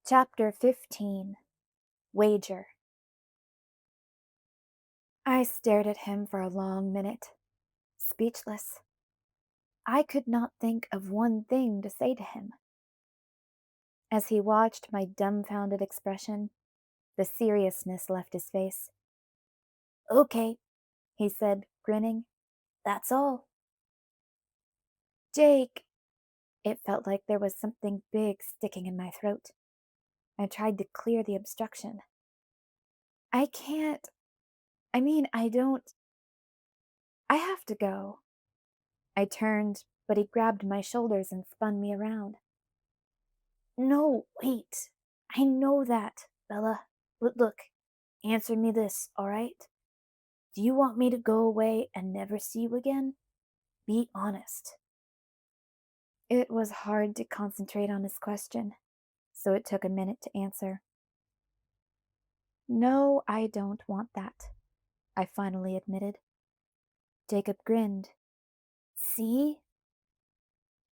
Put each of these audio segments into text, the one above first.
Chapter 15 Wager. I stared at him for a long minute, speechless. I could not think of one thing to say to him. As he watched my dumbfounded expression, the seriousness left his face. "Okay," he said, grinning. "That's all." "Jake!" It felt like there was something big sticking in my throat. I tried to clear the obstruction. "I can't. I don't. I have to go." I turned, but he grabbed my shoulders and spun me around. "No, wait. I know that, Bella. But look, answer me this, all right? Do you want me to go away and never see you again? Be honest." It was hard to concentrate on his question, so it took a minute to answer. "No, I don't want that," I finally admitted. Jacob grinned. "See?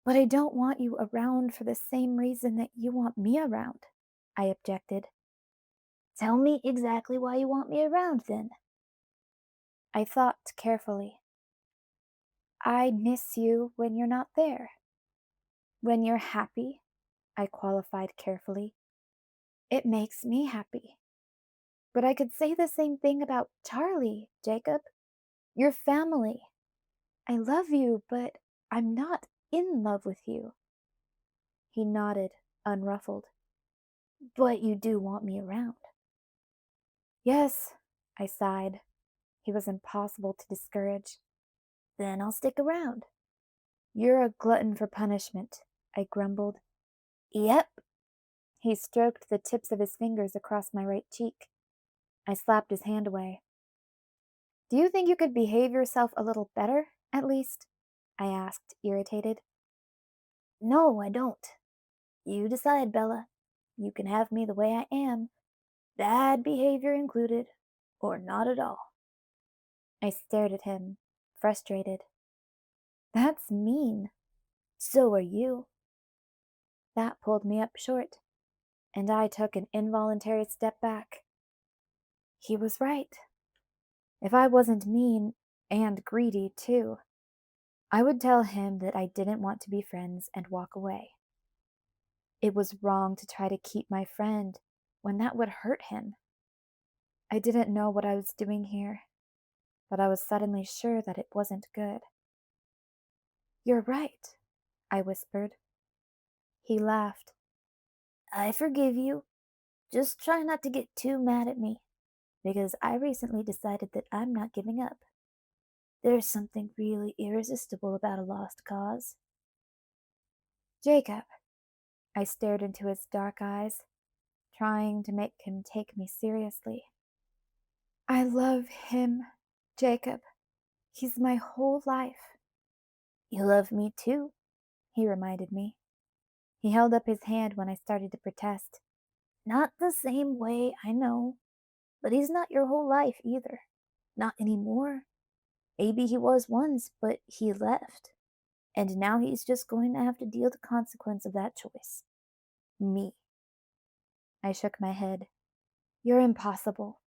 But I don't want you around for the same reason that you want me around," I objected. "Tell me exactly why you want me around, then." I thought carefully. "I miss you when you're not there. When you're happy," I qualified carefully, "it makes me happy. But I could say the same thing about Charlie, Jacob. Your family. I love you, but I'm not in love with you." He nodded, unruffled. "But you do want me around." "Yes," I sighed. He was impossible to discourage. "Then I'll stick around." "You're a glutton for punishment," I grumbled. "Yep." He stroked the tips of his fingers across my right cheek. I slapped his hand away. "Do you think you could behave yourself a little better, at least?" I asked, irritated. "No, I don't. You decide, Bella. You can have me the way I am, bad behavior included, or not at all." I stared at him, frustrated. "That's mean." "So are you." That pulled me up short, and I took an involuntary step back. He was right. If I wasn't mean, and greedy too, I would tell him that I didn't want to be friends and walk away. It was wrong to try to keep my friend when that would hurt him. I didn't know what I was doing here, but I was suddenly sure that it wasn't good. "You're right," I whispered. He laughed. "I forgive you. Just try not to get too mad at me, because I recently decided that I'm not giving up. There's something really irresistible about a lost cause." "Jacob." I stared into his dark eyes, trying to make him take me seriously. "I love him, Jacob. He's my whole life." "You love me too," he reminded me. He held up his hand when I started to protest. "Not the same way, I know. But he's not your whole life either. Not anymore. Maybe he was once, but he left. And now he's just going to have to deal the consequence of that choice. Me." I shook my head. "You're impossible."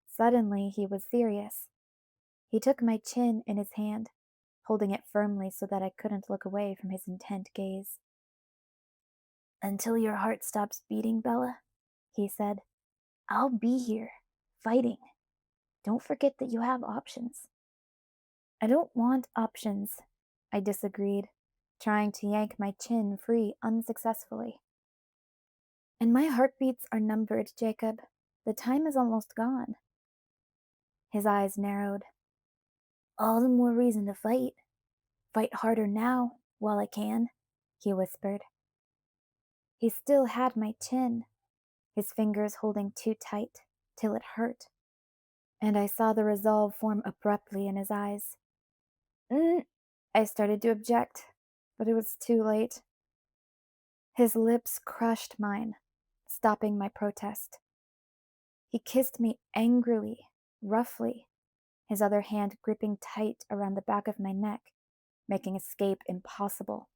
Suddenly, he was serious. He took my chin in his hand, holding it firmly so that I couldn't look away from his intent gaze. "Until your heart stops beating, Bella," he said, "I'll be here, fighting. Don't forget that you have options." "I don't want options," I disagreed, trying to yank my chin free unsuccessfully. "And my heartbeats are numbered, Jacob. The time is almost gone." His eyes narrowed. "All the more reason to fight. Fight harder now, while I can," he whispered. He still had my chin, his fingers holding too tight, till it hurt, and I saw the resolve form abruptly in his eyes. I started to object, but it was too late. His lips crushed mine, stopping my protest. He kissed me angrily, roughly, his other hand gripping tight around the back of my neck, making escape impossible.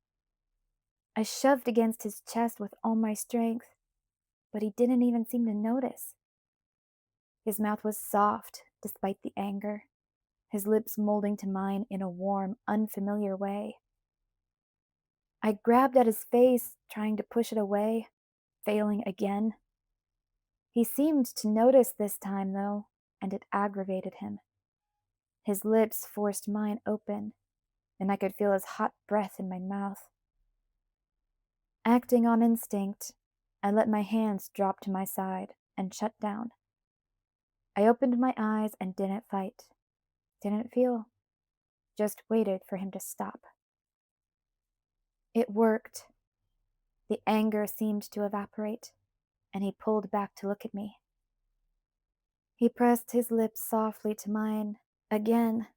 I shoved against his chest with all my strength. but he didn't even seem to notice. His mouth was soft, despite the anger, his lips molding to mine in a warm, unfamiliar way. I grabbed at his face, trying to push it away, failing again. He seemed to notice this time, though, and it aggravated him. His lips forced mine open, and I could feel his hot breath in my mouth. Acting on instinct, I let my hands drop to my side and shut down. I opened my eyes and didn't fight, didn't feel, just waited for him to stop. It worked. The anger seemed to evaporate, and he pulled back to look at me. He pressed his lips softly to mine, again,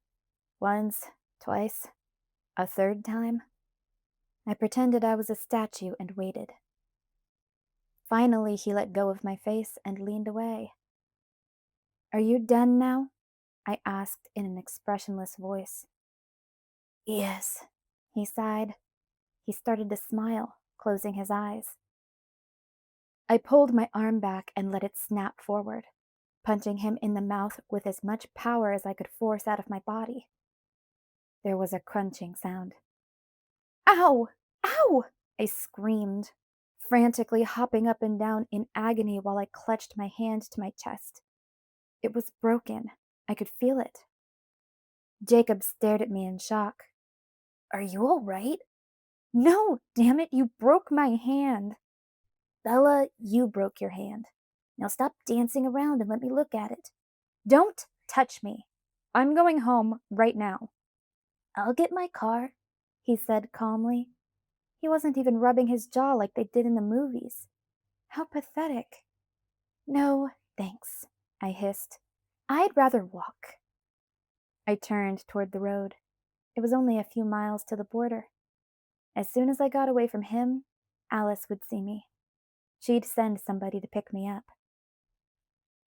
once, twice, a third time. I pretended I was a statue and waited. Finally, he let go of my face and leaned away. "Are you done now?" I asked in an expressionless voice. "Yes," he sighed. He started to smile, closing his eyes. I pulled my arm back and let it snap forward, punching him in the mouth with as much power as I could force out of my body. There was a crunching sound. "Ow! Ow!" I screamed, frantically hopping up and down in agony while I clutched my hand to my chest. It was broken. I could feel it. Jacob stared at me in shock. "Are you all right?" "No, damn it, you broke my hand." "Bella, you broke your hand. Now stop dancing around and let me look at it." "Don't touch me. I'm going home right now." "I'll get my car," he said calmly. He wasn't even rubbing his jaw like they did in the movies. How pathetic. "No, thanks," I hissed. "I'd rather walk." I turned toward the road. It was only a few miles to the border. As soon as I got away from him, Alice would see me. She'd send somebody to pick me up.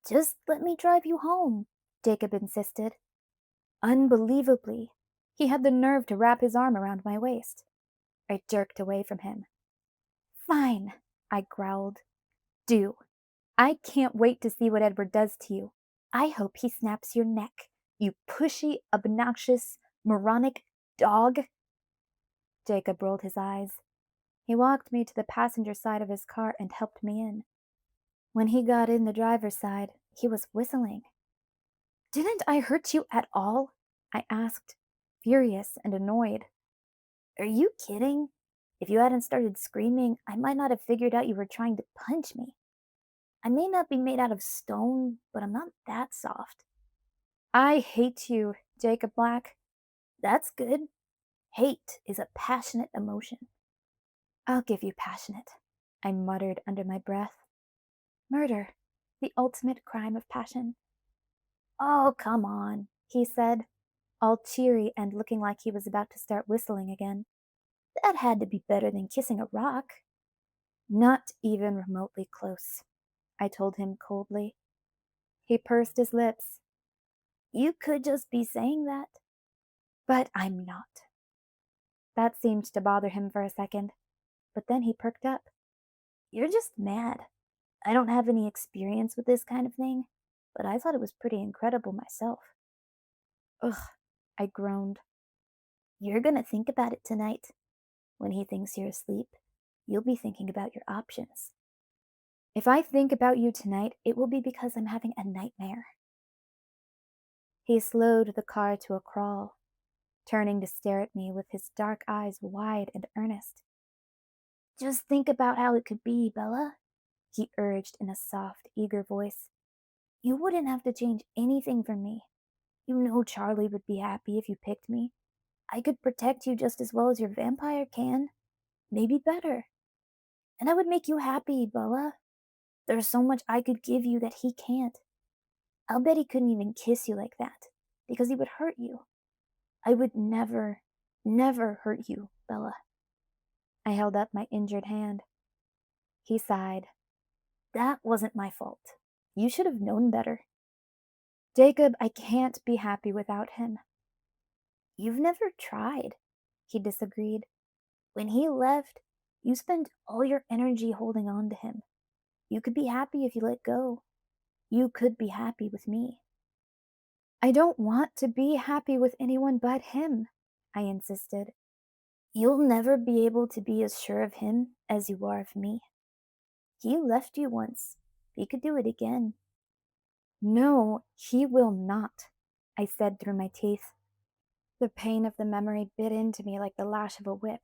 "Just let me drive you home," Jacob insisted. Unbelievably, he had the nerve to wrap his arm around my waist. I jerked away from him. "Fine," I growled. "Do. I can't wait to see what Edward does to you. I hope he snaps your neck, you pushy, obnoxious, moronic dog." Jacob rolled his eyes. He walked me to the passenger side of his car and helped me in. When he got in the driver's side, he was whistling. "Didn't I hurt you at all?" I asked, furious and annoyed. "Are you kidding? If you hadn't started screaming, I might not have figured out you were trying to punch me. I may not be made out of stone, but I'm not that soft." "I hate you, Jacob Black." "That's good. Hate is a passionate emotion." "I'll give you passionate," I muttered under my breath. "Murder, the ultimate crime of passion." "Oh, come on," he said, all cheery and looking like he was about to start whistling again. "That had to be better than kissing a rock." "Not even remotely close," I told him coldly. He pursed his lips. "You could just be saying that." "But I'm not." That seemed to bother him for a second, but then he perked up. "You're just mad. I don't have any experience with this kind of thing, but I thought it was pretty incredible myself." "Ugh," I groaned. "You're gonna think about it tonight. When he thinks you're asleep, you'll be thinking about your options." "If I think about you tonight, it will be because I'm having a nightmare." He slowed the car to a crawl, turning to stare at me with his dark eyes wide and earnest. "Just think about how it could be, Bella," he urged in a soft, eager voice. "You wouldn't have to change anything for me. You know Charlie would be happy if you picked me. I could protect you just as well as your vampire can, maybe better. And I would make you happy, Bella. There's so much I could give you that he can't. I'll bet he couldn't even kiss you like that, because he would hurt you. I would never, never hurt you, Bella." I held up my injured hand. He sighed. "That wasn't my fault. You should have known better." "Jacob, I can't be happy without him." "You've never tried," he disagreed. "When he left, you spent all your energy holding on to him. You could be happy if you let go. You could be happy with me. I don't want to be happy with anyone but him, I insisted. You'll never be able to be as sure of him as you are of me. He left you once. He could do it again. No, he will not, I said through my teeth. The pain of the memory bit into me like the lash of a whip.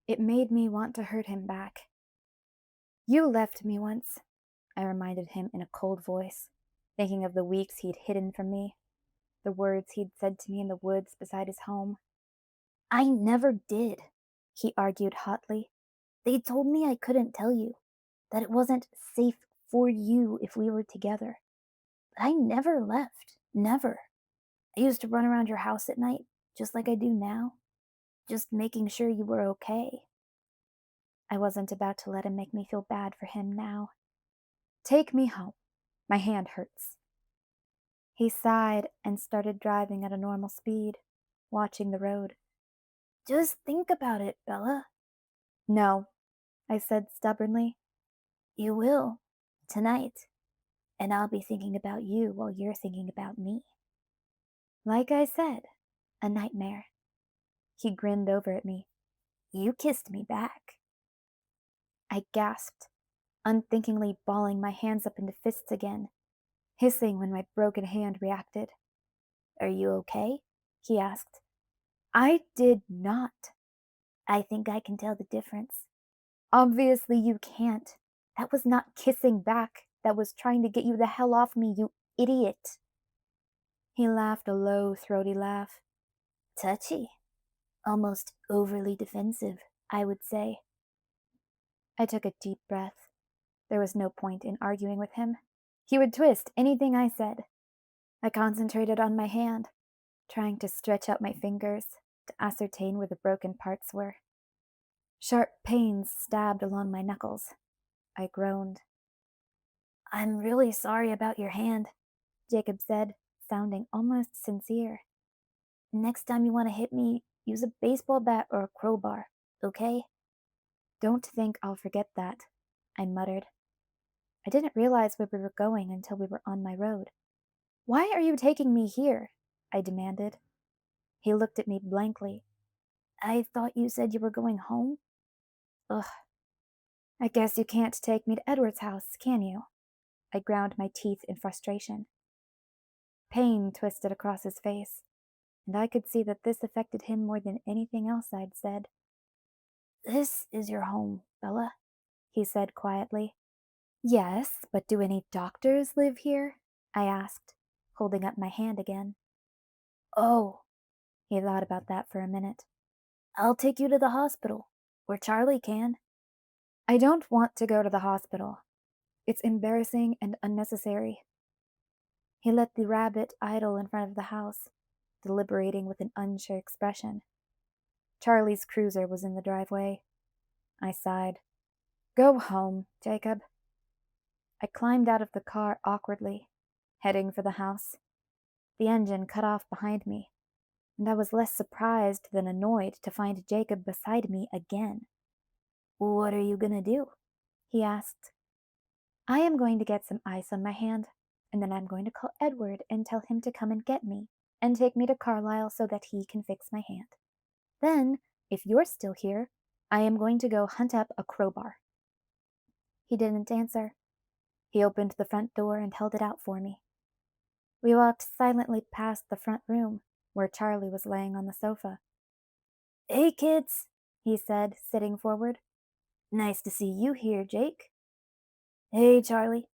It made me want to hurt him back. You left me once, I reminded him in a cold voice, thinking of the weeks he'd hidden from me, the words he'd said to me in the woods beside his home. I never did, he argued hotly. They told me I couldn't tell you, that it wasn't safe for you if we were together. But I never left, never. I used to run around your house at night, just like I do now, just making sure you were okay. I wasn't about to let him make me feel bad for him now. Take me home. My hand hurts. He sighed and started driving at a normal speed, watching the road. Just think about it, Bella. No, I said stubbornly. You will, tonight, and I'll be thinking about you while you're thinking about me. Like I said, a nightmare. He grinned over at me. You kissed me back. I gasped, unthinkingly balling my hands up into fists again, hissing when my broken hand reacted. Are you okay? He asked. I did not. I think I can tell the difference. Obviously you can't. That was not kissing back. That was trying to get you the hell off me, you idiot. He laughed a low, throaty laugh. Touchy. Almost overly defensive, I would say. I took a deep breath. There was no point in arguing with him. He would twist anything I said. I concentrated on my hand, trying to stretch out my fingers to ascertain where the broken parts were. Sharp pains stabbed along my knuckles. I groaned. I'm really sorry about your hand, Jacob said, sounding almost sincere. Next time you want to hit me, use a baseball bat or a crowbar, okay? Don't think I'll forget that, I muttered. I didn't realize where we were going until we were on my road. Why are you taking me here? I demanded. He looked at me blankly. I thought you said you were going home? Ugh. I guess you can't take me to Edward's house, can you? I ground my teeth in frustration. Pain twisted across his face, and I could see that this affected him more than anything else I'd said. This is your home, Bella, he said quietly. Yes, but do any doctors live here? I asked, holding up my hand again. Oh, he thought about that for a minute. I'll take you to the hospital, or Charlie can. I don't want to go to the hospital. It's embarrassing and unnecessary. He let the rabbit idle in front of the house, deliberating with an unsure expression. Charlie's cruiser was in the driveway. I sighed. Go home, Jacob. I climbed out of the car awkwardly, heading for the house. The engine cut off behind me, and I was less surprised than annoyed to find Jacob beside me again. What are you gonna do? He asked. I am going to get some ice on my hand, and then I'm going to call Edward and tell him to come and get me, and take me to Carlisle so that he can fix my hand. Then, if you're still here, I am going to go hunt up a crowbar. He didn't answer. He opened the front door and held it out for me. We walked silently past the front room, where Charlie was laying on the sofa. Hey, kids, he said, sitting forward. Nice to see you here, Jake. Hey, Charlie,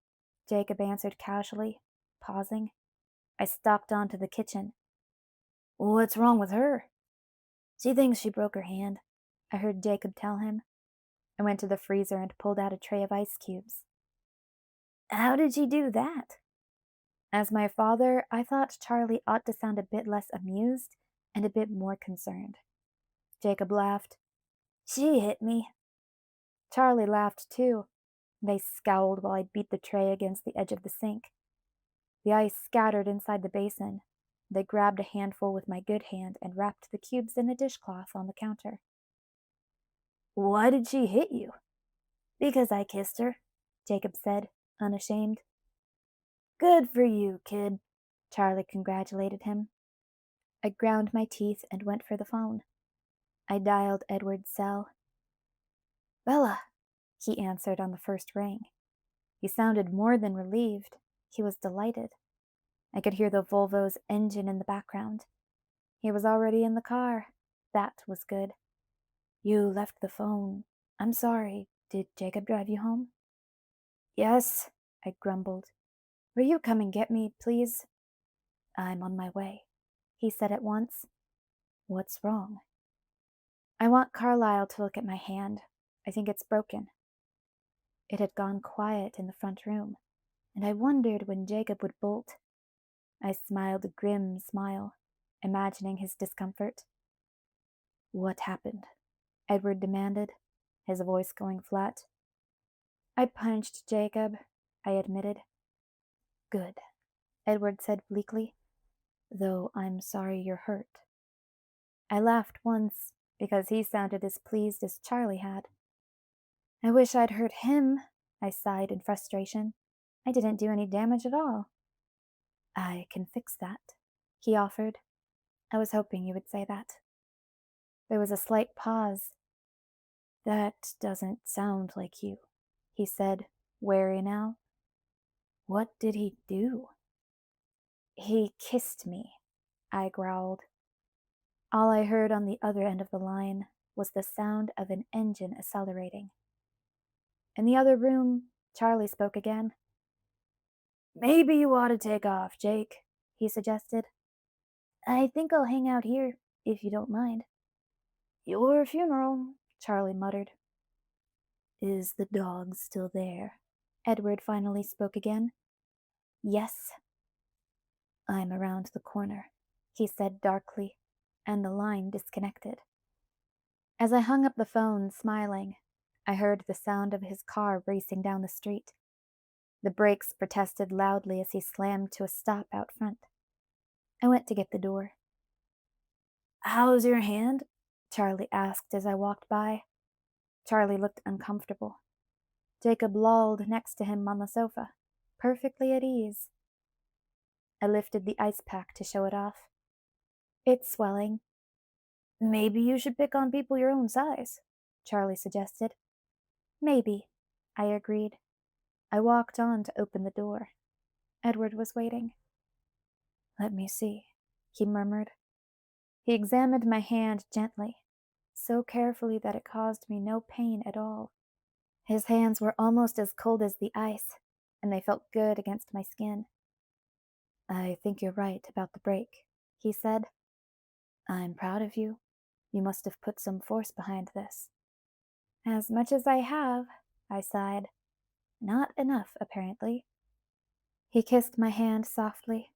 Jacob answered casually, pausing. I stalked on to the kitchen. What's wrong with her? She thinks she broke her hand, I heard Jacob tell him. I went to the freezer and pulled out a tray of ice cubes. How did she do that? As my father, I thought Charlie ought to sound a bit less amused and a bit more concerned. Jacob laughed. She hit me. Charlie laughed too. They scowled while I beat the tray against the edge of the sink. The ice scattered inside the basin. They grabbed a handful with my good hand and wrapped the cubes in a dishcloth on the counter. Why did she hit you? Because I kissed her. Jacob said, unashamed. Good for you, kid, Charlie congratulated him. I ground my teeth and went for the phone. I dialed Edward's cell. Bella, he answered on the first ring. He sounded more than relieved. He was delighted. I could hear the Volvo's engine in the background. He was already in the car. That was good. You left the phone. I'm sorry. Did Jacob drive you home? Yes, I grumbled. Will you come and get me, please? I'm on my way, he said at once. What's wrong? I want Carlyle to look at my hand. I think it's broken. It had gone quiet in the front room, and I wondered when Jacob would bolt. I smiled a grim smile, imagining his discomfort. What happened? Edward demanded, his voice going flat. I punched Jacob, I admitted. Good, Edward said bleakly, though I'm sorry you're hurt. I laughed once, because he sounded as pleased as Charlie had. I wish I'd hurt him, I sighed in frustration. I didn't do any damage at all. I can fix that, he offered. I was hoping you would say that. There was a slight pause. That doesn't sound like you, he said, wary now. What did he do? He kissed me, I growled. All I heard on the other end of the line was the sound of an engine accelerating. In the other room, Charlie spoke again. Maybe you ought to take off, Jake, he suggested. I think I'll hang out here, if you don't mind. Your funeral, Charlie muttered. Is the dog still there? Edward finally spoke again. Yes. I'm around the corner, he said darkly, and the line disconnected. As I hung up the phone, smiling, I heard the sound of his car racing down the street. The brakes protested loudly as he slammed to a stop out front. I went to get the door. How's your hand? Charlie asked as I walked by. Charlie looked uncomfortable. Jacob lolled next to him on the sofa, perfectly at ease. I lifted the ice pack to show it off. It's swelling. Maybe you should pick on people your own size, Charlie suggested. Maybe, I agreed. I walked on to open the door. Edward was waiting. Let me see, he murmured. He examined my hand gently, so carefully that it caused me no pain at all. His hands were almost as cold as the ice, and they felt good against my skin. I think you're right about the break, he said. I'm proud of you. You must have put some force behind this. As much as I have, I sighed. Not enough, apparently. He kissed my hand softly.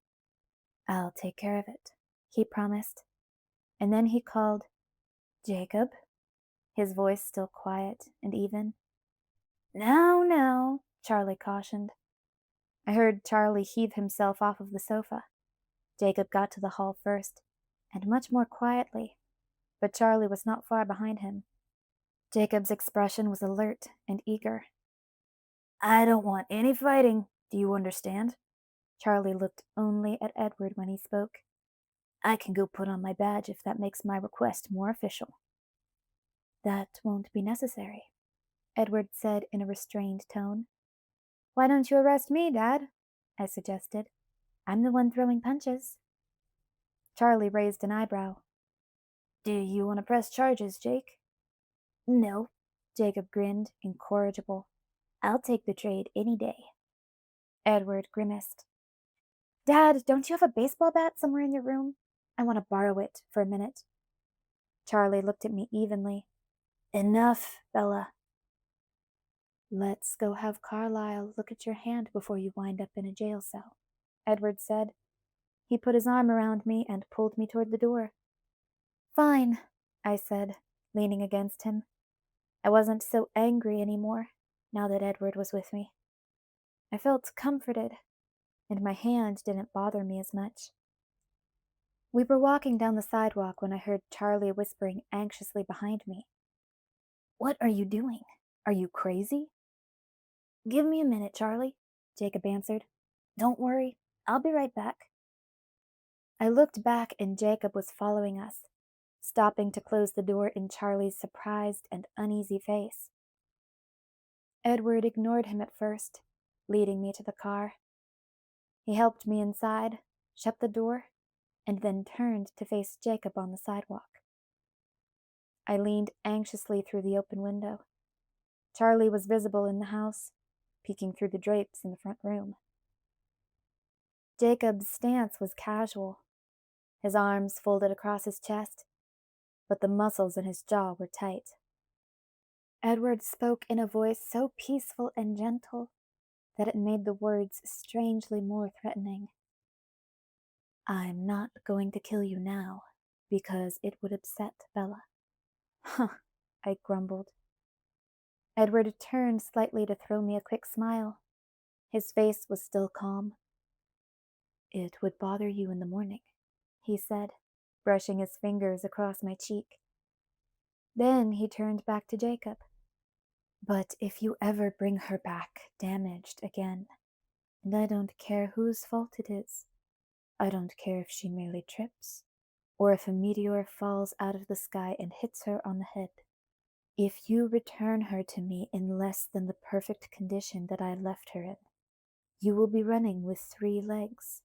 I'll take care of it, he promised. And then he called, Jacob, his voice still quiet and even. Now, Charlie cautioned. I heard Charlie heave himself off of the sofa. Jacob got to the hall first, and much more quietly, but Charlie was not far behind him. Jacob's expression was alert and eager. I don't want any fighting, do you understand? Charlie looked only at Edward when he spoke. I can go put on my badge if that makes my request more official. That won't be necessary, Edward said in a restrained tone. Why don't you arrest me, Dad? I suggested. I'm the one throwing punches. Charlie raised an eyebrow. Do you want to press charges, Jake? No, Jacob grinned, incorrigible. I'll take the trade any day. Edward grimaced. Dad, don't you have a baseball bat somewhere in your room? I want to borrow it for a minute. Charlie looked at me evenly. Enough, Bella. Let's go have Carlyle look at your hand before you wind up in a jail cell, Edward said. He put his arm around me and pulled me toward the door. Fine, I said, leaning against him. I wasn't so angry anymore, now that Edward was with me. I felt comforted, and my hand didn't bother me as much. We were walking down the sidewalk when I heard Charlie whispering anxiously behind me. What are you doing? Are you crazy? Give me a minute, Charlie, Jacob answered. Don't worry, I'll be right back. I looked back and Jacob was following us, stopping to close the door in Charlie's surprised and uneasy face. Edward ignored him at first, leading me to the car. He helped me inside, shut the door, and then turned to face Jacob on the sidewalk. I leaned anxiously through the open window. Charlie was visible in the house, peeking through the drapes in the front room. Jacob's stance was casual, his arms folded across his chest, but the muscles in his jaw were tight. Edward spoke in a voice so peaceful and gentle that it made the words strangely more threatening. I'm not going to kill you now, because it would upset Bella. Huh, I grumbled. Edward turned slightly to throw me a quick smile. His face was still calm. It would bother you in the morning, he said, brushing his fingers across my cheek. Then he turned back to Jacob. But if you ever bring her back damaged again, and I don't care whose fault it is, I don't care if she merely trips, or if a meteor falls out of the sky and hits her on the head. If you return her to me in less than the perfect condition that I left her in, you will be running with 3 legs.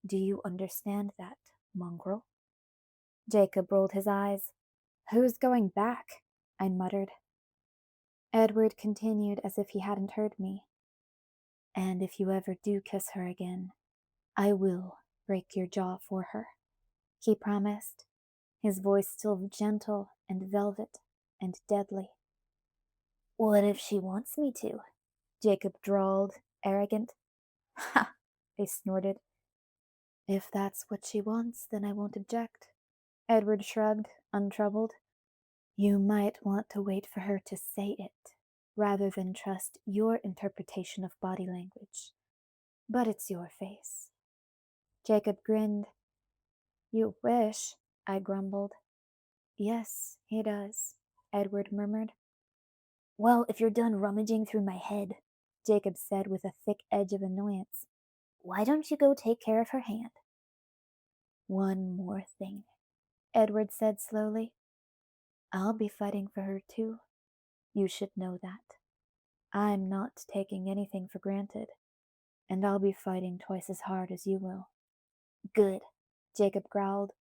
Do you understand that, mongrel? Jacob rolled his eyes. Who's going back? I muttered. Edward continued as if he hadn't heard me. And if you ever do kiss her again, I will break your jaw for her, he promised, his voice still gentle and velvet and deadly. What if she wants me to? Jacob drawled, arrogant. Ha! I snorted. If that's what she wants, then I won't object. Edward shrugged, untroubled. You might want to wait for her to say it, rather than trust your interpretation of body language. But it's your face. Jacob grinned. You wish, I grumbled. Yes, he does, Edward murmured. Well, if you're done rummaging through my head, Jacob said with a thick edge of annoyance, why don't you go take care of her hand? One more thing, Edward said slowly. I'll be fighting for her too. You should know that. I'm not taking anything for granted, and I'll be fighting twice as hard as you will. Good, Jacob growled.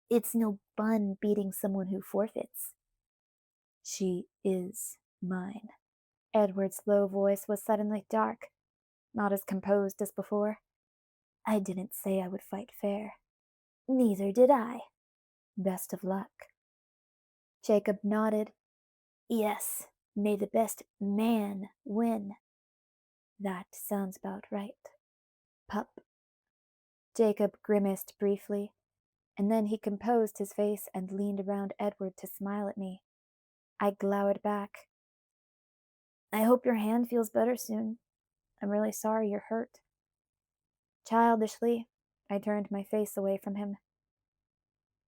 It's no fun beating someone who forfeits. She is mine. Edward's low voice was suddenly dark, not as composed as before. I didn't say I would fight fair. Neither did I. Best of luck. Jacob nodded. Yes, may the best man win. That sounds about right. Pup. Jacob grimaced briefly, and then he composed his face and leaned around Edward to smile at me. I glowered back. I hope your hand feels better soon. I'm really sorry you're hurt. Childishly, I turned my face away from him.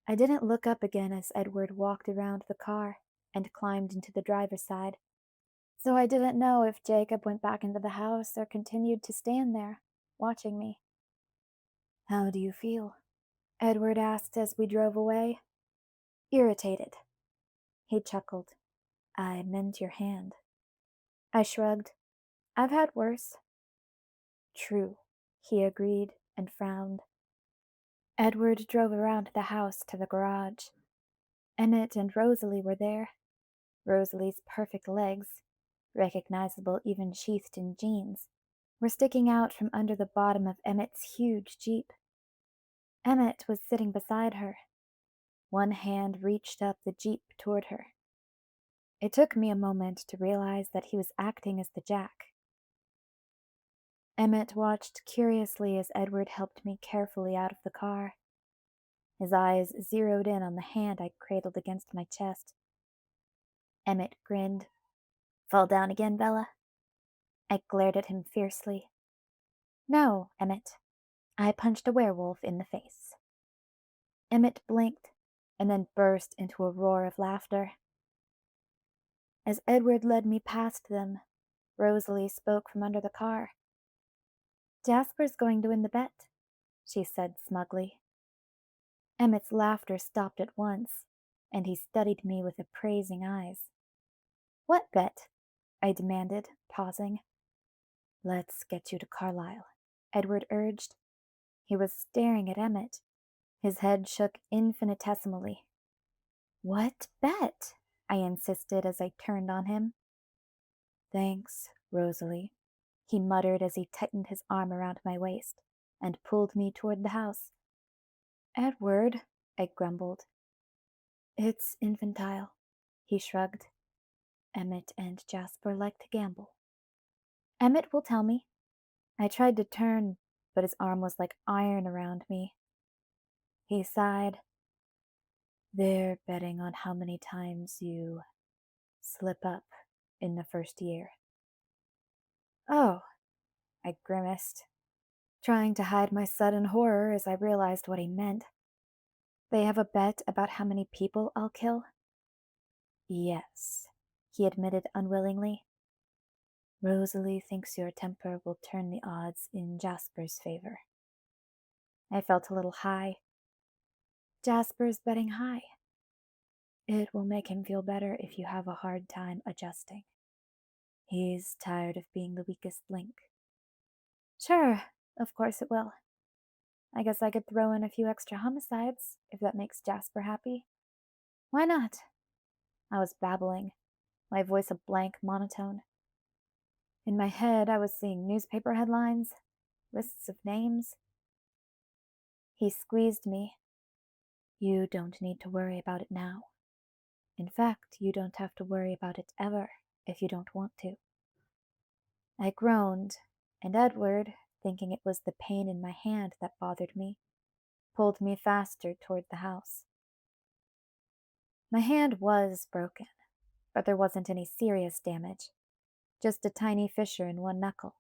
I didn't look up again as Edward walked around the car and climbed into the driver's side, so I didn't know if Jacob went back into the house or continued to stand there, watching me. How do you feel? Edward asked as we drove away. Irritated. He chuckled. I meant your hand. I shrugged. I've had worse. True, he agreed and frowned. Edward drove around the house to the garage. Emmett and Rosalie were there. Rosalie's perfect legs, recognizable even sheathed in jeans, were sticking out from under the bottom of Emmett's huge Jeep. Emmett was sitting beside her. One hand reached up the Jeep toward her. It took me a moment to realize that he was acting as the jack. Emmett watched curiously as Edward helped me carefully out of the car. His eyes zeroed in on the hand I cradled against my chest. Emmett grinned. Fall down again, Bella? I glared at him fiercely. No, Emmett. I punched a werewolf in the face. Emmett blinked and then burst into a roar of laughter. As Edward led me past them, Rosalie spoke from under the car. Jasper's going to win the bet, she said smugly. Emmett's laughter stopped at once, and he studied me with appraising eyes. What bet? I demanded, pausing. Let's get you to Carlisle, Edward urged. He was staring at Emmett. His head shook infinitesimally. What bet? I insisted as I turned on him. Thanks, Rosalie, he muttered as he tightened his arm around my waist and pulled me toward the house. Edward, I grumbled. It's infantile, he shrugged. Emmett and Jasper like to gamble. Emmett will tell me. I tried to turn, but his arm was like iron around me. He sighed. They're betting on how many times you slip up in the first year. Oh, I grimaced, trying to hide my sudden horror as I realized what he meant. They have a bet about how many people I'll kill? Yes, he admitted unwillingly. Rosalie thinks your temper will turn the odds in Jasper's favor. I felt a little high. Jasper's betting high. It will make him feel better if you have a hard time adjusting. He's tired of being the weakest link. Sure, of course it will. I guess I could throw in a few extra homicides, if that makes Jasper happy. Why not? I was babbling, my voice a blank monotone. In my head, I was seeing newspaper headlines, lists of names. He squeezed me. You don't need to worry about it now. In fact, you don't have to worry about it ever if you don't want to. I groaned, and Edward, thinking it was the pain in my hand that bothered me, pulled me faster toward the house. My hand was broken, but there wasn't any serious damage, just a tiny fissure in one knuckle.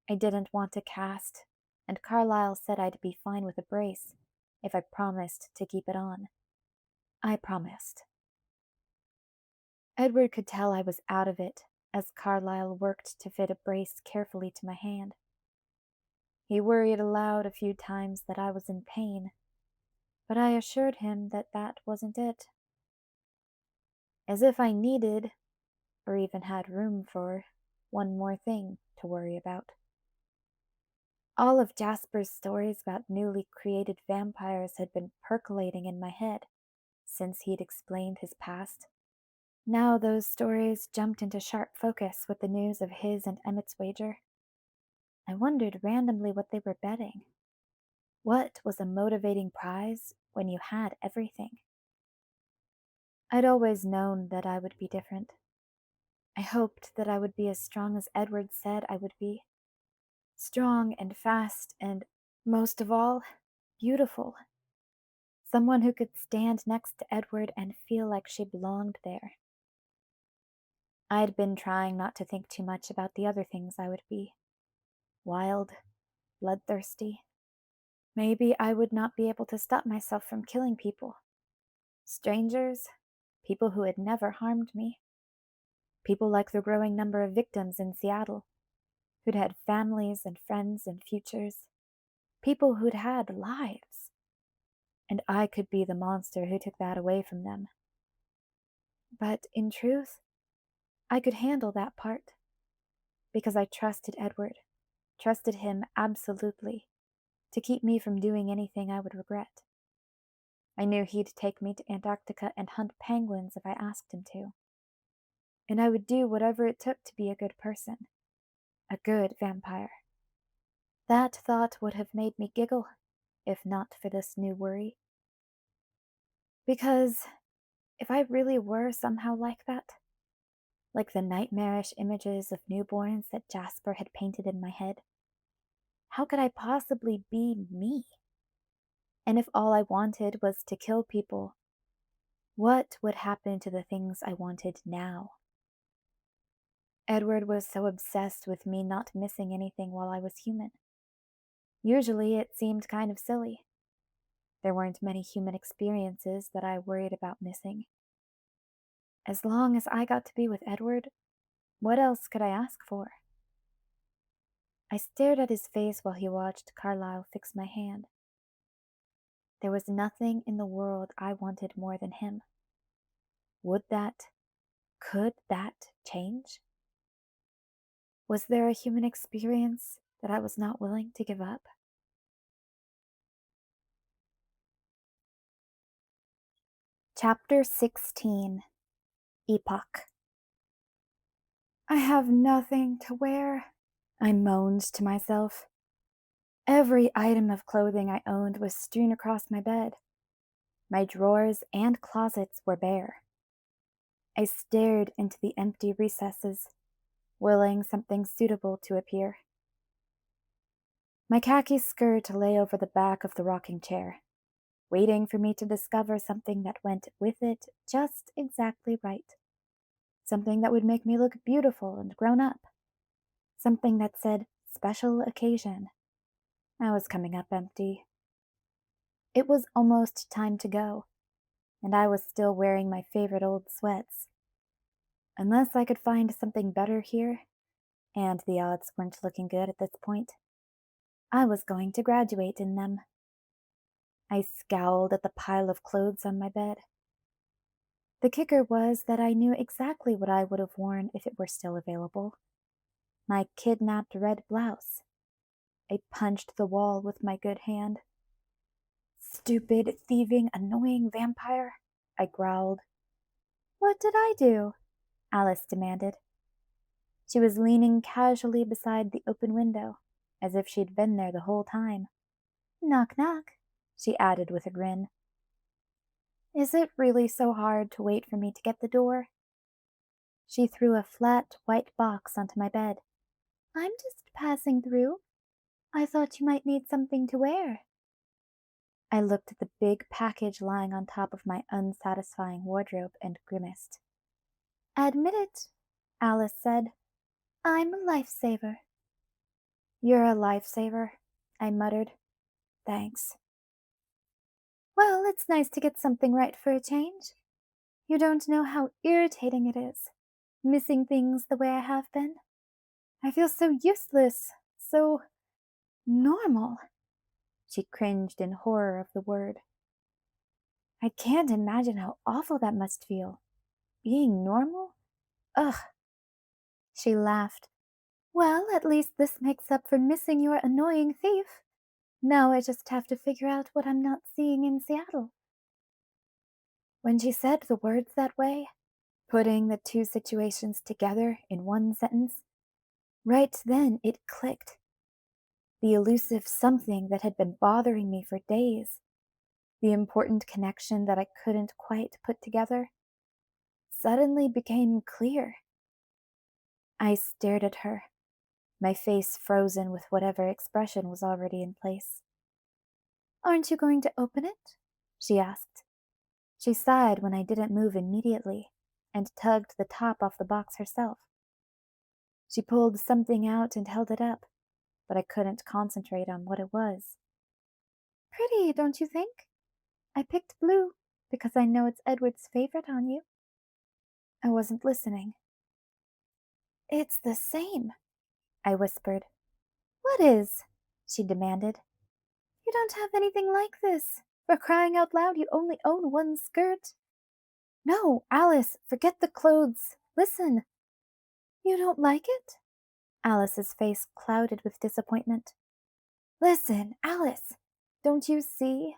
I didn't want a cast, and Carlyle said I'd be fine with a brace if I promised to keep it on. I promised. Edward could tell I was out of it as Carlyle worked to fit a brace carefully to my hand. He worried aloud a few times that I was in pain, but I assured him that that wasn't it. As if I needed, or even had room for, one more thing to worry about. All of Jasper's stories about newly created vampires had been percolating in my head since he'd explained his past. Now those stories jumped into sharp focus with the news of his and Emmett's wager. I wondered randomly what they were betting. What was a motivating prize when you had everything? I'd always known that I would be different. I hoped that I would be as strong as Edward said I would be. Strong and fast and, most of all, beautiful. Someone who could stand next to Edward and feel like she belonged there. I'd been trying not to think too much about the other things I would be. Wild, bloodthirsty. Maybe I would not be able to stop myself from killing people. Strangers, people who had never harmed me. People like the growing number of victims in Seattle, who'd had families and friends and futures. People who'd had lives. And I could be the monster who took that away from them. But in truth, I could handle that part. Because I trusted Edward, trusted him absolutely, to keep me from doing anything I would regret. I knew he'd take me to Antarctica and hunt penguins if I asked him to. And I would do whatever it took to be a good person. A good vampire. That thought would have made me giggle, if not for this new worry. Because if I really were somehow like that, like the nightmarish images of newborns that Jasper had painted in my head, how could I possibly be me? And if all I wanted was to kill people, what would happen to the things I wanted now? Edward was so obsessed with me not missing anything while I was human. Usually it seemed kind of silly. There weren't many human experiences that I worried about missing. As long as I got to be with Edward, What else could I ask for? I stared at his face while he watched Carlyle fix my hand. There was nothing in the world I wanted more than him. Could that change? Was there a human experience that I was not willing to give up? Chapter 16, Epoch. I have nothing to wear, I moaned to myself. Every item of clothing I owned was strewn across my bed. My drawers and closets were bare. I stared into the empty recesses, willing something suitable to appear. My khaki skirt lay over the back of the rocking chair, waiting for me to discover something that went with it just exactly right. Something that would make me look beautiful and grown up. Something that said, special occasion. I was coming up empty. It was almost time to go, and I was still wearing my favorite old sweats. Unless I could find something better here, and the odds weren't looking good at this point, I was going to graduate in them. I scowled at the pile of clothes on my bed. The kicker was that I knew exactly what I would have worn if it were still available. My kidnapped red blouse. I punched the wall with my good hand. Stupid, thieving, annoying vampire, I growled. What did I do? Alice demanded. She was leaning casually beside the open window, as if she'd been there the whole time. Knock, knock, she added with a grin. Is it really so hard to wait for me to get the door? She threw a flat white box onto my bed. I'm just passing through. I thought you might need something to wear. I looked at the big package lying on top of my unsatisfying wardrobe and grimaced. Admit it, Alice said. I'm a lifesaver. You're a lifesaver, I muttered. Thanks. Well, it's nice to get something right for a change. You don't know how irritating it is, missing things the way I have been. I feel so useless, so normal. She cringed in horror of the word. I can't imagine how awful that must feel. Being normal? Ugh. She laughed. Well, at least this makes up for missing your annoying thief. Now I just have to figure out what I'm not seeing in Seattle. When she said the words that way, putting the two situations together in one sentence, right then it clicked. The elusive something that had been bothering me for days, the important connection that I couldn't quite put together, suddenly became clear. I stared at her, my face frozen with whatever expression was already in place. Aren't you going to open it? She asked. She sighed when I didn't move immediately and tugged the top off the box herself. She pulled something out and held it up, but I couldn't concentrate on what it was. Pretty, don't you think? I picked blue because I know it's Edward's favorite on you. I wasn't listening. It's the same, I whispered. What is? She demanded. You don't have anything like this. For crying out loud, you only own one skirt. No, Alice, forget the clothes. Listen. You don't like it? Alice's face clouded with disappointment. Listen, Alice, don't you see?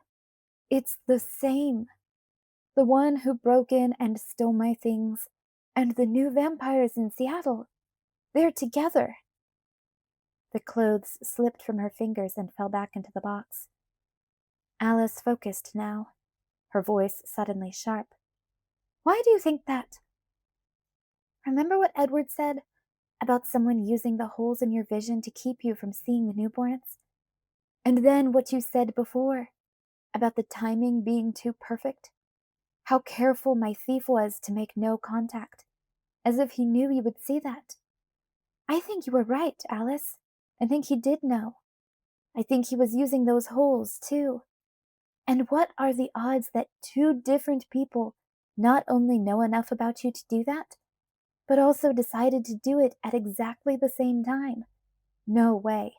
It's the same. The one who broke in and stole my things, and the new vampires in Seattle. They're together. The clothes slipped from her fingers and fell back into the box. Alice focused now, her voice suddenly sharp. Why do you think that? Remember what Edward said about someone using the holes in your vision to keep you from seeing the newborns? And then what you said before about the timing being too perfect? How careful my thief was to make no contact, as if he knew you would see that. I think you were right, Alice. I think he did know. I think he was using those holes, too. And what are the odds that two different people not only know enough about you to do that, but also decided to do it at exactly the same time. No way.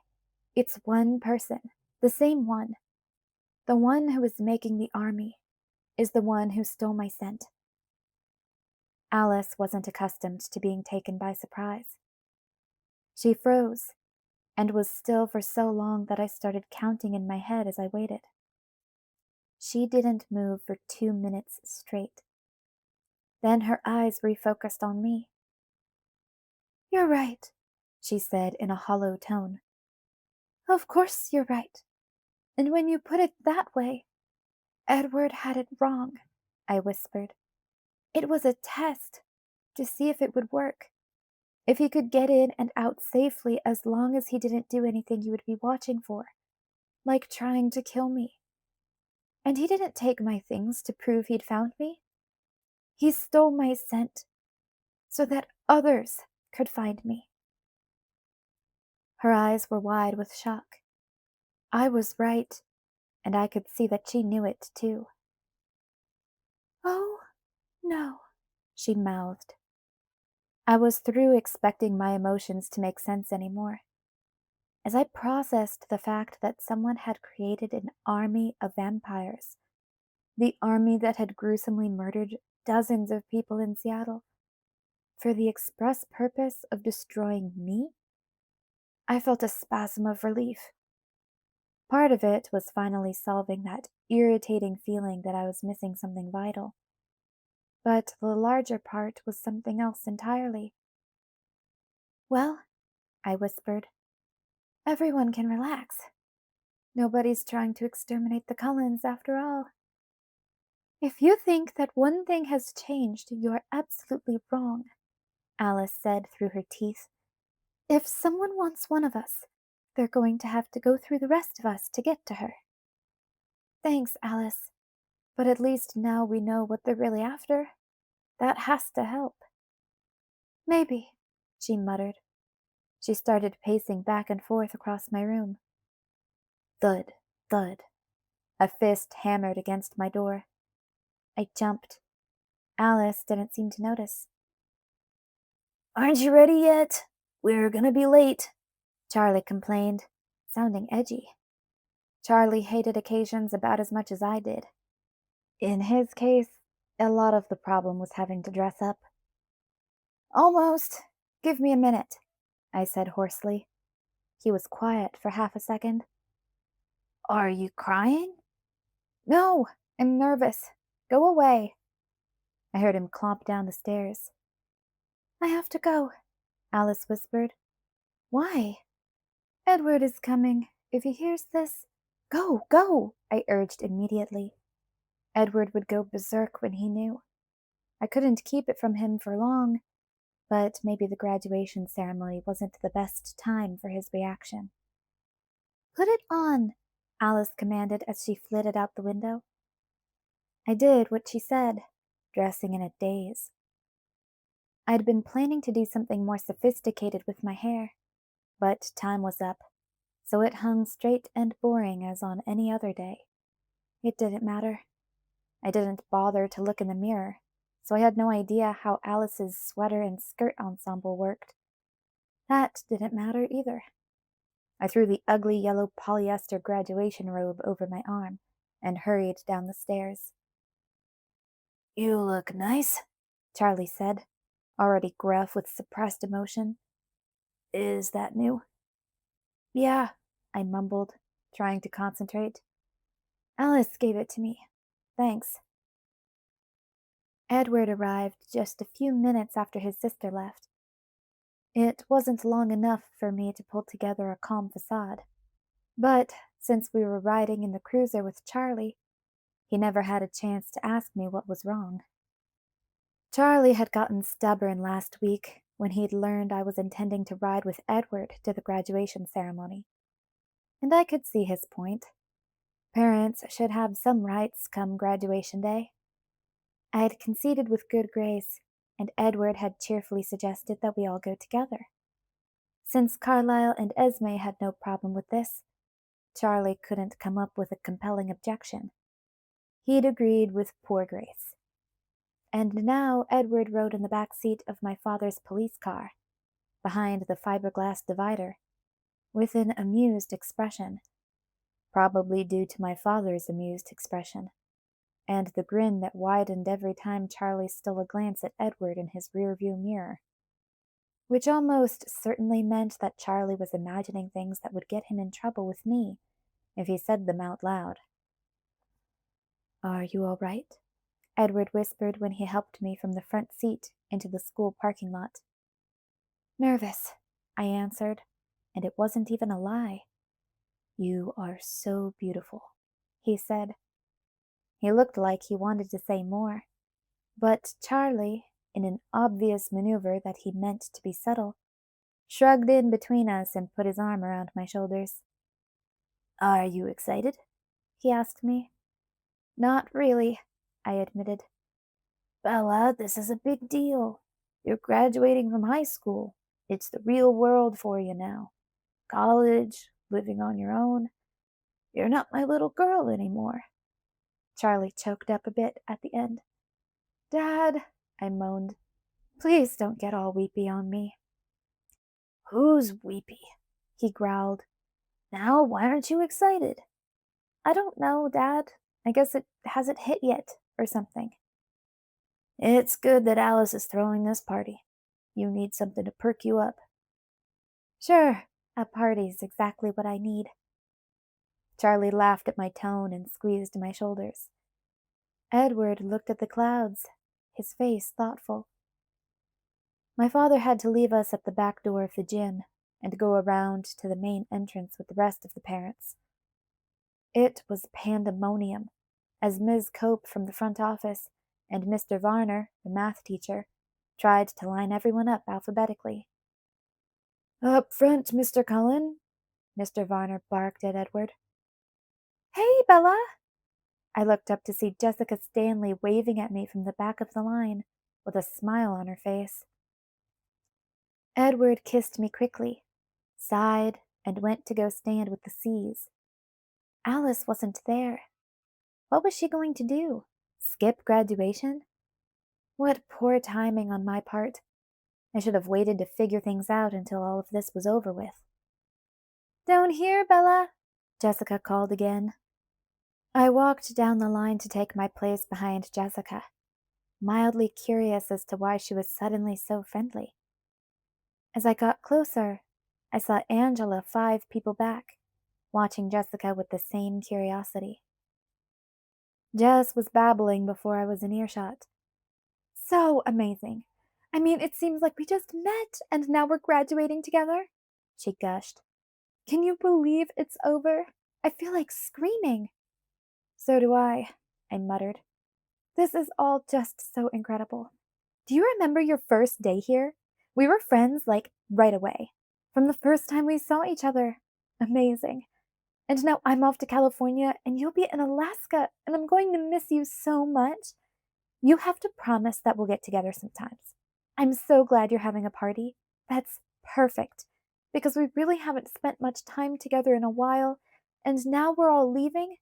It's one person, the same one. The one who is making the army is the one who stole my scent. Alice wasn't accustomed to being taken by surprise. She froze and was still for so long that I started counting in my head as I waited. She didn't move for 2 minutes straight. Then her eyes refocused on me. "You're right," she said in a hollow tone. "Of course you're right. And when you put it that way, Edward had it wrong," I whispered. "It was a test to see if it would work. If he could get in and out safely as long as he didn't do anything you would be watching for, like trying to kill me. And he didn't take my things to prove he'd found me. He stole my scent so that others could find me." Her eyes were wide with shock. I was right, and I could see that she knew it too. "Oh, no," she mouthed. I was through expecting my emotions to make sense anymore. As I processed the fact that someone had created an army of vampires, the army that had gruesomely murdered dozens of people in Seattle, for the express purpose of destroying me, I felt a spasm of relief. Part of it was finally solving that irritating feeling that I was missing something vital. But the larger part was something else entirely. "Well," I whispered, "everyone can relax. Nobody's trying to exterminate the Cullens after all." "If you think that one thing has changed, you are absolutely wrong," Alice said through her teeth. "If someone wants one of us, they're going to have to go through the rest of us to get to her." "Thanks, Alice. But at least now we know what they're really after. That has to help." "Maybe," she muttered. She started pacing back and forth across my room. Thud, thud. A fist hammered against my door. I jumped. Alice didn't seem to notice. "Aren't you ready yet? We're gonna be late," Charlie complained, sounding edgy. Charlie hated occasions about as much as I did. In his case, a lot of the problem was having to dress up. "Almost. Give me a minute," I said hoarsely. He was quiet for half a second. "Are you crying?" "No, I'm nervous. Go away." I heard him clomp down the stairs. "I have to go," Alice whispered. "Why?" "Edward is coming. If he hears this—" "Go, go," I urged immediately. Edward would go berserk when he knew. I couldn't keep it from him for long, but maybe the graduation ceremony wasn't the best time for his reaction. "Put it on," Alice commanded as she flitted out the window. I did what she said, dressing in a daze. I'd been planning to do something more sophisticated with my hair, but time was up, so it hung straight and boring as on any other day. It didn't matter. I didn't bother to look in the mirror, so I had no idea how Alice's sweater and skirt ensemble worked. That didn't matter either. I threw the ugly yellow polyester graduation robe over my arm and hurried down the stairs. "You look nice," Charlie said, already gruff with suppressed emotion. "Is that new?" "Yeah," I mumbled, trying to concentrate. "Alice gave it to me. Thanks." Edward arrived just a few minutes after his sister left. It wasn't long enough for me to pull together a calm facade. But since we were riding in the cruiser with Charlie, he never had a chance to ask me what was wrong. Charlie had gotten stubborn last week when he'd learned I was intending to ride with Edward to the graduation ceremony. And I could see his point. Parents should have some rights come graduation day. I had conceded with good grace, and Edward had cheerfully suggested that we all go together. Since Carlyle and Esme had no problem with this, Charlie couldn't come up with a compelling objection. He'd agreed with poor grace. and now Edward rode in the back seat of my father's police car, behind the fiberglass divider, with an amused expression, probably due to my father's amused expression, and the grin that widened every time Charlie stole a glance at Edward in his rearview mirror, which almost certainly meant that Charlie was imagining things that would get him in trouble with me if he said them out loud. "Are you all right?" Edward whispered when he helped me from the front seat into the school parking lot. "Nervous," I answered, and it wasn't even a lie. "You are so beautiful," he said. He looked like he wanted to say more, but Charlie, in an obvious maneuver that he meant to be subtle, shrugged in between us and put his arm around my shoulders. "Are you excited?" he asked me. "Not really," I admitted. "Bella, this is a big deal. You're graduating from high school. It's the real world for you now. College, living on your own. You're not my little girl anymore." Charlie choked up a bit at the end. "Dad," I moaned, "please don't get all weepy on me." "Who's weepy?" he growled. "Now, why aren't you excited?" "I don't know, Dad. I guess it hasn't hit yet, or something." "It's good that Alice is throwing this party. You need something to perk you up." "Sure, a party's exactly what I need." Charlie laughed at my tone and squeezed my shoulders. Edward looked at the clouds, his face thoughtful. My father had to leave us at the back door of the gym and go around to the main entrance with the rest of the parents. It was pandemonium, as Ms. Cope from the front office and Mr. Varner, the math teacher, tried to line everyone up alphabetically. "Up front, Mr. Cullen," Mr. Varner barked at Edward. "Hey, Bella!" I looked up to see Jessica Stanley waving at me from the back of the line, with a smile on her face. Edward kissed me quickly, sighed, and went to go stand with the C's. Alice wasn't there. What was she going to do? Skip graduation? What poor timing on my part. I should have waited to figure things out until all of this was over with. "Down here, Bella," Jessica called again. I walked down the line to take my place behind Jessica, mildly curious as to why she was suddenly so friendly. As I got closer, I saw Angela 5 people back, watching Jessica with the same curiosity. Jess was babbling before I was in earshot. "So amazing. I mean, it seems like we just met and now we're graduating together," she gushed. "Can you believe it's over? I feel like screaming." "So do I muttered. "This is all just so incredible. Do you remember your first day here? We were friends, like, right away. From the first time we saw each other. Amazing. And now I'm off to California, and you'll be in Alaska, and I'm going to miss you so much. You have to promise that we'll get together sometimes. I'm so glad you're having a party. That's perfect, because we really haven't spent much time together in a while, and now we're all leaving."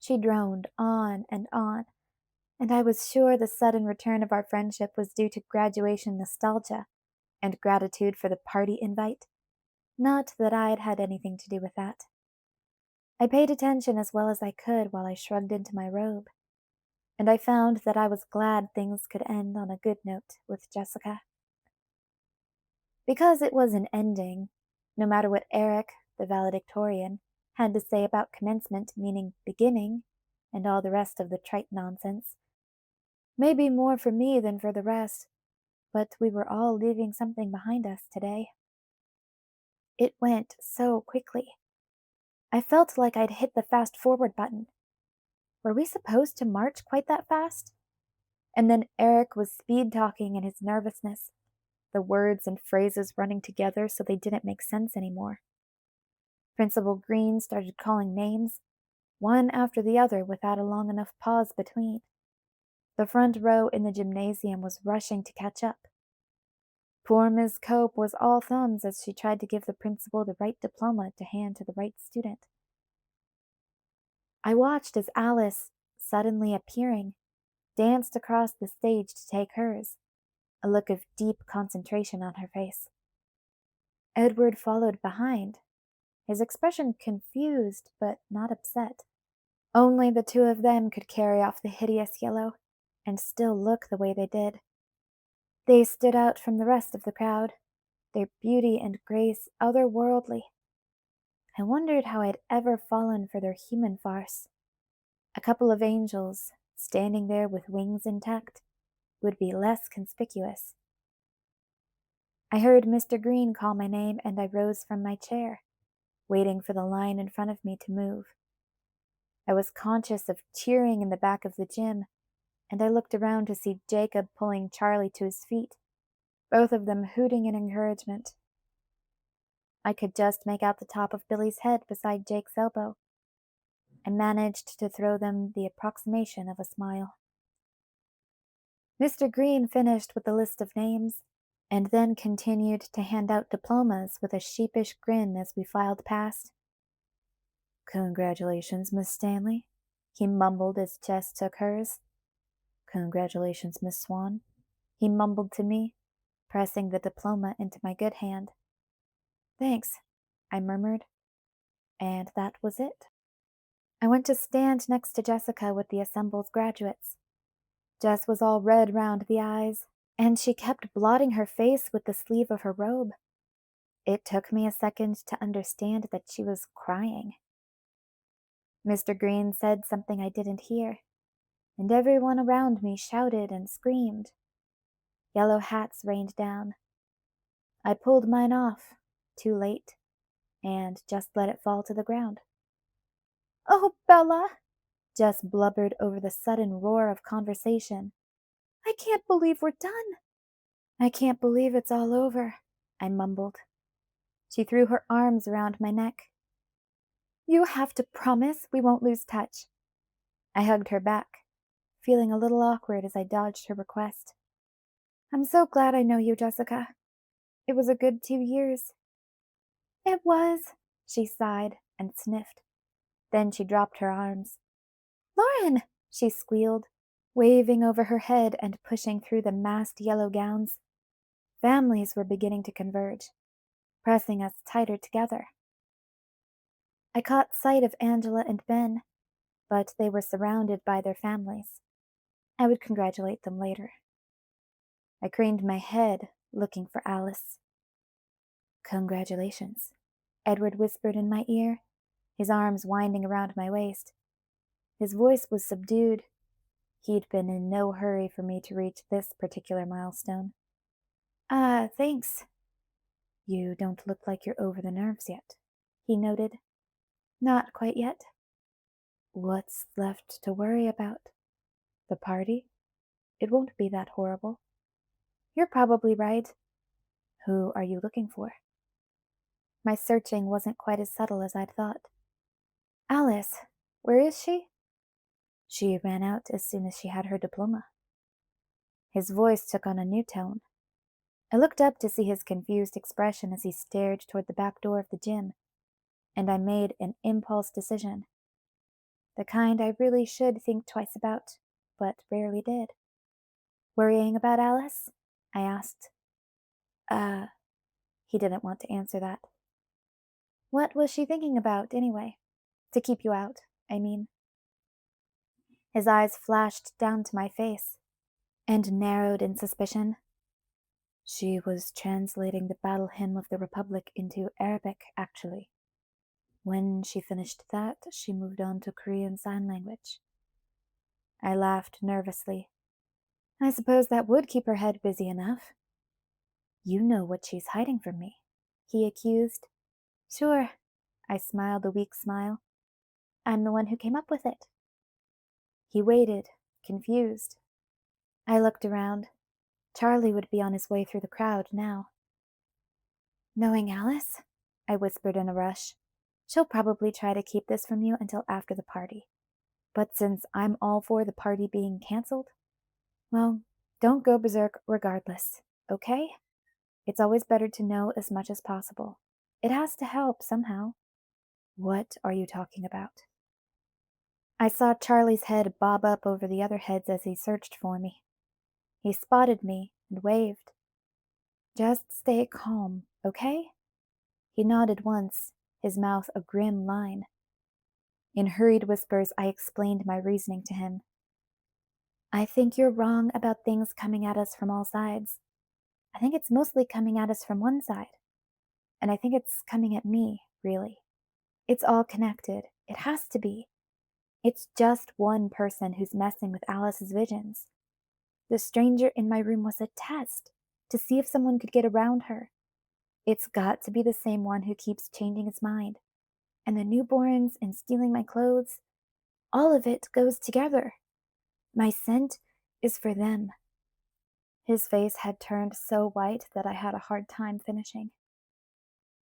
She droned on, and I was sure the sudden return of our friendship was due to graduation nostalgia and gratitude for the party invite. Not that I'd had anything to do with that. I paid attention as well as I could while I shrugged into my robe, and I found that I was glad things could end on a good note with Jessica. Because it was an ending, no matter what Eric, the valedictorian, had to say about commencement meaning beginning, and all the rest of the trite nonsense. Maybe more for me than for the rest, but we were all leaving something behind us today. It went so quickly. I felt like I'd hit the fast forward button. Were we supposed to march quite that fast? And then Eric was speed talking in his nervousness, the words and phrases running together so they didn't make sense anymore. Principal Green started calling names, one after the other without a long enough pause between. The front row in the gymnasium was rushing to catch up. Poor Miss Cope was all thumbs as she tried to give the principal the right diploma to hand to the right student. I watched as Alice, suddenly appearing, danced across the stage to take hers, a look of deep concentration on her face. Edward followed behind, his expression confused but not upset. Only the two of them could carry off the hideous yellow and still look the way they did. They stood out from the rest of the crowd, their beauty and grace otherworldly. I wondered how I'd ever fallen for their human farce. A couple of angels, standing there with wings intact, would be less conspicuous. I heard Mr. Green call my name and I rose from my chair, waiting for the line in front of me to move. I was conscious of cheering in the back of the gym, and I looked around to see Jacob pulling Charlie to his feet, both of them hooting in encouragement. I could just make out the top of Billy's head beside Jake's elbow. I managed to throw them the approximation of a smile. Mr. Green finished with the list of names, and then continued to hand out diplomas with a sheepish grin as we filed past. "Congratulations, Miss Stanley," he mumbled as Jess took hers. "Congratulations, Miss Swan," he mumbled to me, pressing the diploma into my good hand. "Thanks," I murmured, and that was it. I went to stand next to Jessica with the assembled graduates. Jess was all red round the eyes, and she kept blotting her face with the sleeve of her robe. It took me a second to understand that she was crying. Mr. Green said something I didn't hear, and everyone around me shouted and screamed. Yellow hats rained down. I pulled mine off, too late, and just let it fall to the ground. "Oh, Bella!" Jess blubbered over the sudden roar of conversation. "I can't believe we're done." "I can't believe it's all over," I mumbled. She threw her arms around my neck. "You have to promise we won't lose touch." I hugged her back, feeling a little awkward as I dodged her request. "I'm so glad I know you, Jessica. It was a good 2 years." "It was," she sighed and sniffed. Then she dropped her arms. "Lauren!" she squealed, waving over her head and pushing through the massed yellow gowns. Families were beginning to converge, pressing us tighter together. I caught sight of Angela and Ben, but they were surrounded by their families. I would congratulate them later. I craned my head, looking for Alice. "Congratulations," Edward whispered in my ear, his arms winding around my waist. His voice was subdued. He'd been in no hurry for me to reach this particular milestone. Thanks." "You don't look like you're over the nerves yet," he noted. "Not quite yet." "What's left to worry about? The party? It won't be that horrible." "You're probably right." "Who are you looking for?" My searching wasn't quite as subtle as I'd thought. "Alice. Where is she?" "She ran out as soon as she had her diploma." His voice took on a new tone. I looked up to see his confused expression as he stared toward the back door of the gym, and I made an impulse decision. The kind I really should think twice about, but rarely did. "Worrying about Alice?" I asked. He didn't want to answer that. "What was she thinking about, anyway? To keep you out, I mean." His eyes flashed down to my face, and narrowed in suspicion. "She was translating the Battle Hymn of the Republic into Arabic, actually. When she finished that, she moved on to Korean Sign Language." I laughed nervously. "I suppose that would keep her head busy enough." "You know what she's hiding from me," he accused. "Sure." I smiled a weak smile. "I'm the one who came up with it." He waited, confused. I looked around. Charlie would be on his way through the crowd now. "Knowing Alice?" I whispered in a rush. "She'll probably try to keep this from you until after the party. But since I'm all for the party being cancelled, well, don't go berserk regardless, okay? It's always better to know as much as possible. It has to help somehow." "What are you talking about?" I saw Charlie's head bob up over the other heads as he searched for me. He spotted me and waved. Just stay calm, okay? He nodded once, his mouth a grim line. In hurried whispers, I explained my reasoning to him. I think you're wrong about things coming at us from all sides. I think it's mostly coming at us from one side. And I think it's coming at me, really. It's all connected. It has to be. It's just one person who's messing with Alice's visions. The stranger in my room was a test to see if someone could get around her. It's got to be the same one who keeps changing his mind. And the newborns and stealing my clothes, all of it goes together. My scent is for them. His face had turned so white that I had a hard time finishing.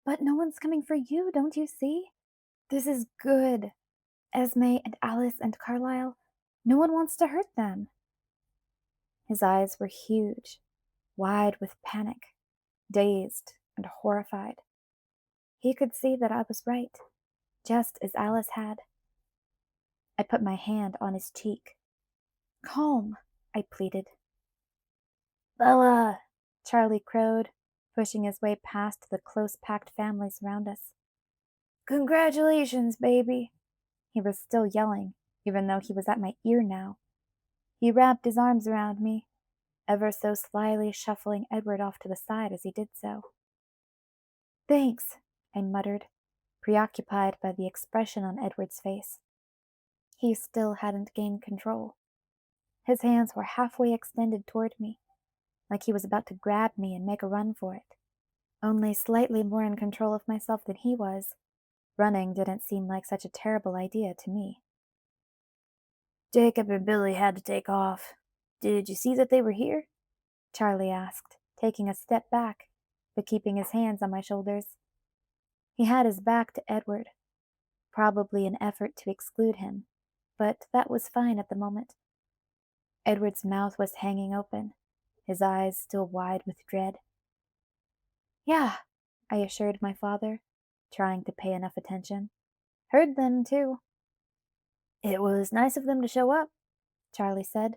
But no one's coming for you, don't you see? This is good. Esme and Alice and Carlisle, no one wants to hurt them. His eyes were huge, wide with panic, dazed and horrified. He could see that I was right, just as Alice had. I put my hand on his cheek. Calm, I pleaded. Bella, Charlie crowed, pushing his way past the close-packed families around us. Congratulations, baby. He was still yelling, even though he was at my ear now. He wrapped his arms around me, ever so slyly shuffling Edward off to the side as he did so. Thanks, I muttered, preoccupied by the expression on Edward's face. He still hadn't gained control. His hands were halfway extended toward me, like he was about to grab me and make a run for it. Only slightly more in control of myself than he was. Running didn't seem like such a terrible idea to me. Jacob and Billy had to take off. Did you see that they were here? Charlie asked, taking a step back, but keeping his hands on my shoulders. He had his back to Edward, probably an effort to exclude him, but that was fine at the moment. Edward's mouth was hanging open, his eyes still wide with dread. Yeah, I assured my father, trying to pay enough attention. Heard them, too. It was nice of them to show up, Charlie said.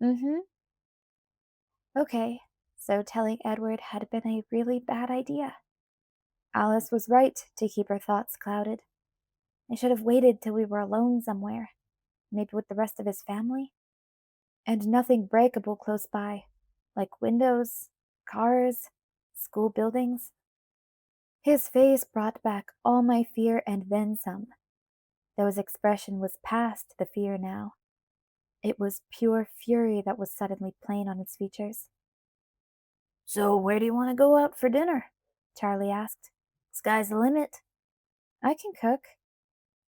Mm-hmm. Okay, so telling Edward had been a really bad idea. Alice was right to keep her thoughts clouded. I should have waited till we were alone somewhere, maybe with the rest of his family. And nothing breakable close by, like windows, cars, school buildings. His face brought back all my fear and then some. Though his expression was past the fear now. It was pure fury that was suddenly plain on his features. So where do you want to go out for dinner? Charlie asked. Sky's the limit. I can cook.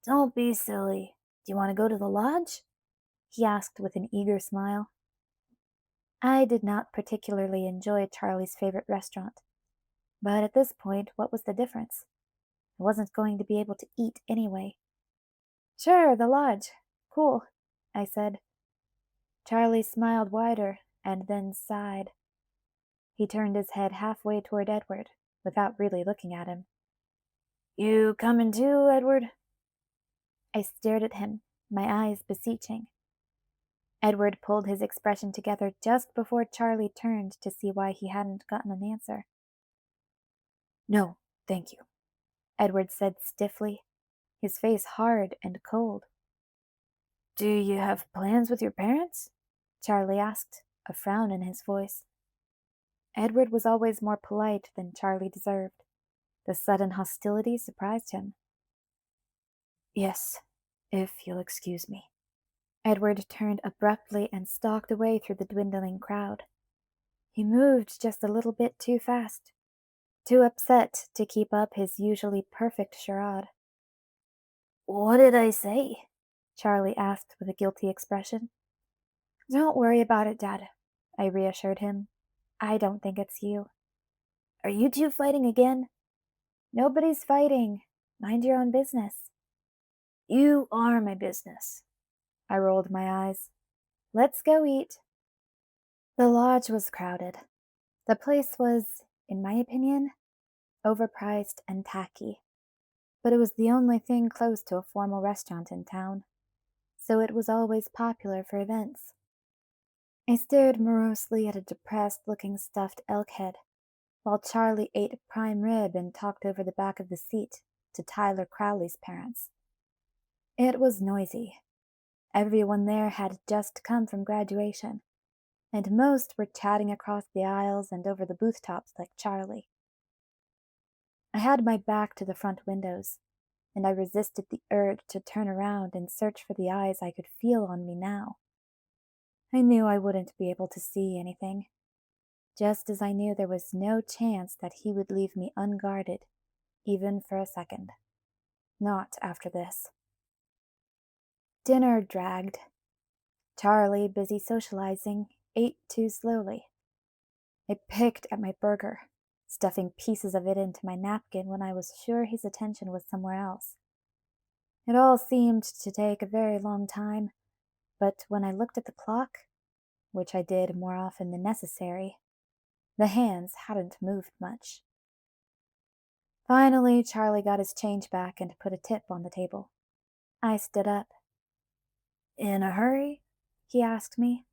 Don't be silly. Do you want to go to the lodge? He asked with an eager smile. I did not particularly enjoy Charlie's favorite restaurant. But at this point, what was the difference? I wasn't going to be able to eat anyway. Sure, the lodge. Cool, I said. Charlie smiled wider and then sighed. He turned his head halfway toward Edward, without really looking at him. You coming too, Edward? I stared at him, my eyes beseeching. Edward pulled his expression together just before Charlie turned to see why he hadn't gotten an answer. No, thank you, Edward said stiffly, his face hard and cold. Do you have plans with your parents? Charlie asked, a frown in his voice. Edward was always more polite than Charlie deserved. The sudden hostility surprised him. Yes, if you'll excuse me. Edward turned abruptly and stalked away through the dwindling crowd. He moved just a little bit too fast, too upset to keep up his usually perfect charade. What did I say? Charlie asked with a guilty expression. Don't worry about it, Dad, I reassured him. I don't think it's you. Are you two fighting again? Nobody's fighting. Mind your own business. You are my business. I rolled my eyes. Let's go eat. The lodge was crowded. The place was, in my opinion, overpriced and tacky. But it was the only thing close to a formal restaurant in town. so it was always popular for events. I stared morosely at a depressed-looking stuffed elk head, while Charlie ate prime rib and talked over the back of the seat to Tyler Crowley's parents. It was noisy. Everyone there had just come from graduation, and most were chatting across the aisles and over the booth tops like Charlie. I had my back to the front windows, and I resisted the urge to turn around and search for the eyes I could feel on me now. I knew I wouldn't be able to see anything, just as I knew there was no chance that he would leave me unguarded, even for a second. Not after this. Dinner dragged. Charlie, busy socializing, ate too slowly. I picked at my burger, stuffing pieces of it into my napkin when I was sure his attention was somewhere else. It all seemed to take a very long time, but when I looked at the clock, which I did more often than necessary, the hands hadn't moved much. Finally, Charlie got his change back and put a tip on the table. I stood up. "In a hurry?" he asked me.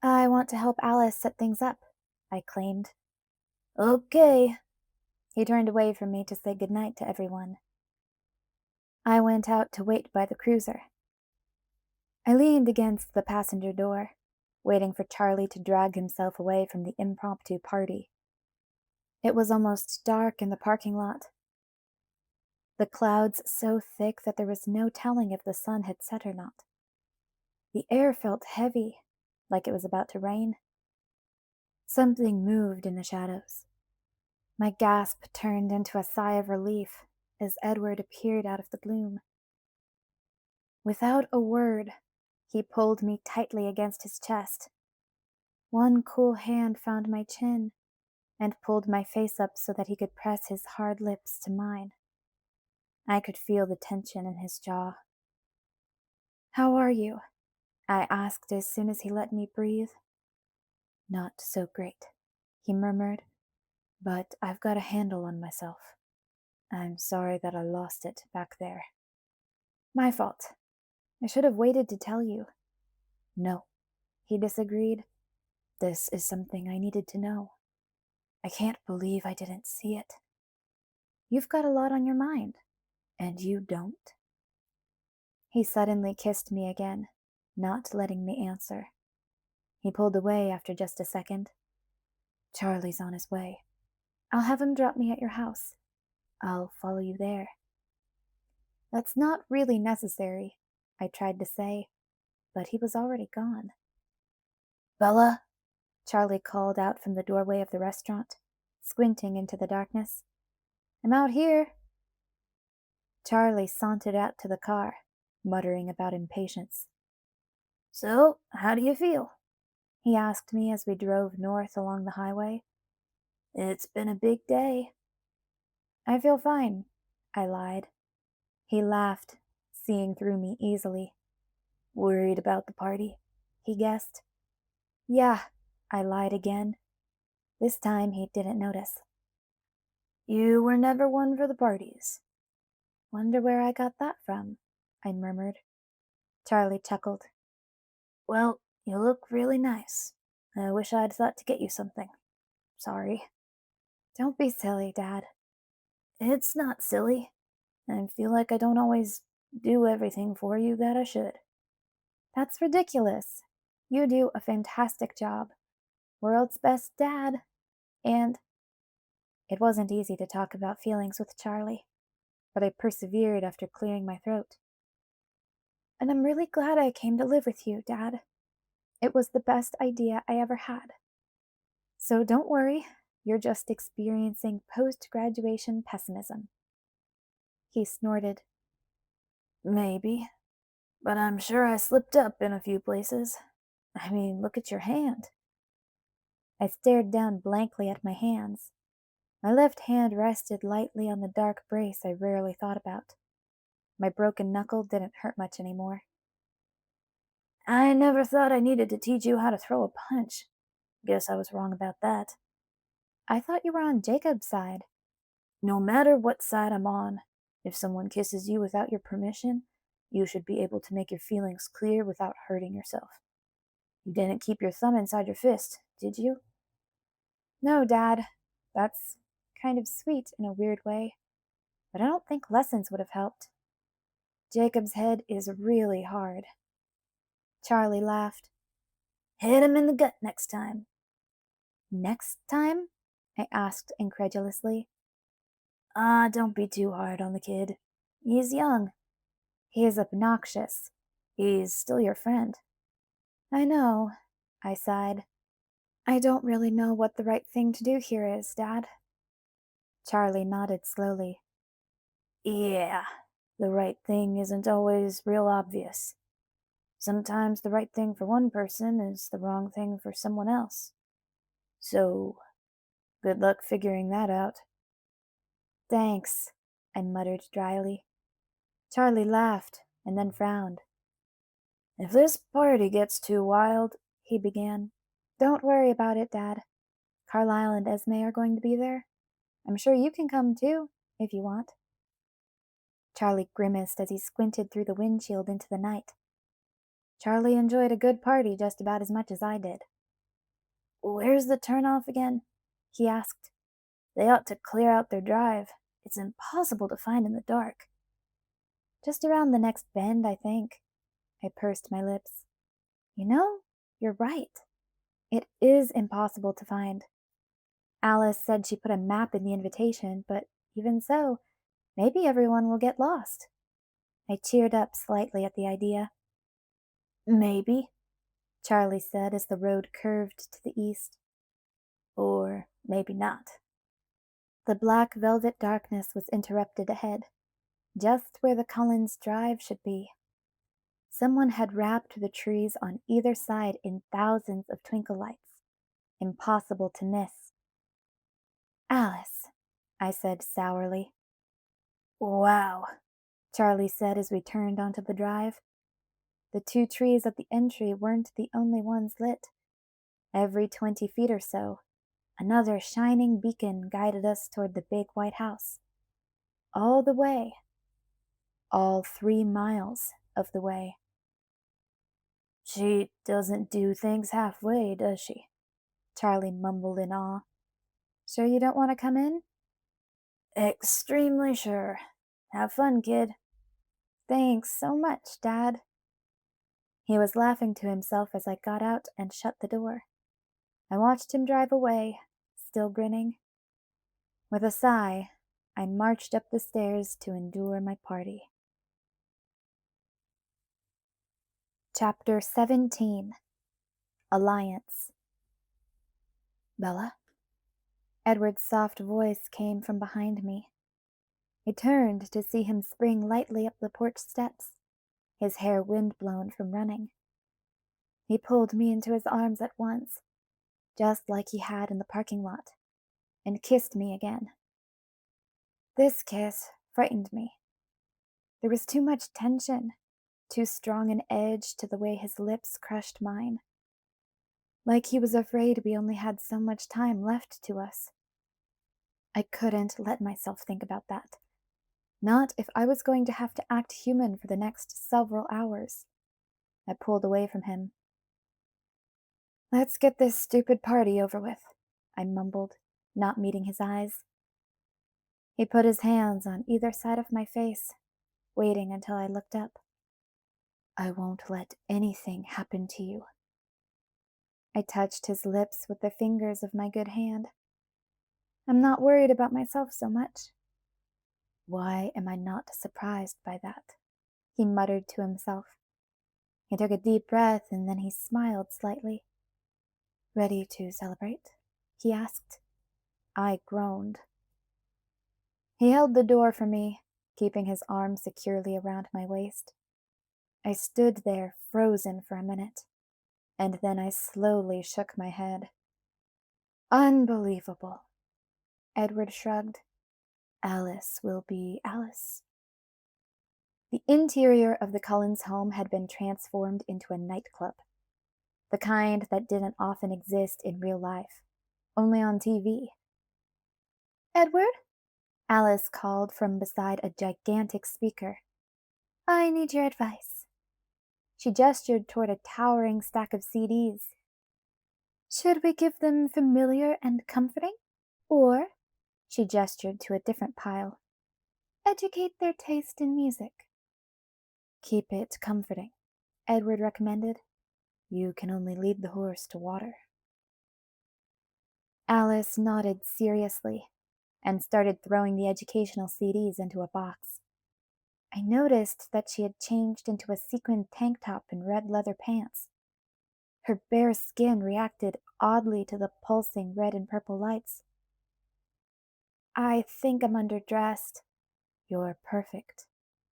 "I want to help Alice set things up," I claimed. "Okay." He turned away from me to say goodnight to everyone. I went out to wait by the cruiser. I leaned against the passenger door, waiting for Charlie to drag himself away from the impromptu party. It was almost dark in the parking lot. The clouds so thick that there was no telling if the sun had set or not. The air felt heavy, like it was about to rain. Something moved in the shadows. My gasp turned into a sigh of relief as Edward appeared out of the gloom. Without a word, he pulled me tightly against his chest. One cool hand found my chin and pulled my face up so that he could press his hard lips to mine. I could feel the tension in his jaw. "How are you?" I asked as soon as he let me breathe. "Not so great," he murmured, "but I've got a handle on myself. I'm sorry that I lost it back there." "My fault. I should have waited to tell you." "No," he disagreed. "This is something I needed to know. I can't believe I didn't see it." "You've got a lot on your mind." "And you don't?" He suddenly kissed me again, not letting me answer. He pulled away after just a second. "Charlie's on his way. I'll have him drop me at your house. I'll follow you there." "That's not really necessary," I tried to say, but he was already gone. "Bella?" Charlie called out from the doorway of the restaurant, squinting into the darkness. "I'm out here." Charlie sauntered out to the car, muttering about impatience. "So, how do you feel?" he asked me as we drove north along the highway. "It's been a big day." "I feel fine," I lied. He laughed, seeing through me easily. "Worried about the party?" he guessed. "Yeah," I lied again. This time he didn't notice. "You were never one for the parties." "Wonder where I got that from," I murmured. Charlie chuckled. "Well, you look really nice. I wish I'd thought to get you something. Sorry." "Don't be silly, Dad." "It's not silly. I feel like I don't always do everything for you that I should." "That's ridiculous. You do a fantastic job. World's best dad. And—" It wasn't easy to talk about feelings with Charlie, but I persevered after clearing my throat. "And I'm really glad I came to live with you, Dad. It was the best idea I ever had. So don't worry, you're just experiencing post-graduation pessimism." He snorted. "Maybe, but I'm sure I slipped up in a few places. I mean, look at your hand." I stared down blankly at my hands. My left hand rested lightly on the dark brace I rarely thought about. My broken knuckle didn't hurt much anymore. "I never thought I needed to teach you how to throw a punch. Guess I was wrong about that." "I thought you were on Jacob's side." "No matter what side I'm on, if someone kisses you without your permission, You should be able to make your feelings clear without hurting yourself. You didn't keep your thumb inside your fist, did you? No, Dad. That's kind of sweet in a weird way, but I don't think lessons would have helped. Jacob's head is really hard. Charlie laughed. Hit him in the gut next time. Next time? I asked incredulously. Don't be too hard on the kid. He's young. He is obnoxious. He's still your friend. I know, I sighed. I don't really know what the right thing to do here is, Dad. Charlie nodded slowly. Yeah, the right thing isn't always real obvious. Sometimes the right thing for one person is the wrong thing for someone else. So, good luck figuring that out. Thanks, I muttered dryly. Charlie laughed and then frowned. If this party gets too wild, he began. Don't worry about it, Dad. Carlisle and Esme are going to be there. I'm sure you can come too, if you want. Charlie grimaced as he squinted through the windshield into the night. Charlie enjoyed a good party just about as much as I did. Where's the turnoff again? He asked. They ought to clear out their drive. It's impossible to find in the dark. Just around the next bend, I think. I pursed my lips. You know, you're right. It is impossible to find. Alice said she put a map in the invitation, but even so, maybe everyone will get lost. I cheered up slightly at the idea. Maybe, Charlie said as the road curved to the east. Or maybe not. The black velvet darkness was interrupted ahead, just where the Collins Drive should be. Someone had wrapped the trees on either side in thousands of twinkle lights. Impossible to miss. Alice, I said sourly. Wow, Charlie said as we turned onto the drive. The 2 trees at the entry weren't the only ones lit. Every 20 feet or so, another shining beacon guided us toward the big white house. All the way. All 3 miles of the way. She doesn't do things halfway, does she? Charlie mumbled in awe. Sure you don't want to come in? Extremely sure. Have fun, kid. Thanks so much, Dad. He was laughing to himself as I got out and shut the door. I watched him drive away, still grinning. With a sigh, I marched up the stairs to endure my party. Chapter 17. Alliance. Bella? Edward's soft voice came from behind me. I turned to see him spring lightly up the porch steps, his hair wind-blown from running. He pulled me into his arms at once, just like he had in the parking lot, and kissed me again. This kiss frightened me. There was too much tension, too strong an edge to the way his lips crushed mine. Like he was afraid we only had so much time left to us. I couldn't let myself think about that. Not if I was going to have to act human for the next several hours. I pulled away from him. Let's get this stupid party over with, I mumbled, not meeting his eyes. He put his hands on either side of my face, waiting until I looked up. I won't let anything happen to you. I touched his lips with the fingers of my good hand. I'm not worried about myself so much. Why am I not surprised by that? He muttered to himself. He took a deep breath and then he smiled slightly. Ready to celebrate? He asked. I groaned. He held the door for me, keeping his arm securely around my waist. I stood there frozen for a minute, and then I slowly shook my head. Unbelievable. Edward shrugged. Alice will be Alice. The interior of the Cullens home had been transformed into a nightclub. The kind that didn't often exist in real life, only on TV. Edward? Alice called from beside a gigantic speaker. I need your advice. She gestured toward a towering stack of CDs. Should we give them familiar and comforting? Or, she gestured to a different pile, educate their taste in music? Keep it comforting, Edward recommended. You can only lead the horse to water. Alice nodded seriously and started throwing the educational CDs into a box. I noticed that she had changed into a sequined tank top and red leather pants. Her bare skin reacted oddly to the pulsing red and purple lights. I think I'm underdressed. You're perfect,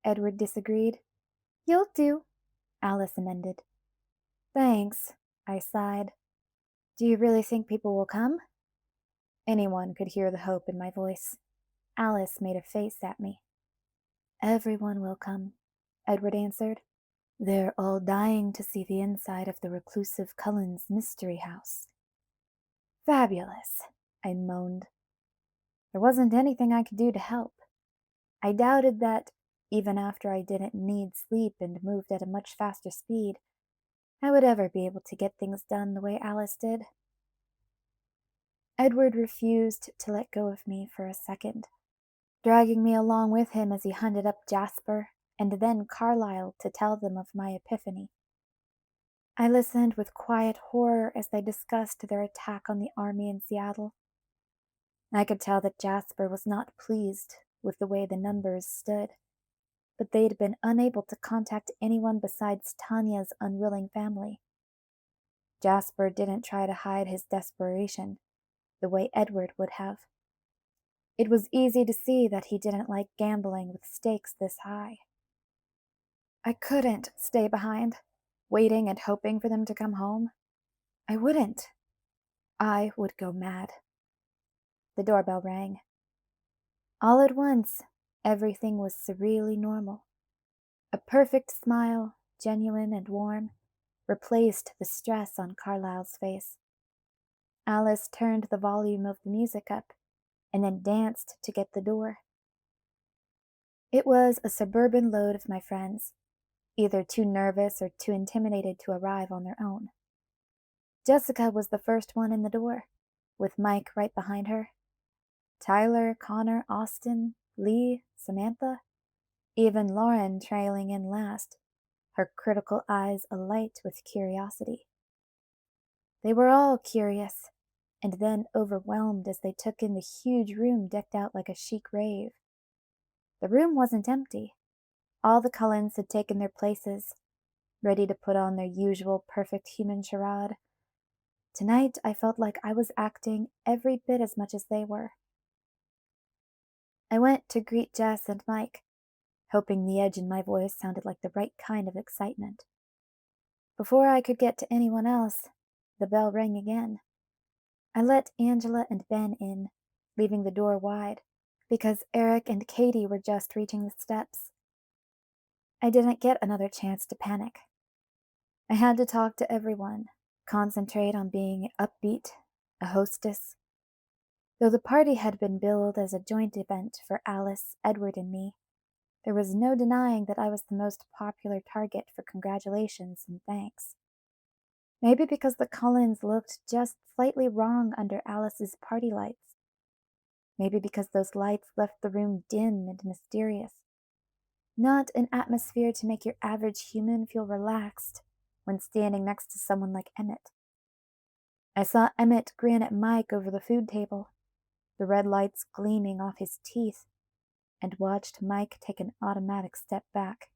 Edward disagreed. You'll do, Alice amended. Thanks, I sighed. Do you really think people will come? Anyone could hear the hope in my voice. Alice made a face at me. Everyone will come, Edward answered. They're all dying to see the inside of the reclusive Cullen's mystery house. Fabulous, I moaned. There wasn't anything I could do to help. I doubted that, even after I didn't need sleep and moved at a much faster speed, I would ever be able to get things done the way Alice did. Edward refused to let go of me for a second, dragging me along with him as he hunted up Jasper and then Carlyle to tell them of my epiphany. I listened with quiet horror as they discussed their attack on the army in Seattle. I could tell that Jasper was not pleased with the way the numbers stood, but they'd been unable to contact anyone besides Tanya's unwilling family. Jasper didn't try to hide his desperation the way Edward would have. It was easy to see that he didn't like gambling with stakes this high. I couldn't stay behind, waiting and hoping for them to come home. I wouldn't. I would go mad. The doorbell rang. All at once, everything was surreally normal. A perfect smile, genuine and warm, replaced the stress on Carlyle's face. Alice turned the volume of the music up and then danced to get the door. It was a suburban load of my friends, either too nervous or too intimidated to arrive on their own. Jessica was the first one in the door, with Mike right behind her. Tyler, Connor, Austin, Lee, Samantha, even Lauren trailing in last, her critical eyes alight with curiosity. They were all curious, and then overwhelmed as they took in the huge room decked out like a chic rave. The room wasn't empty. All the Cullens had taken their places, ready to put on their usual perfect human charade. Tonight I felt like I was acting every bit as much as they were. I went to greet Jess and Mike, hoping the edge in my voice sounded like the right kind of excitement. Before I could get to anyone else, the bell rang again. I let Angela and Ben in, leaving the door wide, because Eric and Katie were just reaching the steps. I didn't get another chance to panic. I had to talk to everyone, concentrate on being upbeat, a hostess. Though the party had been billed as a joint event for Alice, Edward, and me, there was no denying that I was the most popular target for congratulations and thanks. Maybe because the Cullens looked just slightly wrong under Alice's party lights. Maybe because those lights left the room dim and mysterious. Not an atmosphere to make your average human feel relaxed when standing next to someone like Emmett. I saw Emmett grin at Mike over the food table, the red lights gleaming off his teeth, and watched Mike take an automatic step back.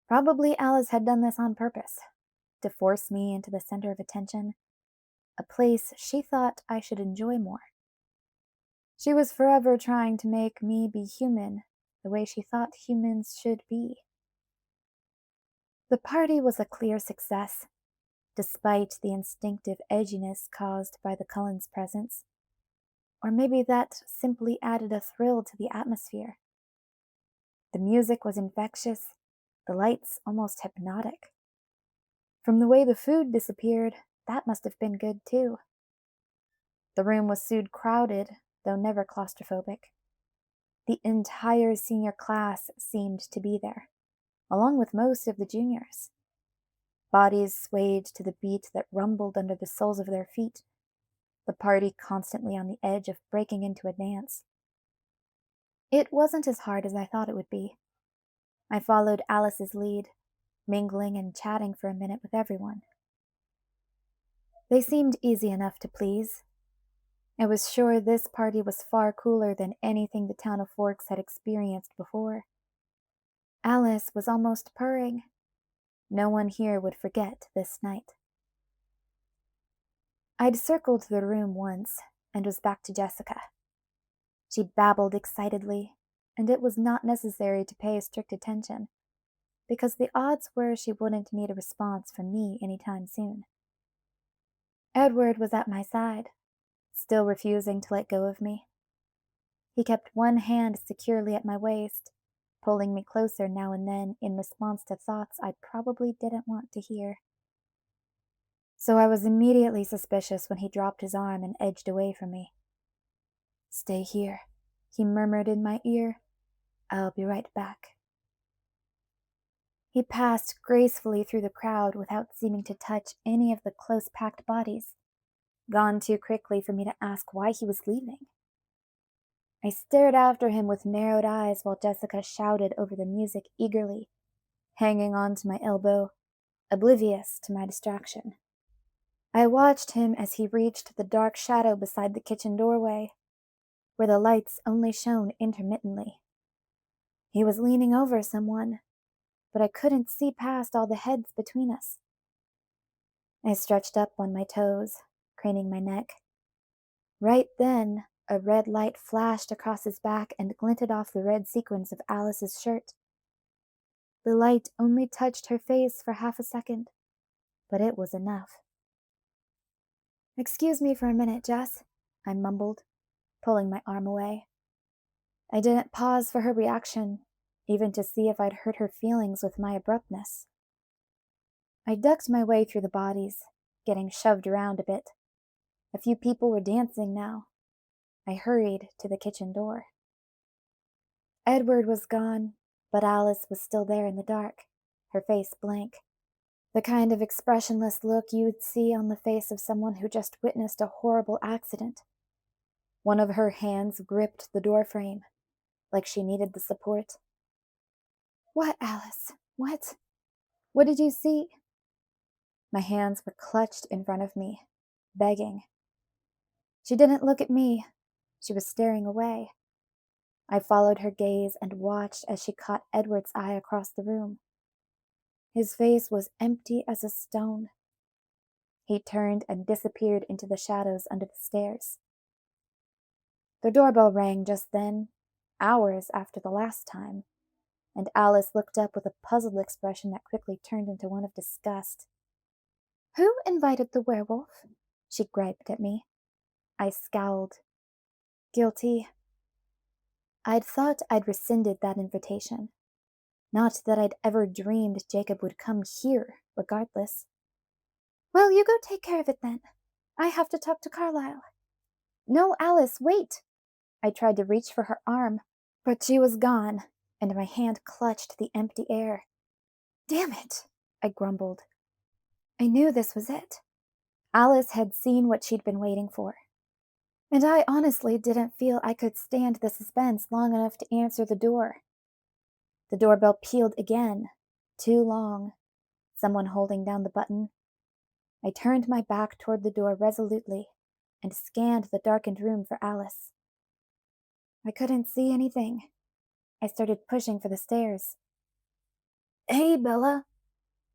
Probably Alice had done this on purpose, to force me into the center of attention, a place she thought I should enjoy more. She was forever trying to make me be human the way she thought humans should be. The party was a clear success, despite the instinctive edginess caused by the Cullens' presence. Or maybe that simply added a thrill to the atmosphere. The music was infectious, the lights almost hypnotic. From the way the food disappeared, that must have been good too. The room was soon crowded, though never claustrophobic. The entire senior class seemed to be there, along with most of the juniors. Bodies swayed to the beat that rumbled under the soles of their feet, the party constantly on the edge of breaking into a dance. It wasn't as hard as I thought it would be. I followed Alice's lead, mingling and chatting for a minute with everyone. They seemed easy enough to please. I was sure this party was far cooler than anything the town of Forks had experienced before. Alice was almost purring. No one here would forget this night. I'd circled the room once and was back to Jessica. She babbled excitedly, and it was not necessary to pay strict attention, because the odds were she wouldn't need a response from me anytime soon. Edward was at my side, still refusing to let go of me. He kept one hand securely at my waist, pulling me closer now and then in response to thoughts I probably didn't want to hear. So I was immediately suspicious when he dropped his arm and edged away from me. "Stay here," he murmured in my ear. "I'll be right back." He passed gracefully through the crowd without seeming to touch any of the close-packed bodies, gone too quickly for me to ask why he was leaving. I stared after him with narrowed eyes while Jessica shouted over the music eagerly, hanging on to my elbow, oblivious to my distraction. I watched him as he reached the dark shadow beside the kitchen doorway, where the lights only shone intermittently. He was leaning over someone, but I couldn't see past all the heads between us. I stretched up on my toes, craning my neck. Right then, a red light flashed across his back and glinted off the red sequins of Alice's shirt. The light only touched her face for half a second, but it was enough. "Excuse me for a minute, Jess," I mumbled, pulling my arm away. I didn't pause for her reaction, even to see if I'd hurt her feelings with my abruptness. I ducked my way through the bodies, getting shoved around a bit. A few people were dancing now. I hurried to the kitchen door. Edward was gone, but Alice was still there in the dark, her face blank. The kind of expressionless look you'd see on the face of someone who just witnessed a horrible accident. One of her hands gripped the doorframe, like she needed the support. "What, Alice? What? What did you see?" My hands were clutched in front of me, begging. She didn't look at me. She was staring away. I followed her gaze and watched as she caught Edward's eye across the room. His face was empty as a stone. He turned and disappeared into the shadows under the stairs. The doorbell rang just then, hours after the last time, and Alice looked up with a puzzled expression that quickly turned into one of disgust. "Who invited the werewolf?" she griped at me. I scowled. Guilty. I'd thought I'd rescinded that invitation. Not that I'd ever dreamed Jacob would come here, regardless. "Well, you go take care of it then. I have to talk to Carlisle." "No, Alice, wait!" I tried to reach for her arm, but she was gone, and my hand clutched the empty air. "Damn it," I grumbled. I knew this was it. Alice had seen what she'd been waiting for. And I honestly didn't feel I could stand the suspense long enough to answer the door. The doorbell pealed again, too long, someone holding down the button. I turned my back toward the door resolutely and scanned the darkened room for Alice. I couldn't see anything. I started pushing for the stairs. "Hey, Bella!"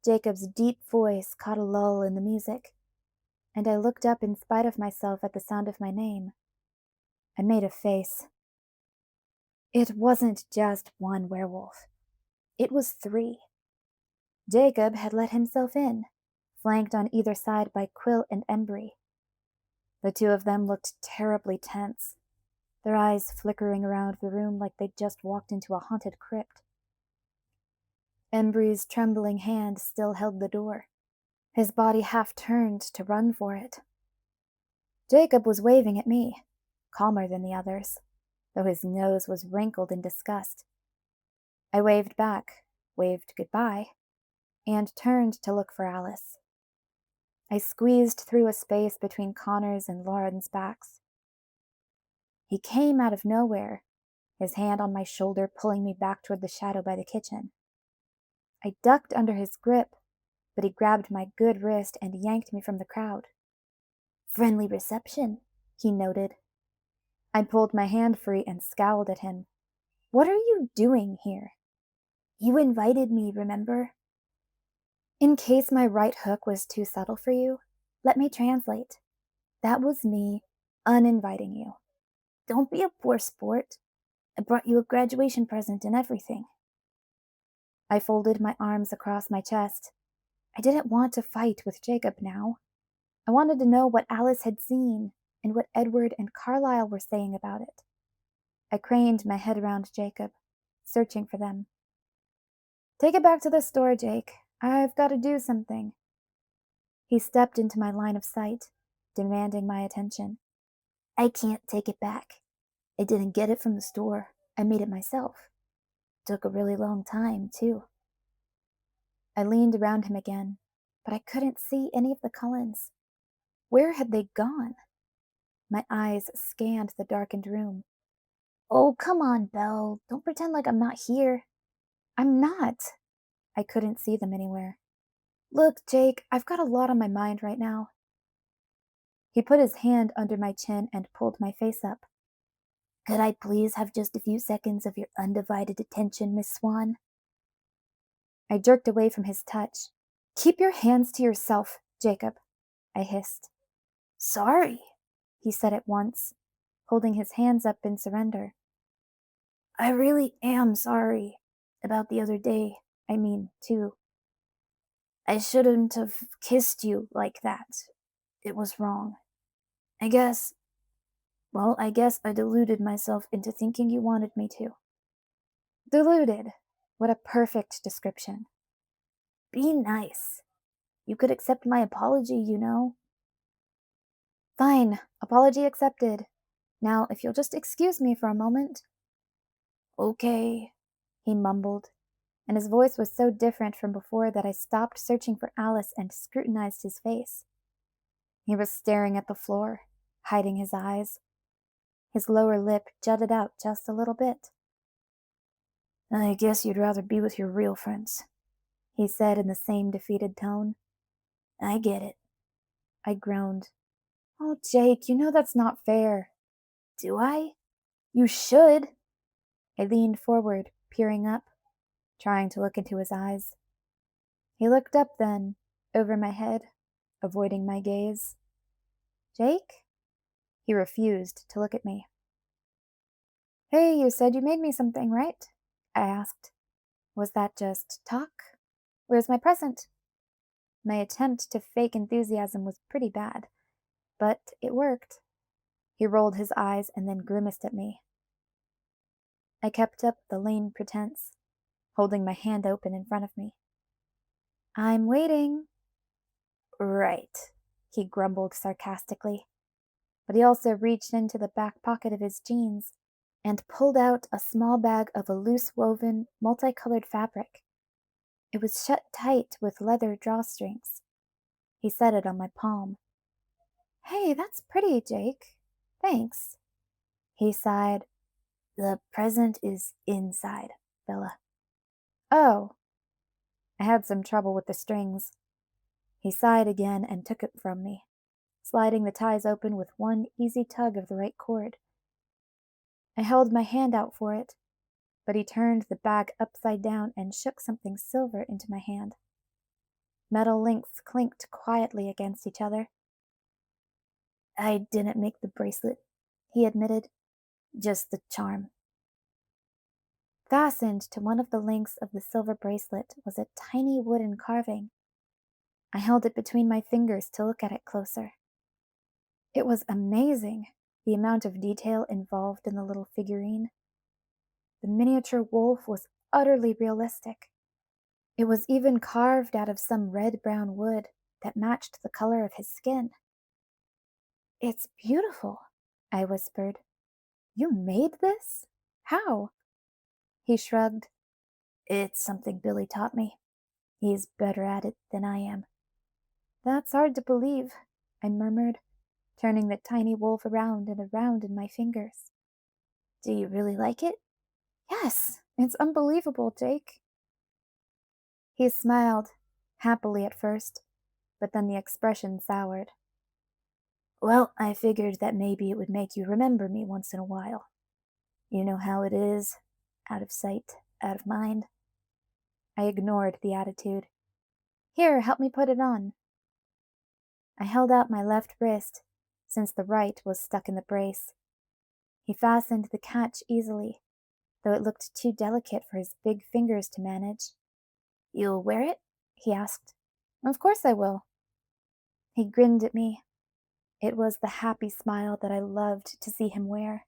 Jacob's deep voice caught a lull in the music, and I looked up in spite of myself at the sound of my name. I made a face. It wasn't just one werewolf. It was 3. Jacob had let himself in, flanked on either side by Quill and Embry. The 2 of them looked terribly tense, their eyes flickering around the room like they'd just walked into a haunted crypt. Embry's trembling hand still held the door, his body half turned to run for it. Jacob was waving at me, calmer than the others, though his nose was wrinkled in disgust. I waved back, waved goodbye, and turned to look for Alice. I squeezed through a space between Connor's and Lauren's backs. He came out of nowhere, his hand on my shoulder pulling me back toward the shadow by the kitchen. I ducked under his grip, but he grabbed my good wrist and yanked me from the crowd. "Friendly reception," he noted. I pulled my hand free and scowled at him. "What are you doing here?" "You invited me, remember?" In case my right hook was too subtle for you, let me translate. That was me uninviting you. Don't be a poor sport. I brought you a graduation present and everything. I folded my arms across my chest. I didn't want to fight with Jacob now. I wanted to know what Alice had seen and what Edward and Carlyle were saying about it. I craned my head around Jacob, searching for them. "Take it back to the store, Jake. I've got to do something." He stepped into my line of sight, demanding my attention. "I can't take it back. I didn't get it from the store. I made it myself. Took a really long time, too." I leaned around him again, but I couldn't see any of the Cullens. Where had they gone? My eyes scanned the darkened room. "Oh, come on, Belle. Don't pretend like I'm not here." "I'm not." I couldn't see them anywhere. "Look, Jake, I've got a lot on my mind right now." He put his hand under my chin and pulled my face up. "Could I please have just a few seconds of your undivided attention, Miss Swan?" I jerked away from his touch. "Keep your hands to yourself, Jacob," I hissed. "Sorry," he said at once, holding his hands up in surrender. "I really am sorry. About the other day, I mean, too. I shouldn't have kissed you like that. It was wrong. I guess I deluded myself into thinking you wanted me to." Deluded. What a perfect description. "Be nice. You could accept my apology, you know." "Fine. Apology accepted. Now, if you'll just excuse me for a moment." "Okay," he mumbled, and his voice was so different from before that I stopped searching for Alice and scrutinized his face. He was staring at the floor, hiding his eyes. His lower lip jutted out just a little bit. "I guess you'd rather be with your real friends," he said in the same defeated tone. "I get it." I groaned. "Oh, Jake, you know that's not fair." "Do I? You should." I leaned forward, peering up, trying to look into his eyes. He looked up then, over my head, avoiding my gaze. "Jake?" He refused to look at me. "Hey, you said you made me something, right?" I asked. "Was that just talk? Where's my present?" My attempt to fake enthusiasm was pretty bad, but it worked. He rolled his eyes and then grimaced at me. I kept up the lame pretense, holding my hand open in front of me. "I'm waiting." "Right," he grumbled sarcastically, but he also reached into the back pocket of his jeans and pulled out a small bag of a loose-woven, multicolored fabric. It was shut tight with leather drawstrings. He set it on my palm. "Hey, that's pretty, Jake. Thanks." He sighed. "The present is inside, Bella." "Oh." I had some trouble with the strings. He sighed again and took it from me, sliding the ties open with one easy tug of the right cord. I held my hand out for it, but he turned the bag upside down and shook something silver into my hand. Metal links clinked quietly against each other. "I didn't make the bracelet," he admitted. "Just the charm." Fastened to one of the links of the silver bracelet was a tiny wooden carving. I held it between my fingers to look at it closer. It was amazing, the amount of detail involved in the little figurine. The miniature wolf was utterly realistic. It was even carved out of some red-brown wood that matched the color of his skin. "It's beautiful," I whispered. You made this? How? He shrugged. It's something Billy taught me. He's better at it than I am. That's hard to believe, I murmured, turning the tiny wolf around and around in my fingers. Do you really like it? Yes, it's unbelievable, Jake. He smiled, happily at first, but then the expression soured. Well, I figured that maybe it would make you remember me once in a while. You know how it is, out of sight, out of mind. I ignored the attitude. Here, help me put it on. I held out my left wrist, since the right was stuck in the brace. He fastened the catch easily, though it looked too delicate for his big fingers to manage. You'll wear it? He asked. Of course I will. He grinned at me. It was the happy smile that I loved to see him wear.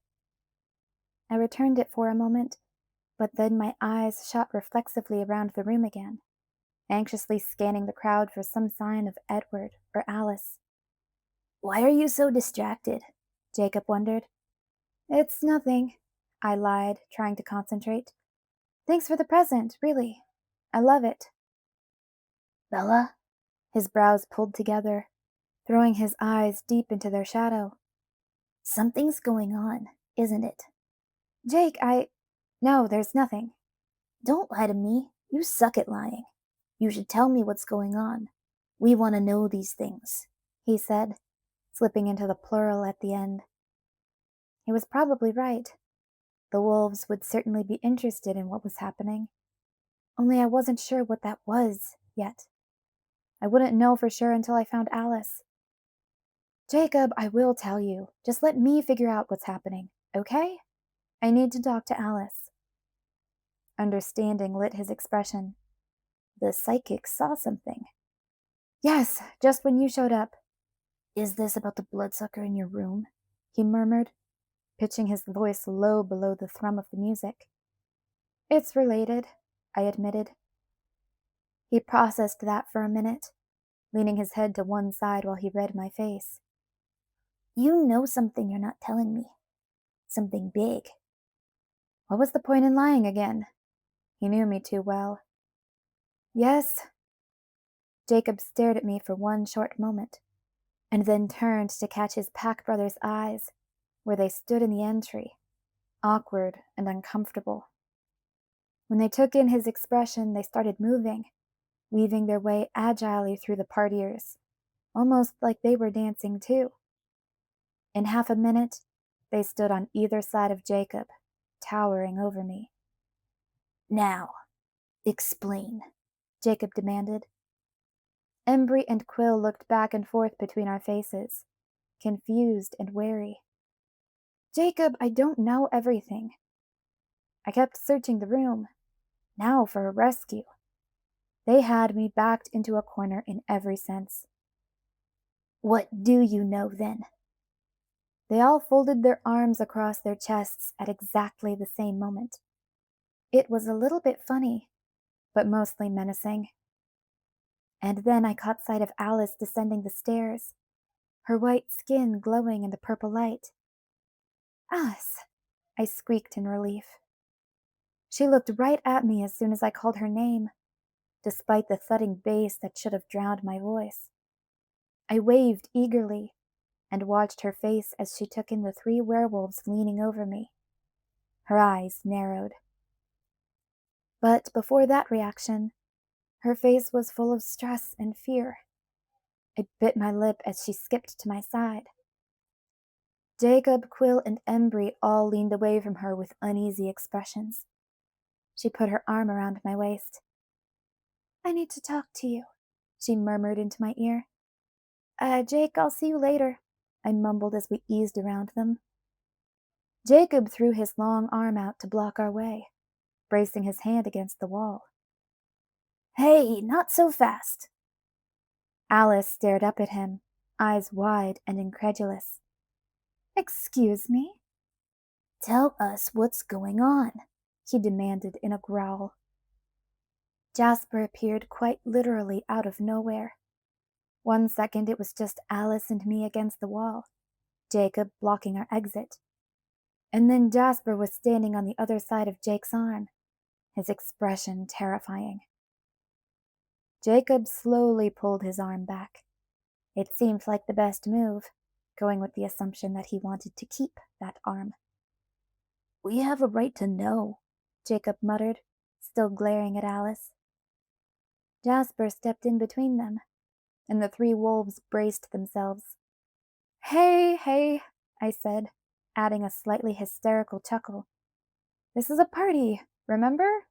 I returned it for a moment, but then my eyes shot reflexively around the room again, anxiously scanning the crowd for some sign of Edward or Alice. Why are you so distracted? Jacob wondered. It's nothing, I lied, trying to concentrate. Thanks for the present, really. I love it. Bella? His brows pulled together, throwing his eyes deep into their shadow. Something's going on, isn't it? Jake, No, there's nothing. Don't lie to me. You suck at lying. You should tell me what's going on. We want to know these things, he said, slipping into the plural at the end. He was probably right. The wolves would certainly be interested in what was happening. Only I wasn't sure what that was yet. I wouldn't know for sure until I found Alice. Jacob, I will tell you. Just let me figure out what's happening, okay? I need to talk to Alice. Understanding lit his expression. The psychic saw something. Yes, just when you showed up. Is this about the bloodsucker in your room? He murmured, pitching his voice low below the thrum of the music. It's related, I admitted. He processed that for a minute, leaning his head to one side while he read my face. You know something you're not telling me. Something big. What was the point in lying again? He knew me too well. Yes. Jacob stared at me for one short moment, and then turned to catch his pack brother's eyes, where they stood in the entry, awkward and uncomfortable. When they took in his expression, they started moving, weaving their way agilely through the partiers, almost like they were dancing too. In half a minute, they stood on either side of Jacob, towering over me. Now, explain, Jacob demanded. Embry and Quill looked back and forth between our faces, confused and wary. Jacob, I don't know everything. I kept searching the room, now for a rescue. They had me backed into a corner in every sense. What do you know then? They all folded their arms across their chests at exactly the same moment. It was a little bit funny, but mostly menacing. And then I caught sight of Alice descending the stairs, her white skin glowing in the purple light. Alice, I squeaked in relief. She looked right at me as soon as I called her name, despite the thudding bass that should have drowned my voice. I waved eagerly and watched her face as she took in the 3 werewolves leaning over me. Her eyes narrowed. But before that reaction, her face was full of stress and fear. I bit my lip as she skipped to my side. Jacob, Quill, and Embry all leaned away from her with uneasy expressions. She put her arm around my waist. I need to talk to you, she murmured into my ear. Jake, I'll see you later, I mumbled as we eased around them. Jacob threw his long arm out to block our way, bracing his hand against the wall. Hey, not so fast. Alice stared up at him, eyes wide and incredulous. Excuse me? Tell us what's going on, he demanded in a growl. Jasper appeared quite literally out of nowhere. One second it was just Alice and me against the wall, Jacob blocking our exit. And then Jasper was standing on the other side of Jake's arm, his expression terrifying. Jacob slowly pulled his arm back. It seemed like the best move, going with the assumption that he wanted to keep that arm. "We have a right to know," Jacob muttered, still glaring at Alice. Jasper stepped in between them, and the three wolves braced themselves. "Hey, hey," I said, adding a slightly hysterical chuckle. "This is a party, remember?"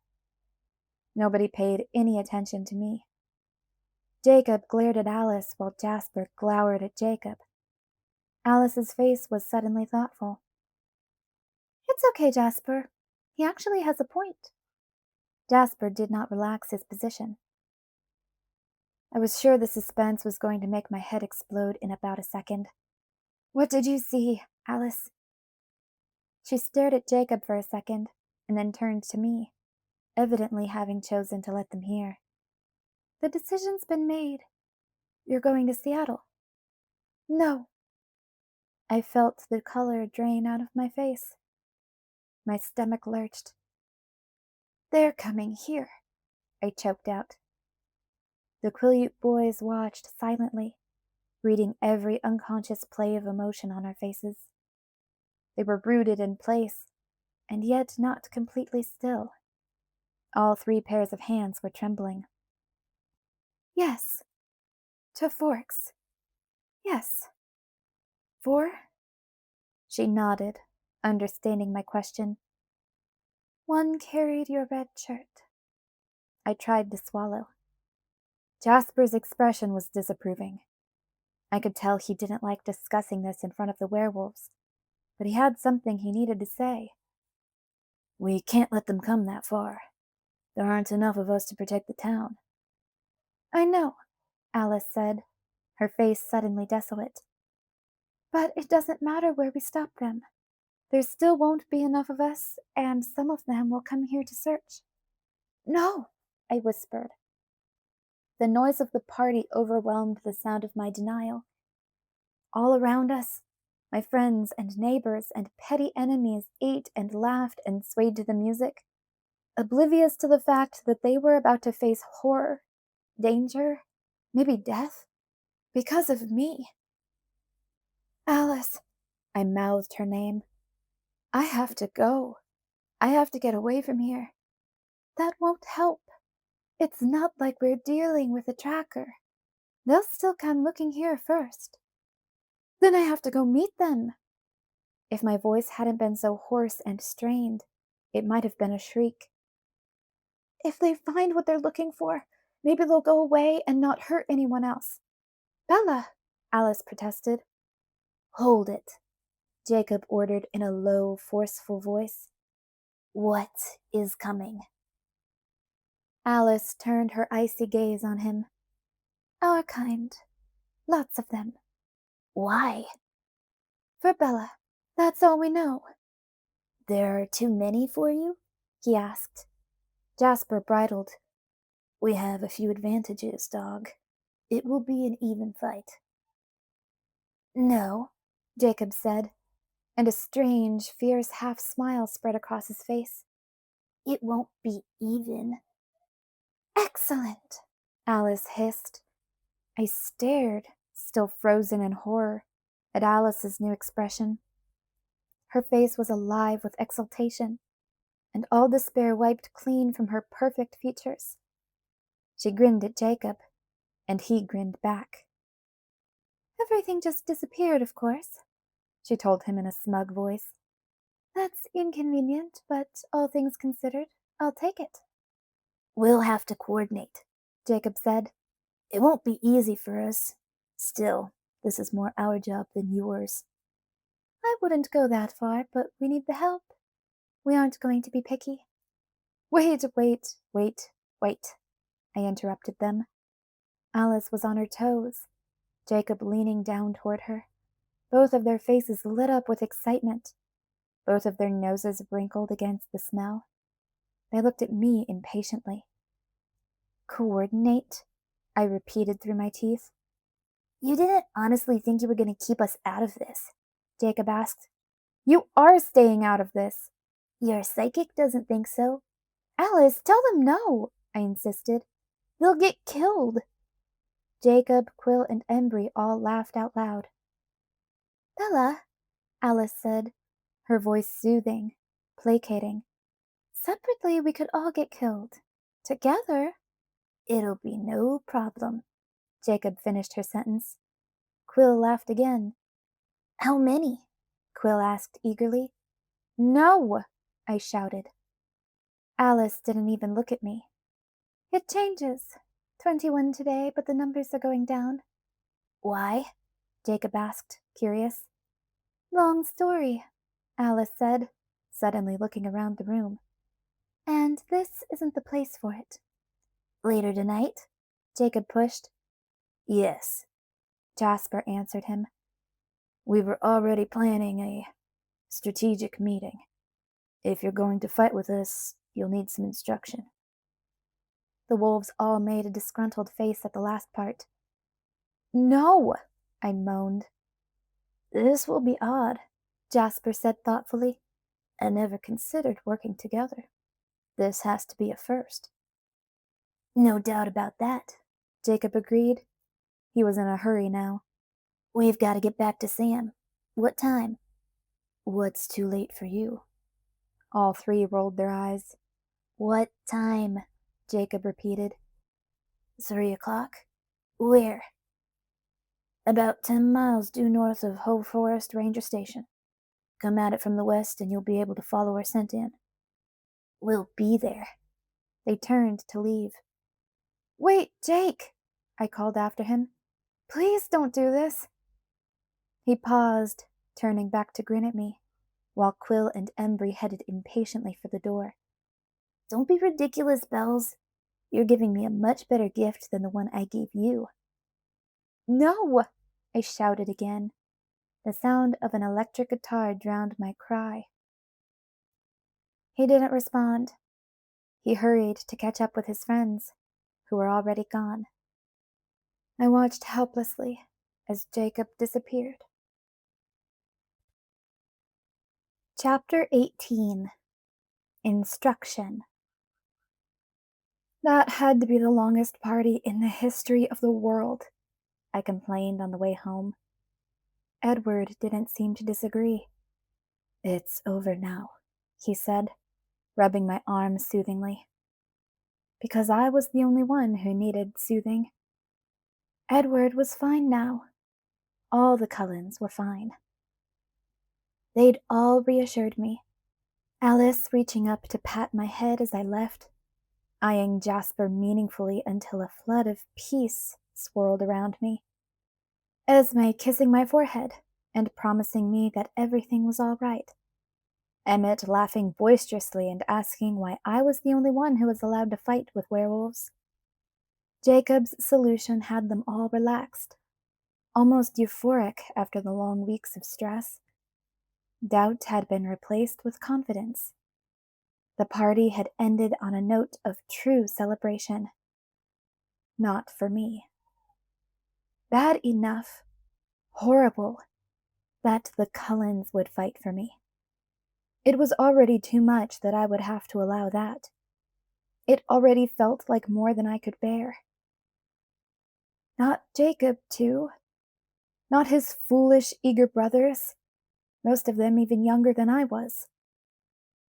Nobody paid any attention to me. Jacob glared at Alice while Jasper glowered at Jacob. Alice's face was suddenly thoughtful. "It's okay, Jasper. He actually has a point." Jasper did not relax his position. I was sure the suspense was going to make my head explode in about a second. "What did you see, Alice?" She stared at Jacob for a second, and then turned to me, evidently having chosen to let them hear. "The decision's been made. You're going to Seattle." "No." I felt the color drain out of my face. My stomach lurched. "They're coming here," I choked out. The Quileute boys watched silently, reading every unconscious play of emotion on our faces. They were rooted in place, and yet not completely still. All three pairs of hands were trembling. "Yes. To Forks. Yes." "4?" She nodded, understanding my question. "One carried your red shirt." I tried to swallow. Jasper's expression was disapproving. I could tell he didn't like discussing this in front of the werewolves, but he had something he needed to say. "We can't let them come that far. There aren't enough of us to protect the town." "I know," Alice said, her face suddenly desolate. "But it doesn't matter where we stop them. There still won't be enough of us, and some of them will come here to search." "No," I whispered. The noise of the party overwhelmed the sound of my denial. All around us, my friends and neighbors and petty enemies ate and laughed and swayed to the music, oblivious to the fact that they were about to face horror, danger, maybe death, because of me. "Alice," I mouthed her name. "I have to go. I have to get away from here. That won't help. It's not like we're dealing with a tracker. They'll still come looking here first. Then I have to go meet them." If my voice hadn't been so hoarse and strained, it might have been a shriek. "If they find what they're looking for, maybe they'll go away and not hurt anyone else." "Bella," Alice protested. "Hold it," Jacob ordered in a low, forceful voice. "What is coming?" Alice turned her icy gaze on him. "Our kind. Lots of them." "Why?" "For Bella. That's all we know." "There are too many for you?" he asked. Jasper bridled. "We have a few advantages, dog. It will be an even fight." "No," Jacob said, and a strange, fierce half-smile spread across his face. "It won't be even." "Excellent," Alice hissed. I stared, still frozen in horror, at Alice's new expression. Her face was alive with exultation, and all despair wiped clean from her perfect features. She grinned at Jacob, and he grinned back. "Everything just disappeared, of course," she told him in a smug voice. "That's inconvenient, but all things considered, I'll take it." "We'll have to coordinate," Jacob said. "It won't be easy for us. Still, this is more our job than yours." "I wouldn't go that far, but we need the help. We aren't going to be picky." "Wait, wait, wait, wait," I interrupted them. Alice was on her toes, Jacob leaning down toward her. Both of their faces lit up with excitement. Both of their noses wrinkled against the smell. They looked at me impatiently. "Coordinate?" I repeated through my teeth. "You didn't honestly think you were going to keep us out of this?" Jacob asked. You are staying out of this. Your psychic doesn't think so. Alice, tell them no, I insisted. They'll get killed. Jacob, Quill, and Embry all laughed out loud. Bella, Alice said, her voice soothing, placating. Separately, we could all get killed. Together, it'll be no problem. Jacob finished her sentence. Quill laughed again. How many? Quill asked eagerly. No, I shouted. Alice didn't even look at me. It changes. 21 today, but the numbers are going down. Why? Jacob asked, curious. Long story, Alice said, suddenly looking around the room. And this isn't the place for it. Later tonight? Jacob pushed. Yes, Jasper answered him. We were already planning a strategic meeting. If you're going to fight with us, you'll need some instruction. The wolves all made a disgruntled face at the last part. No, I moaned. This will be odd, Jasper said thoughtfully. I never considered working together. This has to be a first. No doubt about that, Jacob agreed. He was in a hurry now. We've got to get back to Sam. What time? What's too late for you? All three rolled their eyes. What time? Jacob repeated. 3 o'clock. Where? About 10 miles due north of Hoe Forest Ranger Station. Come at it from the west and you'll be able to follow our scent in. We'll be there. They turned to leave. Wait, Jake, I called after him. Please don't do this. He paused, turning back to grin at me, while Quill and Embry headed impatiently for the door. Don't be ridiculous, Bells. You're giving me a much better gift than the one I gave you. No, I shouted again. The sound of an electric guitar drowned my cry. He didn't respond. He hurried to catch up with his friends, who were already gone. I watched helplessly as Jacob disappeared. Chapter 18. Instruction. That had to be the longest party in the history of the world, I complained on the way home. Edward didn't seem to disagree. It's over now, he said, rubbing my arm soothingly. Because I was the only one who needed soothing. Edward was fine now. All the Cullens were fine. They'd all reassured me, Alice reaching up to pat my head as I left, eyeing Jasper meaningfully until a flood of peace swirled around me. Esme kissing my forehead and promising me that everything was all right. Emmett laughing boisterously and asking why I was the only one who was allowed to fight with werewolves. Jacob's solution had them all relaxed, almost euphoric after the long weeks of stress. Doubt had been replaced with confidence. The party had ended on a note of true celebration. Not for me. Bad enough, horrible, that the Cullens would fight for me. It was already too much that I would have to allow that. It already felt like more than I could bear. Not Jacob, too. Not his foolish, eager brothers, most of them even younger than I was.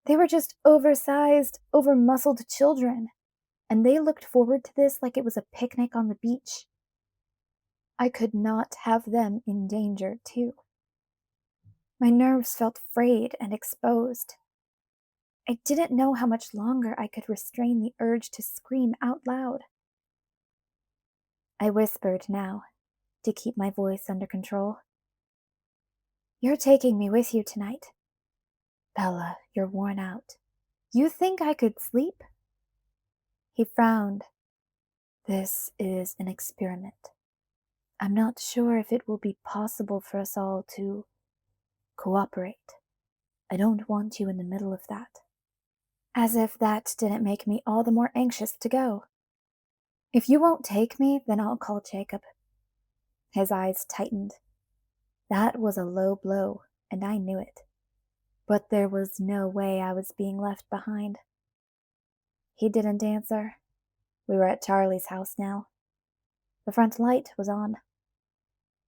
They were just oversized, over-muscled children, and they looked forward to this like it was a picnic on the beach. I could not have them in danger, too. My nerves felt frayed and exposed. I didn't know how much longer I could restrain the urge to scream out loud. I whispered now, to keep my voice under control. You're taking me with you tonight. Bella, you're worn out. You think I could sleep? He frowned. This is an experiment. I'm not sure if it will be possible for us all to cooperate. I don't want you in the middle of that. As if that didn't make me all the more anxious to go. If you won't take me, then I'll call Jacob. His eyes tightened. That was a low blow, and I knew it. But there was no way I was being left behind. He didn't answer. We were at Charlie's house now. The front light was on.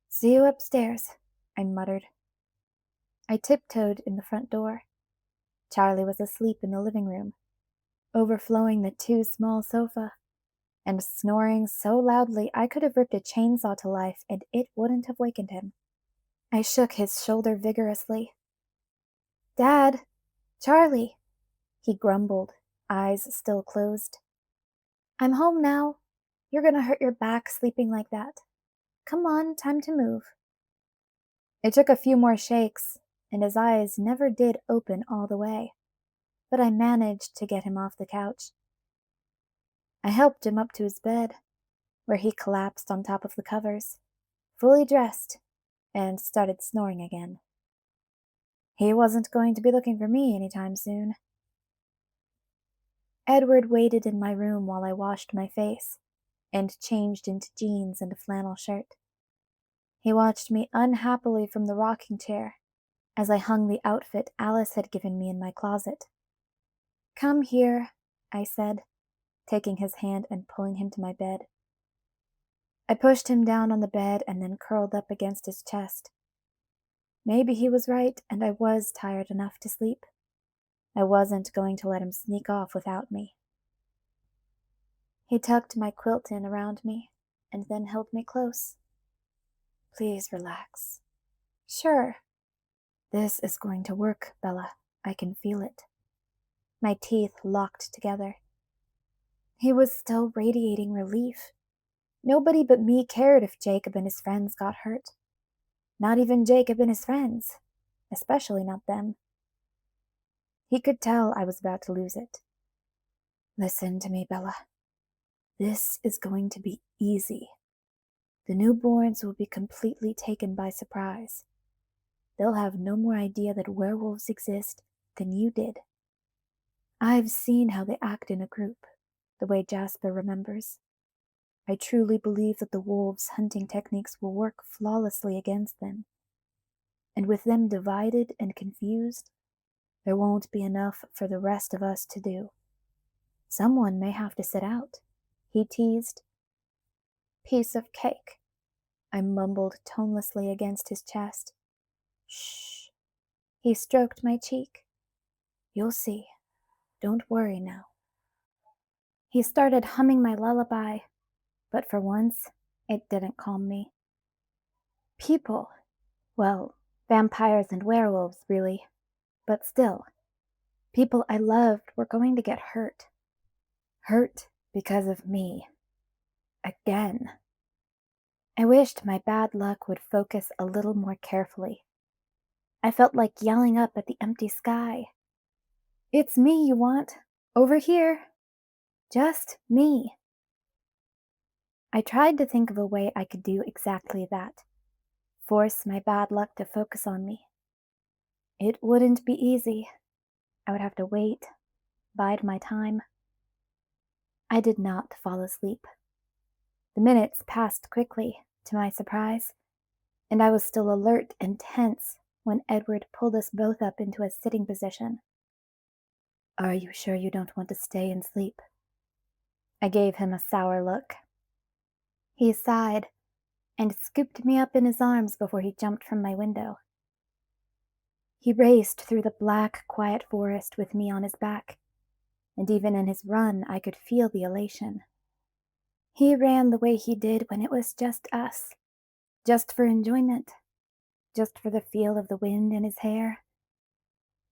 "See you upstairs," I muttered. I tiptoed in the front door. Charlie was asleep in the living room, overflowing the too small sofa, and snoring so loudly I could have ripped a chainsaw to life and it wouldn't have wakened him. I shook his shoulder vigorously. "Dad! Charlie!" he grumbled, eyes still closed. "I'm home now. You're gonna hurt your back sleeping like that. Come on, time to move." It took a few more shakes, and his eyes never did open all the way, but I managed to get him off the couch. I helped him up to his bed, where he collapsed on top of the covers, fully dressed, and started snoring again. He wasn't going to be looking for me anytime soon. Edward waited in my room while I washed my face and changed into jeans and a flannel shirt. He watched me unhappily from the rocking chair as I hung the outfit Alice had given me in my closet. "Come here," I said, taking his hand and pulling him to my bed. I pushed him down on the bed and then curled up against his chest. Maybe he was right, and I was tired enough to sleep. I wasn't going to let him sneak off without me. He tucked my quilt in around me and then held me close. "Please relax." "Sure." "This is going to work, Bella. I can feel it." My teeth locked together. He was still radiating relief. Nobody but me cared if Jacob and his friends got hurt. Not even Jacob and his friends, especially not them. He could tell I was about to lose it. "Listen to me, Bella. This is going to be easy. The newborns will be completely taken by surprise. They'll have no more idea that werewolves exist than you did. I've seen how they act in a group, the way Jasper remembers. I truly believe that the wolves' hunting techniques will work flawlessly against them. And with them divided and confused, there won't be enough for the rest of us to do. Someone may have to sit out," he teased. "Piece of cake," I mumbled tonelessly against his chest. "Shh." He stroked my cheek. "You'll see. Don't worry now." He started humming my lullaby, but for once, it didn't calm me. People, well, vampires and werewolves, really, but still, people I loved were going to get hurt. Hurt because of me. Again. I wished my bad luck would focus a little more carefully. I felt like yelling up at the empty sky. "It's me you want. Over here. Just me." I tried to think of a way I could do exactly that. Force my bad luck to focus on me. It wouldn't be easy. I would have to wait, bide my time. I did not fall asleep. The minutes passed quickly, to my surprise, and I was still alert and tense when Edward pulled us both up into a sitting position. "Are you sure you don't want to stay and sleep?" I gave him a sour look. He sighed and scooped me up in his arms before he jumped from my window. He raced through the black, quiet forest with me on his back, and even in his run I could feel the elation. He ran the way he did when it was just us, just for enjoyment, just for the feel of the wind in his hair.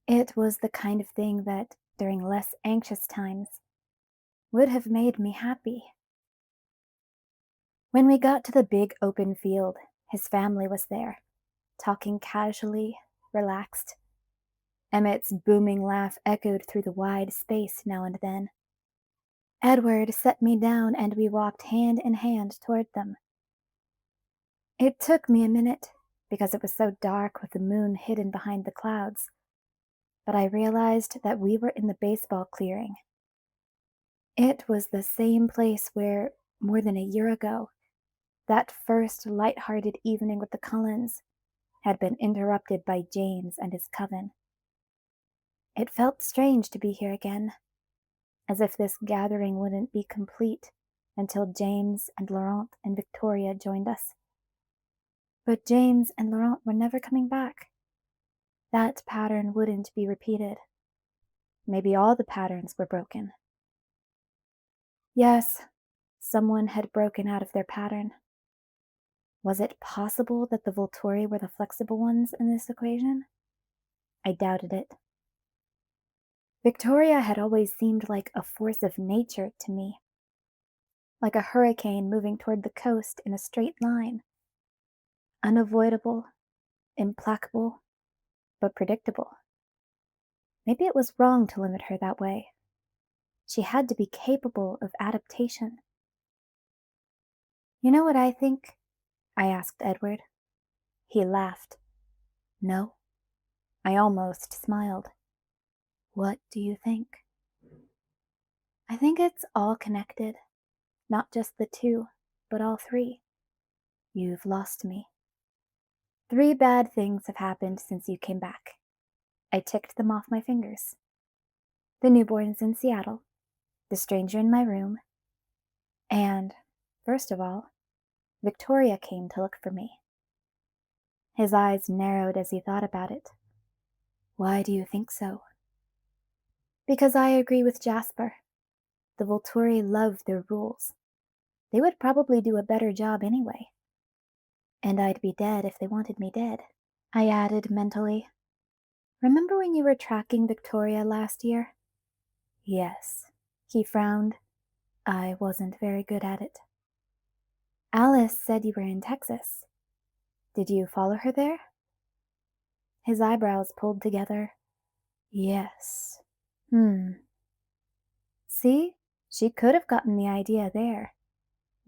It was the kind of thing that, during less anxious times, would have made me happy. When we got to the big open field, his family was there, talking casually, relaxed. Emmett's booming laugh echoed through the wide space now and then. Edward set me down and we walked hand in hand toward them. It took me a minute, because it was so dark with the moon hidden behind the clouds, but I realized that we were in the baseball clearing. It was the same place where, more than a year ago, that first light-hearted evening with the Cullens had been interrupted by James and his coven. It felt strange to be here again, as if this gathering wouldn't be complete until James and Laurent and Victoria joined us. But James and Laurent were never coming back. That pattern wouldn't be repeated. Maybe all the patterns were broken. Yes, someone had broken out of their pattern. Was it possible that the Volturi were the flexible ones in this equation? I doubted it. Victoria had always seemed like a force of nature to me, like a hurricane moving toward the coast in a straight line. Unavoidable, implacable, but predictable. Maybe it was wrong to limit her that way. She had to be capable of adaptation. You know what I think? I asked Edward. He laughed. No. I almost smiled. What do you think? I think it's all connected. Not just the two, but all three. You've lost me. 3 bad things have happened since you came back. I ticked them off my fingers. The newborns in Seattle, the stranger in my room, and, first of all, Victoria came to look for me. His eyes narrowed as he thought about it. Why do you think so? Because I agree with Jasper. The Volturi love their rules. They would probably do a better job anyway. And I'd be dead if they wanted me dead. I added mentally. Remember when you were tracking Victoria last year? Yes. He frowned. I wasn't very good at it. Alice said you were in Texas. Did you follow her there? His eyebrows pulled together. Yes. See? She could have gotten the idea there.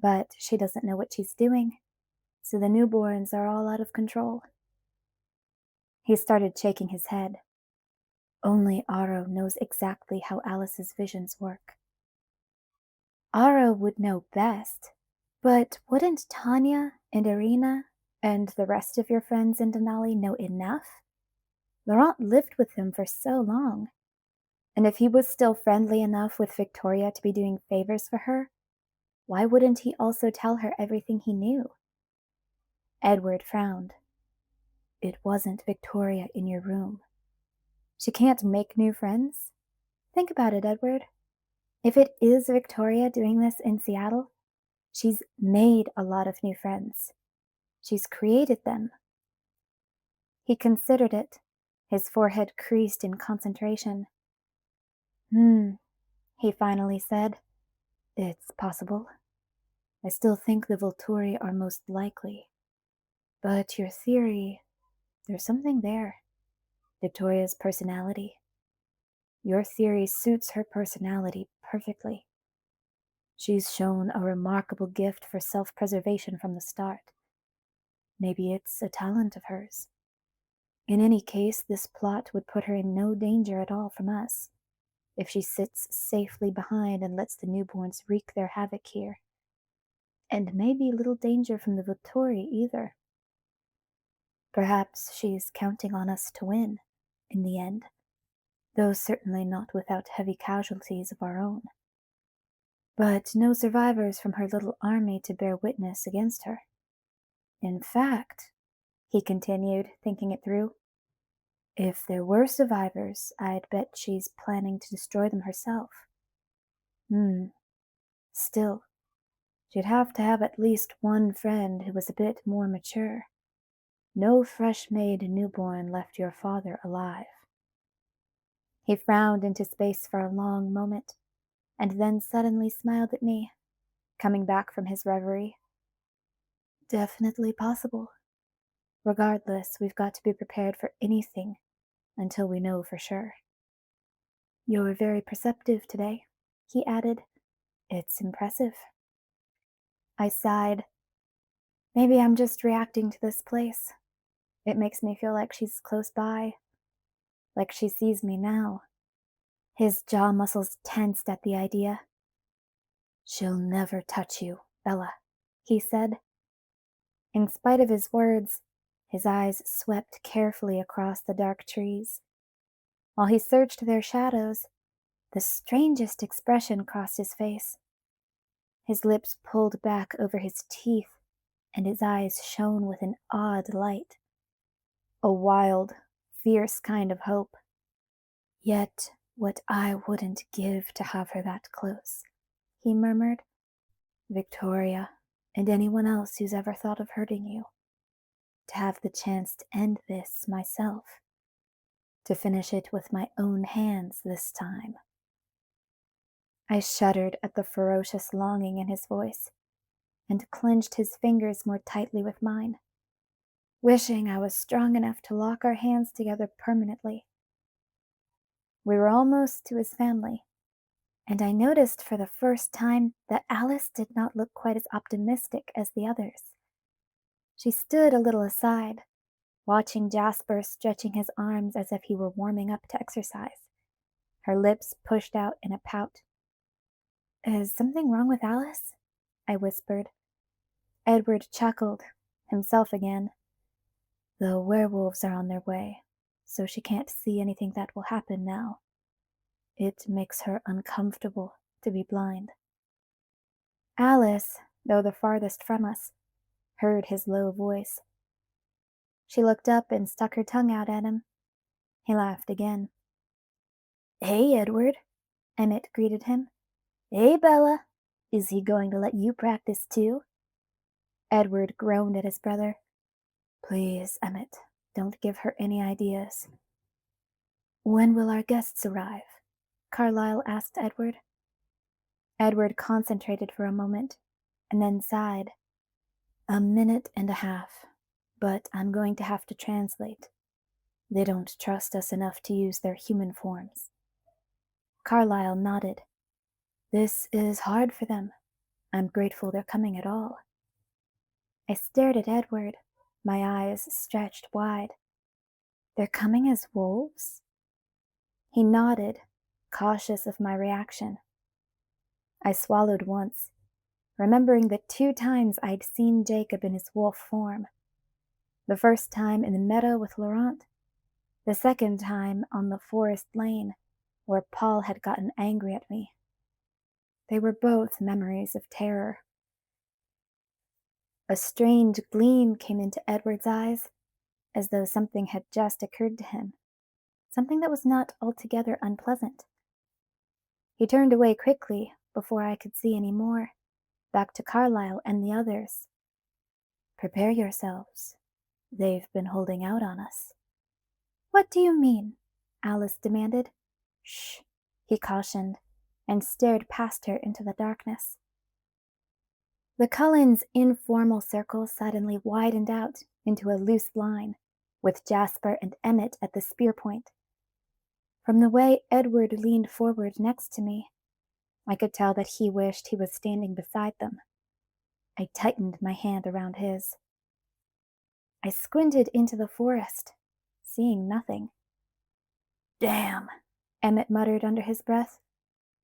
But she doesn't know what she's doing. So the newborns are all out of control. He started shaking his head. Only Aro knows exactly how Alice's visions work. Aro would know best, but wouldn't Tanya and Irina and the rest of your friends in Denali know enough? Laurent lived with him for so long, and if he was still friendly enough with Victoria to be doing favors for her, why wouldn't he also tell her everything he knew? Edward frowned. It wasn't Victoria in your room. She can't make new friends? Think about it, Edward. If it is Victoria doing this in Seattle, she's made a lot of new friends. She's created them. He considered it, his forehead creased in concentration. He finally said. It's possible. I still think the Volturi are most likely. But your theory, there's something there. Victoria's personality. Your theory suits her personality perfectly. She's shown a remarkable gift for self-preservation from the start. Maybe it's a talent of hers. In any case, this plot would put her in no danger at all from us, if she sits safely behind and lets the newborns wreak their havoc here. And maybe little danger from the Volturi either. Perhaps she's counting on us to win, in the end, though certainly not without heavy casualties of our own. But no survivors from her little army to bear witness against her. In fact, he continued, thinking it through, if there were survivors, I'd bet she's planning to destroy them herself. Still, she'd have to have at least one friend who was a bit more mature. No fresh-made newborn left your father alive. He frowned into space for a long moment, and then suddenly smiled at me, coming back from his reverie. Definitely possible. Regardless, we've got to be prepared for anything until we know for sure. You're very perceptive today, he added. It's impressive. I sighed. Maybe I'm just reacting to this place. It makes me feel like she's close by, like she sees me now. His jaw muscles tensed at the idea. She'll never touch you, Bella, he said. In spite of his words, his eyes swept carefully across the dark trees. While he searched their shadows, the strangest expression crossed his face. His lips pulled back over his teeth, and his eyes shone with an odd light. A wild, fierce kind of hope. Yet what I wouldn't give to have her that close, he murmured. Victoria, and anyone else who's ever thought of hurting you. To have the chance to end this myself. To finish it with my own hands this time. I shuddered at the ferocious longing in his voice, and clenched his fingers more tightly with mine, wishing I was strong enough to lock our hands together permanently. We were almost to his family, and I noticed for the first time that Alice did not look quite as optimistic as the others. She stood a little aside, watching Jasper stretching his arms as if he were warming up to exercise, her lips pushed out in a pout. "Is something wrong with Alice?" I whispered. Edward chuckled, himself again. "The werewolves are on their way, so she can't see anything that will happen now. It makes her uncomfortable to be blind." Alice, though the farthest from us, heard his low voice. She looked up and stuck her tongue out at him. He laughed again. "Hey, Edward," Emmett greeted him. "Hey, Bella. Is he going to let you practice too?" Edward groaned at his brother. "Please, Emmett, don't give her any ideas." "When will our guests arrive?" Carlyle asked Edward. Edward concentrated for a moment, and then sighed. "A minute and a half, but I'm going to have to translate. They don't trust us enough to use their human forms." Carlyle nodded. "This is hard for them. I'm grateful they're coming at all." I stared at Edward, my eyes stretched wide. "They're coming as wolves?" He nodded, cautious of my reaction. I swallowed once, remembering the 2 times I'd seen Jacob in his wolf form. The first time in the meadow with Laurent, the second time on the forest lane where Paul had gotten angry at me. They were both memories of terror. A strange gleam came into Edward's eyes, as though something had just occurred to him, something that was not altogether unpleasant. He turned away quickly before I could see any more, back to Carlyle and the others. "Prepare yourselves. They've been holding out on us." "What do you mean?" Alice demanded. "Shh," he cautioned, and stared past her into the darkness. The Cullens' informal circle suddenly widened out into a loose line, with Jasper and Emmett at the spear point. From the way Edward leaned forward next to me, I could tell that he wished he was standing beside them. I tightened my hand around his. I squinted into the forest, seeing nothing. "Damn," Emmett muttered under his breath.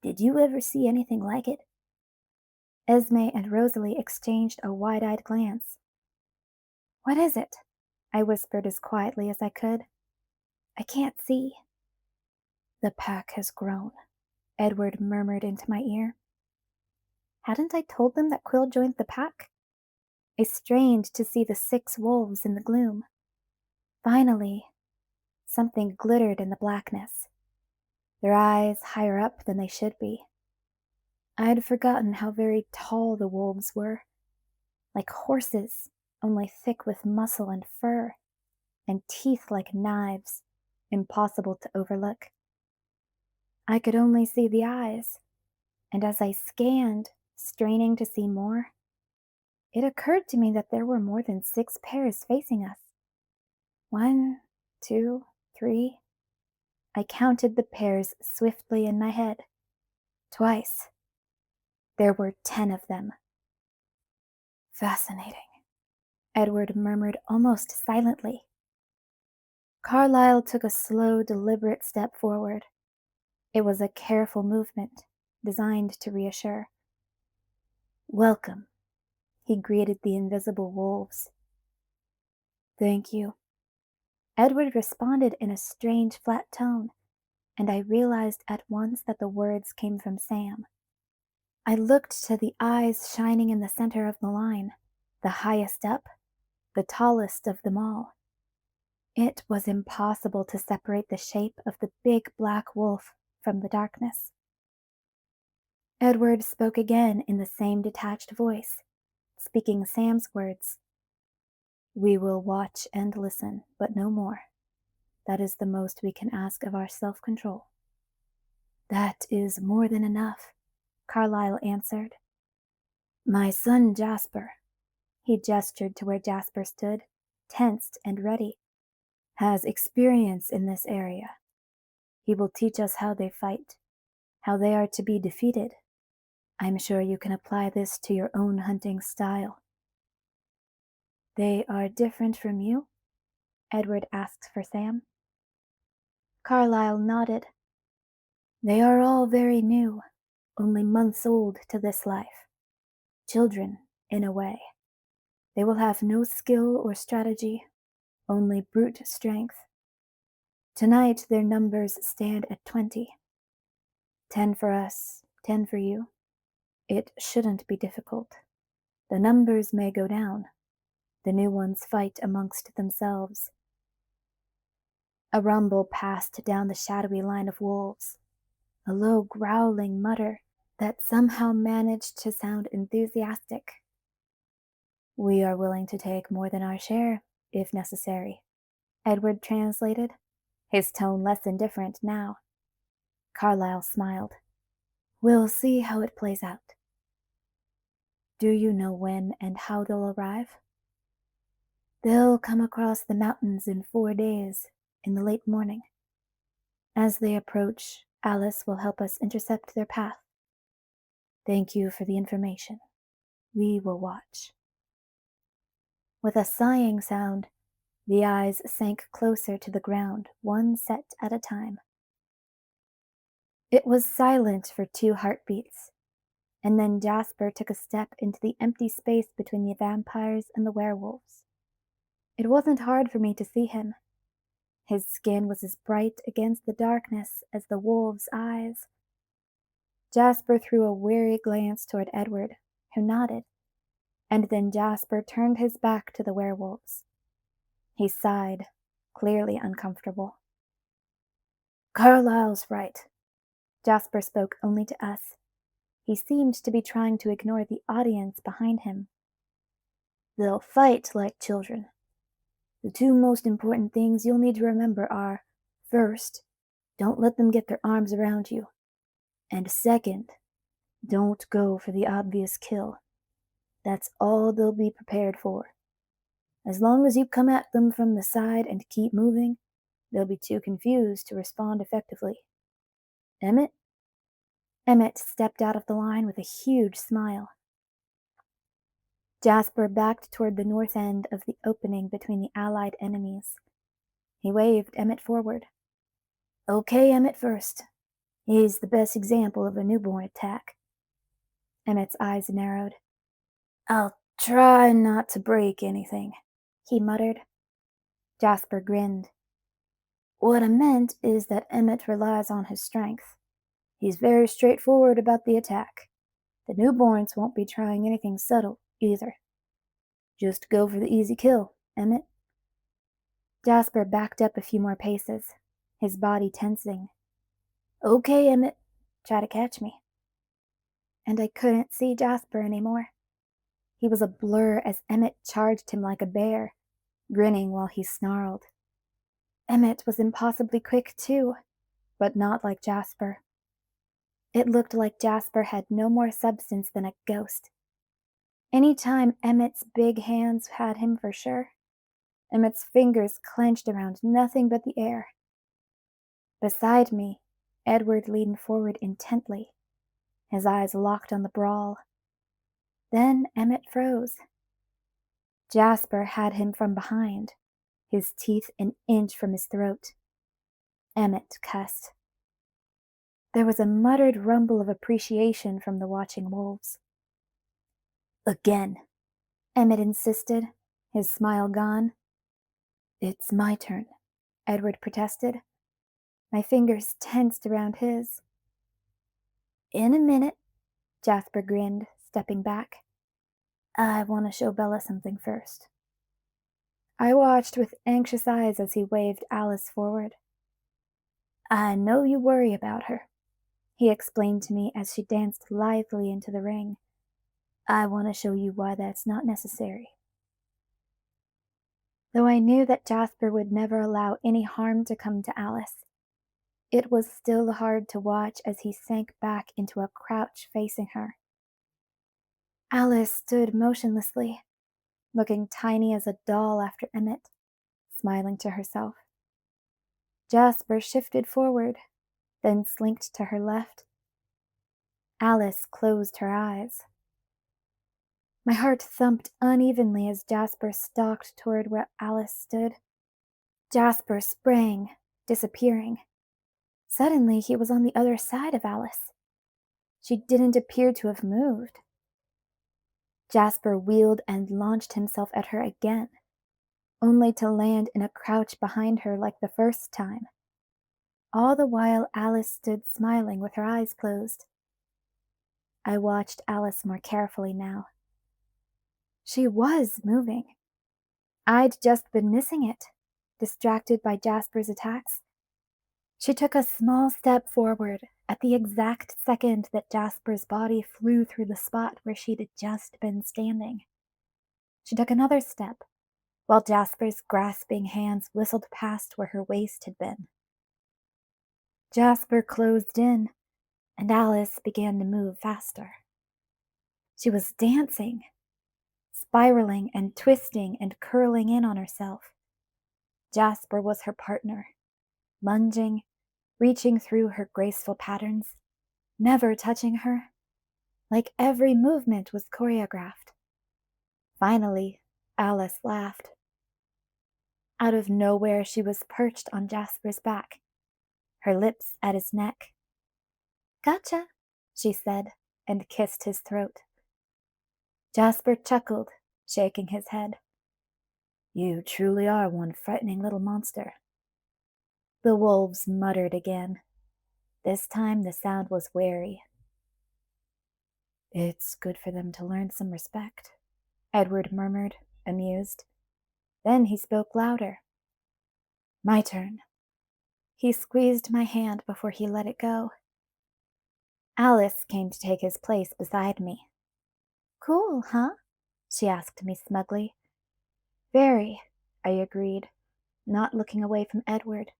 "Did you ever see anything like it?" Esme and Rosalie exchanged a wide-eyed glance. "What is it?" I whispered as quietly as I could. "I can't see." "The pack has grown," Edward murmured into my ear. Hadn't I told them that Quill joined the pack? I strained to see the 6 wolves in the gloom. Finally, something glittered in the blackness, their eyes higher up than they should be. I had forgotten how very tall the wolves were, like horses, only thick with muscle and fur, and teeth like knives, impossible to overlook. I could only see the eyes, and as I scanned, straining to see more, it occurred to me that there were more than 6 pairs facing us. 1, 2, 3. I counted the pairs swiftly in my head. Twice. There were 10 of them. "Fascinating," Edward murmured almost silently. Carlyle took a slow, deliberate step forward. It was a careful movement, designed to reassure. "Welcome," he greeted the invisible wolves. "Thank you." Edward responded in a strange, flat tone, and I realized at once that the words came from Sam. I looked to the eyes shining in the center of the line, the highest up, the tallest of them all. It was impossible to separate the shape of the big black wolf from the darkness. Edward spoke again in the same detached voice, speaking Sam's words. "We will watch and listen, but no more. That is the most we can ask of our self-control." "That is more than enough," Carlyle answered. "My son Jasper," he gestured to where Jasper stood, tensed and ready, "has experience in this area. He will teach us how they fight, how they are to be defeated. I'm sure you can apply this to your own hunting style." "They are different from you?" Edward asked for Sam. Carlyle nodded. "They are all very new, only months old to this life. Children, in a way. They will have no skill or strategy, only brute strength. Tonight their numbers stand at 20. 10 for us, 10 for you. It shouldn't be difficult. The numbers may go down. The new ones fight amongst themselves." A rumble passed down the shadowy line of wolves, a low growling mutter that somehow managed to sound enthusiastic. "We are willing to take more than our share, if necessary," Edward translated, his tone less indifferent now. Carlyle smiled. "We'll see how it plays out." "Do you know when and how they'll arrive?" "They'll come across the mountains in 4 days, in the late morning. As they approach, Alice will help us intercept their path. Thank you for the information. We will watch." With a sighing sound, the eyes sank closer to the ground, one set at a time. It was silent for 2 heartbeats, and then Jasper took a step into the empty space between the vampires and the werewolves. It wasn't hard for me to see him. His skin was as bright against the darkness as the wolves' eyes. Jasper threw a weary glance toward Edward, who nodded, and then Jasper turned his back to the werewolves. He sighed, clearly uncomfortable. "Carlyle's right." Jasper spoke only to us. He seemed to be trying to ignore the audience behind him. "They'll fight like children. The 2 most important things you'll need to remember are, first, don't let them get their arms around you. And second, don't go for the obvious kill. That's all they'll be prepared for. As long as you come at them from the side and keep moving, they'll be too confused to respond effectively. Emmett?" Emmett stepped out of the line with a huge smile. Jasper backed toward the north end of the opening between the allied enemies. He waved Emmett forward. "Okay, Emmett first. He's the best example of a newborn attack." Emmett's eyes narrowed. "I'll try not to break anything," he muttered. Jasper grinned. "What I meant is that Emmett relies on his strength. He's very straightforward about the attack. The newborns won't be trying anything subtle, either. Just go for the easy kill, Emmett." Jasper backed up a few more paces, his body tensing. "Okay, Emmett, try to catch me." And I couldn't see Jasper anymore. He was a blur as Emmett charged him like a bear, grinning while he snarled. Emmett was impossibly quick, too, but not like Jasper. It looked like Jasper had no more substance than a ghost. Any time Emmett's big hands had him for sure, Emmett's fingers clenched around nothing but the air. Beside me, Edward leaned forward intently, his eyes locked on the brawl. Then Emmett froze. Jasper had him from behind, his teeth an inch from his throat. Emmett cussed. There was a muttered rumble of appreciation from the watching wolves. "Again," Emmett insisted, his smile gone. "It's my turn," Edward protested. My fingers tensed around his. In a minute, Jasper grinned, stepping back. I want to show Bella something first. I watched with anxious eyes as he waved Alice forward. I know you worry about her, he explained to me as she danced lithely into the ring. I want to show you why that's not necessary. Though I knew that Jasper would never allow any harm to come to Alice, it was still hard to watch as he sank back into a crouch facing her. Alice stood motionlessly, looking tiny as a doll after Emmett, smiling to herself. Jasper shifted forward, then slinked to her left. Alice closed her eyes. My heart thumped unevenly as Jasper stalked toward where Alice stood. Jasper sprang, disappearing. Suddenly, he was on the other side of Alice. She didn't appear to have moved. Jasper wheeled and launched himself at her again, only to land in a crouch behind her like the first time. All the while, Alice stood smiling with her eyes closed. I watched Alice more carefully now. She was moving. I'd just been missing it, distracted by Jasper's attacks. She took a small step forward at the exact second that Jasper's body flew through the spot where she'd just been standing. She took another step, while Jasper's grasping hands whistled past where her waist had been. Jasper closed in, and Alice began to move faster. She was dancing, spiraling and twisting and curling in on herself. Jasper was her partner, lunging, reaching through her graceful patterns, never touching her, like every movement was choreographed. Finally, Alice laughed. Out of nowhere, she was perched on Jasper's back, her lips at his neck. Gotcha, she said, and kissed his throat. Jasper chuckled, shaking his head. You truly are one frightening little monster. The wolves muttered again. This time the sound was wary. It's good for them to learn some respect, Edward murmured, amused. Then he spoke louder. My turn. He squeezed my hand before he let it go. Alice came to take his place beside me. Cool, huh? She asked me smugly. Very, I agreed, not looking away from Edward,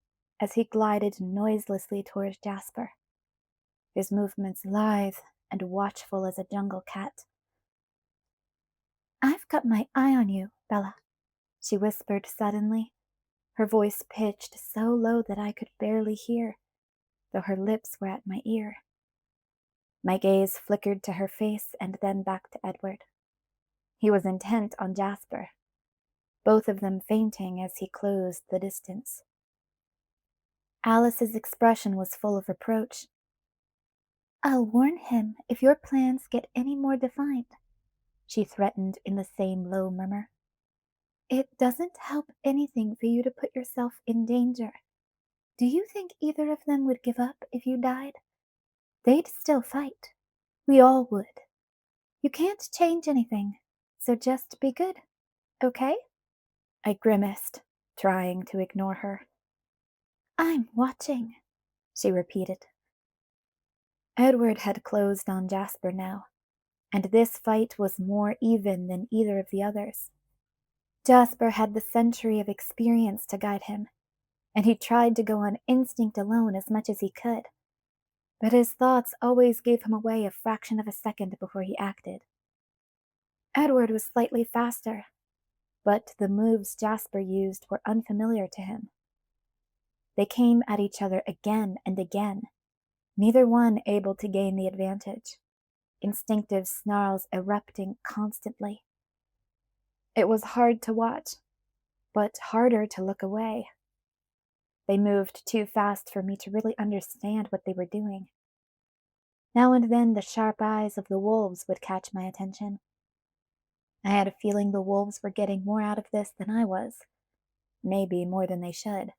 as he glided noiselessly towards Jasper, his movements lithe and watchful as a jungle cat. I've got my eye on you, Bella, she whispered suddenly, her voice pitched so low that I could barely hear, though her lips were at my ear. My gaze flickered to her face and then back to Edward. He was intent on Jasper, both of them fainting as he closed the distance. Alice's expression was full of reproach. I'll warn him if your plans get any more defined, she threatened in the same low murmur. It doesn't help anything for you to put yourself in danger. Do you think either of them would give up if you died? They'd still fight. We all would. You can't change anything, so just be good, okay? I grimaced, trying to ignore her. I'm watching, she repeated. Edward had closed on Jasper now, and this fight was more even than either of the others. Jasper had the century of experience to guide him, and he tried to go on instinct alone as much as he could. But his thoughts always gave him away a fraction of a second before he acted. Edward was slightly faster, but the moves Jasper used were unfamiliar to him. They came at each other again and again, neither one able to gain the advantage, instinctive snarls erupting constantly. It was hard to watch, but harder to look away. They moved too fast for me to really understand what they were doing. Now and then the sharp eyes of the wolves would catch my attention. I had a feeling the wolves were getting more out of this than I was, maybe more than they should.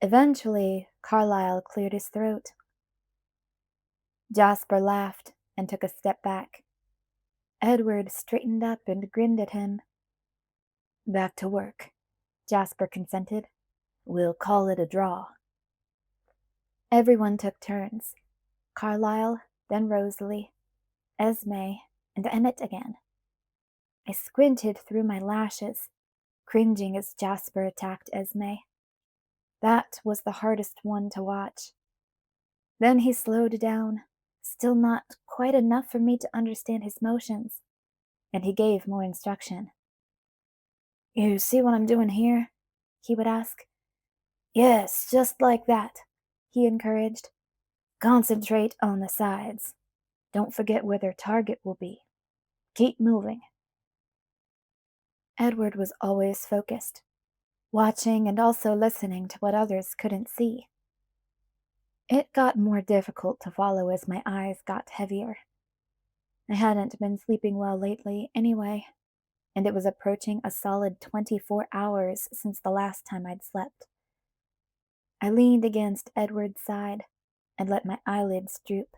Eventually, Carlyle cleared his throat. Jasper laughed and took a step back. Edward straightened up and grinned at him. Back to work, Jasper consented. We'll call it a draw. Everyone took turns. Carlyle, then Rosalie, Esme, and Emmett again. I squinted through my lashes, cringing as Jasper attacked Esme. That was the hardest one to watch. Then he slowed down, still not quite enough for me to understand his motions, and he gave more instruction. You see what I'm doing here? He would ask. Yes, just like that, he encouraged. Concentrate on the sides. Don't forget where their target will be. Keep moving. Edward was always focused, watching and also listening to what others couldn't see. It got more difficult to follow as my eyes got heavier. I hadn't been sleeping well lately anyway, and it was approaching a solid 24 hours since the last time I'd slept. I leaned against Edward's side and let my eyelids droop.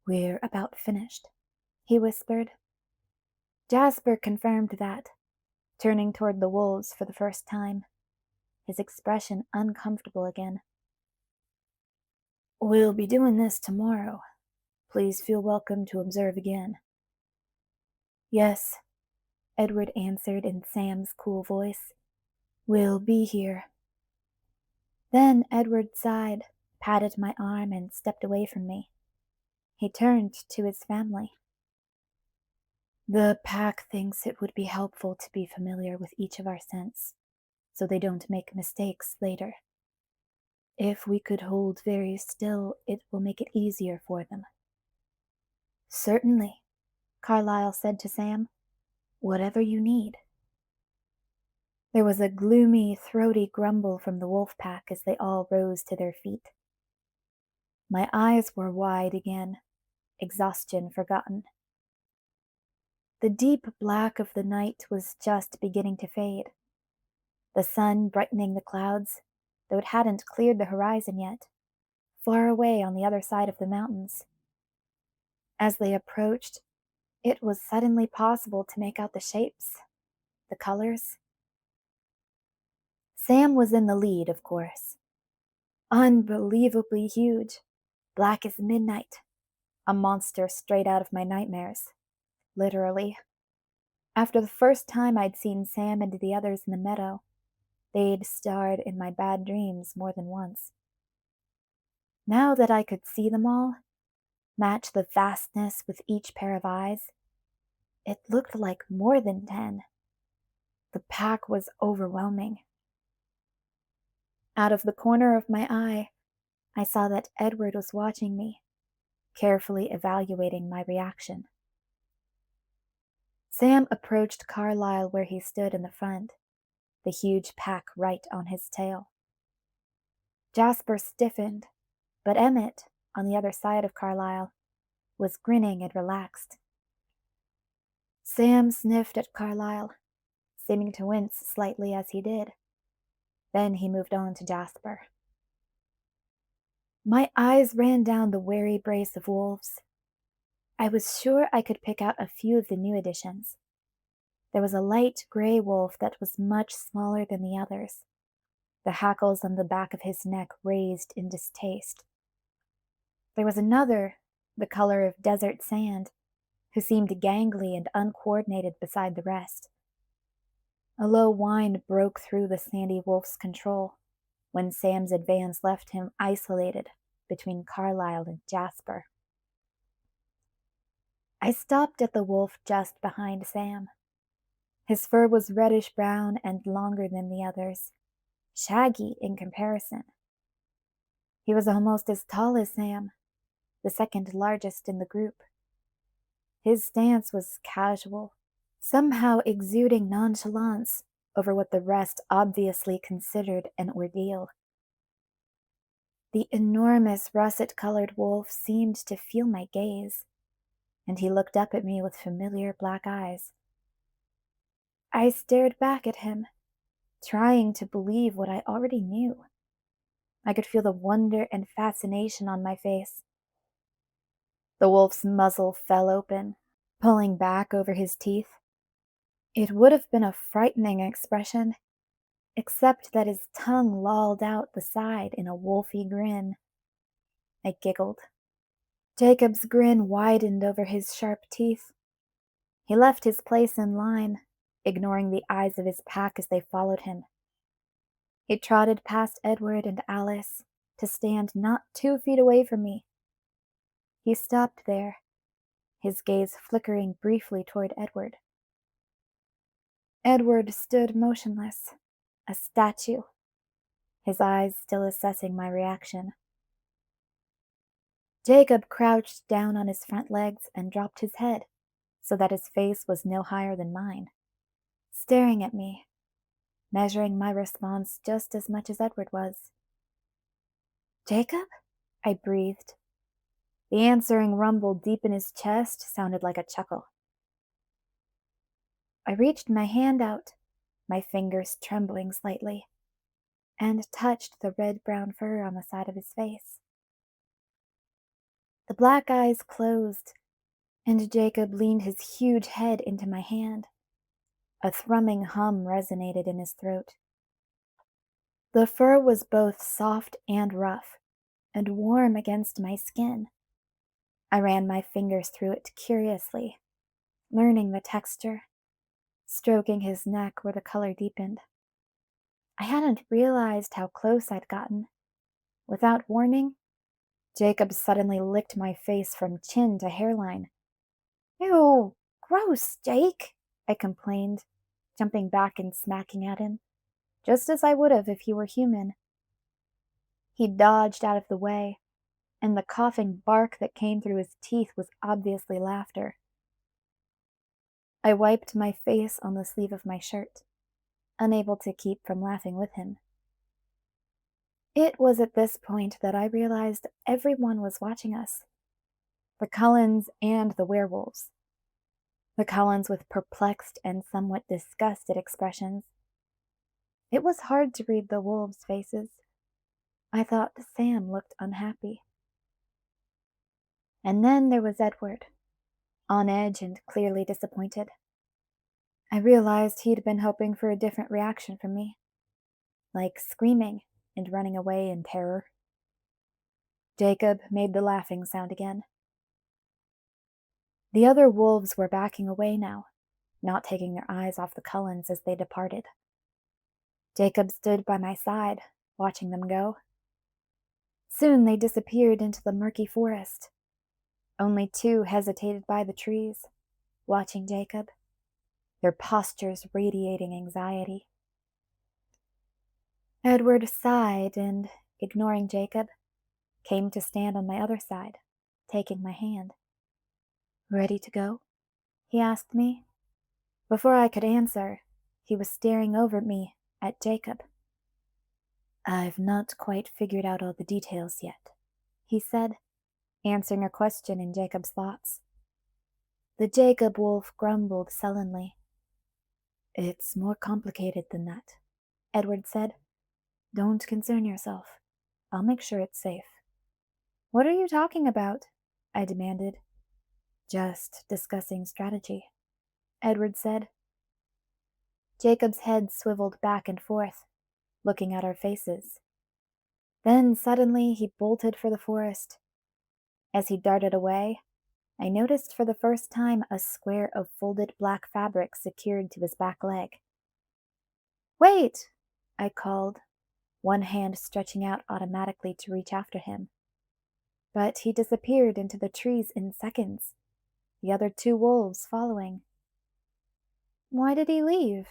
We're about finished, he whispered. Jasper confirmed that, turning toward the wolves for the first time, his expression uncomfortable again. We'll be doing this tomorrow. Please feel welcome to observe again. Yes, Edward answered in Sam's cool voice. We'll be here. Then Edward sighed, patted my arm, and stepped away from me. He turned to his family. The pack thinks it would be helpful to be familiar with each of our scents, so they don't make mistakes later. If we could hold very still, it will make it easier for them. Certainly, Carlyle said to Sam. Whatever you need. There was a gloomy, throaty grumble from the wolf pack as they all rose to their feet. My eyes were wide again, exhaustion forgotten. The deep black of the night was just beginning to fade, the sun brightening the clouds, though it hadn't cleared the horizon yet, far away on the other side of the mountains. As they approached, it was suddenly possible to make out the shapes, the colors. Sam was in the lead, of course. Unbelievably huge, black as midnight, a monster straight out of my nightmares, literally. After the first time I'd seen Sam and the others in the meadow, they'd starred in my bad dreams more than once. Now that I could see them all, match the vastness with each pair of eyes, it looked like more than 10. The pack was overwhelming. Out of the corner of my eye, I saw that Edward was watching me, carefully evaluating my reaction. Sam approached Carlyle where he stood in the front, the huge pack right on his tail. Jasper stiffened, but Emmett, on the other side of Carlyle, was grinning and relaxed. Sam sniffed at Carlyle, seeming to wince slightly as he did. Then he moved on to Jasper. My eyes ran down the wary brace of wolves. I was sure I could pick out a few of the new additions. There was a light gray wolf that was much smaller than the others, the hackles on the back of his neck raised in distaste. There was another, the color of desert sand, who seemed gangly and uncoordinated beside the rest. A low whine broke through the sandy wolf's control when Sam's advance left him isolated between Carlyle and Jasper. I stopped at the wolf just behind Sam. His fur was reddish-brown and longer than the others, shaggy in comparison. He was almost as tall as Sam, the second largest in the group. His stance was casual, somehow exuding nonchalance over what the rest obviously considered an ordeal. The enormous russet-colored wolf seemed to feel my gaze, and he looked up at me with familiar black eyes. I stared back at him, trying to believe what I already knew. I could feel the wonder and fascination on my face. The wolf's muzzle fell open, pulling back over his teeth. It would have been a frightening expression, except that his tongue lolled out the side in a wolfy grin. I giggled. Jacob's grin widened over his sharp teeth. He left his place in line, ignoring the eyes of his pack as they followed him. He trotted past Edward and Alice to stand not 2 feet away from me. He stopped there, his gaze flickering briefly toward Edward. Edward stood motionless, a statue, his eyes still assessing my reaction. Jacob crouched down on his front legs and dropped his head so that his face was no higher than mine, staring at me, measuring my response just as much as Edward was. "Jacob?" I breathed. The answering rumble deep in his chest sounded like a chuckle. I reached my hand out, my fingers trembling slightly, and touched the red-brown fur on the side of his face. The black eyes closed, and Jacob leaned his huge head into my hand. A thrumming hum resonated in his throat. The fur was both soft and rough, and warm against my skin. I ran my fingers through it curiously, learning the texture, stroking his neck where the color deepened. I hadn't realized how close I'd gotten. Without warning, Jacob suddenly licked my face from chin to hairline. "Ew, gross, Jake," I complained, jumping back and smacking at him, just as I would have if he were human. He dodged out of the way, and the coughing bark that came through his teeth was obviously laughter. I wiped my face on the sleeve of my shirt, unable to keep from laughing with him. It was at this point that I realized everyone was watching us. The Cullens and the werewolves. The Cullens with perplexed and somewhat disgusted expressions. It was hard to read the wolves' faces. I thought Sam looked unhappy. And then there was Edward, on edge and clearly disappointed. I realized he'd been hoping for a different reaction from me, like screaming and running away in terror. Jacob made the laughing sound again. The other wolves were backing away now, not taking their eyes off the Cullens as they departed. Jacob stood by my side, watching them go. Soon they disappeared into the murky forest. Only two hesitated by the trees, watching Jacob, their postures radiating anxiety. Edward sighed and, ignoring Jacob, came to stand on my other side, taking my hand. "Ready to go?" he asked me. Before I could answer, he was staring over me at Jacob. "I've not quite figured out all the details yet," he said, answering a question in Jacob's thoughts. The Jacob wolf grumbled sullenly. "It's more complicated than that," Edward said. "Don't concern yourself. I'll make sure it's safe." "What are you talking about?" I demanded. "Just discussing strategy," Edward said. Jacob's head swiveled back and forth, looking at our faces. Then suddenly he bolted for the forest. As he darted away, I noticed for the first time a square of folded black fabric secured to his back leg. "Wait!" I called, one hand stretching out automatically to reach after him. But he disappeared into the trees in seconds, the other two wolves following. "Why did he leave?"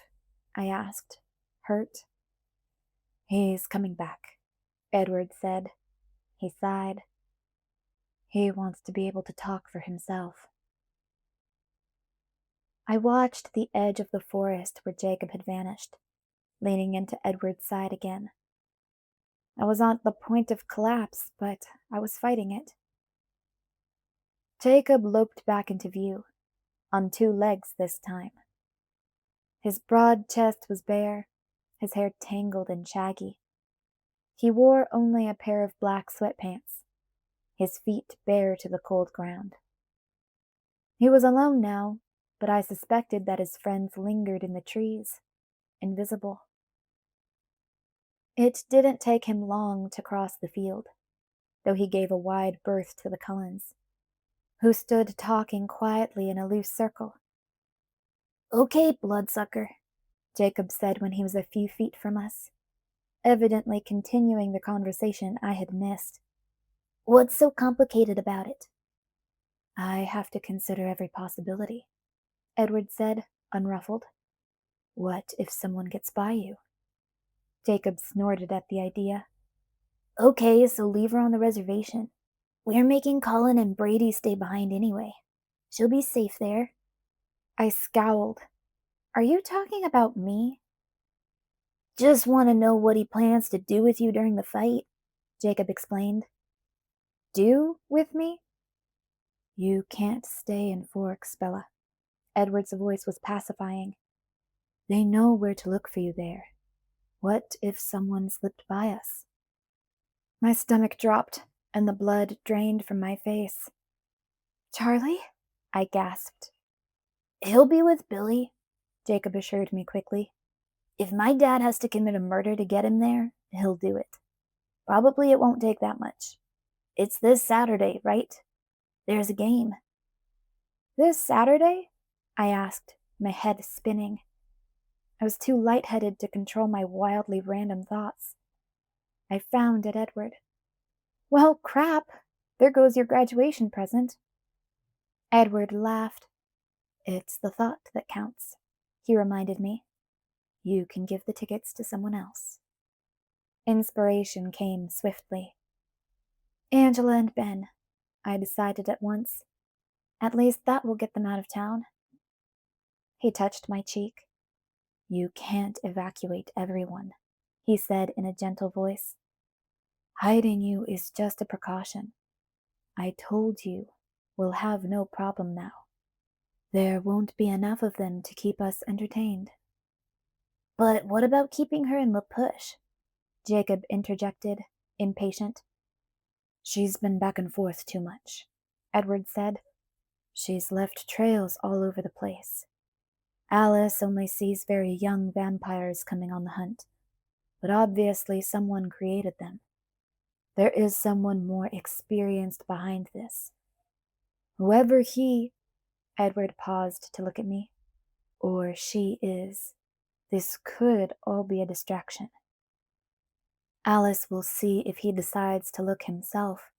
I asked, hurt. "He's coming back," Edward said. He sighed. "He wants to be able to talk for himself." I watched the edge of the forest where Jacob had vanished, leaning into Edward's side again. I was on the point of collapse, but I was fighting it. Jacob loped back into view, on 2 legs this time. His broad chest was bare, his hair tangled and shaggy. He wore only a pair of black sweatpants, his feet bare to the cold ground. He was alone now, but I suspected that his friends lingered in the trees, invisible. It didn't take him long to cross the field, though he gave a wide berth to the Cullens, who stood talking quietly in a loose circle. "Okay, bloodsucker," Jacob said when he was a few feet from us, evidently continuing the conversation I had missed. "What's so complicated about it?" "I have to consider every possibility," Edward said, unruffled. "What if someone gets by you?" Jacob snorted at the idea. "Okay, so leave her on the reservation. We're making Colin and Brady stay behind anyway. She'll be safe there." I scowled. "Are you talking about me?" "Just want to know what he plans to do with you during the fight," Jacob explained. "Do with me?" "You can't stay in Forks, Bella." Edward's voice was pacifying. "They know where to look for you there. What if someone slipped by us?" My stomach dropped, and the blood drained from my face. "Charlie?" I gasped. "He'll be with Billy," Jacob assured me quickly. "If my dad has to commit a murder to get him there, he'll do it. Probably it won't take that much. It's this Saturday, right? There's a game." "This Saturday?" I asked, my head spinning. I was too lightheaded to control my wildly random thoughts. I frowned at Edward. "Well, crap. There goes your graduation present." Edward laughed. "It's the thought that counts," he reminded me. "You can give the tickets to someone else." Inspiration came swiftly. "Angela and Ben," I decided at once. "At least that will get them out of town." He touched my cheek. "You can't evacuate everyone," he said in a gentle voice. "Hiding you is just a precaution. I told you, we'll have no problem now. There won't be enough of them to keep us entertained." "But what about keeping her in La Push?" Jacob interjected, impatient. "She's been back and forth too much," Edward said. "She's left trails all over the place. Alice only sees very young vampires coming on the hunt, but obviously someone created them. There is someone more experienced behind this. Whoever he," Edward paused to look at me, "or she is, this could all be a distraction. Alice will see if he decides to look himself,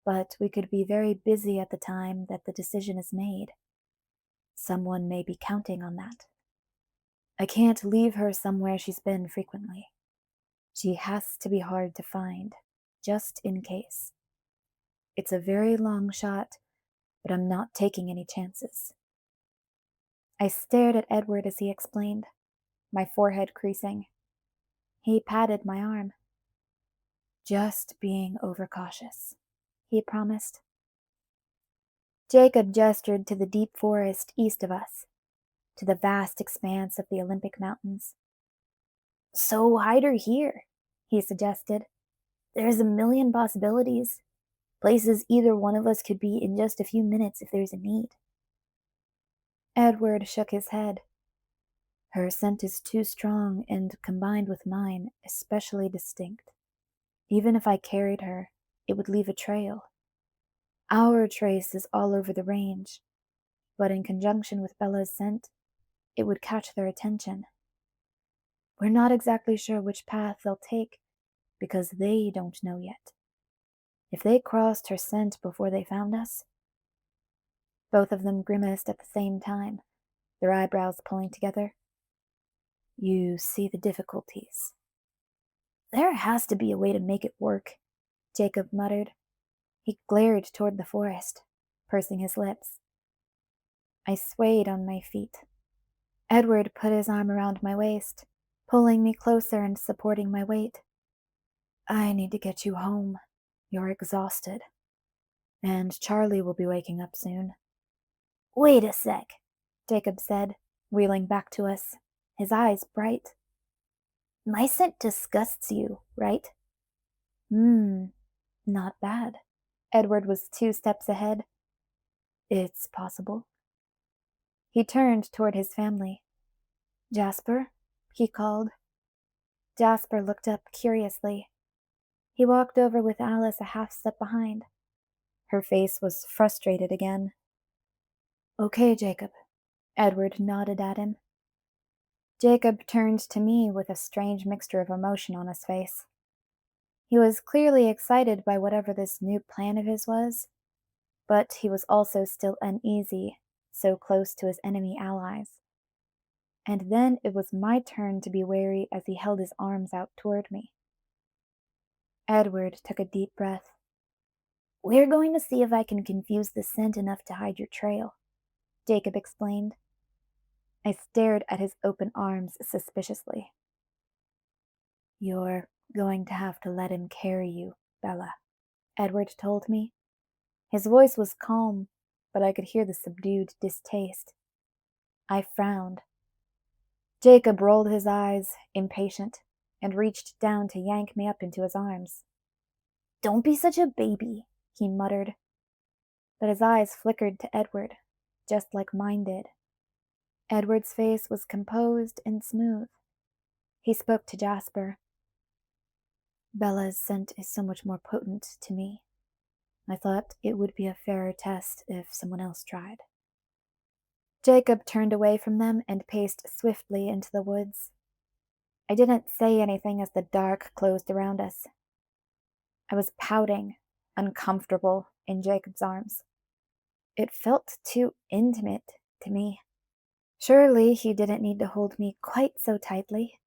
but we could be very busy at the time that the decision is made. Someone may be counting on that. I can't leave her somewhere she's been frequently. She has to be hard to find, just in case. It's a very long shot, but I'm not taking any chances." I stared at Edward as he explained, my forehead creasing. He patted my arm. "Just being overcautious," he promised. Jacob gestured to the deep forest east of us, to the vast expanse of the Olympic Mountains. "So hide her here," he suggested. "There's a million possibilities. Places either one of us could be in just a few minutes if there's a need." Edward shook his head. "Her scent is too strong and, combined with mine, especially distinct. Even if I carried her, it would leave a trail. Our trace is all over the range, but in conjunction with Bella's scent, it would catch their attention. We're not exactly sure which path they'll take, because they don't know yet. If they crossed her scent before they found us—" Both of them grimaced at the same time, their eyebrows pulling together. "You see the difficulties." "There has to be a way to make it work," Jacob muttered. He glared toward the forest, pursing his lips. I swayed on my feet. Edward put his arm around my waist, pulling me closer and supporting my weight. "I need to get you home. You're exhausted. And Charlie will be waking up soon." "Wait a sec," Jacob said, wheeling back to us, his eyes bright. "My scent disgusts you, right?" Hmm, not bad. Edward was 2 steps ahead. It's possible. He turned toward his family. Jasper? He called. Jasper looked up curiously. He walked over with Alice a half step behind. Her face was frustrated again. Okay, Jacob. Edward nodded at him. Jacob turned to me with a strange mixture of emotion on his face. He was clearly excited by whatever this new plan of his was, but he was also still uneasy, so close to his enemy allies. And then it was my turn to be wary as he held his arms out toward me. Edward took a deep breath. We're going to see if I can confuse the scent enough to hide your trail, Jacob explained. I stared at his open arms suspiciously. You're going to have to let him carry you, Bella, Edward told me. His voice was calm, but I could hear the subdued distaste. I frowned. Jacob rolled his eyes, impatient, and reached down to yank me up into his arms. Don't be such a baby, he muttered. But his eyes flickered to Edward, just like mine did. Edward's face was composed and smooth. He spoke to Jasper. Bella's scent is so much more potent to me. I thought it would be a fairer test if someone else tried. Jacob turned away from them and paced swiftly into the woods. I didn't say anything as the dark closed around us. I was pouting, uncomfortable, in Jacob's arms. It felt too intimate to me. Surely he didn't need to hold me quite so tightly.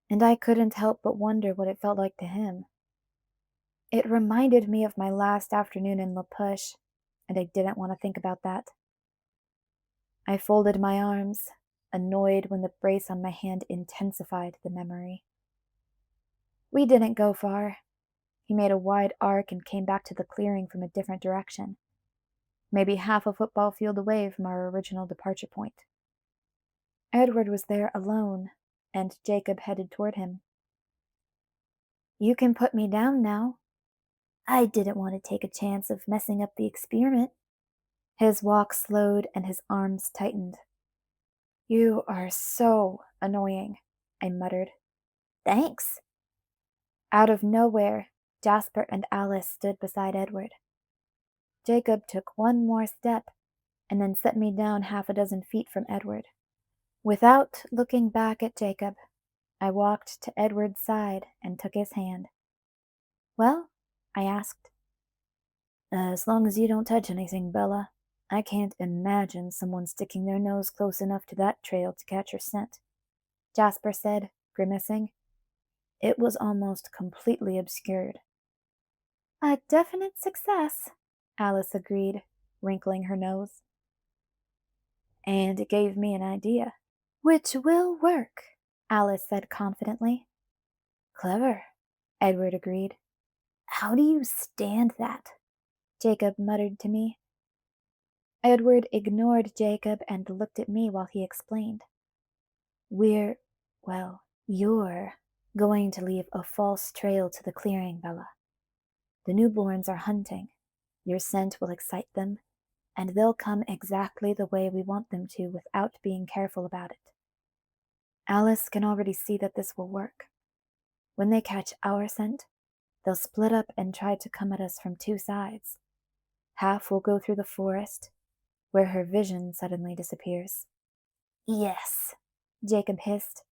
And I couldn't help but wonder what it felt like to him. It reminded me of my last afternoon in La Push, and I didn't want to think about that. I folded my arms, annoyed when the brace on my hand intensified the memory. We didn't go far. He made a wide arc and came back to the clearing from a different direction, maybe half a football field away from our original departure point. Edward was there alone, and Jacob headed toward him. You can put me down now. I didn't want to take a chance of messing up the experiment. His walk slowed and his arms tightened. You are so annoying, I muttered. Thanks. Out of nowhere, Jasper and Alice stood beside Edward. Jacob took one more step and then set me down half a dozen feet from Edward. Without looking back at Jacob, I walked to Edward's side and took his hand. Well? I asked. As long as you don't touch anything, Bella. I can't imagine someone sticking their nose close enough to that trail to catch your scent, Jasper said, grimacing. It was almost completely obscured. A definite success, Alice agreed, wrinkling her nose. And it gave me an idea. Which will work, Alice said confidently. Clever, Edward agreed. How do you stand that? Jacob muttered to me. Edward ignored Jacob and looked at me while he explained. You're going to leave a false trail to the clearing, Bella. The newborns are hunting. Your scent will excite them, and they'll come exactly the way we want them to without being careful about it. Alice can already see that this will work. When they catch our scent, they'll split up and try to come at us from 2 sides. Half will go through the forest, where her vision suddenly disappears. Yes, Jacob hissed.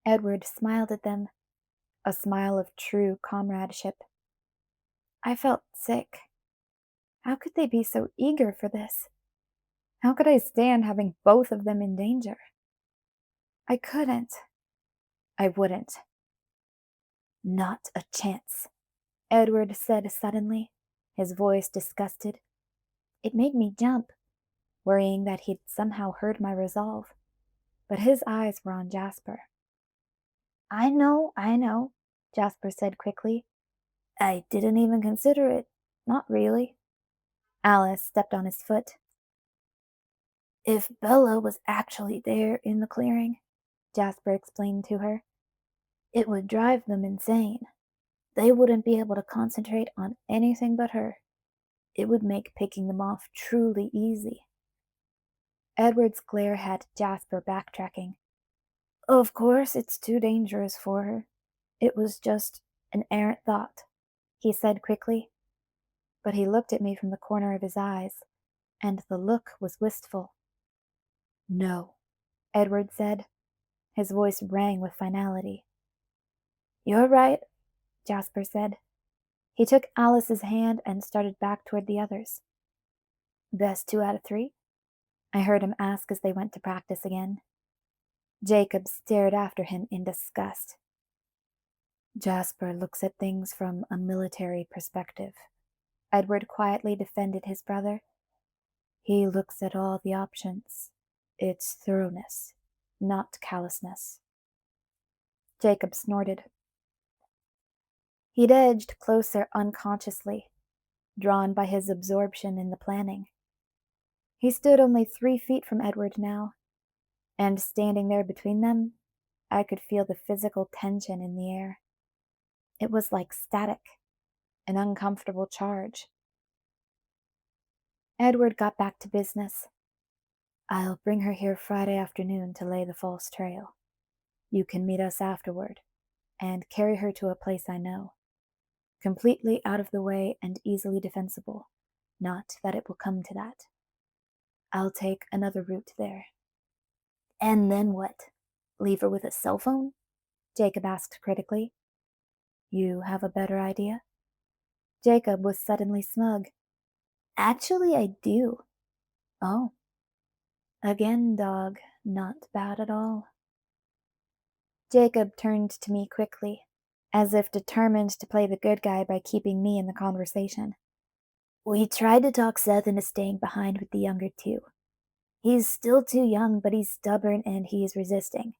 Edward smiled at them, a smile of true comradeship. I felt sick. How could they be so eager for this? How could I stand having both of them in danger? I couldn't. I wouldn't. Not a chance, Edward said suddenly, his voice disgusted. It made me jump, worrying that he'd somehow heard my resolve, but his eyes were on Jasper. I know, Jasper said quickly. I didn't even consider it. Not really. Alice stepped on his foot. If Bella was actually there in the clearing, Jasper explained to her, it would drive them insane. They wouldn't be able to concentrate on anything but her. It would make picking them off truly easy. Edward's glare had Jasper backtracking. Of course, it's too dangerous for her. It was just an errant thought, he said quickly. But he looked at me from the corner of his eyes, and the look was wistful. No, Edward said. His voice rang with finality. You're right, Jasper said. He took Alice's hand and started back toward the others. Best 2 out of 3? I heard him ask as they went to practice again. Jacob stared after him in disgust. Jasper looks at things from a military perspective. Edward quietly defended his brother. He looks at all the options. It's thoroughness, not callousness. Jacob snorted. He'd edged closer unconsciously, drawn by his absorption in the planning. He stood only 3 feet from Edward now, and standing there between them, I could feel the physical tension in the air. It was like static, an uncomfortable charge. Edward got back to business. I'll bring her here Friday afternoon to lay the false trail. You can meet us afterward, and carry her to a place I know. Completely out of the way and easily defensible. Not that it will come to that. I'll take another route there. And then what? Leave her with a cell phone? Jacob asked critically. You have a better idea? Jacob was suddenly smug. Actually, I do. Oh. Again, dog, not bad at all. Jacob turned to me quickly, as if determined to play the good guy by keeping me in the conversation. We tried to talk Seth into staying behind with the younger two. He's still too young, but he's stubborn and he's resisting.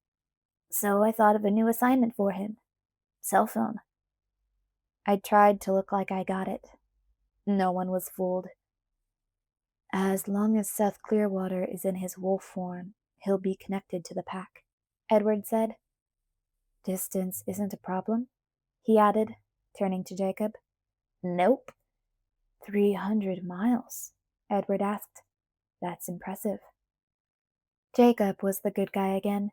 So I thought of a new assignment for him. Cell phone. I tried to look like I got it. No one was fooled. As long as Seth Clearwater is in his wolf form, he'll be connected to the pack, Edward said. Distance isn't a problem, he added, turning to Jacob. Nope. 300 miles, Edward asked. That's impressive. Jacob was the good guy again.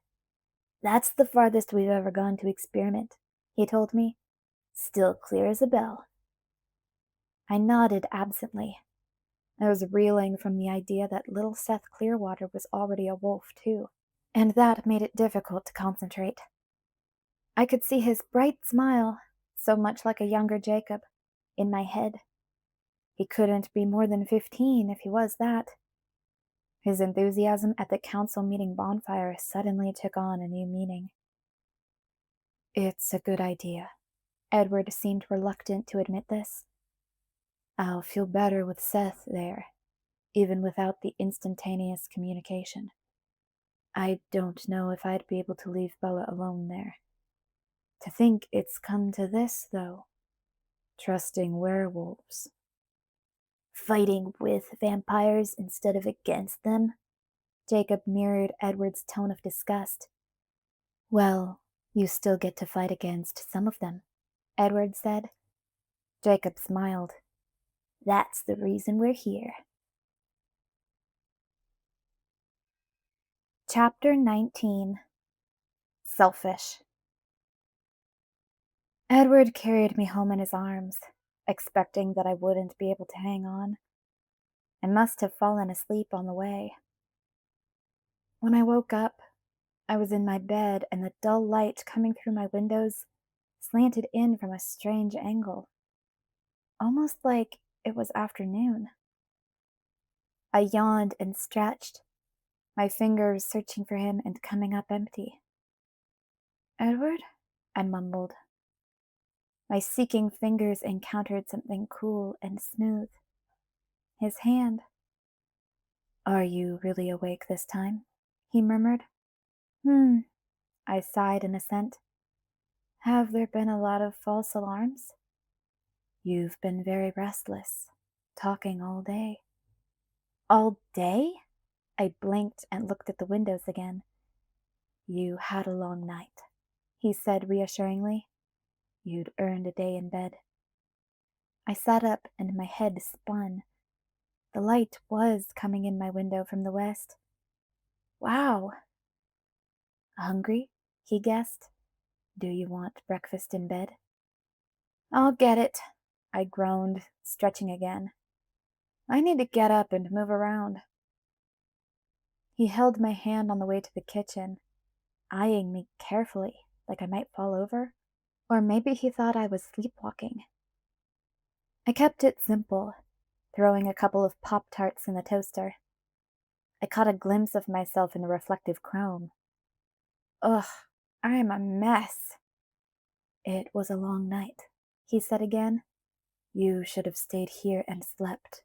That's the farthest we've ever gone to experiment, he told me. Still clear as a bell. I nodded absently. I was reeling from the idea that little Seth Clearwater was already a wolf, too, and that made it difficult to concentrate. I could see his bright smile, so much like a younger Jacob, in my head. He couldn't be more than 15 if he was that. His enthusiasm at the council meeting bonfire suddenly took on a new meaning. It's a good idea. Edward seemed reluctant to admit this. I'll feel better with Seth there, even without the instantaneous communication. I don't know if I'd be able to leave Bella alone there. To think it's come to this, though. Trusting werewolves. Fighting with vampires instead of against them? Jacob mirrored Edward's tone of disgust. Well, you still get to fight against some of them, Edward said. Jacob smiled. That's the reason we're here. Chapter 19. Selfish. Edward carried me home in his arms, expecting that I wouldn't be able to hang on. I must have fallen asleep on the way. When I woke up, I was in my bed and the dull light coming through my windows slanted in from a strange angle, almost like it was afternoon. I yawned and stretched, my fingers searching for him and coming up empty. Edward? I mumbled. My seeking fingers encountered something cool and smooth. His hand. Are you really awake this time? He murmured. I sighed in assent. Have there been a lot of false alarms? You've been very restless, talking all day. All day? I blinked and looked at the windows again. You had a long night, he said reassuringly. You'd earned a day in bed. I sat up and my head spun. The light was coming in my window from the west. Wow. Hungry? He guessed. Do you want breakfast in bed? I'll get it, I groaned, stretching again. I need to get up and move around. He held my hand on the way to the kitchen, eyeing me carefully, like I might fall over. Or maybe he thought I was sleepwalking. I kept it simple, throwing a couple of Pop-Tarts in the toaster. I caught a glimpse of myself in the reflective chrome. Ugh, I'm a mess. It was a long night, he said again. You should have stayed here and slept.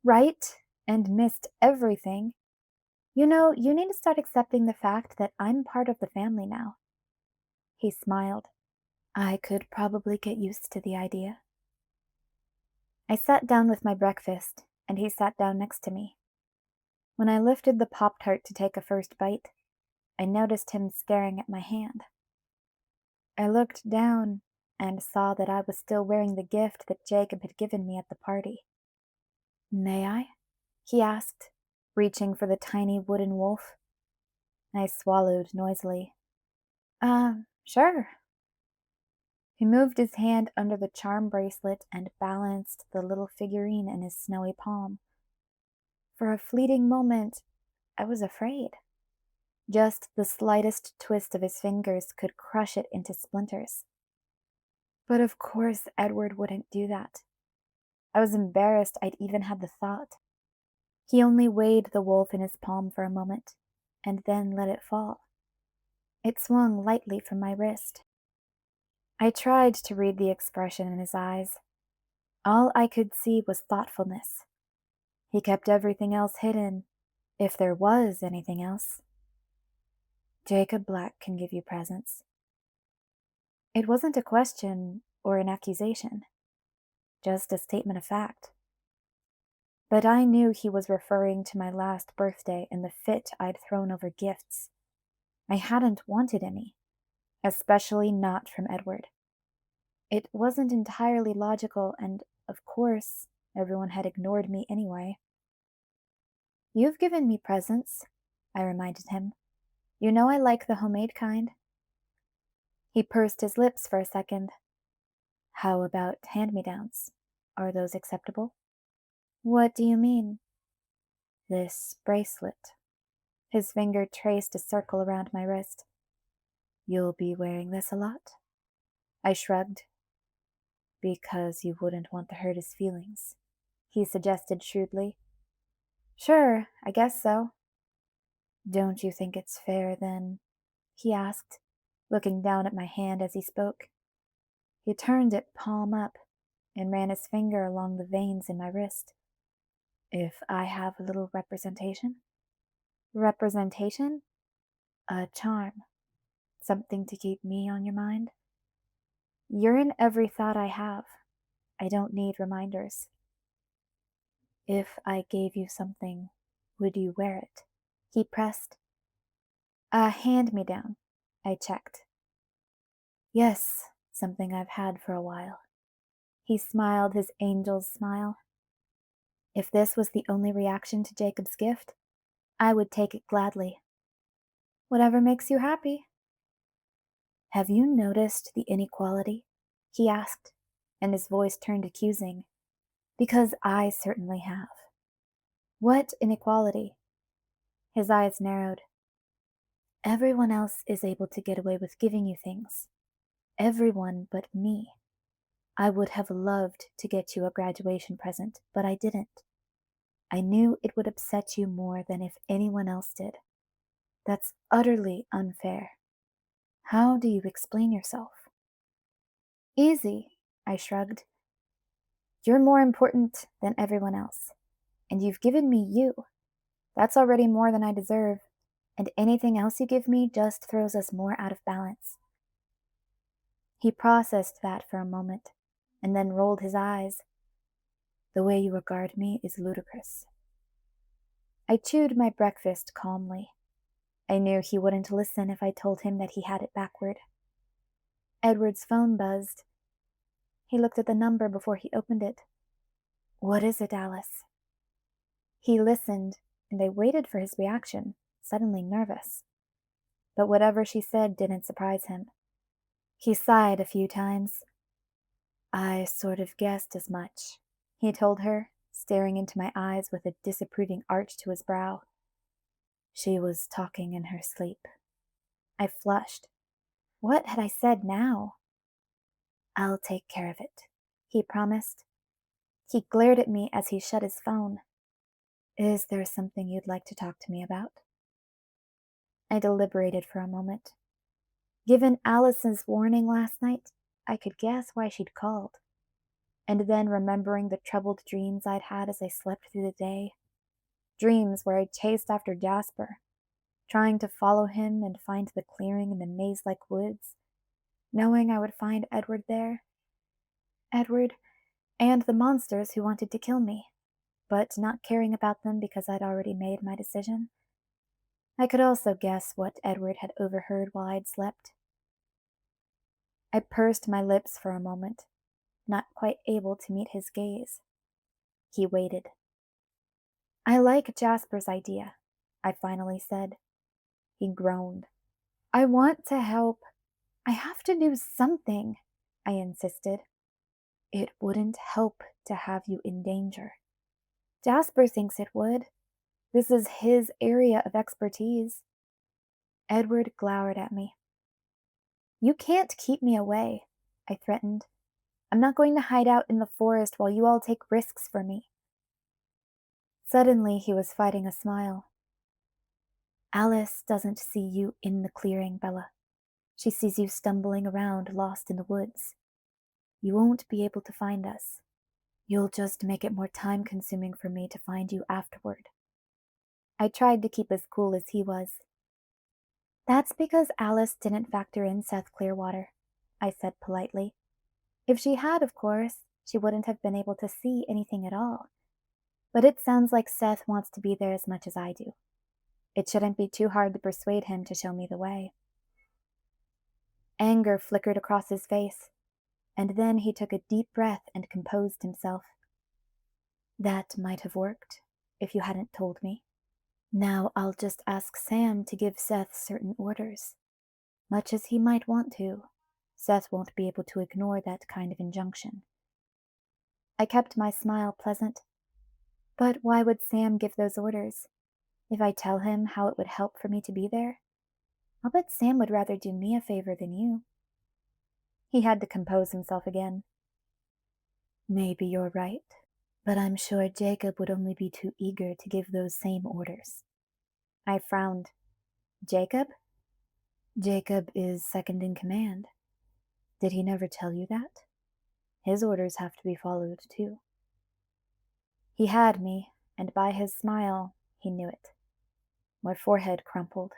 Right? And missed everything. You know, you need to start accepting the fact that I'm part of the family now. He smiled. I could probably get used to the idea. I sat down with my breakfast, and he sat down next to me. When I lifted the Pop-Tart to take a first bite, I noticed him staring at my hand. I looked down and saw that I was still wearing the gift that Jacob had given me at the party. May I? He asked, reaching for the tiny wooden wolf. I swallowed noisily. Sure. He moved his hand under the charm bracelet and balanced the little figurine in his snowy palm. For a fleeting moment, I was afraid. Just the slightest twist of his fingers could crush it into splinters. But of course Edward wouldn't do that. I was embarrassed I'd even had the thought. He only weighed the wolf in his palm for a moment, and then let it fall. It swung lightly from my wrist. I tried to read the expression in his eyes. All I could see was thoughtfulness. He kept everything else hidden, if there was anything else. Jacob Black can give you presents. It wasn't a question or an accusation, just a statement of fact. But I knew he was referring to my last birthday and the fit I'd thrown over gifts. I hadn't wanted any, especially not from Edward. It wasn't entirely logical, and, of course, everyone had ignored me anyway. You've given me presents, I reminded him. You know I like the homemade kind. He pursed his lips for a second. How about hand-me-downs? Are those acceptable? What do you mean? This bracelet. His finger traced a circle around my wrist. You'll be wearing this a lot? I shrugged. Because you wouldn't want to hurt his feelings, he suggested shrewdly. Sure, I guess so. Don't you think it's fair, then? He asked, looking down at my hand as he spoke. He turned it palm up and ran his finger along the veins in my wrist. If I have a little representation? Representation? A charm. Something to keep me on your mind? You're in every thought I have. I don't need reminders. If I gave you something, would you wear it? He pressed. A hand-me-down, I checked. Yes, something I've had for a while. He smiled his angel's smile. If this was the only reaction to Jacob's gift, I would take it gladly. Whatever makes you happy. Have you noticed the inequality? He asked, and his voice turned accusing. Because I certainly have. What inequality? His eyes narrowed. Everyone else is able to get away with giving you things. Everyone but me. I would have loved to get you a graduation present, but I didn't. I knew it would upset you more than if anyone else did. That's utterly unfair. How do you explain yourself? Easy, I shrugged. You're more important than everyone else, and you've given me you. That's already more than I deserve, and anything else you give me just throws us more out of balance. He processed that for a moment, and then rolled his eyes. The way you regard me is ludicrous. I chewed my breakfast calmly. I knew he wouldn't listen if I told him that he had it backward. Edward's phone buzzed. He looked at the number before he opened it. "What is it, Alice?" He listened, and I waited for his reaction, suddenly nervous. But whatever she said didn't surprise him. He sighed a few times. "I sort of guessed as much," he told her, staring into my eyes with a disapproving arch to his brow. "She was talking in her sleep." I flushed. What had I said now? "I'll take care of it," he promised. He glared at me as he shut his phone. "Is there something you'd like to talk to me about?" I deliberated for a moment. Given Alice's warning last night, I could guess why she'd called. And then remembering the troubled dreams I'd had as I slept through the day, dreams where I chased after Jasper, trying to follow him and find the clearing in the maze-like woods, knowing I would find Edward there. Edward and the monsters who wanted to kill me, but not caring about them because I'd already made my decision. I could also guess what Edward had overheard while I'd slept. I pursed my lips for a moment, not quite able to meet his gaze. He waited. "I like Jasper's idea," I finally said. He groaned. "I want to help. I have to do something," I insisted. "It wouldn't help to have you in danger." "Jasper thinks it would. This is his area of expertise." Edward glowered at me. "You can't keep me away," I threatened. "I'm not going to hide out in the forest while you all take risks for me." Suddenly, he was fighting a smile. "Alice doesn't see you in the clearing, Bella. She sees you stumbling around lost in the woods. You won't be able to find us. You'll just make it more time-consuming for me to find you afterward." I tried to keep as cool as he was. "That's because Alice didn't factor in Seth Clearwater," I said politely. "If she had, of course, she wouldn't have been able to see anything at all. But it sounds like Seth wants to be there as much as I do. It shouldn't be too hard to persuade him to show me the way." Anger flickered across his face, and then he took a deep breath and composed himself. "That might have worked, if you hadn't told me. Now I'll just ask Sam to give Seth certain orders. Much as he might want to, Seth won't be able to ignore that kind of injunction." I kept my smile pleasant. "But why would Sam give those orders? If I tell him how it would help for me to be there, I'll bet Sam would rather do me a favor than you." He had to compose himself again. "Maybe you're right, but I'm sure Jacob would only be too eager to give those same orders." I frowned. "Jacob?" "Jacob is second in command. Did he never tell you that? His orders have to be followed, too." He had me, and by his smile, he knew it. My forehead crumpled.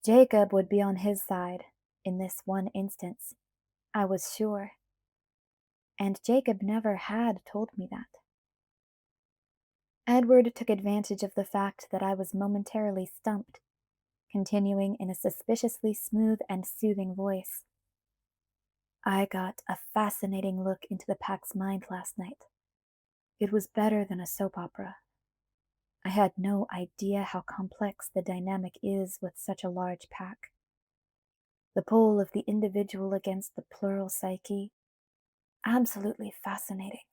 Jacob would be on his side, in this one instance. I was sure. And Jacob never had told me that. Edward took advantage of the fact that I was momentarily stumped, continuing in a suspiciously smooth and soothing voice. "I got a fascinating look into the pack's mind last night. It was better than a soap opera. I had no idea how complex the dynamic is with such a large pack. The pull of the individual against the plural psyche. Absolutely fascinating."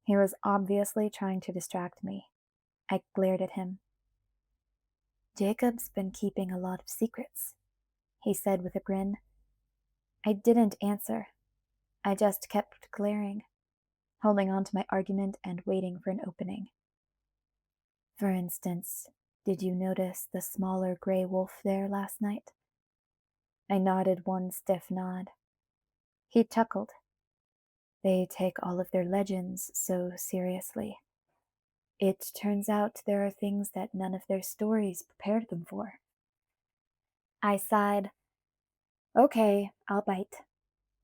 He was obviously trying to distract me. I glared at him. "Jacob's been keeping a lot of secrets," he said with a grin. I didn't answer. I just kept glaring, holding on to my argument and waiting for an opening. "For instance, did you notice the smaller gray wolf there last night?" I nodded one stiff nod. He chuckled. "They take all of their legends so seriously. It turns out there are things that none of their stories prepared them for." I sighed. "Okay, I'll bite.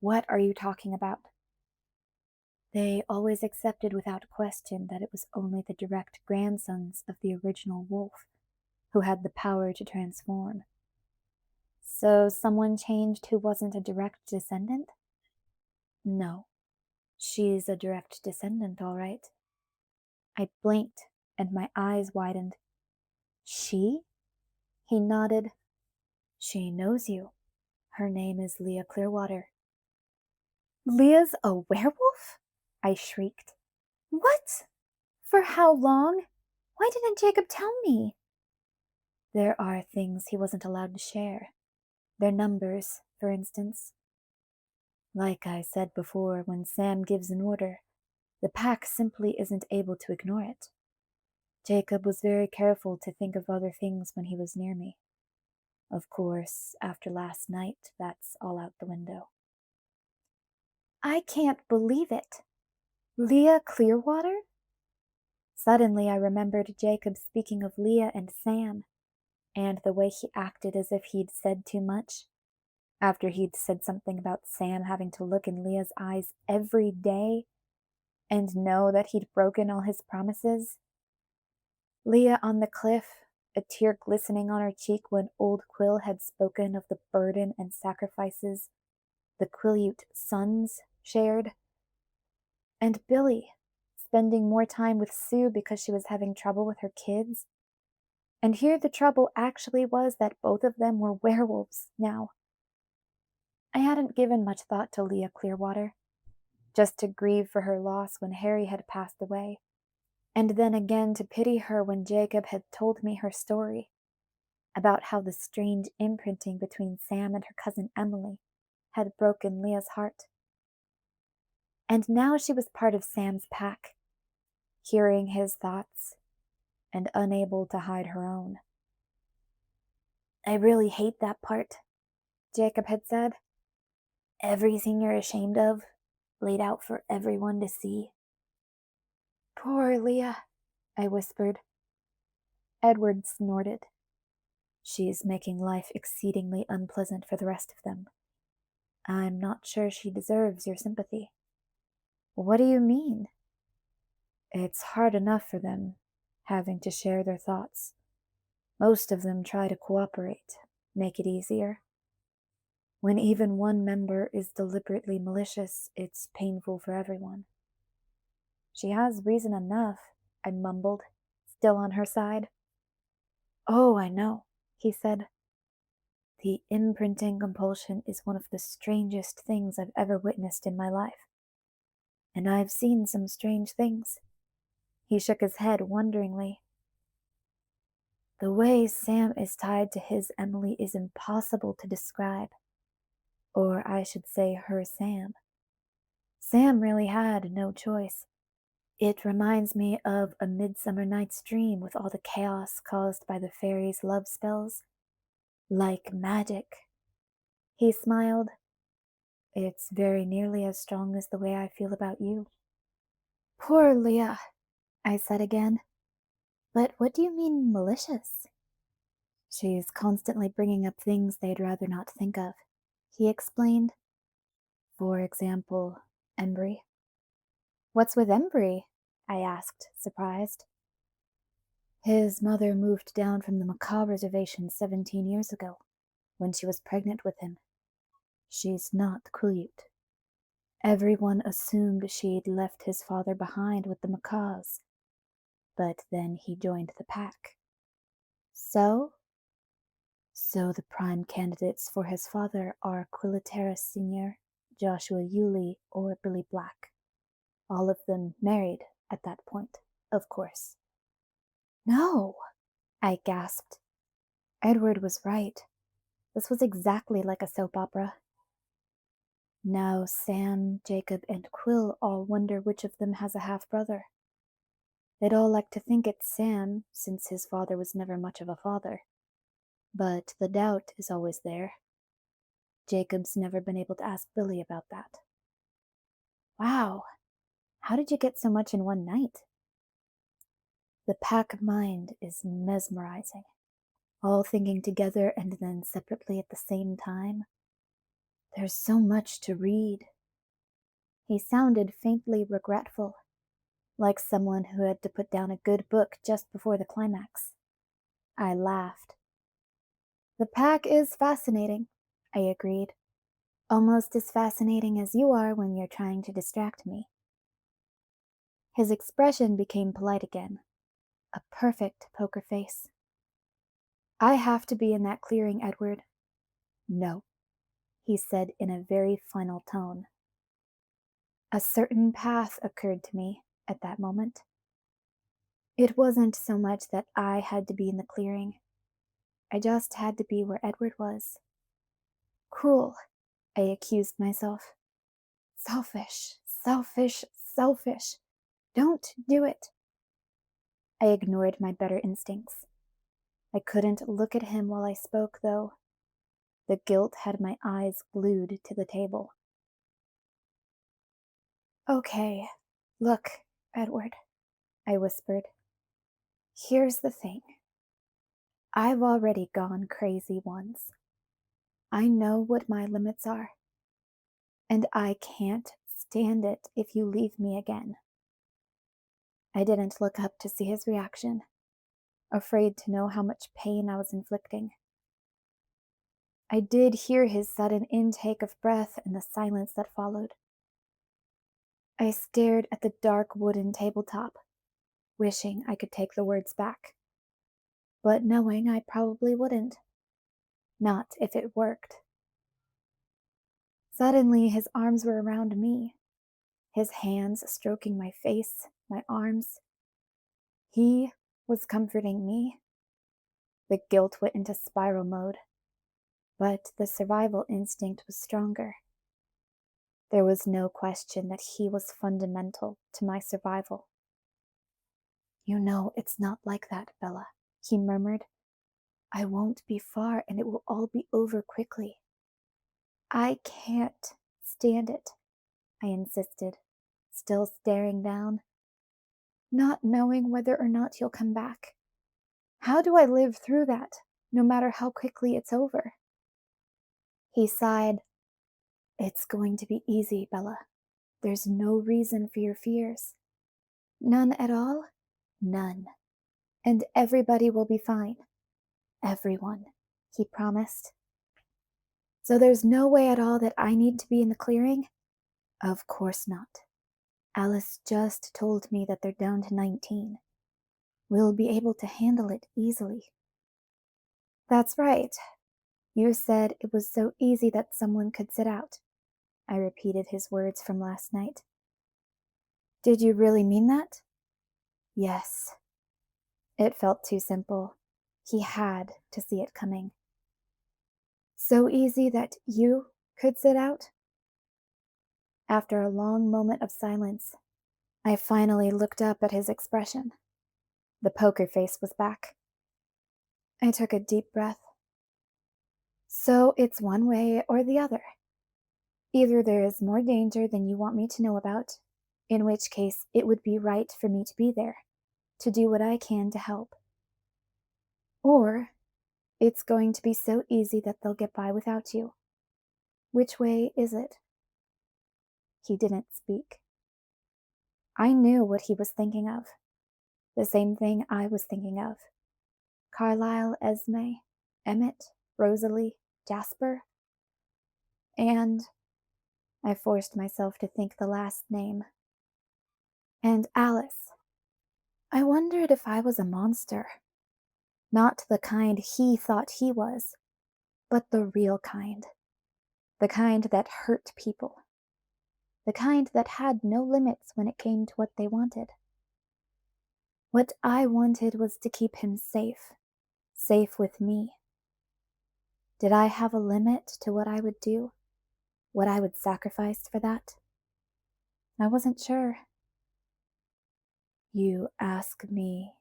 What are you talking about?" "They always accepted without question that it was only the direct grandsons of the original wolf who had the power to transform. So someone changed who wasn't a direct descendant? No, she's a direct descendant, all right. I blinked, and my eyes widened. She? He nodded. She knows you. Her name is Leah Clearwater. Leah's a werewolf? I shrieked. What? For how long? Why didn't Jacob tell me? There are things he wasn't allowed to share. Their numbers, for instance. Like I said before, when Sam gives an order, the pack simply isn't able to ignore it. Jacob was very careful to think of other things when he was near me. Of course, after last night, that's all out the window. I can't believe it. Leah Clearwater? Suddenly I remembered Jacob speaking of Leah and Sam, and the way he acted as if he'd said too much. After he'd said something about Sam having to look in Leah's eyes every day and know that he'd broken all his promises. Leah on the cliff, a tear glistening on her cheek when old Quill had spoken of the burden and sacrifices the Quileute sons shared. And Billy, spending more time with Sue because she was having trouble with her kids. And here the trouble actually was that both of them were werewolves now. I hadn't given much thought to Leah Clearwater, just to grieve for her loss when Harry had passed away, and then again to pity her when Jacob had told me her story, about how the strange imprinting between Sam and her cousin Emily had broken Leah's heart. And now she was part of Sam's pack, hearing his thoughts and unable to hide her own. I really hate that part, Jacob had said. Everything you're ashamed of, laid out for everyone to see. Poor Leah, I whispered. Edward snorted. She's making life exceedingly unpleasant for the rest of them. I'm not sure she deserves your sympathy. What do you mean? It's hard enough for them, having to share their thoughts. Most of them try to cooperate, make it easier. When even one member is deliberately malicious, it's painful for everyone. She has reason enough, I mumbled, still on her side. Oh, I know, he said. The imprinting compulsion is one of the strangest things I've ever witnessed in my life. And I've seen some strange things. He shook his head wonderingly. The way Sam is tied to his Emily is impossible to describe. Or I should say her Sam. Sam really had no choice. It reminds me of A Midsummer Night's Dream with all the chaos caused by the fairies' love spells. Like magic. He smiled. It's very nearly as strong as the way I feel about you. Poor Leah, I said again. But what do you mean malicious? She's constantly bringing up things they'd rather not think of, he explained. For example, Embry. What's with Embry? I asked, surprised. His mother moved down from the Macaw Reservation 17 years ago, when she was pregnant with him. She's not Quileute. Everyone assumed she'd left his father behind with the Macaws, but then he joined the pack. So the prime candidates for his father are Quiliteris Sr., Joshua Yulee, or Billy Black. All of them married at that point, of course. No, I gasped. Edward was right. This was exactly like a soap opera. Now Sam, Jacob, and Quill all wonder which of them has a half-brother. They'd all like to think it's Sam, since his father was never much of a father. But the doubt is always there. Jacob's never been able to ask Billy about that. Wow, how did you get so much in one night? The pack mind is mesmerizing. All thinking together and then separately at the same time. There's so much to read. He sounded faintly regretful, like someone who had to put down a good book just before the climax. I laughed. The pack is fascinating, I agreed. Almost as fascinating as you are when you're trying to distract me. His expression became polite again, a perfect poker face. I have to be in that clearing, Edward. No, he said in a very final tone. A certain path occurred to me at that moment. It wasn't so much that I had to be in the clearing. I just had to be where Edward was. Cruel, I accused myself. Selfish, selfish, selfish. Don't do it. I ignored my better instincts. I couldn't look at him while I spoke, though. The guilt had my eyes glued to the table. Okay, look, Edward, I whispered. Here's the thing. I've already gone crazy once. I know what my limits are, and I can't stand it if you leave me again. I didn't look up to see his reaction, afraid to know how much pain I was inflicting. I did hear his sudden intake of breath and the silence that followed. I stared at the dark wooden tabletop, wishing I could take the words back, but knowing I probably wouldn't. Not if it worked. Suddenly, his arms were around me, his hands stroking my face, my arms. He was comforting me. The guilt went into spiral mode, but the survival instinct was stronger. There was no question that he was fundamental to my survival. You know it's not like that, Bella, he murmured. I won't be far and it will all be over quickly. I can't stand it, I insisted, still staring down, not knowing whether or not you'll come back. How do I live through that, no matter how quickly it's over? He sighed. It's going to be easy, Bella. There's no reason for your fears. None at all? None. And everybody will be fine. Everyone, he promised. So there's no way at all that I need to be in the clearing? Of course not. Alice just told me that they're down to 19. We'll be able to handle it easily. That's right. You said it was so easy that someone could sit out. I repeated his words from last night. Did you really mean that? Yes. It felt too simple. He had to see it coming. So easy that you could sit out? After a long moment of silence, I finally looked up at his expression. The poker face was back. I took a deep breath. So it's one way or the other. Either there is more danger than you want me to know about, in which case it would be right for me to be there, to do what I can to help. Or it's going to be so easy that they'll get by without you. Which way is it? He didn't speak. I knew what he was thinking of. The same thing I was thinking of. Carlisle, Esme, Emmett, Rosalie, Jasper. And I forced myself to think the last name. And Alice. I wondered if I was a monster. Not the kind he thought he was, but the real kind. The kind that hurt people. The kind that had no limits when it came to what they wanted. What I wanted was to keep him safe. Safe with me. Did I have a limit to what I would do? What I would sacrifice for that? I wasn't sure. You ask me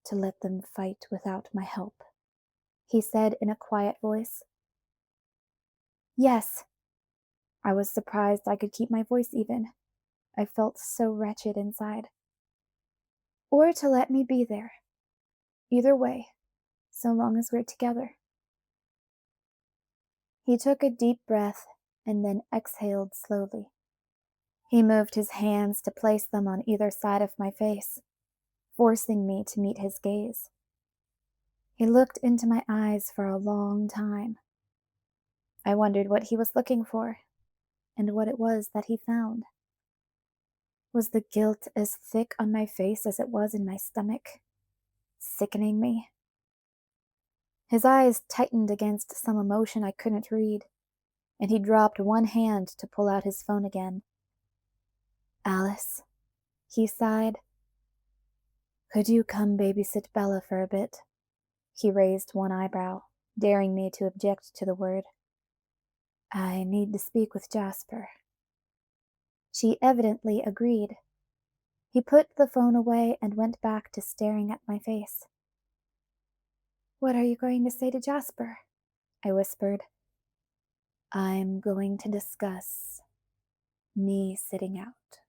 to let them fight without my help, he said in a quiet voice. Yes. I was surprised I could keep my voice even. I felt so wretched inside. Or to let me be there. Either way, so long as we're together. He took a deep breath and then exhaled slowly. He moved his hands to place them on either side of my face, forcing me to meet his gaze. He looked into my eyes for a long time. I wondered what he was looking for, and what it was that he found. Was the guilt as thick on my face as it was in my stomach, sickening me? His eyes tightened against some emotion I couldn't read, and he dropped one hand to pull out his phone again. "Alice," he sighed. "Could you come babysit Bella for a bit?" He raised one eyebrow, daring me to object to the word. "I need to speak with Jasper." She evidently agreed. He put the phone away and went back to staring at my face. "What are you going to say to Jasper?" I whispered. "I'm going to discuss me sitting out."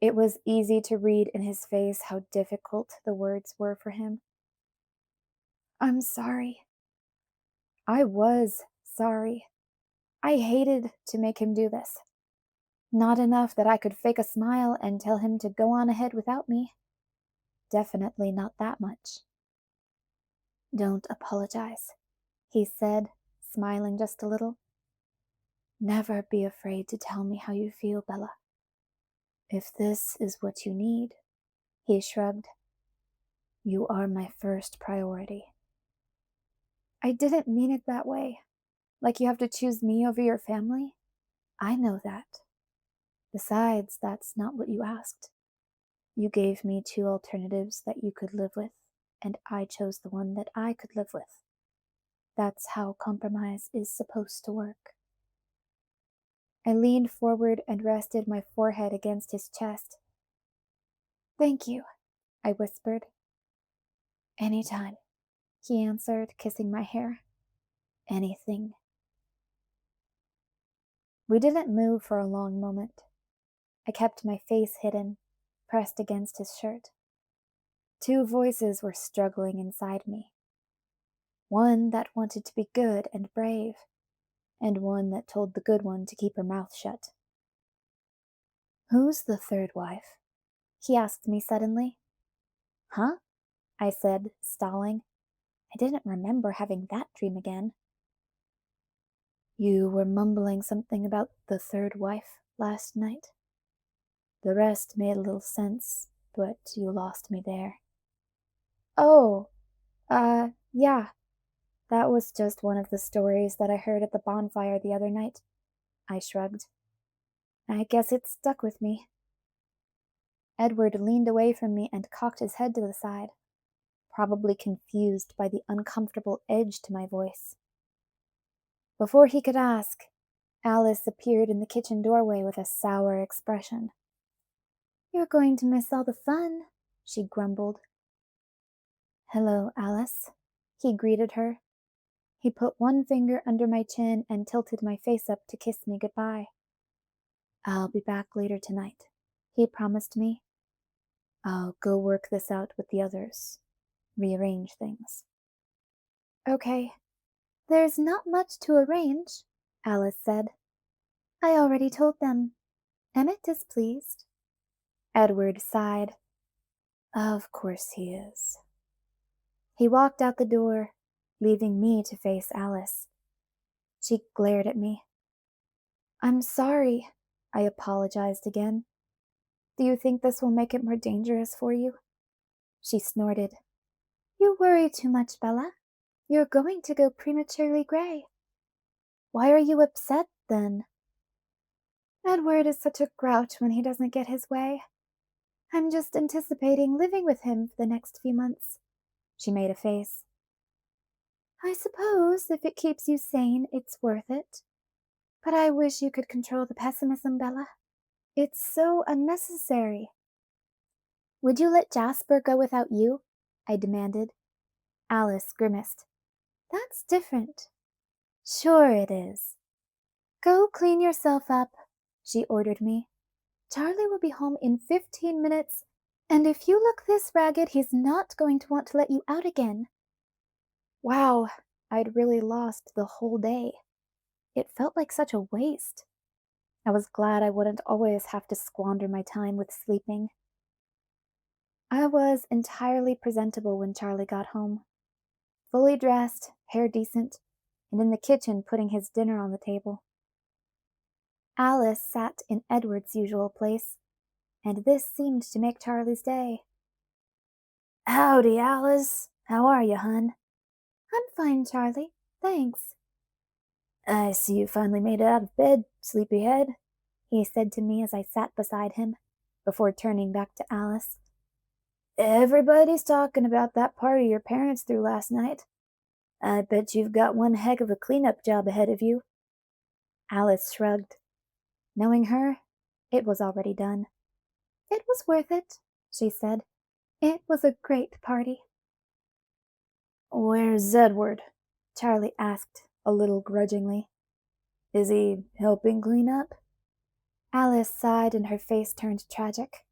It was easy to read in his face how difficult the words were for him. "I'm sorry." I was sorry. I hated to make him do this. Not enough that I could fake a smile and tell him to go on ahead without me. Definitely not that much. "Don't apologize," he said, smiling just a little. "Never be afraid to tell me how you feel, Bella. If this is what you need," he shrugged, "you are my first priority." I didn't mean it that way. Like you have to choose me over your family. I know that. Besides, that's not what you asked. You gave me two alternatives that you could live with, and I chose the one that I could live with. That's how compromise is supposed to work. I leaned forward and rested my forehead against his chest. "Thank you," I whispered. "Anytime," he answered, kissing my hair. "Anything." We didn't move for a long moment. I kept my face hidden, pressed against his shirt. Two voices were struggling inside me. One that wanted to be good and brave, and one that told the good one to keep her mouth shut. "Who's the third wife?" he asked me suddenly. "Huh?" I said, stalling. I didn't remember having that dream again. "You were mumbling something about the third wife last night. The rest made a little sense, but you lost me there." "Oh, yeah. That was just one of the stories that I heard at the bonfire the other night." I shrugged. "I guess it stuck with me." Edward leaned away from me and cocked his head to the side, probably confused by the uncomfortable edge to my voice. Before he could ask, Alice appeared in the kitchen doorway with a sour expression. "You're going to miss all the fun," she grumbled. "Hello, Alice," he greeted her. He put one finger under my chin and tilted my face up to kiss me goodbye. "I'll be back later tonight," he promised me. "I'll go work this out with the others. Rearrange things." "Okay. There's not much to arrange," Alice said. "I already told them. Emmett is pleased." Edward sighed. "Of course he is." He walked out the door, leaving me to face Alice. She glared at me. "I'm sorry," I apologized again. "Do you think this will make it more dangerous for you?" She snorted. "You worry too much, Bella. You're going to go prematurely gray." "Why are you upset, then?" "Edward is such a grouch when he doesn't get his way. I'm just anticipating living with him for the next few months." She made a face. "I suppose if it keeps you sane, it's worth it. But I wish you could control the pessimism, Bella. It's so unnecessary." "Would you let Jasper go without you?" I demanded. Alice grimaced. "That's different." "Sure it is." "Go clean yourself up," she ordered me. "Charlie will be home in 15 minutes, and if you look this ragged, he's not going to want to let you out again." Wow, I'd really lost the whole day. It felt like such a waste. I was glad I wouldn't always have to squander my time with sleeping. I was entirely presentable when Charlie got home. fully dressed, hair decent, and in the kitchen putting his dinner on the table. Alice sat in Edward's usual place, and this seemed to make Charlie's day. "Howdy, Alice. How are you, hun?" "I'm fine, Charlie. Thanks." "I see you finally made it out of bed, sleepyhead," he said to me as I sat beside him, before turning back to Alice. "Everybody's talking about that party your parents threw last night. I bet you've got one heck of a cleanup job ahead of you." Alice shrugged. Knowing her, it was already done. "It was worth it," she said. "It was a great party." "Where's Edward?" Charlie asked, a little grudgingly. "Is he helping clean up?" Alice sighed and her face turned tragic.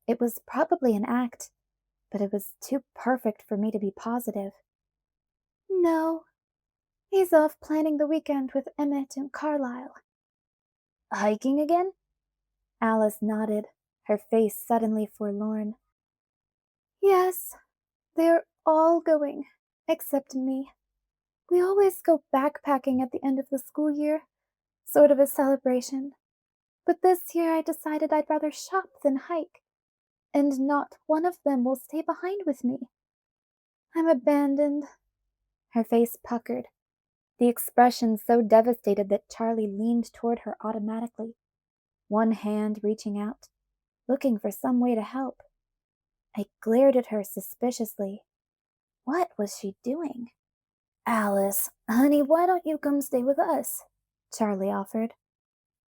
It was probably an act, but it was too perfect for me to be positive. "No, he's off planning the weekend with Emmett and Carlisle." "Hiking again?" Alice nodded, her face suddenly forlorn. "Yes, they're all going, except me. We always go backpacking at the end of the school year, sort of a celebration. But this year I decided I'd rather shop than hike, and not one of them will stay behind with me. I'm abandoned." Her face puckered, the expression so devastated that Charlie leaned toward her automatically, one hand reaching out, looking for some way to help. I glared at her suspiciously. What was she doing? "Alice, honey, why don't you come stay with us?" Charlie offered.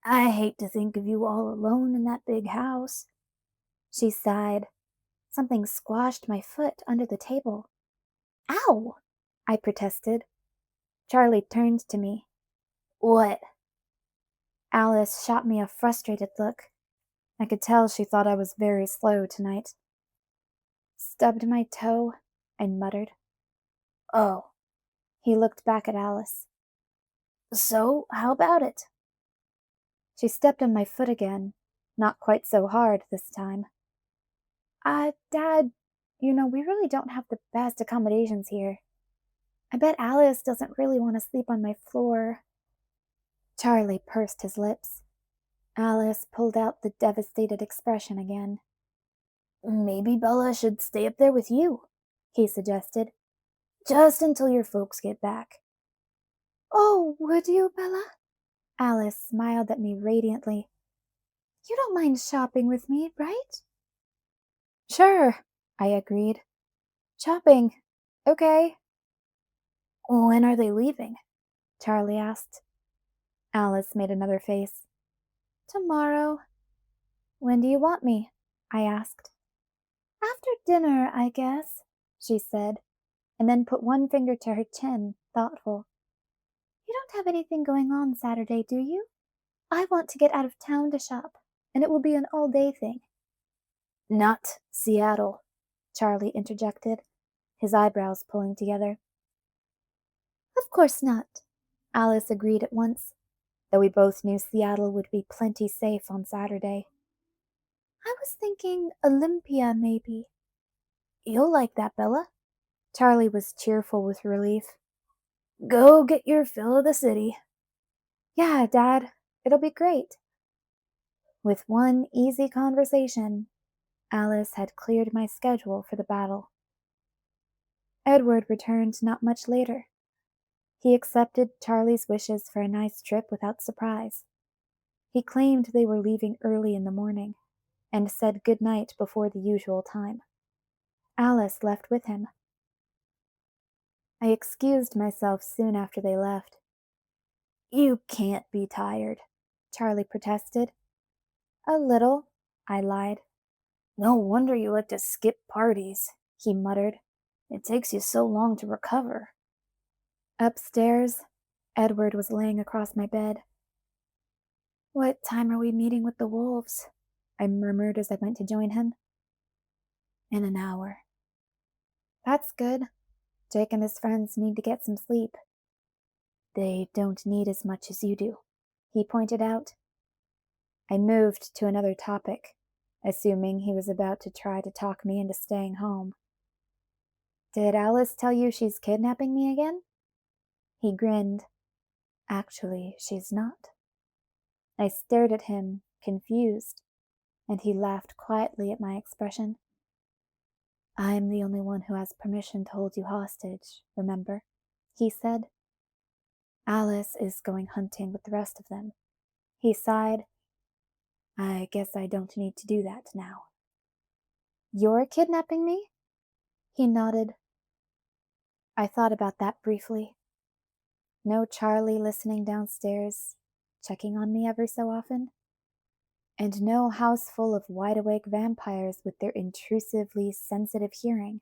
"I hate to think of you all alone in that big house." She sighed. Something squashed my foot under the table. "Ow!" I protested. Charlie turned to me. "What?" Alice shot me a frustrated look. I could tell she thought I was very slow tonight. "Stubbed my toe," I muttered. "Oh." He looked back at Alice. "So, how about it?" She stepped on my foot again, not quite so hard this time. Dad, we really don't have the best accommodations here. I bet Alice doesn't really want to sleep on my floor." Charlie pursed his lips. Alice pulled out the devastated expression again. "Maybe Bella should stay up there with you," he suggested. "Just until your folks get back." "Oh, would you, Bella?" Alice smiled at me radiantly. "You don't mind shopping with me, right?" "Sure," I agreed. "Shopping. Okay." "When are they leaving?" Charlie asked. Alice made another face. "Tomorrow." "When do you want me?" I asked. "After dinner, I guess," she said, and then put one finger to her chin, thoughtful. "You don't have anything going on Saturday, do you? I want to get out of town to shop, and it will be an all-day thing." "Not Seattle," Charlie interjected, his eyebrows pulling together. "Of course not," Alice agreed at once, though we both knew Seattle would be plenty safe on Saturday. "I was thinking Olympia, maybe." "You'll like that, Bella." Charlie was cheerful with relief. "Go get your fill of the city." "Yeah, Dad, it'll be great." With one easy conversation, Alice had cleared my schedule for the battle. Edward returned not much later. He accepted Charlie's wishes for a nice trip without surprise. He claimed they were leaving early in the morning, and said good night before the usual time. Alice left with him. I excused myself soon after they left. "You can't be tired," Charlie protested. "A little," I lied. "No wonder you like to skip parties," he muttered. "It takes you so long to recover." Upstairs, Edward was laying across my bed. "What time are we meeting with the wolves?" I murmured as I went to join him. "In an hour." "That's good. Jake and his friends need to get some sleep." "They don't need as much as you do," he pointed out. I moved to another topic, assuming he was about to try to talk me into staying home. Did Alice tell you she's kidnapping me again? He grinned. Actually, she's not. I stared at him, confused, and he laughed quietly at my expression. I'm the only one who has permission to hold you hostage, remember? He said. Alice is going hunting with the rest of them. He sighed. I guess I don't need to do that now. You're kidnapping me? He nodded. I thought about that briefly. No Charlie listening downstairs, checking on me every so often. And no house full of wide-awake vampires with their intrusively sensitive hearing.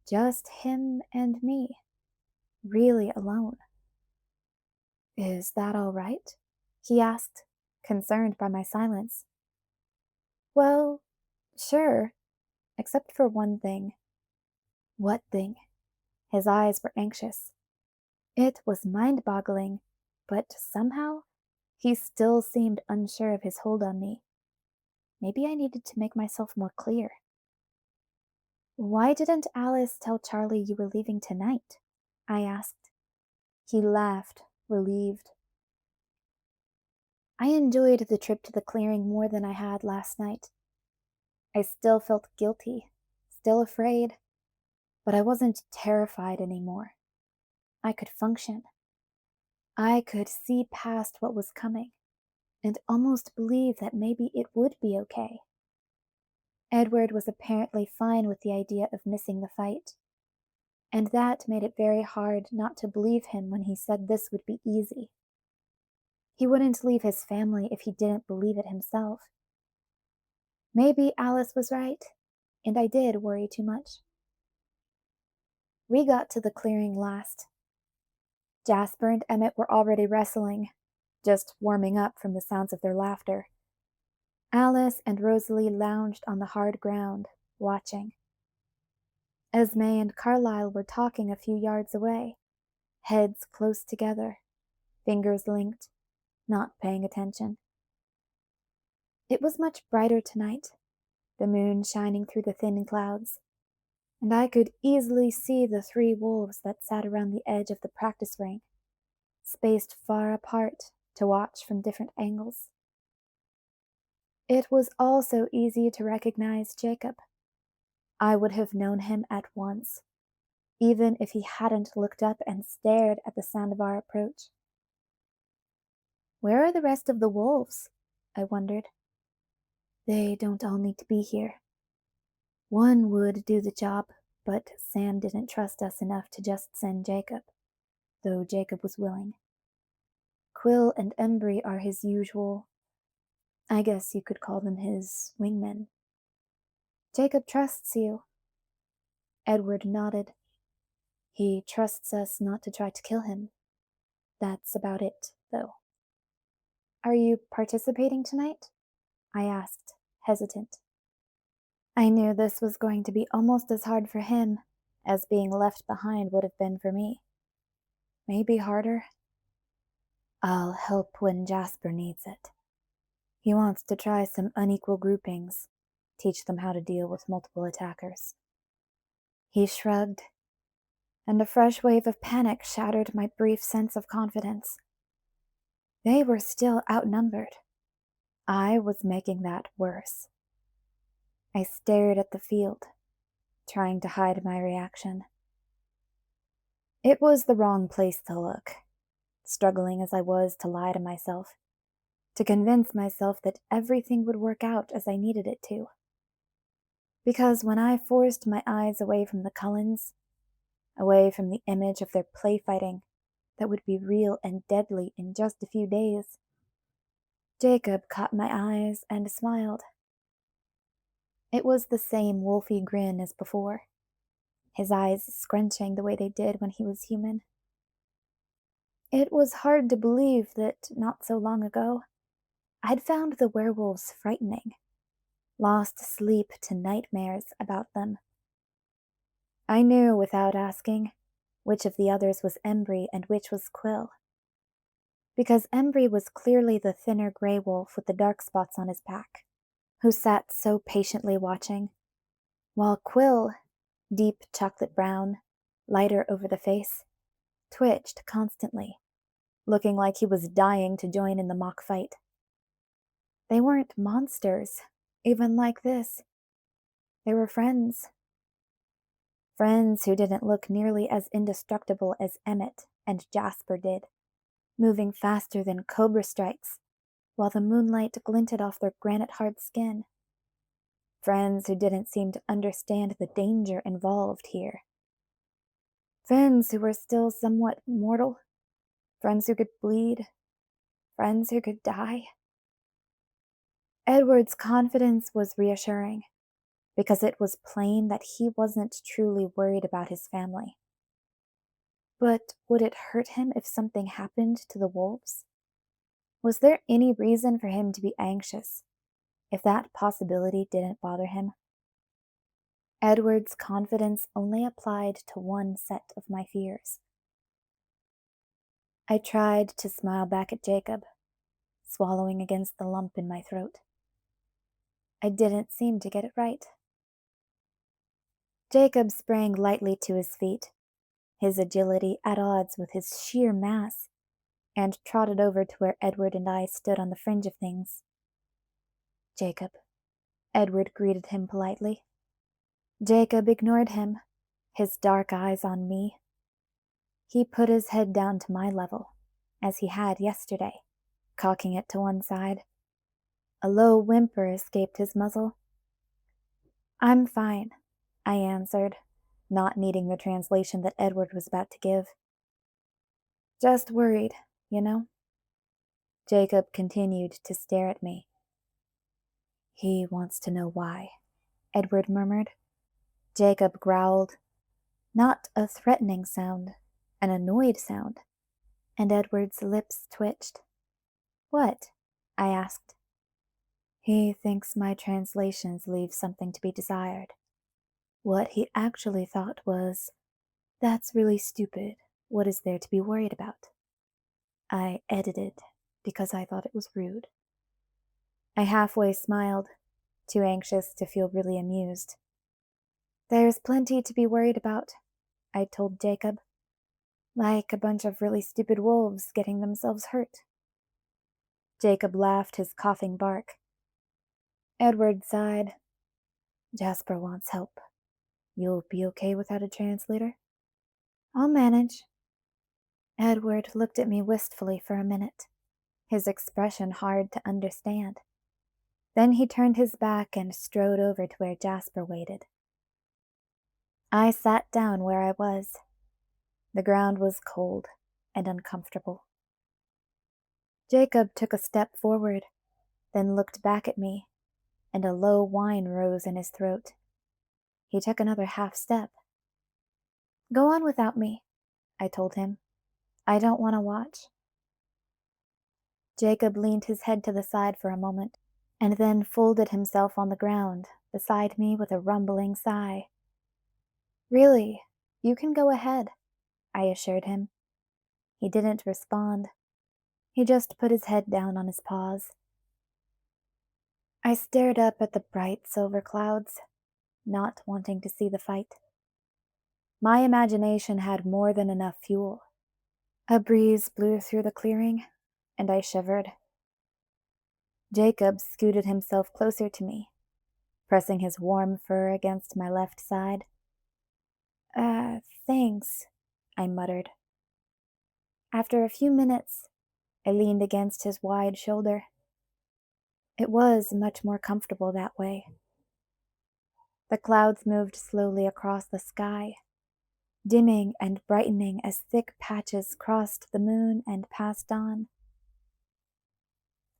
Just him and me, really alone. Is that all right? He asked, concerned by my silence. Well, sure, except for one thing. What thing? His eyes were anxious. It was mind-boggling, but somehow he still seemed unsure of his hold on me. Maybe I needed to make myself more clear. Why didn't Alice tell Charlie you were leaving tonight? I asked. He laughed, relieved. I enjoyed the trip to the clearing more than I had last night. I still felt guilty, still afraid, but I wasn't terrified anymore. I could function. I could see past what was coming, and almost believe that maybe it would be okay. Edward was apparently fine with the idea of missing the fight, and that made it very hard not to believe him when he said this would be easy. He wouldn't leave his family if he didn't believe it himself. Maybe Alice was right, and I did worry too much. We got to the clearing last. Jasper and Emmett were already wrestling, just warming up from the sounds of their laughter. Alice and Rosalie lounged on the hard ground, watching. Esme and Carlyle were talking a few yards away, heads close together, fingers linked, not paying attention. It was much brighter tonight, the moon shining through the thin clouds, and I could easily see the 3 wolves that sat around the edge of the practice ring, spaced far apart to watch from different angles. It was also easy to recognize Jacob. I would have known him at once, even if he hadn't looked up and stared at the sound of our approach. Where are the rest of the wolves? I wondered. They don't all need to be here. One would do the job, but Sam didn't trust us enough to just send Jacob, though Jacob was willing. Quill and Embry are his usual, I guess you could call them his wingmen. Jacob trusts you. Edward nodded. He trusts us not to try to kill him. That's about it, though. Are you participating tonight? I asked, hesitant. I knew this was going to be almost as hard for him as being left behind would have been for me. Maybe harder. I'll help when Jasper needs it. He wants to try some unequal groupings, teach them how to deal with multiple attackers. He shrugged, and a fresh wave of panic shattered my brief sense of confidence. They were still outnumbered. I was making that worse. I stared at the field, trying to hide my reaction. It was the wrong place to look, struggling as I was to lie to myself, to convince myself that everything would work out as I needed it to. Because when I forced my eyes away from the Cullens, away from the image of their play fighting that would be real and deadly in just a few days, Jacob caught my eyes and smiled. It was the same wolfy grin as before, his eyes scrunching the way they did when he was human. It was hard to believe that not so long ago, I'd found the werewolves frightening, lost sleep to nightmares about them. I knew without asking which of the others was Embry and which was Quill, because Embry was clearly the thinner gray wolf with the dark spots on his back, who sat so patiently watching, while Quill, deep chocolate brown, lighter over the face, twitched constantly, looking like he was dying to join in the mock fight. They weren't monsters, even like this. They were friends. Friends who didn't look nearly as indestructible as Emmett and Jasper did, moving faster than cobra strikes, while the moonlight glinted off their granite-hard skin. Friends who didn't seem to understand the danger involved here. Friends who were still somewhat mortal. Friends who could bleed. Friends who could die. Edward's confidence was reassuring, because it was plain that he wasn't truly worried about his family. But would it hurt him if something happened to the wolves? Was there any reason for him to be anxious, if that possibility didn't bother him? Edward's confidence only applied to one set of my fears. I tried to smile back at Jacob, swallowing against the lump in my throat. I didn't seem to get it right. Jacob sprang lightly to his feet, his agility at odds with his sheer mass, and trotted over to where Edward and I stood on the fringe of things. Jacob. Edward greeted him politely. Jacob ignored him, his dark eyes on me. He put his head down to my level, as he had yesterday, cocking it to one side. A low whimper escaped his muzzle. I'm fine, I answered, not needing the translation that Edward was about to give. Just worried, you know? Jacob continued to stare at me. He wants to know why, Edward murmured. Jacob growled, not a threatening sound, an annoyed sound, and Edward's lips twitched. What? I asked. He thinks my translations leave something to be desired. What he actually thought was, that's really stupid. What is there to be worried about? I edited because I thought it was rude. I halfway smiled, too anxious to feel really amused. There's plenty to be worried about, I told Jacob. Like a bunch of really stupid wolves getting themselves hurt. Jacob laughed his coughing bark. Edward sighed. Jasper wants help. You'll be okay without a translator? I'll manage. Edward looked at me wistfully for a minute, his expression hard to understand. Then he turned his back and strode over to where Jasper waited. I sat down where I was. The ground was cold and uncomfortable. Jacob took a step forward, then looked back at me, and a low whine rose in his throat. He took another half step. Go on without me, I told him. I don't want to watch. Jacob leaned his head to the side for a moment, and then folded himself on the ground beside me with a rumbling sigh. Really, you can go ahead, I assured him. He didn't respond. He just put his head down on his paws. I stared up at the bright silver clouds, not wanting to see the fight. My imagination had more than enough fuel. A breeze blew through the clearing, and I shivered. Jacob scooted himself closer to me, pressing his warm fur against my left side. Thanks, I muttered. After a few minutes, I leaned against his wide shoulder. It was much more comfortable that way. The clouds moved slowly across the sky, dimming and brightening as thick patches crossed the moon and passed on.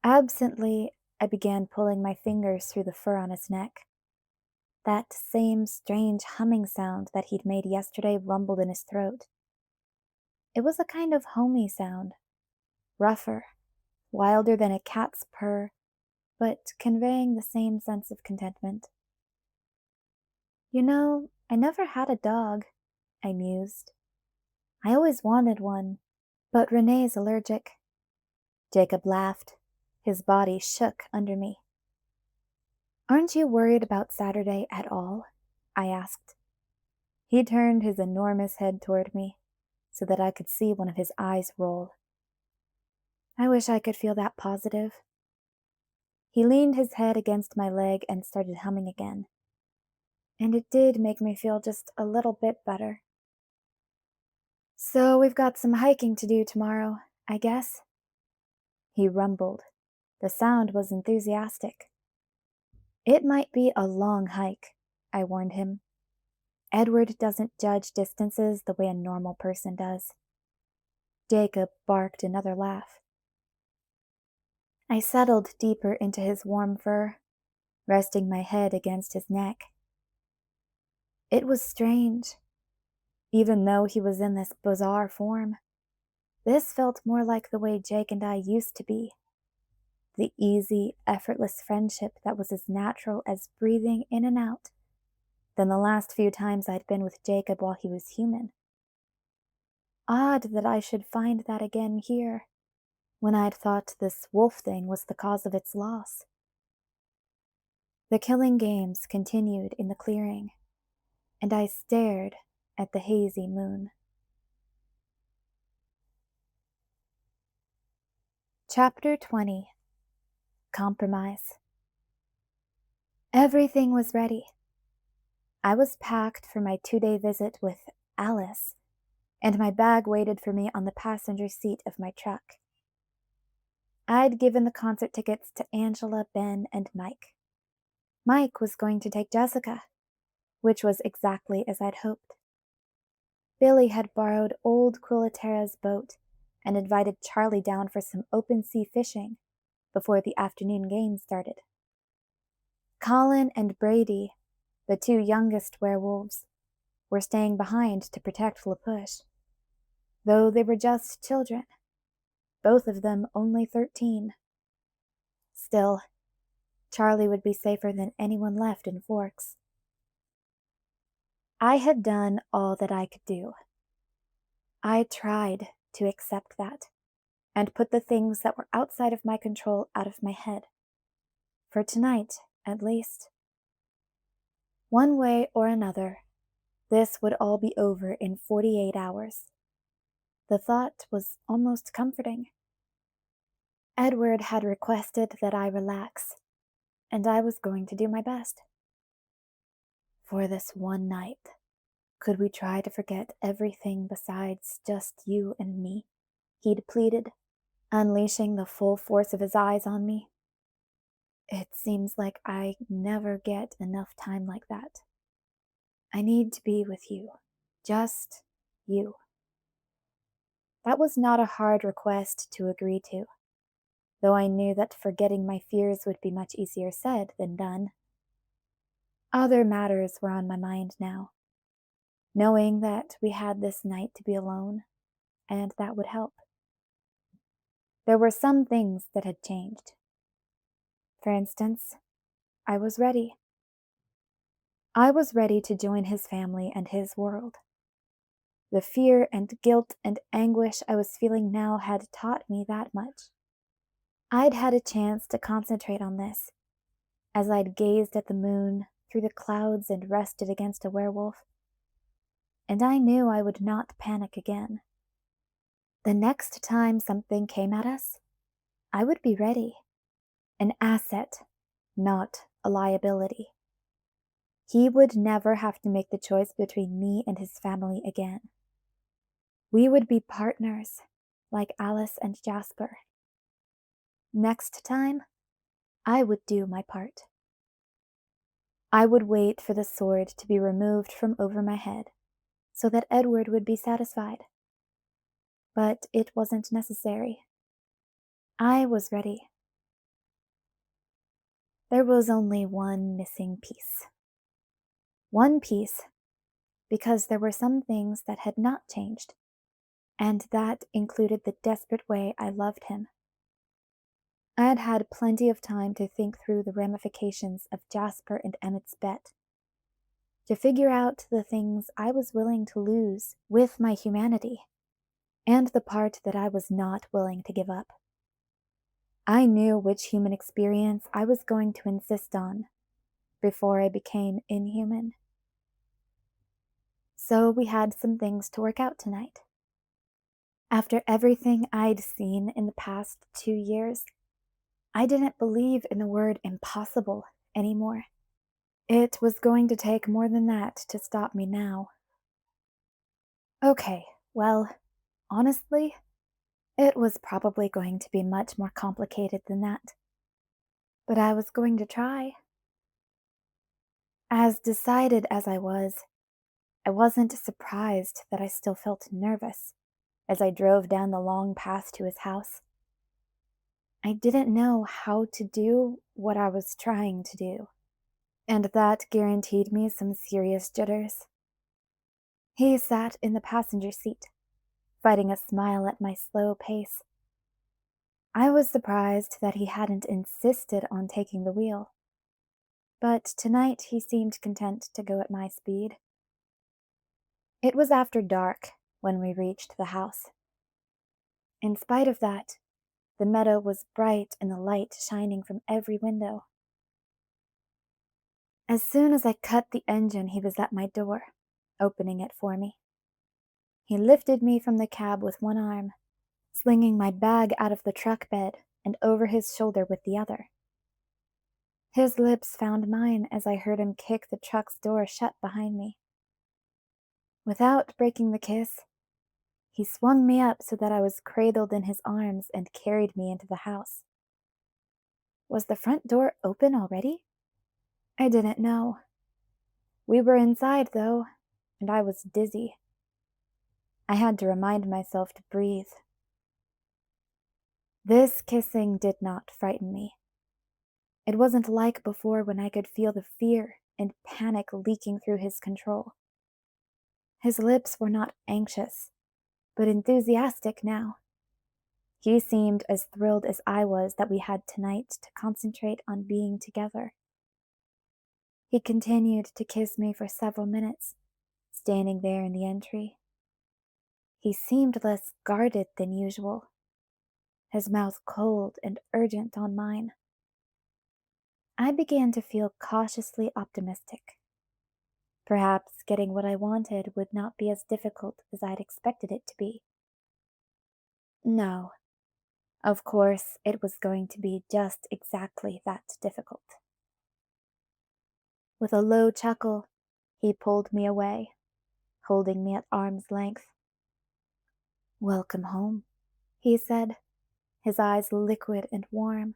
Absently, I began pulling my fingers through the fur on his neck. That same strange humming sound that he'd made yesterday rumbled in his throat. It was a kind of homey sound, rougher, wilder than a cat's purr, but conveying the same sense of contentment. You know, I never had a dog, I mused. I always wanted one, but Renee's allergic. Jacob laughed. His body shook under me. Aren't you worried about Saturday at all? I asked. He turned his enormous head toward me so that I could see one of his eyes roll. I wish I could feel that positive. He leaned his head against my leg and started humming again. And it did make me feel just a little bit better. So we've got some hiking to do tomorrow, I guess. He rumbled. The sound was enthusiastic. It might be a long hike, I warned him. Edward doesn't judge distances the way a normal person does. Jacob barked another laugh. I settled deeper into his warm fur, resting my head against his neck. It was strange. Even though he was in this bizarre form, this felt more like the way Jake and I used to be. The easy, effortless friendship that was as natural as breathing in and out than the last few times I'd been with Jacob while he was human. Odd that I should find that again here, when I'd thought this wolf thing was the cause of its loss. The killing games continued in the clearing, and I stared at the hazy moon. Chapter 20. Compromise. Everything was ready. I was packed for my 2-day visit with Alice, and my bag waited for me on the passenger seat of my truck. I'd given the concert tickets to Angela, Ben, and Mike. Mike was going to take Jessica, which was exactly as I'd hoped. Billy had borrowed old Quilitera's boat and invited Charlie down for some open sea fishing before the afternoon game started. Colin and Brady, the 2 youngest werewolves, were staying behind to protect LaPush, though they were just children, both of them only 13. Still, Charlie would be safer than anyone left in Forks. I had done all that I could do. I tried to accept that and put the things that were outside of my control out of my head. For tonight, at least. One way or another, this would all be over in 48 hours. The thought was almost comforting. Edward had requested that I relax, and I was going to do my best. For this one night, could we try to forget everything besides just you and me? He'd pleaded, unleashing the full force of his eyes on me. It seems like I never get enough time like that. I need to be with you. Just you. That was not a hard request to agree to, though I knew that forgetting my fears would be much easier said than done. Other matters were on my mind now, knowing that we had this night to be alone, and that would help. There were some things that had changed. For instance, I was ready. I was ready to join his family and his world. The fear and guilt and anguish I was feeling now had taught me that much. I'd had a chance to concentrate on this, as I'd gazed at the moon through the clouds and rested against a werewolf, and I knew I would not panic again. The next time something came at us, I would be ready. An asset, not a liability. He would never have to make the choice between me and his family again. We would be partners, like Alice and Jasper. Next time, I would do my part. I would wait for the sword to be removed from over my head, so that Edward would be satisfied. But it wasn't necessary. I was ready. There was only one missing piece. One piece, because there were some things that had not changed, and that included the desperate way I loved him. I had had plenty of time to think through the ramifications of Jasper and Emmett's bet, to figure out the things I was willing to lose with my humanity, and the part that I was not willing to give up. I knew which human experience I was going to insist on before I became inhuman. So we had some things to work out tonight. After everything I'd seen in the past 2 years, I didn't believe in the word impossible anymore. It was going to take more than that to stop me now. Okay, well, honestly, it was probably going to be much more complicated than that. But I was going to try. As decided as I wasn't surprised that I still felt nervous as I drove down the long path to his house. I didn't know how to do what I was trying to do, and that guaranteed me some serious jitters. He sat in the passenger seat, fighting a smile at my slow pace. I was surprised that he hadn't insisted on taking the wheel, but tonight he seemed content to go at my speed. It was after dark when we reached the house. In spite of that, the meadow was bright and the light shining from every window. As soon as I cut the engine, he was at my door, opening it for me. He lifted me from the cab with one arm, slinging my bag out of the truck bed and over his shoulder with the other. His lips found mine as I heard him kick the truck's door shut behind me. Without breaking the kiss, he swung me up so that I was cradled in his arms and carried me into the house. Was the front door open already? I didn't know. We were inside, though, and I was dizzy. I had to remind myself to breathe. This kissing did not frighten me. It wasn't like before when I could feel the fear and panic leaking through his control. His lips were not anxious, but enthusiastic now. He seemed as thrilled as I was that we had tonight to concentrate on being together. He continued to kiss me for several minutes, standing there in the entry. He seemed less guarded than usual, his mouth cold and urgent on mine. I began to feel cautiously optimistic. Perhaps getting what I wanted would not be as difficult as I'd expected it to be. No, of course, it was going to be just exactly that difficult. With a low chuckle, he pulled me away, holding me at arm's length. "Welcome home," he said, his eyes liquid and warm.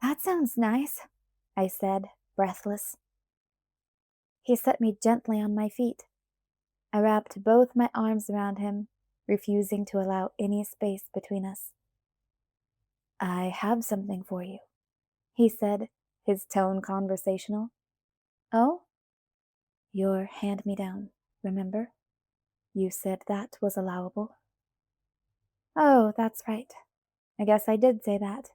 "That sounds nice," I said, breathless. He set me gently on my feet. I wrapped both my arms around him, refusing to allow any space between us. "I have something for you," he said, his tone conversational. "Oh?" "Your hand-me-down, remember? You said that was allowable." "Oh, that's right. I guess I did say that."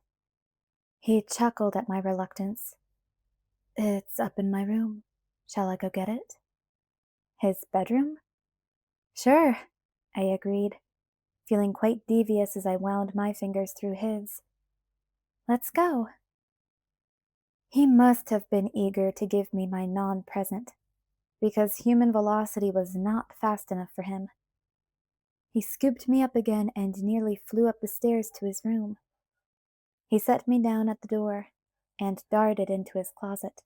He chuckled at my reluctance. "It's up in my room. Shall I go get it?" "His bedroom?" "Sure," I agreed, feeling quite devious as I wound my fingers through his. "Let's go." He must have been eager to give me my non-present, because human velocity was not fast enough for him. He scooped me up again and nearly flew up the stairs to his room. He set me down at the door and darted into his closet.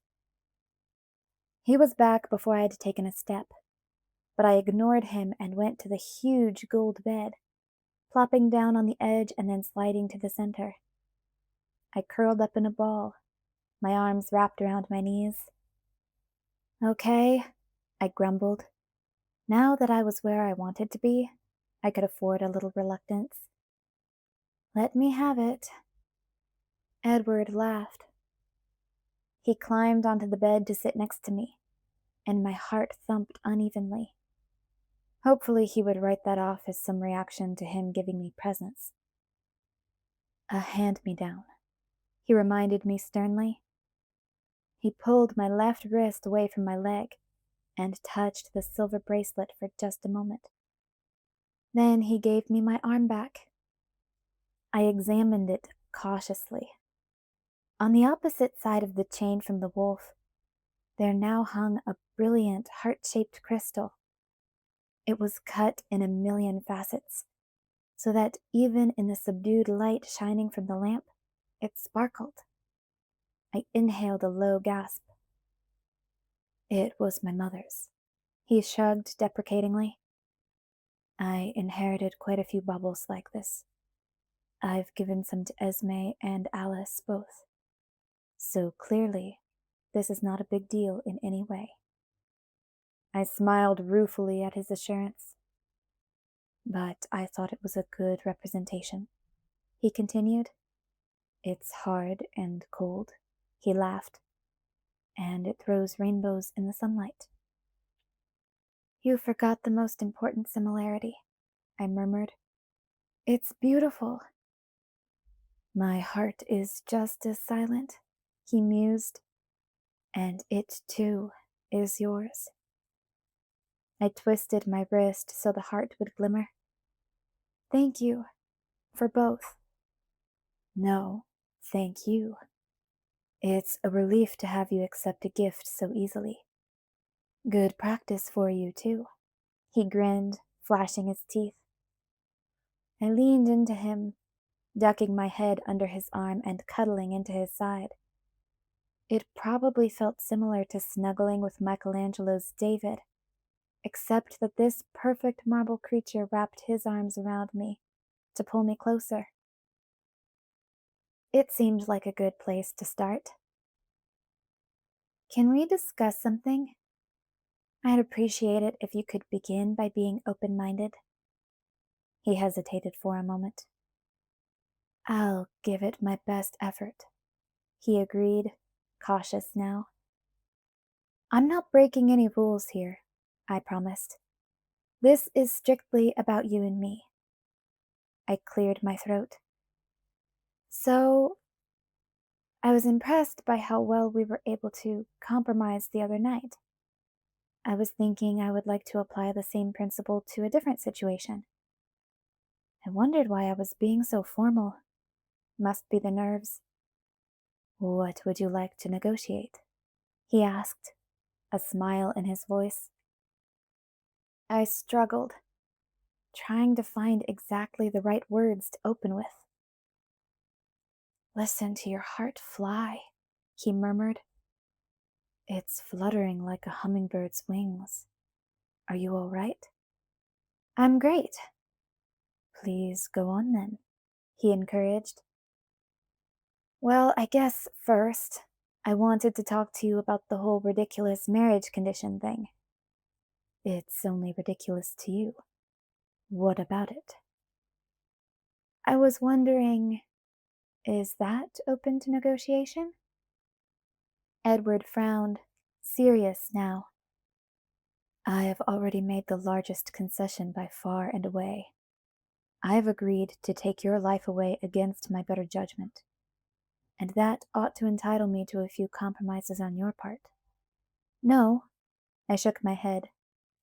He was back before I had taken a step, but I ignored him and went to the huge gold bed, plopping down on the edge and then sliding to the center. I curled up in a ball, my arms wrapped around my knees. "Okay," I grumbled. Now that I was where I wanted to be, I could afford a little reluctance. "Let me have it." Edward laughed. He climbed onto the bed to sit next to me, and my heart thumped unevenly. Hopefully he would write that off as some reaction to him giving me presents. "A hand-me-down," he reminded me sternly. He pulled my left wrist away from my leg and touched the silver bracelet for just a moment. Then he gave me my arm back. I examined it cautiously. On the opposite side of the chain from the wolf there now hung a brilliant heart-shaped crystal. It was cut in a million facets, so that even in the subdued light shining from the lamp, it sparkled. I inhaled a low gasp. It was my mother's. He shrugged deprecatingly. I inherited quite a few baubles like this. I've given some to Esme and Alice both. So clearly, this is not a big deal in any way. I smiled ruefully at his assurance. But I thought it was a good representation. He continued. It's hard and cold. He laughed. And it throws rainbows in the sunlight. You forgot the most important similarity, I murmured. It's beautiful. My heart is just as silent, he mused, and it too is yours. I twisted my wrist so the heart would glimmer. Thank you, for both. No, thank you. It's a relief to have you accept a gift so easily. Good practice for you, too. He grinned, flashing his teeth. I leaned into him, ducking my head under his arm and cuddling into his side. It probably felt similar to snuggling with Michelangelo's David, except that this perfect marble creature wrapped his arms around me to pull me closer. It seemed like a good place to start. Can we discuss something? I'd appreciate it if you could begin by being open-minded. He hesitated for a moment. I'll give it my best effort, he agreed, cautious now. I'm not breaking any rules here, I promised. This is strictly about you and me. I cleared my throat. So, I was impressed by how well we were able to compromise the other night. I was thinking I would like to apply the same principle to a different situation. I wondered why I was being so formal. Must be the nerves. What would you like to negotiate? He asked, a smile in his voice. I struggled, trying to find exactly the right words to open with. Listen to your heart fly, he murmured. It's fluttering like a hummingbird's wings. Are you all right? I'm great. Please go on then, he encouraged. Well, I guess first, I wanted to talk to you about the whole ridiculous marriage condition thing. It's only ridiculous to you. What about it? I was wondering, is that open to negotiation? Edward frowned, serious now. I have already made the largest concession by far and away. I have agreed to take your life away against my better judgment, and that ought to entitle me to a few compromises on your part. No, I shook my head,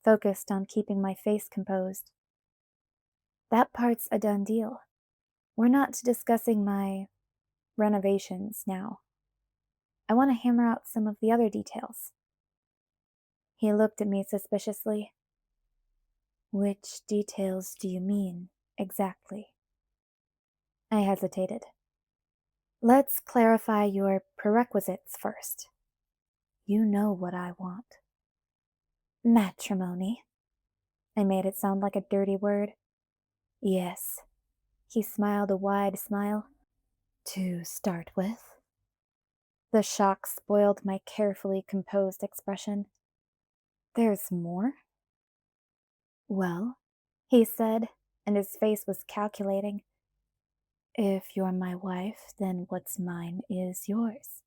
focused on keeping my face composed. That part's a done deal. We're not discussing my renovations now. I want to hammer out some of the other details. He looked at me suspiciously. Which details do you mean, exactly? I hesitated. Let's clarify your prerequisites first. You know what I want. Matrimony. I made it sound like a dirty word. Yes. He smiled a wide smile. To start with. The shock spoiled my carefully composed expression. There's more? Well, he said, and his face was calculating. If you're my wife, then what's mine is yours.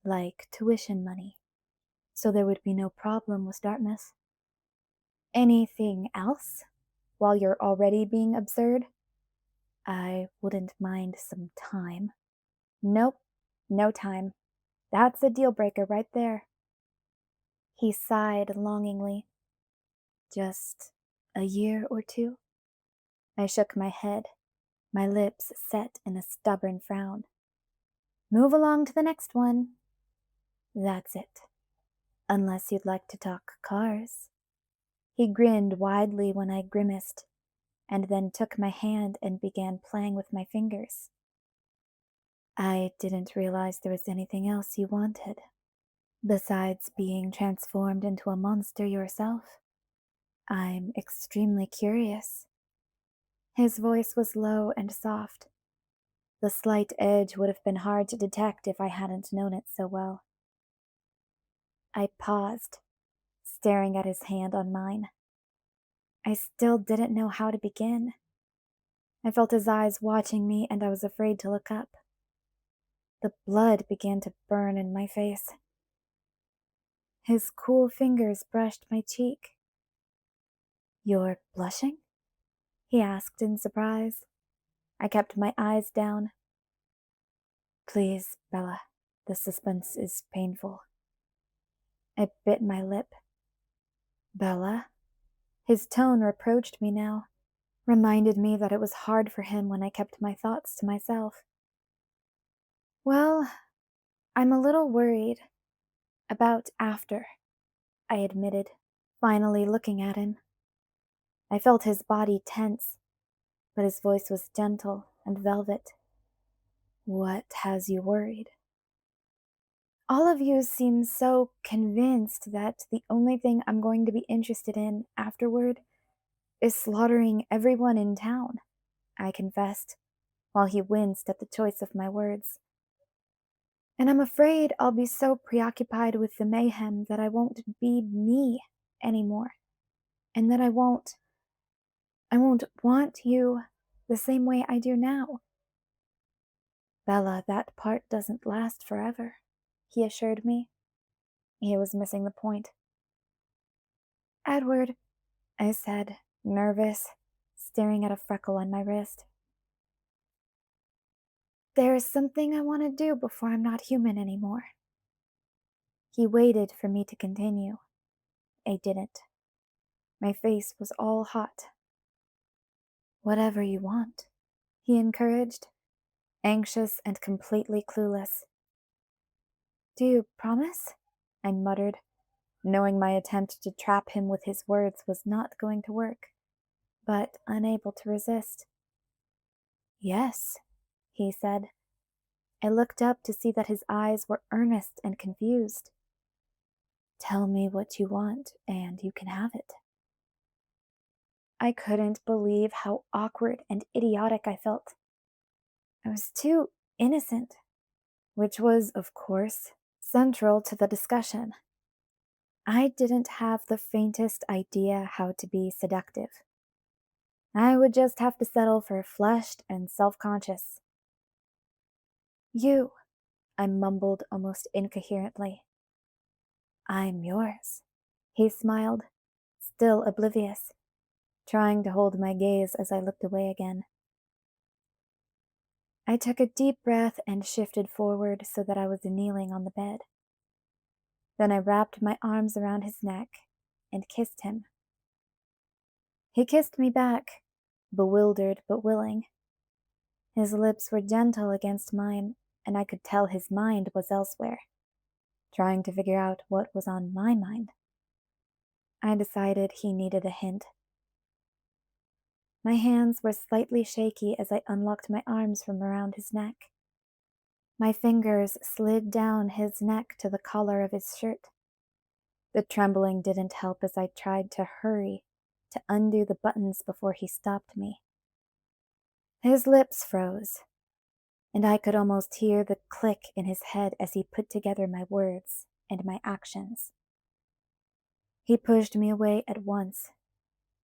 Like tuition money. So there would be no problem with Dartmouth. Anything else? While you're already being absurd? I wouldn't mind some time. Nope, no time. That's a deal breaker right there. He sighed longingly. Just a year or two? I shook my head, my lips set in a stubborn frown. Move along to the next one. That's it. Unless you'd like to talk cars. He grinned widely when I grimaced, and then took my hand and began playing with my fingers. I didn't realize there was anything else you wanted, besides being transformed into a monster yourself. I'm extremely curious. His voice was low and soft. The slight edge would have been hard to detect if I hadn't known it so well. I paused, staring at his hand on mine. I still didn't know how to begin. I felt his eyes watching me, and I was afraid to look up. The blood began to burn in my face. His cool fingers brushed my cheek. "You're blushing?" he asked in surprise. I kept my eyes down. "Please, Bella, the suspense is painful." I bit my lip. "Bella?" His tone reproached me now, reminded me that it was hard for him when I kept my thoughts to myself. "Well, I'm a little worried about after," I admitted, finally looking at him. I felt his body tense, but his voice was gentle and velvet. "What has you worried?" "All of you seem so convinced that the only thing I'm going to be interested in afterward is slaughtering everyone in town," I confessed, while he winced at the choice of my words. "And I'm afraid I'll be so preoccupied with the mayhem that I won't be me anymore, and that I won't want you the same way I do now." "Bella, that part doesn't last forever," he assured me. He was missing the point. "Edward," I said, nervous, staring at a freckle on my wrist. "There's something I want to do before I'm not human anymore." He waited for me to continue. I didn't. My face was all hot. "Whatever you want," he encouraged, anxious and completely clueless. "Do you promise?" I muttered, knowing my attempt to trap him with his words was not going to work, but unable to resist. "Yes," he said. I looked up to see that his eyes were earnest and confused. "Tell me what you want, and you can have it." I couldn't believe how awkward and idiotic I felt. I was too innocent, which was, of course, central to the discussion. I didn't have the faintest idea how to be seductive. I would just have to settle for flushed and self-conscious. "You," I mumbled almost incoherently. "I'm yours." He smiled, still oblivious, trying to hold my gaze as I looked away again. I took a deep breath and shifted forward so that I was kneeling on the bed. Then I wrapped my arms around his neck and kissed him. He kissed me back, bewildered but willing. His lips were gentle against mine, and I could tell his mind was elsewhere, trying to figure out what was on my mind. I decided he needed a hint. My hands were slightly shaky as I unlocked my arms from around his neck. My fingers slid down his neck to the collar of his shirt. The trembling didn't help as I tried to hurry to undo the buttons before he stopped me. His lips froze, and I could almost hear the click in his head as he put together my words and my actions. He pushed me away at once,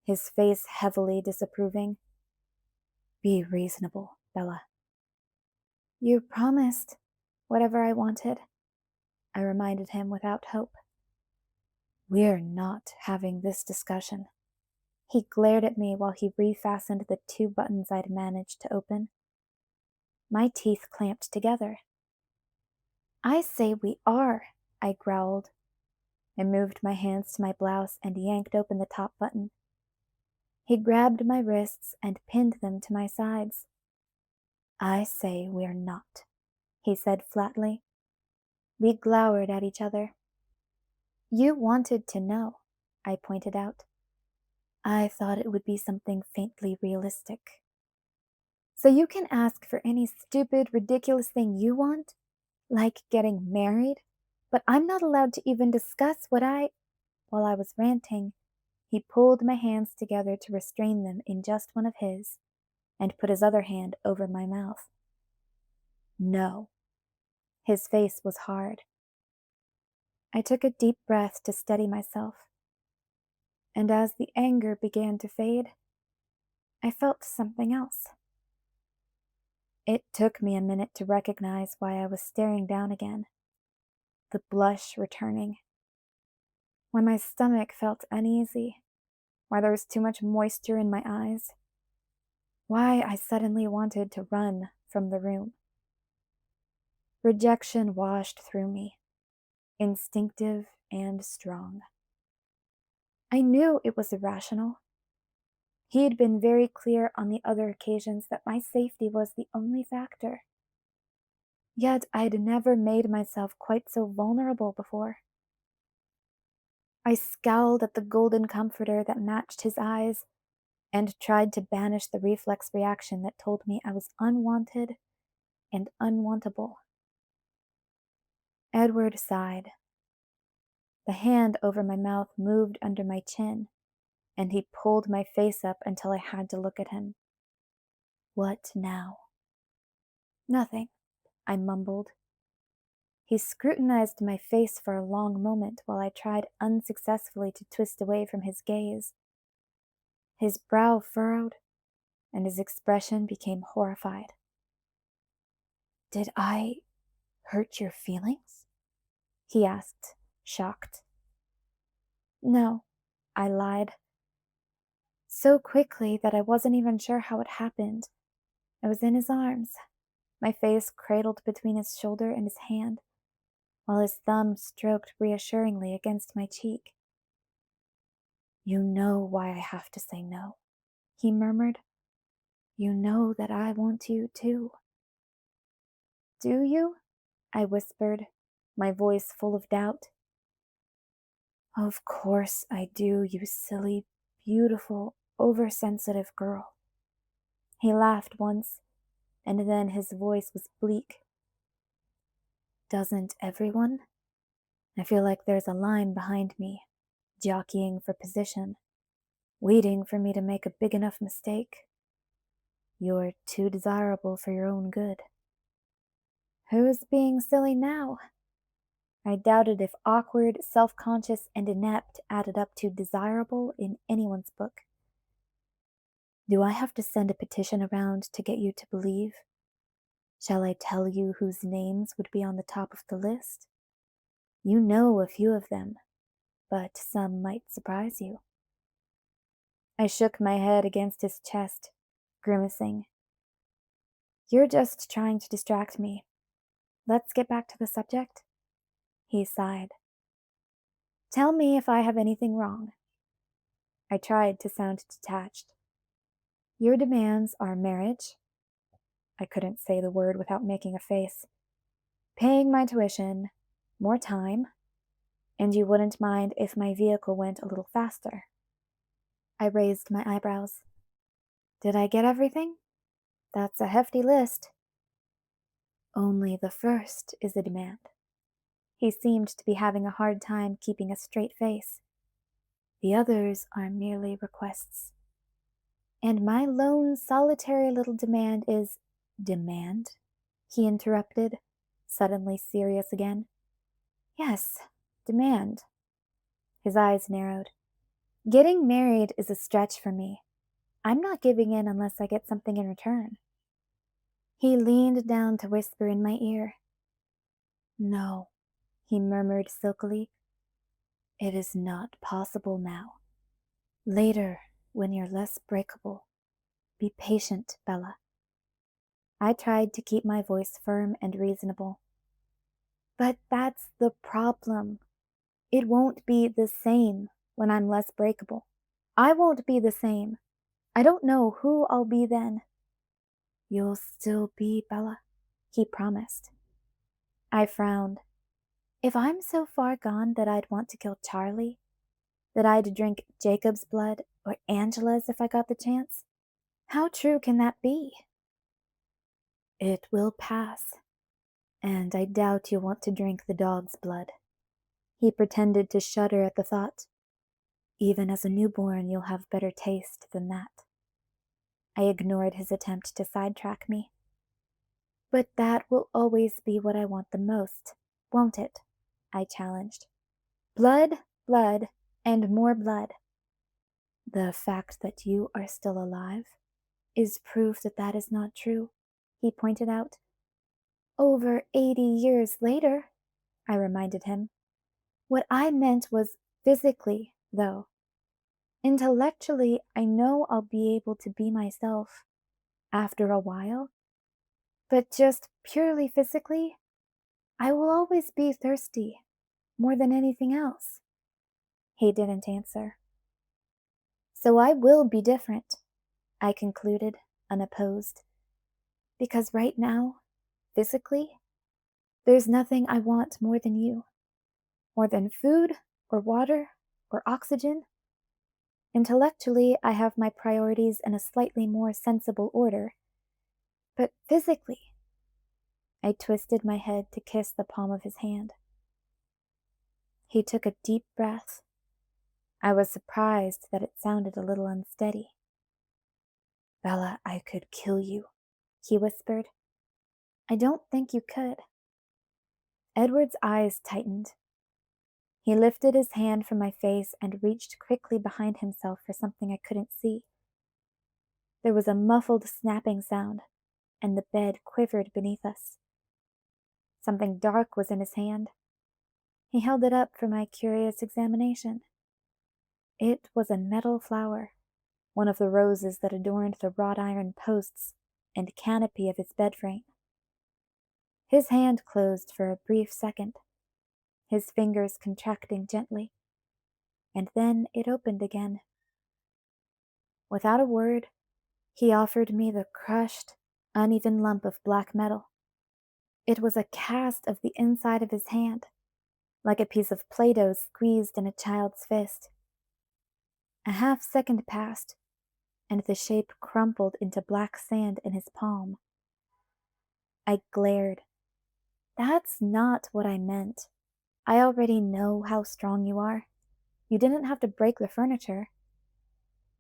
his face heavily disapproving. "Be reasonable, Bella." "You promised whatever I wanted," I reminded him without hope. "We're not having this discussion." He glared at me while he refastened the 2 buttons I'd managed to open. My teeth clamped together. "I say we are," I growled. I moved my hands to my blouse and yanked open the top button. He grabbed my wrists and pinned them to my sides. "I say we're not," he said flatly. We glowered at each other. You wanted to know, I pointed out. I thought it would be something faintly realistic. So you can ask for any stupid, ridiculous thing you want, like getting married, but I'm not allowed to even discuss what I. While I was ranting, he pulled my hands together to restrain them in just one of his, and put his other hand over my mouth. No. His face was hard. I took a deep breath to steady myself, and as the anger began to fade, I felt something else. It took me a minute to recognize why I was staring down again, the blush returning, why my stomach felt uneasy, why there was too much moisture in my eyes, why I suddenly wanted to run from the room. Rejection washed through me, instinctive and strong. I knew it was irrational. He had been very clear on the other occasions that my safety was the only factor. Yet I'd never made myself quite so vulnerable before. I scowled at the golden comforter that matched his eyes and tried to banish the reflex reaction that told me I was unwanted and unwantable. Edward sighed. The hand over my mouth moved under my chin, and he pulled my face up until I had to look at him. What now? Nothing, I mumbled. He scrutinized my face for a long moment while I tried unsuccessfully to twist away from his gaze. His brow furrowed, and his expression became horrified. Did I hurt your feelings? He asked, shocked. No, I lied. So quickly that I wasn't even sure how it happened. I was in his arms, my face cradled between his shoulder and his hand, while his thumb stroked reassuringly against my cheek. You know why I have to say no, he murmured. You know that I want you too. Do you? I whispered, my voice full of doubt. Of course I do, you silly, beautiful, oversensitive girl. He laughed once, and then his voice was bleak. Doesn't everyone? I feel like there's a line behind me, jockeying for position, waiting for me to make a big enough mistake. You're too desirable for your own good. Who's being silly now? I doubted if awkward, self-conscious, and inept added up to desirable in anyone's book. Do I have to send a petition around to get you to believe? Shall I tell you whose names would be on the top of the list? You know a few of them, but some might surprise you. I shook my head against his chest, grimacing. You're just trying to distract me. Let's get back to the subject. He sighed. Tell me if I have anything wrong. I tried to sound detached. Your demands are marriage. I couldn't say the word without making a face. Paying my tuition, more time, and you wouldn't mind if my vehicle went a little faster. I raised my eyebrows. Did I get everything? That's a hefty list. Only the first is a demand. He seemed to be having a hard time keeping a straight face. The others are merely requests. And my lone, solitary little demand is demand? He interrupted, suddenly serious again. Yes, demand. His eyes narrowed. Getting married is a stretch for me. I'm not giving in unless I get something in return. He leaned down to whisper in my ear. No, he murmured silkily. It is not possible now. Later, when you're less breakable. Be patient, Bella. I tried to keep my voice firm and reasonable. But that's the problem. It won't be the same when I'm less breakable. I won't be the same. I don't know who I'll be then. You'll still be Bella, he promised. I frowned. If I'm so far gone that I'd want to kill Charlie, that I'd drink Jacob's blood or Angela's if I got the chance, how true can that be? It will pass, and I doubt you'll want to drink the dog's blood. He pretended to shudder at the thought. Even as a newborn, you'll have better taste than that. I ignored his attempt to sidetrack me. But that will always be what I want the most, won't it? I challenged. Blood, blood, and more blood. The fact that you are still alive is proof that that is not true, he pointed out. Over 80 years later, I reminded him. What I meant was physically, though. Intellectually, I know I'll be able to be myself after a while, but just purely physically, I will always be thirsty, more than anything else. He didn't answer. So I will be different, I concluded, unopposed, because right now, physically, there's nothing I want more than you, more than food or water or oxygen. Intellectually, I have my priorities in a slightly more sensible order, but physically, I twisted my head to kiss the palm of his hand. He took a deep breath. I was surprised that it sounded a little unsteady. Bella, I could kill you, he whispered. I don't think you could. Edward's eyes tightened. He lifted his hand from my face and reached quickly behind himself for something I couldn't see. There was a muffled snapping sound, and the bed quivered beneath us. Something dark was in his hand. He held it up for my curious examination. It was a metal flower, one of the roses that adorned the wrought iron posts and canopy of his bed frame. His hand closed for a brief second, his fingers contracting gently, and then it opened again. Without a word, he offered me the crushed, uneven lump of black metal. It was a cast of the inside of his hand, like a piece of Play-Doh squeezed in a child's fist. A half-second passed, and the shape crumpled into black sand in his palm. I glared. That's not what I meant. I already know how strong you are. You didn't have to break the furniture.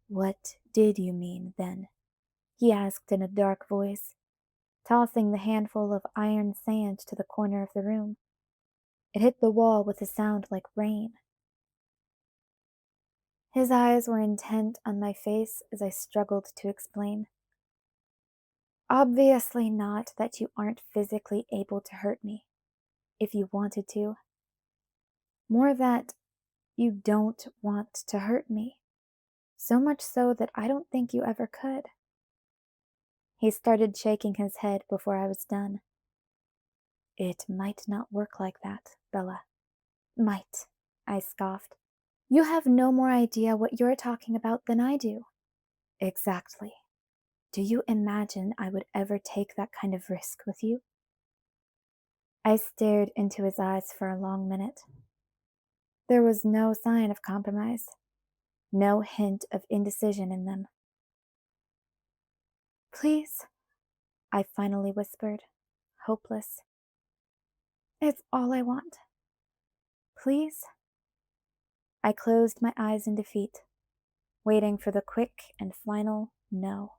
What did you mean, then? He asked in a dark voice, tossing the handful of iron sand to the corner of the room. It hit the wall with a sound like rain. His eyes were intent on my face as I struggled to explain. Obviously not that you aren't physically able to hurt me, if you wanted to. More that you don't want to hurt me, so much so that I don't think you ever could. He started shaking his head before I was done. It might not work like that, Bella. Might, I scoffed. You have no more idea what you're talking about than I do. Exactly. Do you imagine I would ever take that kind of risk with you? I stared into his eyes for a long minute. There was no sign of compromise, no hint of indecision in them. Please, I finally whispered, hopeless. It's all I want. Please? I closed my eyes in defeat, waiting for the quick and final no.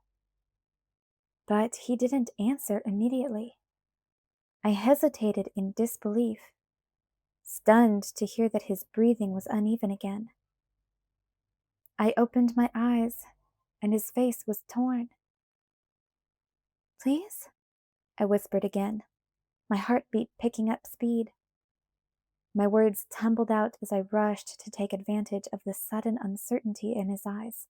But he didn't answer immediately. I hesitated in disbelief, stunned to hear that his breathing was uneven again. I opened my eyes, and his face was torn. Please? I whispered again, my heartbeat picking up speed. My words tumbled out as I rushed to take advantage of the sudden uncertainty in his eyes.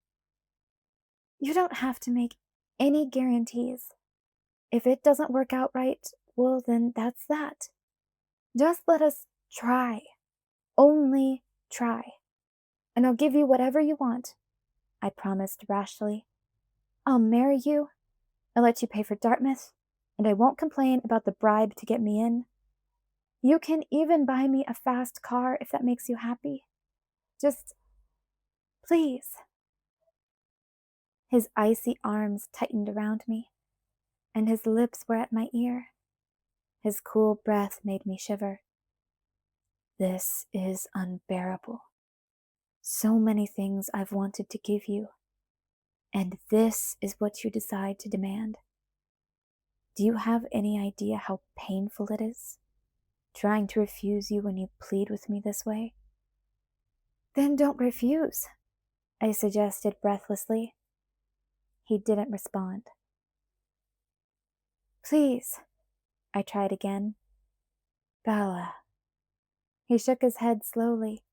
You don't have to make any guarantees. If it doesn't work out right, well, then that's that. Just let us try. Only try. And I'll give you whatever you want, I promised rashly. I'll marry you. I'll let you pay for Dartmouth, and I won't complain about the bribe to get me in. You can even buy me a fast car if that makes you happy. Just, please." His icy arms tightened around me, and his lips were at my ear. His cool breath made me shiver. "This is unbearable. So many things I've wanted to give you, and this is what you decide to demand. Do you have any idea how painful it is, trying to refuse you when you plead with me this way?" "Then don't refuse," I suggested breathlessly. He didn't respond. "Please," I tried again. "Bella." He shook his head slowly,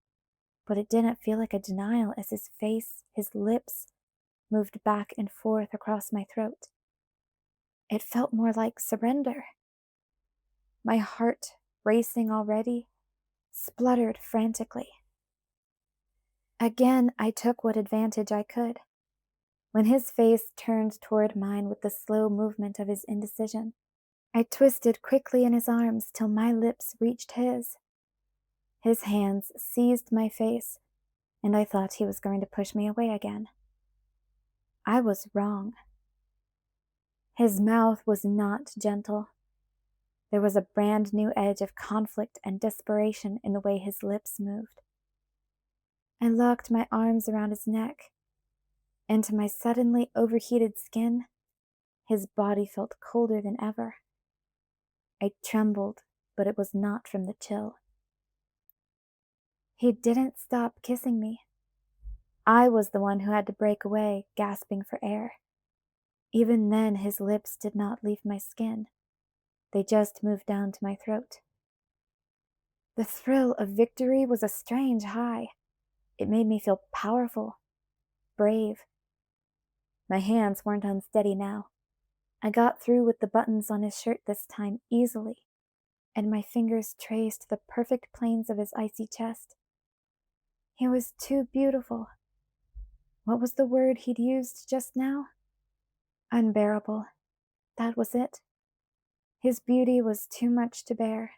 but it didn't feel like a denial as his face, his lips, moved back and forth across my throat. It felt more like surrender. My heart, racing already, spluttered frantically. Again, I took what advantage I could. When his face turned toward mine with the slow movement of his indecision, I twisted quickly in his arms till my lips reached his. His hands seized my face, and I thought he was going to push me away again. I was wrong. His mouth was not gentle. There was a brand new edge of conflict and desperation in the way his lips moved. I locked my arms around his neck, and to my suddenly overheated skin, his body felt colder than ever. I trembled, but it was not from the chill. He didn't stop kissing me. I was the one who had to break away, gasping for air. Even then, his lips did not leave my skin. They just moved down to my throat. The thrill of victory was a strange high. It made me feel powerful, brave. My hands weren't unsteady now. I got through with the buttons on his shirt this time easily, and my fingers traced the perfect planes of his icy chest. He was too beautiful. What was the word he'd used just now? Unbearable. That was it. His beauty was too much to bear.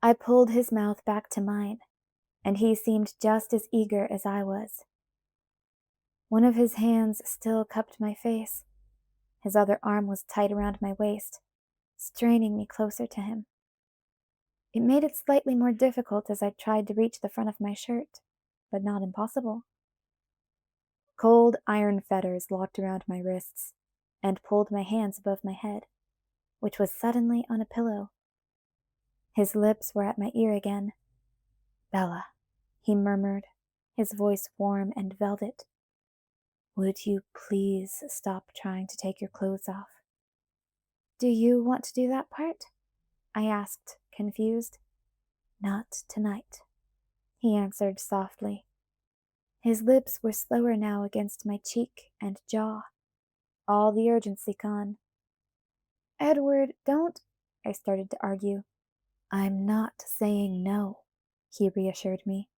I pulled his mouth back to mine, and he seemed just as eager as I was. One of his hands still cupped my face. His other arm was tight around my waist, straining me closer to him. It made it slightly more difficult as I tried to reach the front of my shirt, but not impossible. Cold iron fetters locked around my wrists and pulled my hands above my head, which was suddenly on a pillow. His lips were at my ear again. "Bella," he murmured, his voice warm and velvet. "Would you please stop trying to take your clothes off?" "Do you want to do that part?" I asked, confused. "Not tonight," he answered softly. His lips were slower now against my cheek and jaw, all the urgency gone. "Edward, don't—" I started to argue. "I'm not saying no," he reassured me.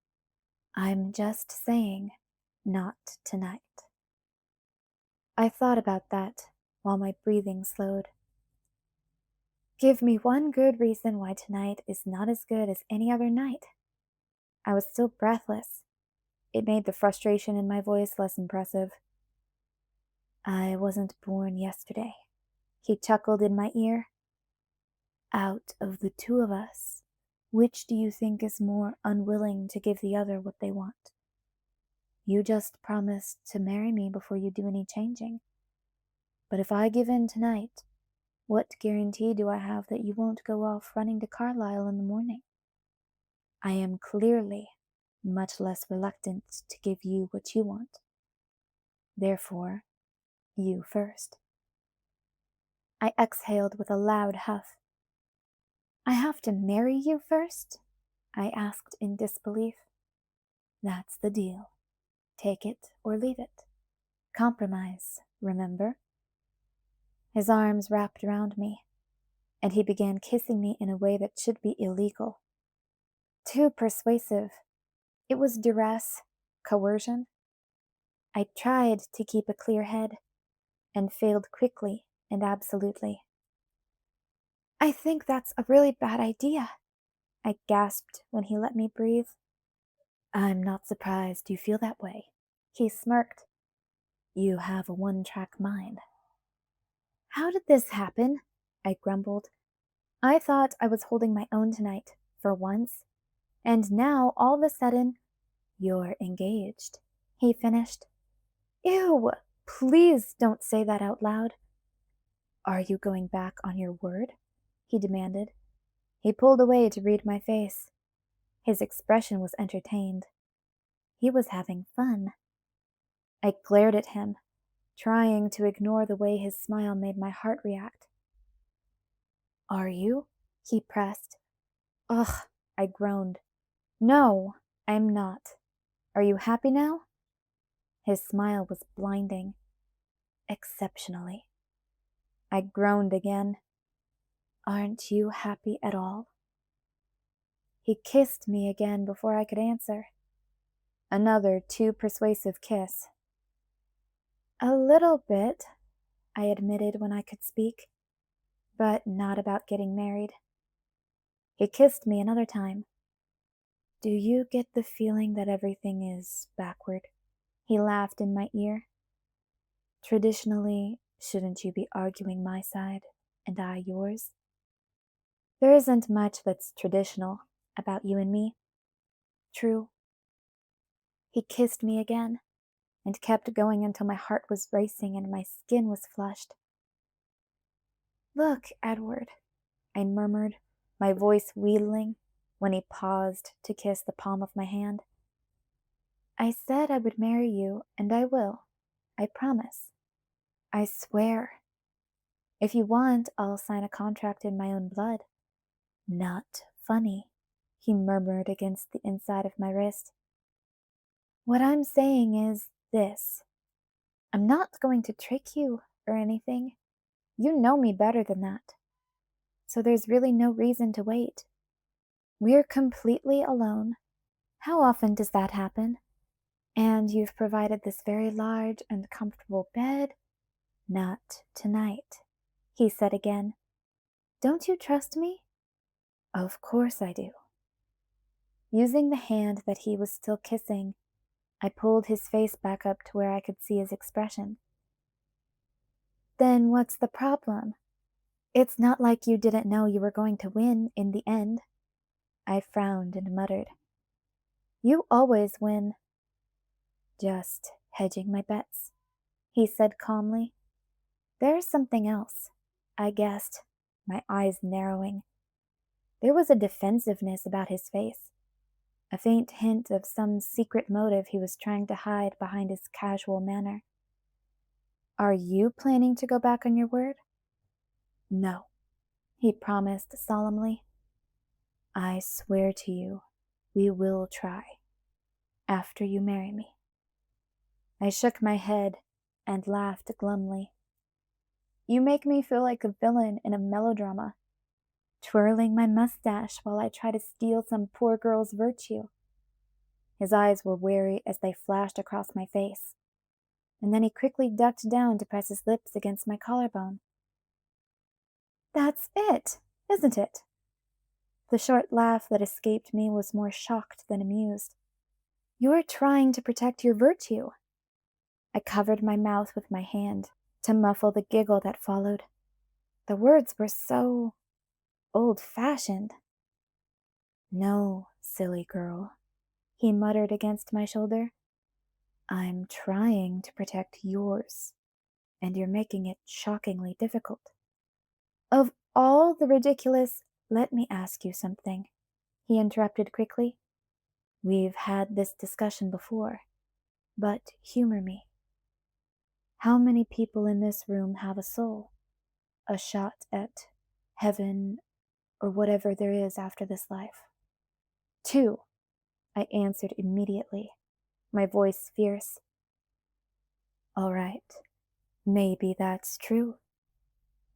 "I'm just saying not tonight." I thought about that while my breathing slowed. Give me one good reason why tonight is not as good as any other night. I was still breathless. It made the frustration in my voice less impressive. "I wasn't born yesterday," he chuckled in my ear. "Out of the two of us, which do you think is more unwilling to give the other what they want? You just promised to marry me before you do any changing. But if I give in tonight, what guarantee do I have that you won't go off running to Carlisle in the morning? I am clearly much less reluctant to give you what you want. Therefore, you first." I exhaled with a loud huff. "I have to marry you first?" I asked in disbelief. "That's the deal. Take it or leave it. Compromise, remember?" His arms wrapped around me, and he began kissing me in a way that should be illegal. Too persuasive. It was duress, coercion. I tried to keep a clear head, and failed quickly and absolutely. I think that's a really bad idea, I gasped when he let me breathe. I'm not surprised you feel that way. He smirked. You have a one-track mind. How did this happen? I grumbled. I thought I was holding my own tonight, for once, and now all of a sudden, you're engaged. He finished. Ew! Please don't say that out loud. Are you going back on your word? He demanded. He pulled away to read my face. His expression was entertained. He was having fun. I glared at him, trying to ignore the way his smile made my heart react. Are you? He pressed. Ugh, I groaned. No, I'm not. Are you happy now? His smile was blinding. Exceptionally. I groaned again. Aren't you happy at all? He kissed me again before I could answer. Another too persuasive kiss. A little bit, I admitted when I could speak, but not about getting married. He kissed me another time. Do you get the feeling that everything is backward? He laughed in my ear. Traditionally, shouldn't you be arguing my side and I yours? There isn't much that's traditional about you and me. True. He kissed me again and kept going until my heart was racing and my skin was flushed. Look, Edward, I murmured, my voice wheedling, when he paused to kiss the palm of my hand. I said I would marry you, and I will. I promise. I swear. If you want, I'll sign a contract in my own blood. Not funny, he murmured against the inside of my wrist. What I'm saying is this. I'm not going to trick you or anything. You know me better than that. So there's really no reason to wait. We're completely alone. How often does that happen? And you've provided this very large and comfortable bed. Not tonight, he said again. Don't you trust me? Of course I do. Using the hand that he was still kissing, I pulled his face back up to where I could see his expression. Then what's the problem? It's not like you didn't know you were going to win in the end. I frowned and muttered. You always win. Just hedging my bets, he said calmly. There's something else, I guessed, my eyes narrowing. There was a defensiveness about his face, a faint hint of some secret motive he was trying to hide behind his casual manner. Are you planning to go back on your word? No, he promised solemnly. I swear to you, we will try, after you marry me. I shook my head and laughed glumly. You make me feel like a villain in a melodrama, twirling my mustache while I try to steal some poor girl's virtue. His eyes were wary as they flashed across my face, and then he quickly ducked down to press his lips against my collarbone. That's it, isn't it? The short laugh that escaped me was more shocked than amused. You're trying to protect your virtue. I covered my mouth with my hand to muffle the giggle that followed. The words were so old-fashioned. No, silly girl, he muttered against my shoulder. I'm trying to protect yours, and you're making it shockingly difficult. Of all the ridiculous, let me ask you something, he interrupted quickly. We've had this discussion before, but humor me. How many people in this room have a soul? A shot at heaven or whatever there is after this life? 2, I answered immediately, my voice fierce. All right, maybe that's true.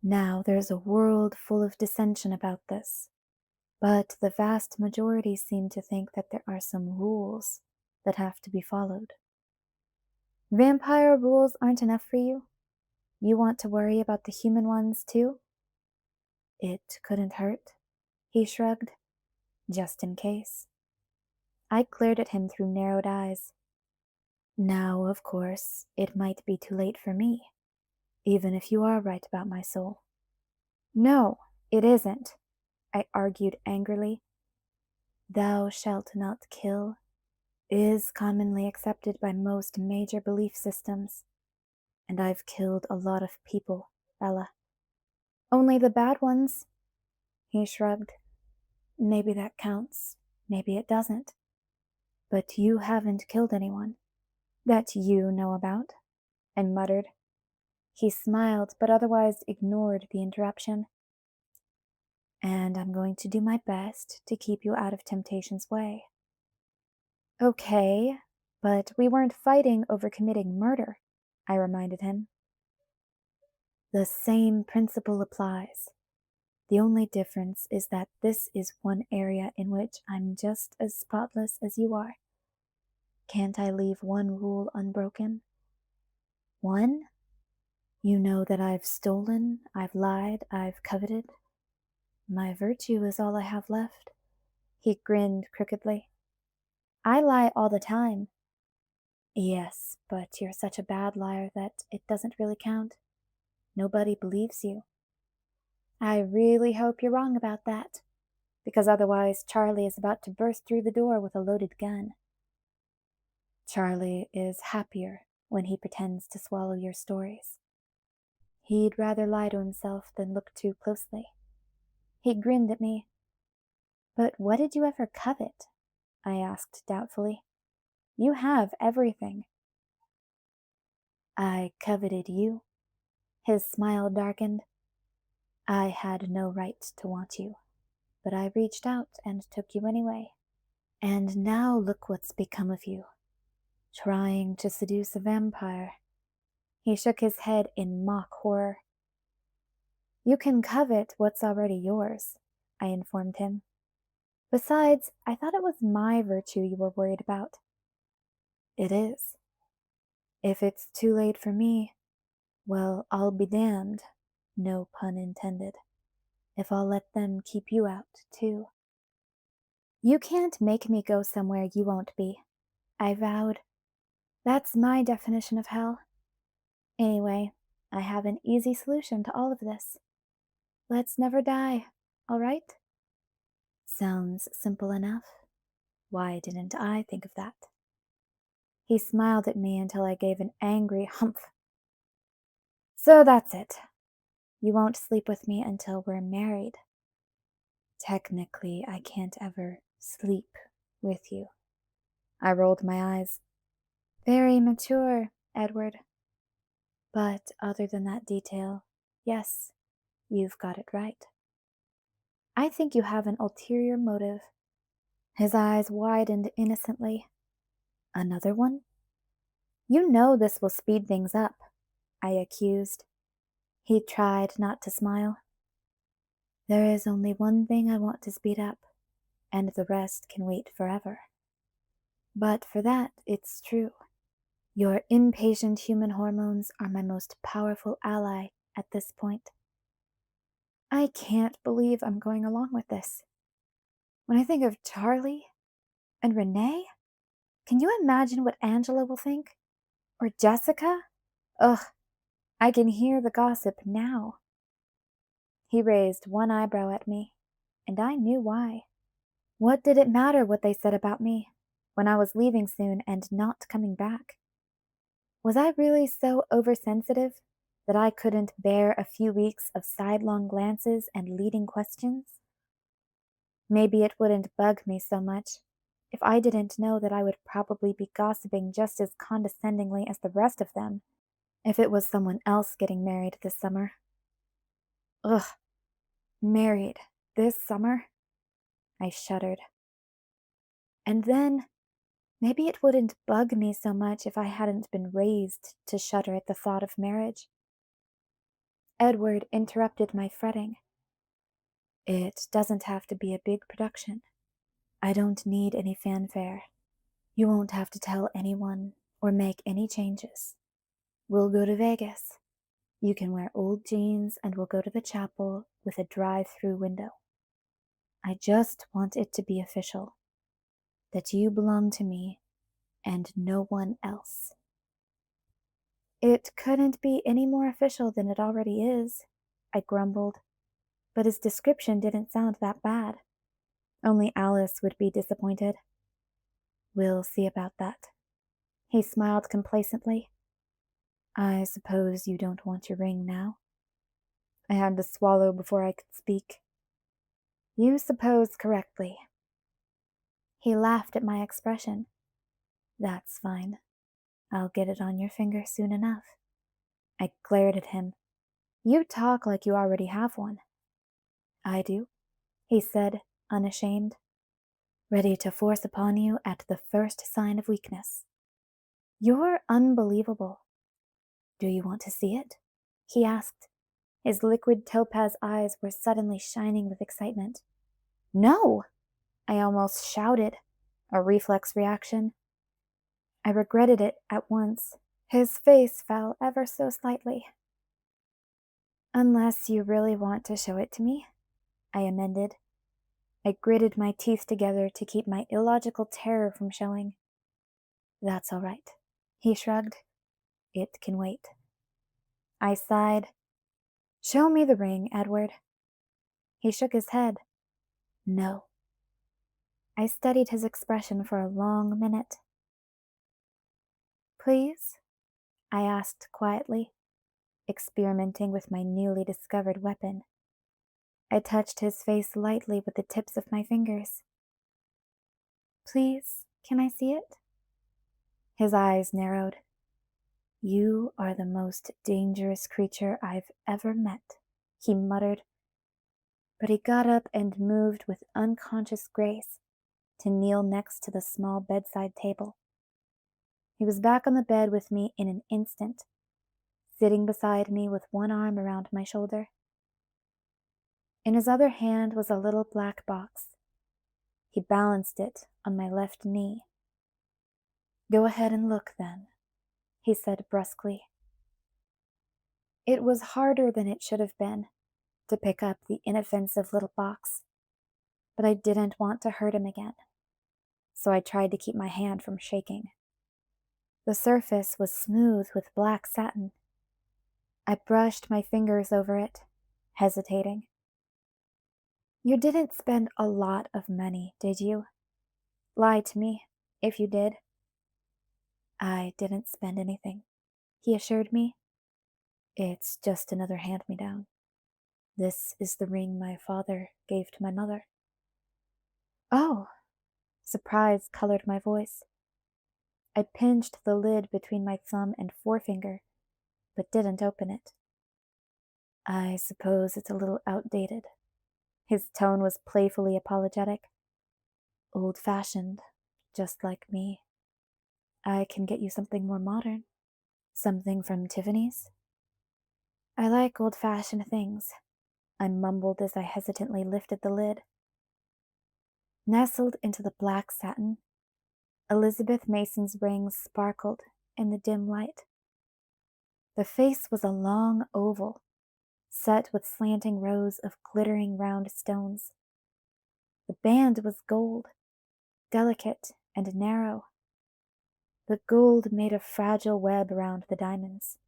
Now there's a world full of dissension about this, but the vast majority seem to think that there are some rules that have to be followed. Vampire rules aren't enough for you? You want to worry about the human ones too? It couldn't hurt, he shrugged, just in case. I glared at him through narrowed eyes. Now, of course, it might be too late for me, even if you are right about my soul. No, it isn't, I argued angrily. Thou shalt not kill is commonly accepted by most major belief systems, and I've killed a lot of people, Bella. Only the bad ones, he shrugged. Maybe that counts, maybe it doesn't. But you haven't killed anyone that you know about, and muttered. He smiled, but otherwise ignored the interruption. And I'm going to do my best to keep you out of temptation's way. Okay, but we weren't fighting over committing murder, I reminded him. The same principle applies. The only difference is that this is one area in which I'm just as spotless as you are. Can't I leave one rule unbroken? One? You know that I've stolen, I've lied, I've coveted. My virtue is all I have left. He grinned crookedly. I lie all the time. Yes, but you're such a bad liar that it doesn't really count. Nobody believes you. I really hope you're wrong about that, because otherwise Charlie is about to burst through the door with a loaded gun. Charlie is happier when he pretends to swallow your stories. He'd rather lie to himself than look too closely. He grinned at me. But what did you ever covet? I asked doubtfully. You have everything. I coveted you. His smile darkened. I had no right to want you, but I reached out and took you anyway. And now look what's become of you. Trying to seduce a vampire. He shook his head in mock horror. You can covet what's already yours, I informed him. Besides, I thought it was my virtue you were worried about. It is. If it's too late for me, well, I'll be damned, no pun intended, if I'll let them keep you out, too. You can't make me go somewhere you won't be, I vowed. That's my definition of hell. Anyway, I have an easy solution to all of this. Let's never die, all right? Sounds simple enough. Why didn't I think of that? He smiled at me until I gave an angry humph. So that's it. You won't sleep with me until we're married. Technically, I can't ever sleep with you. I rolled my eyes. Very mature, Edward. But other than that detail, yes, you've got it right. I think you have an ulterior motive. His eyes widened innocently. Another one? You know this will speed things up, I accused. He tried not to smile. There is only one thing I want to speed up, and the rest can wait forever. But for that, it's true. Your impatient human hormones are my most powerful ally at this point. I can't believe I'm going along with this. When I think of Charlie and Renee, can you imagine what Angela will think? Or Jessica? Ugh, I can hear the gossip now. He raised one eyebrow at me, and I knew why. What did it matter what they said about me when I was leaving soon and not coming back? Was I really so oversensitive that I couldn't bear a few weeks of sidelong glances and leading questions? Maybe it wouldn't bug me so much if I didn't know that I would probably be gossiping just as condescendingly as the rest of them if it was someone else getting married this summer. Ugh, married this summer? I shuddered. And then, maybe it wouldn't bug me so much if I hadn't been raised to shudder at the thought of marriage. Edward interrupted my fretting. It doesn't have to be a big production. I don't need any fanfare. You won't have to tell anyone or make any changes. We'll go to Vegas. You can wear old jeans and we'll go to the chapel with a drive-through window. I just want it to be official, that you belong to me and no one else." "It couldn't be any more official than it already is," I grumbled, but his description didn't sound that bad. Only Alice would be disappointed. "We'll see about that." He smiled complacently. "I suppose you don't want your ring now?" I had to swallow before I could speak. "You suppose correctly." He laughed at my expression. "That's fine. I'll get it on your finger soon enough." I glared at him. "You talk like you already have one." "I do," he said, unashamed, "ready to force upon you at the first sign of weakness." "You're unbelievable." "Do you want to see it?" he asked. His liquid topaz eyes were suddenly shining with excitement. "No!" I almost shouted, a reflex reaction. I regretted it at once. His face fell ever so slightly. "Unless you really want to show it to me," I amended. I gritted my teeth together to keep my illogical terror from showing. "That's all right," he shrugged. "It can wait." I sighed. "Show me the ring, Edward." He shook his head. "No." I studied his expression for a long minute. "Please?" I asked quietly, experimenting with my newly discovered weapon. I touched his face lightly with the tips of my fingers. "Please, can I see it?" His eyes narrowed. "You are the most dangerous creature I've ever met," he muttered. But he got up and moved with unconscious grace to kneel next to the small bedside table. He was back on the bed with me in an instant, sitting beside me with one arm around my shoulder. In his other hand was a little black box. He balanced it on my left knee. "Go ahead and look, then," he said brusquely. It was harder than it should have been to pick up the inoffensive little box, but I didn't want to hurt him again, so I tried to keep my hand from shaking. The surface was smooth with black satin. I brushed my fingers over it, hesitating. "You didn't spend a lot of money, did you? Lie to me, if you did." "I didn't spend anything," he assured me. "It's just another hand-me-down. This is the ring my father gave to my mother." "Oh!" Surprise colored my voice. I pinched the lid between my thumb and forefinger, but didn't open it. "I suppose it's a little outdated." His tone was playfully apologetic. "Old-fashioned, just like me. I can get you something more modern. Something from Tiffany's?" "I like old-fashioned things," I mumbled as I hesitantly lifted the lid. Nestled into the black satin, Elizabeth Mason's ring sparkled in the dim light. The face was a long oval, set with slanting rows of glittering round stones. The band was gold, delicate and narrow. The gold made a fragile web around the diamonds.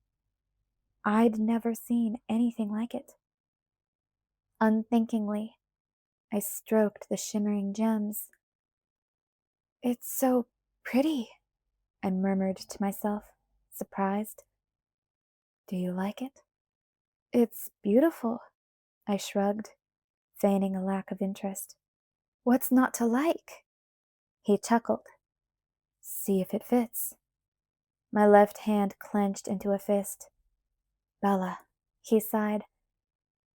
I'd never seen anything like it. Unthinkingly, I stroked the shimmering gems. "It's so pretty," I murmured to myself, surprised. "Do you like it?" "It's beautiful," I shrugged, feigning a lack of interest. "What's not to like?" He chuckled. "See if it fits." My left hand clenched into a fist. "Bella," he sighed,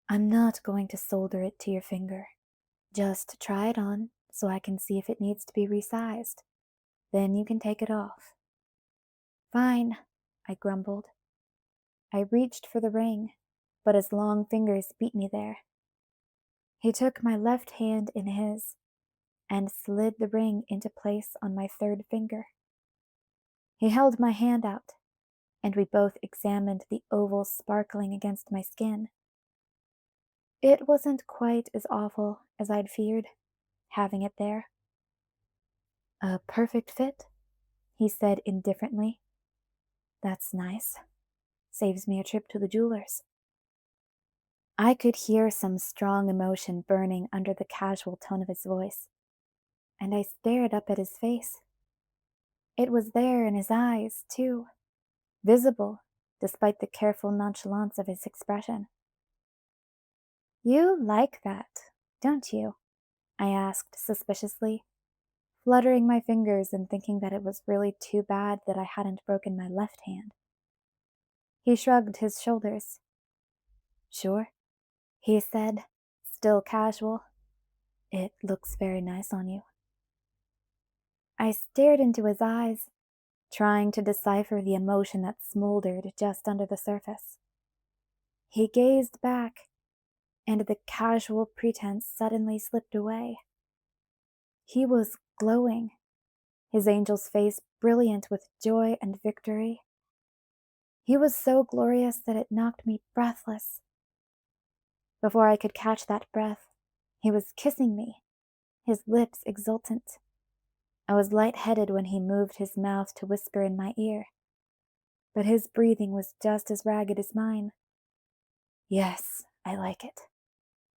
"I'm not going to solder it to your finger. Just try it on so I can see if it needs to be resized. Then you can take it off." "Fine," I grumbled. I reached for the ring, but his long fingers beat me there. He took my left hand in his and slid the ring into place on my third finger. He held my hand out, and we both examined the oval sparkling against my skin. It wasn't quite as awful as I'd feared, having it there. A perfect fit, he said indifferently. That's nice. Saves me a trip to the jeweler's. I could hear some strong emotion burning under the casual tone of his voice, and I stared up at his face. It was there in his eyes, too, visible despite the careful nonchalance of his expression. You like that, don't you? I asked suspiciously, fluttering my fingers and thinking that it was really too bad that I hadn't broken my left hand. He shrugged his shoulders. Sure, he said, still casual. It looks very nice on you. I stared into his eyes, trying to decipher the emotion that smoldered just under the surface. He gazed back, and the casual pretense suddenly slipped away. He was glowing, his angel's face brilliant with joy and victory. He was so glorious that it knocked me breathless. Before I could catch that breath, he was kissing me, his lips exultant. I was light-headed when he moved his mouth to whisper in my ear, but his breathing was just as ragged as mine. Yes, I like it.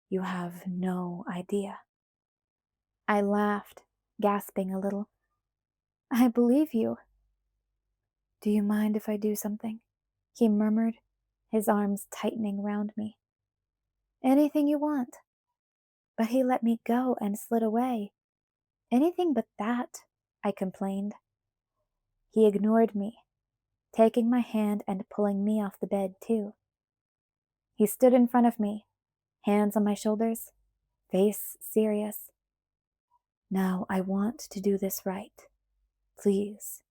You have no idea. I laughed, gasping a little. I believe you. Do you mind if I do something? He murmured, his arms tightening round me. Anything you want. But he let me go and slid away. Anything but that, I complained. He ignored me, taking my hand and pulling me off the bed, too. He stood in front of me, hands on my shoulders, face serious. Now I want to do this right. Please,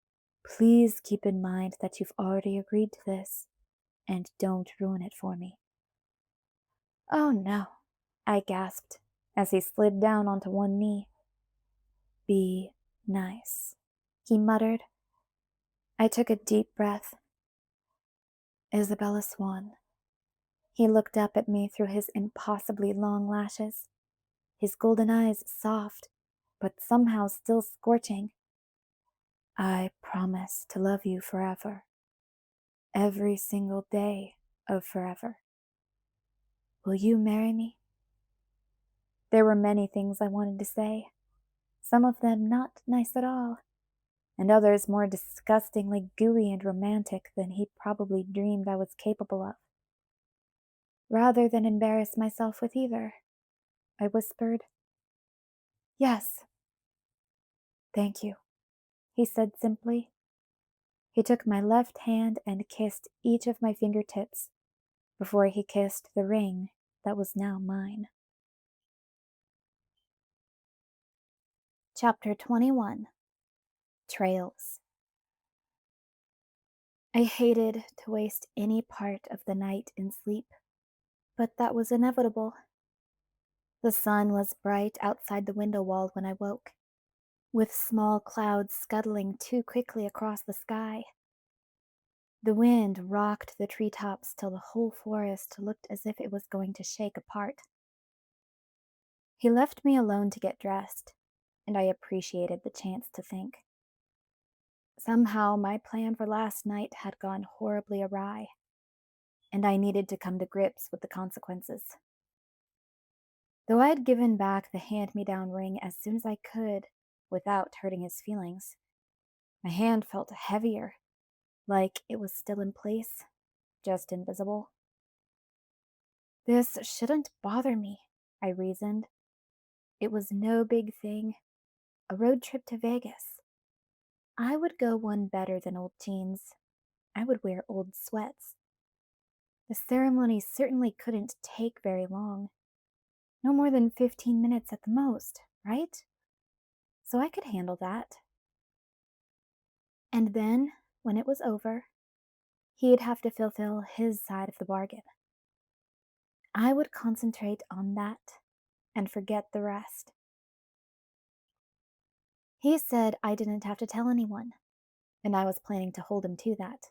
please keep in mind that you've already agreed to this, and don't ruin it for me. Oh no, I gasped as he slid down onto one knee. Be nice, he muttered. I took a deep breath. Isabella Swan. He looked up at me through his impossibly long lashes, his golden eyes soft, but somehow still scorching. I promise to love you forever. Every single day of forever. Will you marry me? There were many things I wanted to say, some of them not nice at all, and others more disgustingly gooey and romantic than he probably dreamed I was capable of. Rather than embarrass myself with either, I whispered, Yes. Thank you, he said simply. He took my left hand and kissed each of my fingertips before he kissed the ring that was now mine. Chapter 21. Trails. I hated to waste any part of the night in sleep, but that was inevitable. The sun was bright outside the window wall when I woke, with small clouds scuttling too quickly across the sky. The wind rocked the treetops till the whole forest looked as if it was going to shake apart. He left me alone to get dressed, and I appreciated the chance to think. Somehow my plan for last night had gone horribly awry, and I needed to come to grips with the consequences. Though I had given back the hand-me-down ring as soon as I could, without hurting his feelings, my hand felt heavier, like it was still in place, just invisible. This shouldn't bother me, I reasoned. It was no big thing, a road trip to Vegas. I would go one better than old jeans. I would wear old sweats. The ceremony certainly couldn't take very long. No more than 15 minutes at the most, right? So I could handle that. And then, when it was over, he'd have to fulfill his side of the bargain. I would concentrate on that and forget the rest. He said I didn't have to tell anyone, and I was planning to hold him to that.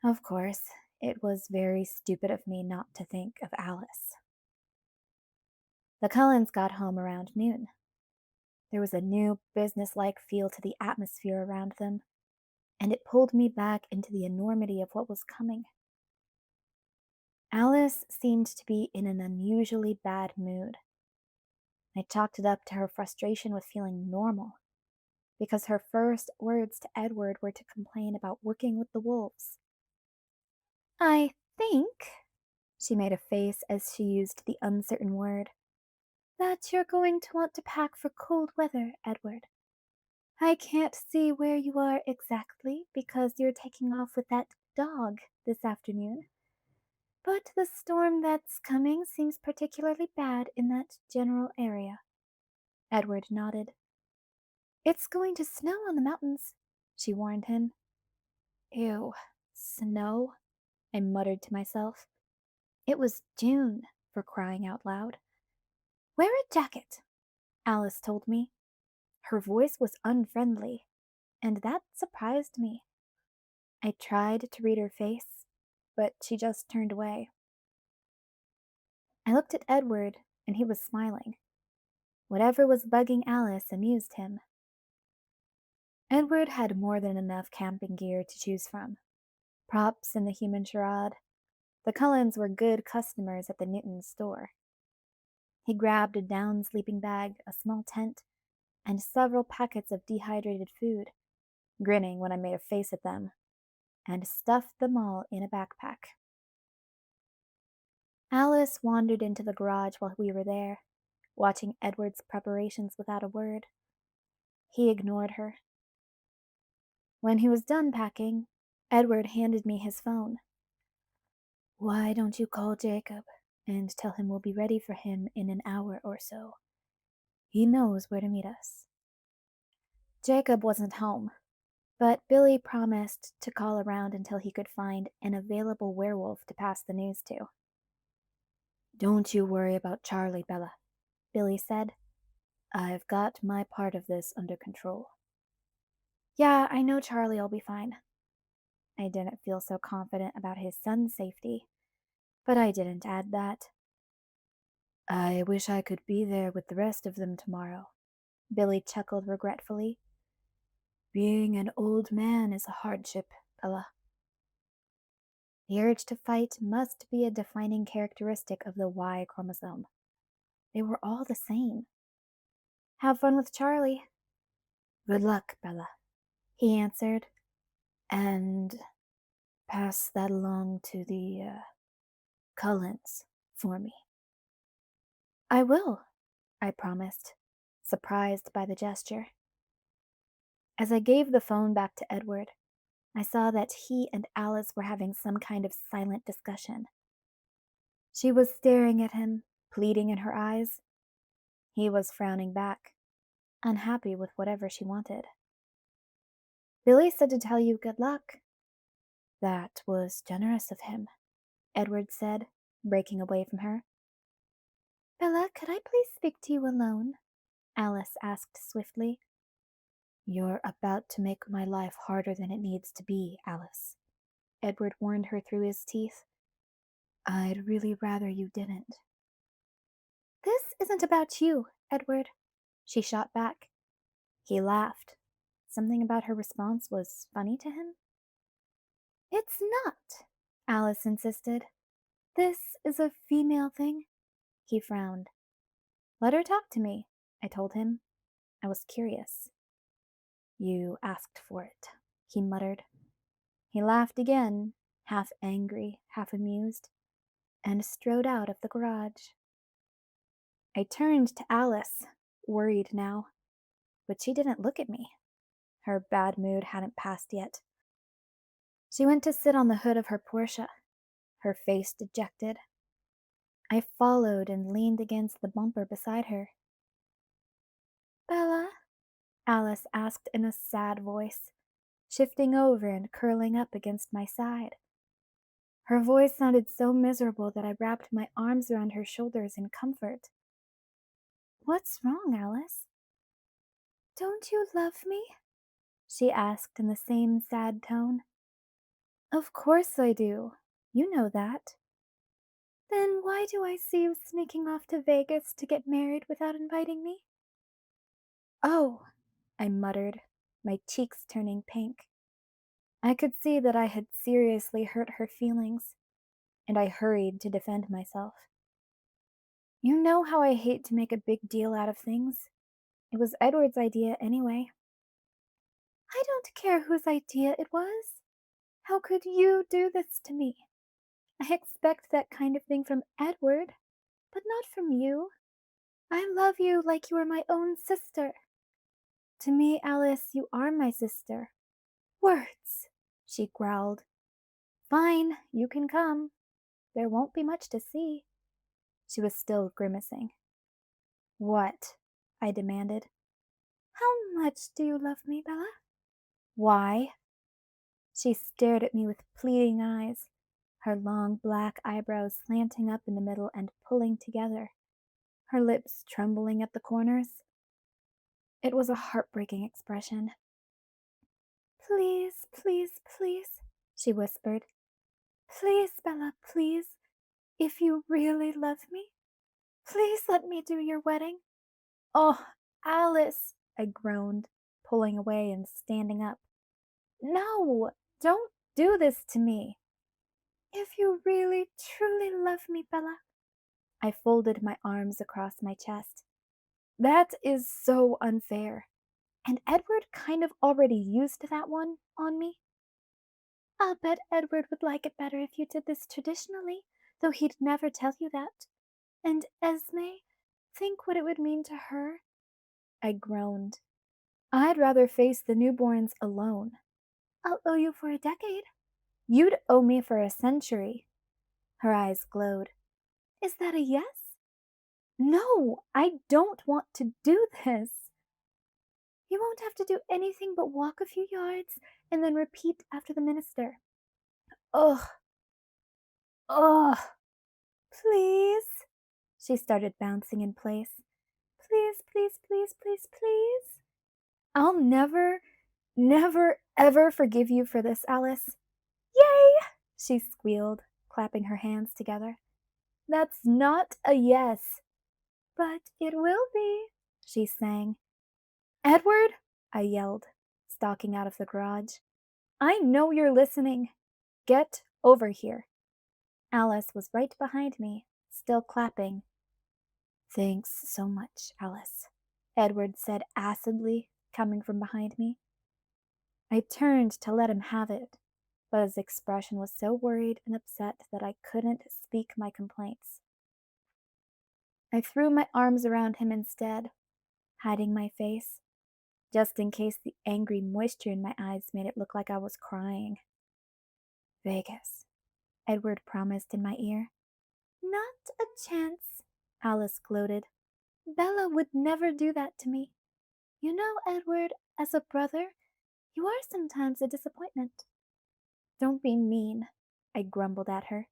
Of course, it was very stupid of me not to think of Alice. The Cullens got home around noon. There was a new business-like feel to the atmosphere around them, and it pulled me back into the enormity of what was coming. Alice seemed to be in an unusually bad mood. I chalked it up to her frustration with feeling normal, because her first words to Edward were to complain about working with the wolves. I think, she made a face as she used the uncertain word, that you're going to want to pack for cold weather, Edward. I can't see where you are exactly because you're taking off with that dog this afternoon. But the storm that's coming seems particularly bad in that general area. Edward nodded. It's going to snow on the mountains, she warned him. Ew, snow? I muttered to myself. It was June, for crying out loud. Wear a jacket, Alice told me. Her voice was unfriendly, and that surprised me. I tried to read her face, but she just turned away. I looked at Edward, and he was smiling. Whatever was bugging Alice amused him. Edward had more than enough camping gear to choose from. Props and the human charade. The Cullens were good customers at the Newton store. He grabbed a down sleeping bag, a small tent, and several packets of dehydrated food, grinning when I made a face at them, and stuffed them all in a backpack. Alice wandered into the garage while we were there, watching Edward's preparations without a word. He ignored her. When he was done packing, Edward handed me his phone. Why don't you call Jacob and tell him we'll be ready for him in an hour or so? He knows where to meet us. Jacob wasn't home, but Billy promised to call around until he could find an available werewolf to pass the news to. Don't you worry about Charlie, Bella, Billy said. I've got my part of this under control. Yeah, I know Charlie'll be fine. I didn't feel so confident about his son's safety, but I didn't add that. I wish I could be there with the rest of them tomorrow, Billy chuckled regretfully. Being an old man is a hardship, Bella. The urge to fight must be a defining characteristic of the Y chromosome. They were all the same. Have fun with Charlie. Good luck, Bella, he answered, and pass that along to the Cullens for me. I will, I promised, surprised by the gesture. As I gave the phone back to Edward, I saw that he and Alice were having some kind of silent discussion. She was staring at him, pleading in her eyes. He was frowning back, unhappy with whatever she wanted. Billy said to tell you good luck. That was generous of him, Edward said, breaking away from her. Bella, could I please speak to you alone? Alice asked swiftly. You're about to make my life harder than it needs to be, Alice, Edward warned her through his teeth. I'd really rather you didn't. This isn't about you, Edward, she shot back. He laughed. Something about her response was funny to him. It's not, Alice insisted. This is a female thing. He frowned. Let her talk to me, I told him. I was curious. You asked for it, he muttered. He laughed again, half angry, half amused, and strode out of the garage. I turned to Alice, worried now, but she didn't look at me. Her bad mood hadn't passed yet. She went to sit on the hood of her Porsche, her face dejected. I followed and leaned against the bumper beside her. Bella? Alice asked in a sad voice, shifting over and curling up against my side. Her voice sounded so miserable that I wrapped my arms around her shoulders in comfort. What's wrong, Alice? Don't you love me? She asked in the same sad tone. Of course I do. You know that. Then why do I see you sneaking off to Vegas to get married without inviting me? Oh, I muttered, my cheeks turning pink. I could see that I had seriously hurt her feelings, and I hurried to defend myself. You know how I hate to make a big deal out of things. It was Edward's idea anyway. I don't care whose idea it was. How could you do this to me? I expect that kind of thing from Edward, but not from you. I love you like you are my own sister. To me, Alice, you are my sister. Words, she growled. Fine, you can come. There won't be much to see. She was still grimacing. What? I demanded. How much do you love me, Bella? Why? She stared at me with pleading eyes, her long black eyebrows slanting up in the middle and pulling together, her lips trembling at the corners. It was a heartbreaking expression. Please, please, please, she whispered. Please, Bella, please. If you really love me, please let me do your wedding. Oh, Alice, I groaned, pulling away and standing up. No, don't do this to me. If you really, truly love me, Bella. I folded my arms across my chest. That is so unfair. And Edward kind of already used that one on me. I'll bet Edward would like it better if you did this traditionally, though he'd never tell you that. And Esme, think what it would mean to her. I groaned. I'd rather face the newborns alone. I'll owe you for a decade. You'd owe me for a century. Her eyes glowed. Is that a yes? No, I don't want to do this. You won't have to do anything but walk a few yards and then repeat after the minister. Ugh, ugh, please. She started bouncing in place. Please, please, please, please, please. I'll never, never, ever forgive you for this, Alice. Yay! She squealed, clapping her hands together. That's not a yes. But it will be, she sang. Edward, I yelled, stalking out of the garage. I know you're listening. Get over here. Alice was right behind me, still clapping. Thanks so much, Alice, Edward said acidly, coming from behind me. I turned to let him have it, but his expression was so worried and upset that I couldn't speak my complaints. I threw my arms around him instead, hiding my face, just in case the angry moisture in my eyes made it look like I was crying. Vegas, Edward promised in my ear. Not a chance, Alice gloated. Bella would never do that to me. You know, Edward, as a brother, you are sometimes a disappointment. Don't be mean, I grumbled at her.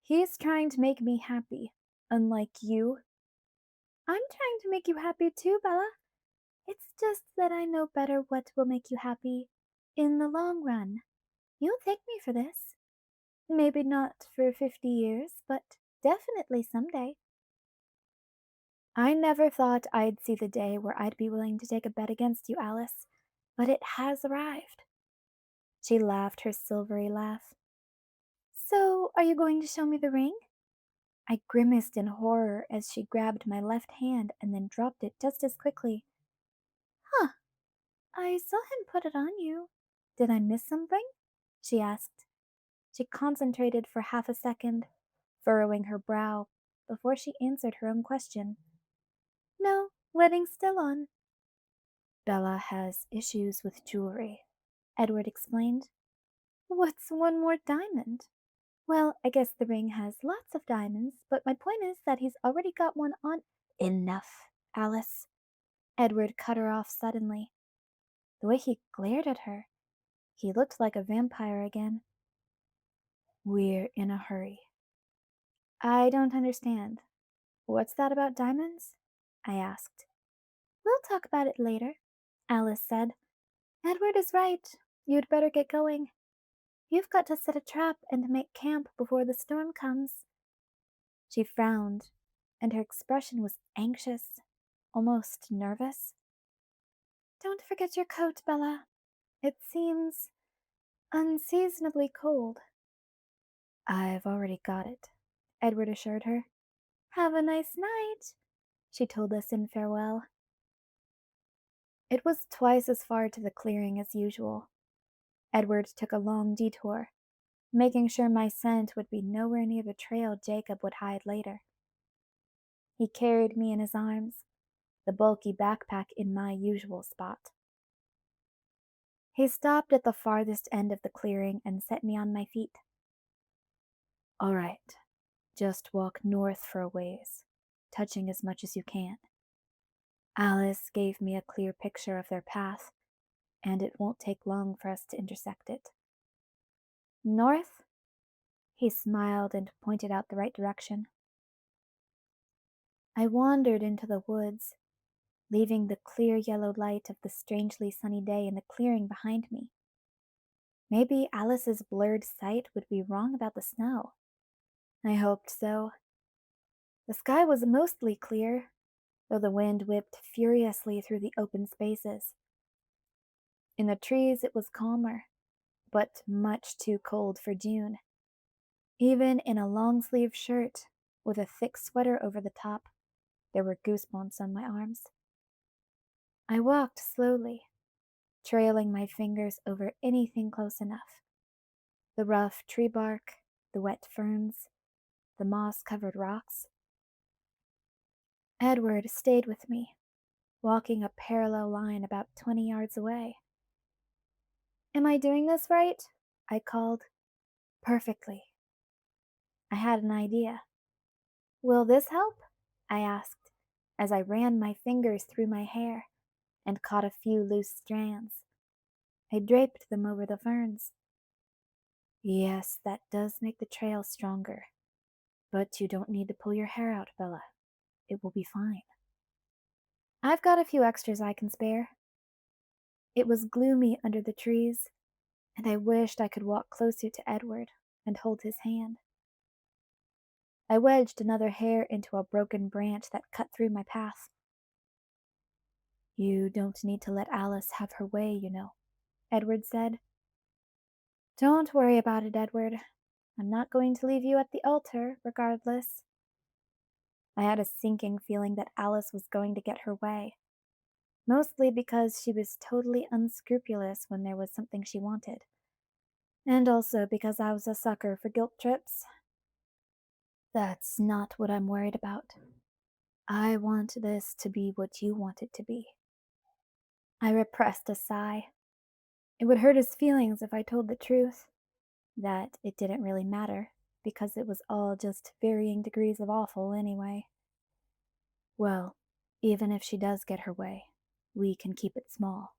He's trying to make me happy, unlike you. I'm trying to make you happy too, Bella. It's just that I know better what will make you happy in the long run. You'll thank me for this. Maybe not for 50 years, but definitely someday. I never thought I'd see the day where I'd be willing to take a bet against you, Alice, but it has arrived. She laughed her silvery laugh. So, are you going to show me the ring? I grimaced in horror as she grabbed my left hand and then dropped it just as quickly. Huh, I saw him put it on you. Did I miss something? She asked. She concentrated for half a second, furrowing her brow, before she answered her own question. No, wedding's still on. Bella has issues with jewelry, Edward explained. What's one more diamond? Well, I guess the ring has lots of diamonds, but my point is that he's already got one on. Enough, Alice. Edward cut her off suddenly. The way he glared at her, he looked like a vampire again. We're in a hurry. I don't understand. What's that about diamonds? I asked. We'll talk about it later, Alice said. Edward is right. You'd better get going. You've got to set a trap and make camp before the storm comes. She frowned, and her expression was anxious, almost nervous. Don't forget your coat, Bella. It seems unseasonably cold. I've already got it, Edward assured her. Have a nice night, she told us in farewell. It was twice as far to the clearing as usual. Edward took a long detour, making sure my scent would be nowhere near the trail Jacob would hide later. He carried me in his arms, the bulky backpack in my usual spot. He stopped at the farthest end of the clearing and set me on my feet. All right, just walk north for a ways, touching as much as you can. Alice gave me a clear picture of their path, and it won't take long for us to intersect it. North? He smiled and pointed out the right direction. I wandered into the woods, leaving the clear yellow light of the strangely sunny day in the clearing behind me. Maybe Alice's blurred sight would be wrong about the snow. I hoped so. The sky was mostly clear, though the wind whipped furiously through the open spaces. In the trees it was calmer, but much too cold for June. Even in a long-sleeved shirt, with a thick sweater over the top, there were goosebumps on my arms. I walked slowly, trailing my fingers over anything close enough. The rough tree bark, the wet ferns, the moss-covered rocks. Edward stayed with me, walking a parallel line about 20 yards away. Am I doing this right? I called. Perfectly. I had an idea. Will this help? I asked, as I ran my fingers through my hair and caught a few loose strands. I draped them over the ferns. Yes, that does make the trail stronger. But you don't need to pull your hair out, Bella. It will be fine. I've got a few extras I can spare. It was gloomy under the trees, and I wished I could walk closer to Edward and hold his hand. I wedged another hair into a broken branch that cut through my path. You don't need to let Alice have her way, you know, Edward said. Don't worry about it, Edward. I'm not going to leave you at the altar, regardless. I had a sinking feeling that Alice was going to get her way, mostly because she was totally unscrupulous when there was something she wanted, and also because I was a sucker for guilt trips. That's not what I'm worried about. I want this to be what you want it to be. I repressed a sigh. It would hurt his feelings if I told the truth, that it didn't really matter, because it was all just varying degrees of awful anyway. Well, even if she does get her way, we can keep it small.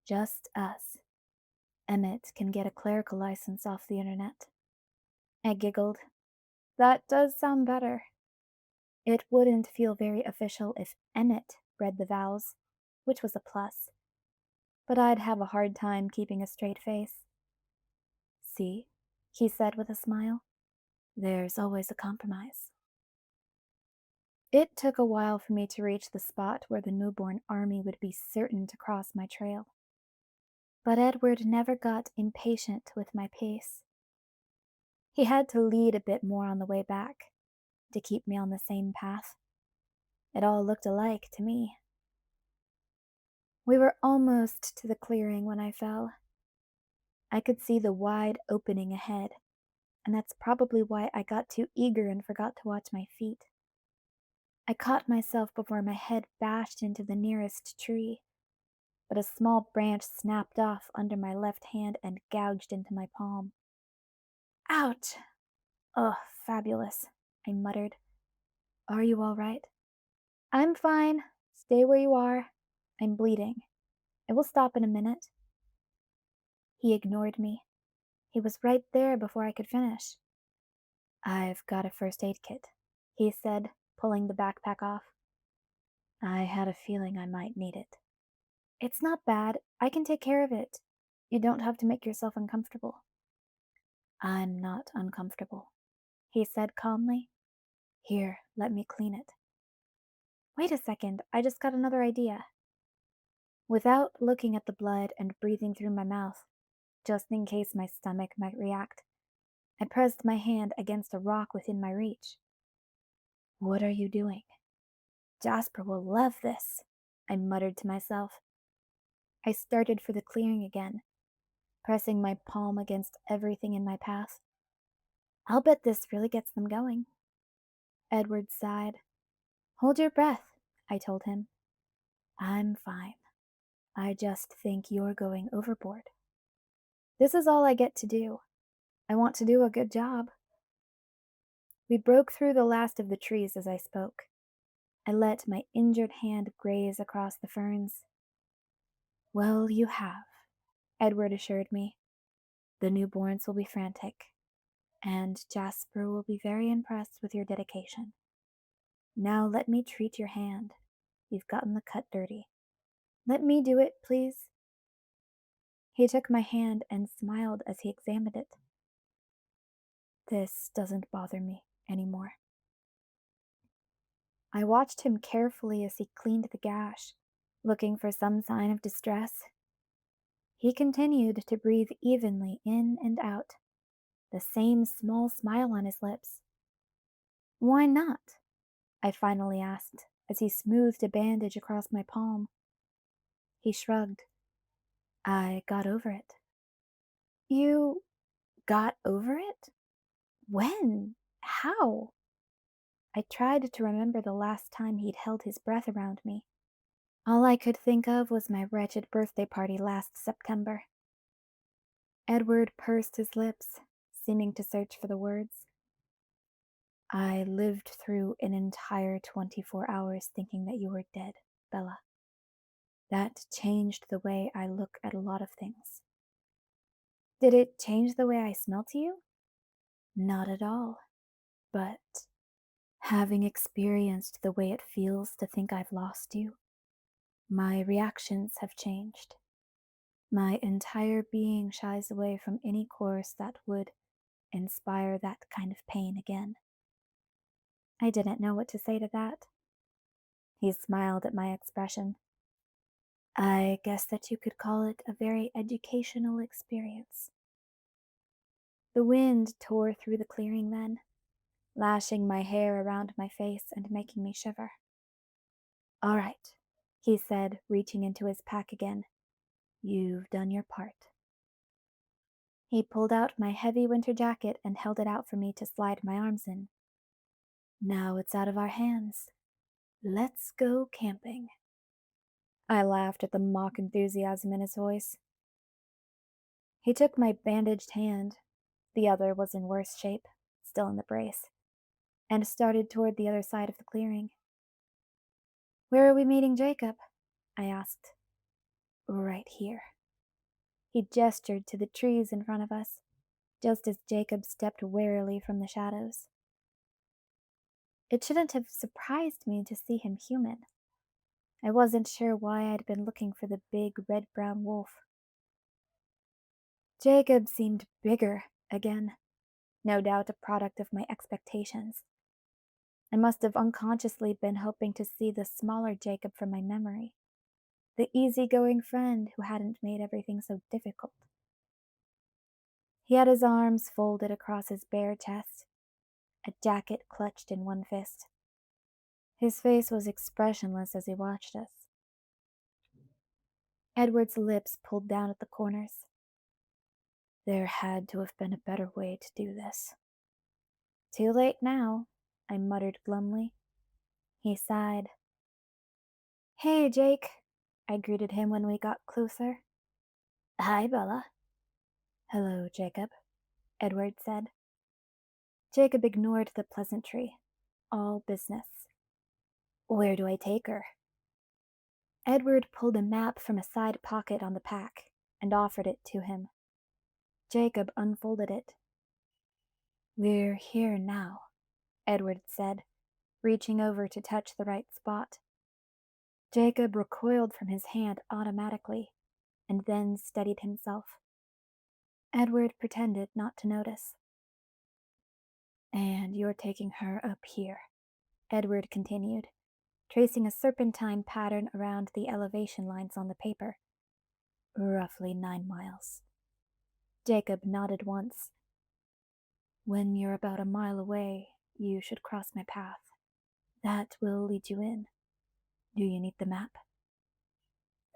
Just us. Emmett can get a clerical license off the internet. I giggled. That does sound better. It wouldn't feel very official if Emmett read the vows, which was a plus. But I'd have a hard time keeping a straight face. See, he said with a smile, there's always a compromise. It took a while for me to reach the spot where the newborn army would be certain to cross my trail. But Edward never got impatient with my pace. He had to lead a bit more on the way back, to keep me on the same path. It all looked alike to me. We were almost to the clearing when I fell. I could see the wide opening ahead, and that's probably why I got too eager and forgot to watch my feet. I caught myself before my head bashed into the nearest tree, but a small branch snapped off under my left hand and gouged into my palm. Ouch! Ugh, fabulous, I muttered. Are you all right? I'm fine. Stay where you are. I'm bleeding. It will stop in a minute. He ignored me. He was right there before I could finish. I've got a first aid kit, he said, pulling the backpack off. I had a feeling I might need it. It's not bad. I can take care of it. You don't have to make yourself uncomfortable. I'm not uncomfortable, he said calmly. Here, let me clean it. Wait a second, I just got another idea. Without looking at the blood and breathing through my mouth, just in case my stomach might react, I pressed my hand against a rock within my reach. What are you doing? Jasper will love this, I muttered to myself. I started for the clearing again, pressing my palm against everything in my path. I'll bet this really gets them going. Edward sighed. Hold your breath, I told him. I'm fine. I just think you're going overboard. This is all I get to do. I want to do a good job. We broke through the last of the trees as I spoke. I let my injured hand graze across the ferns. Well, you have, Edward assured me. The newborns will be frantic, and Jasper will be very impressed with your dedication. Now let me treat your hand. You've gotten the cut dirty. Let me do it, please. He took my hand and smiled as he examined it. This doesn't bother me anymore. I watched him carefully as he cleaned the gash, looking for some sign of distress. He continued to breathe evenly in and out, the same small smile on his lips. Why not? I finally asked as he smoothed a bandage across my palm. He shrugged. I got over it. You got over it? When? How? I tried to remember the last time he'd held his breath around me. All I could think of was my wretched birthday party last September. Edward pursed his lips, seeming to search for the words. I lived through an entire 24 hours thinking that you were dead, Bella. That changed the way I look at a lot of things. Did it change the way I smell to you? Not at all. But having experienced the way it feels to think I've lost you, my reactions have changed. My entire being shies away from any course that would inspire that kind of pain again. I didn't know what to say to that. He smiled at my expression. I guess that you could call it a very educational experience. The wind tore through the clearing then, lashing my hair around my face and making me shiver. All right, he said, reaching into his pack again. You've done your part. He pulled out my heavy winter jacket and held it out for me to slide my arms in. Now it's out of our hands. Let's go camping. I laughed at the mock enthusiasm in his voice. He took my bandaged hand, the other was in worse shape, still in the brace, and started toward the other side of the clearing. Where are we meeting Jacob? I asked. Right here. He gestured to the trees in front of us, just as Jacob stepped warily from the shadows. It shouldn't have surprised me to see him human. I wasn't sure why I'd been looking for the big red-brown wolf. Jacob seemed bigger again, no doubt a product of my expectations. I must have unconsciously been hoping to see the smaller Jacob from my memory, the easygoing friend who hadn't made everything so difficult. He had his arms folded across his bare chest, a jacket clutched in one fist. His face was expressionless as he watched us. Edward's lips pulled down at the corners. There had to have been a better way to do this. Too late now, I muttered glumly. He sighed. Hey, Jake, I greeted him when we got closer. Hi, Bella. Hello, Jacob, Edward said. Jacob ignored the pleasantry. All business. Where do I take her? Edward pulled a map from a side pocket on the pack and offered it to him. Jacob unfolded it. We're here now, Edward said, reaching over to touch the right spot. Jacob recoiled from his hand automatically, and then steadied himself. Edward pretended not to notice. And you're taking her up here, Edward continued, tracing a serpentine pattern around the elevation lines on the paper. Roughly 9 miles. Jacob nodded once. When you're about a mile away, you should cross my path. That will lead you in. Do you need the map?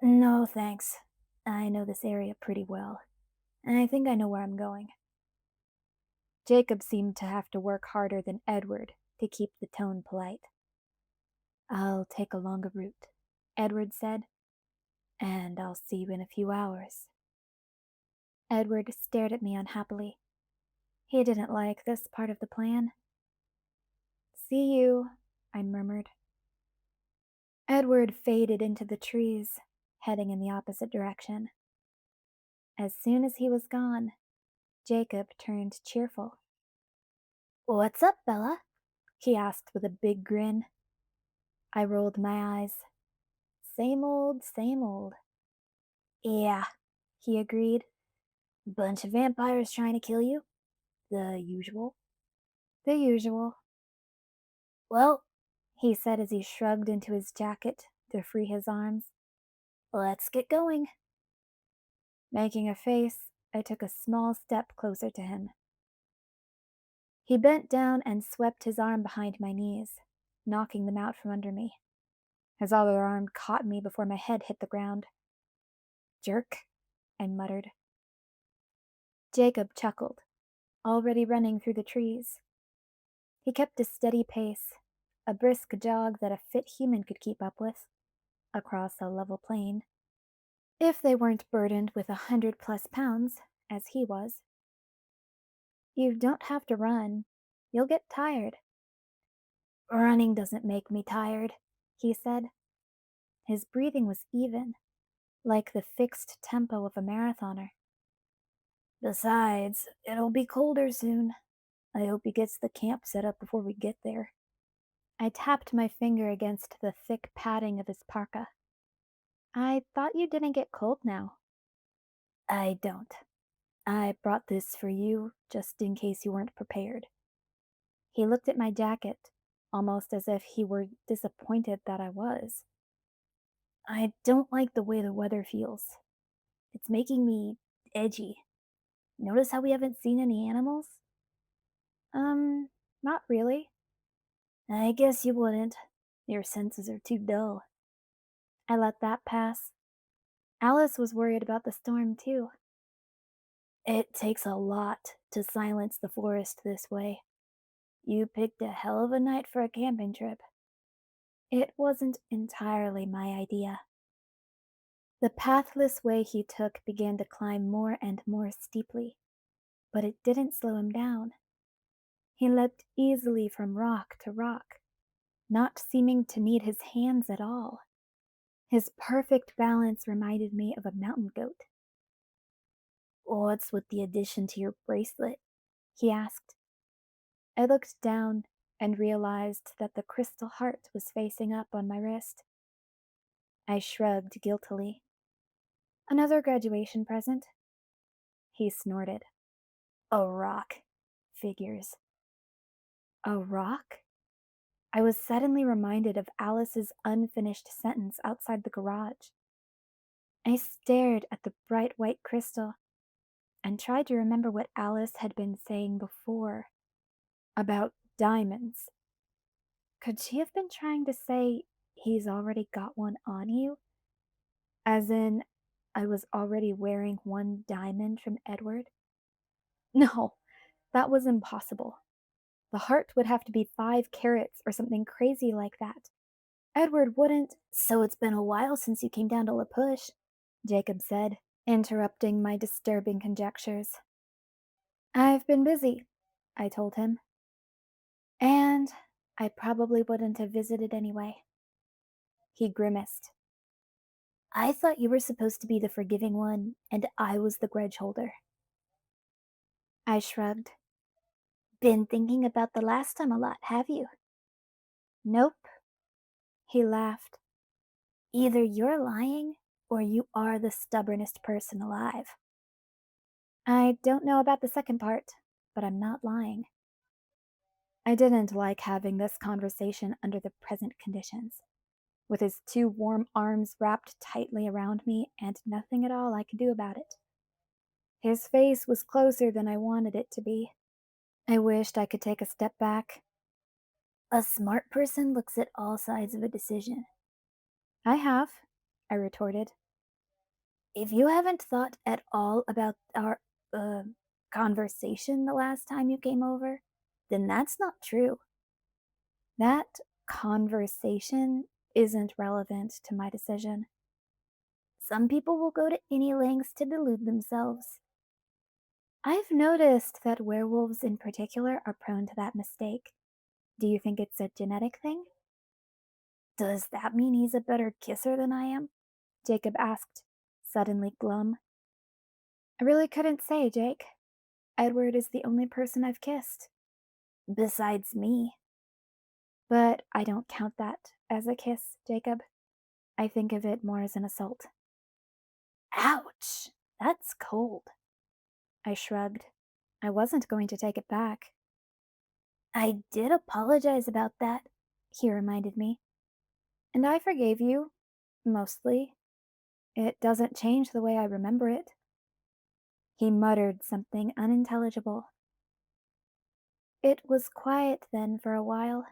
No, thanks. I know this area pretty well, and I think I know where I'm going. Jacob seemed to have to work harder than Edward to keep the tone polite. I'll take a longer route, Edward said, and I'll see you in a few hours. Edward stared at me unhappily. He didn't like this part of the plan. See you, I murmured. Edward faded into the trees, heading in the opposite direction. As soon as he was gone, Jacob turned cheerful. What's up, Bella? He asked with a big grin. I rolled my eyes. Same old, same old. Yeah, he agreed. Bunch of vampires trying to kill you? The usual. The usual. Well, he said as he shrugged into his jacket to free his arms. Let's get going. Making a face, I took a small step closer to him. He bent down and swept his arm behind my knees, knocking them out from under me. His other arm caught me before my head hit the ground. Jerk, I muttered. Jacob chuckled, already running through the trees. He kept a steady pace, a brisk jog that a fit human could keep up with, across a level plain. If they weren't burdened with 100+ pounds, as he was. You don't have to run. You'll get tired. Running doesn't make me tired, he said. His breathing was even, like the fixed tempo of a marathoner. Besides, it'll be colder soon. I hope he gets the camp set up before we get there. I tapped my finger against the thick padding of his parka. I thought you didn't get cold now. I don't. I brought this for you, just in case you weren't prepared. He looked at my jacket, almost as if he were disappointed that I was. I don't like the way the weather feels. It's making me edgy. Notice how we haven't seen any animals? Not really. I guess you wouldn't. Your senses are too dull. I let that pass. Alice was worried about the storm, too. It takes a lot to silence the forest this way. You picked a hell of a night for a camping trip. It wasn't entirely my idea. The pathless way he took began to climb more and more steeply, but it didn't slow him down. He leapt easily from rock to rock, not seeming to need his hands at all. His perfect balance reminded me of a mountain goat. What's with the addition to your bracelet? He asked. I looked down and realized that the crystal heart was facing up on my wrist. I shrugged guiltily. Another graduation present? He snorted. A rock. Figures. A rock? I was suddenly reminded of Alice's unfinished sentence outside the garage. I stared at the bright white crystal and tried to remember what Alice had been saying before about diamonds. Could she have been trying to say he's already got one on you? As in, I was already wearing one diamond from Edward? No, that was impossible. The heart would have to be 5 carats or something crazy like that. Edward wouldn't. So it's been a while since you came down to La Push, Jacob said, interrupting my disturbing conjectures. I've been busy, I told him. And I probably wouldn't have visited anyway. He grimaced. I thought you were supposed to be the forgiving one, and I was the grudge holder. I shrugged. Been thinking about the last time a lot, have you? Nope. He laughed. Either you're lying, or you are the stubbornest person alive. I don't know about the second part, but I'm not lying. I didn't like having this conversation under the present conditions, with his two warm arms wrapped tightly around me and nothing at all I could do about it. His face was closer than I wanted it to be. I wished I could take a step back. A smart person looks at all sides of a decision. I have, I retorted. If you haven't thought at all about our, uh, conversation the last time you came over, then that's not true. That conversation isn't relevant to my decision. Some people will go to any lengths to delude themselves. I've noticed that werewolves in particular are prone to that mistake. Do you think it's a genetic thing? Does that mean he's a better kisser than I am? Jacob asked, suddenly glum. I really couldn't say, Jake. Edward is the only person I've kissed. Besides me. But I don't count that as a kiss, Jacob. I think of it more as an assault. Ouch! That's cold. I shrugged. I wasn't going to take it back. I did apologize about that, he reminded me. And I forgave you. Mostly. It doesn't change the way I remember it. He muttered something unintelligible. It was quiet then for a while.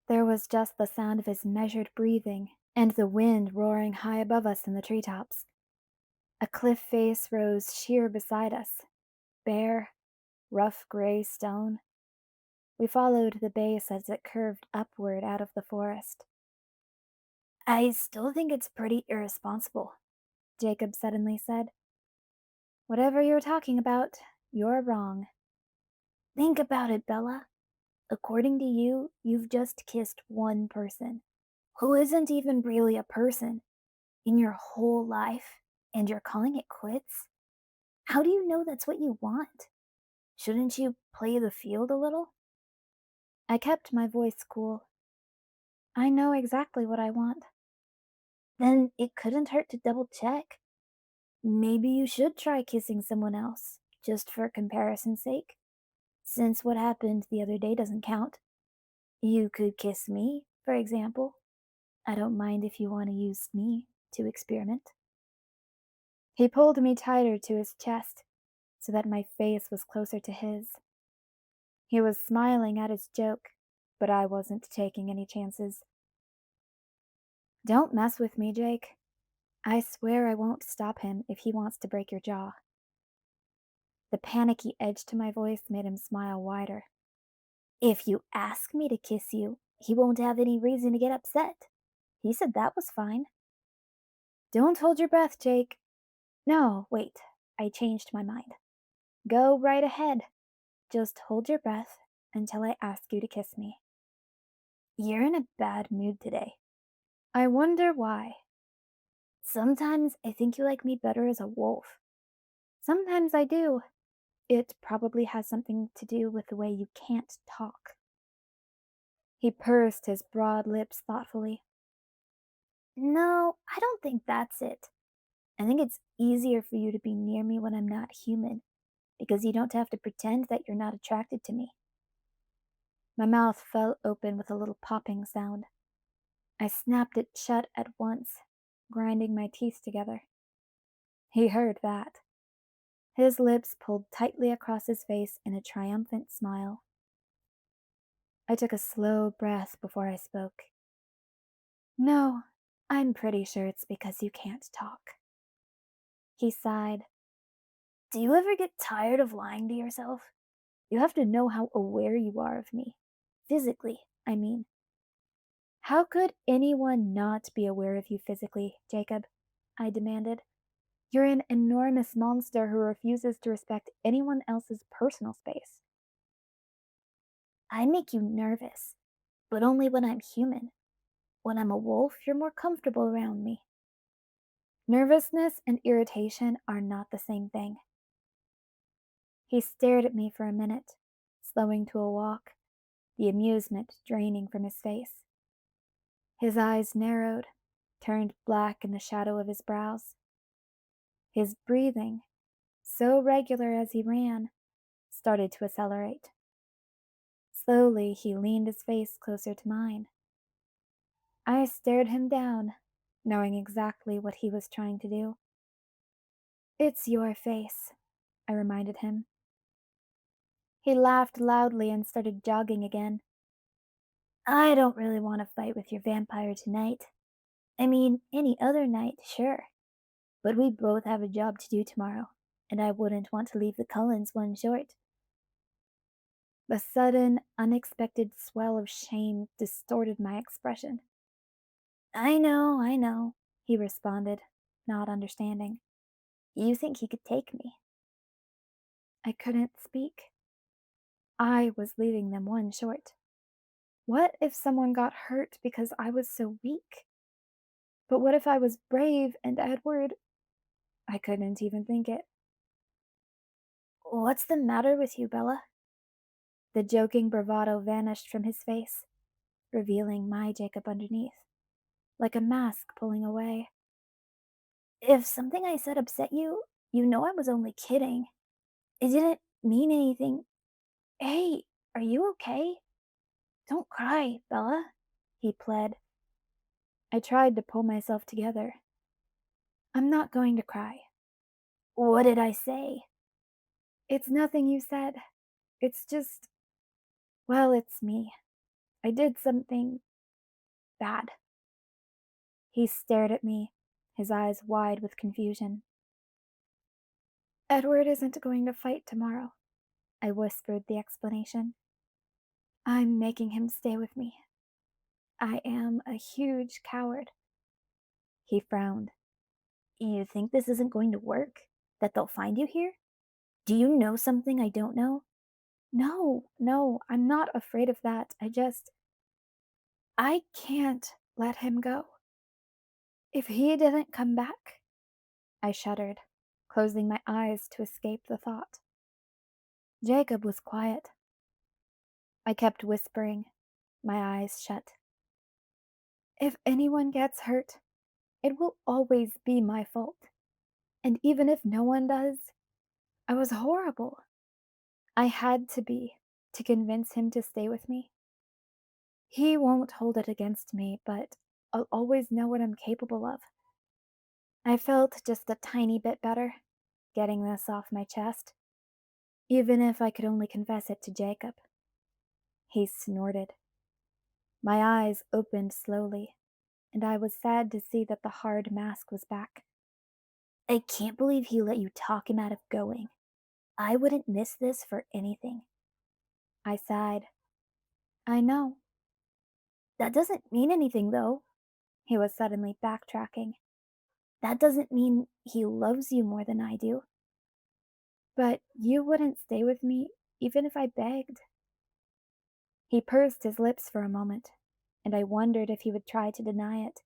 There was just the sound of his measured breathing and the wind roaring high above us in the treetops. A cliff face rose sheer beside us, bare, rough gray stone. We followed the base as it curved upward out of the forest. I still think it's pretty irresponsible, Jacob suddenly said. Whatever you're talking about, you're wrong. Think about it, Bella. According to you, you've just kissed one person, who isn't even really a person, in your whole life, and you're calling it quits? How do you know that's what you want? Shouldn't you play the field a little? I kept my voice cool. I know exactly what I want. Then it couldn't hurt to double check. Maybe you should try kissing someone else, just for comparison's sake. Since what happened the other day doesn't count. You could kiss me, for example. I don't mind if you want to use me to experiment. He pulled me tighter to his chest so that my face was closer to his. He was smiling at his joke, but I wasn't taking any chances. Don't mess with me, Jake. I swear I won't stop him if he wants to break your jaw. The panicky edge to my voice made him smile wider. If you ask me to kiss you, he won't have any reason to get upset. He said that was fine. Don't hold your breath, Jake. No, wait. I changed my mind. Go right ahead. Just hold your breath until I ask you to kiss me. You're in a bad mood today. I wonder why. Sometimes I think you like me better as a wolf. Sometimes I do. It probably has something to do with the way you can't talk. He pursed his broad lips thoughtfully. No, I don't think that's it. I think it's easier for you to be near me when I'm not human, because you don't have to pretend that you're not attracted to me. My mouth fell open with a little popping sound. I snapped it shut at once, grinding my teeth together. He heard that. His lips pulled tightly across his face in a triumphant smile. I took a slow breath before I spoke. No, I'm pretty sure it's because you can't talk. He sighed. Do you ever get tired of lying to yourself? You have to know how aware you are of me. Physically, I mean. How could anyone not be aware of you physically, Jacob? I demanded. You're an enormous monster who refuses to respect anyone else's personal space. I make you nervous, but only when I'm human. When I'm a wolf, you're more comfortable around me. Nervousness and irritation are not the same thing. He stared at me for a minute, slowing to a walk, the amusement draining from his face. His eyes narrowed, turned black in the shadow of his brows. His breathing so regular as he ran, started to accelerate. Slowly, he leaned his face closer to mine. I stared him down, knowing exactly what he was trying to do. It's your face, I reminded him. He laughed loudly and started jogging again. I don't really want to fight with your vampire tonight. I mean, any other night, sure. But we both have a job to do tomorrow, and I wouldn't want to leave the Cullens one short. The sudden, unexpected swell of shame distorted my expression. I know, he responded, not understanding. You think he could take me? I couldn't speak. I was leaving them one short. What if someone got hurt because I was so weak? But what if I was brave and Edward? I couldn't even think it. What's the matter with you, Bella? The joking bravado vanished from his face, revealing my Jacob underneath, like a mask pulling away. If something I said upset you, you know I was only kidding. It didn't mean anything. Hey, are you okay? Don't cry, Bella, he pled. I tried to pull myself together. I'm not going to cry. What did I say? It's nothing you said. It's just, well, it's me. I did something bad. He stared at me, his eyes wide with confusion. Edward isn't going to fight tomorrow, I whispered the explanation. I'm making him stay with me. I am a huge coward. He frowned. You think this isn't going to work? That they'll find you here? Do you know something I don't know? No, I'm not afraid of that. I can't let him go. If he didn't come back, I shuddered, closing my eyes to escape the thought. Jacob was quiet. I kept whispering, my eyes shut. If anyone gets hurt, it will always be my fault. And even if no one does, I was horrible. I had to be, to convince him to stay with me. He won't hold it against me, but I'll always know what I'm capable of. I felt just a tiny bit better, getting this off my chest, even if I could only confess it to Jacob. He snorted. My eyes opened slowly, and I was sad to see that the hard mask was back. I can't believe he let you talk him out of going. I wouldn't miss this for anything. I sighed. I know. That doesn't mean anything, though. He was suddenly backtracking. That doesn't mean he loves you more than I do. But you wouldn't stay with me even if I begged. He pursed his lips for a moment, and I wondered if he would try to deny it.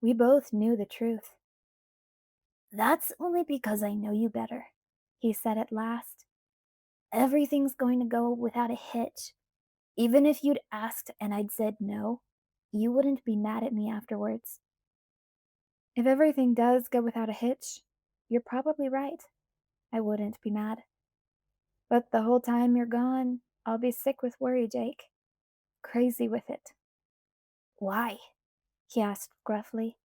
We both knew the truth. That's only because I know you better, he said at last. Everything's going to go without a hitch. Even if you'd asked and I'd said no, you wouldn't be mad at me afterwards. If everything does go without a hitch, you're probably right. I wouldn't be mad. But the whole time you're gone, I'll be sick with worry, Jake. Crazy with it. Why? He asked gruffly.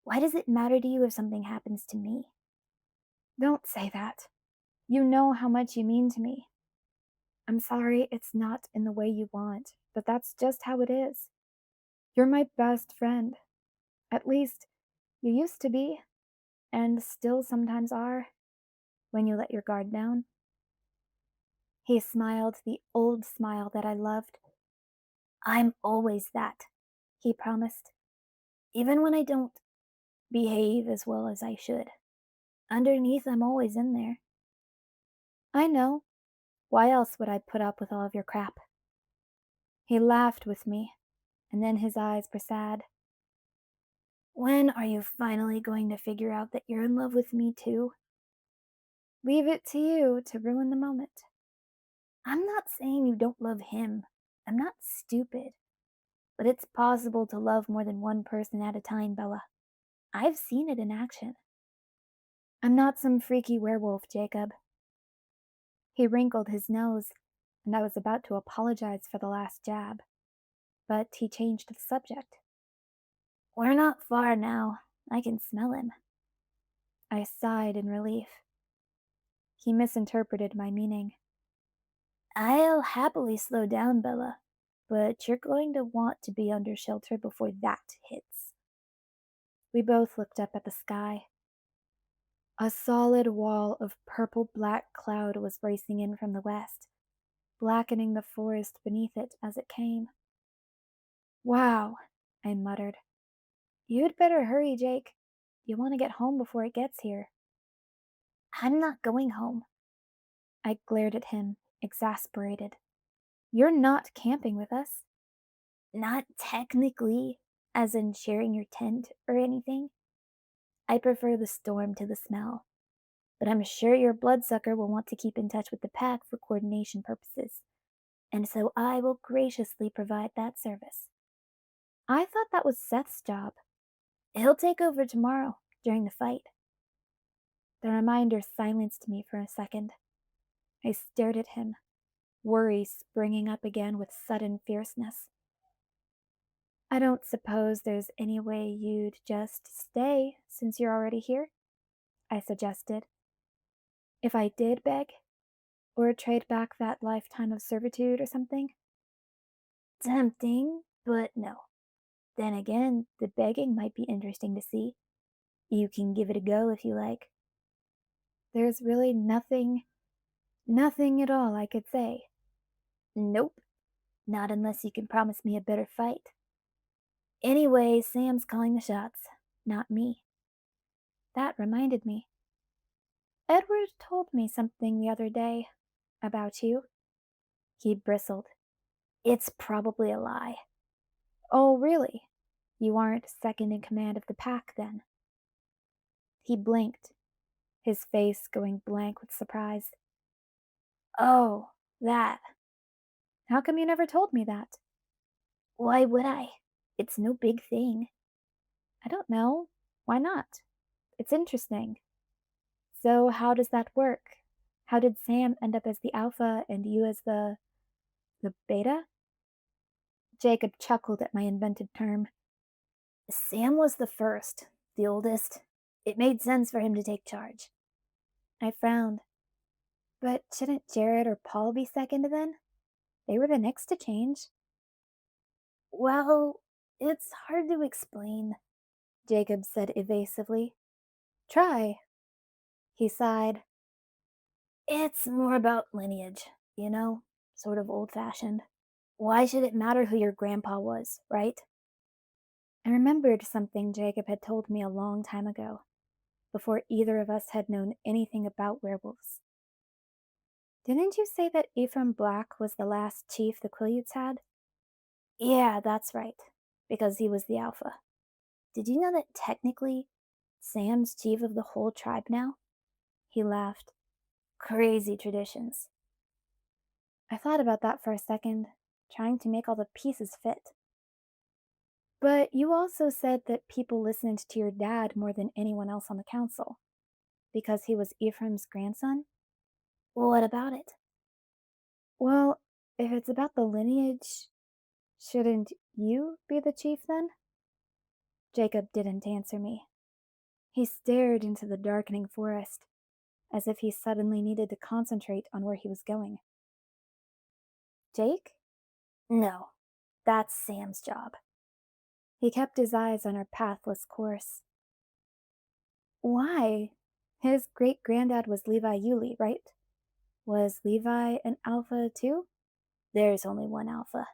Why does it matter to you if something happens to me? Don't say that. You know how much you mean to me. I'm sorry it's not in the way you want, but that's just how it is. You're my best friend. At least, you used to be, and still sometimes are, when you let your guard down. He smiled the old smile that I loved. I'm always that, he promised. Even when I don't behave as well as I should. Underneath, I'm always in there. I know. Why else would I put up with all of your crap? He laughed with me, and then his eyes were sad. When are you finally going to figure out that you're in love with me too? Leave it to you to ruin the moment. I'm not saying you don't love him. I'm not stupid. But it's possible to love more than one person at a time, Bella. I've seen it in action. I'm not some freaky werewolf, Jacob. He wrinkled his nose, and I was about to apologize for the last jab, but he changed the subject. We're not far now. I can smell him. I sighed in relief. He misinterpreted my meaning. I'll happily slow down, Bella, but you're going to want to be under shelter before that hits. We both looked up at the sky. A solid wall of purple-black cloud was racing in from the west, blackening the forest beneath it as it came. Wow, I muttered. You'd better hurry, Jake. You want to get home before it gets here. I'm not going home. I glared at him, exasperated. You're not camping with us. Not technically, as in sharing your tent or anything. I prefer the storm to the smell, but I'm sure your bloodsucker will want to keep in touch with the pack for coordination purposes, and so I will graciously provide that service. I thought that was Seth's job. He'll take over tomorrow, during the fight. The reminder silenced me for a second. I stared at him, worry springing up again with sudden fierceness. I don't suppose there's any way you'd just stay since you're already here? I suggested. If I did beg, or trade back that lifetime of servitude or something? Tempting, but no. Then again, the begging might be interesting to see. You can give it a go if you like. There's really nothing at all I could say. Nope, not unless you can promise me a better fight. Anyway, Sam's calling the shots, not me. That reminded me. Edward told me something the other day about you. He bristled. It's probably a lie. Oh, really? You aren't second in command of the pack, then? He blinked, his face going blank with surprise. Oh, that. How come you never told me that? Why would I? It's no big thing. I don't know. Why not? It's interesting. So, how does that work? How did Sam end up as the alpha and you as the beta? Jacob chuckled at my invented term. Sam was the first, the oldest. It made sense for him to take charge. I frowned. But shouldn't Jared or Paul be second then? They were the next to change. Well, it's hard to explain, Jacob said evasively. Try. He sighed. It's more about lineage, sort of old-fashioned. Why should it matter who your grandpa was, right? I remembered something Jacob had told me a long time ago, before either of us had known anything about werewolves. Didn't you say that Ephraim Black was the last chief the Quileutes had? Yeah, that's right, because he was the alpha. Did you know that technically Sam's chief of the whole tribe now? He laughed. Crazy traditions. I thought about that for a second, trying to make all the pieces fit. But you also said that people listened to your dad more than anyone else on the council, because he was Ephraim's grandson? Well, what about it? Well, if it's about the lineage, shouldn't you be the chief then? Jacob didn't answer me. He stared into the darkening forest, as if he suddenly needed to concentrate on where he was going. Jake? No, that's Sam's job. He kept his eyes on our pathless course. Why? His great-granddad was Levi Yulee, right? Was Levi an alpha too? There's only one alpha,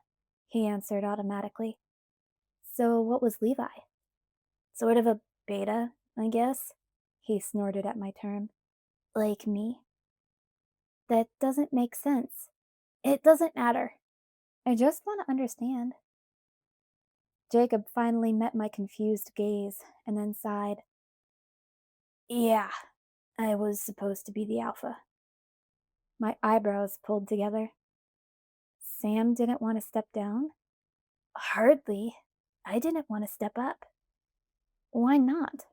he answered automatically. So what was Levi? Sort of a beta, I guess, he snorted at my term. Like me? That doesn't make sense. It doesn't matter. I just want to understand. Jacob finally met my confused gaze and then sighed. Yeah, I was supposed to be the alpha. My eyebrows pulled together. Sam didn't want to step down? Hardly. I didn't want to step up. Why not?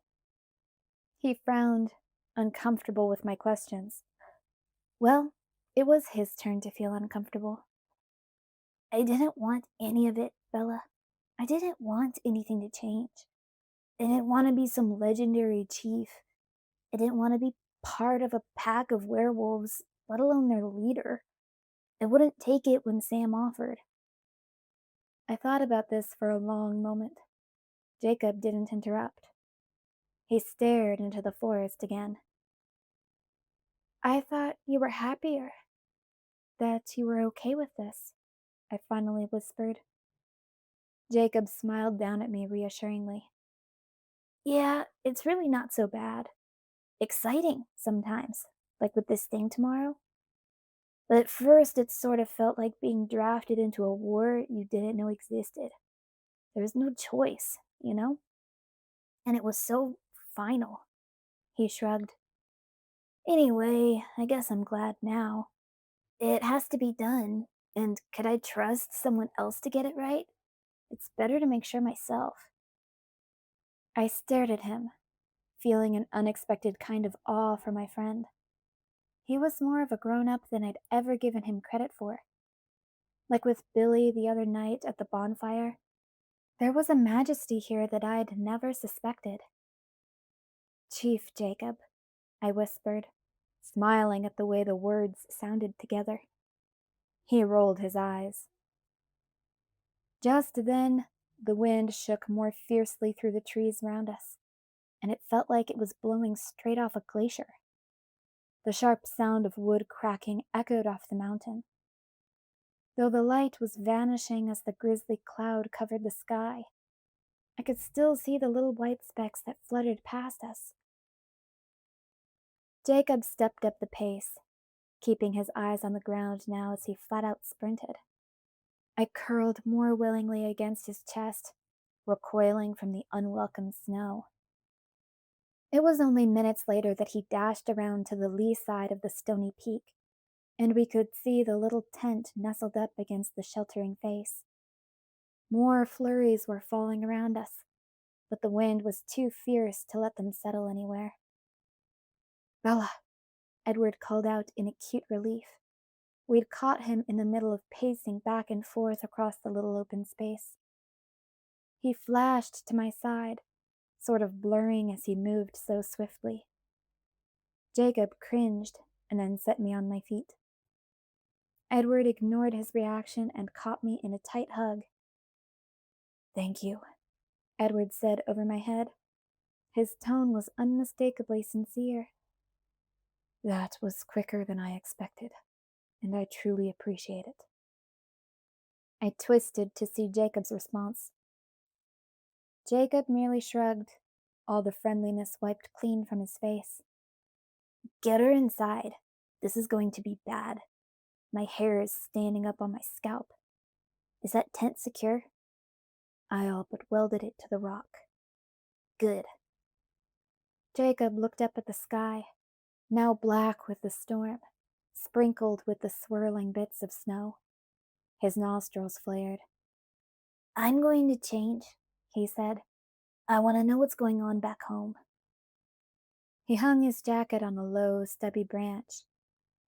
He frowned, uncomfortable with my questions. Well, it was his turn to feel uncomfortable. I didn't want any of it, Bella. I didn't want anything to change. I didn't want to be some legendary chief. I didn't want to be part of a pack of werewolves, let alone their leader. I wouldn't take it when Sam offered. I thought about this for a long moment. Jacob didn't interrupt. He stared into the forest again. I thought you were happier, that you were okay with this, I finally whispered. Jacob smiled down at me reassuringly. Yeah, it's really not so bad. Exciting sometimes, like with this thing tomorrow. But at first, it sort of felt like being drafted into a war you didn't know existed. There was no choice, you know? And it was so final. He shrugged. Anyway, I guess I'm glad now. It has to be done, and could I trust someone else to get it right? It's better to make sure myself. I stared at him, feeling an unexpected kind of awe for my friend. He was more of a grown-up than I'd ever given him credit for. Like with Billy the other night at the bonfire, there was a majesty here that I'd never suspected. Chief Jacob, I whispered, smiling at the way the words sounded together. He rolled his eyes. Just then, the wind shook more fiercely through the trees round us, and it felt like it was blowing straight off a glacier. The sharp sound of wood cracking echoed off the mountain. Though the light was vanishing as the grisly cloud covered the sky, I could still see the little white specks that fluttered past us. Jacob stepped up the pace, keeping his eyes on the ground now as he flat out sprinted. I curled more willingly against his chest, recoiling from the unwelcome snow. It was only minutes later that he dashed around to the lee side of the stony peak, and we could see the little tent nestled up against the sheltering face. More flurries were falling around us, but the wind was too fierce to let them settle anywhere. Bella, Edward called out in acute relief. We'd caught him in the middle of pacing back and forth across the little open space. He flashed to my side, sort of blurring as he moved so swiftly. Jacob cringed and then set me on my feet. Edward ignored his reaction and caught me in a tight hug. Thank you, Edward said over my head. His tone was unmistakably sincere. That was quicker than I expected, and I truly appreciate it. I twisted to see Jacob's response. Jacob merely shrugged, all the friendliness wiped clean from his face. Get her inside. This is going to be bad. My hair is standing up on my scalp. Is that tent secure? I all but welded it to the rock. Good. Jacob looked up at the sky, now black with the storm, sprinkled with the swirling bits of snow. His nostrils flared. I'm going to change, he said. I want to know what's going on back home. He hung his jacket on a low, stubby branch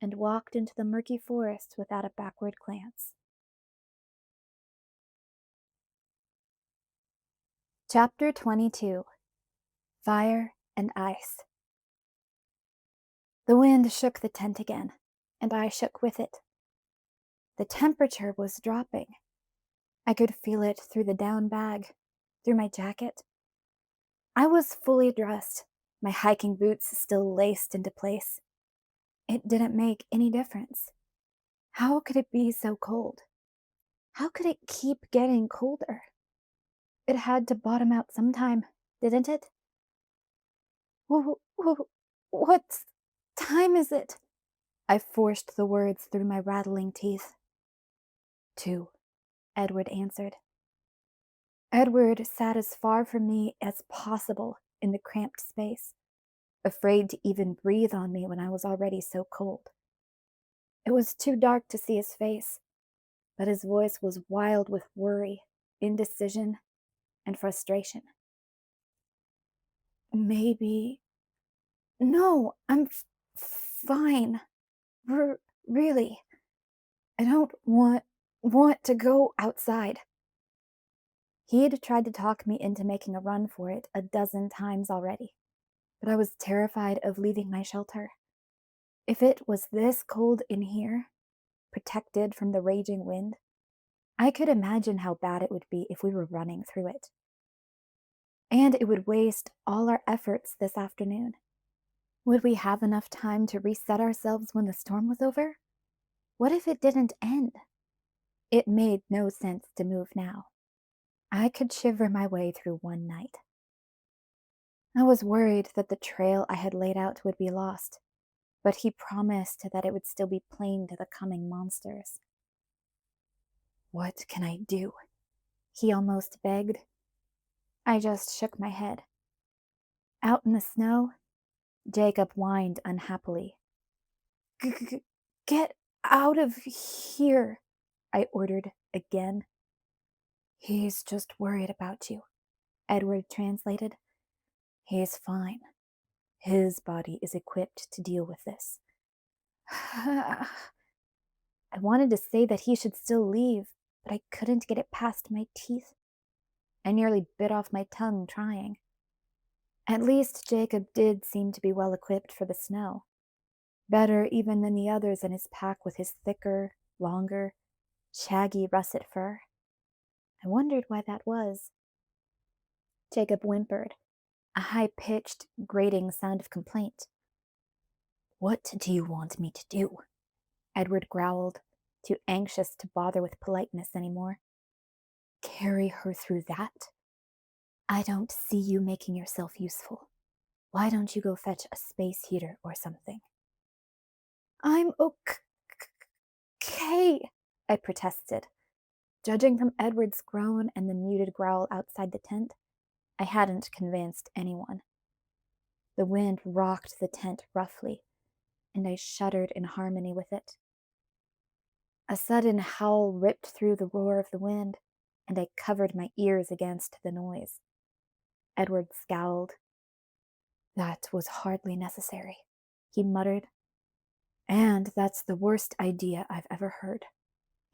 and walked into the murky forest without a backward glance. Chapter 22. Fire and Ice. The wind shook the tent again, and I shook with it. The temperature was dropping. I could feel it through the down bag, through my jacket. I was fully dressed, my hiking boots still laced into place. It didn't make any difference. How could it be so cold? How could it keep getting colder? It had to bottom out sometime, didn't it? What time is it? I forced the words through my rattling teeth. 2, Edward answered. Edward sat as far from me as possible in the cramped space, afraid to even breathe on me when I was already so cold. It was too dark to see his face, but his voice was wild with worry, indecision, and frustration. Maybe No, I'm fine. Really. I don't want to go outside. He'd tried to talk me into making a run for it a dozen times already, but I was terrified of leaving my shelter. If it was this cold in here, protected from the raging wind, I could imagine how bad it would be if we were running through it. And it would waste all our efforts this afternoon. Would we have enough time to reset ourselves when the storm was over? What if it didn't end? It made no sense to move now. I could shiver my way through one night. I was worried that the trail I had laid out would be lost, but he promised that it would still be plain to the coming monsters. What can I do? He almost begged. I just shook my head. Out in the snow, Jacob whined unhappily. Get out of here, I ordered again. He's just worried about you, Edward translated. He's fine. His body is equipped to deal with this. I wanted to say that he should still leave, but I couldn't get it past my teeth. I nearly bit off my tongue trying. At least Jacob did seem to be well equipped for the snow. Better even than the others in his pack with his thicker, longer, shaggy russet fur. I wondered why that was. Jacob whimpered, a high-pitched, grating sound of complaint. What do you want me to do? Edward growled, too anxious to bother with politeness anymore. Carry her through that? I don't see you making yourself useful. Why don't you go fetch a space heater or something? I'm okay, I protested. Judging from Edward's groan and the muted growl outside the tent, I hadn't convinced anyone. The wind rocked the tent roughly, and I shuddered in harmony with it. A sudden howl ripped through the roar of the wind, and I covered my ears against the noise. Edward scowled. That was hardly necessary, he muttered. And that's the worst idea I've ever heard,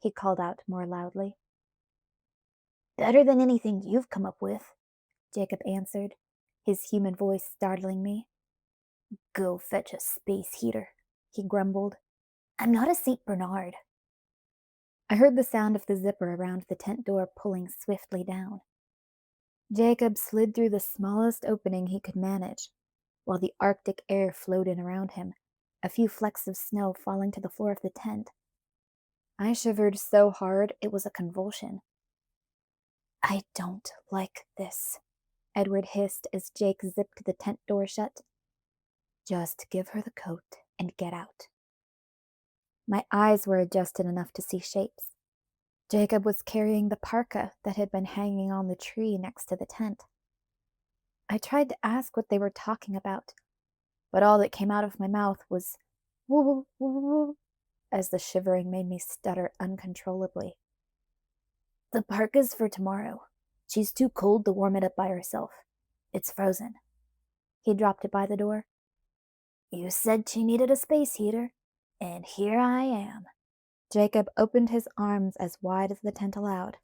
he called out more loudly. Better than anything you've come up with, Jacob answered, his human voice startling me. Go fetch a space heater, he grumbled. I'm not a St. Bernard. I heard the sound of the zipper around the tent door pulling swiftly down. Jacob slid through the smallest opening he could manage, while the Arctic air flowed in around him, a few flecks of snow falling to the floor of the tent. I shivered so hard it was a convulsion. I don't like this, Edward hissed as Jake zipped the tent door shut. Just give her the coat and get out. My eyes were adjusted enough to see shapes. Jacob was carrying the parka that had been hanging on the tree next to the tent. I tried to ask what they were talking about, but all that came out of my mouth was woo woo woo as the shivering made me stutter uncontrollably. The parka's for tomorrow. She's too cold to warm it up by herself. It's frozen. He dropped it by the door. You said she needed a space heater, and here I am. Jacob opened his arms as wide as the tent allowed.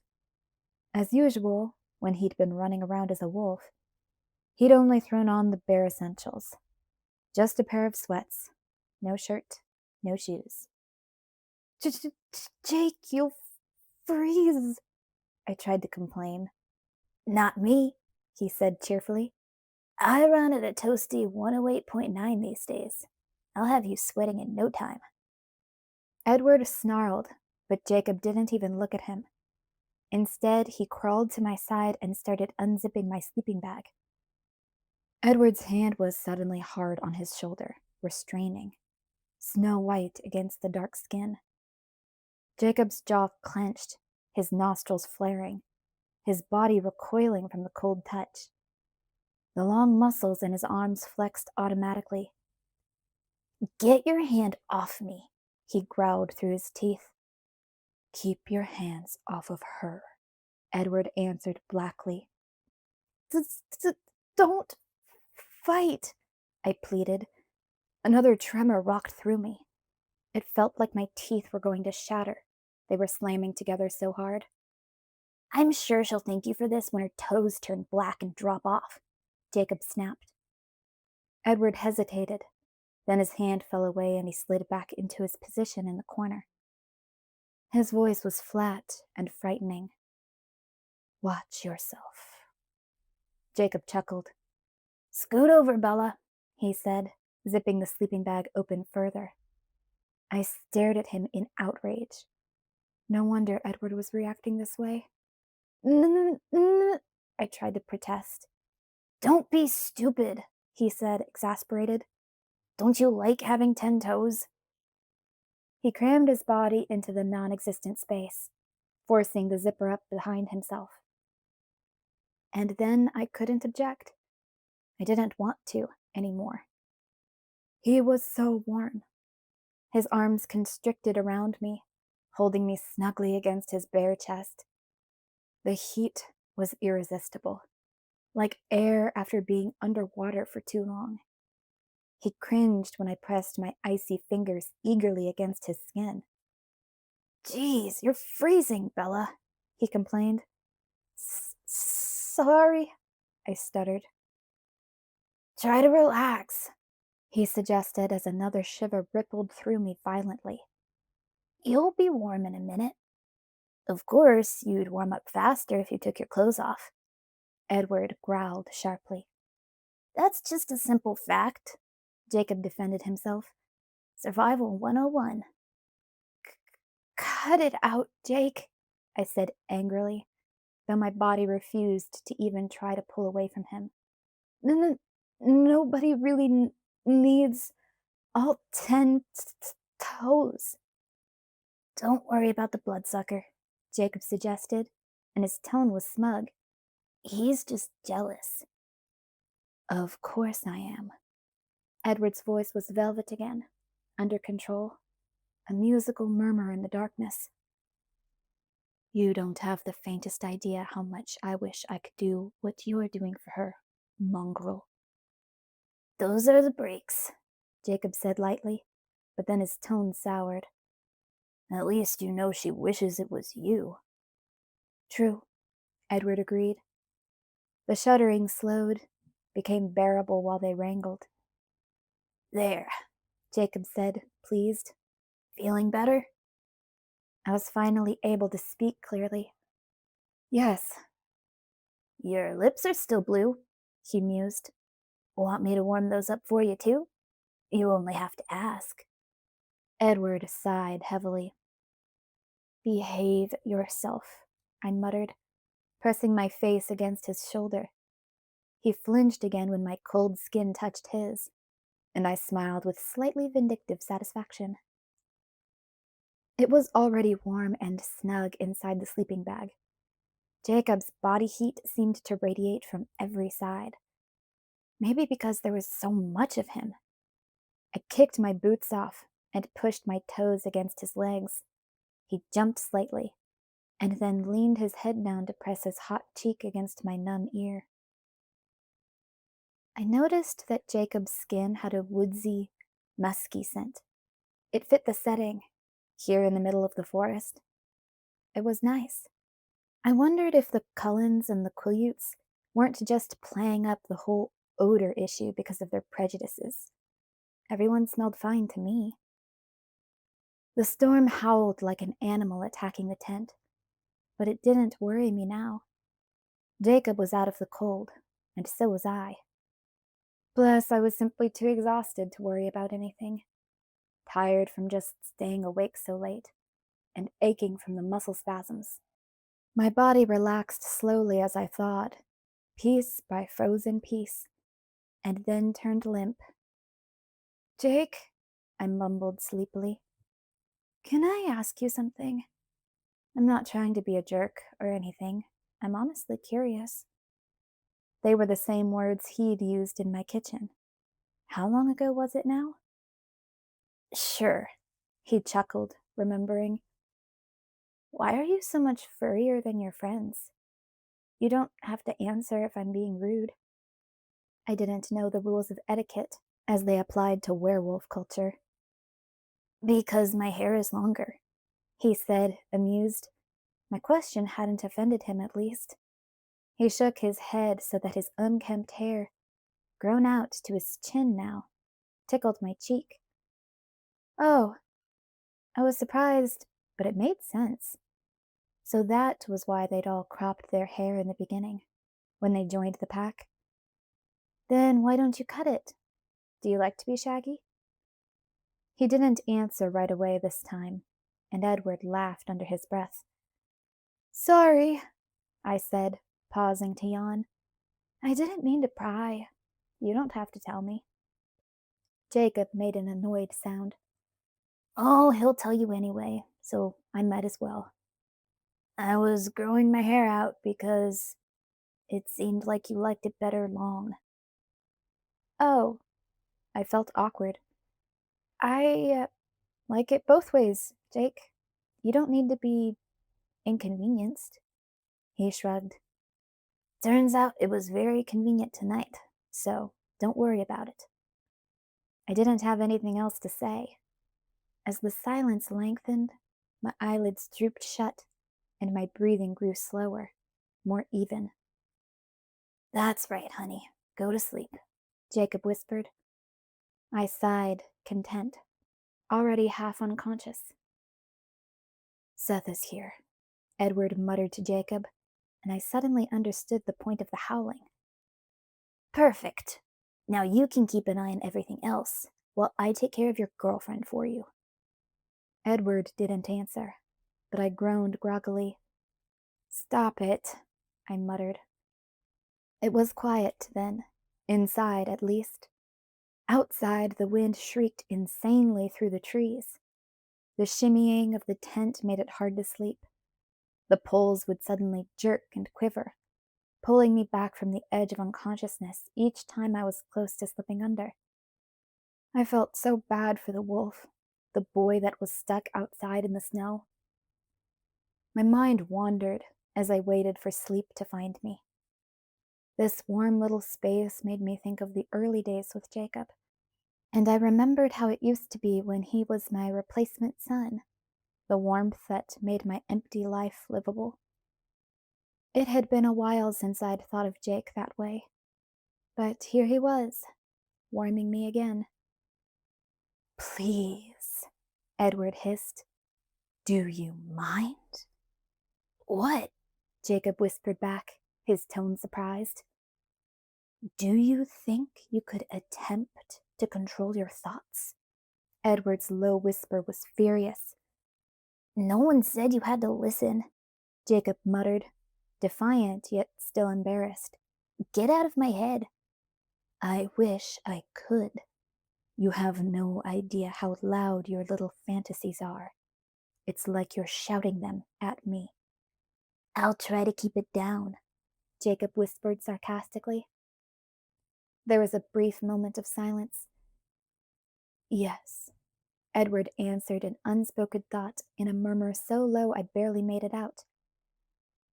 As usual, when he'd been running around as a wolf, he'd only thrown on the bare essentials. Just a pair of sweats. No shirt, no shoes. Jake, you'll freeze, I tried to complain. Not me, he said cheerfully. I run at a toasty 108.9 these days. I'll have you sweating in no time. Edward snarled, but Jacob didn't even look at him. Instead, he crawled to my side and started unzipping my sleeping bag. Edward's hand was suddenly hard on his shoulder, restraining, snow white against the dark skin. Jacob's jaw clenched, his nostrils flaring, his body recoiling from the cold touch. The long muscles in his arms flexed automatically. Get your hand off me, he growled through his teeth. Keep your hands off of her, Edward answered blackly. Don't fight, I pleaded. Another tremor rocked through me. It felt like my teeth were going to shatter. They were slamming together so hard. I'm sure she'll thank you for this when her toes turn black and drop off, Jacob snapped. Edward hesitated. Then his hand fell away and he slid back into his position in the corner. His voice was flat and frightening. Watch yourself. Jacob chuckled. Scoot over, Bella, he said, zipping the sleeping bag open further. I stared at him in outrage. No wonder Edward was reacting this way. I tried to protest. Don't be stupid, he said, exasperated. Don't you like having 10 toes? He crammed his body into the non-existent space, forcing the zipper up behind himself. And then I couldn't object. I didn't want to anymore. He was so warm. His arms constricted around me, holding me snugly against his bare chest. The heat was irresistible, like air after being underwater for too long. He cringed when I pressed my icy fingers eagerly against his skin. Geez, you're freezing, Bella, he complained. Sorry, I stuttered. Try to relax, he suggested as another shiver rippled through me violently. You'll be warm in a minute. Of course, you'd warm up faster if you took your clothes off, Edward growled sharply. That's just a simple fact, Jacob defended himself. Survival 101. Cut it out, Jake, I said angrily, though my body refused to even try to pull away from him. Nobody really needs all 10 toes. Don't worry about the bloodsucker, Jacob suggested, and his tone was smug. He's just jealous. Of course I am. Edward's voice was velvet again, under control, a musical murmur in the darkness. You don't have the faintest idea how much I wish I could do what you're doing for her, mongrel. Those are the breaks, Jacob said lightly, but then his tone soured. At least you know she wishes it was you. True, Edward agreed. The shuddering slowed, became bearable while they wrangled. There, Jacob said, pleased. Feeling better? I was finally able to speak clearly. Yes. Your lips are still blue, he mused. Want me to warm those up for you too? You only have to ask. Edward sighed heavily. Behave yourself, I muttered, pressing my face against his shoulder. He flinched again when my cold skin touched his, and I smiled with slightly vindictive satisfaction. It was already warm and snug inside the sleeping bag. Jacob's body heat seemed to radiate from every side. Maybe because there was so much of him. I kicked my boots off and pushed my toes against his legs. He jumped slightly, and then leaned his head down to press his hot cheek against my numb ear. I noticed that Jacob's skin had a woodsy, musky scent. It fit the setting, here in the middle of the forest. It was nice. I wondered if the Cullens and the Quileutes weren't just playing up the whole odor issue because of their prejudices. Everyone smelled fine to me. The storm howled like an animal attacking the tent, but it didn't worry me now. Jacob was out of the cold, and so was I. Plus, I was simply too exhausted to worry about anything, tired from just staying awake so late, and aching from the muscle spasms. My body relaxed slowly as I thawed, piece by frozen piece, and then turned limp. Jake, I mumbled sleepily. Can I ask you something? I'm not trying to be a jerk or anything. I'm honestly curious. They were the same words he'd used in my kitchen. How long ago was it now? Sure, he chuckled, remembering. Why are you so much furrier than your friends? You don't have to answer if I'm being rude. I didn't know the rules of etiquette, as they applied to werewolf culture. Because my hair is longer, he said, amused. My question hadn't offended him, at least. He shook his head so that his unkempt hair, grown out to his chin now, tickled my cheek. Oh, I was surprised, but it made sense. So that was why they'd all cropped their hair in the beginning, when they joined the pack. Then why don't you cut it? Do you like to be shaggy? He didn't answer right away this time, and Edward laughed under his breath. Sorry, I said, pausing to yawn. I didn't mean to pry. You don't have to tell me. Jacob made an annoyed sound. Oh, he'll tell you anyway, so I might as well. I was growing my hair out because it seemed like you liked it better long. Oh, I felt awkward. I like it both ways, Jake. You don't need to be inconvenienced. He shrugged. Turns out it was very convenient tonight, so don't worry about it. I didn't have anything else to say. As the silence lengthened, my eyelids drooped shut, and my breathing grew slower, more even. That's right, honey. Go to sleep, Jacob whispered. I sighed, content, already half unconscious. Seth is here, Edward muttered to Jacob, and I suddenly understood the point of the howling. Perfect. Now you can keep an eye on everything else, while I take care of your girlfriend for you. Edward didn't answer, but I groaned groggily. Stop it, I muttered. It was quiet then, inside at least. Outside, the wind shrieked insanely through the trees. The shimmying of the tent made it hard to sleep. The poles would suddenly jerk and quiver, pulling me back from the edge of unconsciousness each time I was close to slipping under. I felt so bad for the wolf, the boy that was stuck outside in the snow. My mind wandered as I waited for sleep to find me. This warm little space made me think of the early days with Jacob, and I remembered how it used to be when he was my replacement son, the warmth that made my empty life livable. It had been a while since I'd thought of Jake that way, but here he was, warming me again. Please, Edward hissed. Do you mind? What? Jacob whispered back, his tone surprised. Do you think you could attempt to control your thoughts? Edward's low whisper was furious. No one said you had to listen, Jacob muttered, defiant yet still embarrassed. Get out of my head. I wish I could. You have no idea how loud your little fantasies are. It's like you're shouting them at me. I'll try to keep it down, Jacob whispered sarcastically. There was a brief moment of silence. Yes, Edward answered an unspoken thought in a murmur so low I barely made it out.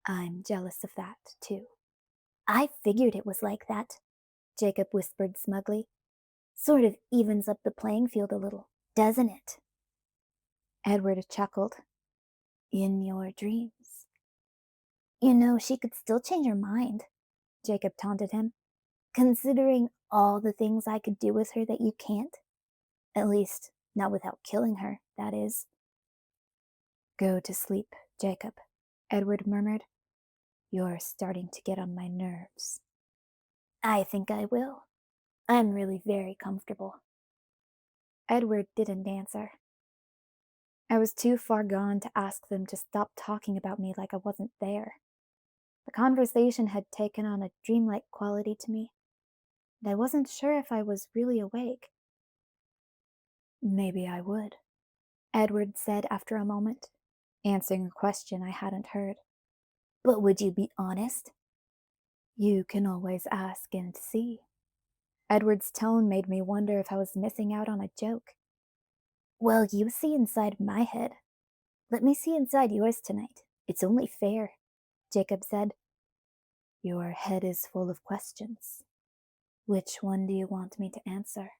I'm jealous of that, too. I figured it was like that, Jacob whispered smugly. Sort of evens up the playing field a little, doesn't it? Edward chuckled. In your dreams. You know, she could still change her mind, Jacob taunted him. Considering all the things I could do with her that you can't. At least, not without killing her, that is. Go to sleep, Jacob, Edward murmured. You're starting to get on my nerves. I think I will. I'm really very comfortable. Edward didn't answer. I was too far gone to ask them to stop talking about me like I wasn't there. The conversation had taken on a dreamlike quality to me, and I wasn't sure if I was really awake. Maybe I would, Edward said after a moment, answering a question I hadn't heard. But would you be honest? You can always ask and see. Edward's tone made me wonder if I was missing out on a joke. Well, you see inside my head. Let me see inside yours tonight. It's only fair, Jacob said. Your head is full of questions. Which one do you want me to answer?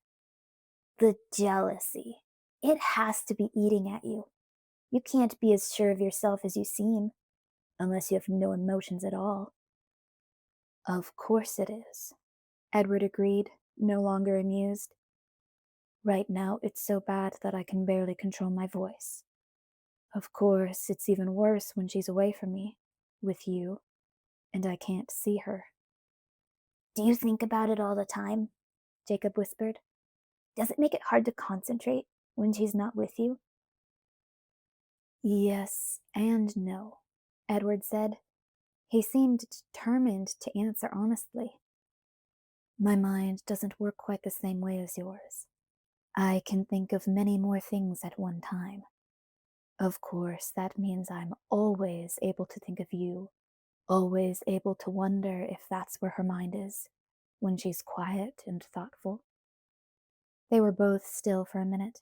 The jealousy. It has to be eating at you. You can't be as sure of yourself as you seem, unless you have no emotions at all. Of course it is, Edward agreed, no longer amused. Right now, it's so bad that I can barely control my voice. Of course, it's even worse when she's away from me, with you, and I can't see her. Do you think about it all the time? Jacob whispered. Does it make it hard to concentrate when she's not with you? Yes and no, Edward said. He seemed determined to answer honestly. My mind doesn't work quite the same way as yours. I can think of many more things at one time. Of course, that means I'm always able to think of you, always able to wonder if that's where her mind is, when she's quiet and thoughtful. They were both still for a minute.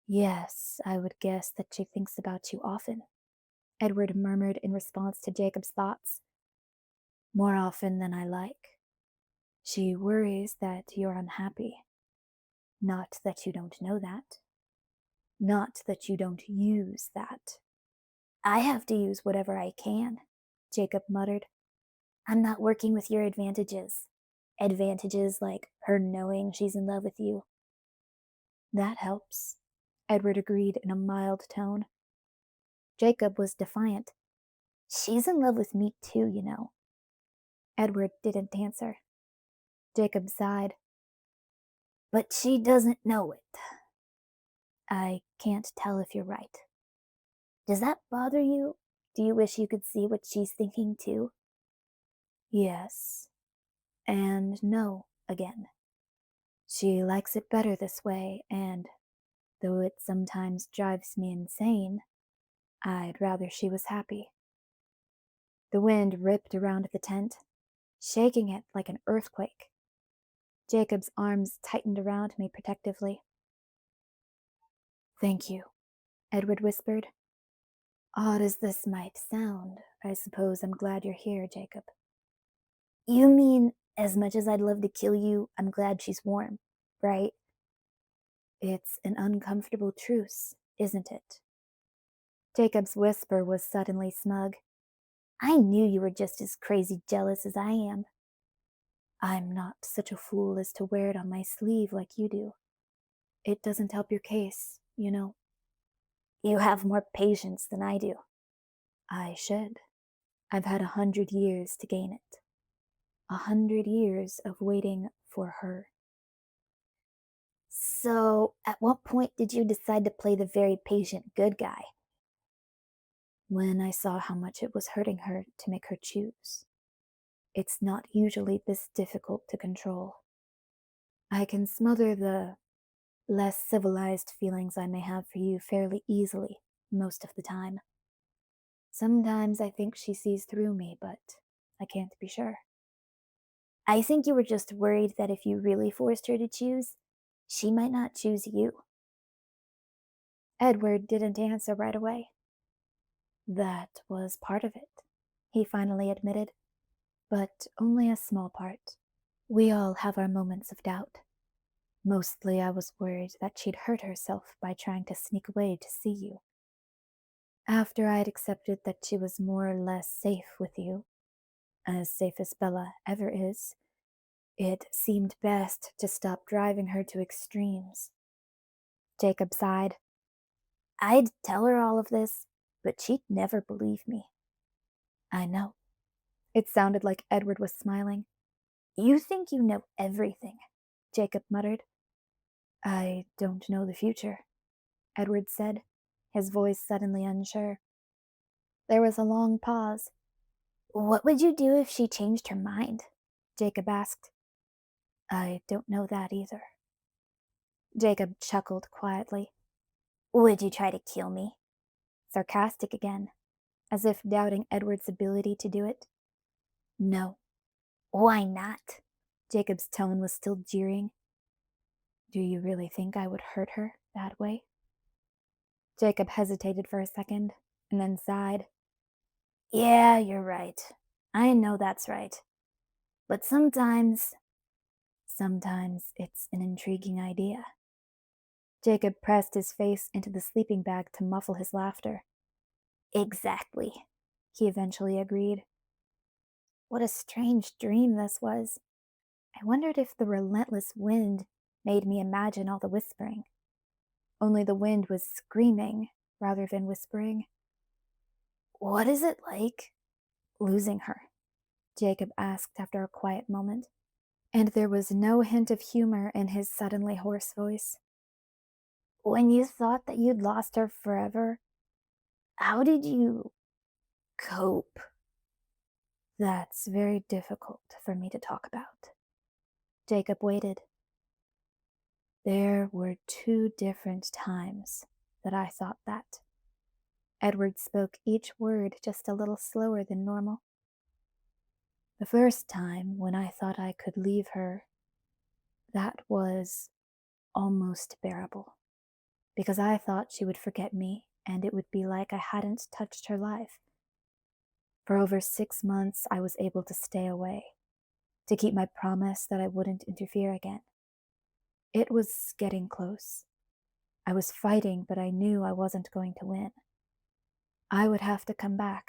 Yes, I would guess that she thinks about you often, Edward murmured in response to Jacob's thoughts. More often than I like. She worries that you're unhappy. Not that you don't know that. Not that you don't use that. I have to use whatever I can, Jacob muttered. I'm not working with your advantages. Advantages like her knowing she's in love with you. That helps, Edward agreed in a mild tone. Jacob was defiant. She's in love with me too, you know. Edward didn't answer. Jacob sighed. But she doesn't know it. I can't tell if you're right. Does that bother you? Do you wish you could see what she's thinking too? Yes. And no again. She likes it better this way, and though it sometimes drives me insane, I'd rather she was happy. The wind ripped around the tent, shaking it like an earthquake. Jacob's arms tightened around me protectively. Thank you, Edward whispered. Odd as this might sound, I suppose I'm glad you're here, Jacob. You mean, as much as I'd love to kill you, I'm glad she's warm, right? It's an uncomfortable truce, isn't it? Jacob's whisper was suddenly smug. I knew you were just as crazy jealous as I am. I'm not such a fool as to wear it on my sleeve like you do. It doesn't help your case, you know. You have more patience than I do. I should. I've had 100 years to gain it. 100 years of waiting for her. So, at what point did you decide to play the very patient good guy? When I saw how much it was hurting her to make her choose. It's not usually this difficult to control. I can smother the less civilized feelings I may have for you fairly easily most of the time. Sometimes I think she sees through me, but I can't be sure. I think you were just worried that if you really forced her to choose, she might not choose you. Edward didn't answer right away. That was part of it, he finally admitted, but only a small part. We all have our moments of doubt. Mostly I was worried that she'd hurt herself by trying to sneak away to see you. After I'd accepted that she was more or less safe with you, as safe as Bella ever is, it seemed best to stop driving her to extremes. Jacob sighed. I'd tell her all of this, but she'd never believe me. I know. It sounded like Edward was smiling. You think you know everything, Jacob muttered. I don't know the future, Edward said, his voice suddenly unsure. There was a long pause. What would you do if she changed her mind? Jacob asked. I don't know that either. Jacob chuckled quietly. Would you try to kill me? Sarcastic again, as if doubting Edward's ability to do it. No. Why not? Jacob's tone was still jeering. Do you really think I would hurt her that way? Jacob hesitated for a second, and then sighed. Yeah, you're right. I know that's right. But sometimes Sometimes it's an intriguing idea. Jacob pressed his face into the sleeping bag to muffle his laughter. Exactly, he eventually agreed. What a strange dream this was. I wondered if the relentless wind made me imagine all the whispering. Only the wind was screaming rather than whispering. What is it like losing her? Jacob asked after a quiet moment, and there was no hint of humor in his suddenly hoarse voice. When you thought that you'd lost her forever, how did you cope? That's very difficult for me to talk about. Jacob waited. There were two different times that I thought that. Edward spoke each word just a little slower than normal. The first time when I thought I could leave her, that was almost bearable, because I thought she would forget me and it would be like I hadn't touched her life. For over 6 months, I was able to stay away, to keep my promise that I wouldn't interfere again. It was getting close. I was fighting, but I knew I wasn't going to win. I would have to come back,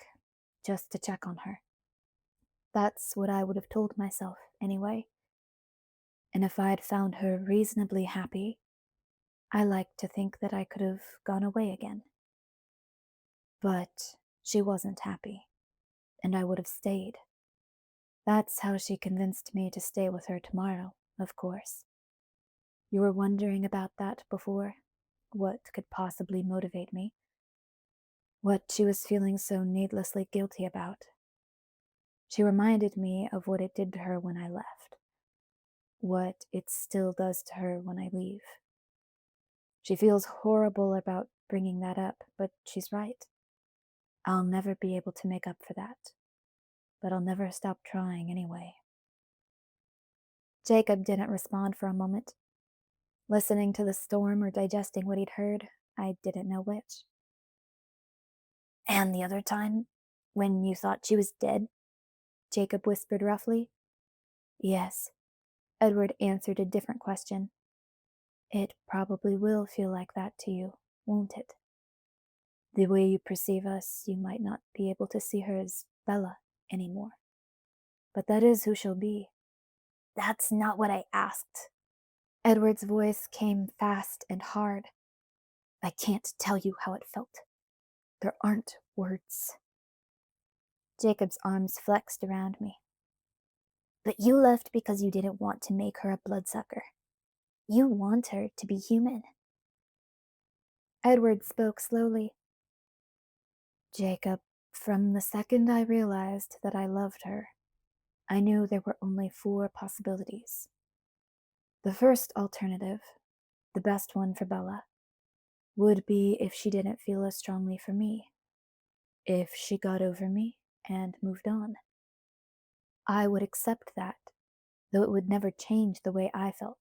just to check on her. That's what I would have told myself, anyway. And if I'd found her reasonably happy, I liked to think that I could have gone away again. But she wasn't happy, and I would have stayed. That's how she convinced me to stay with her tomorrow, of course. You were wondering about that before? What could possibly motivate me? What she was feeling so needlessly guilty about? She reminded me of what it did to her when I left. What it still does to her when I leave. She feels horrible about bringing that up, but she's right. I'll never be able to make up for that. But I'll never stop trying anyway. Jacob didn't respond for a moment. Listening to the storm or digesting what he'd heard, I didn't know which. And the other time, when you thought she was dead? Jacob whispered roughly. Yes, Edward answered a different question. It probably will feel like that to you, won't it? The way you perceive us, you might not be able to see her as Bella anymore. But that is who she'll be. That's not what I asked. Edward's voice came fast and hard. I can't tell you how it felt. There aren't words. Jacob's arms flexed around me. But you left because you didn't want to make her a bloodsucker. You want her to be human. Edward spoke slowly. Jacob, from the second I realized that I loved her, I knew there were only 4 possibilities. The first alternative, the best one for Bella, would be if she didn't feel as strongly for me, if she got over me and moved on. I would accept that, though it would never change the way I felt.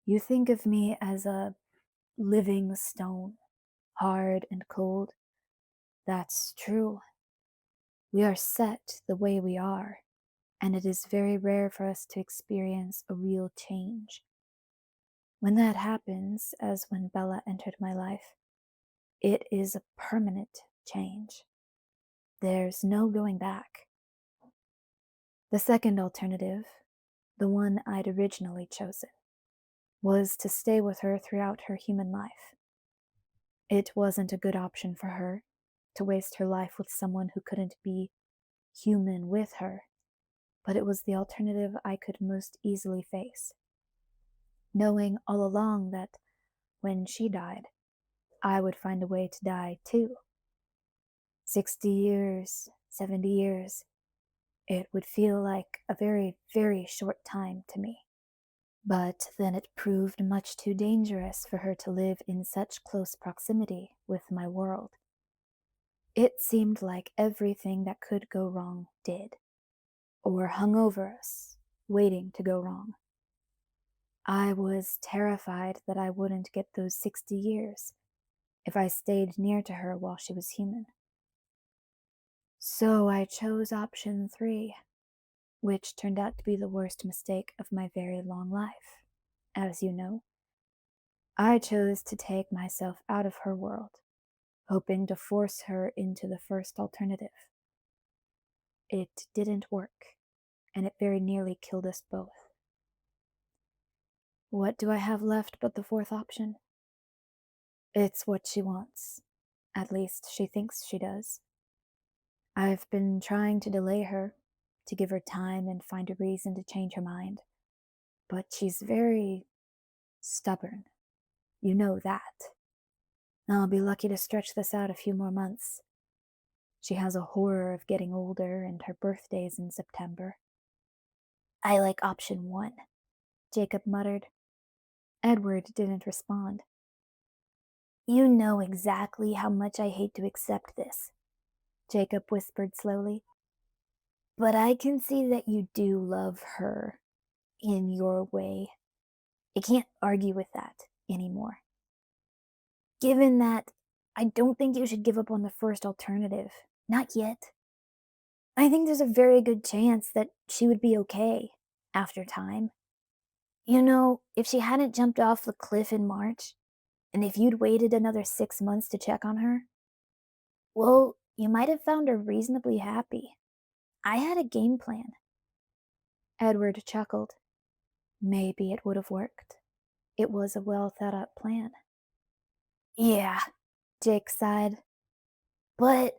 You think of me as a living stone, hard and cold. That's true. We are set the way we are, and it is very rare for us to experience a real change. When that happens, as when Bella entered my life, it is a permanent change. There's no going back. The second alternative, the one I'd originally chosen, was to stay with her throughout her human life. It wasn't a good option for her to waste her life with someone who couldn't be human with her, but it was the alternative I could most easily face, knowing all along that when she died, I would find a way to die too. 60 years, 70 years, it would feel like a very, very short time to me. But then it proved much too dangerous for her to live in such close proximity with my world. It seemed like everything that could go wrong did, or hung over us, waiting to go wrong. I was terrified that I wouldn't get those 60 years if I stayed near to her while she was human. So I chose option 3, which turned out to be the worst mistake of my very long life. As you know, I chose to take myself out of her world, hoping to force her into the first alternative. It didn't work, and it very nearly killed us both. What do I have left but the fourth option? It's what she wants. At least she thinks she does. I've been trying to delay her, to give her time and find a reason to change her mind. But she's very stubborn. You know that. I'll be lucky to stretch this out a few more months. She has a horror of getting older, and her birthday's in September. I like option 1, Jacob muttered. Edward didn't respond. You know exactly how much I hate to accept this, Jacob whispered slowly. But I can see that you do love her, in your way. I can't argue with that anymore. Given that, I don't think you should give up on the first alternative. Not yet. I think there's a very good chance that she would be okay after time. You know, if she hadn't jumped off the cliff in March, and if you'd waited another 6 months to check on her, well, you might have found her reasonably happy. I had a game plan. Edward chuckled. Maybe it would have worked. It was a well thought out plan. Yeah, Jake sighed. But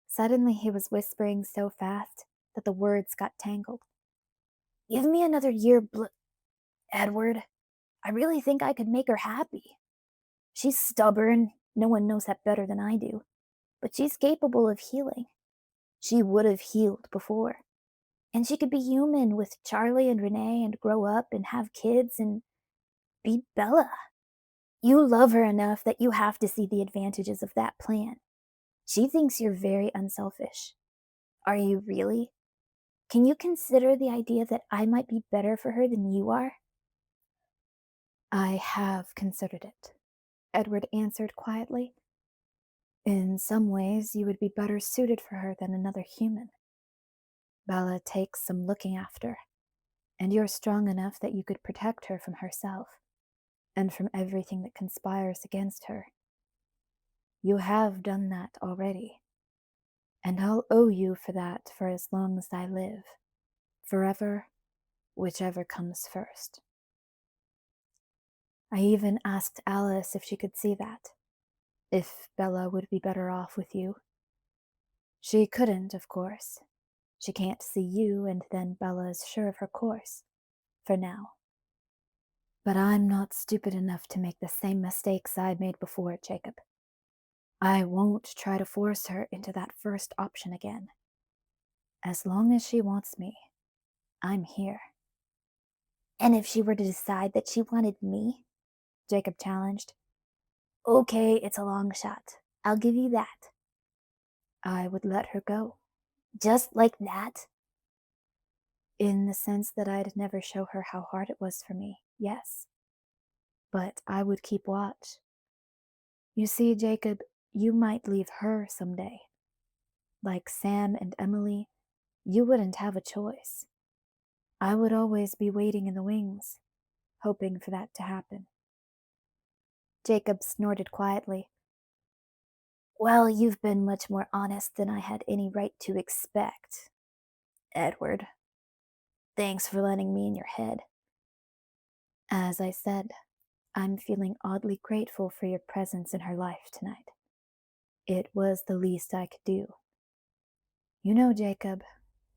suddenly he was whispering so fast that the words got tangled. Give me another year, Edward. I really think I could make her happy. She's stubborn, no one knows that better than I do, but she's capable of healing. She would have healed before. And she could be human with Charlie and Renee and grow up and have kids and be Bella. You love her enough that you have to see the advantages of that plan. She thinks you're very unselfish. Are you really? Can you consider the idea that I might be better for her than you are? I have considered it, Edward answered quietly. In some ways, you would be better suited for her than another human. Bella takes some looking after, and you're strong enough that you could protect her from herself, and from everything that conspires against her. You have done that already, and I'll owe you for that for as long as I live. Forever, whichever comes first. I even asked Alice if she could see that, if Bella would be better off with you. She couldn't, of course. She can't see you, and then Bella's sure of her course, for now. But I'm not stupid enough to make the same mistakes I made before, Jacob. I won't try to force her into that first option again. As long as she wants me, I'm here. And if she were to decide that she wanted me, Jacob challenged. Okay, it's a long shot. I'll give you that. I would let her go. Just like that? In the sense that I'd never show her how hard it was for me, yes. But I would keep watch. You see, Jacob, you might leave her someday. Like Sam and Emily, you wouldn't have a choice. I would always be waiting in the wings, hoping for that to happen. Jacob snorted quietly. Well, you've been much more honest than I had any right to expect, Edward. Thanks for letting me in your head. As I said, I'm feeling oddly grateful for your presence in her life tonight. It was the least I could do. You know, Jacob,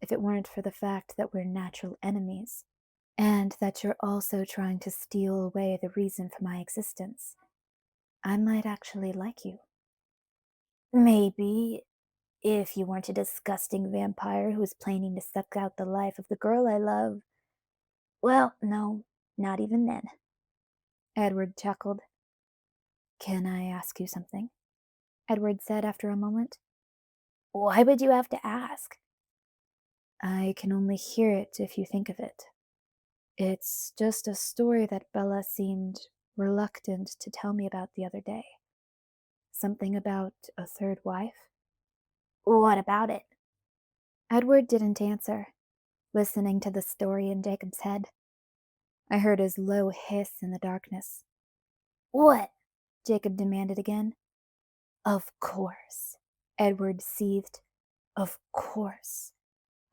if it weren't for the fact that we're natural enemies, and that you're also trying to steal away the reason for my existence, I might actually like you. Maybe, if you weren't a disgusting vampire who was planning to suck out the life of the girl I love. Well, no, not even then. Edward chuckled. Can I ask you something? Edward said after a moment. Why would you have to ask? I can only hear it if you think of it. It's just a story that Bella seemed reluctant to tell me about the other day. Something about a third wife? What about it? Edward didn't answer. listening to the story in Jacob's head. I heard his low hiss in the darkness. "What?" Jacob demanded again. "Of course," Edward seethed. "Of course.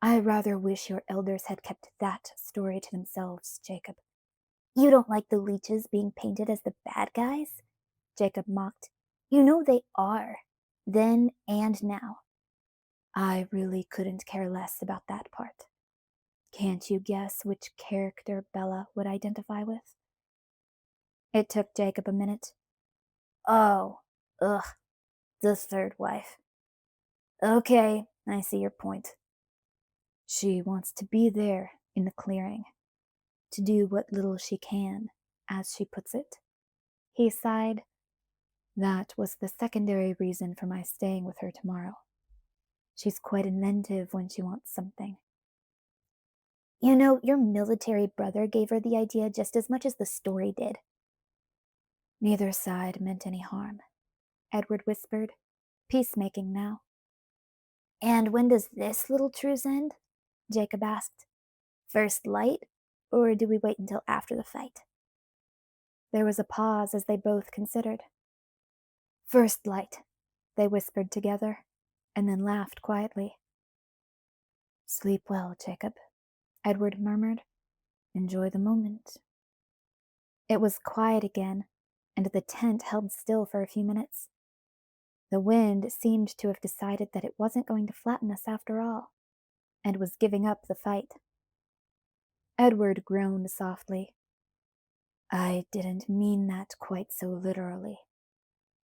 I rather wish your elders had kept that story to themselves, Jacob." "You don't like the leeches being painted as the bad guys?" Jacob mocked. "You know they are, then and now." "I really couldn't care less about that part. Can't you guess which character Bella would identify with?" It took Jacob a minute. "Oh, ugh, the third wife. Okay, I see your point." "She wants to be there in the clearing, to do what little she can, as she puts it." He sighed. "That was the secondary reason for my staying with her tomorrow. She's quite inventive when she wants something." "You know, your military brother gave her the idea just as much as the story did." "Neither side meant any harm," Edward whispered, peacemaking now. "And when does this little truce end?" Jacob asked. "First light, or do we wait until after the fight?" There was a pause as they both considered. "First light," they whispered together, and then laughed quietly. "Sleep well, Jacob," Edward murmured. "Enjoy the moment." It was quiet again, and the tent held still for a few minutes. The wind seemed to have decided that it wasn't going to flatten us after all, and was giving up the fight. Edward groaned softly. "I didn't mean that quite so literally."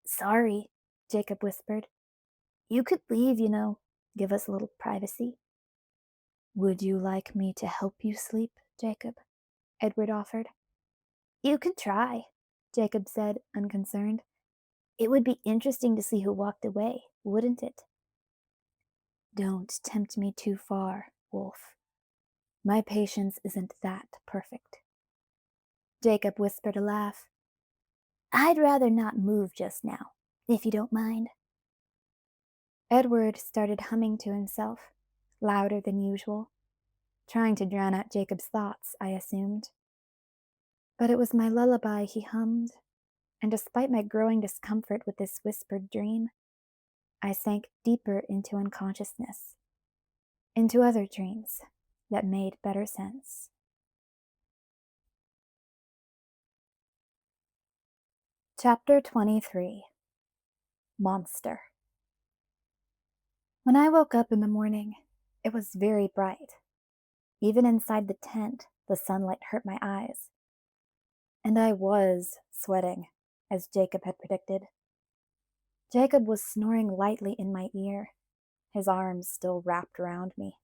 "Sorry," Jacob whispered. "You could leave, you know, give us a little privacy." "Would you like me to help you sleep, Jacob?" Edward offered. "You can try," Jacob said, unconcerned. "It would be interesting to see who walked away, wouldn't it?" "Don't tempt me too far, Wolf. My patience isn't that perfect." Jacob whispered a laugh. "I'd rather not move just now, if you don't mind." Edward started humming to himself, louder than usual, trying to drown out Jacob's thoughts, I assumed. But it was my lullaby he hummed, and despite my growing discomfort with this whispered dream, I sank deeper into unconsciousness, into other dreams that made better sense. Chapter 23. Monster. When I woke up in the morning, it was very bright. Even inside the tent, the sunlight hurt my eyes. And I was sweating, as Jacob had predicted. Jacob was snoring lightly in my ear, his arms still wrapped around me.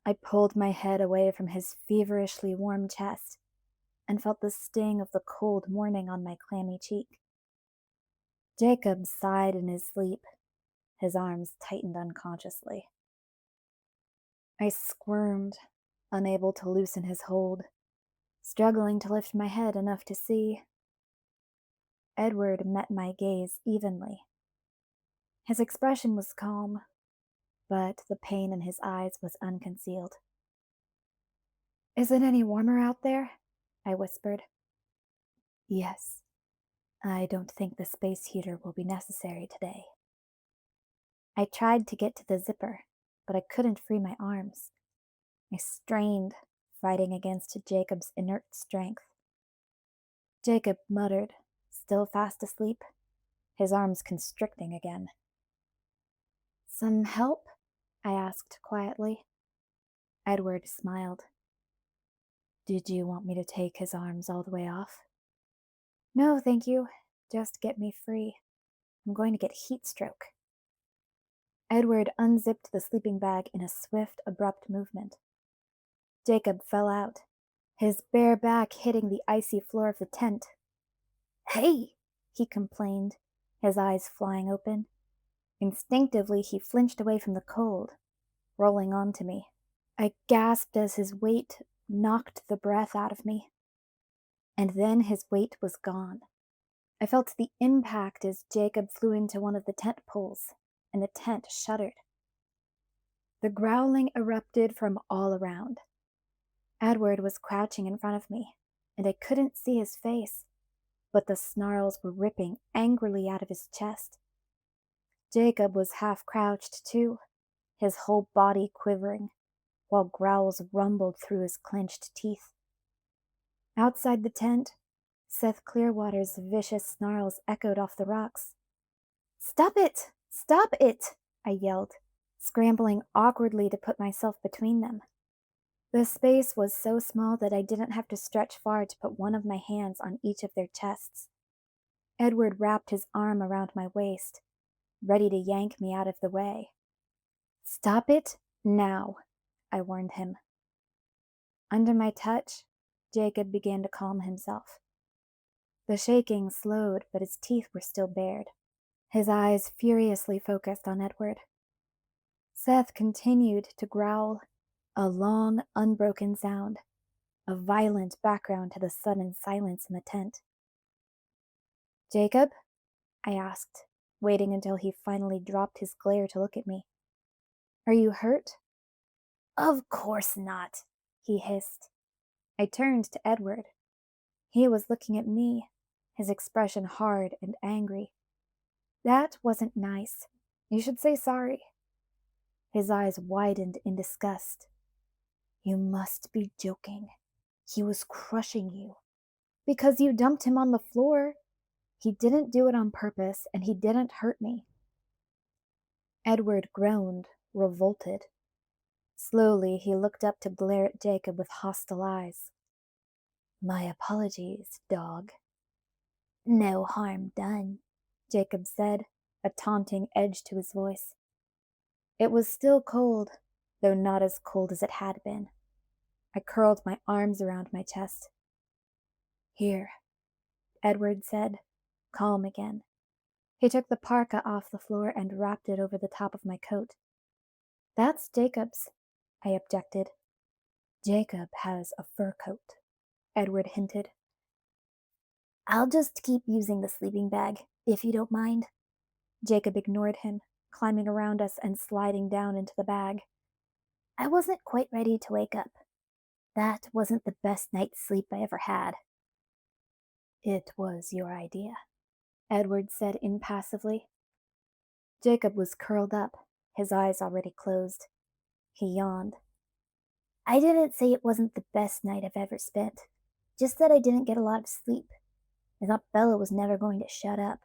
I pulled my head away from his feverishly warm chest and felt the sting of the cold morning on my clammy cheek. Jacob sighed in his sleep, his arms tightened unconsciously. I squirmed, unable to loosen his hold, struggling to lift my head enough to see. Edward met my gaze evenly. His expression was calm, but the pain in his eyes was unconcealed. "Is it any warmer out there?" I whispered. "Yes. I don't think the space heater will be necessary today." I tried to get to the zipper, but I couldn't free my arms. I strained, fighting against Jacob's inert strength. Jacob muttered, still fast asleep, his arms constricting again. "Some help?" I asked quietly. Edward smiled. "Did you want me to take his arms all the way off?" "No, thank you. Just get me free. I'm going to get heat stroke." Edward unzipped the sleeping bag in a swift, abrupt movement. Jacob fell out, his bare back hitting the icy floor of the tent. "Hey!" he complained, his eyes flying open. Instinctively, he flinched away from the cold, rolling onto me. I gasped as his weight knocked the breath out of me. And then his weight was gone. I felt the impact as Jacob flew into one of the tent poles, and the tent shuddered. The growling erupted from all around. Edward was crouching in front of me, and I couldn't see his face, but the snarls were ripping angrily out of his chest. Jacob was half crouched, too, his whole body quivering, while growls rumbled through his clenched teeth. Outside the tent, Seth Clearwater's vicious snarls echoed off the rocks. "Stop it! Stop it!" I yelled, scrambling awkwardly to put myself between them. The space was so small that I didn't have to stretch far to put one of my hands on each of their chests. Edward wrapped his arm around my waist, ready to yank me out of the way. "Stop it now," I warned him. Under my touch, Jacob began to calm himself. The shaking slowed, but his teeth were still bared. His eyes furiously focused on Edward. Seth continued to growl, a long, unbroken sound, a violent background to the sudden silence in the tent. "Jacob?" I asked, waiting until he finally dropped his glare to look at me. "Are you hurt?" "Of course not," he hissed. I turned to Edward. He was looking at me, his expression hard and angry. "That wasn't nice. You should say sorry." His eyes widened in disgust. "You must be joking. He was crushing you." "Because you dumped him on the floor. He didn't do it on purpose, and he didn't hurt me." Edward groaned, revolted. Slowly, he looked up to glare at Jacob with hostile eyes. "My apologies, dog." "No harm done," Jacob said, a taunting edge to his voice. It was still cold, though not as cold as it had been. I curled my arms around my chest. "Here," Edward said, calm again. He took the parka off the floor and wrapped it over the top of my coat. "That's Jacob's," I objected. "Jacob has a fur coat," Edward hinted. "I'll just keep using the sleeping bag, if you don't mind." Jacob ignored him, climbing around us and sliding down into the bag. "I wasn't quite ready to wake up. That wasn't the best night's sleep I ever had." "It was your idea," Edward said impassively. Jacob was curled up, his eyes already closed. He yawned. "I didn't say it wasn't the best night I've ever spent, just that I didn't get a lot of sleep. I thought Bella was never going to shut up."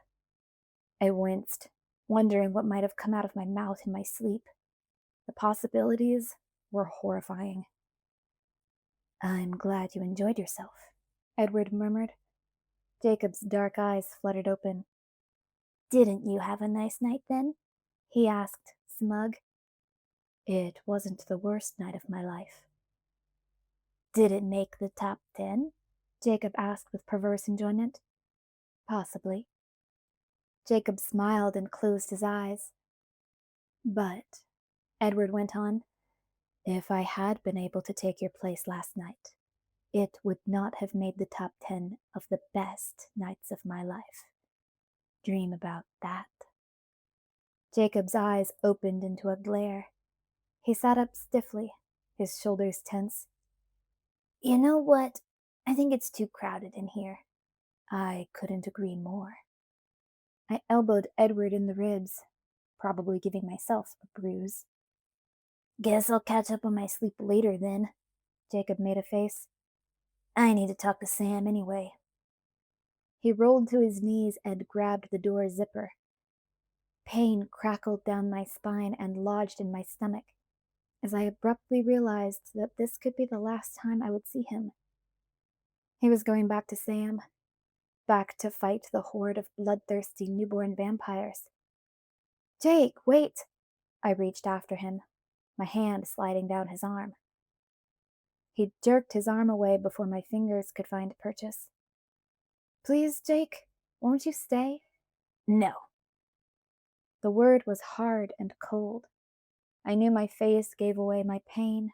I winced, wondering what might have come out of my mouth in my sleep. The possibilities were horrifying. "I'm glad you enjoyed yourself," Edward murmured. Jacob's dark eyes fluttered open. "Didn't you have a nice night then?" he asked, smug. "It wasn't the worst night of my life." "Did it make the top 10? Jacob asked with perverse enjoyment. "Possibly." Jacob smiled and closed his eyes. "But," Edward went on, "if I had been able to take your place last night, it would not have made the top 10 of the best nights of my life. Dream about that." Jacob's eyes opened into a glare. He sat up stiffly, his shoulders tense. "You know what? I think it's too crowded in here." "I couldn't agree more." I elbowed Edward in the ribs, probably giving myself a bruise. "Guess I'll catch up on my sleep later then." Jacob made a face. "I need to talk to Sam anyway." He rolled to his knees and grabbed the door zipper. Pain crackled down my spine and lodged in my stomach, as I abruptly realized that this could be the last time I would see him. He was going back to Sam, back to fight the horde of bloodthirsty newborn vampires. "Jake, wait!" I reached after him, my hand sliding down his arm. He jerked his arm away before my fingers could find purchase. "Please, Jake, won't you stay?" "No." The word was hard and cold. I knew my face gave away my pain,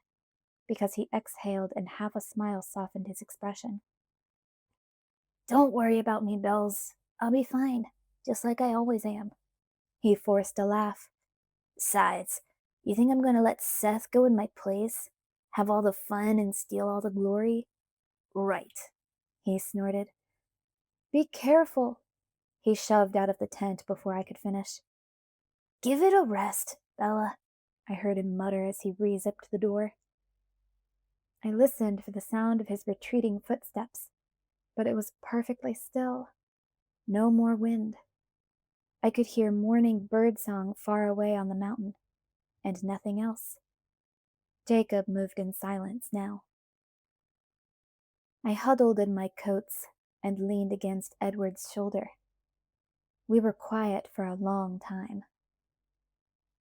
because he exhaled and half a smile softened his expression. "Don't worry about me, Bells. I'll be fine, just like I always am." He forced a laugh. "Besides, You think I'm gonna let Seth go in my place? Have all the fun and steal all the glory? Right, he snorted. Be careful. He shoved out of the tent before I could finish. Give it a rest, Bella, I heard him mutter as he re-zipped the door. I listened for the sound of his retreating footsteps, but it was perfectly still. No more wind. I could hear morning birdsong far away on the mountain, and nothing else. Jacob moved in silence now. I huddled in my coats and leaned against Edward's shoulder. We were quiet for a long time.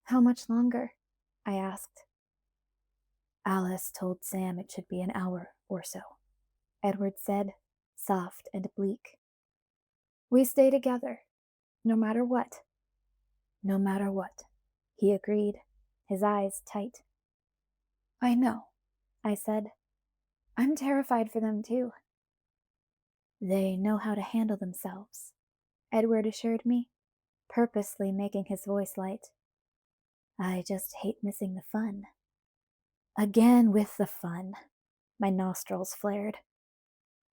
How much longer? I asked. Alice told Sam it should be an hour or so, Edward said, soft and bleak. We stay together, no matter what. No matter what, he agreed, his eyes tight. I know, I said. I'm terrified for them too. They know how to handle themselves, Edward assured me, purposely making his voice light. I just hate missing the fun. Again with the fun. My nostrils flared.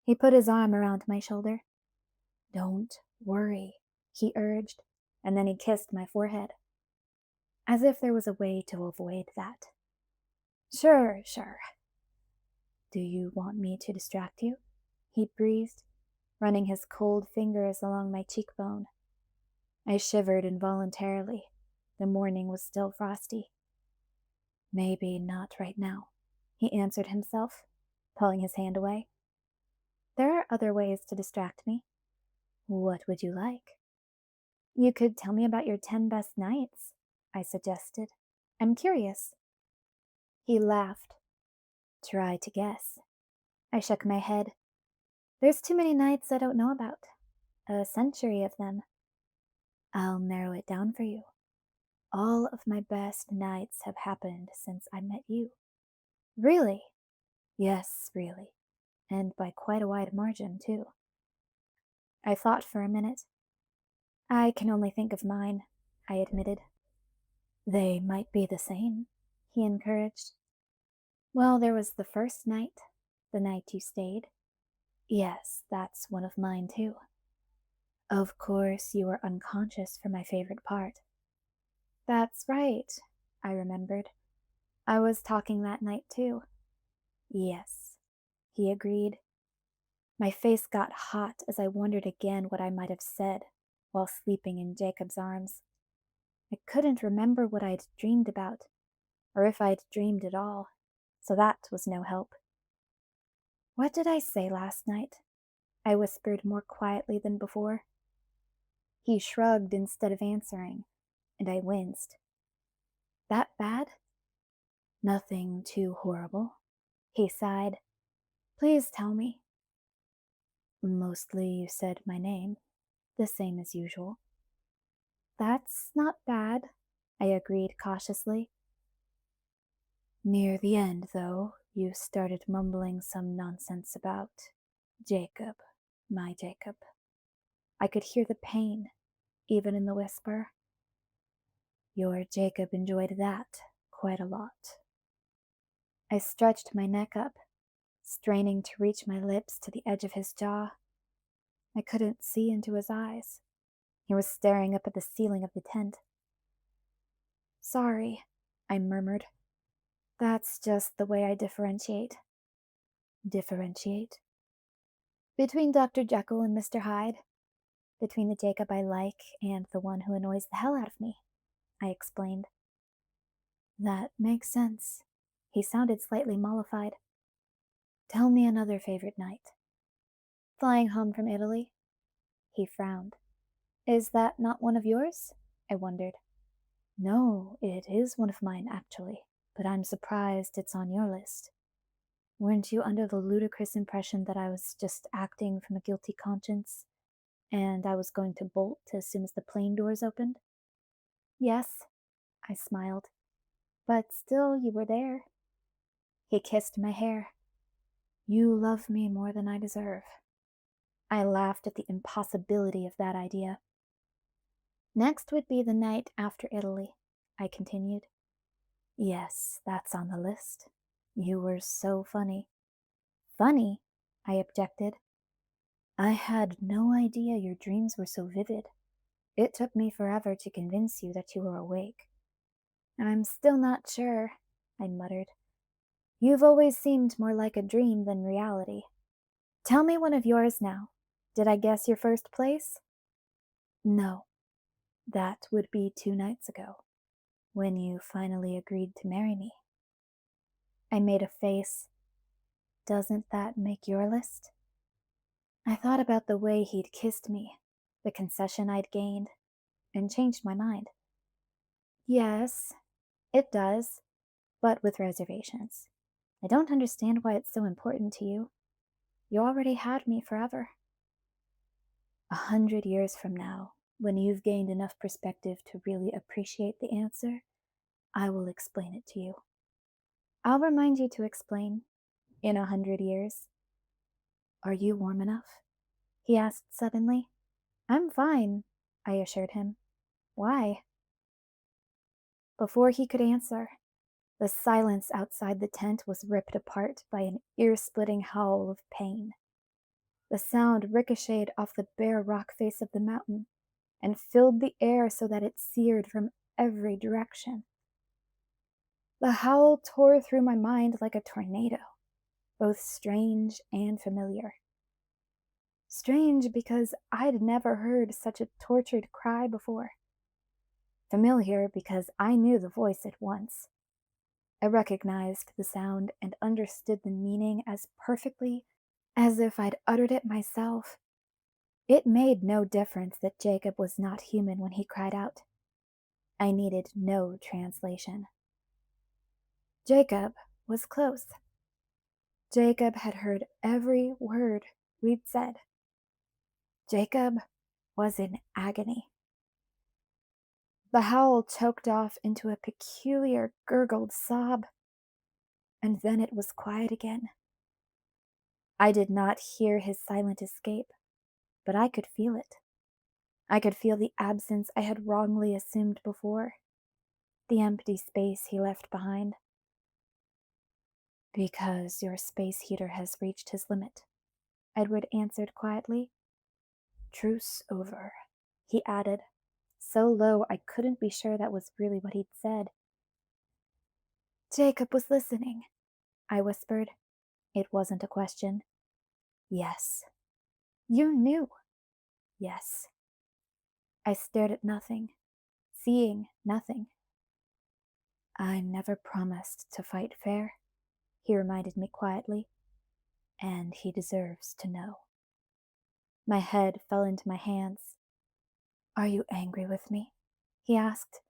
He put his arm around my shoulder. Don't worry, he urged, and then he kissed my forehead. As if there was a way to avoid that. Sure. Do you want me to distract you? He breathed, running his cold fingers along my cheekbone. I shivered involuntarily. The morning was still frosty. Maybe not right now, he answered himself, pulling his hand away. There are other ways to distract me. What would you like? You could tell me about your 10 best nights, I suggested. I'm curious. He laughed. Try to guess. I shook my head. There's too many nights I don't know about. A century of them. I'll narrow it down for you. All of my best nights have happened since I met you. Really? Yes, really. And by quite a wide margin, too. I thought for a minute. I can only think of mine, I admitted. They might be the same, he encouraged. Well, there was the first night, the night you stayed. Yes, that's one of mine, too. Of course, you were unconscious for my favorite part. That's right, I remembered. I was talking that night, too. Yes, he agreed. My face got hot as I wondered again what I might have said while sleeping in Jacob's arms. I couldn't remember what I'd dreamed about, or if I'd dreamed at all, so that was no help. What did I say last night? I whispered more quietly than before. He shrugged instead of answering, and I winced. That bad? Nothing too horrible, he sighed. Please tell me. Mostly you said my name, the same as usual. That's not bad, I agreed cautiously. Near the end, though, you started mumbling some nonsense about Jacob, my Jacob. I could hear the pain, even in the whisper. Your Jacob enjoyed that quite a lot. I stretched my neck up, straining to reach my lips to the edge of his jaw. I couldn't see into his eyes. He was staring up at the ceiling of the tent. Sorry, I murmured. That's just the way I differentiate. Differentiate? Between Dr. Jekyll and Mr. Hyde. Between the Jacob I like and the one who annoys the hell out of me, I explained. That makes sense. He sounded slightly mollified. Tell me another favorite night. Flying home from Italy? He frowned. Is that not one of yours? I wondered. No, it is one of mine, actually, but I'm surprised it's on your list. Weren't you under the ludicrous impression that I was just acting from a guilty conscience, and I was going to bolt as soon as the plane doors opened? Yes, I smiled. But still, you were there. He kissed my hair. You love me more than I deserve. I laughed at the impossibility of that idea. Next would be the night after Italy, I continued. Yes, that's on the list. You were so funny. Funny? I objected. I had no idea your dreams were so vivid. It took me forever to convince you that you were awake. I'm still not sure, I muttered. You've always seemed more like a dream than reality. Tell me one of yours now. Did I guess your first place? No, that would be 2 nights ago, when you finally agreed to marry me. I made a face. Doesn't that make your list? I thought about the way he'd kissed me, the concession I'd gained, and changed my mind. Yes, it does, but with reservations. I don't understand why it's so important to you. You already had me forever. 100 years from now, when you've gained enough perspective to really appreciate the answer, I will explain it to you. I'll remind you to explain in 100 years. Are you warm enough? He asked suddenly. I'm fine, I assured him. Why? Before he could answer, the silence outside the tent was ripped apart by an ear-splitting howl of pain. The sound ricocheted off the bare rock face of the mountain and filled the air so that it seared from every direction. The howl tore through my mind like a tornado, both strange and familiar. Strange because I'd never heard such a tortured cry before. Familiar because I knew the voice at once. I recognized the sound and understood the meaning as perfectly as if I'd uttered it myself. It made no difference that Jacob was not human when he cried out. I needed no translation. Jacob was close. Jacob had heard every word we'd said. Jacob was in agony. The howl choked off into a peculiar gurgled sob, and then it was quiet again. I did not hear his silent escape, but I could feel it. I could feel the absence I had wrongly assumed before, the empty space he left behind. Because your space heater has reached his limit, Edward answered quietly. Truce over, he added, so low I couldn't be sure that was really what he'd said. Jacob was listening, I whispered. It wasn't a question. Yes. You knew. Yes. I stared at nothing, seeing nothing. I never promised to fight fair, he reminded me quietly, and he deserves to know. My head fell into my hands. Are you angry with me? He asked.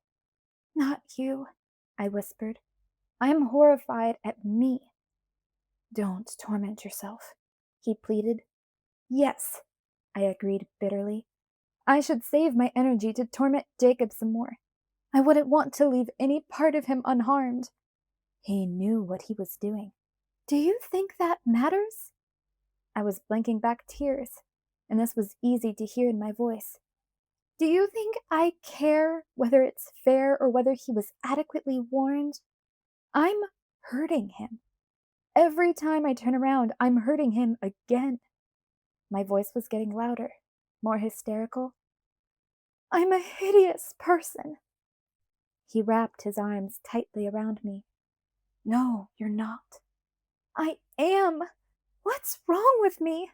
Not you, I whispered. I am horrified at me. Don't torment yourself, he pleaded. Yes, I agreed bitterly. I should save my energy to torment Jacob some more. I wouldn't want to leave any part of him unharmed. He knew what he was doing. Do you think that matters? I was blinking back tears, and this was easy to hear in my voice. Do you think I care whether it's fair or whether he was adequately warned? I'm hurting him. Every time I turn around, I'm hurting him again. My voice was getting louder, more hysterical. I'm a hideous person. He wrapped his arms tightly around me. No, you're not. I am. What's wrong with me?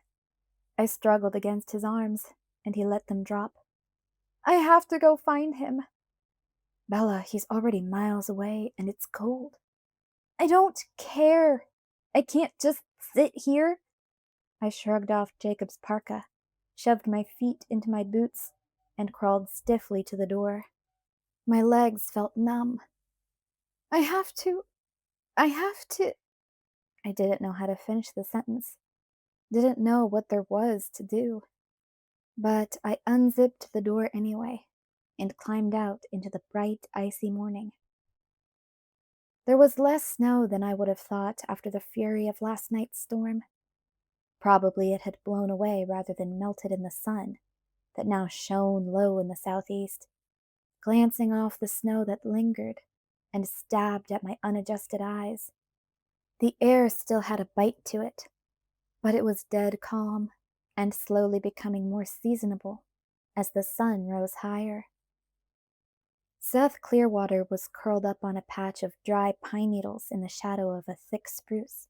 I struggled against his arms, and he let them drop. I have to go find him. Bella, he's already miles away, and it's cold. I don't care. I can't just sit here. I shrugged off Jacob's parka, shoved my feet into my boots, and crawled stiffly to the door. My legs felt numb. I have to. I didn't know how to finish the sentence. Didn't know what there was to do. But I unzipped the door anyway, and climbed out into the bright, icy morning. There was less snow than I would have thought after the fury of last night's storm. Probably it had blown away rather than melted in the sun that now shone low in the southeast, glancing off the snow that lingered and stabbed at my unadjusted eyes. The air still had a bite to it, but it was dead calm and slowly becoming more seasonable as the sun rose higher. Seth Clearwater was curled up on a patch of dry pine needles in the shadow of a thick spruce,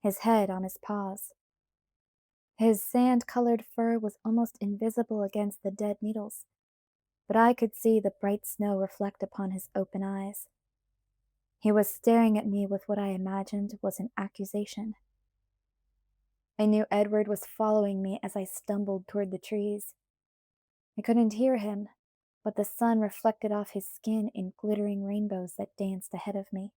his head on his paws. His sand-colored fur was almost invisible against the dead needles, but I could see the bright snow reflect upon his open eyes. He was staring at me with what I imagined was an accusation. I knew Edward was following me as I stumbled toward the trees. I couldn't hear him, but the sun reflected off his skin in glittering rainbows that danced ahead of me.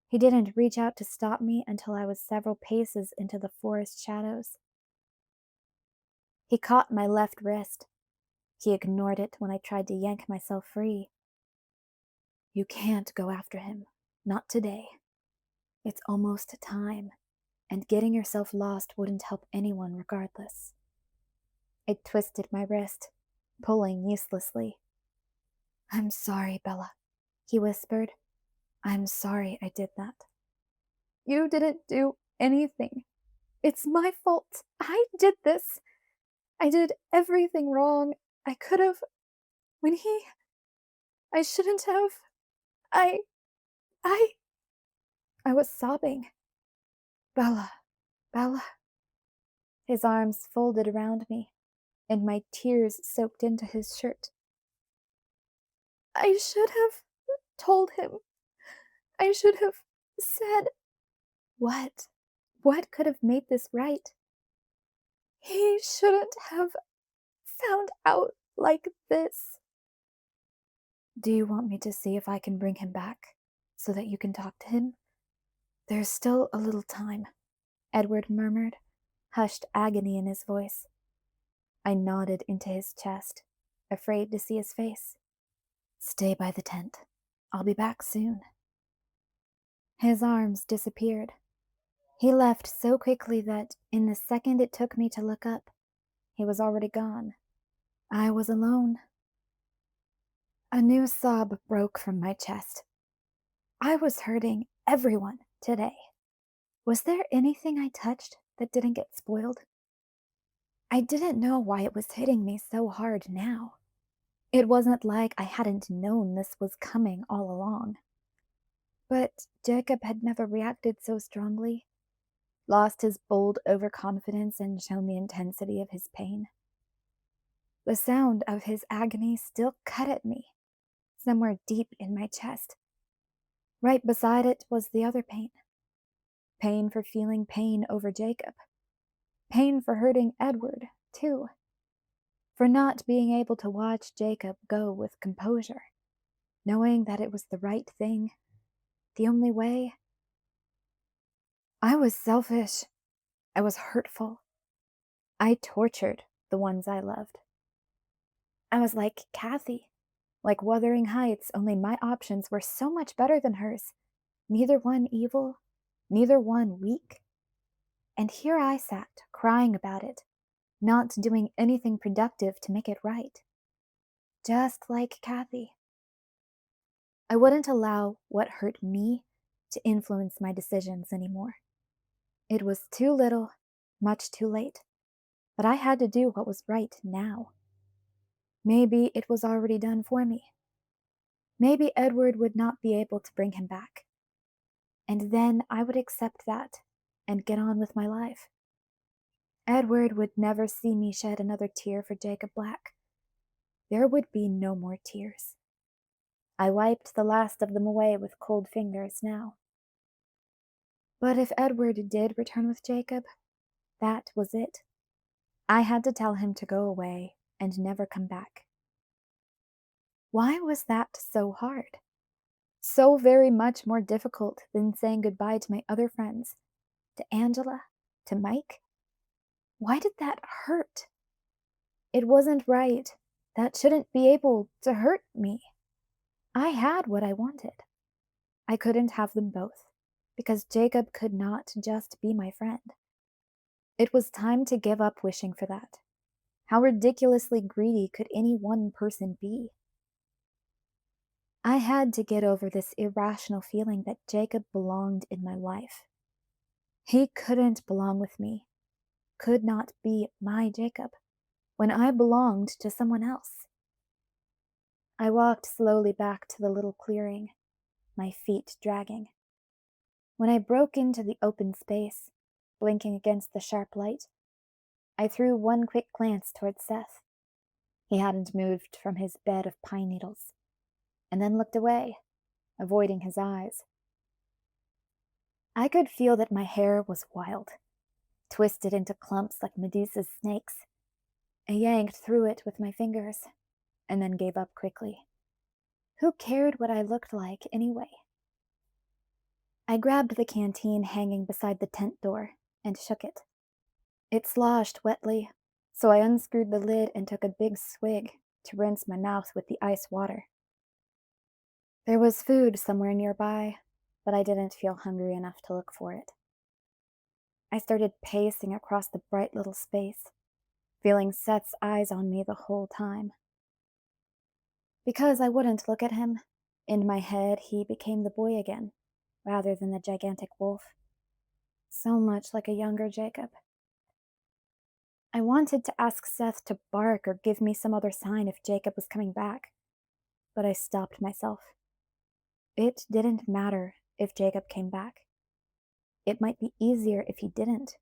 He didn't reach out to stop me until I was several paces into the forest shadows. He caught my left wrist. He ignored it when I tried to yank myself free. "You can't go after him. Not today. It's almost time, and getting yourself lost wouldn't help anyone regardless." It twisted my wrist, pulling uselessly. "I'm sorry, Bella," he whispered. "I'm sorry I did that." "You didn't do anything. It's my fault. I did this. I did everything wrong. I could have. When he. I shouldn't have. I. I. I was sobbing. "Bella, Bella." His arms folded around me, and my tears soaked into his shirt. "I should have told him. I should have said." What? What could have made this right? "He shouldn't have found out like this." "Do you want me to see if I can bring him back, so that you can talk to him?" "There's still a little time," Edward murmured, hushed agony in his voice. I nodded into his chest, afraid to see his face. "Stay by the tent. I'll be back soon." His arms disappeared. He left so quickly that, in the second it took me to look up, he was already gone. I was alone. A new sob broke from my chest. I was hurting everyone today. Was there anything I touched that didn't get spoiled? I didn't know why it was hitting me so hard now. It wasn't like I hadn't known this was coming all along. But Jacob had never reacted so strongly, lost his bold overconfidence, and shown the intensity of his pain. The sound of his agony still cut at me, somewhere deep in my chest. Right beside it was the other pain. Pain for feeling pain over Jacob. Pain for hurting Edward, too. For not being able to watch Jacob go with composure, knowing that it was the right thing, the only way. I was selfish. I was hurtful. I tortured the ones I loved. I was like Kathy, like Wuthering Heights, only my options were so much better than hers. Neither one evil, neither one weak. And here I sat, crying about it, not doing anything productive to make it right. Just like Kathy. I wouldn't allow what hurt me to influence my decisions anymore. It was too little, much too late, but I had to do what was right now. Maybe it was already done for me. Maybe Edward would not be able to bring him back. And then I would accept that and get on with my life. Edward would never see me shed another tear for Jacob Black. There would be no more tears. I wiped the last of them away with cold fingers now. But if Edward did return with Jacob, that was it. I had to tell him to go away and never come back. Why was that so hard? So very much more difficult than saying goodbye to my other friends, to Angela, to Mike? Why did that hurt? It wasn't right. That shouldn't be able to hurt me. I had what I wanted. I couldn't have them both, because Jacob could not just be my friend. It was time to give up wishing for that. How ridiculously greedy could any one person be? I had to get over this irrational feeling that Jacob belonged in my life. He couldn't belong with me, could not be my Jacob, when I belonged to someone else. I walked slowly back to the little clearing, my feet dragging. When I broke into the open space, blinking against the sharp light, I threw one quick glance toward Seth. He hadn't moved from his bed of pine needles, and then looked away, avoiding his eyes. I could feel that my hair was wild, twisted into clumps like Medusa's snakes. I yanked through it with my fingers, and then gave up quickly. Who cared what I looked like anyway? I grabbed the canteen hanging beside the tent door and shook it. It sloshed wetly, so I unscrewed the lid and took a big swig to rinse my mouth with the ice water. There was food somewhere nearby, but I didn't feel hungry enough to look for it. I started pacing across the bright little space, feeling Seth's eyes on me the whole time. Because I wouldn't look at him, in my head he became the boy again, rather than the gigantic wolf. So much like a younger Jacob. I wanted to ask Seth to bark or give me some other sign if Jacob was coming back, but I stopped myself. It didn't matter if Jacob came back. It might be easier if he didn't.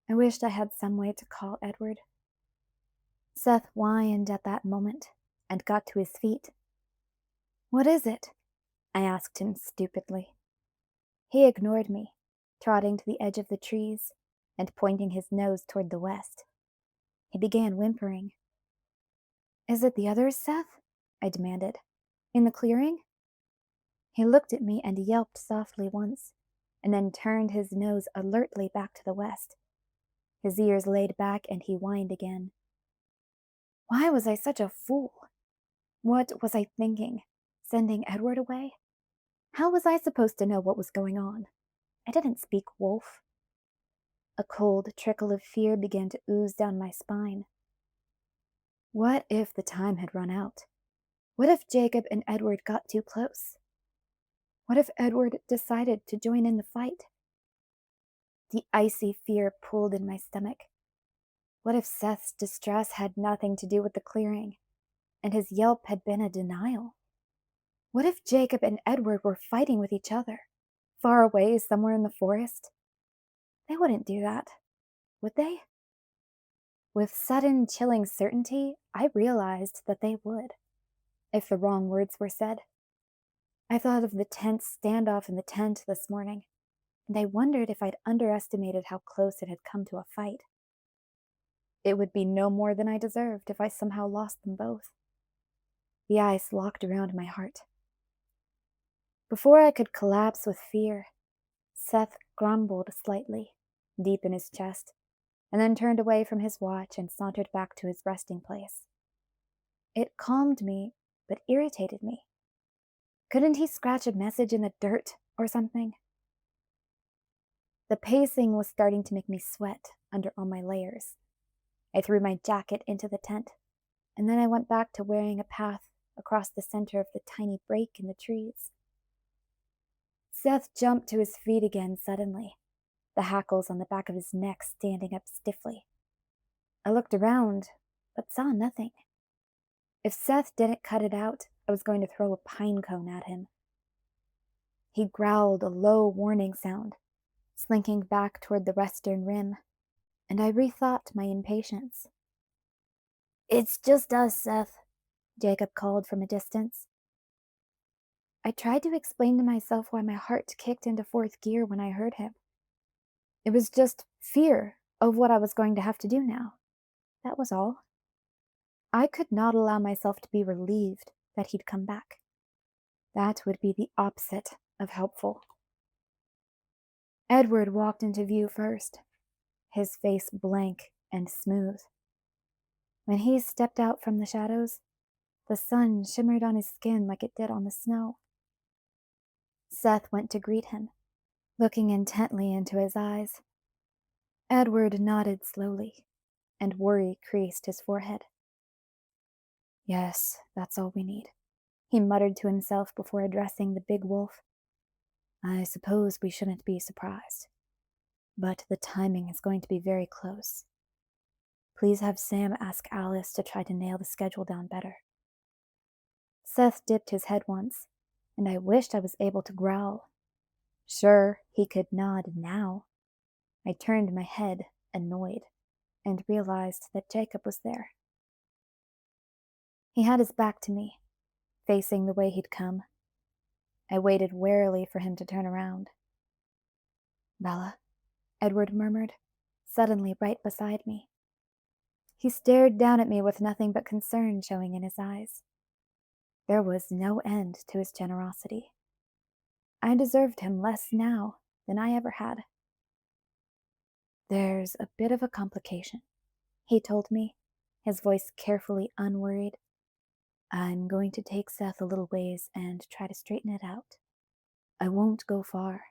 I wished I had some way to call Edward. Seth whined at that moment and got to his feet. "What is it?" I asked him stupidly. He ignored me, trotting to the edge of the trees and pointing his nose toward the west. He began whimpering. "Is it the others, Seth?" I demanded. "In the clearing?" He looked at me and yelped softly once, and then turned his nose alertly back to the west. His ears laid back and he whined again. Why was I such a fool? What was I thinking? Sending Edward away? How was I supposed to know what was going on? I didn't speak wolf. A cold trickle of fear began to ooze down my spine. What if the time had run out? What if Jacob and Edward got too close? What if Edward decided to join in the fight? The icy fear pulled in my stomach. What if Seth's distress had nothing to do with the clearing, and his yelp had been a denial? What if Jacob and Edward were fighting with each other, far away somewhere in the forest? They wouldn't do that, would they? With sudden, chilling certainty, I realized that they would, if the wrong words were said. I thought of the tense standoff in the tent this morning, and I wondered if I'd underestimated how close it had come to a fight. It would be no more than I deserved if I somehow lost them both. The ice locked around my heart. Before I could collapse with fear, Seth grumbled slightly, deep in his chest, and then turned away from his watch and sauntered back to his resting place. It calmed me, but irritated me. Couldn't he scratch a message in the dirt or something? The pacing was starting to make me sweat under all my layers. I threw my jacket into the tent, and then I went back to wearing a path across the center of the tiny break in the trees. Seth jumped to his feet again suddenly, the hackles on the back of his neck standing up stiffly. I looked around, but saw nothing. If Seth didn't cut it out, I was going to throw a pine cone at him. He growled a low warning sound, slinking back toward the western rim, and I rethought my impatience. "It's just us, Seth," Jacob called from a distance. I tried to explain to myself why my heart kicked into fourth gear when I heard him. It was just fear of what I was going to have to do now. That was all. I could not allow myself to be relieved that he'd come back. That would be the opposite of helpful. Edward walked into view first, his face blank and smooth. When he stepped out from the shadows, the sun shimmered on his skin like it did on the snow. Seth went to greet him, looking intently into his eyes. Edward nodded slowly, and worry creased his forehead. "Yes, that's all we need," He muttered to himself before addressing the big wolf. I suppose we shouldn't be surprised, but the timing is going to be very close. Please have Sam ask Alice to try to nail the schedule down better. Seth dipped his head once, and I wished I was able to growl. Sure, he could nod now. I turned my head, annoyed, and realized that Jacob was there. He had his back to me, facing the way he'd come. I waited warily for him to turn around. Bella, Edward murmured, suddenly right beside me. He stared down at me with nothing but concern showing in his eyes. There was no end to his generosity. I deserved him less now than I ever had. There's a bit of a complication, he told me, his voice carefully unworried. I'm going to take Seth a little ways and try to straighten it out. I won't go far,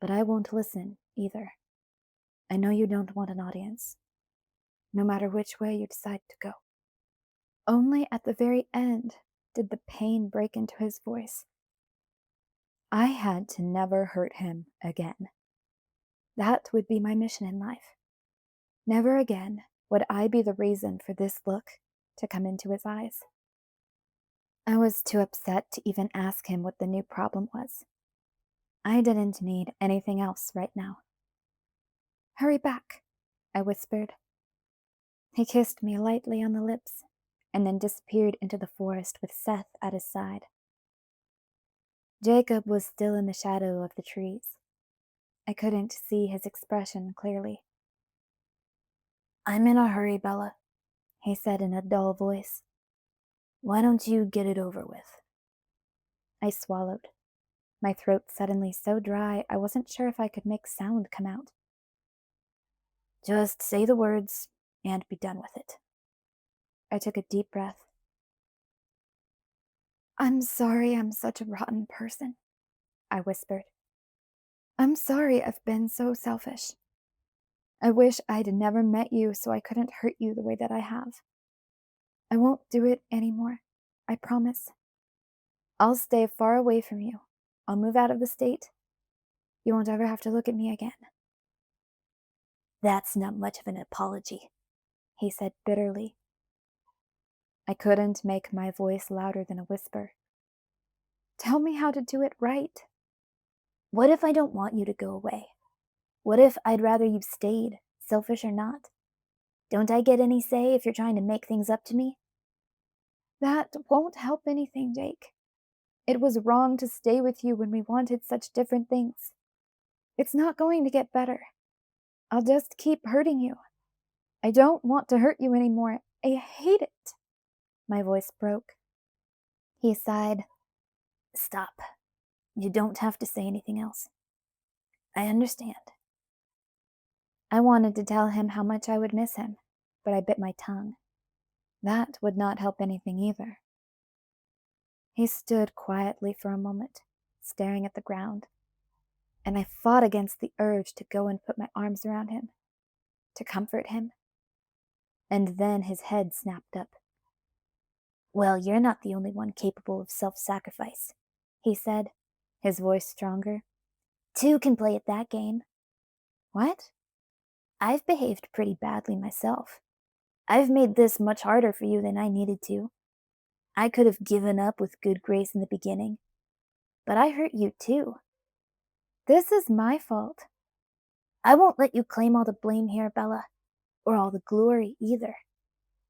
but I won't listen either. I know you don't want an audience, no matter which way you decide to go. Only at the very end did the pain break into his voice. I had to never hurt him again. That would be my mission in life. Never again would I be the reason for this look to come into his eyes. I was too upset to even ask him what the new problem was. I didn't need anything else right now. Hurry back, I whispered. He kissed me lightly on the lips, and then disappeared into the forest with Seth at his side. Jacob was still in the shadow of the trees. I couldn't see his expression clearly. I'm in a hurry, Bella, he said in a dull voice. Why don't you get it over with? I swallowed, my throat suddenly so dry I wasn't sure if I could make sound come out. Just say the words and be done with it. I took a deep breath. I'm sorry I'm such a rotten person, I whispered. I'm sorry I've been so selfish. I wish I'd never met you so I couldn't hurt you the way that I have. I won't do it anymore, I promise. I'll stay far away from you. I'll move out of the state. You won't ever have to look at me again. That's not much of an apology, he said bitterly. I couldn't make my voice louder than a whisper. Tell me how to do it right. What if I don't want you to go away? What if I'd rather you stayed, selfish or not? Don't I get any say if you're trying to make things up to me? That won't help anything, Jake. It was wrong to stay with you when we wanted such different things. It's not going to get better. I'll just keep hurting you. I don't want to hurt you anymore. I hate it. My voice broke. He sighed. Stop. You don't have to say anything else. I understand. I wanted to tell him how much I would miss him, but I bit my tongue. That would not help anything either. He stood quietly for a moment, staring at the ground, and I fought against the urge to go and put my arms around him, to comfort him. And then his head snapped up. Well, you're not the only one capable of self-sacrifice, he said, his voice stronger. Two can play at that game. What? I've behaved pretty badly myself. I've made this much harder for you than I needed to. I could have given up with good grace in the beginning, but I hurt you too. This is my fault. I won't let you claim all the blame here, Bella, or all the glory either.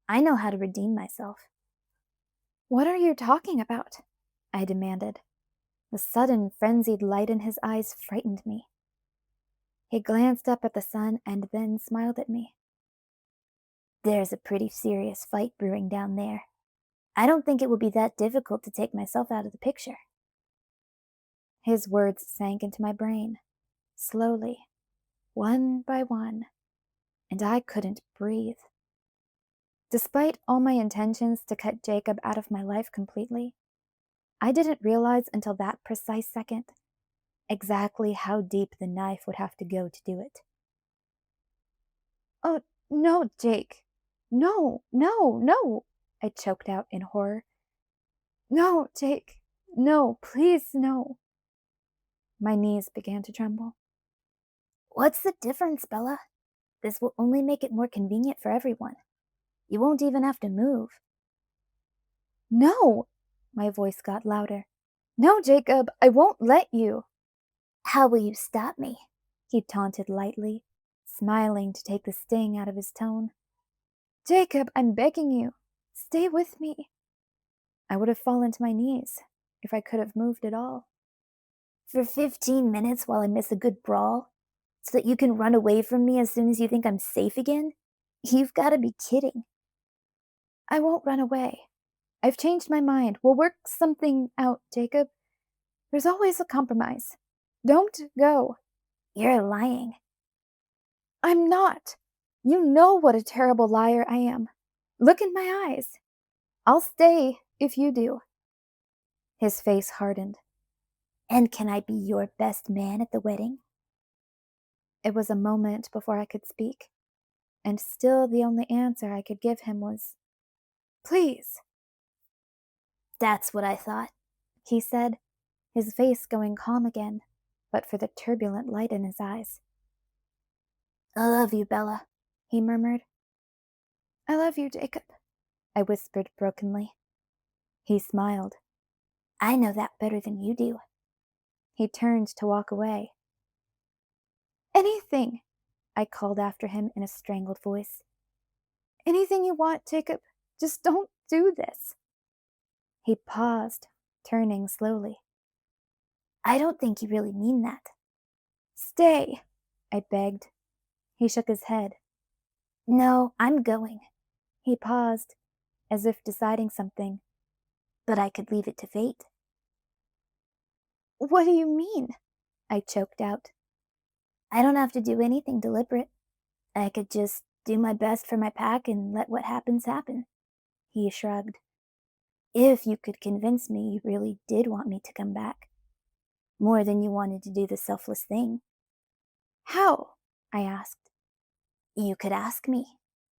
I know how to redeem myself. What are you talking about? I demanded. The sudden frenzied light in his eyes frightened me. He glanced up at the sun and then smiled at me. There's a pretty serious fight brewing down there. I don't think it will be that difficult to take myself out of the picture. His words sank into my brain, slowly, one by one, and I couldn't breathe. Despite all my intentions to cut Jacob out of my life completely, I didn't realize until that precise second exactly how deep the knife would have to go to do it. Oh, no, Jake. No, no, no, I choked out in horror. No, Jake. No, please, no. My knees began to tremble. What's the difference, Bella? This will only make it more convenient for everyone. You won't even have to move. No! My voice got louder. No, Jacob, I won't let you. How will you stop me? He taunted lightly, smiling to take the sting out of his tone. Jacob, I'm begging you. Stay with me. I would have fallen to my knees if I could have moved at all. For 15 minutes while I miss a good brawl? So that you can run away from me as soon as you think I'm safe again? You've got to be kidding. I won't run away. I've changed my mind. We'll work something out, Jacob. There's always a compromise. Don't go. You're lying. I'm not. You know what a terrible liar I am. Look in my eyes. I'll stay if you do. His face hardened. And can I be your best man at the wedding? It was a moment before I could speak, and still the only answer I could give him was, Please. That's what I thought, he said, his face going calm again, but for the turbulent light in his eyes. I love you, Bella, he murmured. I love you, Jacob, I whispered brokenly. He smiled. I know that better than you do. He turned to walk away. Anything, I called after him in a strangled voice. Anything you want, Jacob. Just don't do this. He paused, turning slowly. I don't think you really mean that. Stay, I begged. He shook his head. No, I'm going. He paused, as if deciding something, but I could leave it to fate. What do you mean? I choked out. I don't have to do anything deliberate. I could just do my best for my pack and let what happens happen. He shrugged. If you could convince me you really did want me to come back. More than you wanted to do the selfless thing. How? I asked. You could ask me,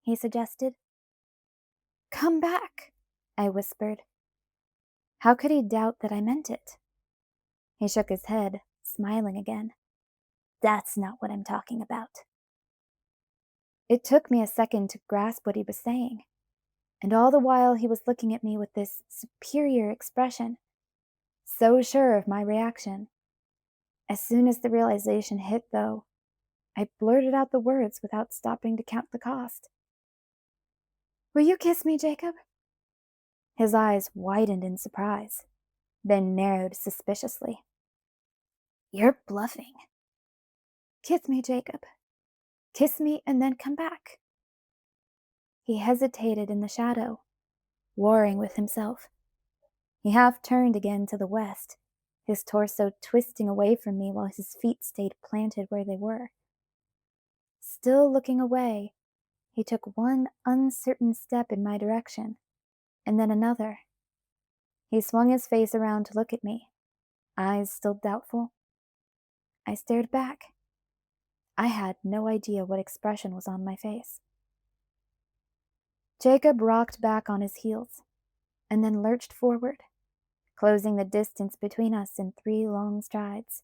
he suggested. Come back, I whispered. How could he doubt that I meant it? He shook his head, smiling again. That's not what I'm talking about. It took me a second to grasp what he was saying, and all the while he was looking at me with this superior expression, so sure of my reaction. As soon as the realization hit, though, I blurted out the words without stopping to count the cost. Will you kiss me, Jacob? His eyes widened in surprise, then narrowed suspiciously. You're bluffing. Kiss me, Jacob. Kiss me and then come back. He hesitated in the shadow, warring with himself. He half turned again to the west, his torso twisting away from me while his feet stayed planted where they were. Still looking away, he took one uncertain step in my direction, and then another. He swung his face around to look at me, eyes still doubtful. I stared back. I had no idea what expression was on my face. Jacob rocked back on his heels, and then lurched forward, closing the distance between us in 3 long strides.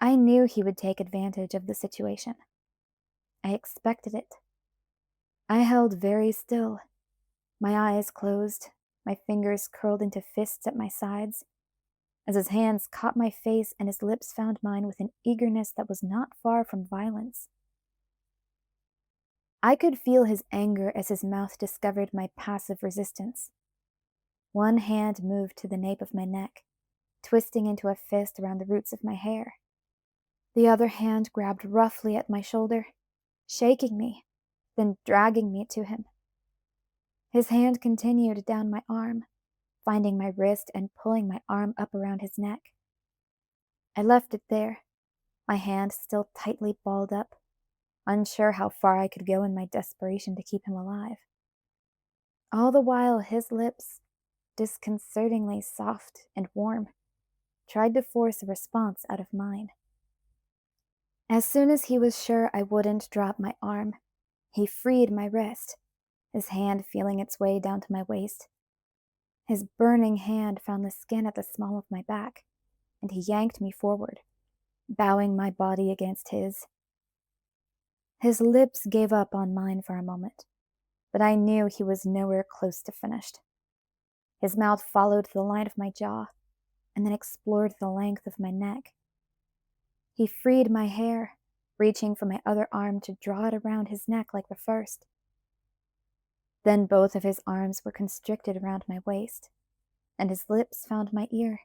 I knew he would take advantage of the situation. I expected it. I held very still, my eyes closed, my fingers curled into fists at my sides, as his hands caught my face and his lips found mine with an eagerness that was not far from violence. I could feel his anger as his mouth discovered my passive resistance. One hand moved to the nape of my neck, twisting into a fist around the roots of my hair. The other hand grabbed roughly at my shoulder, shaking me, then dragging me to him. His hand continued down my arm, finding my wrist and pulling my arm up around his neck. I left it there, my hand still tightly balled up, unsure how far I could go in my desperation to keep him alive. All the while his lips, disconcertingly soft and warm, tried to force a response out of mine. As soon as he was sure I wouldn't drop my arm, he freed my wrist, his hand feeling its way down to my waist. His burning hand found the skin at the small of my back, and he yanked me forward, bowing my body against his. His lips gave up on mine for a moment, but I knew he was nowhere close to finished. His mouth followed the line of my jaw, and then explored the length of my neck. He freed my hair, reaching for my other arm to draw it around his neck like the first. Then both of his arms were constricted around my waist, and his lips found my ear.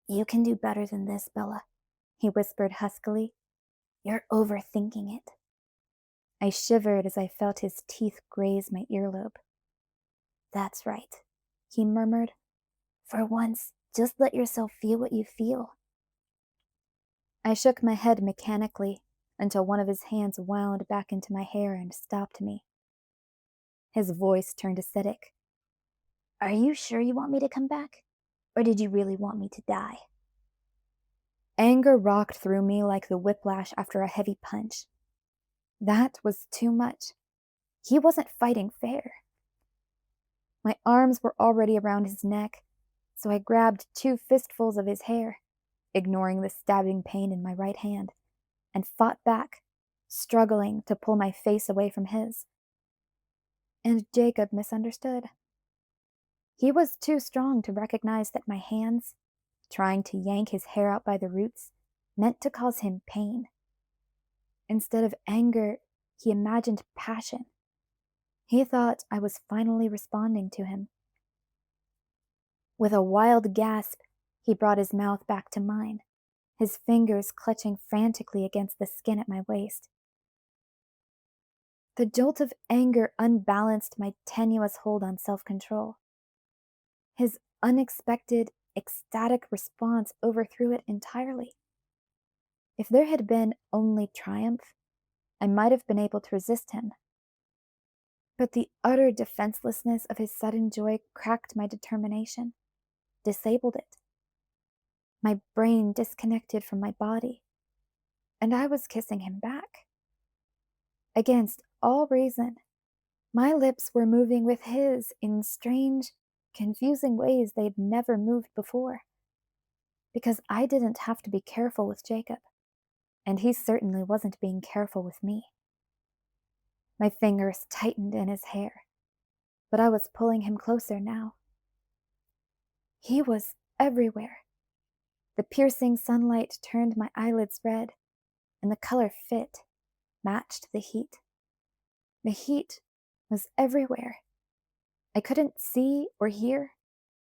"You can do better than this, Bella," he whispered huskily. "You're overthinking it." I shivered as I felt his teeth graze my earlobe. "That's right," he murmured. "For once, just let yourself feel what you feel." I shook my head mechanically until one of his hands wound back into my hair and stopped me. His voice turned acidic. "Are you sure you want me to come back? Or did you really want me to die?" Anger rocked through me like the whiplash after a heavy punch. That was too much. He wasn't fighting fair. My arms were already around his neck, so I grabbed 2 fistfuls of his hair, ignoring the stabbing pain in my right hand, and fought back, struggling to pull my face away from his. And Jacob misunderstood. He was too strong to recognize that my hands, trying to yank his hair out by the roots, meant to cause him pain. Instead of anger, he imagined passion. He thought I was finally responding to him. With a wild gasp, he brought his mouth back to mine, his fingers clutching frantically against the skin at my waist. The jolt of anger unbalanced my tenuous hold on self-control. His unexpected, ecstatic response overthrew it entirely. If there had been only triumph, I might have been able to resist him. But the utter defenselessness of his sudden joy cracked my determination, disabled it. My brain disconnected from my body, and I was kissing him back. Against all reason, my lips were moving with his in strange, confusing ways they'd never moved before. Because I didn't have to be careful with Jacob, and he certainly wasn't being careful with me. My fingers tightened in his hair, but I was pulling him closer now. He was everywhere. The piercing sunlight turned my eyelids red, and the color fit, matched the heat. The heat was everywhere. I couldn't see or hear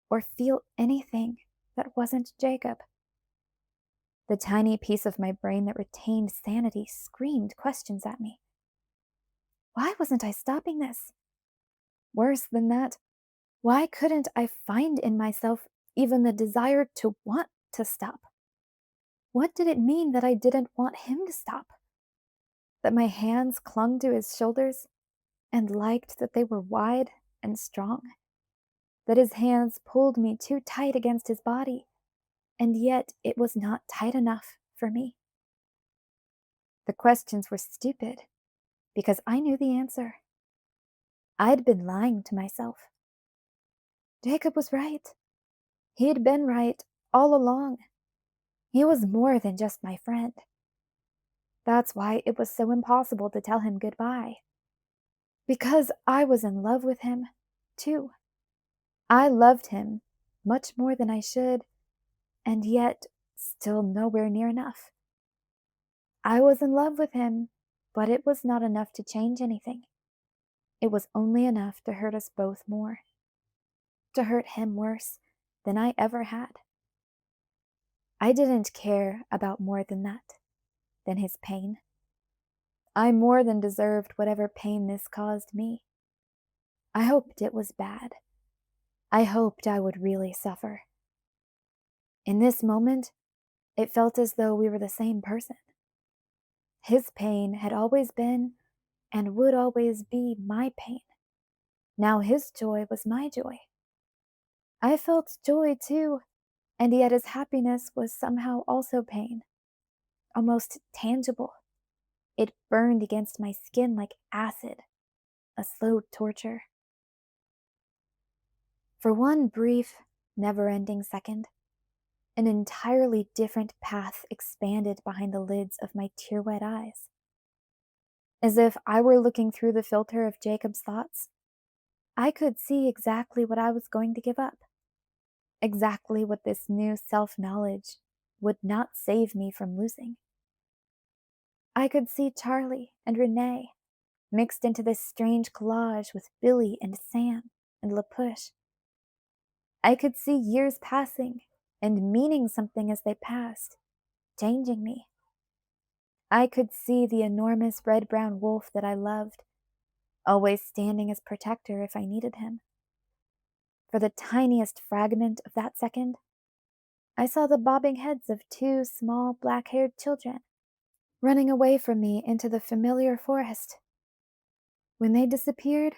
or feel anything that wasn't Jacob. The tiny piece of my brain that retained sanity screamed questions at me. Why wasn't I stopping this? Worse than that, why couldn't I find in myself even the desire to want to stop? What did it mean that I didn't want him to stop? That my hands clung to his shoulders and liked that they were wide and strong? That his hands pulled me too tight against his body, and yet it was not tight enough for me? The questions were stupid, because I knew the answer. I'd been lying to myself. Jacob was right. He'd been right all along. He was more than just my friend. That's why it was so impossible to tell him goodbye. Because I was in love with him, too. I loved him much more than I should, and yet still nowhere near enough. I was in love with him, but it was not enough to change anything. It was only enough to hurt us both more, to hurt him worse than I ever had. I didn't care about more than that, than his pain. I more than deserved whatever pain this caused me. I hoped it was bad. I hoped I would really suffer. In this moment, it felt as though we were the same person. His pain had always been and would always be my pain. Now his joy was my joy. I felt joy too, and yet his happiness was somehow also pain, almost tangible. It burned against my skin like acid, a slow torture. For one brief, never-ending second, an entirely different path expanded behind the lids of my tear-wet eyes. As if I were looking through the filter of Jacob's thoughts, I could see exactly what I was going to give up, exactly what this new self-knowledge would not save me from losing. I could see Charlie and Renee mixed into this strange collage with Billy and Sam and LaPush. I could see years passing and meaning something as they passed, changing me. I could see the enormous red-brown wolf that I loved, always standing as protector if I needed him. For the tiniest fragment of that second, I saw the bobbing heads of two small black-haired children running away from me into the familiar forest. When they disappeared,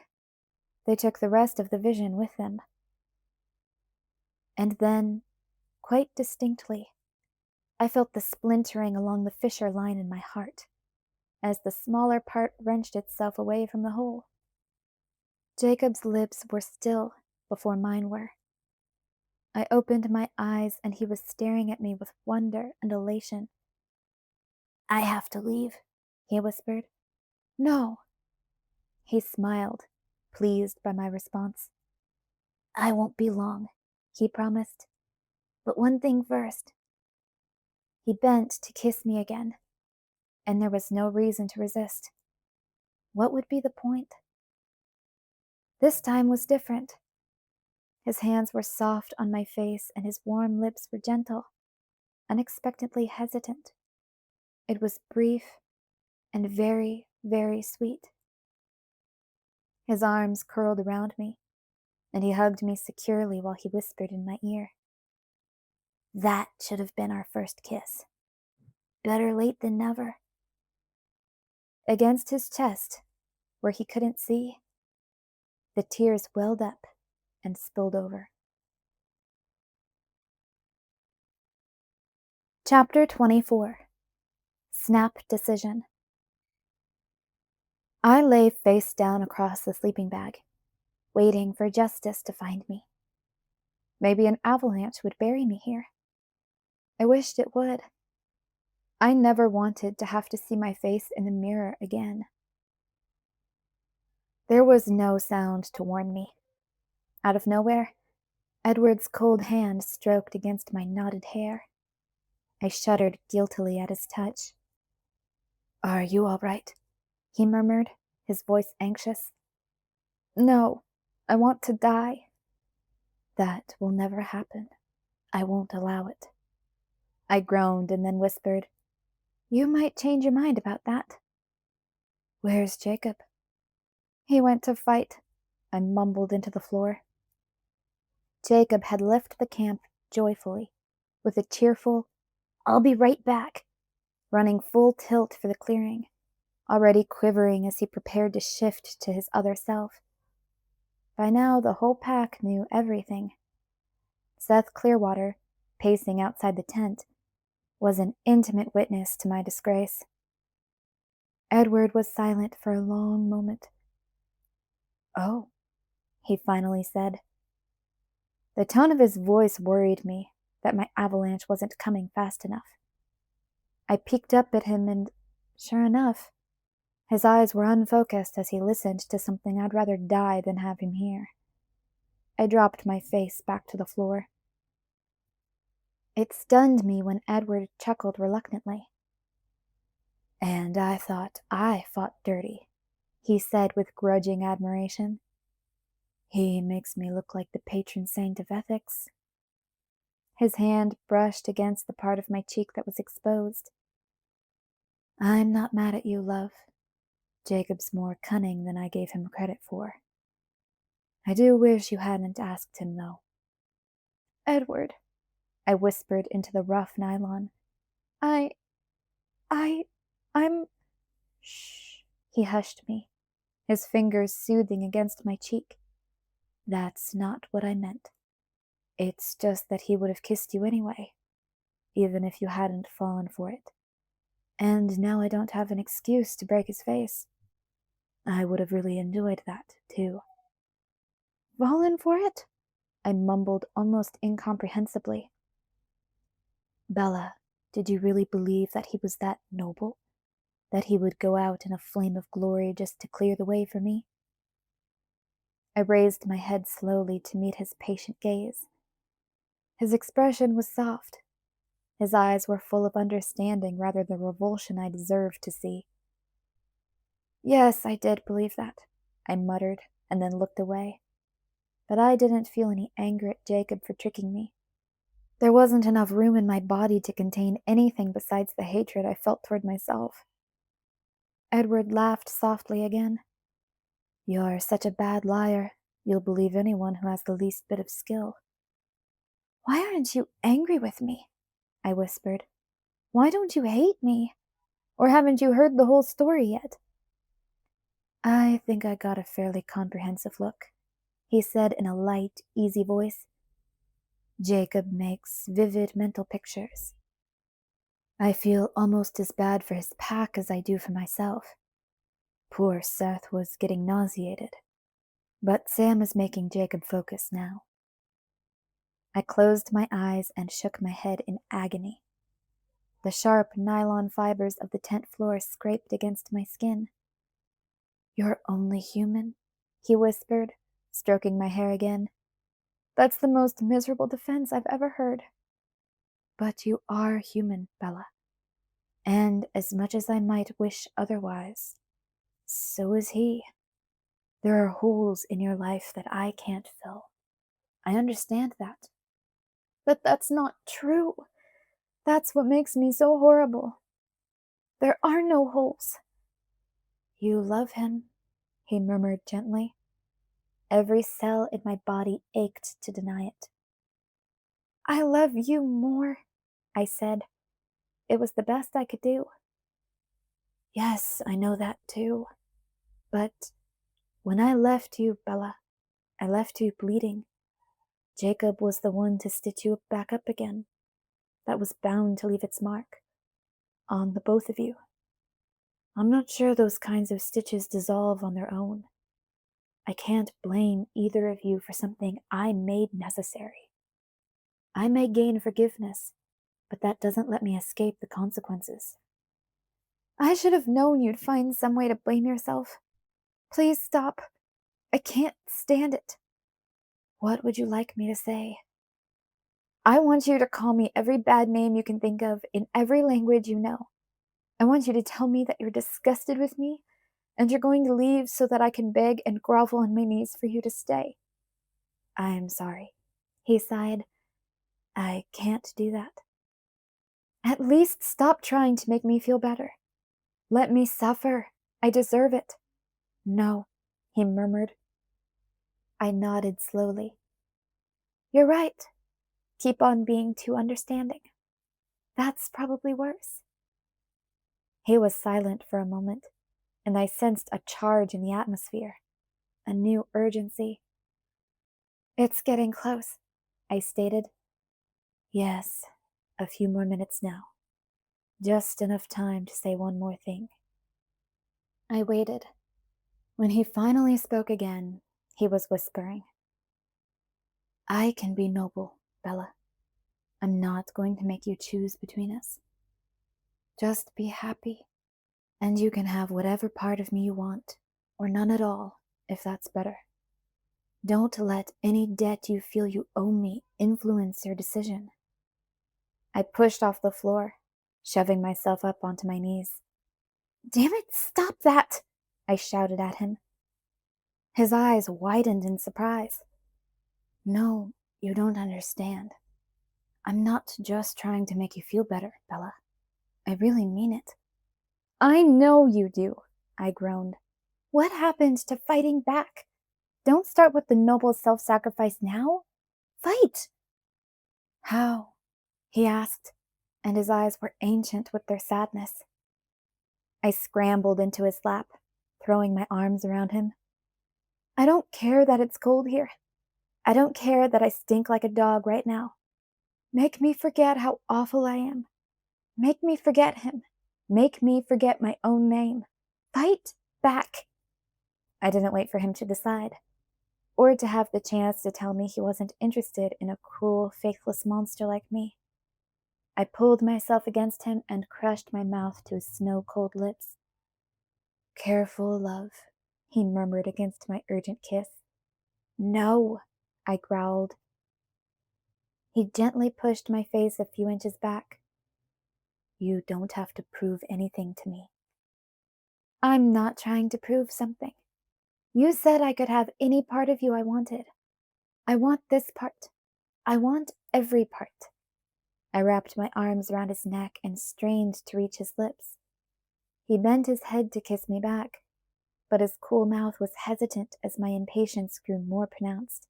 they took the rest of the vision with them. And then, quite distinctly, I felt the splintering along the fissure line in my heart, as the smaller part wrenched itself away from the whole. Jacob's lips were still before mine were. I opened my eyes and he was staring at me with wonder and elation. "I have to leave," he whispered. "No." He smiled, pleased by my response. "I won't be long," he promised. "But one thing first." He bent to kiss me again, and there was no reason to resist. What would be the point? This time was different. His hands were soft on my face and his warm lips were gentle, unexpectedly hesitant. It was brief and very, very sweet. His arms curled around me, and he hugged me securely while he whispered in my ear. "That should have been our first kiss. Better late than never." Against his chest, where he couldn't see, the tears welled up and spilled over. Chapter 24. Snap Decision. I lay face down across the sleeping bag, waiting for justice to find me. Maybe an avalanche would bury me here. I wished it would. I never wanted to have to see my face in the mirror again. There was no sound to warn me. Out of nowhere, Edward's cold hand stroked against my knotted hair. I shuddered guiltily at his touch. "Are you all right?" he murmured, his voice anxious. "No, I want to die." "That will never happen. I won't allow it." I groaned and then whispered, "You might change your mind about that." "Where's Jacob?" "He went to fight," I mumbled into the floor. Jacob had left the camp joyfully, with a cheerful, "I'll be right back," running full tilt for the clearing, already quivering as he prepared to shift to his other self. By now the whole pack knew everything. Seth Clearwater, pacing outside the tent, was an intimate witness to my disgrace. Edward was silent for a long moment. "Oh," he finally said. The tone of his voice worried me that my avalanche wasn't coming fast enough. I peeked up at him and, sure enough, his eyes were unfocused as he listened to something I'd rather die than have him hear. I dropped my face back to the floor. It stunned me when Edward chuckled reluctantly. "And I thought I fought dirty," he said with grudging admiration. "He makes me look like the patron saint of ethics." His hand brushed against the part of my cheek that was exposed. "I'm not mad at you, love. Jacob's more cunning than I gave him credit for. I do wish you hadn't asked him, though." "Edward," I whispered into the rough nylon. I, I'm... Shh, he hushed me, his fingers soothing against my cheek. "That's not what I meant. It's just that he would have kissed you anyway, even if you hadn't fallen for it. And now I don't have an excuse to break his face. I would have really enjoyed that, too." "Fallen for it?" I mumbled almost incomprehensibly. Bella, did you really believe that he was that noble? That he would go out in a flame of glory just to clear the way for me? I raised my head slowly to meet his patient gaze. His expression was soft. His eyes were full of understanding rather than revulsion I deserved to see. Yes, I did believe that, I muttered, and then looked away. But I didn't feel any anger at Jacob for tricking me. There wasn't enough room in my body to contain anything besides the hatred I felt toward myself. Edward laughed softly again. You're such a bad liar. You'll believe anyone who has the least bit of skill. Why aren't you angry with me? I whispered. Why don't you hate me? Or haven't you heard the whole story yet? I think I got a fairly comprehensive look, he said in a light, easy voice. Jacob makes vivid mental pictures. I feel almost as bad for his pack as I do for myself. Poor Seth was getting nauseated, but Sam is making Jacob focus now. I closed my eyes and shook my head in agony. The sharp nylon fibers of the tent floor scraped against my skin. You're only human, he whispered, stroking my hair again. That's the most miserable defense I've ever heard. But you are human, Bella. And as much as I might wish otherwise, so is he. There are holes in your life that I can't fill. I understand that. But that's not true. That's what makes me so horrible. There are no holes. You love him, he murmured gently. Every cell in my body ached to deny it. I love you more, I said. It was the best I could do. Yes, I know that too. But when I left you, Bella, I left you bleeding. Jacob was the one to stitch you back up again. That was bound to leave its mark. On the both of you. I'm not sure those kinds of stitches dissolve on their own. I can't blame either of you for something I made necessary. I may gain forgiveness, but that doesn't let me escape the consequences. I should have known you'd find some way to blame yourself. Please stop. I can't stand it. What would you like me to say? I want you to call me every bad name you can think of in every language you know. I want you to tell me that you're disgusted with me and you're going to leave so that I can beg and grovel on my knees for you to stay. I'm sorry, he sighed. I can't do that. At least stop trying to make me feel better. Let me suffer. I deserve it. No, he murmured. I nodded slowly. You're right. Keep on being too understanding. That's probably worse. He was silent for a moment, and I sensed a charge in the atmosphere, a new urgency. It's getting close, I stated. Yes, a few more minutes now. Just enough time to say one more thing. I waited. When he finally spoke again, he was whispering. I can be noble, Bella. I'm not going to make you choose between us. Just be happy, and you can have whatever part of me you want, or none at all, if that's better. Don't let any debt you feel you owe me influence your decision. I pushed off the floor, shoving myself up onto my knees. Damn it, stop that! I shouted at him. His eyes widened in surprise. No, you don't understand. I'm not just trying to make you feel better, Bella. I really mean it. I know you do, I groaned. What happened to fighting back? Don't start with the noble self-sacrifice now. Fight! How? He asked, and his eyes were ancient with their sadness. I scrambled into his lap, throwing my arms around him. I don't care that it's cold here. I don't care that I stink like a dog right now. Make me forget how awful I am. Make me forget him. Make me forget my own name. Fight back. I didn't wait for him to decide. or to have the chance to tell me he wasn't interested in a cruel, faithless monster like me. I pulled myself against him and crushed my mouth to his snow-cold lips. "Careful, love," he murmured against my urgent kiss. "No," I growled. He gently pushed my face a few inches back. "You don't have to prove anything to me." "I'm not trying to prove something. You said I could have any part of you I wanted. I want this part. I want every part." I wrapped my arms around his neck and strained to reach his lips. He bent his head to kiss me back, but his cool mouth was hesitant as my impatience grew more pronounced.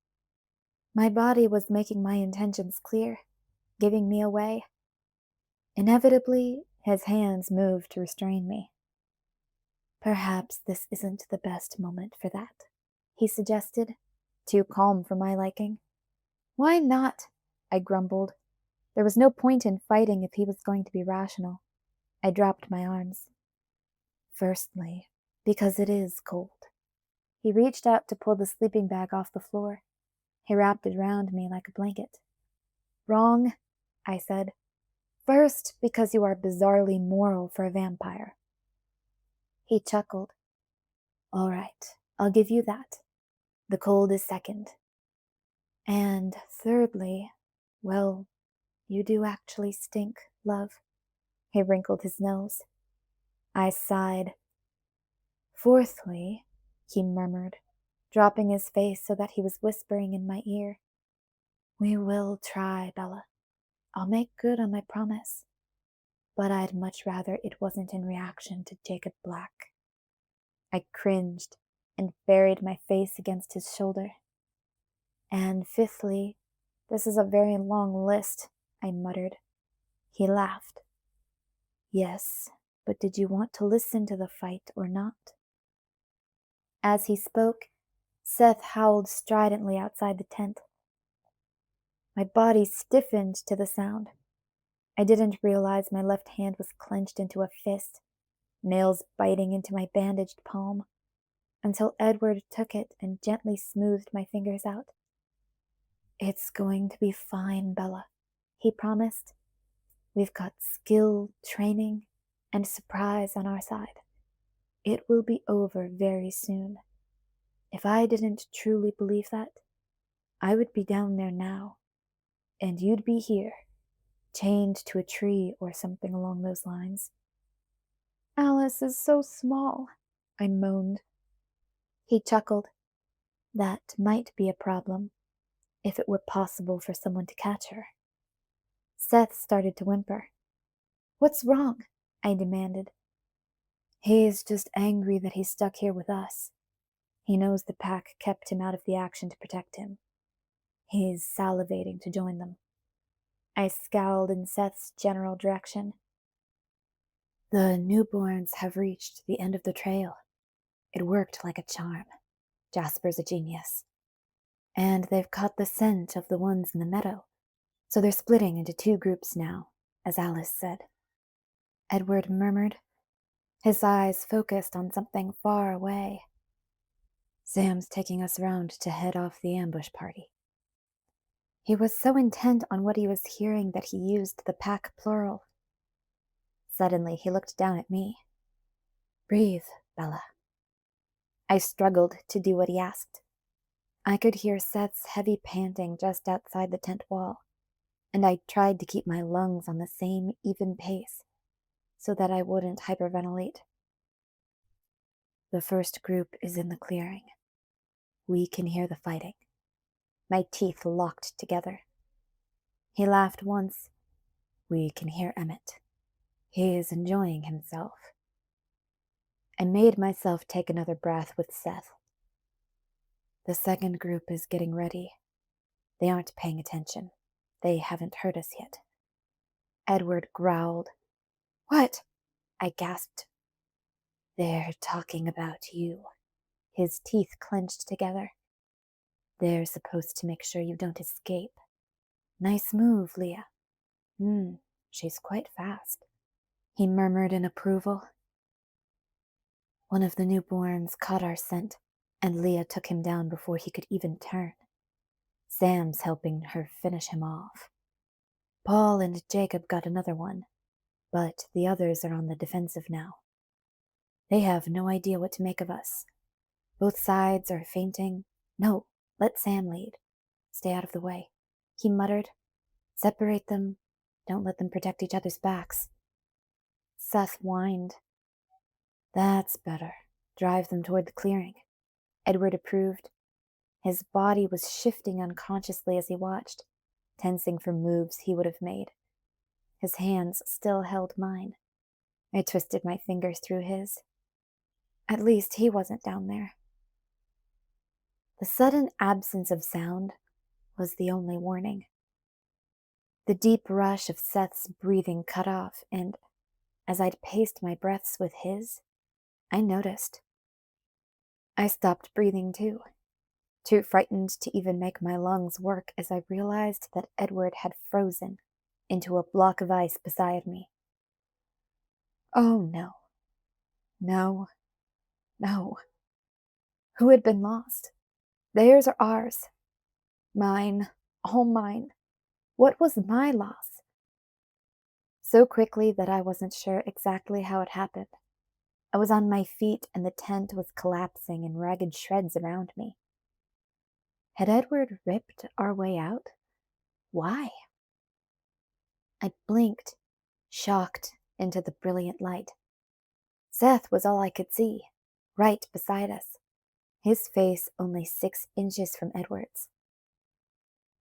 My body was making my intentions clear, giving me away. Inevitably, his hands moved to restrain me. "Perhaps this isn't the best moment for that," he suggested, too calm for my liking. "Why not?" I grumbled. There was no point in fighting if he was going to be rational. I dropped my arms. "Firstly, because it is cold." He reached out to pull the sleeping bag off the floor. He wrapped it around me like a blanket. "Wrong," I said. "First, because you are bizarrely moral for a vampire." He chuckled. "All right, I'll give you that. The cold is second. And thirdly, well, you do actually stink, love." He wrinkled his nose. I sighed. "Fourthly," he murmured, dropping his face so that he was whispering in my ear, "we will try, Bella. I'll make good on my promise. But I'd much rather it wasn't in reaction to Jacob Black." I cringed and buried my face against his shoulder. "And fifthly, this is a very long list," I muttered. He laughed. "Yes, but did you want to listen to the fight or not?" As he spoke, Seth howled stridently outside the tent. My body stiffened to the sound. I didn't realize my left hand was clenched into a fist, nails biting into my bandaged palm, until Edward took it and gently smoothed my fingers out. "It's going to be fine, Bella," he promised. "We've got skill, training, and surprise on our side. It will be over very soon. If I didn't truly believe that, I would be down there now, and you'd be here, chained to a tree or something along those lines." "Alice is so small," I moaned. He chuckled. "That might be a problem, if it were possible for someone to catch her." Seth started to whimper. "What's wrong?" I demanded. "He's just angry that he's stuck here with us. He knows the pack kept him out of the action to protect him. He's salivating to join them." I scowled in Seth's general direction. "The newborns have reached the end of the trail. It worked like a charm. Jasper's a genius. And they've caught the scent of the ones in the meadow, so they're splitting into two groups now, as Alice said." Edward murmured, his eyes focused on something far away. "Sam's taking us round to head off the ambush party." He was so intent on what he was hearing that he used the pack plural. Suddenly he looked down at me. "Breathe, Bella." I struggled to do what he asked. I could hear Seth's heavy panting just outside the tent wall, and I tried to keep my lungs on the same even pace so that I wouldn't hyperventilate. "The first group is in the clearing. We can hear the fighting." My teeth locked together. He laughed once. "We can hear Emmett. He is enjoying himself." I made myself take another breath with Seth. "The second group is getting ready. They aren't paying attention. They haven't heard us yet." Edward growled. "What?" I gasped. "They're talking about you." His teeth clenched together. "They're supposed to make sure you don't escape. Nice move, Leah." She's quite fast," he murmured in approval. "One of the newborns caught our scent. and Leah took him down before he could even turn. Sam's helping her finish him off. Paul and Jacob got another one, but the others are on the defensive now. They have no idea what to make of us. Both sides are feinting. No, let Sam lead. Stay out of the way, he muttered. Separate them. Don't let them protect each other's backs. Seth whined. That's better. Drive them toward the clearing. Edward approved. His body was shifting unconsciously as he watched, tensing for moves he would have made. His hands still held mine. I twisted my fingers through his. At least he wasn't down there. The sudden absence of sound was the only warning. The deep rush of Seth's breathing cut off, and as I'd paced my breaths with his, I noticed. I stopped breathing too frightened to even make my lungs work as I realized that Edward had frozen into a block of ice beside me. Oh no. No. No. Who had been lost? Theirs or ours? Mine. All mine. What was my loss? So quickly that I wasn't sure exactly how it happened. I was on my feet and the tent was collapsing in ragged shreds around me. Had Edward ripped our way out? Why? I blinked, shocked into the brilliant light. Seth was all I could see, right beside us, his face only 6 inches from Edward's.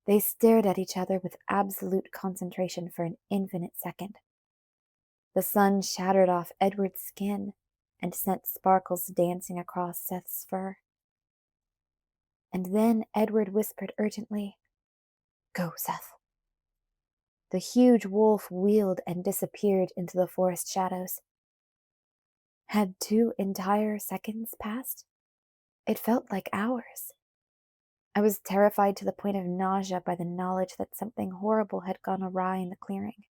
They stared at each other with absolute concentration for an infinite second. The sun shattered off Edward's skin and sent sparkles dancing across Seth's fur. And then Edward whispered urgently, "Go, Seth." The huge wolf wheeled and disappeared into the forest shadows. Had 2 entire seconds passed? It felt like hours. I was terrified to the point of nausea by the knowledge that something horrible had gone awry in the clearing.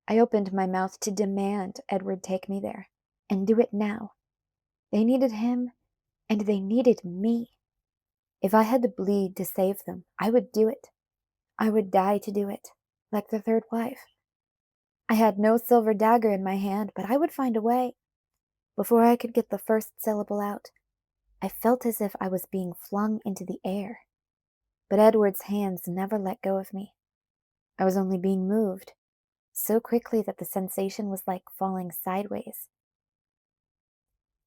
I opened my mouth to demand Edward take me there, and do it now. They needed him, and they needed me. If I had to bleed to save them, I would do it. I would die to do it, like the third wife. I had no silver dagger in my hand, but I would find a way. Before I could get the first syllable out, I felt as if I was being flung into the air. But Edward's hands never let go of me. I was only being moved, so quickly that the sensation was like falling sideways.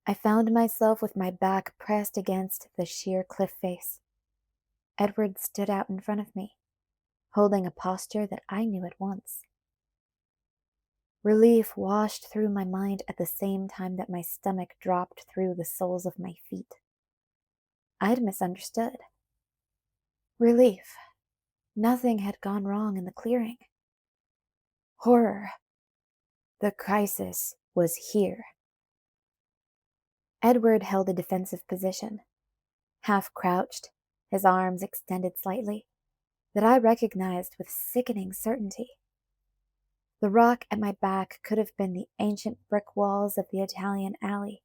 I found myself with my back pressed against the sheer cliff face. Edward stood out in front of me, holding a posture that I knew at once. Relief washed through my mind at the same time that my stomach dropped through the soles of my feet. I'd misunderstood. Relief. Nothing had gone wrong in the clearing. Horror. The crisis was here. Edward held a defensive position, half crouched, his arms extended slightly, that I recognized with sickening certainty. The rock at my back could have been the ancient brick walls of the Italian alley,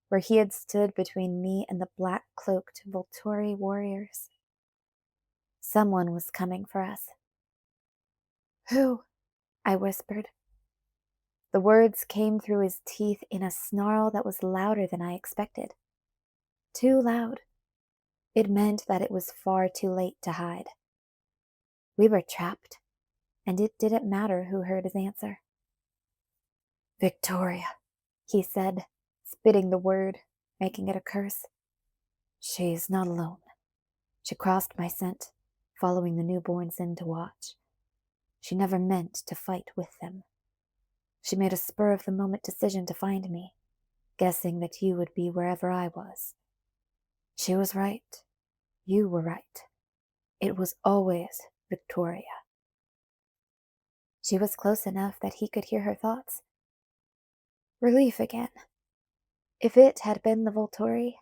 where he had stood between me and the black-cloaked Volturi warriors. Someone was coming for us. "Who?" I whispered. The words came through his teeth in a snarl that was louder than I expected. Too loud. It meant that it was far too late to hide. We were trapped, and it didn't matter who heard his answer. "Victoria," he said, spitting the word, making it a curse. "She's not alone. She crossed my scent, following the newborns in to watch. She never meant to fight with them. She made a spur-of-the-moment decision to find me, guessing that you would be wherever I was. She was right. You were right. It was always Victoria." She was close enough that he could hear her thoughts. Relief again. If it had been the Volturi,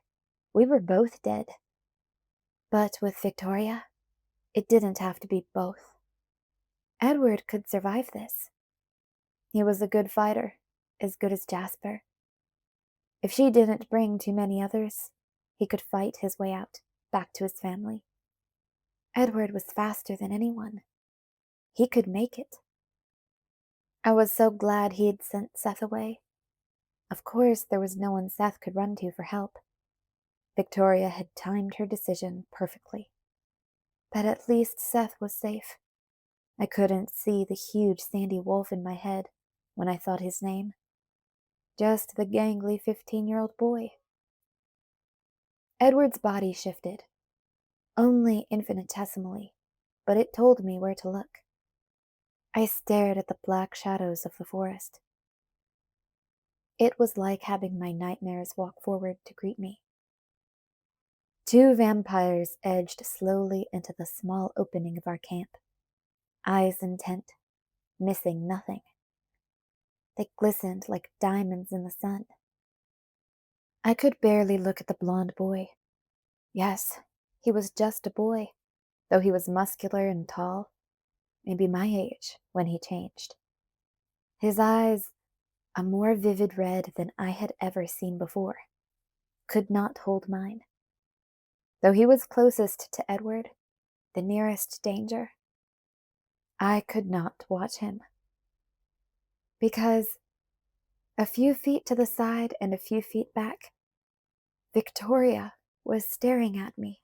we were both dead. But with Victoria, it didn't have to be both. Edward could survive this. He was a good fighter, as good as Jasper. If she didn't bring too many others, he could fight his way out, back to his family. Edward was faster than anyone. He could make it. I was so glad he had sent Seth away. Of course, there was no one Seth could run to for help. Victoria had timed her decision perfectly. But at least Seth was safe. I couldn't see the huge sandy wolf in my head when I thought his name. Just the gangly 15-year-old boy. Edward's body shifted. Only infinitesimally, but it told me where to look. I stared at the black shadows of the forest. It was like having my nightmares walk forward to greet me. Two vampires edged slowly into the small opening of our camp, eyes intent, missing nothing. They glistened like diamonds in the sun. I could barely look at the blonde boy. Yes, he was just a boy, though he was muscular and tall, maybe my age when he changed. His eyes, a more vivid red than I had ever seen before, could not hold mine. Though he was closest to Edward, the nearest danger, I could not watch him. Because a few feet to the side and a few feet back, Victoria was staring at me.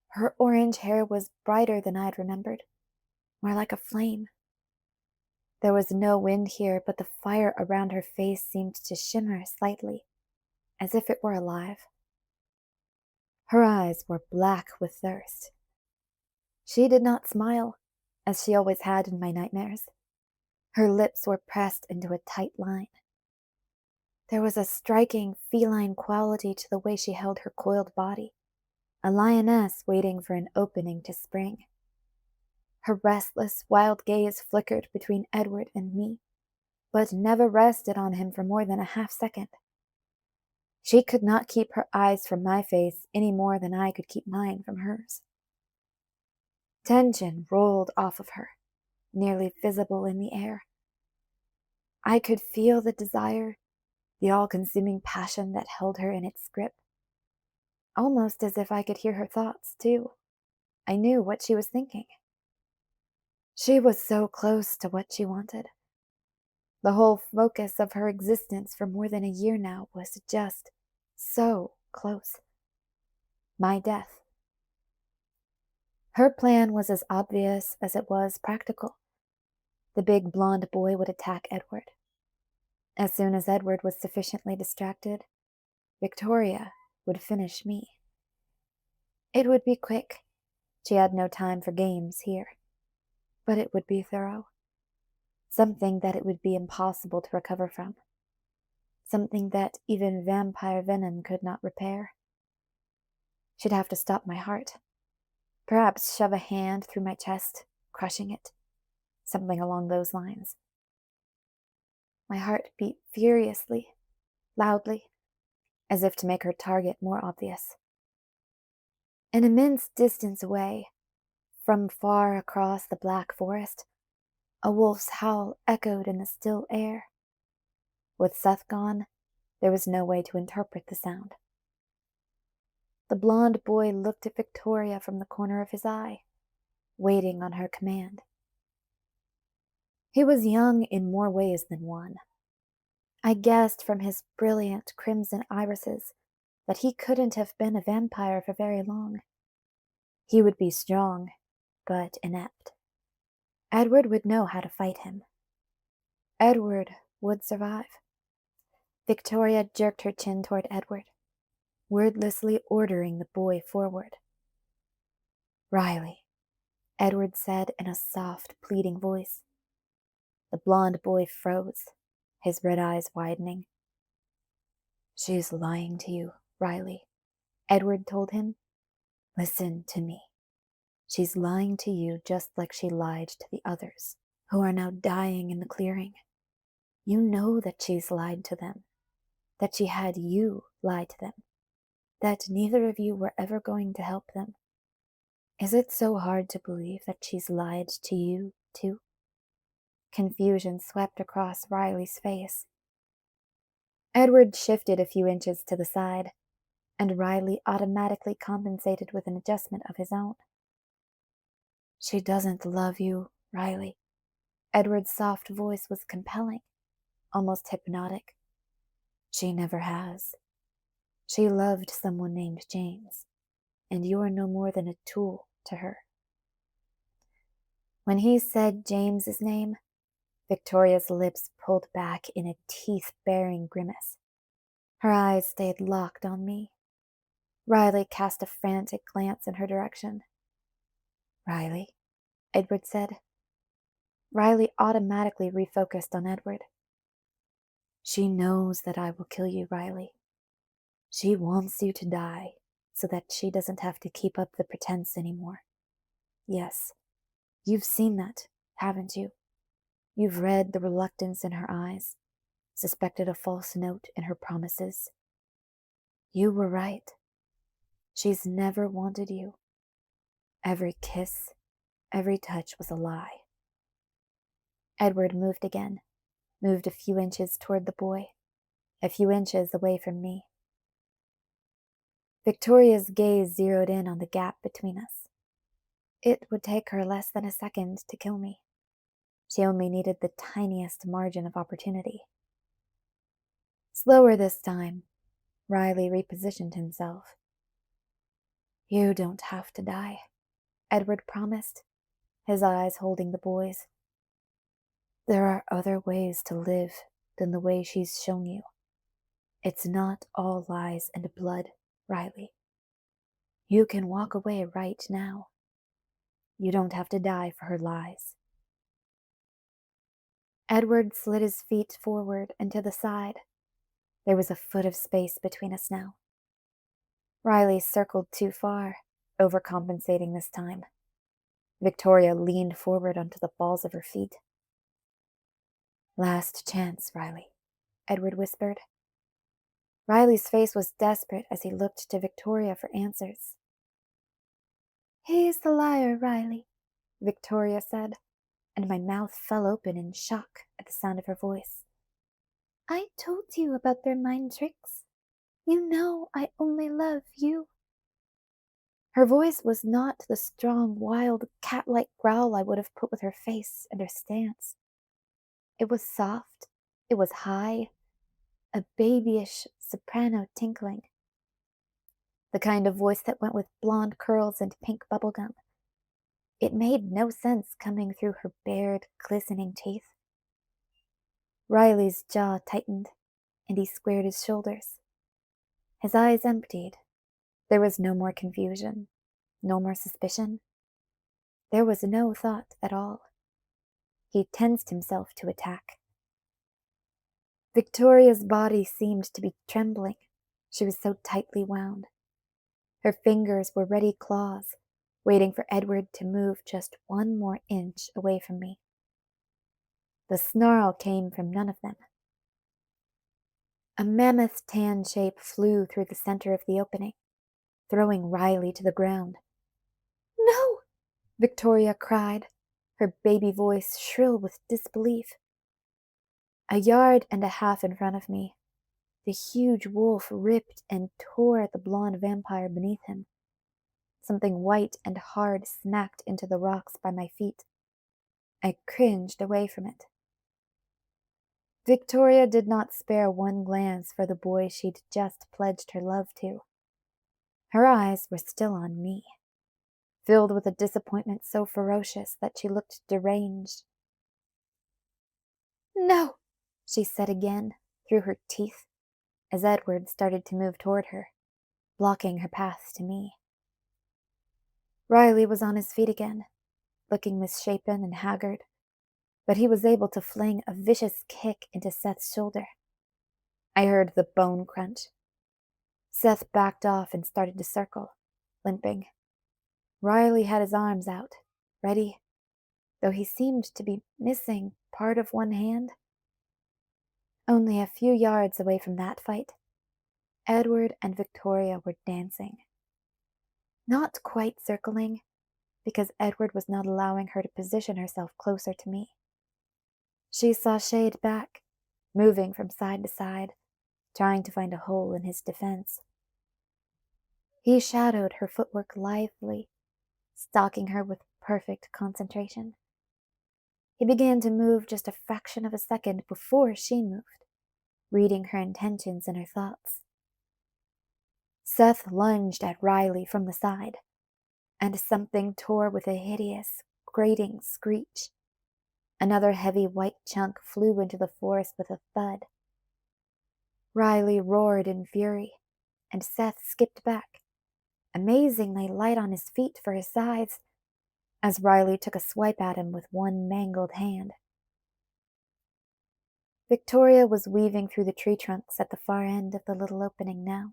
Her orange hair was brighter than I'd remembered, more like a flame. There was no wind here, but the fire around her face seemed to shimmer slightly, as if it were alive. Her eyes were black with thirst. She did not smile, as she always had in my nightmares. Her lips were pressed into a tight line. There was a striking feline quality to the way she held her coiled body, a lioness waiting for an opening to spring. Her restless, wild gaze flickered between Edward and me, but never rested on him for more than a half-second. She could not keep her eyes from my face any more than I could keep mine from hers. Tension rolled off of her, nearly visible in the air. I could feel the desire, the all-consuming passion that held her in its grip. Almost as if I could hear her thoughts, too. I knew what she was thinking. She was so close to what she wanted. The whole focus of her existence for more than a year now was just so close. My death. Her plan was as obvious as it was practical. The big blonde boy would attack Edward. As soon as Edward was sufficiently distracted, Victoria would finish me. It would be quick. She had no time for games here. But it would be thorough. Something that it would be impossible to recover from. Something that even vampire venom could not repair. She'd have to stop my heart. Perhaps shove a hand through my chest, crushing it. Something along those lines. My heart beat furiously, loudly, as if to make her target more obvious. An immense distance away, from far across the black forest, a wolf's howl echoed in the still air. With Seth gone, there was no way to interpret the sound. The blonde boy looked at Victoria from the corner of his eye, waiting on her command. He was young in more ways than one. I guessed from his brilliant crimson irises that he couldn't have been a vampire for very long. He would be strong, but inept. Edward would know how to fight him. Edward would survive. Victoria jerked her chin toward Edward, wordlessly ordering the boy forward. "Riley," Edward said in a soft, pleading voice. The blonde boy froze, his red eyes widening. "She's lying to you, Riley," Edward told him. "Listen to me. She's lying to you just like she lied to the others, who are now dying in the clearing. You know that she's lied to them, that she had you lie to them, that neither of you were ever going to help them. Is it so hard to believe that she's lied to you, too?" Confusion swept across Riley's face. Edward shifted a few inches to the side, and Riley automatically compensated with an adjustment of his own. She doesn't love you, Riley. Edward's soft voice was compelling, almost hypnotic. She never has. She loved someone named James, and you are no more than a tool to her. When he said James's name, Victoria's lips pulled back in a teeth-baring grimace. Her eyes stayed locked on me. Riley cast a frantic glance in her direction. Riley, Edward said. Riley automatically refocused on Edward. She knows that I will kill you, Riley. She wants you to die so that she doesn't have to keep up the pretense anymore. Yes, you've seen that, haven't you? You've read the reluctance in her eyes, suspected a false note in her promises. You were right. She's never wanted you. Every kiss, every touch was a lie. Edward moved again, moved a few inches toward the boy, a few inches away from me. Victoria's gaze zeroed in on the gap between us. It would take her less than a second to kill me. She only needed the tiniest margin of opportunity. Slower this time, Riley repositioned himself. You don't have to die, Edward promised, his eyes holding the boy's. There are other ways to live than the way she's shown you. It's not all lies and blood, Riley. You can walk away right now. You don't have to die for her lies. Edward slid his feet forward and to the side. There was a foot of space between us now. Riley circled too far, overcompensating this time. Victoria leaned forward onto the balls of her feet. Last chance, Riley, Edward whispered. Riley's face was desperate as he looked to Victoria for answers. He's the liar, Riley, Victoria said, and my mouth fell open in shock at the sound of her voice. I told you about their mind tricks. You know I only love you. Her voice was not the strong, wild, cat-like growl I would have put with her face and her stance. It was soft, it was high, a babyish soprano tinkling. The kind of voice that went with blonde curls and pink bubblegum. It made no sense coming through her bared, glistening teeth. Riley's jaw tightened, and he squared his shoulders. His eyes emptied. There was no more confusion, no more suspicion. There was no thought at all. He tensed himself to attack. Victoria's body seemed to be trembling. She was so tightly wound. Her fingers were ready claws, waiting for Edward to move just one more inch away from me. The snarl came from none of them. A mammoth tan shape flew through the center of the opening, throwing Riley to the ground. No! Victoria cried, her baby voice shrill with disbelief. 1.5 yards in front of me, the huge wolf ripped and tore at the blonde vampire beneath him. Something white and hard smacked into the rocks by my feet. I cringed away from it. Victoria did not spare one glance for the boy she'd just pledged her love to. Her eyes were still on me, filled with a disappointment so ferocious that she looked deranged. No, she said again, through her teeth, as Edward started to move toward her, blocking her path to me. Riley was on his feet again, looking misshapen and haggard, but he was able to fling a vicious kick into Seth's shoulder. I heard the bone crunch. Seth backed off and started to circle, limping. Riley had his arms out, ready, though he seemed to be missing part of one hand. Only a few yards away from that fight, Edward and Victoria were dancing. Not quite circling, because Edward was not allowing her to position herself closer to me. She sashayed back, moving from side to side, trying to find a hole in his defense. He shadowed her footwork lithely, stalking her with perfect concentration. He began to move just a fraction of a second before she moved, reading her intentions and her thoughts. Seth lunged at Riley from the side, and something tore with a hideous, grating screech. Another heavy white chunk flew into the forest with a thud. Riley roared in fury, and Seth skipped back, amazingly light on his feet for his size, as Riley took a swipe at him with one mangled hand. Victoria was weaving through the tree trunks at the far end of the little opening now.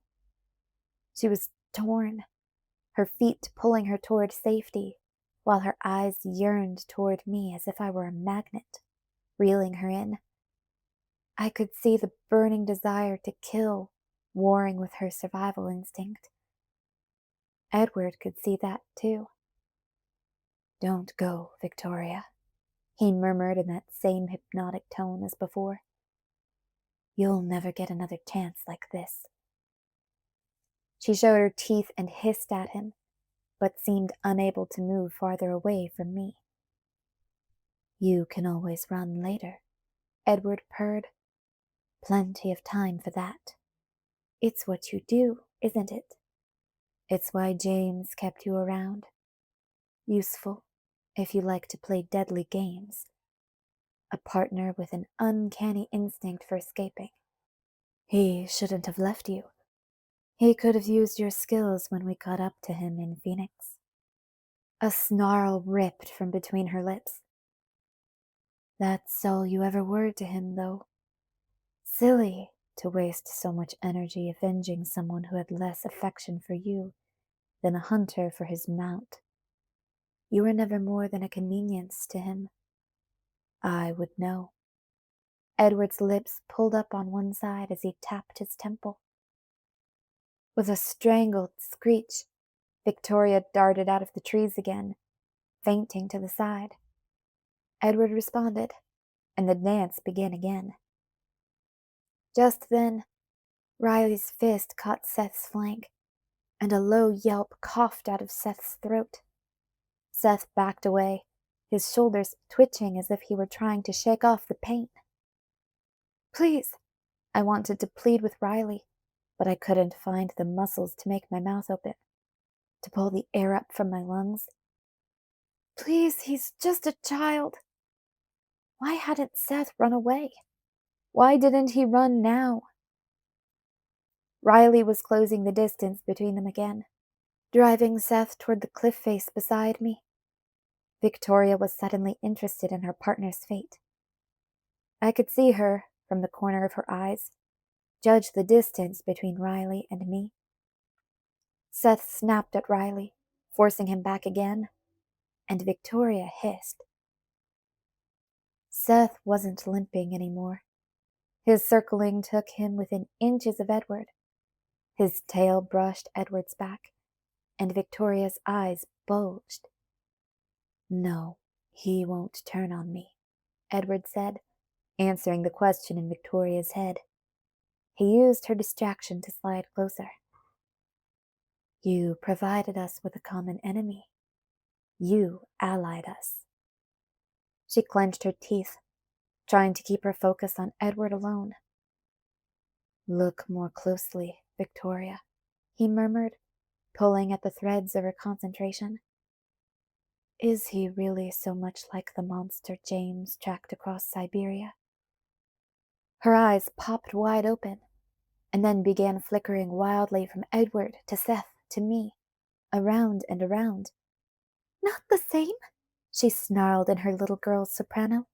She was torn, her feet pulling her toward safety, while her eyes yearned toward me as if I were a magnet, reeling her in. I could see the burning desire to kill warring with her survival instinct. Edward could see that too. "Don't go, Victoria," he murmured in that same hypnotic tone as before. "You'll never get another chance like this." She showed her teeth and hissed at him, but seemed unable to move farther away from me. "You can always run later," Edward purred. "Plenty of time for that. It's what you do, isn't it? It's why James kept you around. Useful, if you like to play deadly games. A partner with an uncanny instinct for escaping. He shouldn't have left you. He could have used your skills when we caught up to him in Phoenix." A snarl ripped from between her lips. "That's all you ever were to him, though. Silly to waste so much energy avenging someone who had less affection for you than a hunter for his mount. You were never more than a convenience to him. I would know." Edward's lips pulled up on one side as he tapped his temple. With a strangled screech, Victoria darted out of the trees again, fainting to the side. Edward responded, and the dance began again. Just then, Riley's fist caught Seth's flank, and a low yelp coughed out of Seth's throat. Seth backed away, his shoulders twitching as if he were trying to shake off the pain. "Please," I wanted to plead with Riley, but I couldn't find the muscles to make my mouth open, to pull the air up from my lungs. "Please, he's just a child." Why hadn't Seth run away? Why didn't he run now? Riley was closing the distance between them again, driving Seth toward the cliff face beside me. Victoria was suddenly interested in her partner's fate. I could see her, from the corner of her eyes, judge the distance between Riley and me. Seth snapped at Riley, forcing him back again, and Victoria hissed. Seth wasn't limping anymore. His circling took him within inches of Edward. His tail brushed Edward's back, and Victoria's eyes bulged. "No, he won't turn on me," Edward said, answering the question in Victoria's head. He used her distraction to slide closer. "You provided us with a common enemy. You allied us." She clenched her teeth, trying to keep her focus on Edward alone. "Look more closely, Victoria," he murmured, pulling at the threads of her concentration. "Is he really so much like the monster James tracked across Siberia?" Her eyes popped wide open, and then began flickering wildly from Edward to Seth to me, around and around. "Not the same," she snarled in her little girl's soprano.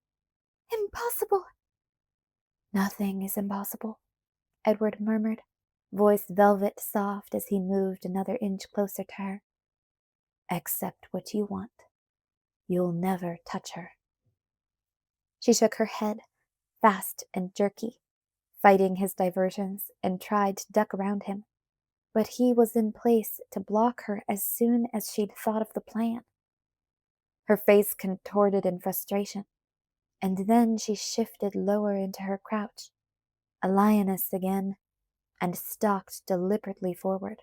"Impossible." "Nothing is impossible," Edward murmured, voice velvet soft as he moved another inch closer to her. "Except what you want. You'll never touch her." She shook her head, fast and jerky, fighting his diversions, and tried to duck around him, but he was in place to block her as soon as she'd thought of the plan. Her face contorted in frustration, and then she shifted lower into her crouch, a lioness again, and stalked deliberately forward.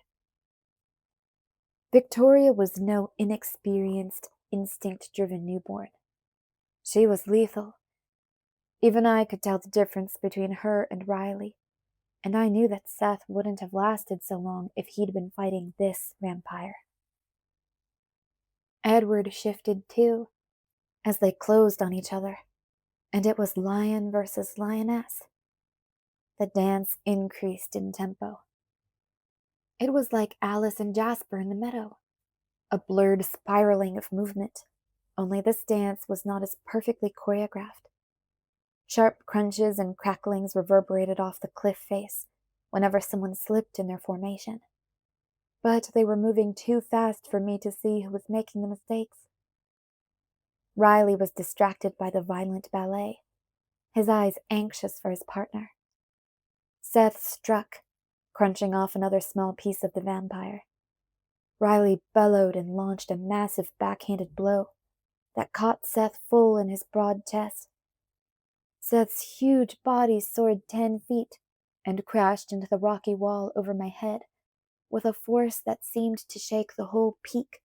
Victoria was no inexperienced, instinct-driven newborn. She was lethal. Even I could tell the difference between her and Riley, and I knew that Seth wouldn't have lasted so long if he'd been fighting this vampire. Edward shifted too, as they closed on each other, and it was lion versus lioness. The dance increased in tempo. It was like Alice and Jasper in the meadow, a blurred spiraling of movement, only this dance was not as perfectly choreographed. Sharp crunches and cracklings reverberated off the cliff face whenever someone slipped in their formation. But they were moving too fast for me to see who was making the mistakes. Riley was distracted by the violent ballet, his eyes anxious for his partner. Seth struck, crunching off another small piece of the vampire. Riley bellowed and launched a massive backhanded blow that caught Seth full in his broad chest. Seth's huge body soared 10 feet and crashed into the rocky wall over my head with a force that seemed to shake the whole peak.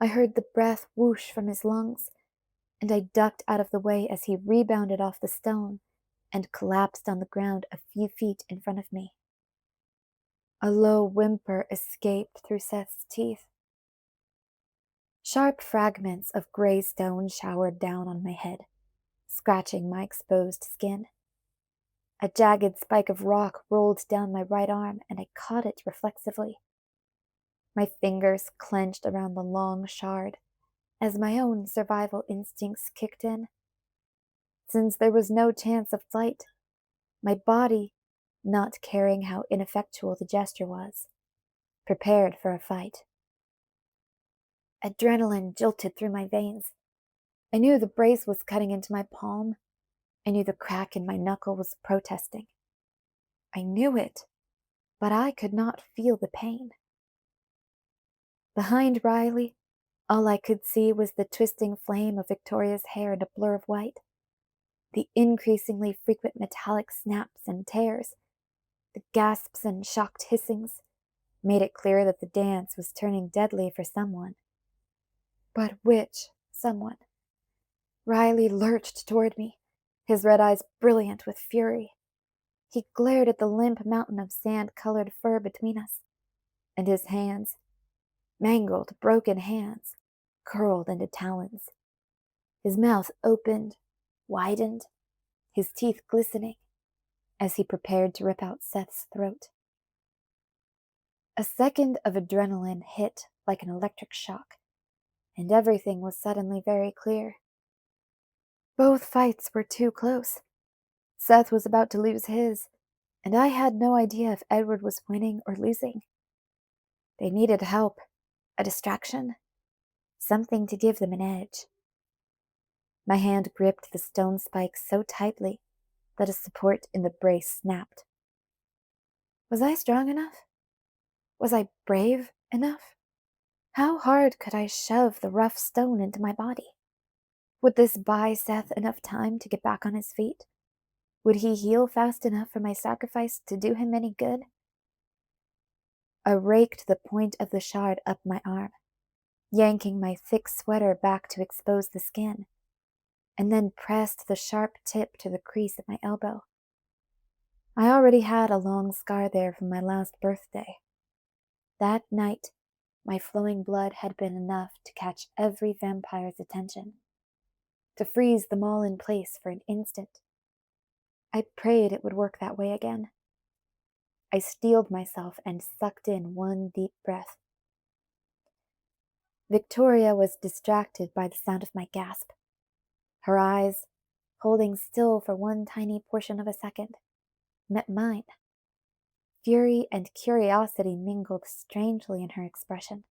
I heard the breath whoosh from his lungs, and I ducked out of the way as he rebounded off the stone and collapsed on the ground a few feet in front of me. A low whimper escaped through Seth's teeth. Sharp fragments of gray stone showered down on my head, scratching my exposed skin. A jagged spike of rock rolled down my right arm, and I caught it reflexively. My fingers clenched around the long shard as my own survival instincts kicked in. Since there was no chance of flight, my body, not caring how ineffectual the gesture was, prepared for a fight. Adrenaline jolted through my veins. I knew the brace was cutting into my palm. I knew the crack in my knuckle was protesting. I knew it, but I could not feel the pain. Behind Riley, all I could see was the twisting flame of Victoria's hair and a blur of white. The increasingly frequent metallic snaps and tears, the gasps and shocked hissings, made it clear that the dance was turning deadly for someone. But which someone? Riley lurched toward me, his red eyes brilliant with fury. He glared at the limp mountain of sand-colored fur between us, and his hands, mangled, broken hands, curled into talons. His mouth opened, widened, his teeth glistening, as he prepared to rip out Seth's throat. A second of adrenaline hit like an electric shock, and everything was suddenly very clear. Both fights were too close. Seth was about to lose his, and I had no idea if Edward was winning or losing. They needed help, a distraction, something to give them an edge. My hand gripped the stone spike so tightly that a support in the brace snapped. Was I strong enough? Was I brave enough? How hard could I shove the rough stone into my body? Would this buy Seth enough time to get back on his feet? Would he heal fast enough for my sacrifice to do him any good? I raked the point of the shard up my arm, yanking my thick sweater back to expose the skin, and then pressed the sharp tip to the crease at my elbow. I already had a long scar there from my last birthday. That night, my flowing blood had been enough to catch every vampire's attention, to freeze them all in place for an instant. I prayed it would work that way again. I steeled myself and sucked in one deep breath. Victoria was distracted by the sound of my gasp. Her eyes, holding still for one tiny portion of a second, met mine. Fury and curiosity mingled strangely in her expression.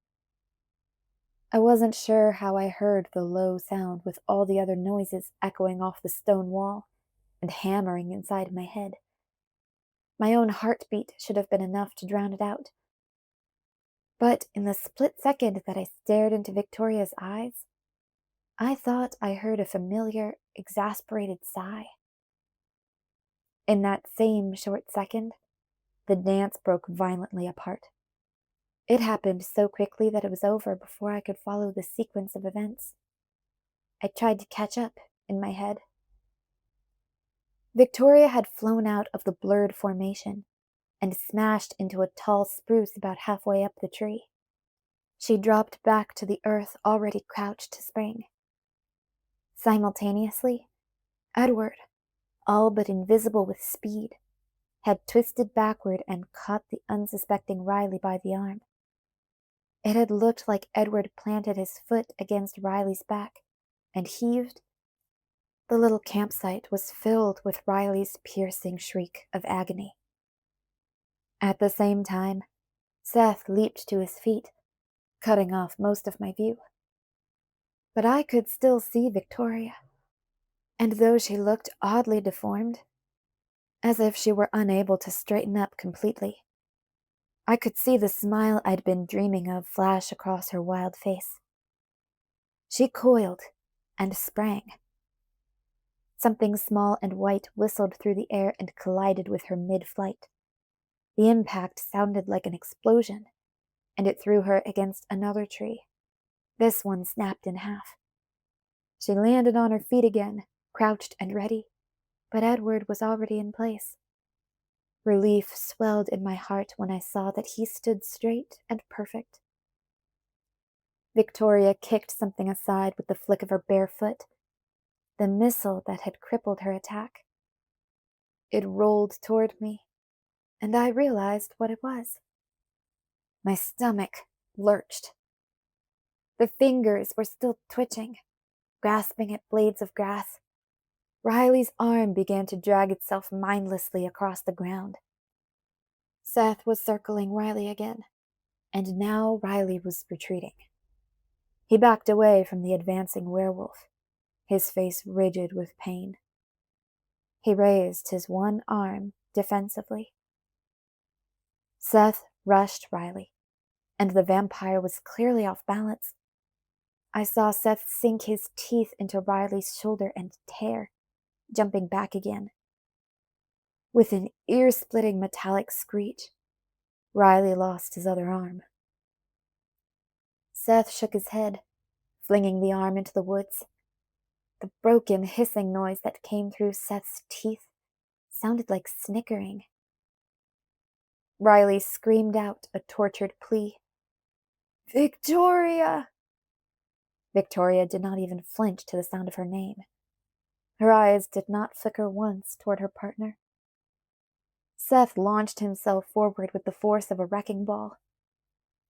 I wasn't sure how I heard the low sound with all the other noises echoing off the stone wall and hammering inside my head. My own heartbeat should have been enough to drown it out. But in the split second that I stared into Victoria's eyes, I thought I heard a familiar, exasperated sigh. In that same short second, the dance broke violently apart. It happened so quickly that it was over before I could follow the sequence of events. I tried to catch up in my head. Victoria had flown out of the blurred formation and smashed into a tall spruce about halfway up the tree. She dropped back to the earth, already crouched to spring. Simultaneously, Edward, all but invisible with speed, had twisted backward and caught the unsuspecting Riley by the arm. It had looked like Edward planted his foot against Riley's back and heaved. The little campsite was filled with Riley's piercing shriek of agony. At the same time, Seth leaped to his feet, cutting off most of my view. But I could still see Victoria, and though she looked oddly deformed, as if she were unable to straighten up completely, I could see the smile I'd been dreaming of flash across her wild face. She coiled and sprang. Something small and white whistled through the air and collided with her mid-flight. The impact sounded like an explosion, and it threw her against another tree. This one snapped in half. She landed on her feet again, crouched and ready, but Edward was already in place. Relief swelled in my heart when I saw that he stood straight and perfect. Victoria kicked something aside with the flick of her bare foot, the missile that had crippled her attack. It rolled toward me, and I realized what it was. My stomach lurched. The fingers were still twitching, grasping at blades of grass. Riley's arm began to drag itself mindlessly across the ground. Seth was circling Riley again, and now Riley was retreating. He backed away from the advancing werewolf, his face rigid with pain. He raised his one arm defensively. Seth rushed Riley, and the vampire was clearly off balance. I saw Seth sink his teeth into Riley's shoulder and tear, jumping back again. With an ear-splitting metallic screech, Riley lost his other arm. Seth shook his head, flinging the arm into the woods. The broken, hissing noise that came through Seth's teeth sounded like snickering. Riley screamed out a tortured plea. "Victoria!" Victoria did not even flinch to the sound of her name. Her eyes did not flicker once toward her partner. Seth launched himself forward with the force of a wrecking ball.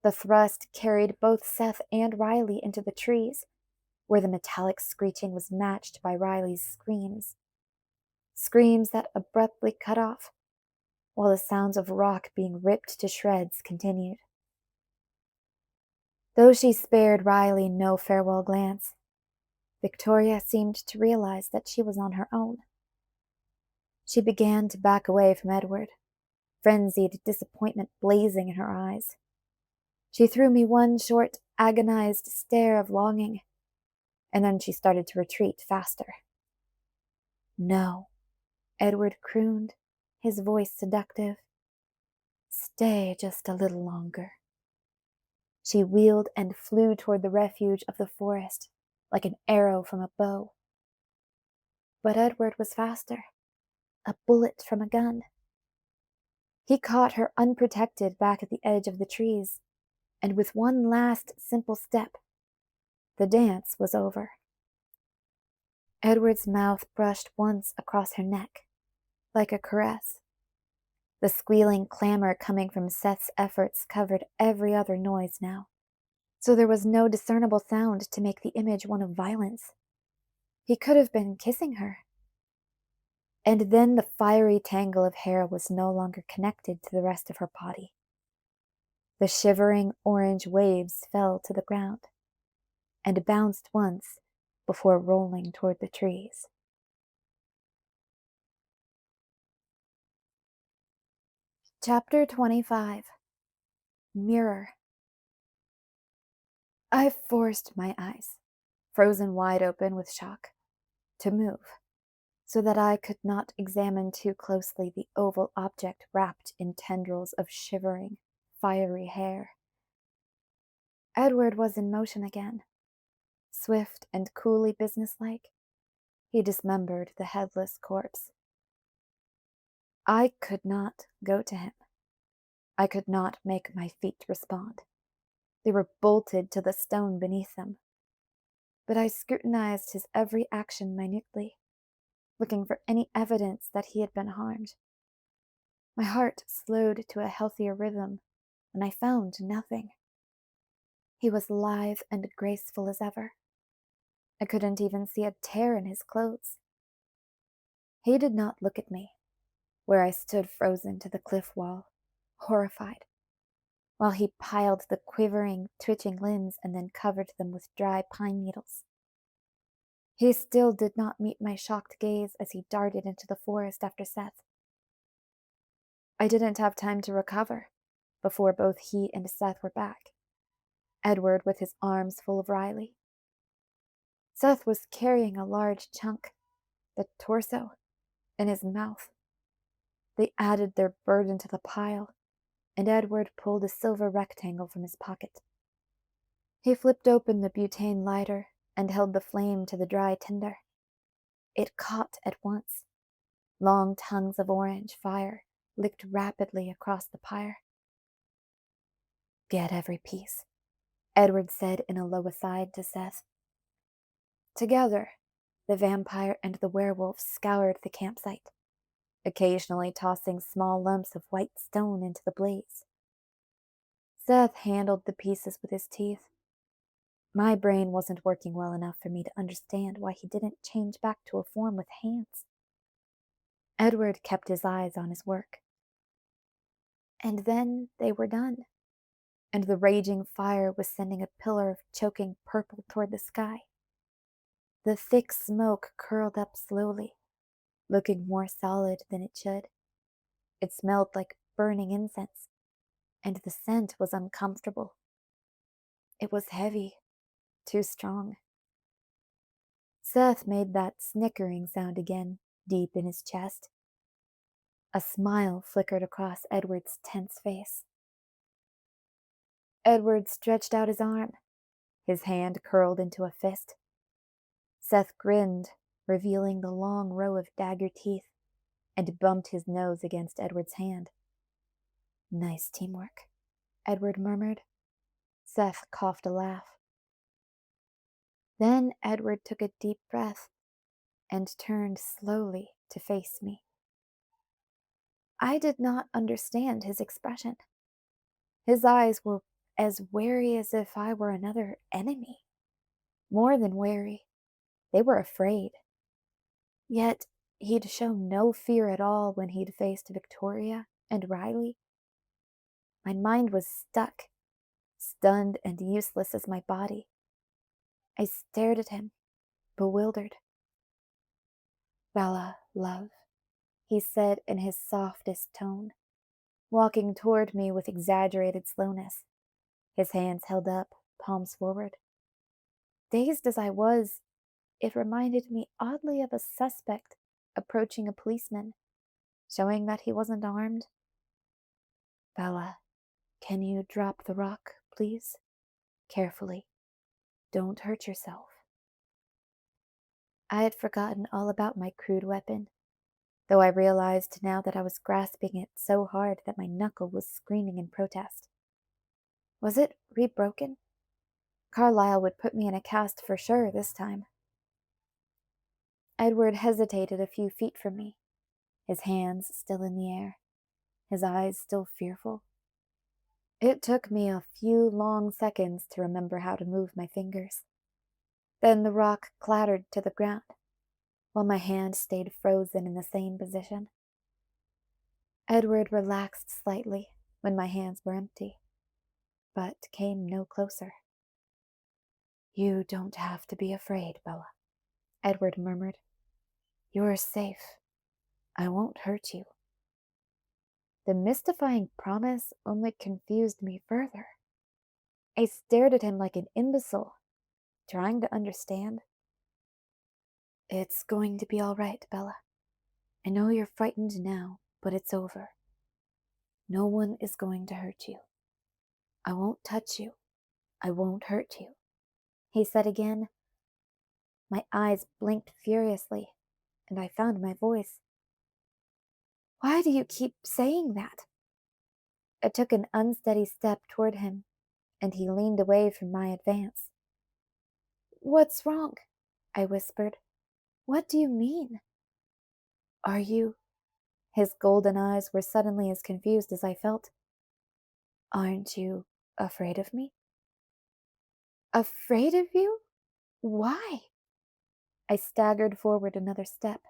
The thrust carried both Seth and Riley into the trees, where the metallic screeching was matched by Riley's screams. Screams that abruptly cut off, while the sounds of rock being ripped to shreds continued. Though she spared Riley no farewell glance, Victoria seemed to realize that she was on her own. She began to back away from Edward, frenzied disappointment blazing in her eyes. She threw me one short, agonized stare of longing, and then she started to retreat faster. "No," Edward crooned, his voice seductive. "Stay just a little longer." She wheeled and flew toward the refuge of the forest, like an arrow from a bow. But Edward was faster, a bullet from a gun. He caught her unprotected back at the edge of the trees, and with one last simple step, the dance was over. Edward's mouth brushed once across her neck, like a caress. The squealing clamor coming from Seth's efforts covered every other noise now, so there was no discernible sound to make the image one of violence. He could have been kissing her. And then the fiery tangle of hair was no longer connected to the rest of her body. The shivering orange waves fell to the ground, and bounced once before rolling toward the trees. Chapter 25. Mirror. I forced my eyes, frozen wide open with shock, to move, so that I could not examine too closely the oval object wrapped in tendrils of shivering, fiery hair Edward was in motion again, swift and coolly businesslike. He dismembered the headless corpse. I could not go to him. I could not make my feet respond. They were bolted to the stone beneath them. But I scrutinized his every action minutely, looking for any evidence that he had been harmed. My heart slowed to a healthier rhythm, and I found nothing. He was lithe and graceful as ever. I couldn't even see a tear in his clothes. He did not look at me, where I stood frozen to the cliff wall, horrified, while he piled the quivering, twitching limbs and then covered them with dry pine needles. He still did not meet my shocked gaze as he darted into the forest after Seth. I didn't have time to recover before both he and Seth were back, Edward with his arms full of Riley. Seth was carrying a large chunk, the torso, in his mouth. They added their burden to the pile, and Edward pulled a silver rectangle from his pocket. He flipped open the butane lighter and held the flame to the dry tinder. It caught at once. Long tongues of orange fire licked rapidly across the pyre. "Get every piece," Edward said in a low aside to Seth. Together, the vampire and the werewolf scoured the campsite, occasionally tossing small lumps of white stone into the blaze. Seth handled the pieces with his teeth. My brain wasn't working well enough for me to understand why he didn't change back to a form with hands. Edward kept his eyes on his work. And then they were done, and the raging fire was sending a pillar of choking purple toward the sky. The thick smoke curled up slowly, looking more solid than it should. It smelled like burning incense, and the scent was uncomfortable. It was heavy, too strong. Seth made that snickering sound again, deep in his chest. A smile flickered across Edward's tense face. Edward stretched out his arm, his hand curled into a fist. Seth grinned, revealing the long row of dagger teeth, and bumped his nose against Edward's hand. "Nice teamwork," Edward murmured. Seth coughed a laugh. Then Edward took a deep breath and turned slowly to face me. I did not understand his expression. His eyes were as wary as if I were another enemy. More than wary, they were afraid. Yet he'd shown no fear at all when he'd faced Victoria and Riley. My mind was stuck, stunned and useless as my body. I stared at him, bewildered. "Bella, love," he said in his softest tone, walking toward me with exaggerated slowness, his hands held up, palms forward. Dazed as I was, it reminded me oddly of a suspect approaching a policeman, showing that he wasn't armed. "Bella, can you drop the rock, please? Carefully. Don't hurt yourself." I had forgotten all about my crude weapon, though I realized now that I was grasping it so hard that my knuckle was screaming in protest. Was it re-broken? Carlyle would put me in a cast for sure this time. Edward hesitated a few feet from me, his hands still in the air, his eyes still fearful. It took me a few long seconds to remember how to move my fingers. Then the rock clattered to the ground, while my hand stayed frozen in the same position. Edward relaxed slightly when my hands were empty, but came no closer. "You don't have to be afraid, Bella," Edward murmured. "You're safe. I won't hurt you." The mystifying promise only confused me further. I stared at him like an imbecile, trying to understand. "It's going to be all right, Bella. I know you're frightened now, but it's over. No one is going to hurt you. I won't touch you. I won't hurt you, he said again. My eyes blinked furiously, and I found my voice. Why do you keep saying that? I took an unsteady step toward him, and he leaned away from my advance. What's wrong? I whispered. What do you mean? Are you? His golden eyes were suddenly as confused as I felt. Aren't you afraid of me? Afraid of you? Why? I staggered forward another step,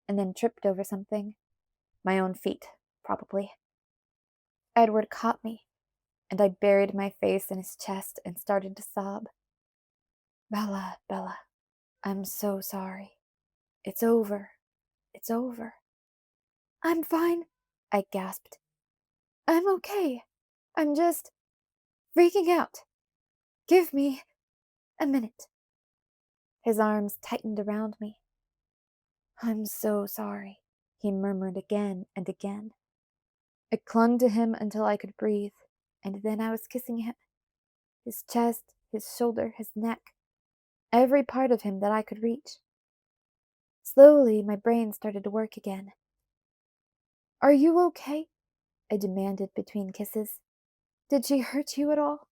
and then tripped over something. My own feet, probably. Edward caught me, and I buried my face in his chest and started to sob. Bella, Bella, I'm so sorry. It's over. It's over. I'm fine, I gasped. I'm okay. I'm just freaking out. Give me a minute. His arms tightened around me. I'm so sorry, he murmured again and again. I clung to him until I could breathe, and then I was kissing him. His chest, his shoulder, his neck, every part of him that I could reach. Slowly, my brain started to work again. Are you okay? I demanded between kisses. Did she hurt you at all?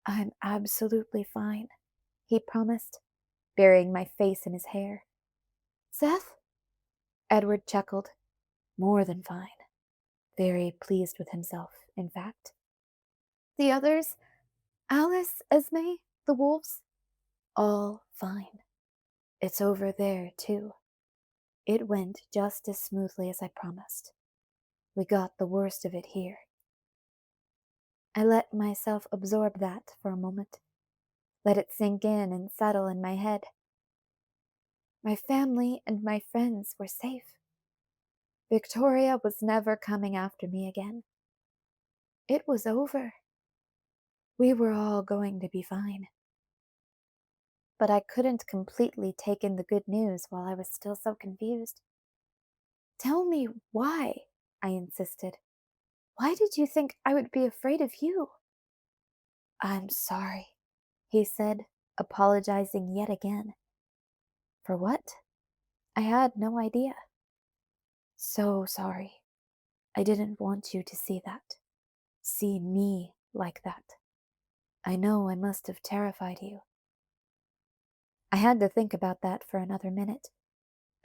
I'm absolutely fine, he promised, burying my face in his hair. Seth? Edward chuckled. More than fine. Very pleased with himself, in fact. The others? Alice, Esme, the wolves? All fine. It's over there, too. It went just as smoothly as I promised. We got the worst of it here. I let myself absorb that for a moment, let it sink in and settle in my head. My family and my friends were safe. Victoria was never coming after me again. It was over. We were all going to be fine. But I couldn't completely take in the good news while I was still so confused. Tell me why, I insisted. Why did you think I would be afraid of you? I'm sorry, he said, apologizing yet again. For what? I had no idea. So sorry. I didn't want you to see that. See me like that. I know I must have terrified you. I had to think about that for another minute,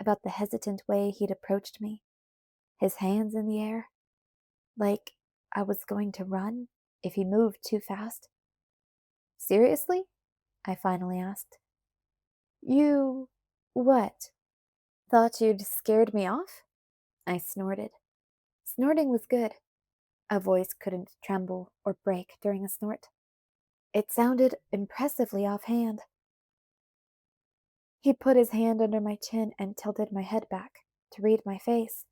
about the hesitant way he'd approached me, his hands in the air, like I was going to run if he moved too fast. Seriously? I finally asked. You... what? Thought you'd scared me off? I snorted. Snorting was good. A voice couldn't tremble or break during a snort. It sounded impressively offhand. He put his hand under my chin and tilted my head back to read my face.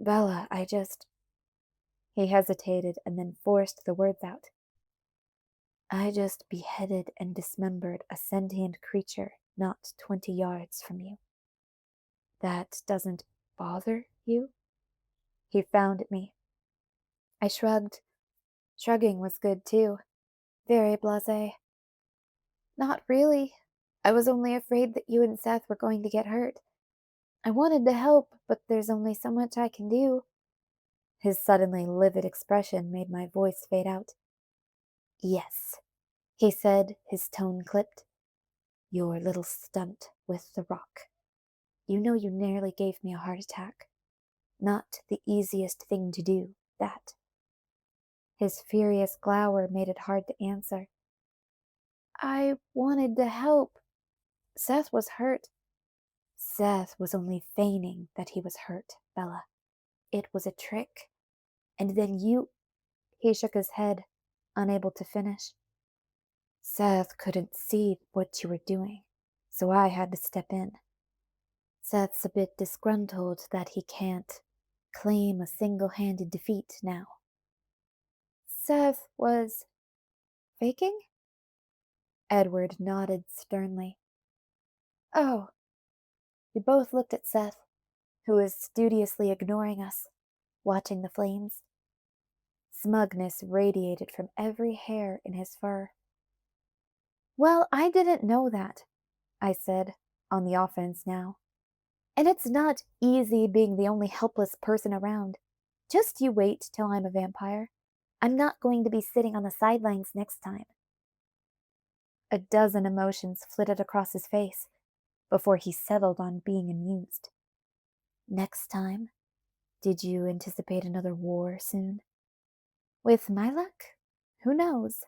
Bella, He hesitated and then forced the words out. I just beheaded and dismembered a sentient creature not 20 yards from you. That doesn't bother you? He frowned at me. I shrugged. Shrugging was good too. Very blasé. Not really. I was only afraid that you and Seth were going to get hurt. I wanted to help, but there's only so much I can do. His suddenly livid expression made my voice fade out. Yes, he said, his tone clipped. Your little stunt with the rock. You know you nearly gave me a heart attack. Not the easiest thing to do, that. His furious glower made it hard to answer. I wanted to help. Seth was hurt. Seth was only feigning that he was hurt, Bella. It was a trick. And then you... He shook his head, unable to finish. Seth couldn't see what you were doing, so I had to step in. Seth's a bit disgruntled that he can't claim a single-handed defeat now. Seth was... faking? Edward nodded sternly. Oh. We both looked at Seth, who was studiously ignoring us, watching the flames. Smugness radiated from every hair in his fur. "Well, I didn't know that," I said, on the offense now. "And it's not easy being the only helpless person around. Just you wait till I'm a vampire. I'm not going to be sitting on the sidelines next time." A dozen emotions flitted across his face before he settled on being amused. "Next time? Did you anticipate another war soon?" "With my luck? Who knows?"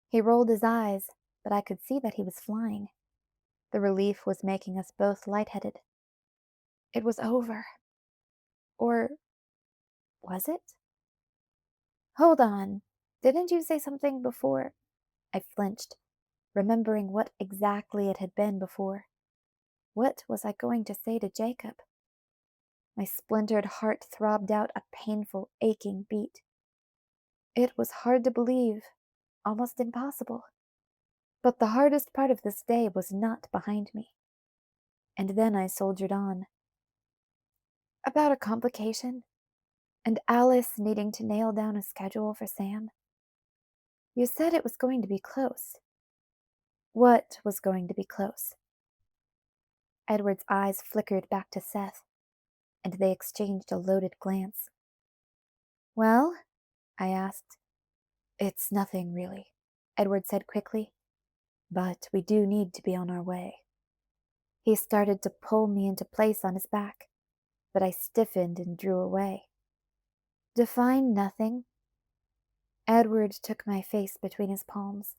He rolled his eyes, but I could see that he was flying. The relief was making us both lightheaded. It was over. Or was it? "Hold on. Didn't you say something before?" I flinched, remembering what exactly it had been before. What was I going to say to Jacob? My splintered heart throbbed out a painful, aching beat. It was hard to believe, almost impossible. But the hardest part of this day was not behind me. And then I soldiered on. "About a complication, and Alice needing to nail down a schedule for Sam. You said it was going to be close." "What was going to be close?" Edward's eyes flickered back to Seth, and they exchanged a loaded glance. "Well?" I asked. "It's nothing, really," Edward said quickly. "But we do need to be on our way." He started to pull me into place on his back, but I stiffened and drew away. "Define nothing." Edward took my face between his palms.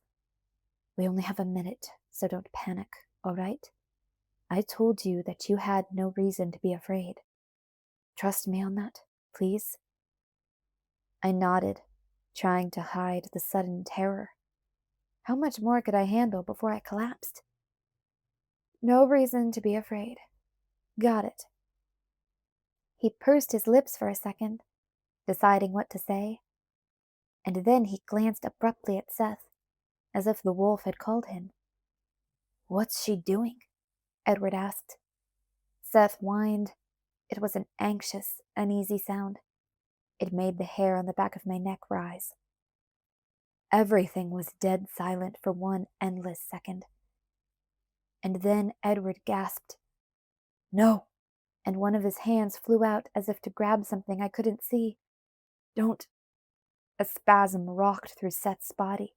"We only have a minute, so don't panic, all right? I told you that you had no reason to be afraid. Trust me on that, please." I nodded, trying to hide the sudden terror. How much more could I handle before I collapsed? "No reason to be afraid. Got it." He pursed his lips for a second, deciding what to say, and then he glanced abruptly at Seth, as if the wolf had called him. "What's she doing?" Edward asked. Seth whined. It was an anxious, uneasy sound. It made the hair on the back of my neck rise. Everything was dead silent for one endless second. And then Edward gasped, "No!" and one of his hands flew out as if to grab something I couldn't see. "Don't!" A spasm rocked through Seth's body,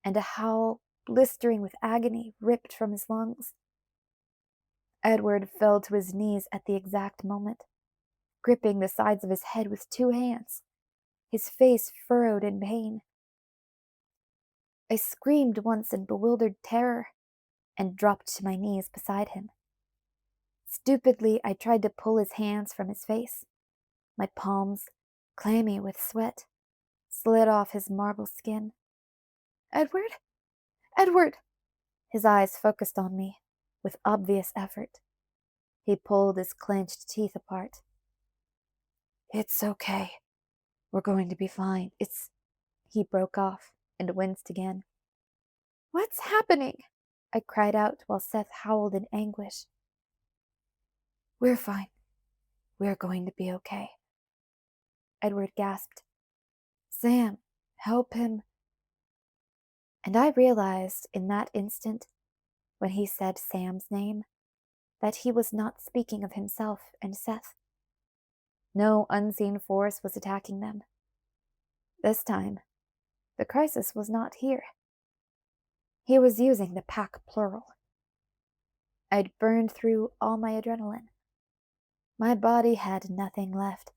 and a howl, blistering with agony, ripped from his lungs. Edward fell to his knees at the exact moment, gripping the sides of his head with two hands, his face furrowed in pain. I screamed once in bewildered terror and dropped to my knees beside him. Stupidly, I tried to pull his hands from his face. My palms, clammy with sweat, slid off his marble skin. "Edward? Edward!" His eyes focused on me, with obvious effort. He pulled his clenched teeth apart. "It's okay. We're going to be fine. He broke off and winced again. "What's happening?" I cried out while Seth howled in anguish. "We're fine. We're going to be okay," Edward gasped. "Sam, help him." And I realized in that instant, when he said Sam's name, that he was not speaking of himself and Seth. No unseen force was attacking them. This time, the crisis was not here. He was using the pack plural. I'd burned through all my adrenaline. My body had nothing left.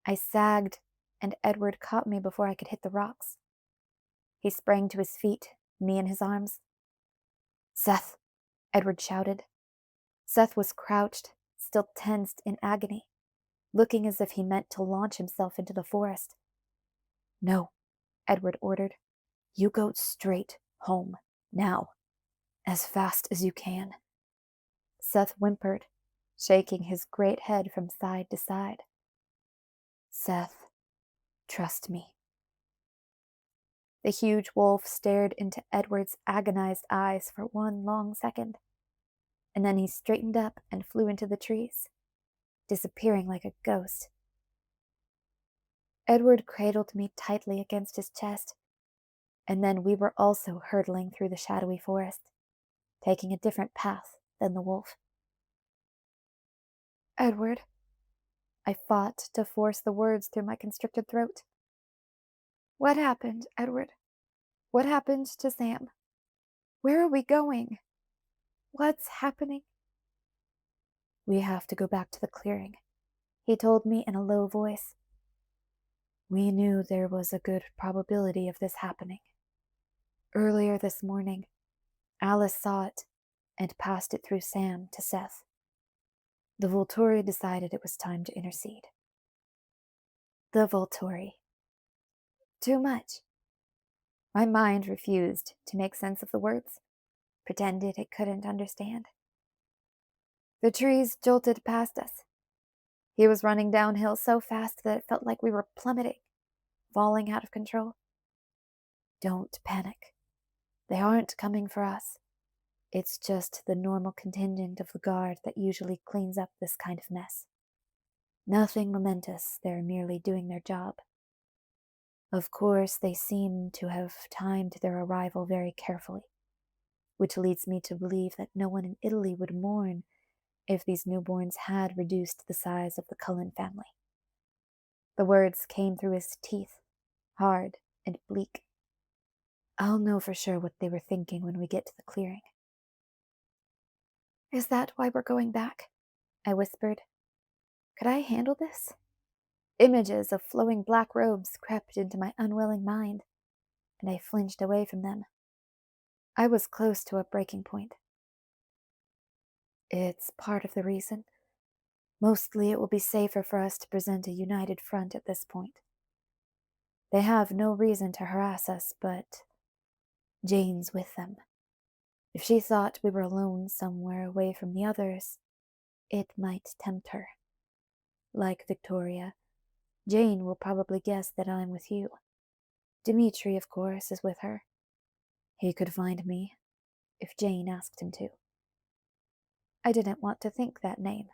I sagged, and Edward caught me before I could hit the rocks. He sprang to his feet, me in his arms. "Seth!" Edward shouted. Seth was crouched, still tensed in agony, looking as if he meant to launch himself into the forest. "No," Edward ordered. "You go straight home, now, as fast as you can." Seth whimpered, shaking his great head from side to side. "Seth, trust me." The huge wolf stared into Edward's agonized eyes for one long second, and then he straightened up and flew into the trees, disappearing like a ghost. Edward cradled me tightly against his chest, and then we were also hurtling through the shadowy forest, taking a different path than the wolf. Edward, I fought to force the words through my constricted throat. What happened, Edward? What happened to Sam? Where are we going? What's happening? We have to go back to the clearing, he told me in a low voice. We knew there was a good probability of this happening. Earlier this morning, Alice saw it and passed it through Sam to Seth. The Volturi decided it was time to intercede. The Volturi. Too much. My mind refused to make sense of the words, pretended it couldn't understand. The trees jolted past us. He was running downhill so fast that it felt like we were plummeting, falling out of control. Don't panic. They aren't coming for us. It's just the normal contingent of the guard that usually cleans up this kind of mess. Nothing momentous, they're merely doing their job. Of course, they seem to have timed their arrival very carefully, which leads me to believe that no one in Italy would mourn if these newborns had reduced the size of the Cullen family. The words came through his teeth, hard and bleak. I'll know for sure what they were thinking when we get to the clearing. Is that why we're going back? I whispered. Could I handle this? Images of flowing black robes crept into my unwilling mind, and I flinched away from them. I was close to a breaking point. It's part of the reason. Mostly it will be safer for us to present a united front at this point. They have no reason to harass us, but Jane's with them. If she thought we were alone somewhere away from the others, it might tempt her. Like Victoria, Jane will probably guess that I'm with you. Dimitri, of course, is with her. He could find me, if Jane asked him to. I didn't want to think that name.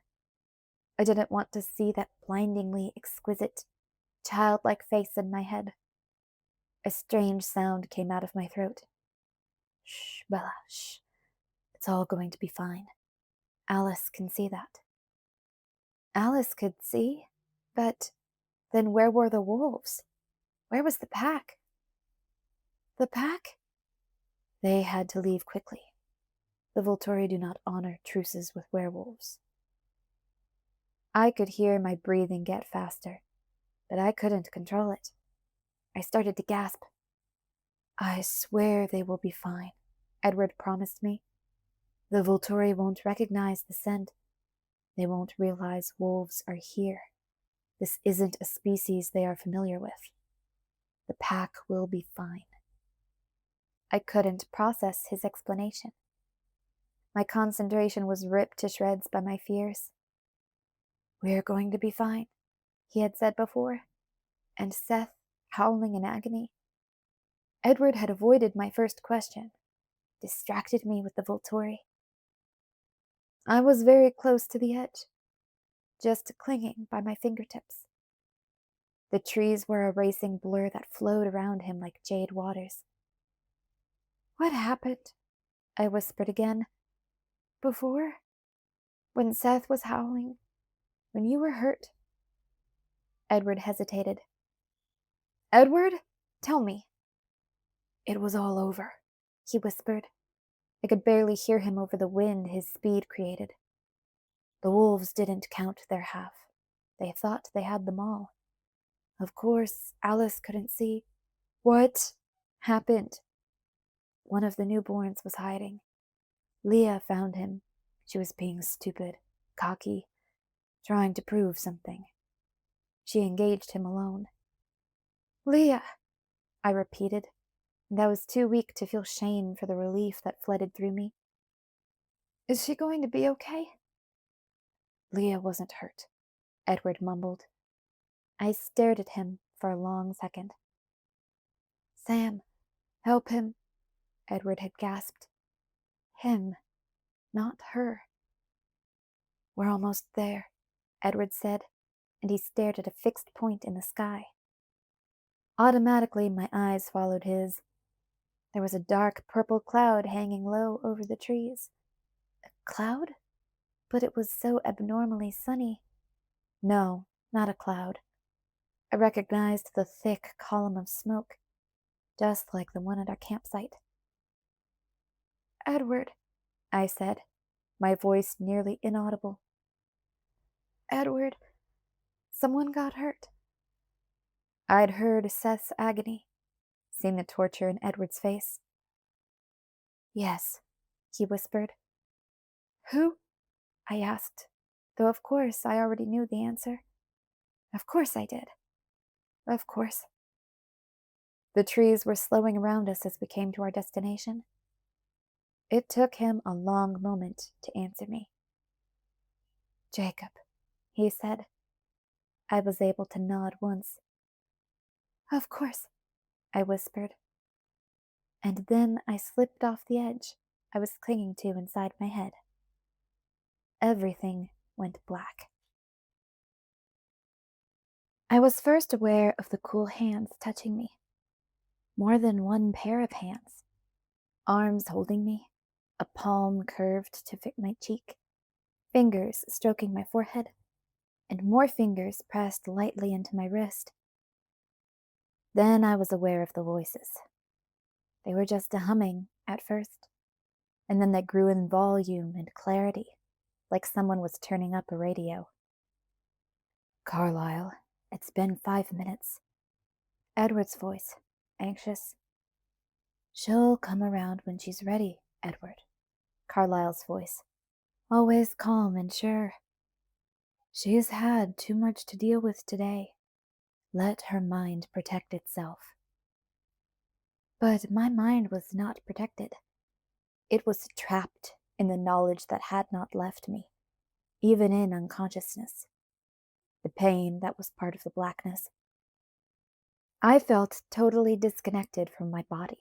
I didn't want to see that blindingly exquisite, childlike face in my head. A strange sound came out of my throat. Shh, Bella, shh. It's all going to be fine. Alice can see that. Alice could see? But then where were the wolves? Where was the pack? The pack? They had to leave quickly. The Volturi do not honor truces with werewolves. I could hear my breathing get faster, but I couldn't control it. I started to gasp. I swear they will be fine, Edward promised me. The Volturi won't recognize the scent. They won't realize wolves are here. This isn't a species they are familiar with. The pack will be fine. I couldn't process his explanation. My concentration was ripped to shreds by my fears. We're going to be fine, he had said before, and Seth howling in agony. Edward had avoided my first question, distracted me with the Volturi. I was very close to the edge, just clinging by my fingertips. The trees were a racing blur that flowed around him like jade waters. What happened? I whispered again. Before? When Seth was howling? When you were hurt? Edward hesitated. Edward? Tell me. It was all over, he whispered. I could barely hear him over the wind his speed created. The wolves didn't count their half. They thought they had them all. Of course, Alice couldn't see. What happened? One of the newborns was hiding. Leah found him. She was being stupid, cocky, trying to prove something. She engaged him alone. Leah, I repeated, and I was too weak to feel shame for the relief that flooded through me. Is she going to be okay? Leah wasn't hurt, Edward mumbled. I stared at him for a long second. Sam, help him, Edward had gasped. Him, not her. We're almost there, Edward said, and he stared at a fixed point in the sky. Automatically, my eyes followed his. There was a dark purple cloud hanging low over the trees. A cloud? But it was so abnormally sunny. No, not a cloud. I recognized the thick column of smoke, just like the one at our campsite. Edward, I said, my voice nearly inaudible. Edward, someone got hurt. I'd heard Seth's agony, seen the torture in Edward's face. Yes, he whispered. Who? I asked, though of course I already knew the answer. Of course I did. Of course. The trees were slowing around us as we came to our destination. It took him a long moment to answer me. Jacob, he said. I was able to nod once. Of course, I whispered. And then I slipped off the edge I was clinging to inside my head. Everything went black. I was first aware of the cool hands touching me. More than one pair of hands. Arms holding me, a palm curved to fit my cheek, fingers stroking my forehead, and more fingers pressed lightly into my wrist. Then I was aware of the voices. They were just a humming at first, and then they grew in volume and clarity, like someone was turning up a radio. Carlyle, it's been 5 minutes. Edward's voice, anxious. She'll come around when she's ready, Edward. Carlyle's voice, always calm and sure. She's had too much to deal with today. Let her mind protect itself. But my mind was not protected. It was trapped in the knowledge that had not left me, even in unconsciousness. The pain that was part of the blackness. I felt totally disconnected from my body,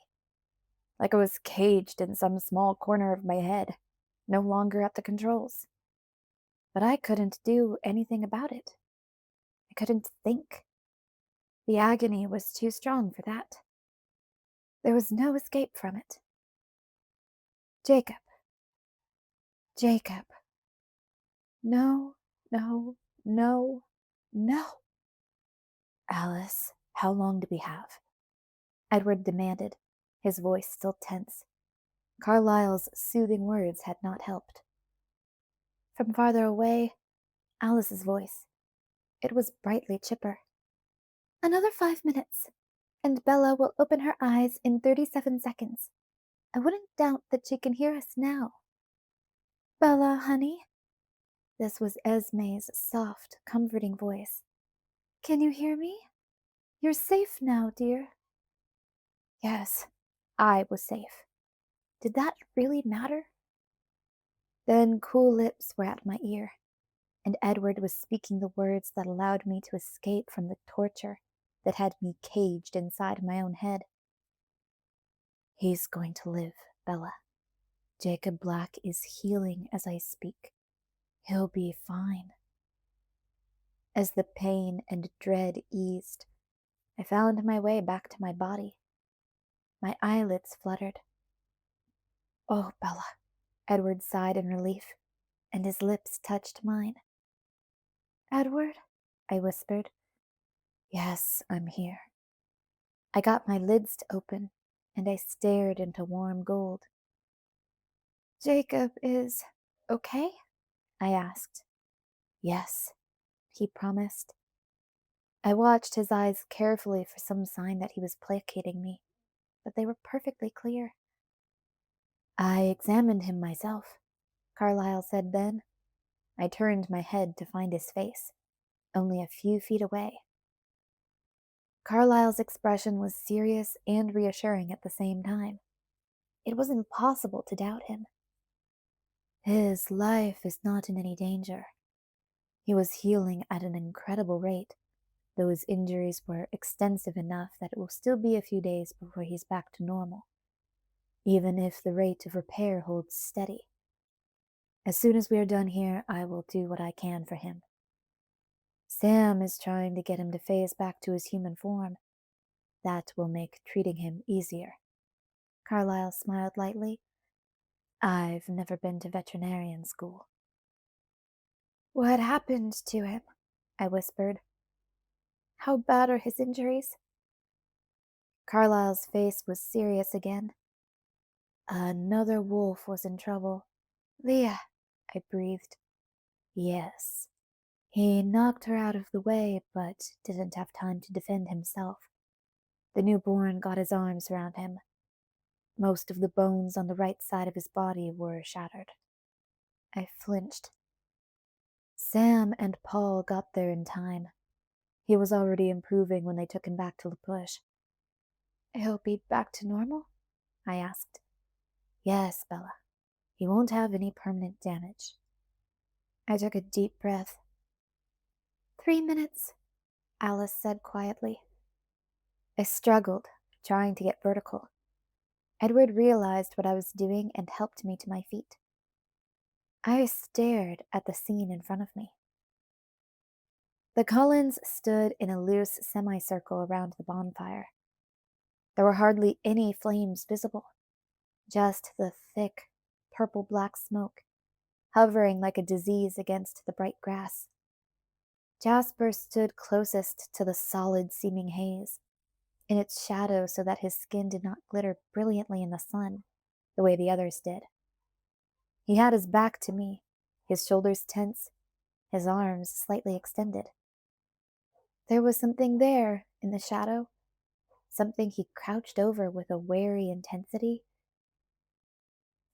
like I was caged in some small corner of my head, no longer at the controls. But I couldn't do anything about it. I couldn't think. The agony was too strong for that. There was no escape from it. Jacob. Jacob. No, no, no, no. Alice, how long do we have? Edward demanded, his voice still tense. Carlyle's soothing words had not helped. From farther away, Alice's voice. It was brightly chipper. Another 5 minutes, and Bella will open her eyes in 37 seconds. I wouldn't doubt that she can hear us now. Bella, honey. This was Esme's soft, comforting voice. Can you hear me? You're safe now, dear. Yes, I was safe. Did that really matter? Then cool lips were at my ear, and Edward was speaking the words that allowed me to escape from the torture that had me caged inside my own head. He's going to live, Bella. Jacob Black is healing as I speak. He'll be fine. As the pain and dread eased, I found my way back to my body. My eyelids fluttered. Oh, Bella, Edward sighed in relief, and his lips touched mine. Edward, I whispered. Yes, I'm here. I got my lids to open, and I stared into warm gold. Jacob is okay? I asked. Yes, he promised. I watched his eyes carefully for some sign that he was placating me, but they were perfectly clear. I examined him myself, Carlyle said then. I turned my head to find his face, only a few feet away. Carlyle's expression was serious and reassuring at the same time. It was impossible to doubt him. His life is not in any danger. He was healing at an incredible rate, though his injuries were extensive enough that it will still be a few days before he's back to normal, even if the rate of repair holds steady. As soon as we are done here, I will do what I can for him. Sam is trying to get him to phase back to his human form, That will make treating him easier. Carlyle smiled lightly. I've never been to veterinarian school. What happened to him? I whispered. How bad are his injuries? Carlyle's face was serious again. Another wolf was in trouble. Leah, I breathed. Yes. He knocked her out of the way, but didn't have time to defend himself. The newborn got his arms around him. Most of the bones on the right side of his body were shattered. I flinched. Sam and Paul got there in time. He was already improving when they took him back to La Push. He'll be back to normal? I asked. Yes, Bella. He won't have any permanent damage. I took a deep breath. 3 minutes, Alice said quietly. I struggled, trying to get vertical. Edward realized what I was doing and helped me to my feet. I stared at the scene in front of me. The Cullens stood in a loose semicircle around the bonfire. There were hardly any flames visible, just the thick, purple-black smoke, hovering like a disease against the bright grass. Jasper stood closest to the solid-seeming haze, in its shadow so that his skin did not glitter brilliantly in the sun, the way the others did. He had his back to me, his shoulders tense, his arms slightly extended. There was something there in the shadow, something he crouched over with a wary intensity.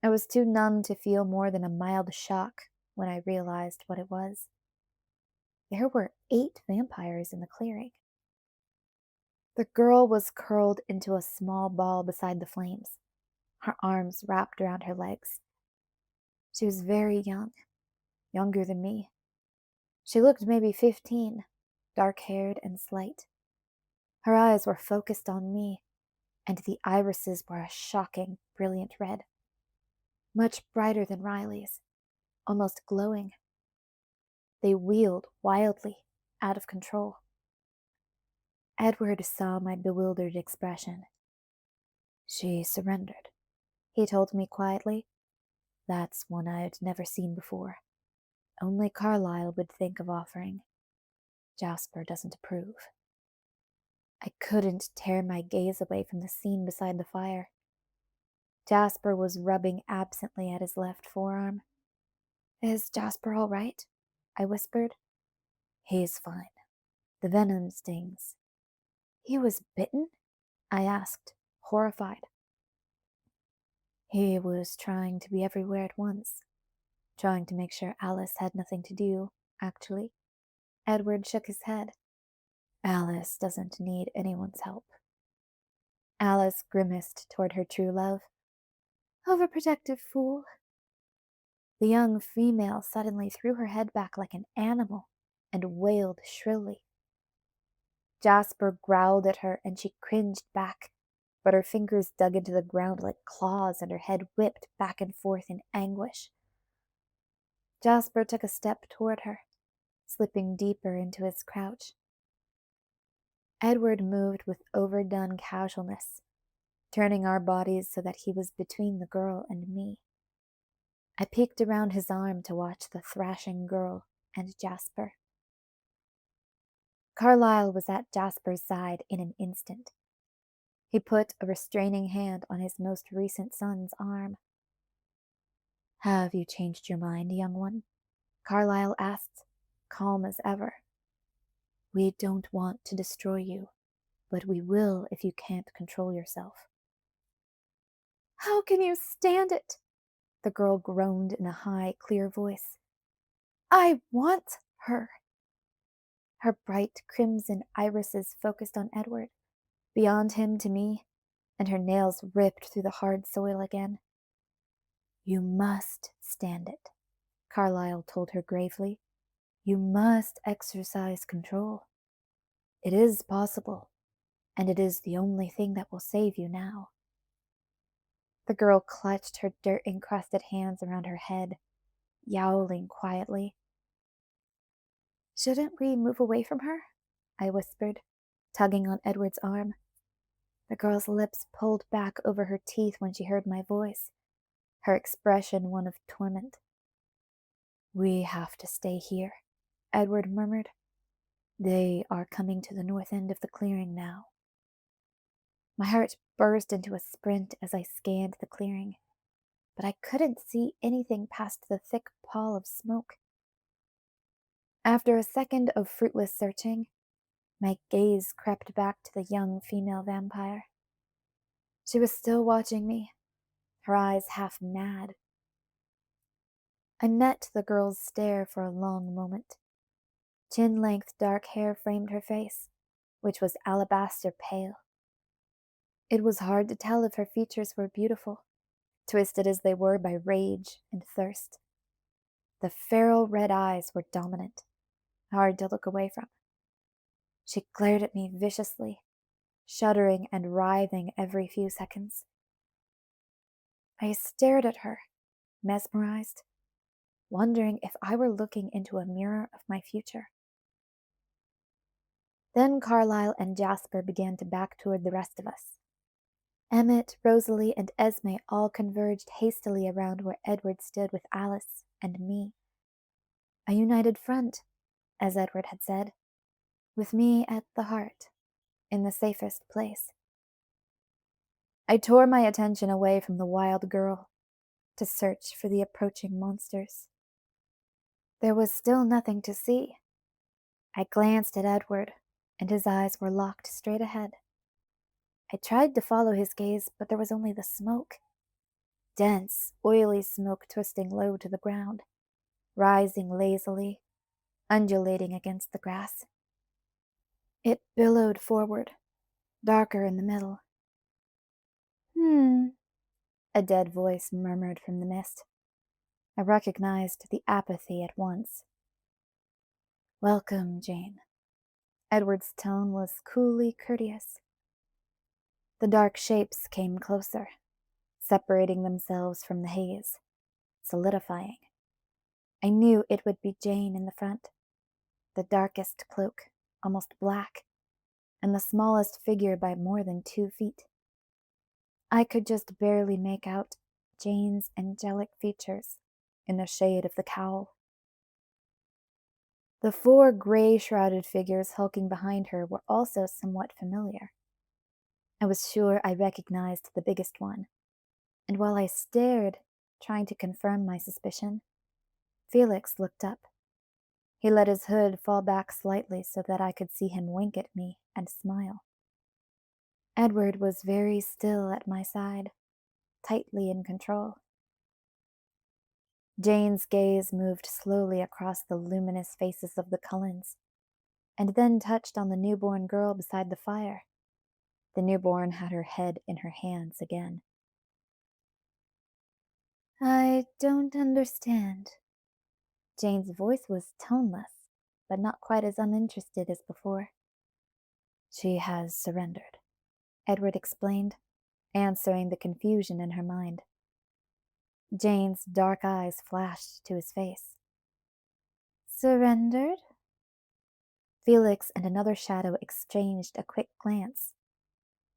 I was too numb to feel more than a mild shock when I realized what it was. There were 8 vampires in the clearing. The girl was curled into a small ball beside the flames, her arms wrapped around her legs. She was very young, younger than me. She looked maybe 15, dark-haired and slight. Her eyes were focused on me, and the irises were a shocking, brilliant red. Much brighter than Riley's, almost glowing. They wheeled wildly, out of control. Edward saw my bewildered expression. She surrendered, he told me quietly. That's one I'd never seen before. Only Carlyle would think of offering. Jasper doesn't approve. I couldn't tear my gaze away from the scene beside the fire. Jasper was rubbing absently at his left forearm. Is Jasper all right? I whispered. He's fine. The venom stings. He was bitten? I asked, horrified. He was trying to be everywhere at once, trying to make sure Alice had nothing to do, actually. Edward shook his head. Alice doesn't need anyone's help. Alice grimaced toward her true love. Overprotective fool. The young female suddenly threw her head back like an animal and wailed shrilly. Jasper growled at her and she cringed back, but her fingers dug into the ground like claws and her head whipped back and forth in anguish. Jasper took a step toward her, slipping deeper into his crouch. Edward moved with overdone casualness, turning our bodies so that he was between the girl and me. I peeked around his arm to watch the thrashing girl and Jasper. Carlyle was at Jasper's side in an instant. He put a restraining hand on his most recent son's arm. Have you changed your mind, young one? Carlyle asked, calm as ever. We don't want to destroy you, but we will if you can't control yourself. How can you stand it? The girl groaned in a high, clear voice. I want her. Her bright crimson irises focused on Edward, beyond him to me, and her nails ripped through the hard soil again. You must stand it, Carlyle told her gravely. You must exercise control. It is possible, and it is the only thing that will save you now. The girl clutched her dirt-encrusted hands around her head, yowling quietly. Shouldn't we move away from her? I whispered, tugging on Edward's arm. The girl's lips pulled back over her teeth when she heard my voice, her expression one of torment. "We have to stay here," Edward murmured. "They are coming to the north end of the clearing now." My heart burst into a sprint as I scanned the clearing, but I couldn't see anything past the thick pall of smoke. After a second of fruitless searching, my gaze crept back to the young female vampire. She was still watching me, her eyes half mad. I met the girl's stare for a long moment. Chin-length dark hair framed her face, which was alabaster pale. It was hard to tell if her features were beautiful, twisted as they were by rage and thirst. The feral red eyes were dominant, hard to look away from. She glared at me viciously, shuddering and writhing every few seconds. I stared at her, mesmerized, wondering if I were looking into a mirror of my future. Then Carlyle and Jasper began to back toward the rest of us. Emmett, Rosalie, and Esme all converged hastily around where Edward stood with Alice and me. A united front, as Edward had said, with me at the heart, in the safest place. I tore my attention away from the wild girl to search for the approaching monsters. There was still nothing to see. I glanced at Edward, and his eyes were locked straight ahead. I tried to follow his gaze, but there was only the smoke. Dense, oily smoke twisting low to the ground, rising lazily, undulating against the grass. It billowed forward, darker in the middle. A dead voice murmured from the mist. I recognized the apathy at once. "Welcome, Jane." Edward's tone was coolly courteous. The dark shapes came closer, separating themselves from the haze, solidifying. I knew it would be Jane in the front, the darkest cloak, almost black, and the smallest figure by more than 2 feet. I could just barely make out Jane's angelic features in the shade of the cowl. The 4 gray-shrouded figures hulking behind her were also somewhat familiar. I was sure I recognized the biggest one, and while I stared, trying to confirm my suspicion, Felix looked up. He let his hood fall back slightly so that I could see him wink at me and smile. Edward was very still at my side, tightly in control. Jane's gaze moved slowly across the luminous faces of the Cullens, and then touched on the newborn girl beside the fire. The newborn had her head in her hands again. "I don't understand." Jane's voice was toneless, but not quite as uninterested as before. "She has surrendered," Edward explained, answering the confusion in her mind. Jane's dark eyes flashed to his face. "Surrendered?" Felix and another shadow exchanged a quick glance.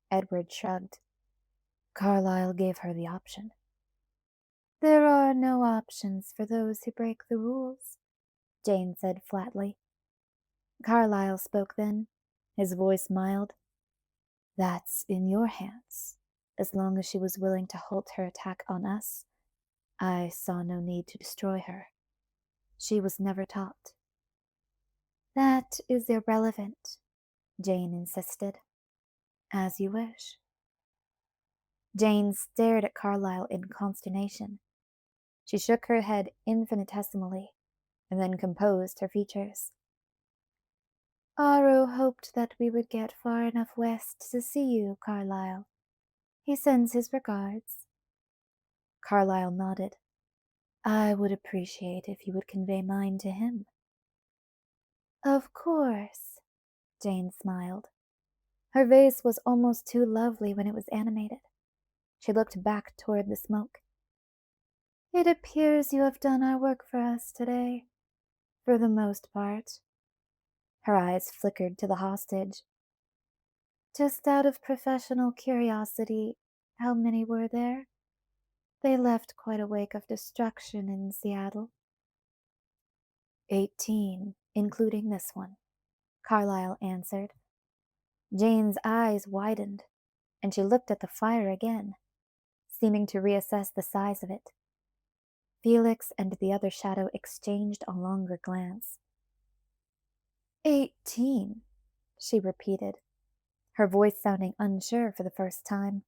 Edward shrugged. "Carlyle gave her the option." "There are no options for those who break the rules," Jane said flatly. Carlyle spoke then, his voice mild. "That's in your hands. As long as she was willing to halt her attack on us, I saw no need to destroy her. She was never taught." "That is irrelevant," Jane insisted. "As you wish." Jane stared at Carlyle in consternation. She shook her head infinitesimally, and then composed her features. "Aro hoped that we would get far enough west to see you, Carlyle. He sends his regards." Carlyle nodded. "I would appreciate if you would convey mine to him." "Of course," Jane smiled. Her face was almost too lovely when it was animated. She looked back toward the smoke. "It appears you have done our work for us today, for the most part." Her eyes flickered to the hostage. Just out of professional curiosity, how many were there? They left quite a wake of destruction in Seattle. 18, including this one, Carlyle answered. Jane's eyes widened, and she looked at the fire again, seeming to reassess the size of it. Felix and the other shadow exchanged a longer glance. 18, she repeated, her voice sounding unsure for the first time.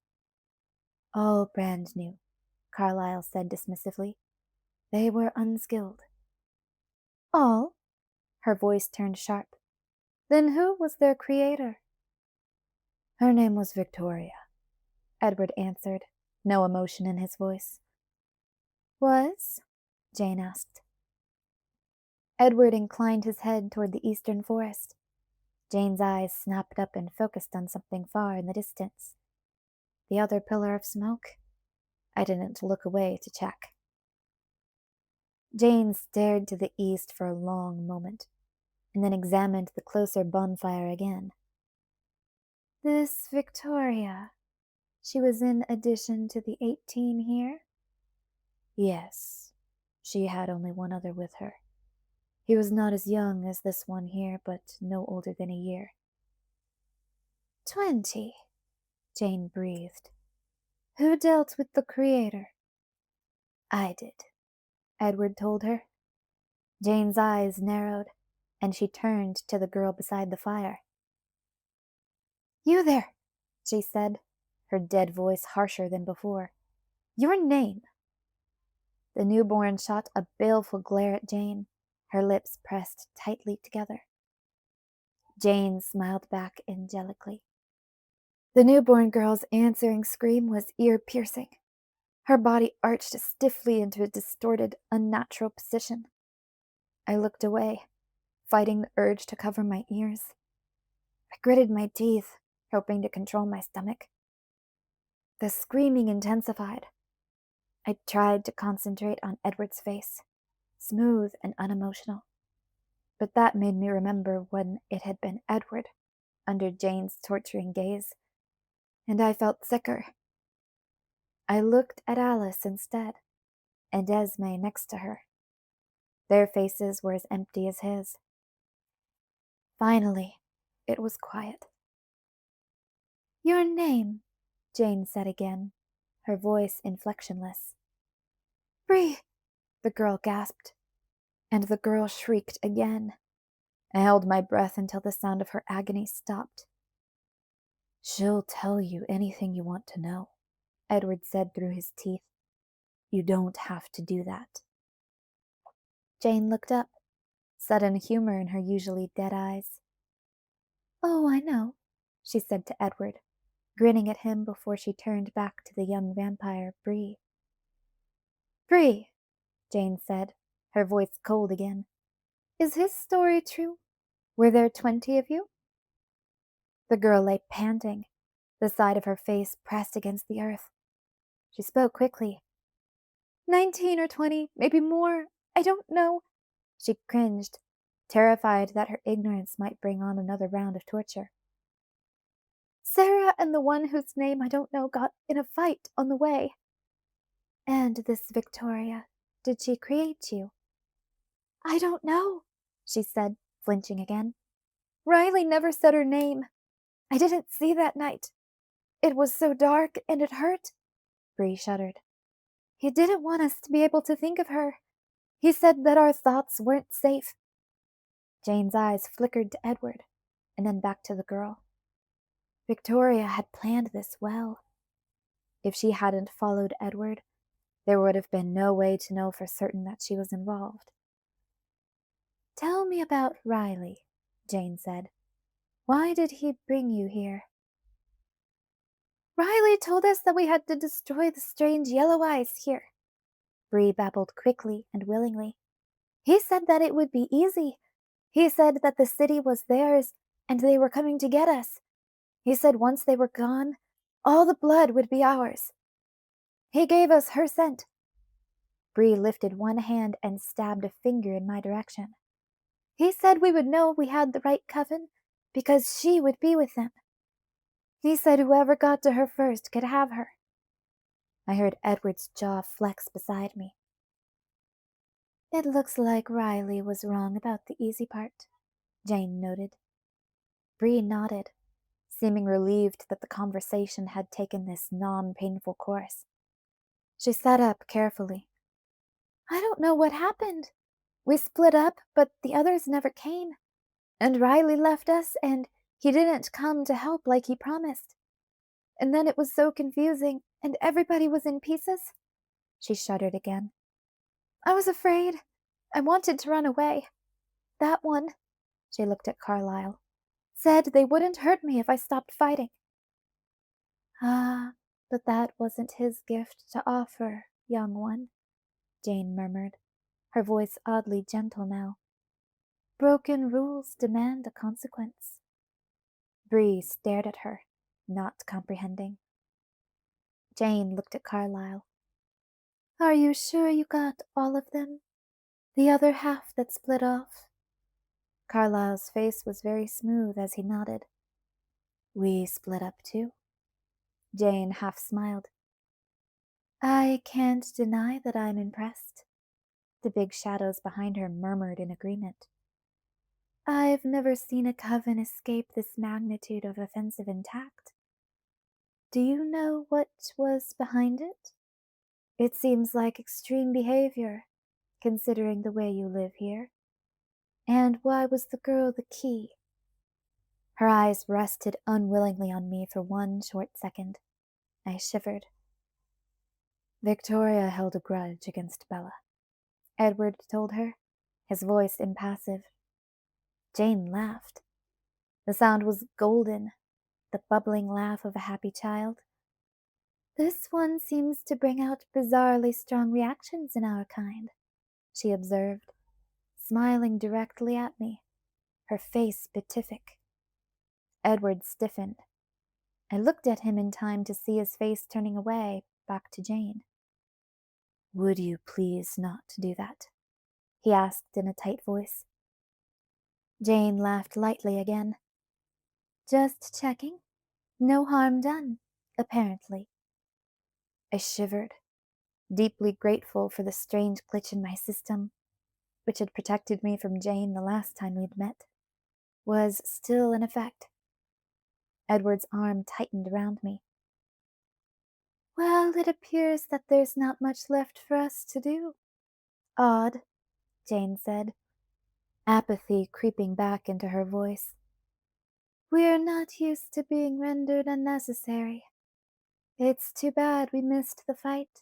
All brand new, Carlyle said dismissively. They were unskilled. All? Her voice turned sharp. Then who was their creator? Her name was Victoria, Edward answered, no emotion in his voice. Was? Jane asked. Edward inclined his head toward the eastern forest. Jane's eyes snapped up and focused on something far in the distance. The other pillar of smoke? I didn't look away to check. Jane stared to the east for a long moment, and then examined the closer bonfire again. This Victoria, she was in addition to the 18 here? Yes, she had only one other with her. He was not as young as this one here, but no older than a year. 20, Jane breathed. Who dealt with the creator? I did, Edward told her. Jane's eyes narrowed, and she turned to the girl beside the fire. You there, she said, her dead voice harsher than before. Your name? The newborn shot a baleful glare at Jane, her lips pressed tightly together. Jane smiled back angelically. The newborn girl's answering scream was ear-piercing. Her body arched stiffly into a distorted, unnatural position. I looked away, fighting the urge to cover my ears. I gritted my teeth, hoping to control my stomach. The screaming intensified. I tried to concentrate on Edward's face, smooth and unemotional. But that made me remember when it had been Edward, under Jane's torturing gaze, and I felt sicker. I looked at Alice instead, and Esme next to her. Their faces were as empty as his. Finally, it was quiet. Your name, Jane said again, her voice inflectionless. Bree, the girl gasped, and the girl shrieked again. I held my breath until the sound of her agony stopped. She'll tell you anything you want to know, Edward said through his teeth. You don't have to do that. Jane looked up, sudden humor in her usually dead eyes. Oh, I know, she said to Edward, grinning at him before she turned back to the young vampire, Bree. Bree, Jane said, her voice cold again. Is his story true? Were there 20 of you? The girl lay panting, the side of her face pressed against the earth. She spoke quickly. 19 or 20, maybe more. I don't know. She cringed, terrified that her ignorance might bring on another round of torture. Sarah and the one whose name I don't know got in a fight on the way. And this Victoria, did she create you? I don't know, she said, flinching again. Riley never said her name. I didn't see that night. It was so dark and it hurt. Bree shuddered. He didn't want us to be able to think of her. He said that our thoughts weren't safe. Jane's eyes flickered to Edward, and then back to the girl. Victoria had planned this well. If she hadn't followed Edward, there would have been no way to know for certain that she was involved. Tell me about Riley, Jane said. Why did he bring you here? Riley told us that we had to destroy the strange yellow eyes here. Bree babbled quickly and willingly. He said that it would be easy. He said that the city was theirs and they were coming to get us. He said once they were gone, all the blood would be ours. He gave us her scent. Bree lifted one hand and stabbed a finger in my direction. He said we would know we had the right coven because she would be with them. He said whoever got to her first could have her. I heard Edward's jaw flex beside me. It looks like Riley was wrong about the easy part, Jane noted. Bree nodded, seeming relieved that the conversation had taken this non-painful course. She sat up carefully. I don't know what happened. We split up, but the others never came. And Riley left us, and he didn't come to help like he promised. And then it was so confusing, and everybody was in pieces. She shuddered again. I was afraid. I wanted to run away. That one, she looked at Carlyle, said they wouldn't hurt me if I stopped fighting. Ah, but that wasn't his gift to offer, young one, Jane murmured, her voice oddly gentle now. Broken rules demand a consequence. Bree stared at her, not comprehending. Jane looked at Carlyle. Are you sure you got all of them? The other half that split off? Carlyle's face was very smooth as he nodded. We split up too. Jane half smiled. I can't deny that I'm impressed. The big shadows behind her murmured in agreement. I've never seen a coven escape this magnitude of offensive intact. Do you know what was behind it? It seems like extreme behavior, considering the way you live here. And why was the girl the key? Her eyes rested unwillingly on me for one short second. I shivered. Victoria held a grudge against Bella, Edward told her, his voice impassive. Jane laughed. The sound was golden, the bubbling laugh of a happy child. This one seems to bring out bizarrely strong reactions in our kind, she observed, smiling directly at me, her face beatific. Edward stiffened. I looked at him in time to see his face turning away, back to Jane. Would you please not do that? He asked in a tight voice. Jane laughed lightly again. Just checking. No harm done, apparently. I shivered, deeply grateful for the strange glitch in my system, which had protected me from Jane the last time we'd met, was still in effect. Edward's arm tightened around me. Well, it appears that there's not much left for us to do. Odd, Jane said, apathy creeping back into her voice. We're not used to being rendered unnecessary. It's too bad we missed the fight.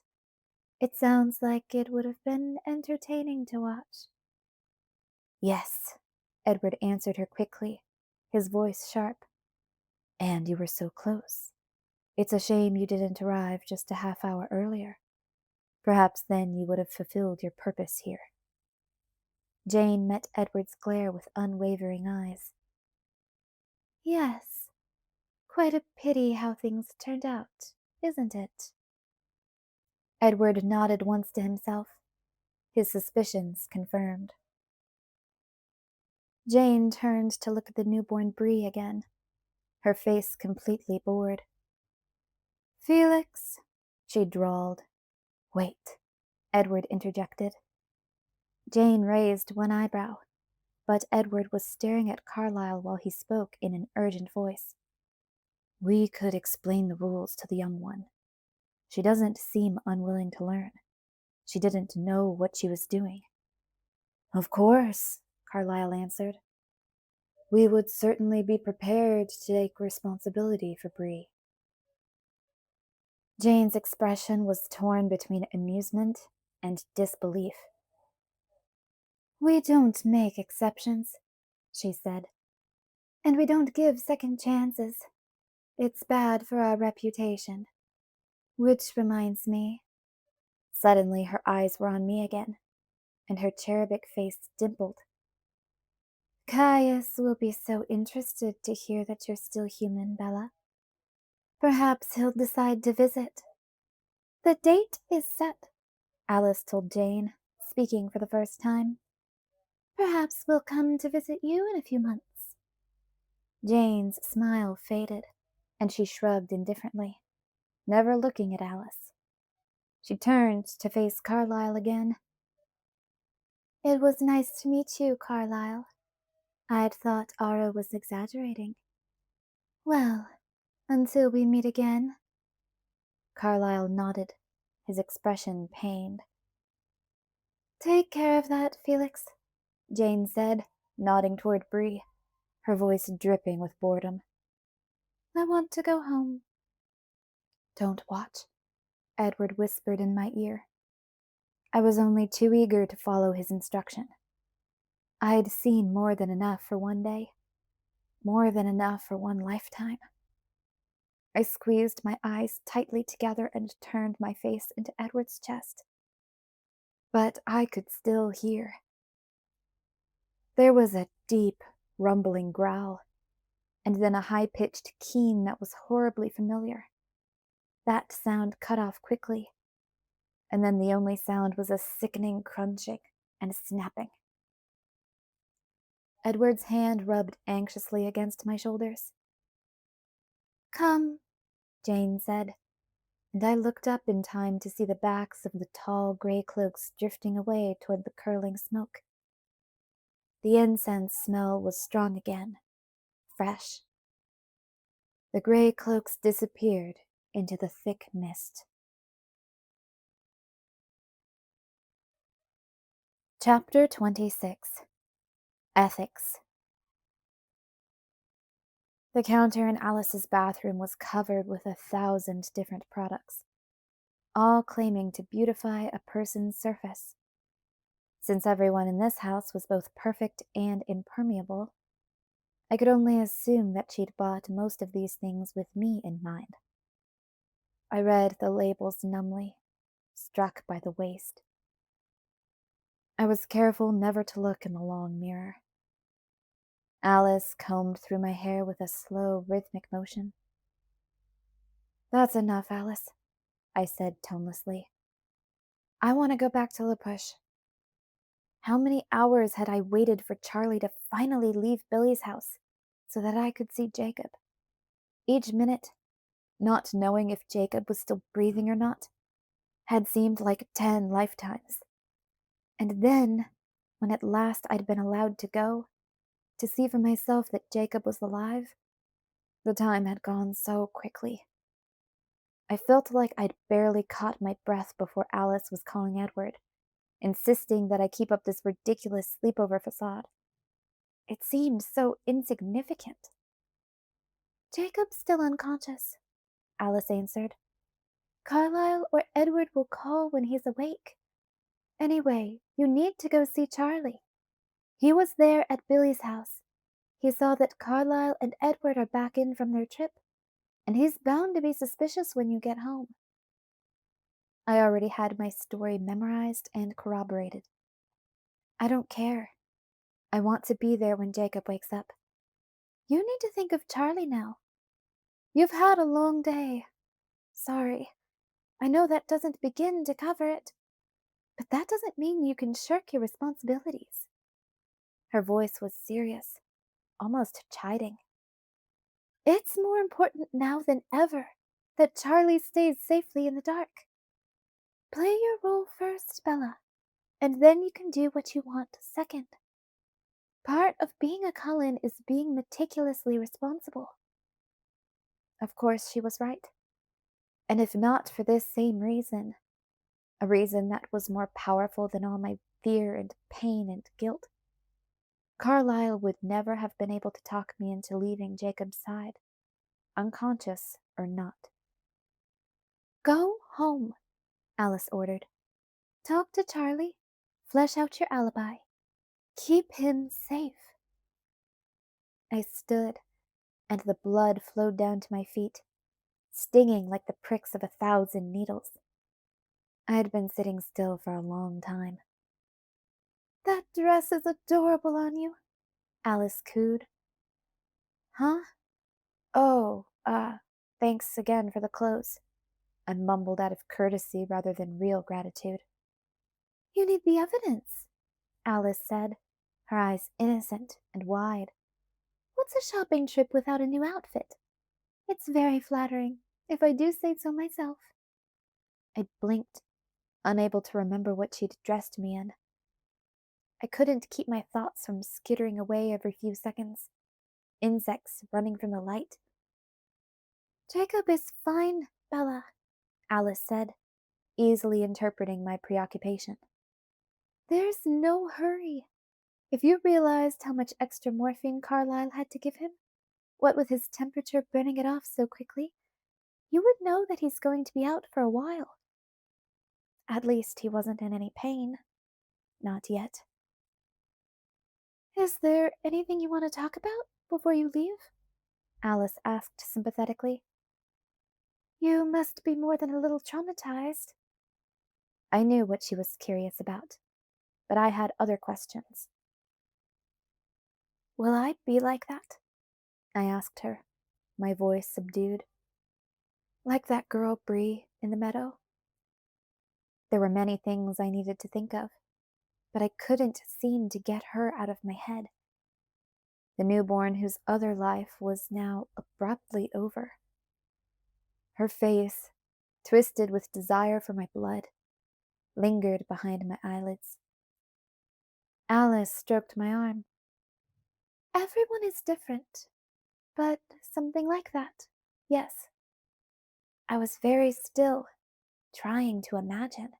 It sounds like it would have been entertaining to watch. Yes, Edward answered her quickly, his voice sharp. And you were so close. It's a shame you didn't arrive just a half hour earlier. Perhaps then you would have fulfilled your purpose here. Jane met Edward's glare with unwavering eyes. Yes, quite a pity how things turned out, isn't it? Edward nodded once to himself, his suspicions confirmed. Jane turned to look at the newborn Bree again, her face completely bored. Felix, she drawled. Wait, Edward interjected. Jane raised one eyebrow, but Edward was staring at Carlyle while he spoke in an urgent voice. We could explain the rules to the young one. She doesn't seem unwilling to learn. She didn't know what she was doing. Of course, Carlyle answered. We would certainly be prepared to take responsibility for Bree. Jane's expression was torn between amusement and disbelief. We don't make exceptions, she said. And we don't give second chances. It's bad for our reputation. Which reminds me. Suddenly her eyes were on me again, and her cherubic face dimpled. Caius will be so interested to hear that you're still human, Bella. Perhaps he'll decide to visit. The date is set, Alice told Jane, speaking for the first time. Perhaps we'll come to visit you in a few months. Jane's smile faded. and she shrugged indifferently, never looking at Alice. She turned to face Carlyle again. It was nice to meet you, Carlyle. I'd thought Ara was exaggerating. Well, until we meet again. Carlyle nodded, his expression pained. Take care of that, Felix, Jane said, nodding toward Bree, her voice dripping with boredom. I want to go home. Don't watch, Edward whispered in my ear. I was only too eager to follow his instruction. I'd seen more than enough for one day, more than enough for one lifetime. I squeezed my eyes tightly together and turned my face into Edward's chest. But I could still hear. There was a deep, rumbling growl, and then a high-pitched keen that was horribly familiar. That sound cut off quickly, and then the only sound was a sickening crunching and snapping. Edward's hand rubbed anxiously against my shoulders. Come, Jane said, and I looked up in time to see the backs of the tall gray cloaks drifting away toward the curling smoke. The incense smell was strong again, fresh. The gray cloaks disappeared into the thick mist. Chapter 26. Ethics. The counter in Alice's bathroom was covered with 1,000 different products, all claiming to beautify a person's surface. Since everyone in this house was both perfect and impermeable, I could only assume that she'd bought most of these things with me in mind. I read the labels numbly, struck by the waste. I was careful never to look in the long mirror. Alice combed through my hair with a slow, rhythmic motion. That's enough, Alice, I said tonelessly. I want to go back to La Push. How many hours had I waited for Charlie to finally leave Billy's house so that I could see Jacob? Each minute, not knowing if Jacob was still breathing or not, had seemed like 10 lifetimes. And then, when at last I'd been allowed to go, to see for myself that Jacob was alive, the time had gone so quickly. I felt like I'd barely caught my breath before Alice was calling Edward, insisting that I keep up this ridiculous sleepover facade. It seemed so insignificant. Jacob's still unconscious, Alice answered. Carlyle or Edward will call when he's awake. Anyway, you need to go see Charlie. He was there at Billy's house. He saw that Carlyle and Edward are back in from their trip, and he's bound to be suspicious when you get home. I already had my story memorized and corroborated. I don't care. I want to be there when Jacob wakes up. You need to think of Charlie now. You've had a long day. Sorry. I know that doesn't begin to cover it, but that doesn't mean you can shirk your responsibilities. Her voice was serious, almost chiding. It's more important now than ever that Charlie stays safely in the dark. Play your role first, Bella, and then you can do what you want second. Part of being a Cullen is being meticulously responsible. Of course, she was right. And if not for this same reason, a reason that was more powerful than all my fear and pain and guilt, Carlyle would never have been able to talk me into leaving Jacob's side, unconscious or not. Go home, Alice ordered. Talk to Charlie. Flesh out your alibi. Keep him safe. I stood, and the blood flowed down to my feet, stinging like the pricks of 1,000 needles. I had been sitting still for a long time. That dress is adorable on you, Alice cooed. Huh? Oh, thanks again for the clothes, I mumbled out of courtesy rather than real gratitude. You need the evidence, Alice said, her eyes innocent and wide. What's a shopping trip without a new outfit? It's very flattering, if I do say so myself. I blinked, unable to remember what she'd dressed me in. I couldn't keep my thoughts from skittering away every few seconds, insects running from the light. Jacob is fine, Bella, Alice said, easily interpreting my preoccupation. There's no hurry. If you realized how much extra morphine Carlyle had to give him, what with his temperature burning it off so quickly, you would know that he's going to be out for a while. At least he wasn't in any pain. Not yet. Is there anything you want to talk about before you leave? Alice asked sympathetically. You must be more than a little traumatized. I knew what she was curious about, but I had other questions. Will I be like that? I asked her, my voice subdued. Like that girl Bree in the meadow? There were many things I needed to think of, but I couldn't seem to get her out of my head. The newborn whose other life was now abruptly over. Her face, twisted with desire for my blood, lingered behind my eyelids. Alice stroked my arm. Everyone is different, but something like that, yes. I was very still, trying to imagine.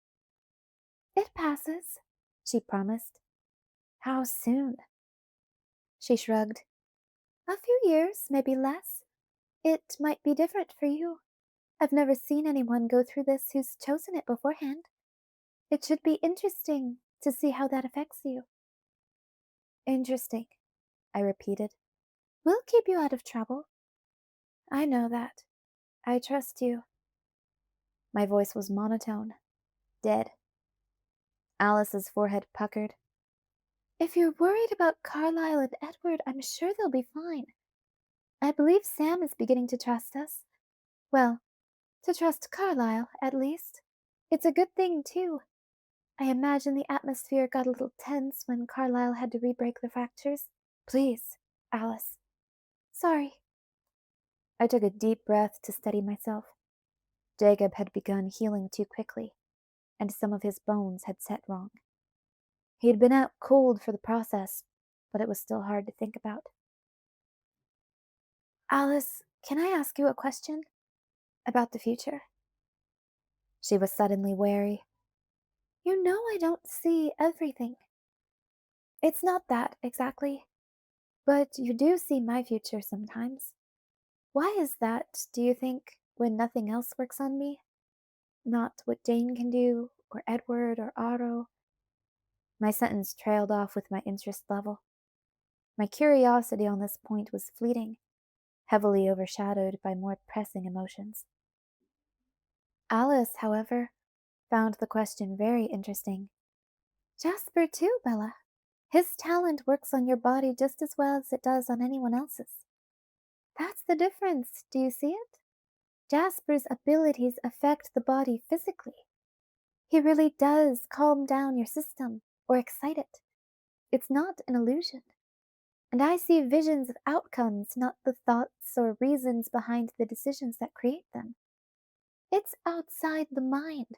It passes, she promised. How soon? She shrugged. A few years, maybe less. It might be different for you. I've never seen anyone go through this who's chosen it beforehand. It should be interesting to see how that affects you. Interesting, I repeated. We'll keep you out of trouble. I know that. I trust you. My voice was monotone, dead. Alice's forehead puckered. If you're worried about Carlyle and Edward, I'm sure they'll be fine. I believe Sam is beginning to trust us. Well, to trust Carlyle, at least. It's a good thing, too. I imagine the atmosphere got a little tense when Carlyle had to re-break the fractures. Please, Alice. Sorry. I took a deep breath to steady myself. Jacob had begun healing too quickly, and some of his bones had set wrong. He had been out cold for the process, but it was still hard to think about. Alice, can I ask you a question? About the future? She was suddenly wary. You know I don't see everything. It's not that, exactly. But you do see my future sometimes. Why is that, do you think, when nothing else works on me? Not what Jane can do, or Edward, or Otto. My sentence trailed off with my interest level. My curiosity on this point was fleeting, heavily overshadowed by more pressing emotions. Alice, however, found the question very interesting. Jasper, too, Bella. His talent works on your body just as well as it does on anyone else's. That's the difference, do you see it? Jasper's abilities affect the body physically. He really does calm down your system or excite it. It's not an illusion. And I see visions of outcomes, not the thoughts or reasons behind the decisions that create them. It's outside the mind,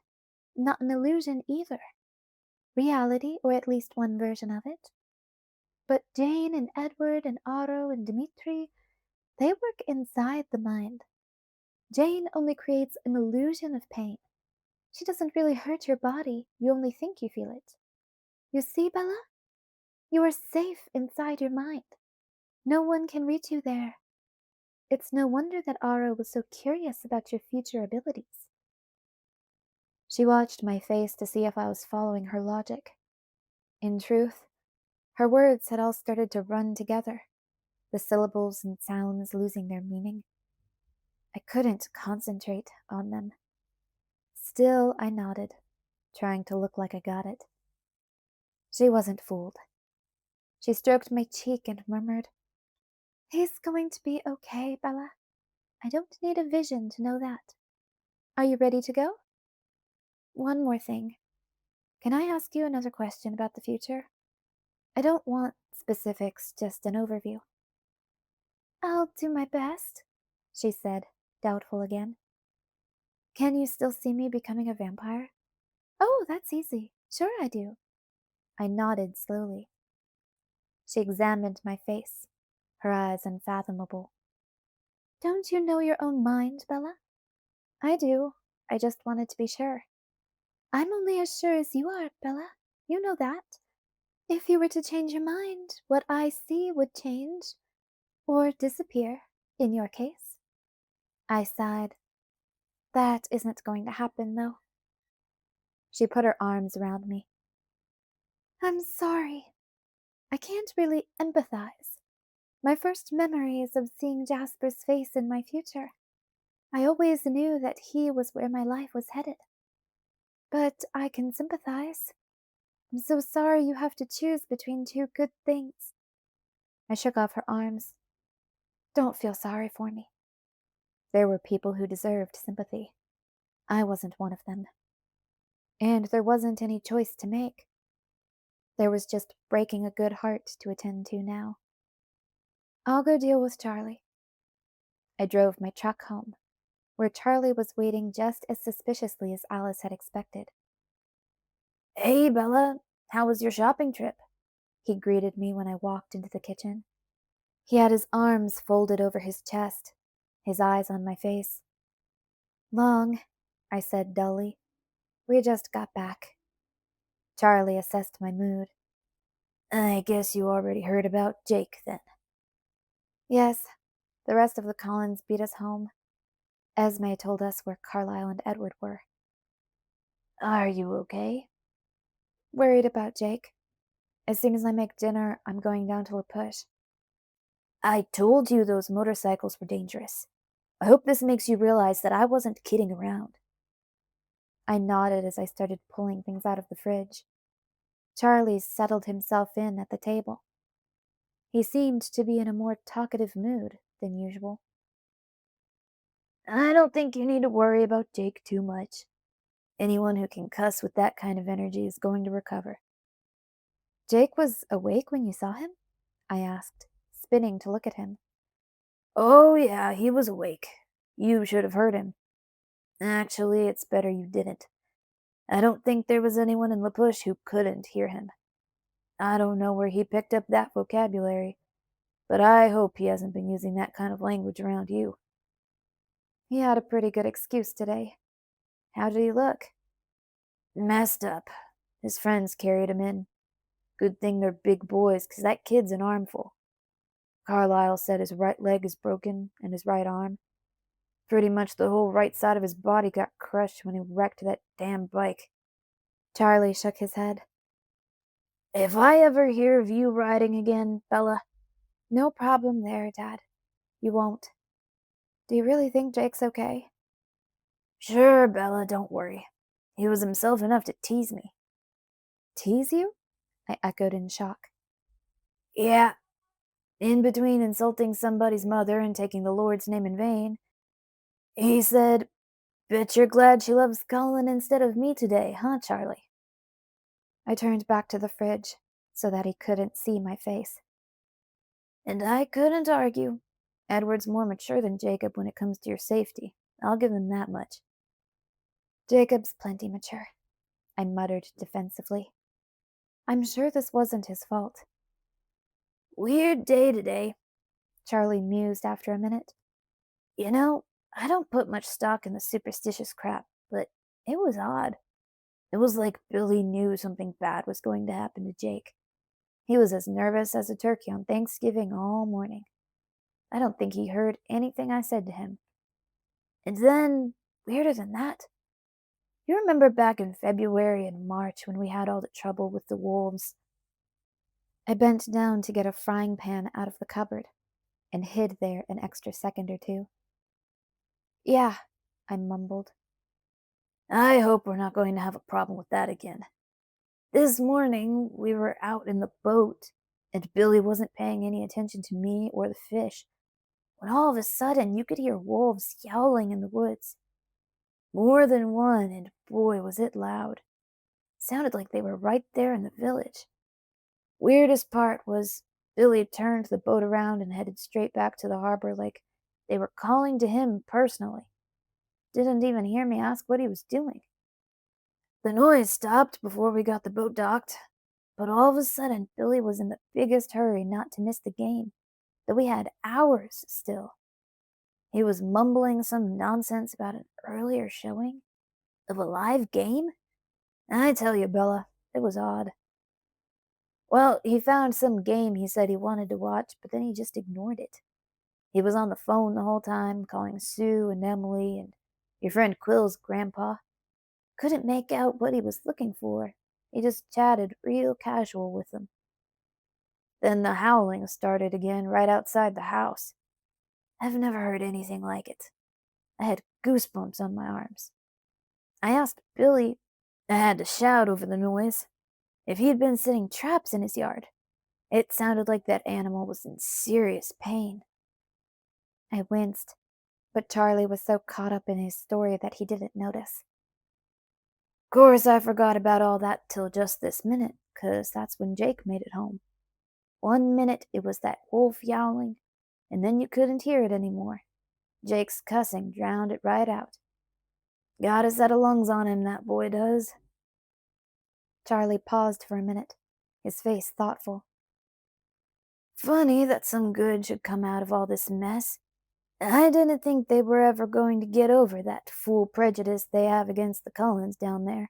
not an illusion either. Reality, or at least one version of it. But Jane and Edward and Otto and Dmitri, they work inside the mind. Jane only creates an illusion of pain. She doesn't really hurt your body, you only think you feel it. You see, Bella? You are safe inside your mind. No one can reach you there. It's no wonder that Ara was so curious about your future abilities. She watched my face to see if I was following her logic. In truth, her words had all started to run together, the syllables and sounds losing their meaning. I couldn't concentrate on them. Still, I nodded, trying to look like I got it. She wasn't fooled. She stroked my cheek and murmured, He's going to be okay, Bella. I don't need a vision to know that. Are you ready to go? One more thing. Can I ask you another question about the future? I don't want specifics, just an overview. I'll do my best, she said, doubtful again. Can you still see me becoming a vampire? Oh, that's easy. Sure I do. I nodded slowly. She examined my face, her eyes unfathomable. Don't you know your own mind, Bella? I do. I just wanted to be sure. I'm only as sure as you are, Bella. You know that. If you were to change your mind, what I see would change, or disappear, in your case. I sighed. That isn't going to happen, though. She put her arms around me. I'm sorry. I can't really empathize. My first memory is of seeing Jasper's face in my future. I always knew that he was where my life was headed. But I can sympathize. I'm so sorry you have to choose between two good things. I shook off her arms. Don't feel sorry for me. There were people who deserved sympathy. I wasn't one of them. And there wasn't any choice to make. There was just breaking a good heart to attend to now. I'll go deal with Charlie. I drove my truck home, where Charlie was waiting just as suspiciously as Alice had expected. Hey, Bella, how was your shopping trip? He greeted me when I walked into the kitchen. He had his arms folded over his chest, his eyes on my face. Long, I said dully. We just got back. Charlie assessed my mood. I guess you already heard about Jake, then. Yes, the rest of the Collins beat us home. Esme told us where Carlisle and Edward were. Are you okay? Worried about Jake. As soon as I make dinner, I'm going down to La Push. I told you those motorcycles were dangerous. I hope this makes you realize that I wasn't kidding around. I nodded as I started pulling things out of the fridge. Charlie settled himself in at the table. He seemed to be in a more talkative mood than usual. I don't think you need to worry about Jake too much. Anyone who can cuss with that kind of energy is going to recover. Jake was awake when you saw him? I asked, spinning to look at him. Oh, yeah, he was awake. You should have heard him. Actually, it's better you didn't. I don't think there was anyone in La Push who couldn't hear him. I don't know where he picked up that vocabulary, but I hope he hasn't been using that kind of language around you. He had a pretty good excuse today. How did he look? Messed up. His friends carried him in. Good thing they're big boys, 'cause that kid's an armful. Carlisle said his right leg is broken and his right arm. Pretty much the whole right side of his body got crushed when he wrecked that damn bike. Charlie shook his head. If I ever hear of you riding again, Bella... No problem there, Dad. You won't. Do you really think Jake's okay? Sure, Bella, don't worry. He was himself enough to tease me. Tease you? I echoed in shock. Yeah. In between insulting somebody's mother and taking the Lord's name in vain, he said, Bet you're glad she loves Colin instead of me today, huh, Charlie? I turned back to the fridge so that he couldn't see my face. And I couldn't argue. Edward's more mature than Jacob when it comes to your safety. I'll give him that much. Jacob's plenty mature, I muttered defensively. I'm sure this wasn't his fault. Weird day today, Charlie mused after a minute. You know, I don't put much stock in the superstitious crap, but it was odd. It was like Billy knew something bad was going to happen to Jake. He was as nervous as a turkey on Thanksgiving all morning. I don't think he heard anything I said to him. And then, weirder than that, you remember back in February and March when we had all the trouble with the wolves? I bent down to get a frying pan out of the cupboard and hid there an extra second or two. Yeah, I mumbled. I hope we're not going to have a problem with that again. This morning, we were out in the boat, and Billy wasn't paying any attention to me or the fish, when all of a sudden you could hear wolves yowling in the woods. More than one, and boy, was it loud. Sounded like they were right there in the village. Weirdest part was Billy turned the boat around and headed straight back to the harbor like They were calling to him personally. Didn't even hear me ask what he was doing. The noise stopped before we got the boat docked, but all of a sudden Billy was in the biggest hurry not to miss the game, though we had hours still. He was mumbling some nonsense about an earlier showing of a live game. I tell you, Bella, it was odd. Well, he found some game he said he wanted to watch, but then he just ignored it. He was on the phone the whole time, calling Sue and Emily and your friend Quill's grandpa. Couldn't make out what he was looking for. He just chatted real casual with them. Then the howling started again right outside the house. I've never heard anything like it. I had goosebumps on my arms. I asked Billy, I had to shout over the noise, if he'd been setting traps in his yard. It sounded like that animal was in serious pain. I winced, but Charlie was so caught up in his story that he didn't notice. Course, I forgot about all that till just this minute, 'cause that's when Jake made it home. 1 minute it was that wolf yowling, and then you couldn't hear it anymore. Jake's cussing drowned it right out. Got a set of lungs on him, that boy does. Charlie paused for a minute, his face thoughtful. Funny that some good should come out of all this mess. I didn't think they were ever going to get over that fool prejudice they have against the Cullens down there.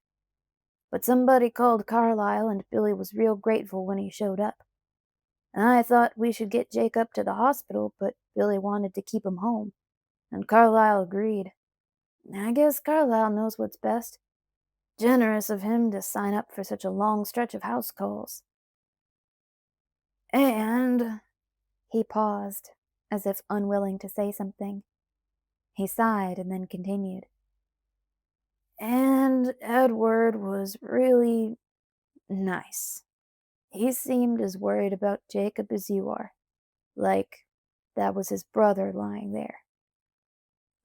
But somebody called Carlisle, and Billy was real grateful when he showed up. I thought we should get Jake up to the hospital, but Billy wanted to keep him home, and Carlisle agreed. I guess Carlisle knows what's best. Generous of him to sign up for such a long stretch of house calls. And he paused, as if unwilling to say something. He sighed and then continued. And Edward was really nice. He seemed as worried about Jacob as you are, like that was his brother lying there.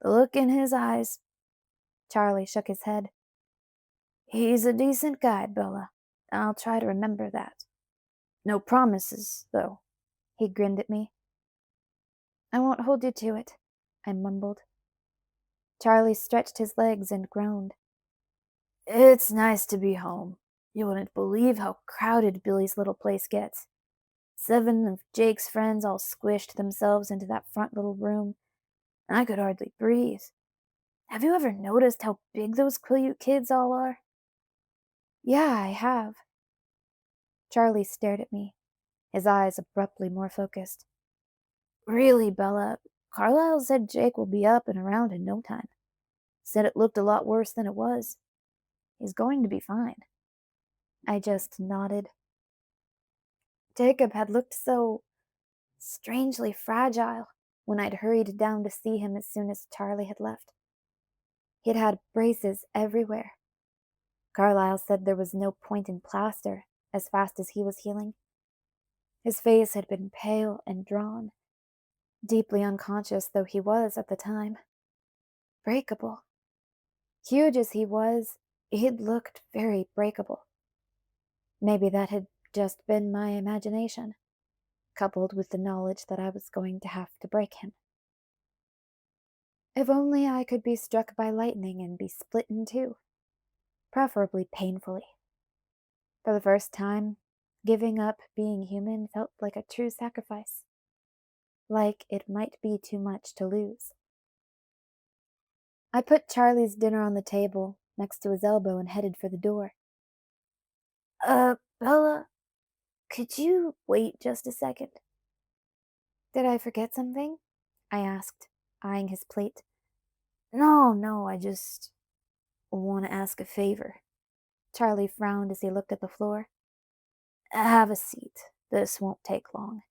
The look in his eyes. Charlie shook his head. He's a decent guy, Bella. I'll try to remember that. No promises, though. He grinned at me. I won't hold you to it, I mumbled. Charlie stretched his legs and groaned. It's nice to be home. You wouldn't believe how crowded Billy's little place gets. 7 of Jake's friends all squished themselves into that front little room, and I could hardly breathe. Have you ever noticed how big those Quileute kids all are? Yeah, I have. Charlie stared at me, his eyes abruptly more focused. Really, Bella, Carlisle said Jake will be up and around in no time. Said it looked a lot worse than it was. He's going to be fine. I just nodded. Jacob had looked so strangely fragile when I'd hurried down to see him as soon as Charlie had left. He'd had braces everywhere. Carlisle said there was no point in plaster as fast as he was healing. His face had been pale and drawn, deeply unconscious though he was at the time. Breakable. Huge as he was, he'd looked very breakable. Maybe that had just been my imagination, coupled with the knowledge that I was going to have to break him. If only I could be struck by lightning and be split in two, preferably painfully. For the first time, giving up being human felt like a true sacrifice, like it might be too much to lose. I put Charlie's dinner on the table next to his elbow and headed for the door. Bella, could you wait just a second? Did I forget something? I asked, eyeing his plate. No, I just want to ask a favor. Charlie frowned as he looked at the floor. Have a seat. This won't take long.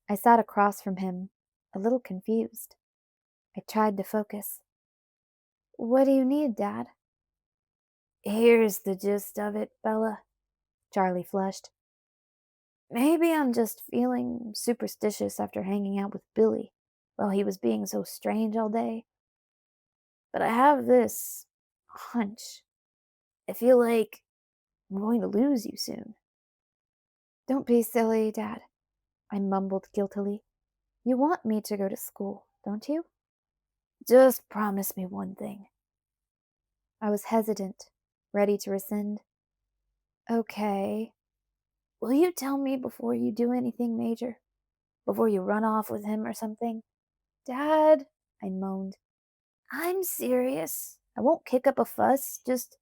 I sat across from him, a little confused. I tried to focus. What do you need, Dad? Here's the gist of it, Bella. Charlie flushed. Maybe I'm just feeling superstitious after hanging out with Billy while he was being so strange all day. But I have this hunch. I feel like I'm going to lose you soon. Don't be silly, Dad, I mumbled guiltily. You want me to go to school. don't you? Just promise me one thing. I was hesitant, ready to rescind. Okay. Will you tell me before you do anything major? Before you run off with him or something? Dad, I moaned. I'm serious. I won't kick up a fuss. Just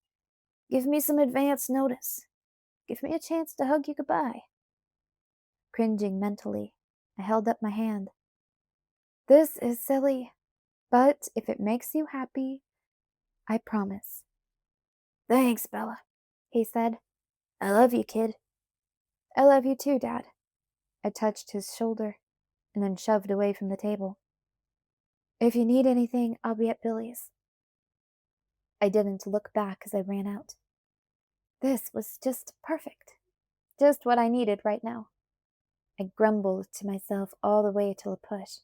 give me some advance notice. Give me a chance to hug you goodbye. Cringing mentally, I held up my hand. This is silly, but if it makes you happy, I promise. Thanks, Bella, he said. I love you, kid. I love you too, Dad. I touched his shoulder and then shoved away from the table. If you need anything, I'll be at Billy's. I didn't look back as I ran out. This was just perfect. Just what I needed right now. I grumbled to myself all the way to a push.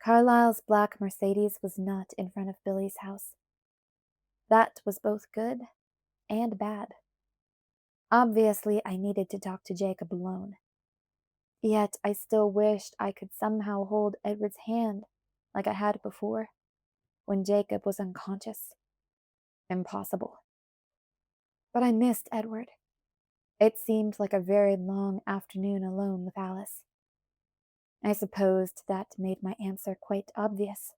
Carlyle's black Mercedes was not in front of Billy's house. That was both good and bad. Obviously, I needed to talk to Jacob alone. Yet I still wished I could somehow hold Edward's hand like I had before, when Jacob was unconscious. Impossible. But I missed Edward. It seemed like a very long afternoon alone with Alice. I supposed that made my answer quite obvious.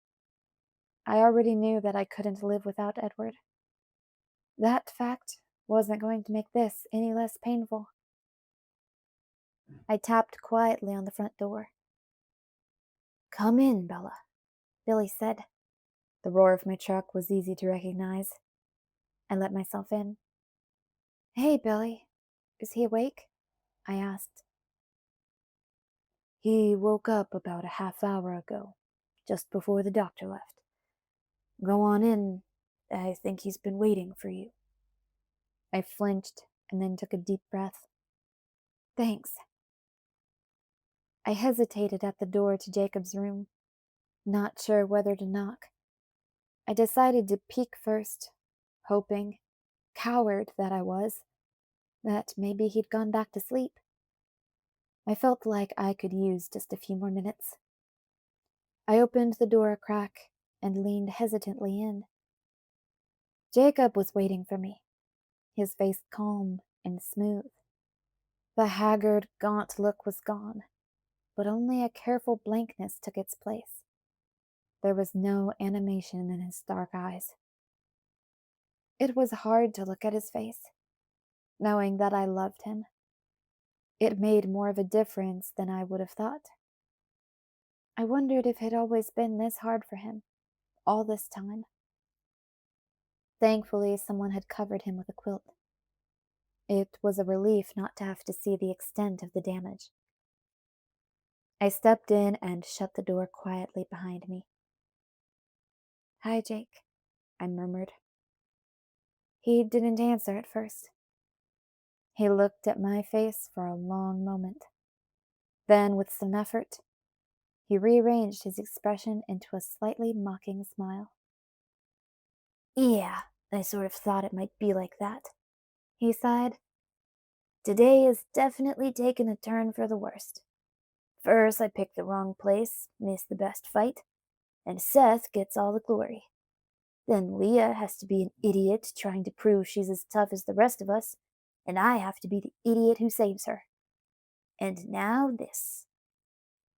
I already knew that I couldn't live without Edward. That fact wasn't going to make this any less painful. I tapped quietly on the front door. Come in, Bella, Billy said. The roar of my truck was easy to recognize. I let myself in. Hey, Billy. Is he awake? I asked. He woke up about a half hour ago, just before the doctor left. Go on in. I think he's been waiting for you. I flinched and then took a deep breath. Thanks. I hesitated at the door to Jacob's room, not sure whether to knock. I decided to peek first, hoping, coward that I was, that maybe he'd gone back to sleep. I felt like I could use just a few more minutes. I opened the door a crack and leaned hesitantly in. Jacob was waiting for me, his face calm and smooth. The haggard, gaunt look was gone, but only a careful blankness took its place. There was no animation in his dark eyes. It was hard to look at his face, knowing that I loved him. It made more of a difference than I would have thought. I wondered if it had always been this hard for him, all this time. Thankfully, someone had covered him with a quilt. It was a relief not to have to see the extent of the damage. I stepped in and shut the door quietly behind me. Hi, Jake, I murmured. He didn't answer at first. He looked at my face for a long moment. Then, with some effort, he rearranged his expression into a slightly mocking smile. Yeah, I sort of thought it might be like that, he sighed. Today has definitely taken a turn for the worst. First, I picked the wrong place, missed the best fight, and Seth gets all the glory. Then Leah has to be an idiot trying to prove she's as tough as the rest of us, and I have to be the idiot who saves her. And now this.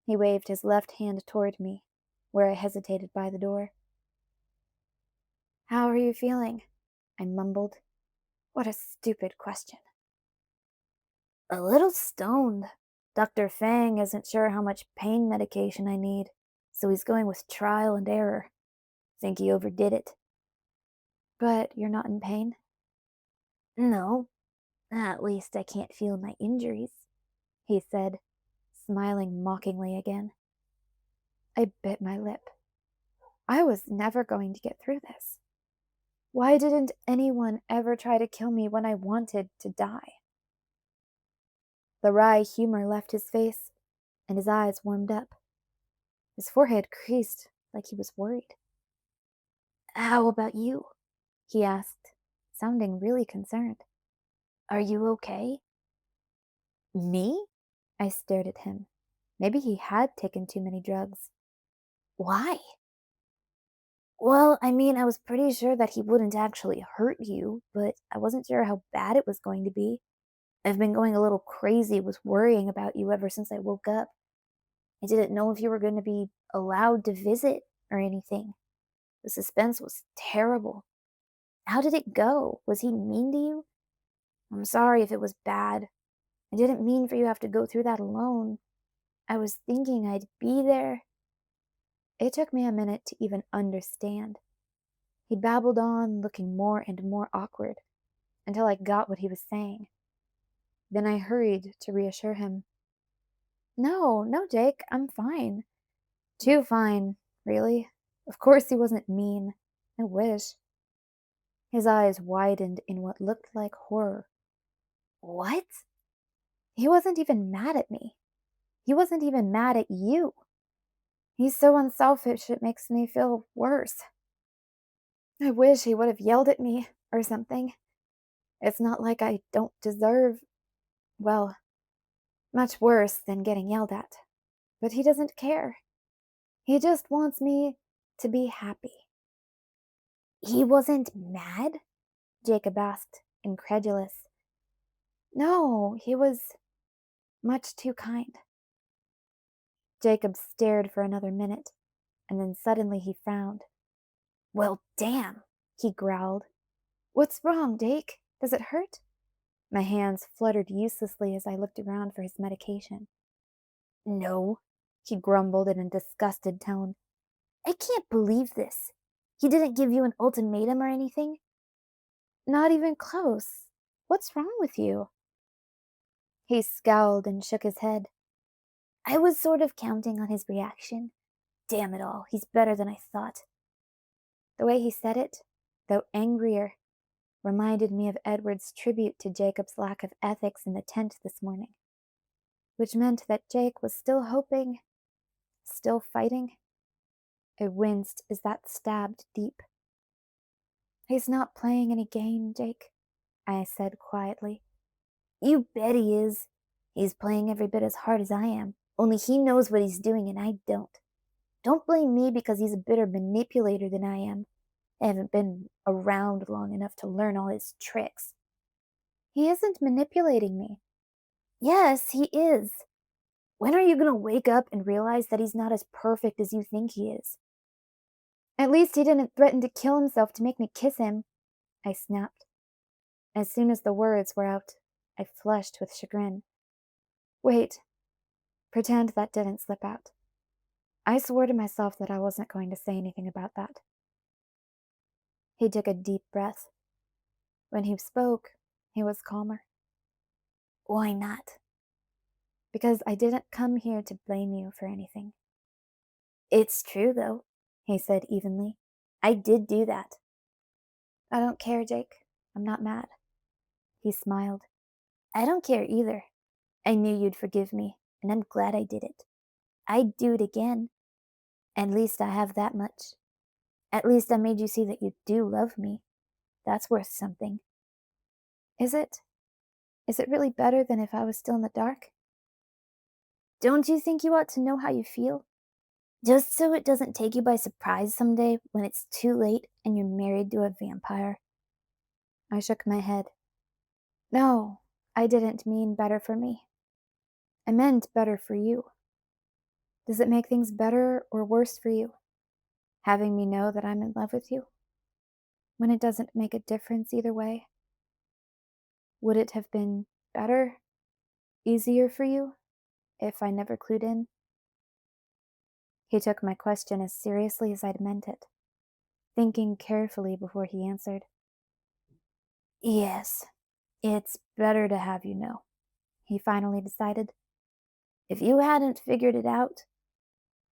He waved his left hand toward me, where I hesitated by the door. How are you feeling? I mumbled. What a stupid question. A little stoned. Dr. Fang isn't sure how much pain medication I need, so he's going with trial and error. Think he overdid it. But you're not in pain? No. At least I can't feel my injuries, he said, smiling mockingly again. I bit my lip. I was never going to get through this. Why didn't anyone ever try to kill me when I wanted to die? The wry humor left his face, and his eyes warmed up. His forehead creased like he was worried. How about you? He asked, sounding really concerned. Are you okay? Me? I stared at him. Maybe he had taken too many drugs. Why? Well, I mean, I was pretty sure that he wouldn't actually hurt you, but I wasn't sure how bad it was going to be. I've been going a little crazy with worrying about you ever since I woke up. I didn't know if you were going to be allowed to visit or anything. The suspense was terrible. How did it go? Was he mean to you? I'm sorry if it was bad. I didn't mean for you to have to go through that alone. I was thinking I'd be there. It took me a minute to even understand. He babbled on, looking more and more awkward, until I got what he was saying. Then I hurried to reassure him. No, no, Jake, I'm fine. Too fine, really. Of course he wasn't mean. I wish. His eyes widened in what looked like horror. What? He wasn't even mad at me. He wasn't even mad at you. He's so unselfish it makes me feel worse. I wish he would have yelled at me or something. It's not like I don't deserve, well, much worse than getting yelled at. But he doesn't care. He just wants me to be happy. He wasn't mad? Jacob asked, incredulous. No, he was much too kind. Jacob stared for another minute, and then suddenly he frowned. Well, damn, he growled. What's wrong, Jake? Does it hurt? My hands fluttered uselessly as I looked around for his medication. No, he grumbled in a disgusted tone. I can't believe this. He didn't give you an ultimatum or anything? Not even close. What's wrong with you? He scowled and shook his head. I was sort of counting on his reaction. Damn it all, he's better than I thought. The way he said it, though angrier, reminded me of Edward's tribute to Jacob's lack of ethics in the tent this morning, which meant that Jake was still hoping, still fighting. I winced as that stabbed deep. He's not playing any game, Jake, I said quietly. You bet he is. He's playing every bit as hard as I am, only he knows what he's doing and I don't. Don't blame me because he's a better manipulator than I am. I haven't been around long enough to learn all his tricks. He isn't manipulating me. Yes, he is. When are you going to wake up and realize that he's not as perfect as you think he is? At least he didn't threaten to kill himself to make me kiss him, I snapped. As soon as the words were out, I flushed with chagrin. Wait, pretend that didn't slip out. I swore to myself that I wasn't going to say anything about that. He took a deep breath. When he spoke, he was calmer. Why not? Because I didn't come here to blame you for anything. It's true, though, he said evenly. I did do that. I don't care, Jake. I'm not mad. He smiled. I don't care either. I knew you'd forgive me, and I'm glad I did it. I'd do it again. At least I have that much. At least I made you see that you do love me. That's worth something. Is it? Is it really better than if I was still in the dark? Don't you think you ought to know how you feel? Just so it doesn't take you by surprise someday when it's too late and you're married to a vampire. I shook my head. No, I didn't mean better for me. I meant better for you. Does it make things better or worse for you, having me know that I'm in love with you? When it doesn't make a difference either way? Would it have been better, easier for you, if I never clued in? He took my question as seriously as I'd meant it, thinking carefully before he answered. Yes, it's better to have you know, he finally decided. If you hadn't figured it out,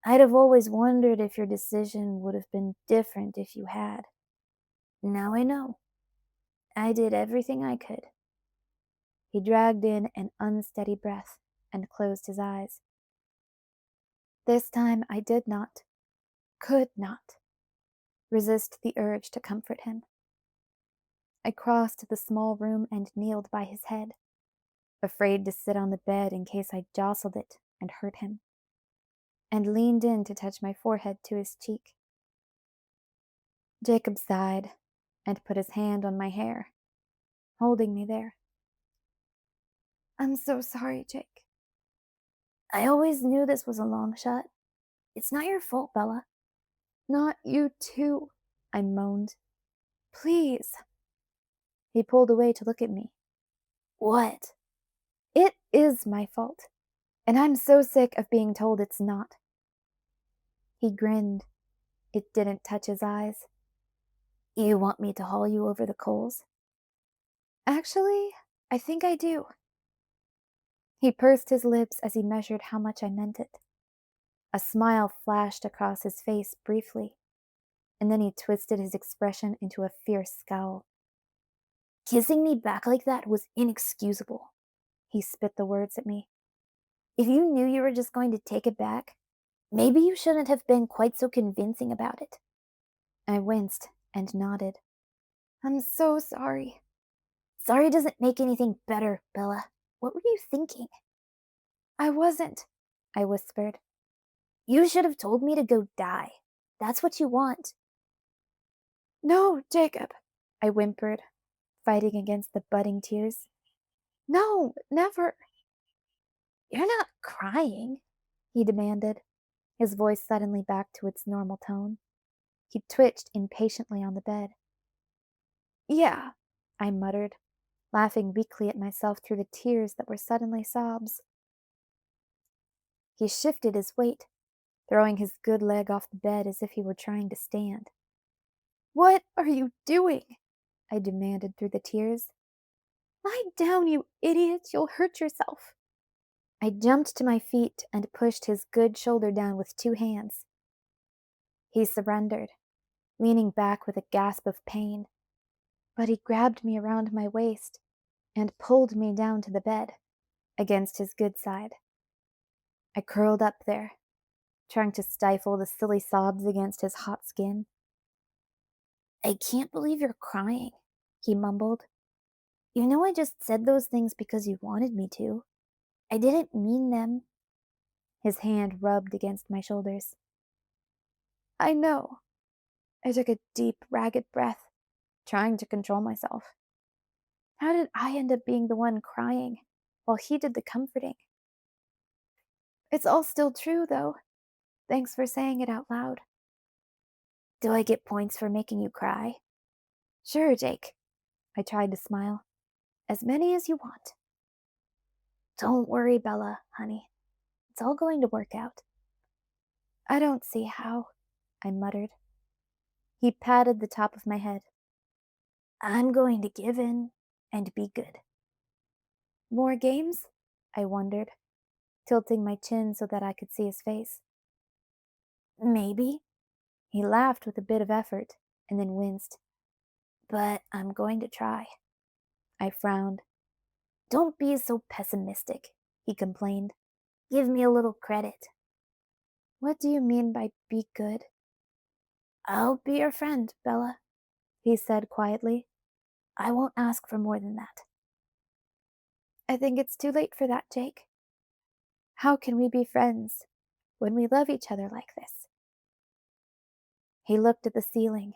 I'd have always wondered if your decision would have been different if you had. Now I know. I did everything I could. He dragged in an unsteady breath and closed his eyes. This time I did not, could not, resist the urge to comfort him. I crossed the small room and kneeled by his head, afraid to sit on the bed in case I jostled it and hurt him. and leaned in to touch my forehead to his cheek. Jacob sighed and put his hand on my hair, holding me there. I'm so sorry, Jake. I always knew this was a long shot. It's not your fault, Bella. Not you too, I moaned. Please. He pulled away to look at me. What? It is my fault, and I'm so sick of being told it's not. He grinned. It didn't touch his eyes. You want me to haul you over the coals? Actually, I think I do. He pursed his lips as he measured how much I meant it. A smile flashed across his face briefly, and then he twisted his expression into a fierce scowl. Kissing me back like that was inexcusable. He spit the words at me. If you knew you were just going to take it back, maybe you shouldn't have been quite so convincing about it. I winced and nodded. I'm so sorry. Sorry doesn't make anything better, Bella. What were you thinking? I wasn't, I whispered. You should have told me to go die. That's what you want. No, Jacob, I whimpered, fighting against the budding tears. No, never. You're not crying, he demanded, his voice suddenly back to its normal tone. He twitched impatiently on the bed. Yeah, I muttered, laughing weakly at myself through the tears that were suddenly sobs. He shifted his weight, throwing his good leg off the bed as if he were trying to stand. What are you doing? I demanded through the tears. Lie down, you idiot, you'll hurt yourself. I jumped to my feet and pushed his good shoulder down with 2 hands. He surrendered, leaning back with a gasp of pain, but he grabbed me around my waist and pulled me down to the bed, against his good side. I curled up there, trying to stifle the silly sobs against his hot skin. I can't believe you're crying, he mumbled. You know I just said those things because you wanted me to. I didn't mean them. His hand rubbed against my shoulders. I know. I took a deep, ragged breath, trying to control myself. How did I end up being the one crying, while he did the comforting? It's all still true, though. Thanks for saying it out loud. Do I get points for making you cry? Sure, Jake. I tried to smile. As many as you want. Don't worry, Bella, honey. It's all going to work out. I don't see how, I muttered. He patted the top of my head. I'm going to give in and be good. More games? I wondered, tilting my chin so that I could see his face. Maybe. He laughed with a bit of effort and then winced. But I'm going to try. I frowned. Don't be so pessimistic, he complained. Give me a little credit. What do you mean by be good? I'll be your friend, Bella, he said quietly. I won't ask for more than that. I think it's too late for that, Jake. How can we be friends when we love each other like this? He looked at the ceiling,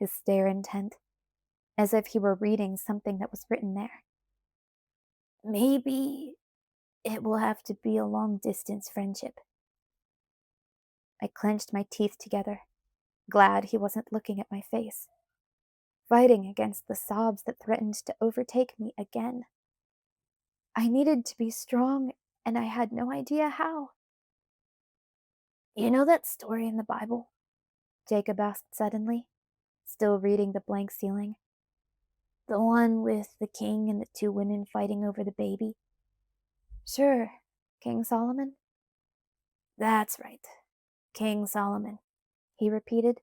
his stare intent, as if he were reading something that was written there. Maybe it will have to be a long-distance friendship. I clenched my teeth together, glad he wasn't looking at my face, fighting against the sobs that threatened to overtake me again. I needed to be strong, and I had no idea how. You know that story in the Bible? Jacob asked suddenly, still reading the blank ceiling. The one with the king and the 2 women fighting over the baby? Sure, King Solomon? That's right, King Solomon, he repeated.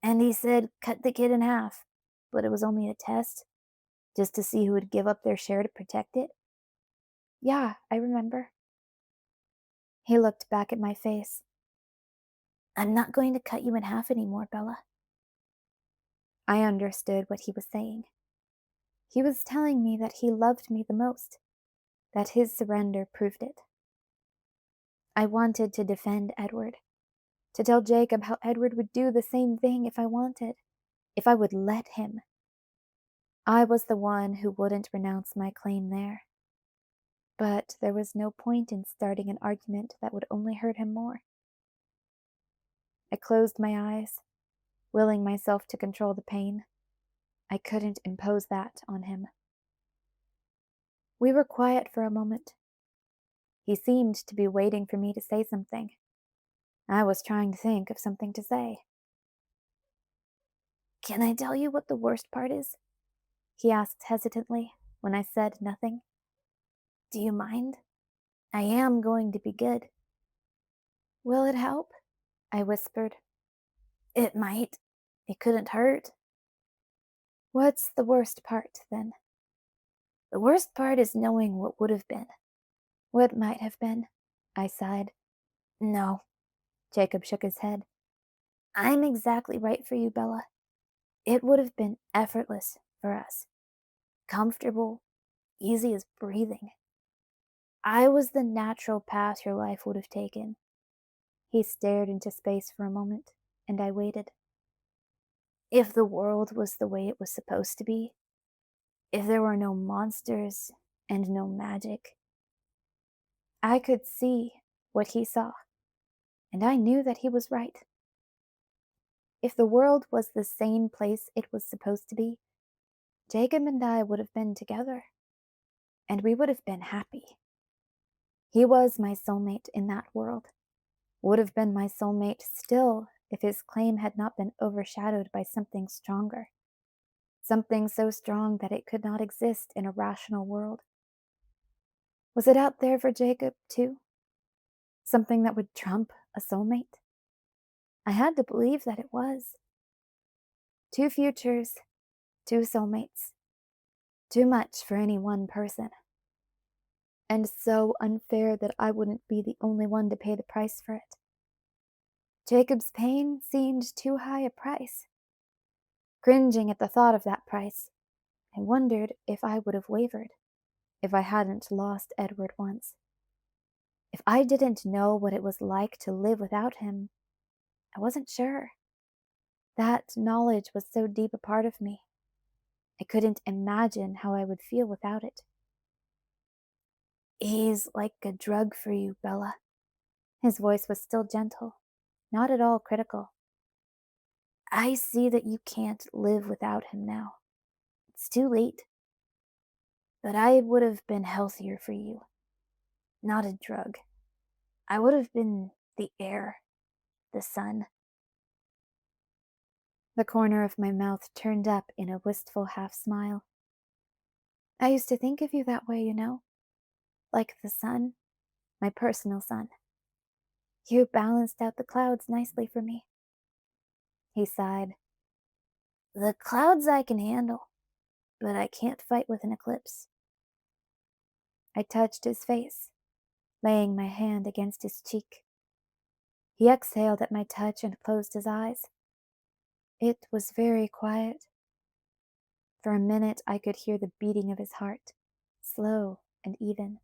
And he said cut the kid in half, but it was only a test, just to see who would give up their share to protect it. Yeah, I remember. He looked back at my face. I'm not going to cut you in half anymore, Bella. I understood what he was saying. He was telling me that he loved me the most, that his surrender proved it. I wanted to defend Edward, to tell Jacob how Edward would do the same thing if I wanted, if I would let him. I was the one who wouldn't renounce my claim there. But there was no point in starting an argument that would only hurt him more. I closed my eyes, willing myself to control the pain. I couldn't impose that on him. We were quiet for a moment. He seemed to be waiting for me to say something. I was trying to think of something to say. "Can I tell you what the worst part is?" he asked hesitantly when I said nothing. "Do you mind? I am going to be good." "Will it help?" I whispered. "It might. It couldn't hurt." "What's the worst part, then?" "The worst part is knowing what would have been." "What might have been?" I sighed. "No." Jacob shook his head. "I'm exactly right for you, Bella. It would have been effortless for us. Comfortable, easy as breathing. I was the natural path your life would have taken." He stared into space for a moment, and I waited. "If the world was the way it was supposed to be, if there were no monsters and no magic." I could see what he saw, and I knew that he was right. If the world was the same place it was supposed to be, Jacob and I would have been together, and we would have been happy. He was my soulmate in that world, would have been my soulmate still if his claim had not been overshadowed by something stronger, something so strong that it could not exist in a rational world. Was it out there for Jacob, too? Something that would trump a soulmate? I had to believe that it was. Two futures, two soulmates. Too much for any one person. And so unfair that I wouldn't be the only one to pay the price for it. Jacob's pain seemed too high a price. Cringing at the thought of that price, I wondered if I would have wavered, if I hadn't lost Edward once. If I didn't know what it was like to live without him, I wasn't sure. That knowledge was so deep a part of me. I couldn't imagine how I would feel without it. "He's like a drug for you, Bella." His voice was still gentle, not at all critical. "I see that you can't live without him now. It's too late. But I would have been healthier for you. Not a drug. I would have been the air, the sun." The corner of my mouth turned up in a wistful half smile. "I used to think of you that way, like the sun, my personal sun. You balanced out the clouds nicely for me." He sighed. "The clouds I can handle, but I can't fight with an eclipse." I touched his face, laying my hand against his cheek. He exhaled at my touch and closed his eyes. It was very quiet. For a minute I could hear the beating of his heart, slow and even.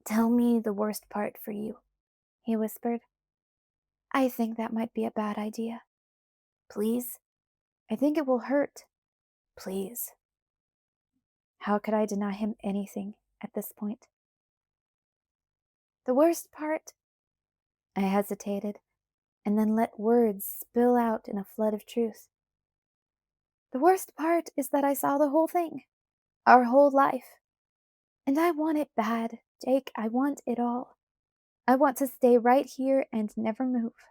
"Tell me the worst part for you," he whispered. "I think that might be a bad idea." "Please?" "I think it will hurt." "Please." How could I deny him anything at this point? "The worst part?" I hesitated, and then let words spill out in a flood of truth. "The worst part is that I saw the whole thing, our whole life. And I want it bad, Jake. I want it all. I want to stay right here and never move.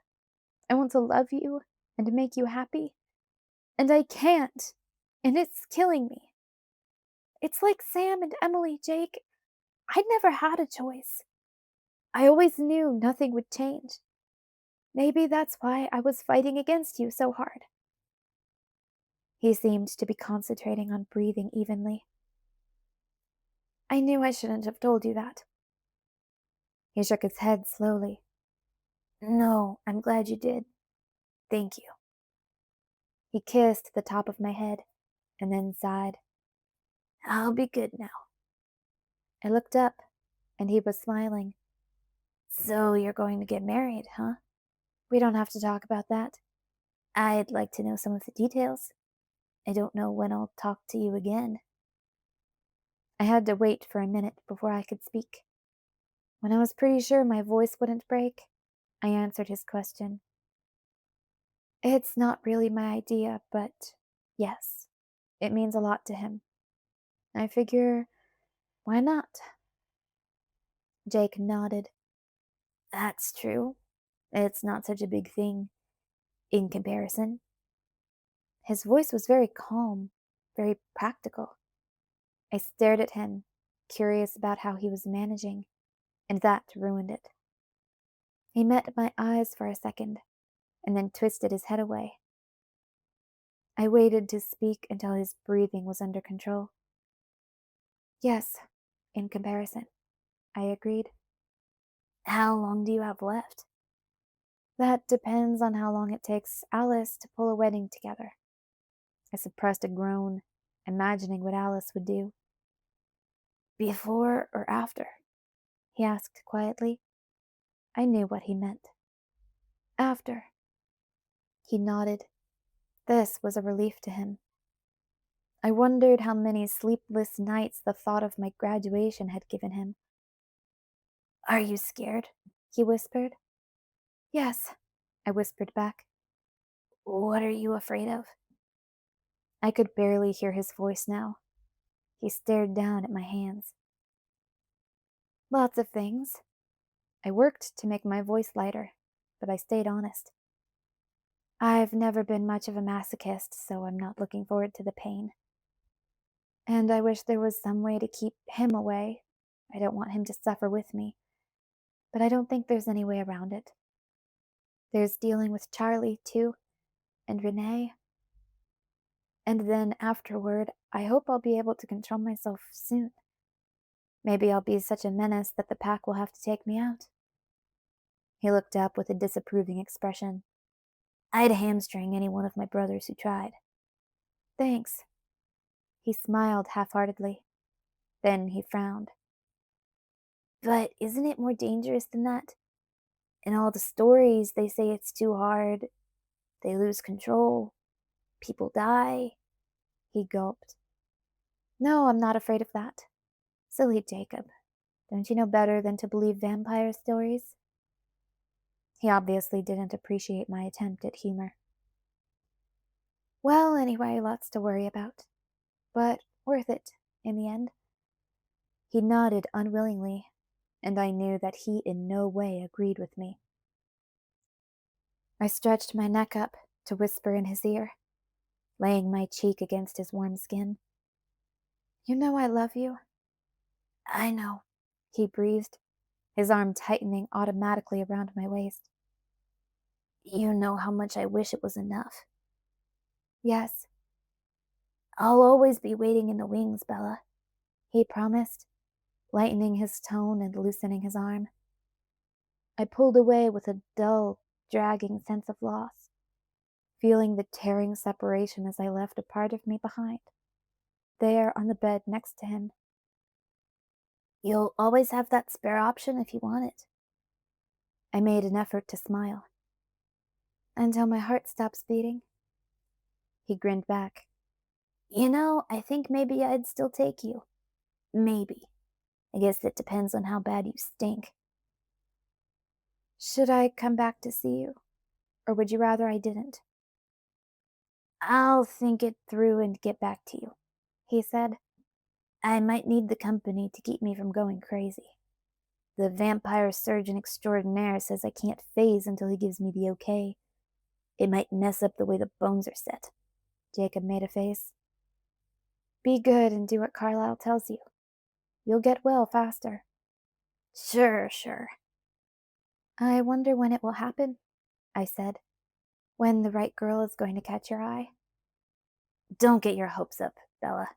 I want to love you and make you happy. And I can't. And it's killing me. It's like Sam and Emily, Jake. I'd never had a choice. I always knew nothing would change. Maybe that's why I was fighting against you so hard." He seemed to be concentrating on breathing evenly. "I knew I shouldn't have told you that." He shook his head slowly. "No, I'm glad you did. Thank you." He kissed the top of my head and then sighed. "I'll be good now." I looked up, and he was smiling. So you're going to get married, huh? We don't have to talk about that. I'd like to know some of the details. I don't know when I'll talk to you again. I had to wait for a minute before I could speak. When I was pretty sure my voice wouldn't break, I answered his question. It's not really my idea, but yes, it means a lot to him. I figure, why not? Jake nodded. That's true. It's not such a big thing in comparison. His voice was very calm, very practical. I stared at him, curious about how he was managing, and that ruined it. He met my eyes for a second, and then twisted his head away. I waited to speak until his breathing was under control. Yes, in comparison, I agreed. How long do you have left? That depends on how long it takes Alice to pull a wedding together. I suppressed a groan, imagining what Alice would do. Before or after? He asked quietly. I knew what he meant. After. He nodded. This was a relief to him. I wondered how many sleepless nights the thought of my graduation had given him. Are you scared? He whispered. Yes, I whispered back. What are you afraid of? I could barely hear his voice now. He stared down at my hands. Lots of things. I worked to make my voice lighter, but I stayed honest. I've never been much of a masochist, so I'm not looking forward to the pain. And I wish there was some way to keep him away. I don't want him to suffer with me, but I don't think there's any way around it. There's dealing with Charlie, too, and Renee. And then afterward, I hope I'll be able to control myself soon. Maybe I'll be such a menace that the pack will have to take me out. He looked up with a disapproving expression. I'd hamstring any one of my brothers who tried. Thanks. He smiled half-heartedly. Then he frowned. But isn't it more dangerous than that? In all the stories, they say it's too hard. They lose control. People die. He gulped. No, I'm not afraid of that. Silly Jacob. Don't you know better than to believe vampire stories? He obviously didn't appreciate my attempt at humor. Well, anyway, lots to worry about. But worth it, in the end. He nodded unwillingly, and I knew that he in no way agreed with me. I stretched my neck up to whisper in his ear, laying my cheek against his warm skin. You know I love you. I know, he breathed, his arm tightening automatically around my waist. You know how much I wish it was enough. Yes. I'll always be waiting in the wings, Bella, he promised, lightening his tone and loosening his arm. I pulled away with a dull, dragging sense of loss, feeling the tearing separation as I left a part of me behind, there on the bed next to him. You'll always have that spare option if you want it. I made an effort to smile. Until my heart stops beating. He grinned back. You know, I think maybe I'd still take you. Maybe. I guess it depends on how bad you stink. Should I come back to see you? Or would you rather I didn't? I'll think it through and get back to you, he said. I might need the company to keep me from going crazy. The vampire surgeon extraordinaire says I can't phase until he gives me the okay. It might mess up the way the bones are set. Jacob made a face. Be good and do what Carlyle tells you. You'll get well faster. Sure. I wonder when it will happen, I said. When the right girl is going to catch your eye. Don't get your hopes up, Bella.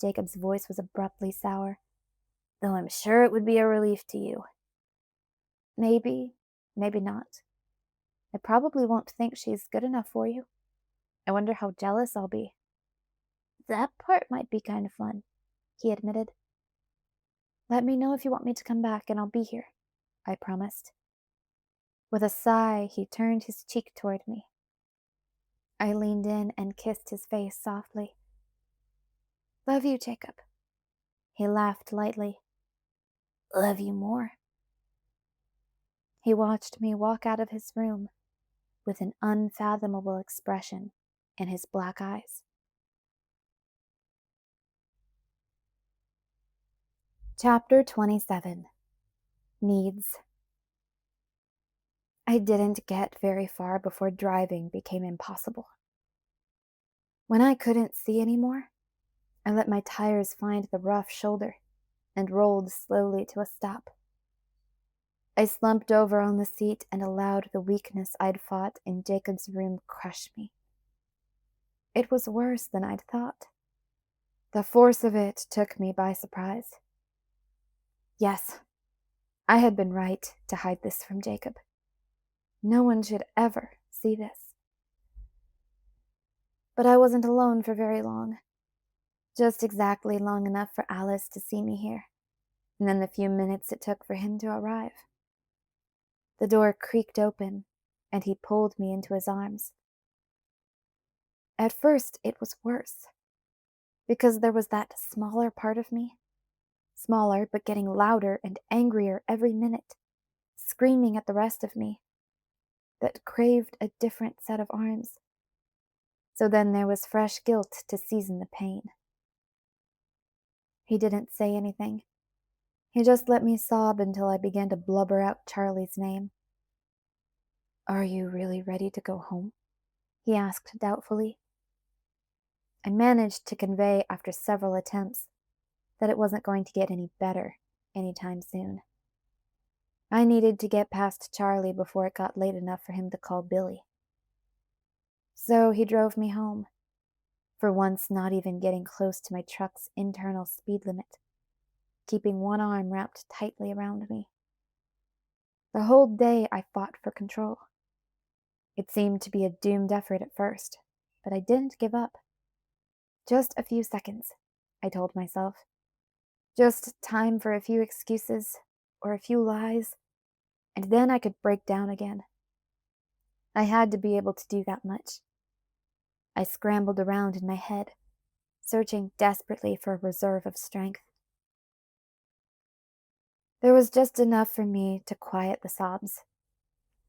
Jacob's voice was abruptly sour. Though I'm sure it would be a relief to you. Maybe, maybe not. I probably won't think she's good enough for you. I wonder how jealous I'll be. That part might be kind of fun, he admitted. Let me know if you want me to come back and I'll be here. I promised. With a sigh, he turned his cheek toward me. I leaned in and kissed his face softly. Love you, Jacob. He laughed lightly. Love you more. He watched me walk out of his room with an unfathomable expression in his black eyes. Chapter 27. Needs. I didn't get very far before driving became impossible. When I couldn't see anymore, I let my tires find the rough shoulder and rolled slowly to a stop. I slumped over on the seat and allowed the weakness I'd fought in Jacob's room crush me. It was worse than I'd thought. The force of it took me by surprise. Yes, I had been right to hide this from Jacob. No one should ever see this. But I wasn't alone for very long. Just exactly long enough for Alice to see me here, and then the few minutes it took for him to arrive. The door creaked open, and he pulled me into his arms. At first, it was worse, because there was that smaller part of me, smaller but getting louder and angrier every minute, screaming at the rest of me, that craved a different set of arms. So then there was fresh guilt to season the pain. He didn't say anything. He just let me sob until I began to blubber out Charlie's name. Are you really ready to go home? He asked doubtfully. I managed to convey after several attempts that it wasn't going to get any better anytime soon. I needed to get past Charlie before it got late enough for him to call Billy. So he drove me home, for once not even getting close to my truck's internal speed limit, keeping one arm wrapped tightly around me. The whole day I fought for control. It seemed to be a doomed effort at first, but I didn't give up. Just a few seconds, I told myself. Just time for a few excuses, or a few lies, and then I could break down again. I had to be able to do that much. I scrambled around in my head, searching desperately for a reserve of strength. There was just enough for me to quiet the sobs,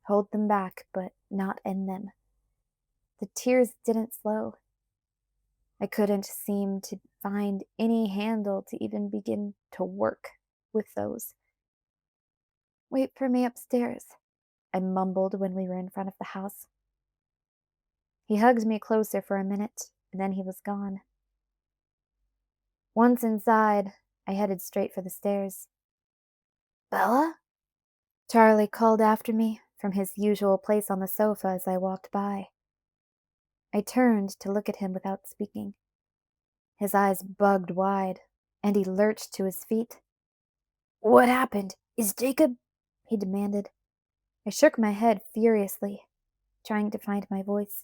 hold them back, but not end them. The tears didn't slow. I couldn't seem to find any handle to even begin to work with those. Wait for me upstairs, I mumbled when we were in front of the house. He hugged me closer for a minute, and then he was gone. Once inside, I headed straight for the stairs. Bella? Charlie called after me from his usual place on the sofa as I walked by. I turned to look at him without speaking. His eyes bugged wide, and he lurched to his feet. What happened? Is Jacob? He demanded. I shook my head furiously, trying to find my voice.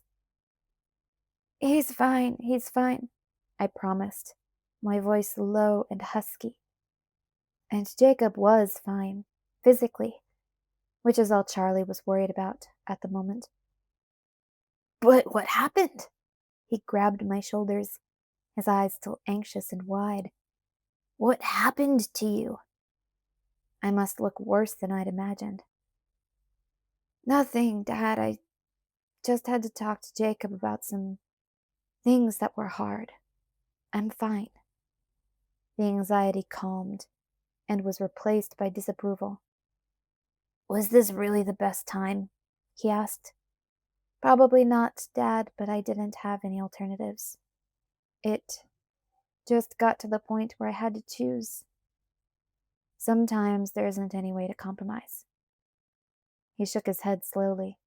He's fine, I promised, my voice low and husky. And Jacob was fine, physically, which is all Charlie was worried about at the moment. But what happened? He grabbed my shoulders, his eyes still anxious and wide. What happened to you? I must look worse than I'd imagined. Nothing, Dad. I just had to talk to Jacob about some things that were hard. I'm fine. The anxiety calmed and was replaced by disapproval. Was this really the best time? He asked. Probably not, Dad, but I didn't have any alternatives. It just got to the point where I had to choose. Sometimes there isn't any way to compromise. He shook his head slowly.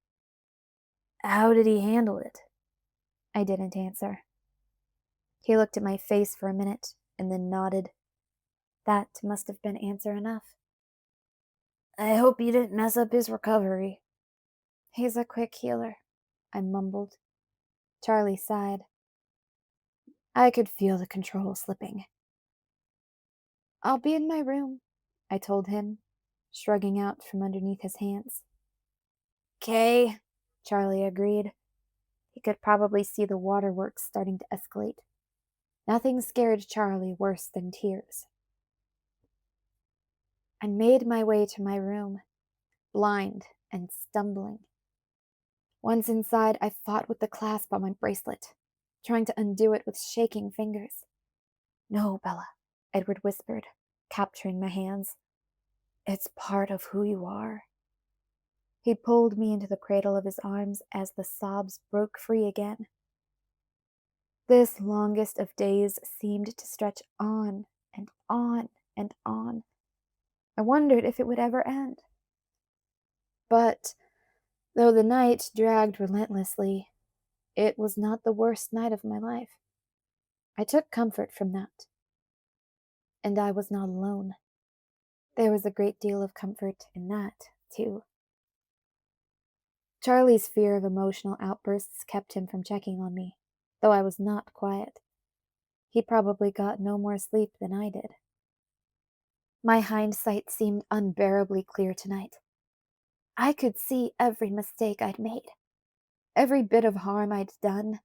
How did he handle it? I didn't answer. He looked at my face for a minute and then nodded. That must have been answer enough. I hope you didn't mess up his recovery. He's a quick healer, I mumbled. Charlie sighed. I could feel the control slipping. I'll be in my room, I told him, shrugging out from underneath his hands. "'Kay," Charlie agreed. He could probably see the waterworks starting to escalate. Nothing scared Charlie worse than tears. I made my way to my room, blind and stumbling. Once inside, I fought with the clasp on my bracelet, trying to undo it with shaking fingers. "No, Bella," Edward whispered, capturing my hands. "It's part of who you are." He pulled me into the cradle of his arms as the sobs broke free again. This longest of days seemed to stretch on and on and on. I wondered if it would ever end. But though the night dragged relentlessly, it was not the worst night of my life. I took comfort from that. And I was not alone. There was a great deal of comfort in that, too. Charlie's fear of emotional outbursts kept him from checking on me, though I was not quiet. He probably got no more sleep than I did. My hindsight seemed unbearably clear tonight. I could see every mistake I'd made, every bit of harm I'd done,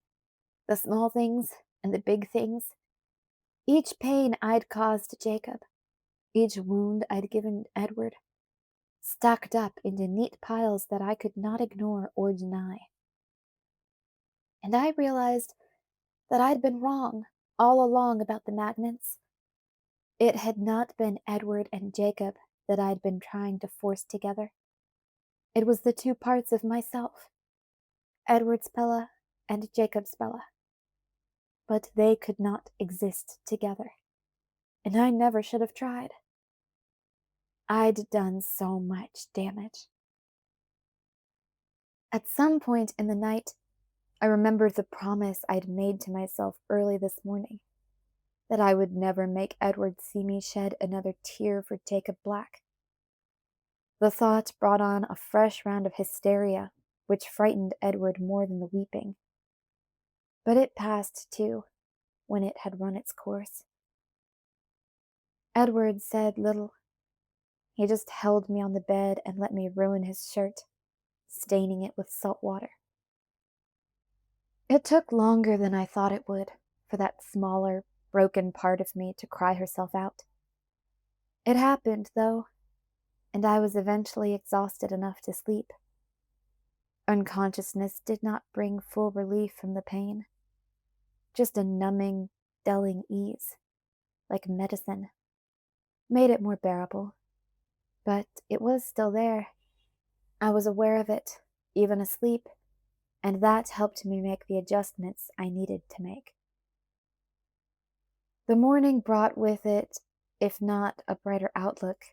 the small things and the big things, each pain I'd caused Jacob, each wound I'd given Edward, stacked up into neat piles that I could not ignore or deny. And I realized that I'd been wrong all along about the magnets. It had not been Edward and Jacob that I'd been trying to force together. It was the two parts of myself, Edward's Bella and Jacob's Bella. But they could not exist together, and I never should have tried. I'd done so much damage. At some point in the night, I remembered the promise I'd made to myself early this morning, that I would never make Edward see me shed another tear for Jacob Black. The thought brought on a fresh round of hysteria, which frightened Edward more than the weeping. But it passed, too, when it had run its course. Edward said little. He just held me on the bed and let me ruin his shirt, staining it with salt water. It took longer than I thought it would for that smaller, broken part of me to cry herself out. It happened, though, and I was eventually exhausted enough to sleep. Unconsciousness did not bring full relief from the pain, just a numbing, dulling ease, like medicine. Made it more bearable, but it was still there. I was aware of it, even asleep, and that helped me make the adjustments I needed to make. The morning brought with it, if not a brighter outlook,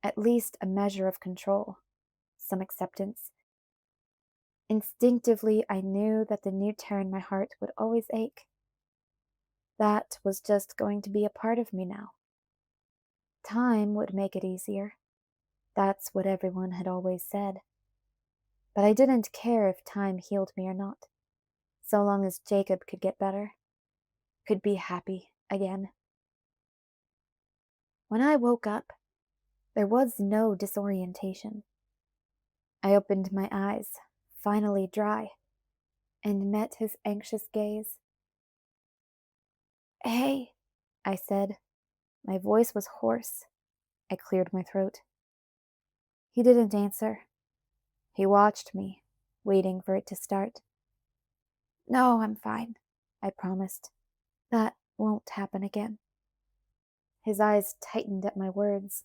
at least a measure of control, some acceptance. Instinctively, I knew that the new tear in my heart would always ache. That was just going to be a part of me now. Time would make it easier. That's what everyone had always said. But I didn't care if time healed me or not, so long as Jacob could get better, could be happy again. When I woke up, there was no disorientation. I opened my eyes, finally dry, and met his anxious gaze. "Hey," I said. My voice was hoarse. I cleared my throat. He didn't answer. He watched me, waiting for it to start. "No, I'm fine," I promised. "That won't happen again." His eyes tightened at my words.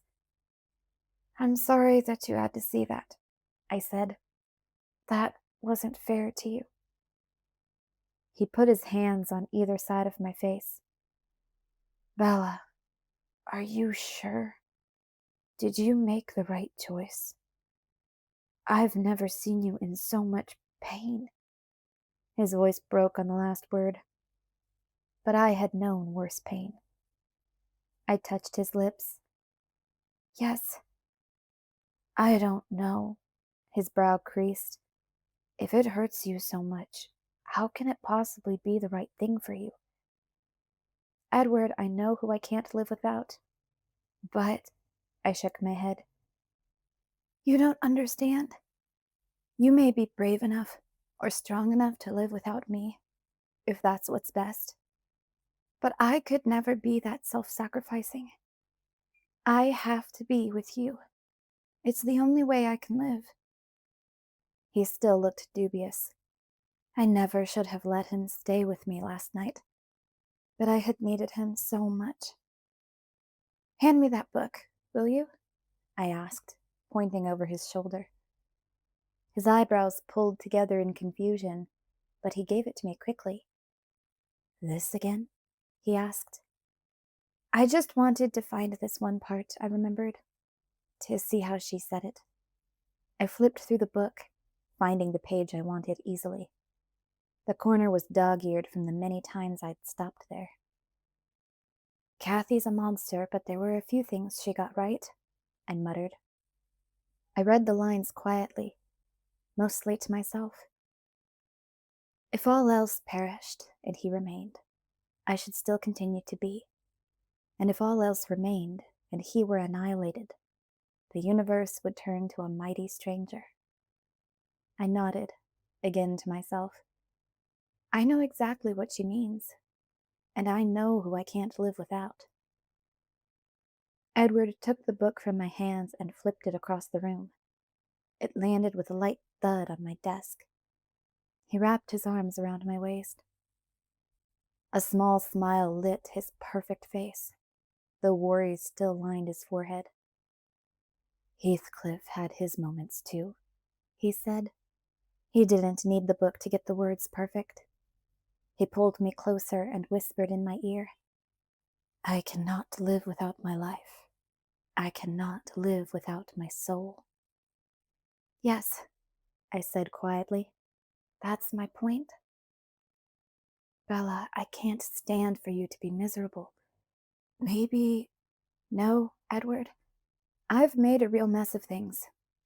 "I'm sorry that you had to see that," I said. "That wasn't fair to you." He put his hands on either side of my face. "Bella, are you sure? Did you make the right choice? I've never seen you in so much pain." His voice broke on the last word. But I had known worse pain. I touched his lips. "Yes." "I don't know." His brow creased. "If it hurts you so much, how can it possibly be the right thing for you?" "Edward, I know who I can't live without." "But," I shook my head, You don't understand. You may be brave enough or strong enough to live without me, if that's what's best. But I could never be that self-sacrificing. I have to be with you. It's the only way I can live. He still looked dubious. I never should have let him stay with me last night, but I had needed him so much. Hand me that book, will you? I asked, pointing over his shoulder. His eyebrows pulled together in confusion, but he gave it to me quickly. This again? He asked. I just wanted to find this one part, I remembered, to see how she said it. I flipped through the book, finding the page I wanted easily. The corner was dog-eared from the many times I'd stopped there. Kathy's a monster, but there were a few things she got right, I muttered. I read the lines quietly, mostly to myself. If all else perished and he remained, I should still continue to be. And if all else remained and he were annihilated, the universe would turn to a mighty stranger. I nodded, again to myself. I know exactly what she means, and I know who I can't live without. Edward took the book from my hands and flipped it across the room. It landed with a light thud on my desk. He wrapped his arms around my waist. A small smile lit his perfect face, though worries still lined his forehead. Heathcliff had his moments too, he said. He didn't need the book to get the words perfect. He pulled me closer and whispered in my ear, I cannot live without my life. I cannot live without my soul. Yes, I said quietly. That's my point. Bella, I can't stand for you to be miserable. Maybe... No, Edward. I've made a real mess of things,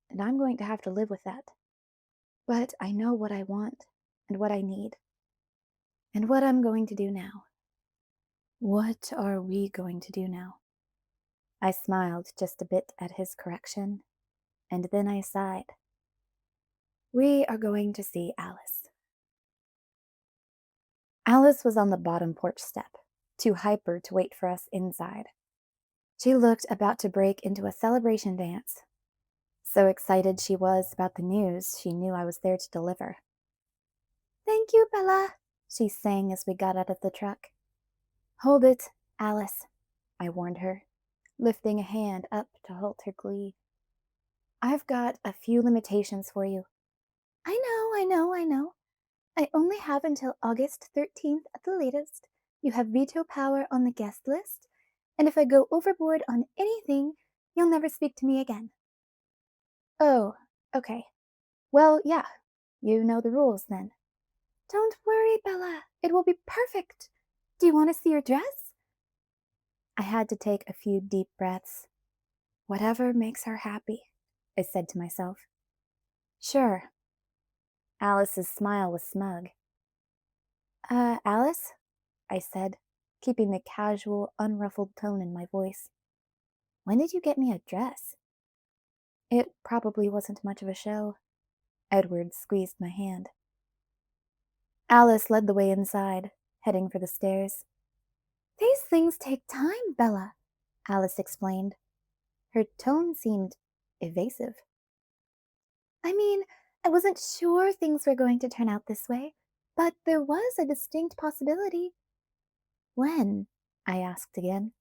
and I'm going to have to live with that. But I know what I want, and what I need, and what I'm going to do now. What are we going to do now? I smiled just a bit at his correction, and then I sighed. We are going to see Alice. Alice was on the bottom porch step, too hyper to wait for us inside. She looked about to break into a celebration dance. So excited she was about the news she knew I was there to deliver. Thank you, Bella, she sang as we got out of the truck. Hold it, Alice, I warned her, lifting a hand up to halt her glee. I've got a few limitations for you. I know. I only have until August 13th at the latest. You have veto power on the guest list, and if I go overboard on anything, you'll never speak to me again. Oh, okay. Well, yeah, you know the rules then. Don't worry, Bella. It will be perfect. Do you want to see your dress? I had to take a few deep breaths. Whatever makes her happy, I said to myself. Sure. Alice's smile was smug. Alice? I said, keeping the casual, unruffled tone in my voice. When did you get me a dress? It probably wasn't much of a show. Edward squeezed my hand. Alice led the way inside, heading for the stairs. These things take time, Bella, Alice explained. Her tone seemed evasive. I mean, I wasn't sure things were going to turn out this way, but there was a distinct possibility. When? I asked again.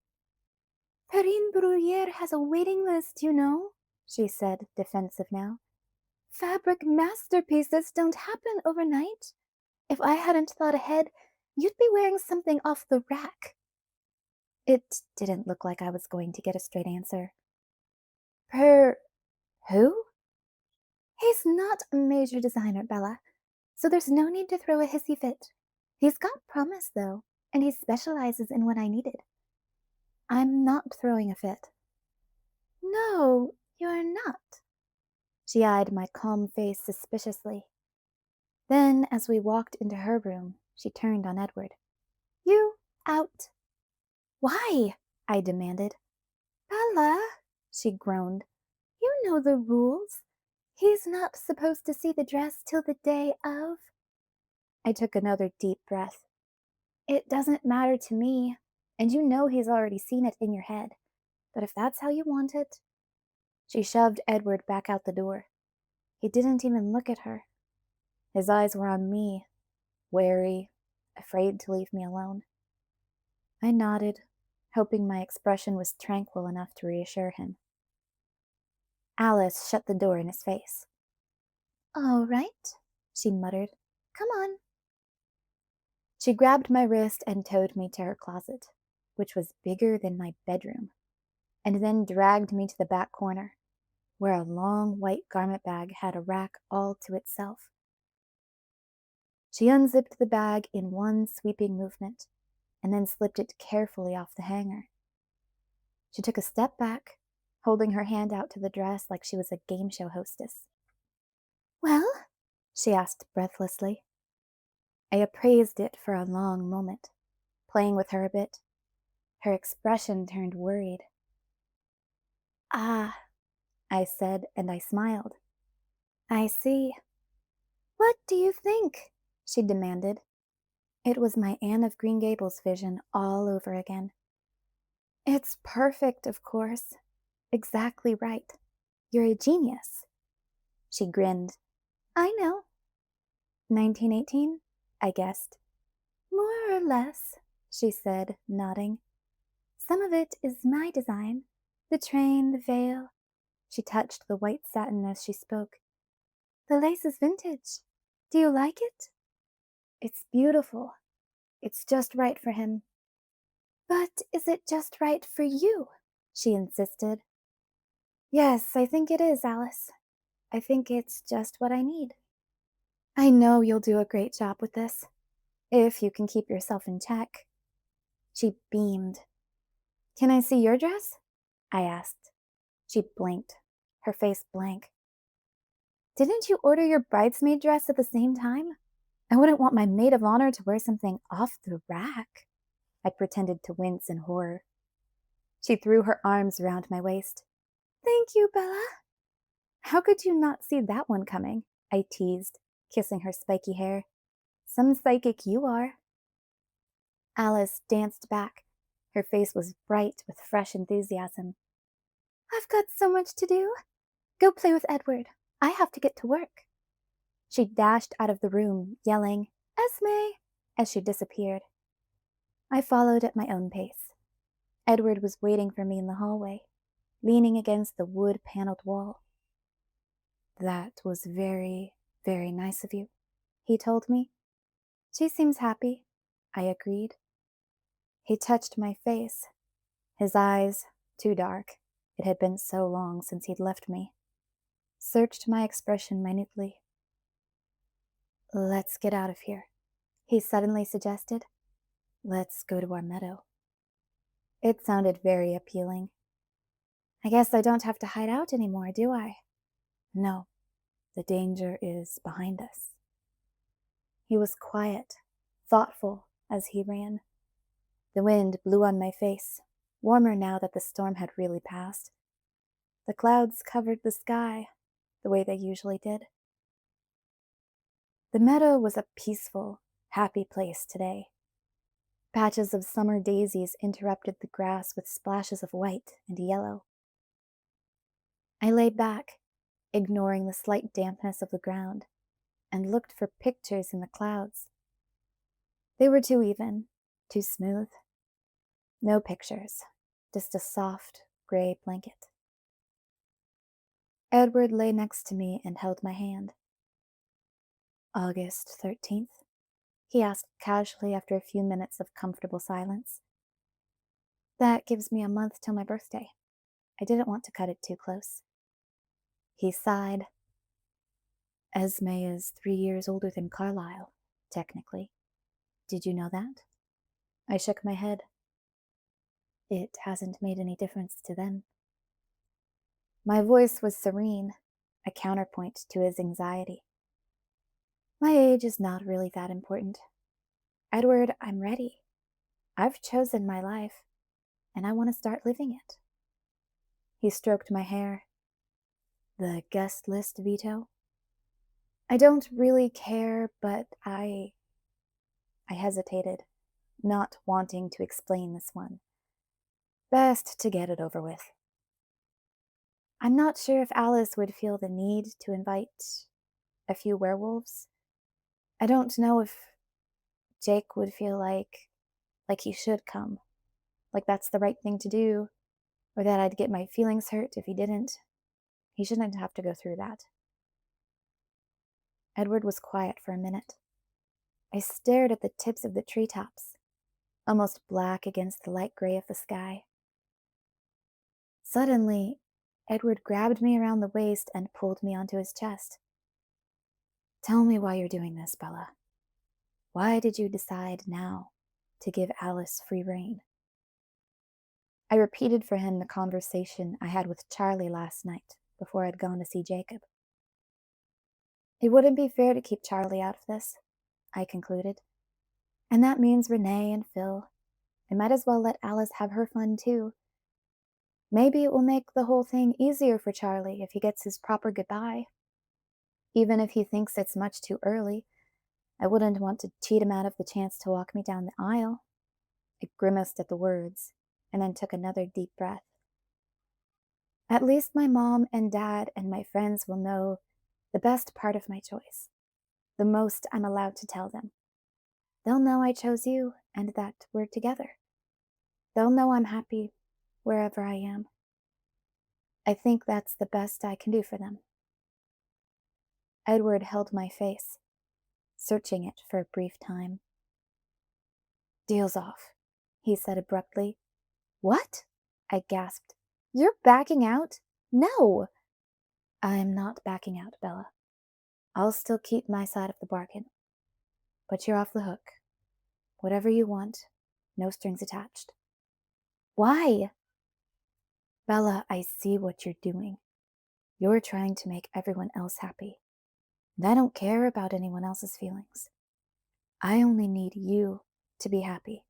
Perrine Bruyere has a waiting list, you know, she said, defensive now. Fabric masterpieces don't happen overnight. If I hadn't thought ahead, you'd be wearing something off the rack. It didn't look like I was going to get a straight answer. Who? He's not a major designer, Bella, so there's no need to throw a hissy fit. He's got promise, though, and he specializes in what I needed. I'm not throwing a fit. No, you're not. She eyed my calm face suspiciously. Then, as we walked into her room, she turned on Edward. You out. Why? I demanded. Bella, she groaned. You know the rules. He's not supposed to see the dress till the day of. I took another deep breath. It doesn't matter to me, and you know he's already seen it in your head. But if that's how you want it. She shoved Edward back out the door. He didn't even look at her. His eyes were on me, wary, afraid to leave me alone. I nodded, hoping my expression was tranquil enough to reassure him. Alice shut the door in his face. "All right," she muttered. "Come on." She grabbed my wrist and towed me to her closet, which was bigger than my bedroom, and then dragged me to the back corner, where a long white garment bag had a rack all to itself. She unzipped the bag in one sweeping movement, and then slipped it carefully off the hanger. She took a step back, holding her hand out to the dress like she was a game show hostess. "Well?" she asked breathlessly. I appraised it for a long moment, playing with her a bit. Her expression turned worried. "Ah," I said, and I smiled. "I see." "What do you think?" she demanded. It was my Anne of Green Gables vision all over again. "It's perfect, of course. Exactly right. You're a genius." She grinned. "I know." 1918? I guessed. "More or less," she said, nodding. "Some of it is my design. The train, the veil." She touched the white satin as she spoke. "The lace is vintage. Do you like it?" "It's beautiful. It's just right for him." "But is it just right for you?" she insisted. "Yes, I think it is, Alice. I think it's just what I need." "I know you'll do a great job with this, if you can keep yourself in check." She beamed. "Can I see your dress?" I asked. She blinked, her face blank. "Didn't you order your bridesmaid dress at the same time? I wouldn't want my maid of honor to wear something off the rack." I pretended to wince in horror. She threw her arms around my waist. "Thank you, Bella." "How could you not see that one coming?" I teased, kissing her spiky hair. "Some psychic you are." Alice danced back. Her face was bright with fresh enthusiasm. "I've got so much to do. Go play with Edward. I have to get to work." She dashed out of the room, yelling, "Esme!" as she disappeared. I followed at my own pace. Edward was waiting for me in the hallway, leaning against the wood-paneled wall. "That was very, very nice of you," he told me. "She seems happy," I agreed. He touched my face. His eyes, too dark, it had been so long since he'd left me, searched my expression minutely. "Let's get out of here," he suddenly suggested. "Let's go to our meadow." It sounded very appealing. "I guess I don't have to hide out anymore, do I?" "No, the danger is behind us." He was quiet, thoughtful as he ran. The wind blew on my face, warmer now that the storm had really passed. The clouds covered the sky, the way they usually did. The meadow was a peaceful, happy place today. Patches of summer daisies interrupted the grass with splashes of white and yellow. I lay back, ignoring the slight dampness of the ground, and looked for pictures in the clouds. They were too even, too smooth. No pictures, just a soft, gray blanket. Edward lay next to me and held my hand. "August 13th?" he asked casually after a few minutes of comfortable silence. "That gives me a month till my birthday. I didn't want to cut it too close." He sighed. "Esme is 3 years older than Carlisle, technically. Did you know that?" I shook my head. "It hasn't made any difference to them." My voice was serene, a counterpoint to his anxiety. "My age is not really that important. Edward, I'm ready. I've chosen my life, and I want to start living it." He stroked my hair. The guest list veto? I don't really care, but I hesitated, not wanting to explain this one. Best to get it over with. I'm not sure if Alice would feel the need to invite a few werewolves. I don't know if Jake would feel like he should come, like that's the right thing to do, or that I'd get my feelings hurt if he didn't. He shouldn't have to go through that. Edward was quiet for a minute. I stared at the tips of the treetops, almost black against the light gray of the sky. Suddenly, Edward grabbed me around the waist and pulled me onto his chest. Tell me why you're doing this, Bella. Why did you decide now to give Alice free rein? I repeated for him the conversation I had with Charlie last night before I'd gone to see Jacob. It wouldn't be fair to keep Charlie out of this, I concluded. And that means Renee and Phil. I might as well let Alice have her fun too. Maybe it will make the whole thing easier for Charlie if he gets his proper goodbye. Even if he thinks it's much too early, I wouldn't want to cheat him out of the chance to walk me down the aisle. I grimaced at the words, and then took another deep breath. At least my mom and dad and my friends will know the best part of my choice, the most I'm allowed to tell them. They'll know I chose you and that we're together. They'll know I'm happy wherever I am. I think that's the best I can do for them. Edward held my face, searching it for a brief time. Deal's off, he said abruptly. What? I gasped. You're backing out? No! I'm not backing out, Bella. I'll still keep my side of the bargain. But you're off the hook. Whatever you want, no strings attached. Why? Bella, I see what you're doing. You're trying to make everyone else happy. And I don't care about anyone else's feelings. I only need you to be happy.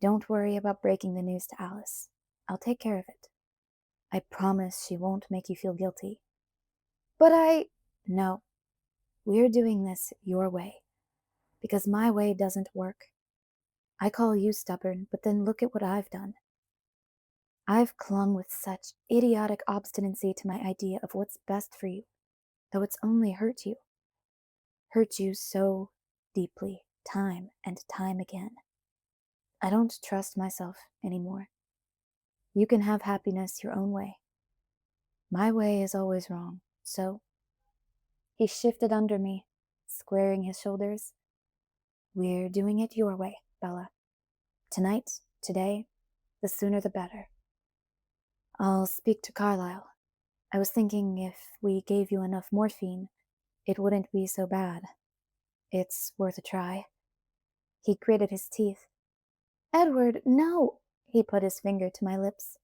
Don't worry about breaking the news to Alice. I'll take care of it. I promise she won't make you feel guilty. But No. We're doing this your way. Because my way doesn't work. I call you stubborn, but then look at what I've done. I've clung with such idiotic obstinacy to my idea of what's best for you, though it's only hurt you. Hurt you so deeply, time and time again. I don't trust myself anymore. You can have happiness your own way. My way is always wrong, so... He shifted under me, squaring his shoulders. We're doing it your way, Bella. Tonight, today, the sooner the better. I'll speak to Carlisle. I was thinking if we gave you enough morphine, it wouldn't be so bad. It's worth a try. He gritted his teeth. Edward, no! He put his finger to my lips.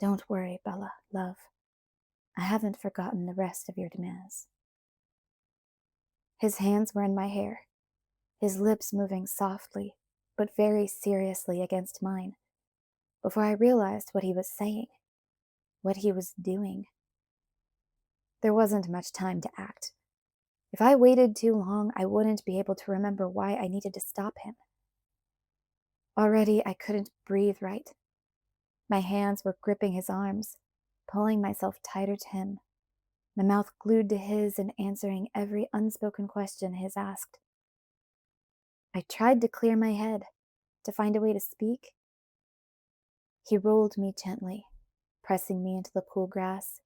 Don't worry, Bella, love. I haven't forgotten the rest of your demands. His hands were in my hair, his lips moving softly, but very seriously against mine, before I realized what he was saying, what he was doing. There wasn't much time to act. If I waited too long, I wouldn't be able to remember why I needed to stop him. Already, I couldn't breathe right. My hands were gripping his arms, pulling myself tighter to him, my mouth glued to his and answering every unspoken question his asked. I tried to clear my head, to find a way to speak. He rolled me gently, pressing me into the cool grass.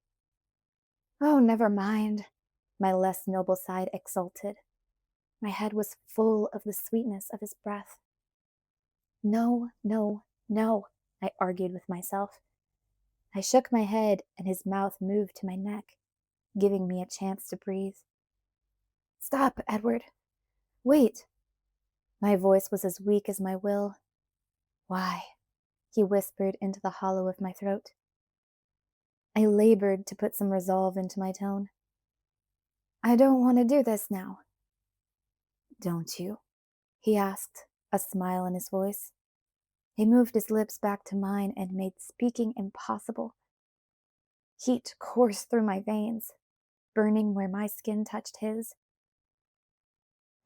Oh, never mind, my less noble side exulted. My head was full of the sweetness of his breath. No, no, no, I argued with myself. I shook my head and his mouth moved to my neck, giving me a chance to breathe. Stop, Edward. Wait. My voice was as weak as my will. Why? He whispered into the hollow of my throat. I labored to put some resolve into my tone. I don't want to do this now. Don't you? He asked, a smile in his voice. He moved his lips back to mine and made speaking impossible. Heat coursed through my veins, burning where my skin touched his.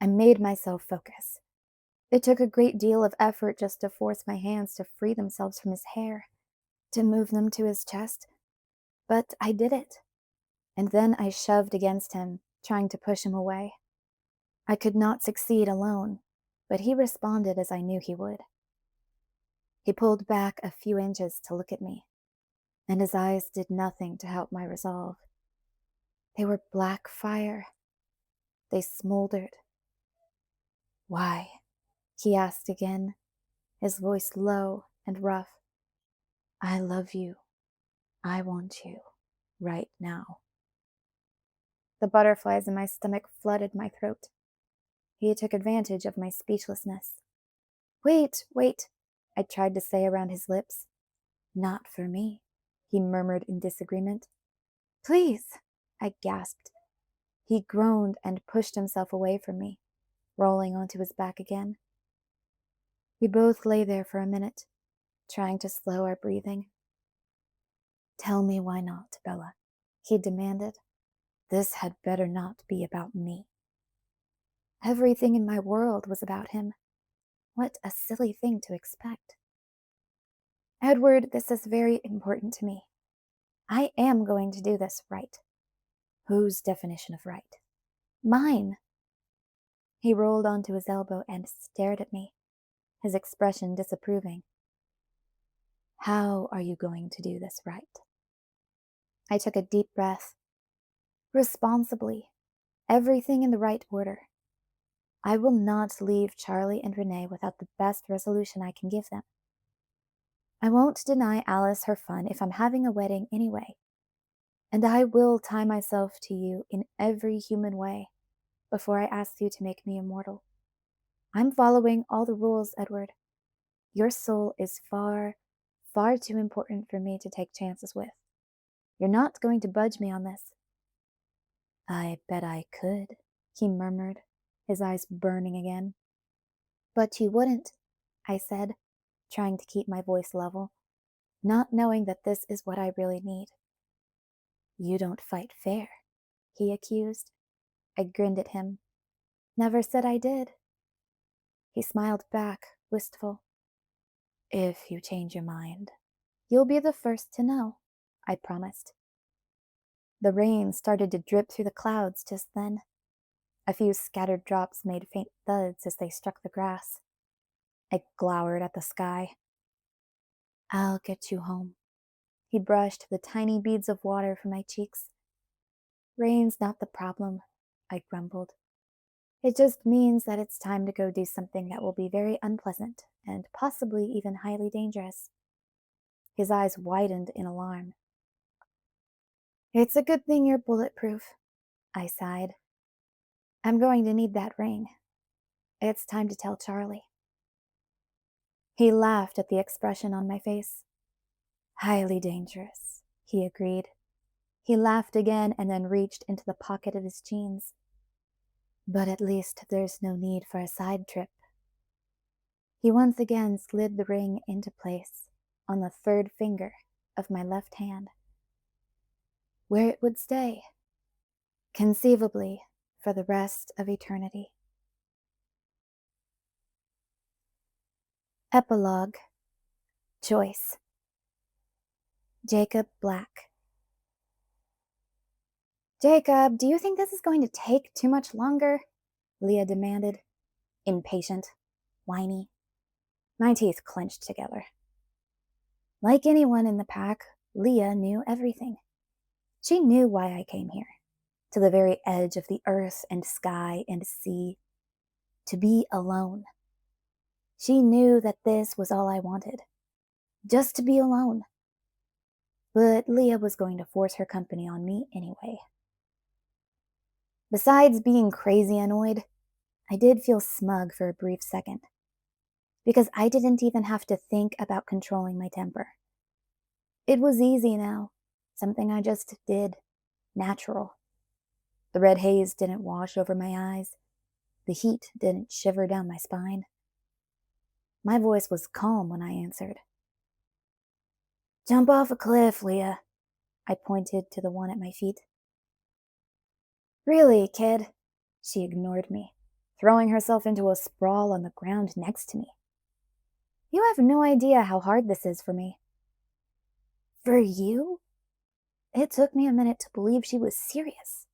I made myself focus. It took a great deal of effort just to force my hands to free themselves from his hair, to move them to his chest, but I did it. And then I shoved against him, trying to push him away. I could not succeed alone, but he responded as I knew he would. He pulled back a few inches to look at me, and his eyes did nothing to help my resolve. They were black fire. They smoldered. "Why?" he asked again, his voice low and rough. "I love you. I want you. Right now." The butterflies in my stomach flooded my throat. He took advantage of my speechlessness. "Wait, wait," I tried to say around his lips. "Not for me," he murmured in disagreement. "Please," I gasped. He groaned and pushed himself away from me, rolling onto his back again. We both lay there for a minute, trying to slow our breathing. "Tell me why not, Bella," he demanded. "This had better not be about me." Everything in my world was about him. What a silly thing to expect. "Edward, this is very important to me. I am going to do this right." "Whose definition of right?" "Mine." He rolled onto his elbow and stared at me, his expression disapproving. "How are you going to do this right?" I took a deep breath. "Responsibly. Everything in the right order. I will not leave Charlie and Renee without the best resolution I can give them. I won't deny Alice her fun if I'm having a wedding anyway. And I will tie myself to you in every human way before I ask you to make me immortal. I'm following all the rules, Edward. Your soul is far, far too important for me to take chances with. You're not going to budge me on this." "I bet I could," he murmured, his eyes burning again. "But you wouldn't," I said, trying to keep my voice level, not knowing that this is what I really need. "You don't fight fair," he accused. I grinned at him. "Never said I did." He smiled back, wistful. "If you change your mind, you'll be the first to know," I promised. The rain started to drip through the clouds just then. A few scattered drops made faint thuds as they struck the grass. I glowered at the sky. "I'll get you home." He brushed the tiny beads of water from my cheeks. "Rain's not the problem," I grumbled. "It just means that it's time to go do something that will be very unpleasant and possibly even highly dangerous." His eyes widened in alarm. "It's a good thing you're bulletproof," I sighed. "I'm going to need that ring. It's time to tell Charlie." He laughed at the expression on my face. "Highly dangerous," he agreed. He laughed again and then reached into the pocket of his jeans. "But at least there's no need for a side trip." He once again slid the ring into place on the third finger of my left hand, where it would stay, conceivably for the rest of eternity. Epilogue. Choice. Jacob Black. "Jacob, do you think this is going to take too much longer?" Leah demanded, impatient, whiny. My teeth clenched together. Like anyone in the pack, Leah knew everything. She knew why I came here, to the very edge of the earth and sky and sea, to be alone. She knew that this was all I wanted, just to be alone. But Leah was going to force her company on me anyway. Besides being crazy annoyed, I did feel smug for a brief second, because I didn't even have to think about controlling my temper. It was easy now, something I just did, natural. The red haze didn't wash over my eyes. The heat didn't shiver down my spine. My voice was calm when I answered. "Jump off a cliff, Leah." I pointed to the one at my feet. Really, kid? She ignored me, throwing herself into a sprawl on the ground next to me. You have no idea how hard this is for me. For you? It took me a minute to believe she was serious.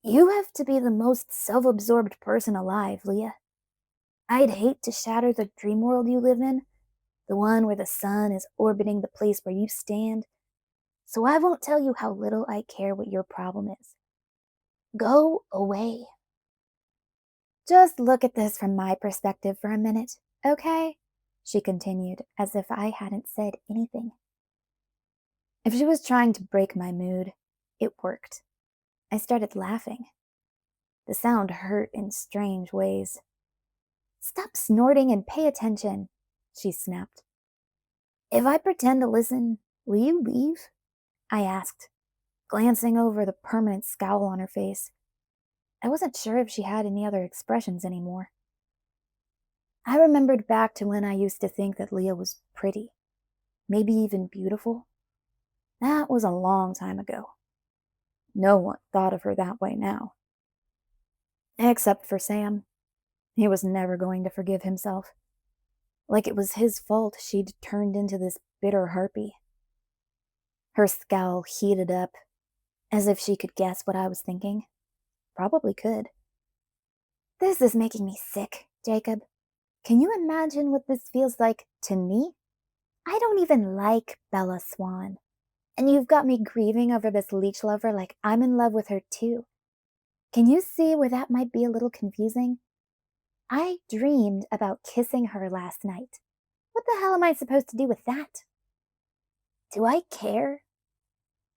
You have to be the most self-absorbed person alive, Leah. I'd hate to shatter the dream world you live in, the one where the sun is orbiting the place where you stand, so I won't tell you how little I care what your problem is. Go away. Just look at this from my perspective for a minute, okay? She continued, as if I hadn't said anything. If she was trying to break my mood, it worked. I started laughing. The sound hurt in strange ways. Stop snorting and pay attention, she snapped. If I pretend to listen, will you leave? I asked, glancing over the permanent scowl on her face. I wasn't sure if she had any other expressions anymore. I remembered back to when I used to think that Leah was pretty, maybe even beautiful. That was a long time ago. No one thought of her that way now. Except for Sam. He was never going to forgive himself. Like it was his fault she'd turned into this bitter harpy. Her scowl heated up, as if she could guess what I was thinking. Probably could. This is making me sick, Jacob. Can you imagine what this feels like to me? I don't even like Bella Swan. And you've got me grieving over this leech lover like I'm in love with her too. Can you see where that might be a little confusing? I dreamed about kissing her last night. What the hell am I supposed to do with that? Do I care?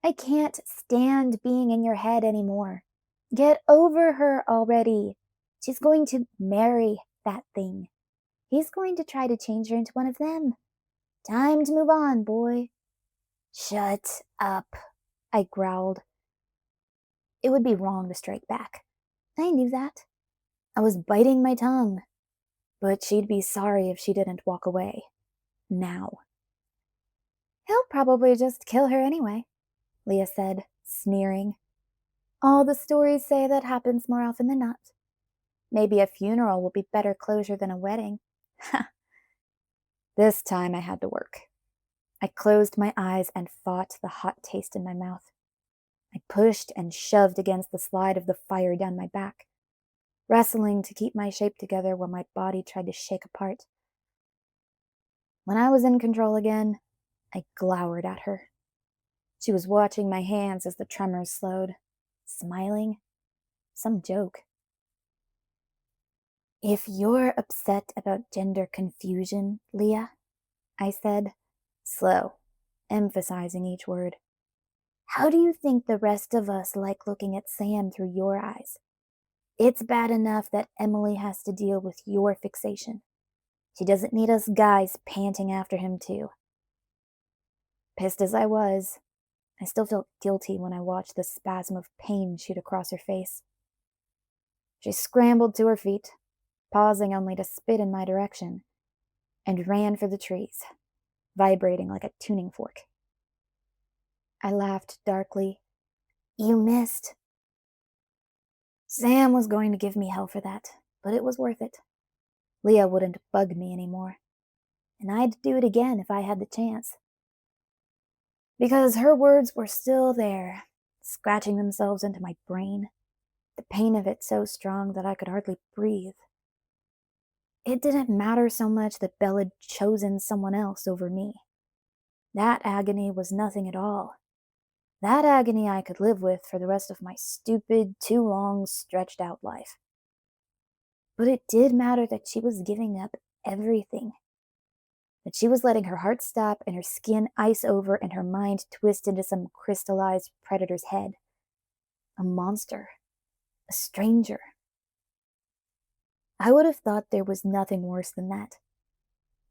I can't stand being in your head anymore. Get over her already. She's going to marry that thing. He's going to try to change her into one of them. Time to move on, boy. Shut up, I growled. It would be wrong to strike back. I knew that. I was biting my tongue. But she'd be sorry if she didn't walk away. Now. He'll probably just kill her anyway, Leah said, sneering. All the stories say that happens more often than not. Maybe a funeral will be better closure than a wedding. This time I had to work. I closed my eyes and fought the hot taste in my mouth. I pushed and shoved against the slide of the fire down my back, wrestling to keep my shape together while my body tried to shake apart. When I was in control again, I glowered at her. She was watching my hands as the tremors slowed, smiling. Some joke. If you're upset about gender confusion, Leah, I said, slow, emphasizing each word, how do you think the rest of us like looking at Sam through your eyes? It's bad enough that Emily has to deal with your fixation. She doesn't need us guys panting after him too. Pissed as I was, I still felt guilty when I watched the spasm of pain shoot across her face. She scrambled to her feet, pausing only to spit in my direction, and ran for the trees, vibrating like a tuning fork. I laughed darkly. You missed. Sam was going to give me hell for that, but it was worth it. Leah wouldn't bug me anymore, and I'd do it again if I had the chance. Because her words were still there, scratching themselves into my brain, the pain of it so strong that I could hardly breathe. It didn't matter so much that Belle had chosen someone else over me. That agony was nothing at all. That agony I could live with for the rest of my stupid, too long, stretched out life. But it did matter that she was giving up everything. That she was letting her heart stop and her skin ice over and her mind twist into some crystallized predator's head. A monster. A stranger. I would have thought there was nothing worse than that.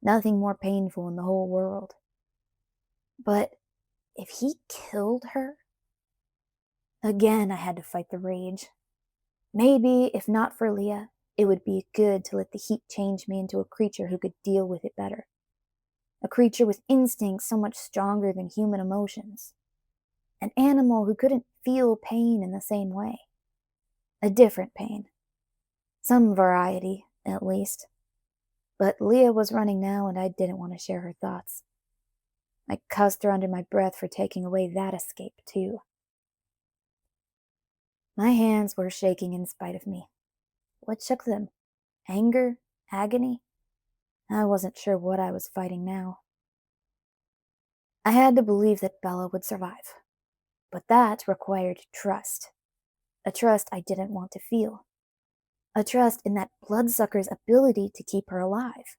Nothing more painful in the whole world. But if he killed her? Again, I had to fight the rage. Maybe, if not for Leah, it would be good to let the heat change me into a creature who could deal with it better. A creature with instincts so much stronger than human emotions. An animal who couldn't feel pain in the same way. A different pain. Some variety, at least. But Leah was running now, and I didn't want to share her thoughts. I cussed her under my breath for taking away that escape, too. My hands were shaking in spite of me. What shook them? Anger? Agony? I wasn't sure what I was fighting now. I had to believe that Bella would survive. But that required trust. A trust I didn't want to feel. A trust in that bloodsucker's ability to keep her alive.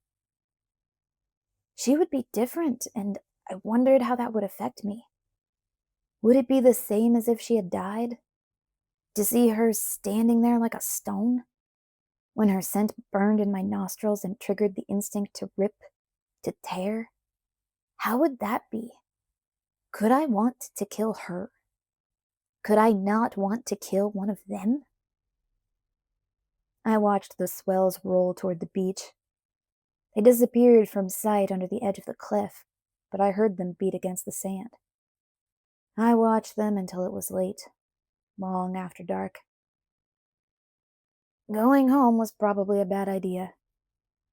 She would be different, and I wondered how that would affect me. Would it be the same as if she had died? To see her standing there like a stone? When her scent burned in my nostrils and triggered the instinct to rip, to tear? How would that be? Could I want to kill her? Could I not want to kill one of them? I watched the swells roll toward the beach. They disappeared from sight under the edge of the cliff, but I heard them beat against the sand. I watched them until it was late, long after dark. Going home was probably a bad idea,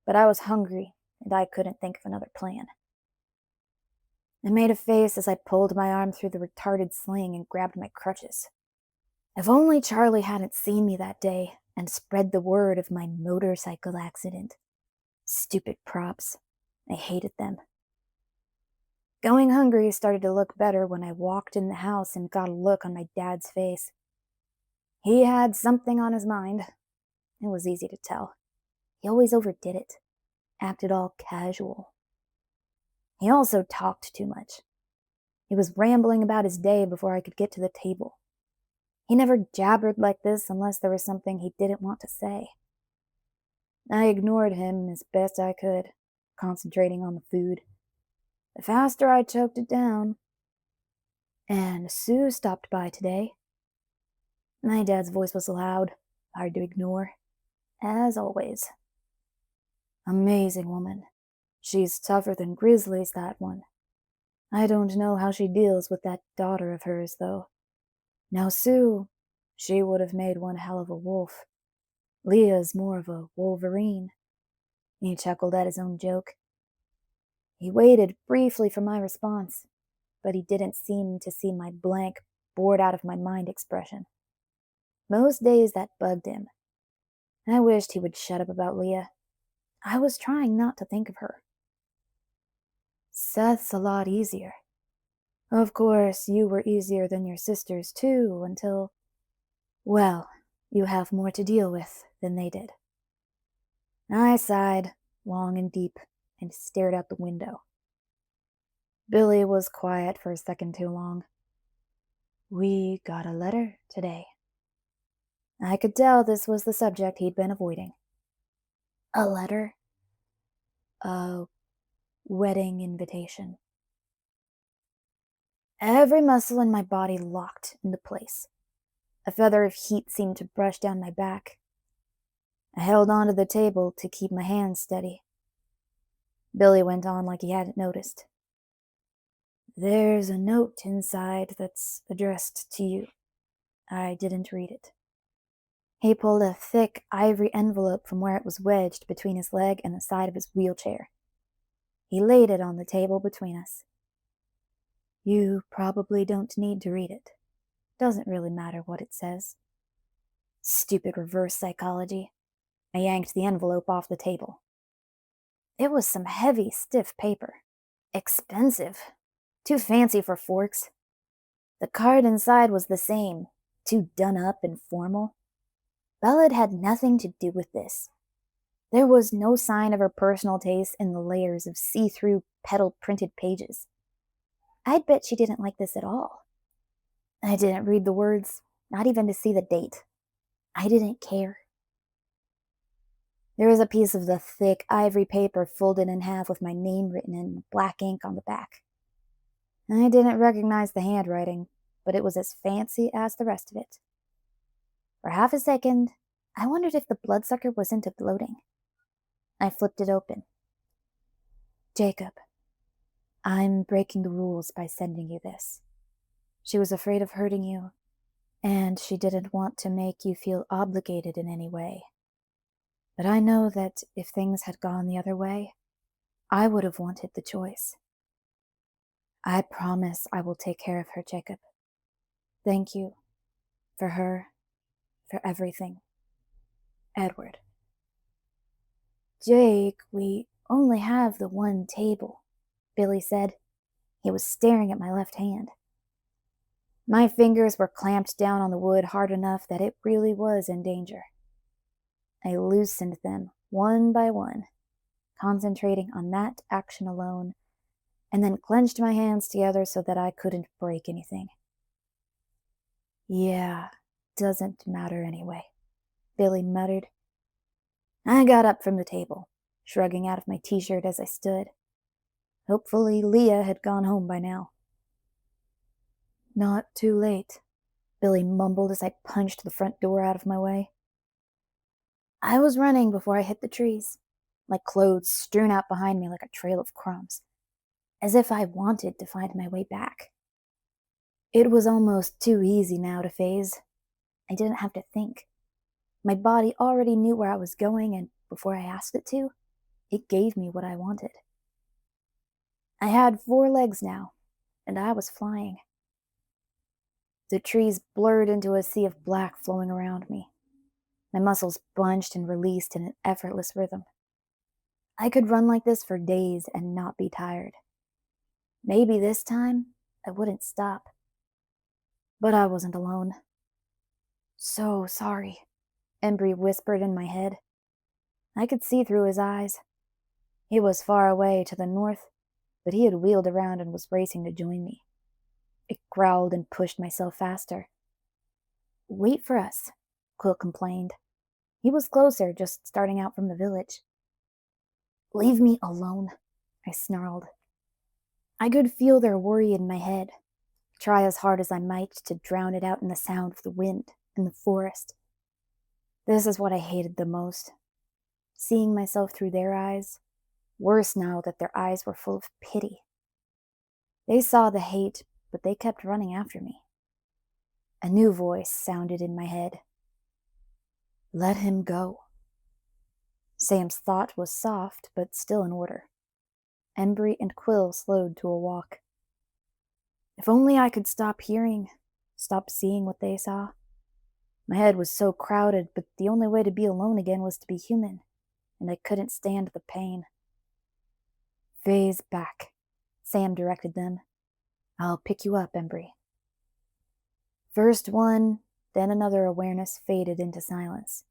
but I was hungry, and I couldn't think of another plan. I made a face as I pulled my arm through the retarded sling and grabbed my crutches. If only Charlie hadn't seen me that day and spread the word of my motorcycle accident. Stupid props. I hated them. Going hungry started to look better when I walked in the house and got a look on my dad's face. He had something on his mind. It was easy to tell. He always overdid it. Acted all casual. He also talked too much. He was rambling about his day before I could get to the table. He never jabbered like this unless there was something he didn't want to say. I ignored him as best I could, concentrating on the food. The faster I choked it down. And Sue stopped by today. My dad's voice was loud, hard to ignore, as always. Amazing woman. She's tougher than Grizzly's, that one. I don't know how she deals with that daughter of hers, though. Now Sue, she would have made one hell of a wolf. Leah's more of a wolverine. He chuckled at his own joke. He waited briefly for my response, but he didn't seem to see my blank, bored out of my mind expression. Most days that bugged him. I wished he would shut up about Leah. I was trying not to think of her. Seth's a lot easier. Of course, you were easier than your sisters, too, until... Well, you have more to deal with than they did. I sighed, long and deep, and stared out the window. Billy was quiet for a second too long. We got a letter today. I could tell this was the subject he'd been avoiding. A letter? A wedding invitation. Every muscle in my body locked into place. A feather of heat seemed to brush down my back. I held onto the table to keep my hands steady. Billy went on like he hadn't noticed. There's a note inside that's addressed to you. I didn't read it. He pulled a thick ivory envelope from where it was wedged between his leg and the side of his wheelchair. He laid it on the table between us. You probably don't need to read it. Doesn't really matter what it says. Stupid reverse psychology. I yanked the envelope off the table. It was some heavy, stiff paper. Expensive. Too fancy for forks. The card inside was the same. Too done up and formal. Bella had nothing to do with this. There was no sign of her personal taste in the layers of see-through, petal-printed pages. I'd bet she didn't like this at all. I didn't read the words, not even to see the date. I didn't care. There was a piece of the thick ivory paper folded in half with my name written in black ink on the back. I didn't recognize the handwriting, but it was as fancy as the rest of it. For half a second, I wondered if the bloodsucker was into gloating. I flipped it open. Jacob, I'm breaking the rules by sending you this. She was afraid of hurting you, and she didn't want to make you feel obligated in any way. But I know that if things had gone the other way, I would have wanted the choice. I promise I will take care of her, Jacob. Thank you. For her. For everything. Edward. Jake, we only have the one table, Billy said. He was staring at my left hand. My fingers were clamped down on the wood hard enough that it really was in danger. I loosened them one by one, concentrating on that action alone, and then clenched my hands together so that I couldn't break anything. Yeah, doesn't matter anyway, Billy muttered. I got up from the table, shrugging out of my t-shirt as I stood. Hopefully Leah had gone home by now. Not too late, Billy mumbled as I punched the front door out of my way. I was running before I hit the trees, my clothes strewn out behind me like a trail of crumbs, as if I wanted to find my way back. It was almost too easy now to phase. I didn't have to think. My body already knew where I was going, and before I asked it to, it gave me what I wanted. I had 4 legs now, and I was flying. The trees blurred into a sea of black flowing around me. My muscles bunched and released in an effortless rhythm. I could run like this for days and not be tired. Maybe this time I wouldn't stop. But I wasn't alone. So sorry, Embry whispered in my head. I could see through his eyes. He was far away to the north, but he had wheeled around and was racing to join me. I growled and pushed myself faster. Wait for us, Quill complained. He was closer, just starting out from the village. Leave me alone, I snarled. I could feel their worry in my head, try as hard as I might to drown it out in the sound of the wind and the forest. This is what I hated the most. Seeing myself through their eyes, worse now that their eyes were full of pity. They saw the hate, but they kept running after me. A new voice sounded in my head. Let him go. Sam's thought was soft, but still in order. Embry and Quill slowed to a walk. If only I could stop hearing, stop seeing what they saw. My head was so crowded, but the only way to be alone again was to be human, and I couldn't stand the pain. Phase back, Sam directed them. I'll pick you up, Embry. First one, then another awareness faded into silence.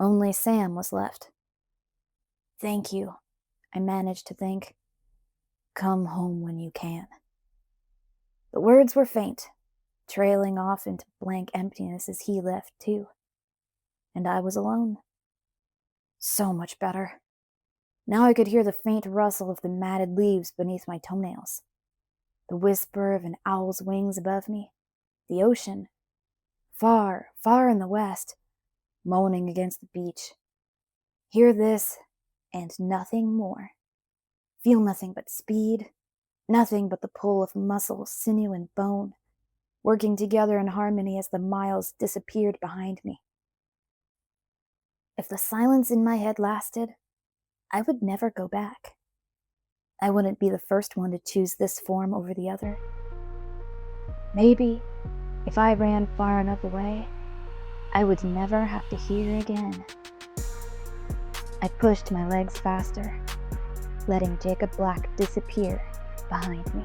Only Sam was left. Thank you, I managed to think. Come home when you can. The words were faint, trailing off into blank emptiness as he left too. And I was alone. So much better. Now I could hear the faint rustle of the matted leaves beneath my toenails, the whisper of an owl's wings above me, the ocean, far, far in the west, moaning against the beach. Hear this and nothing more. Feel nothing but speed, nothing but the pull of muscle, sinew, and bone, working together in harmony as the miles disappeared behind me. If the silence in my head lasted, I would never go back. I wouldn't be the first one to choose this form over the other. Maybe, if I ran far enough away, I would never have to hear again. I pushed my legs faster, letting Jacob Black disappear behind me.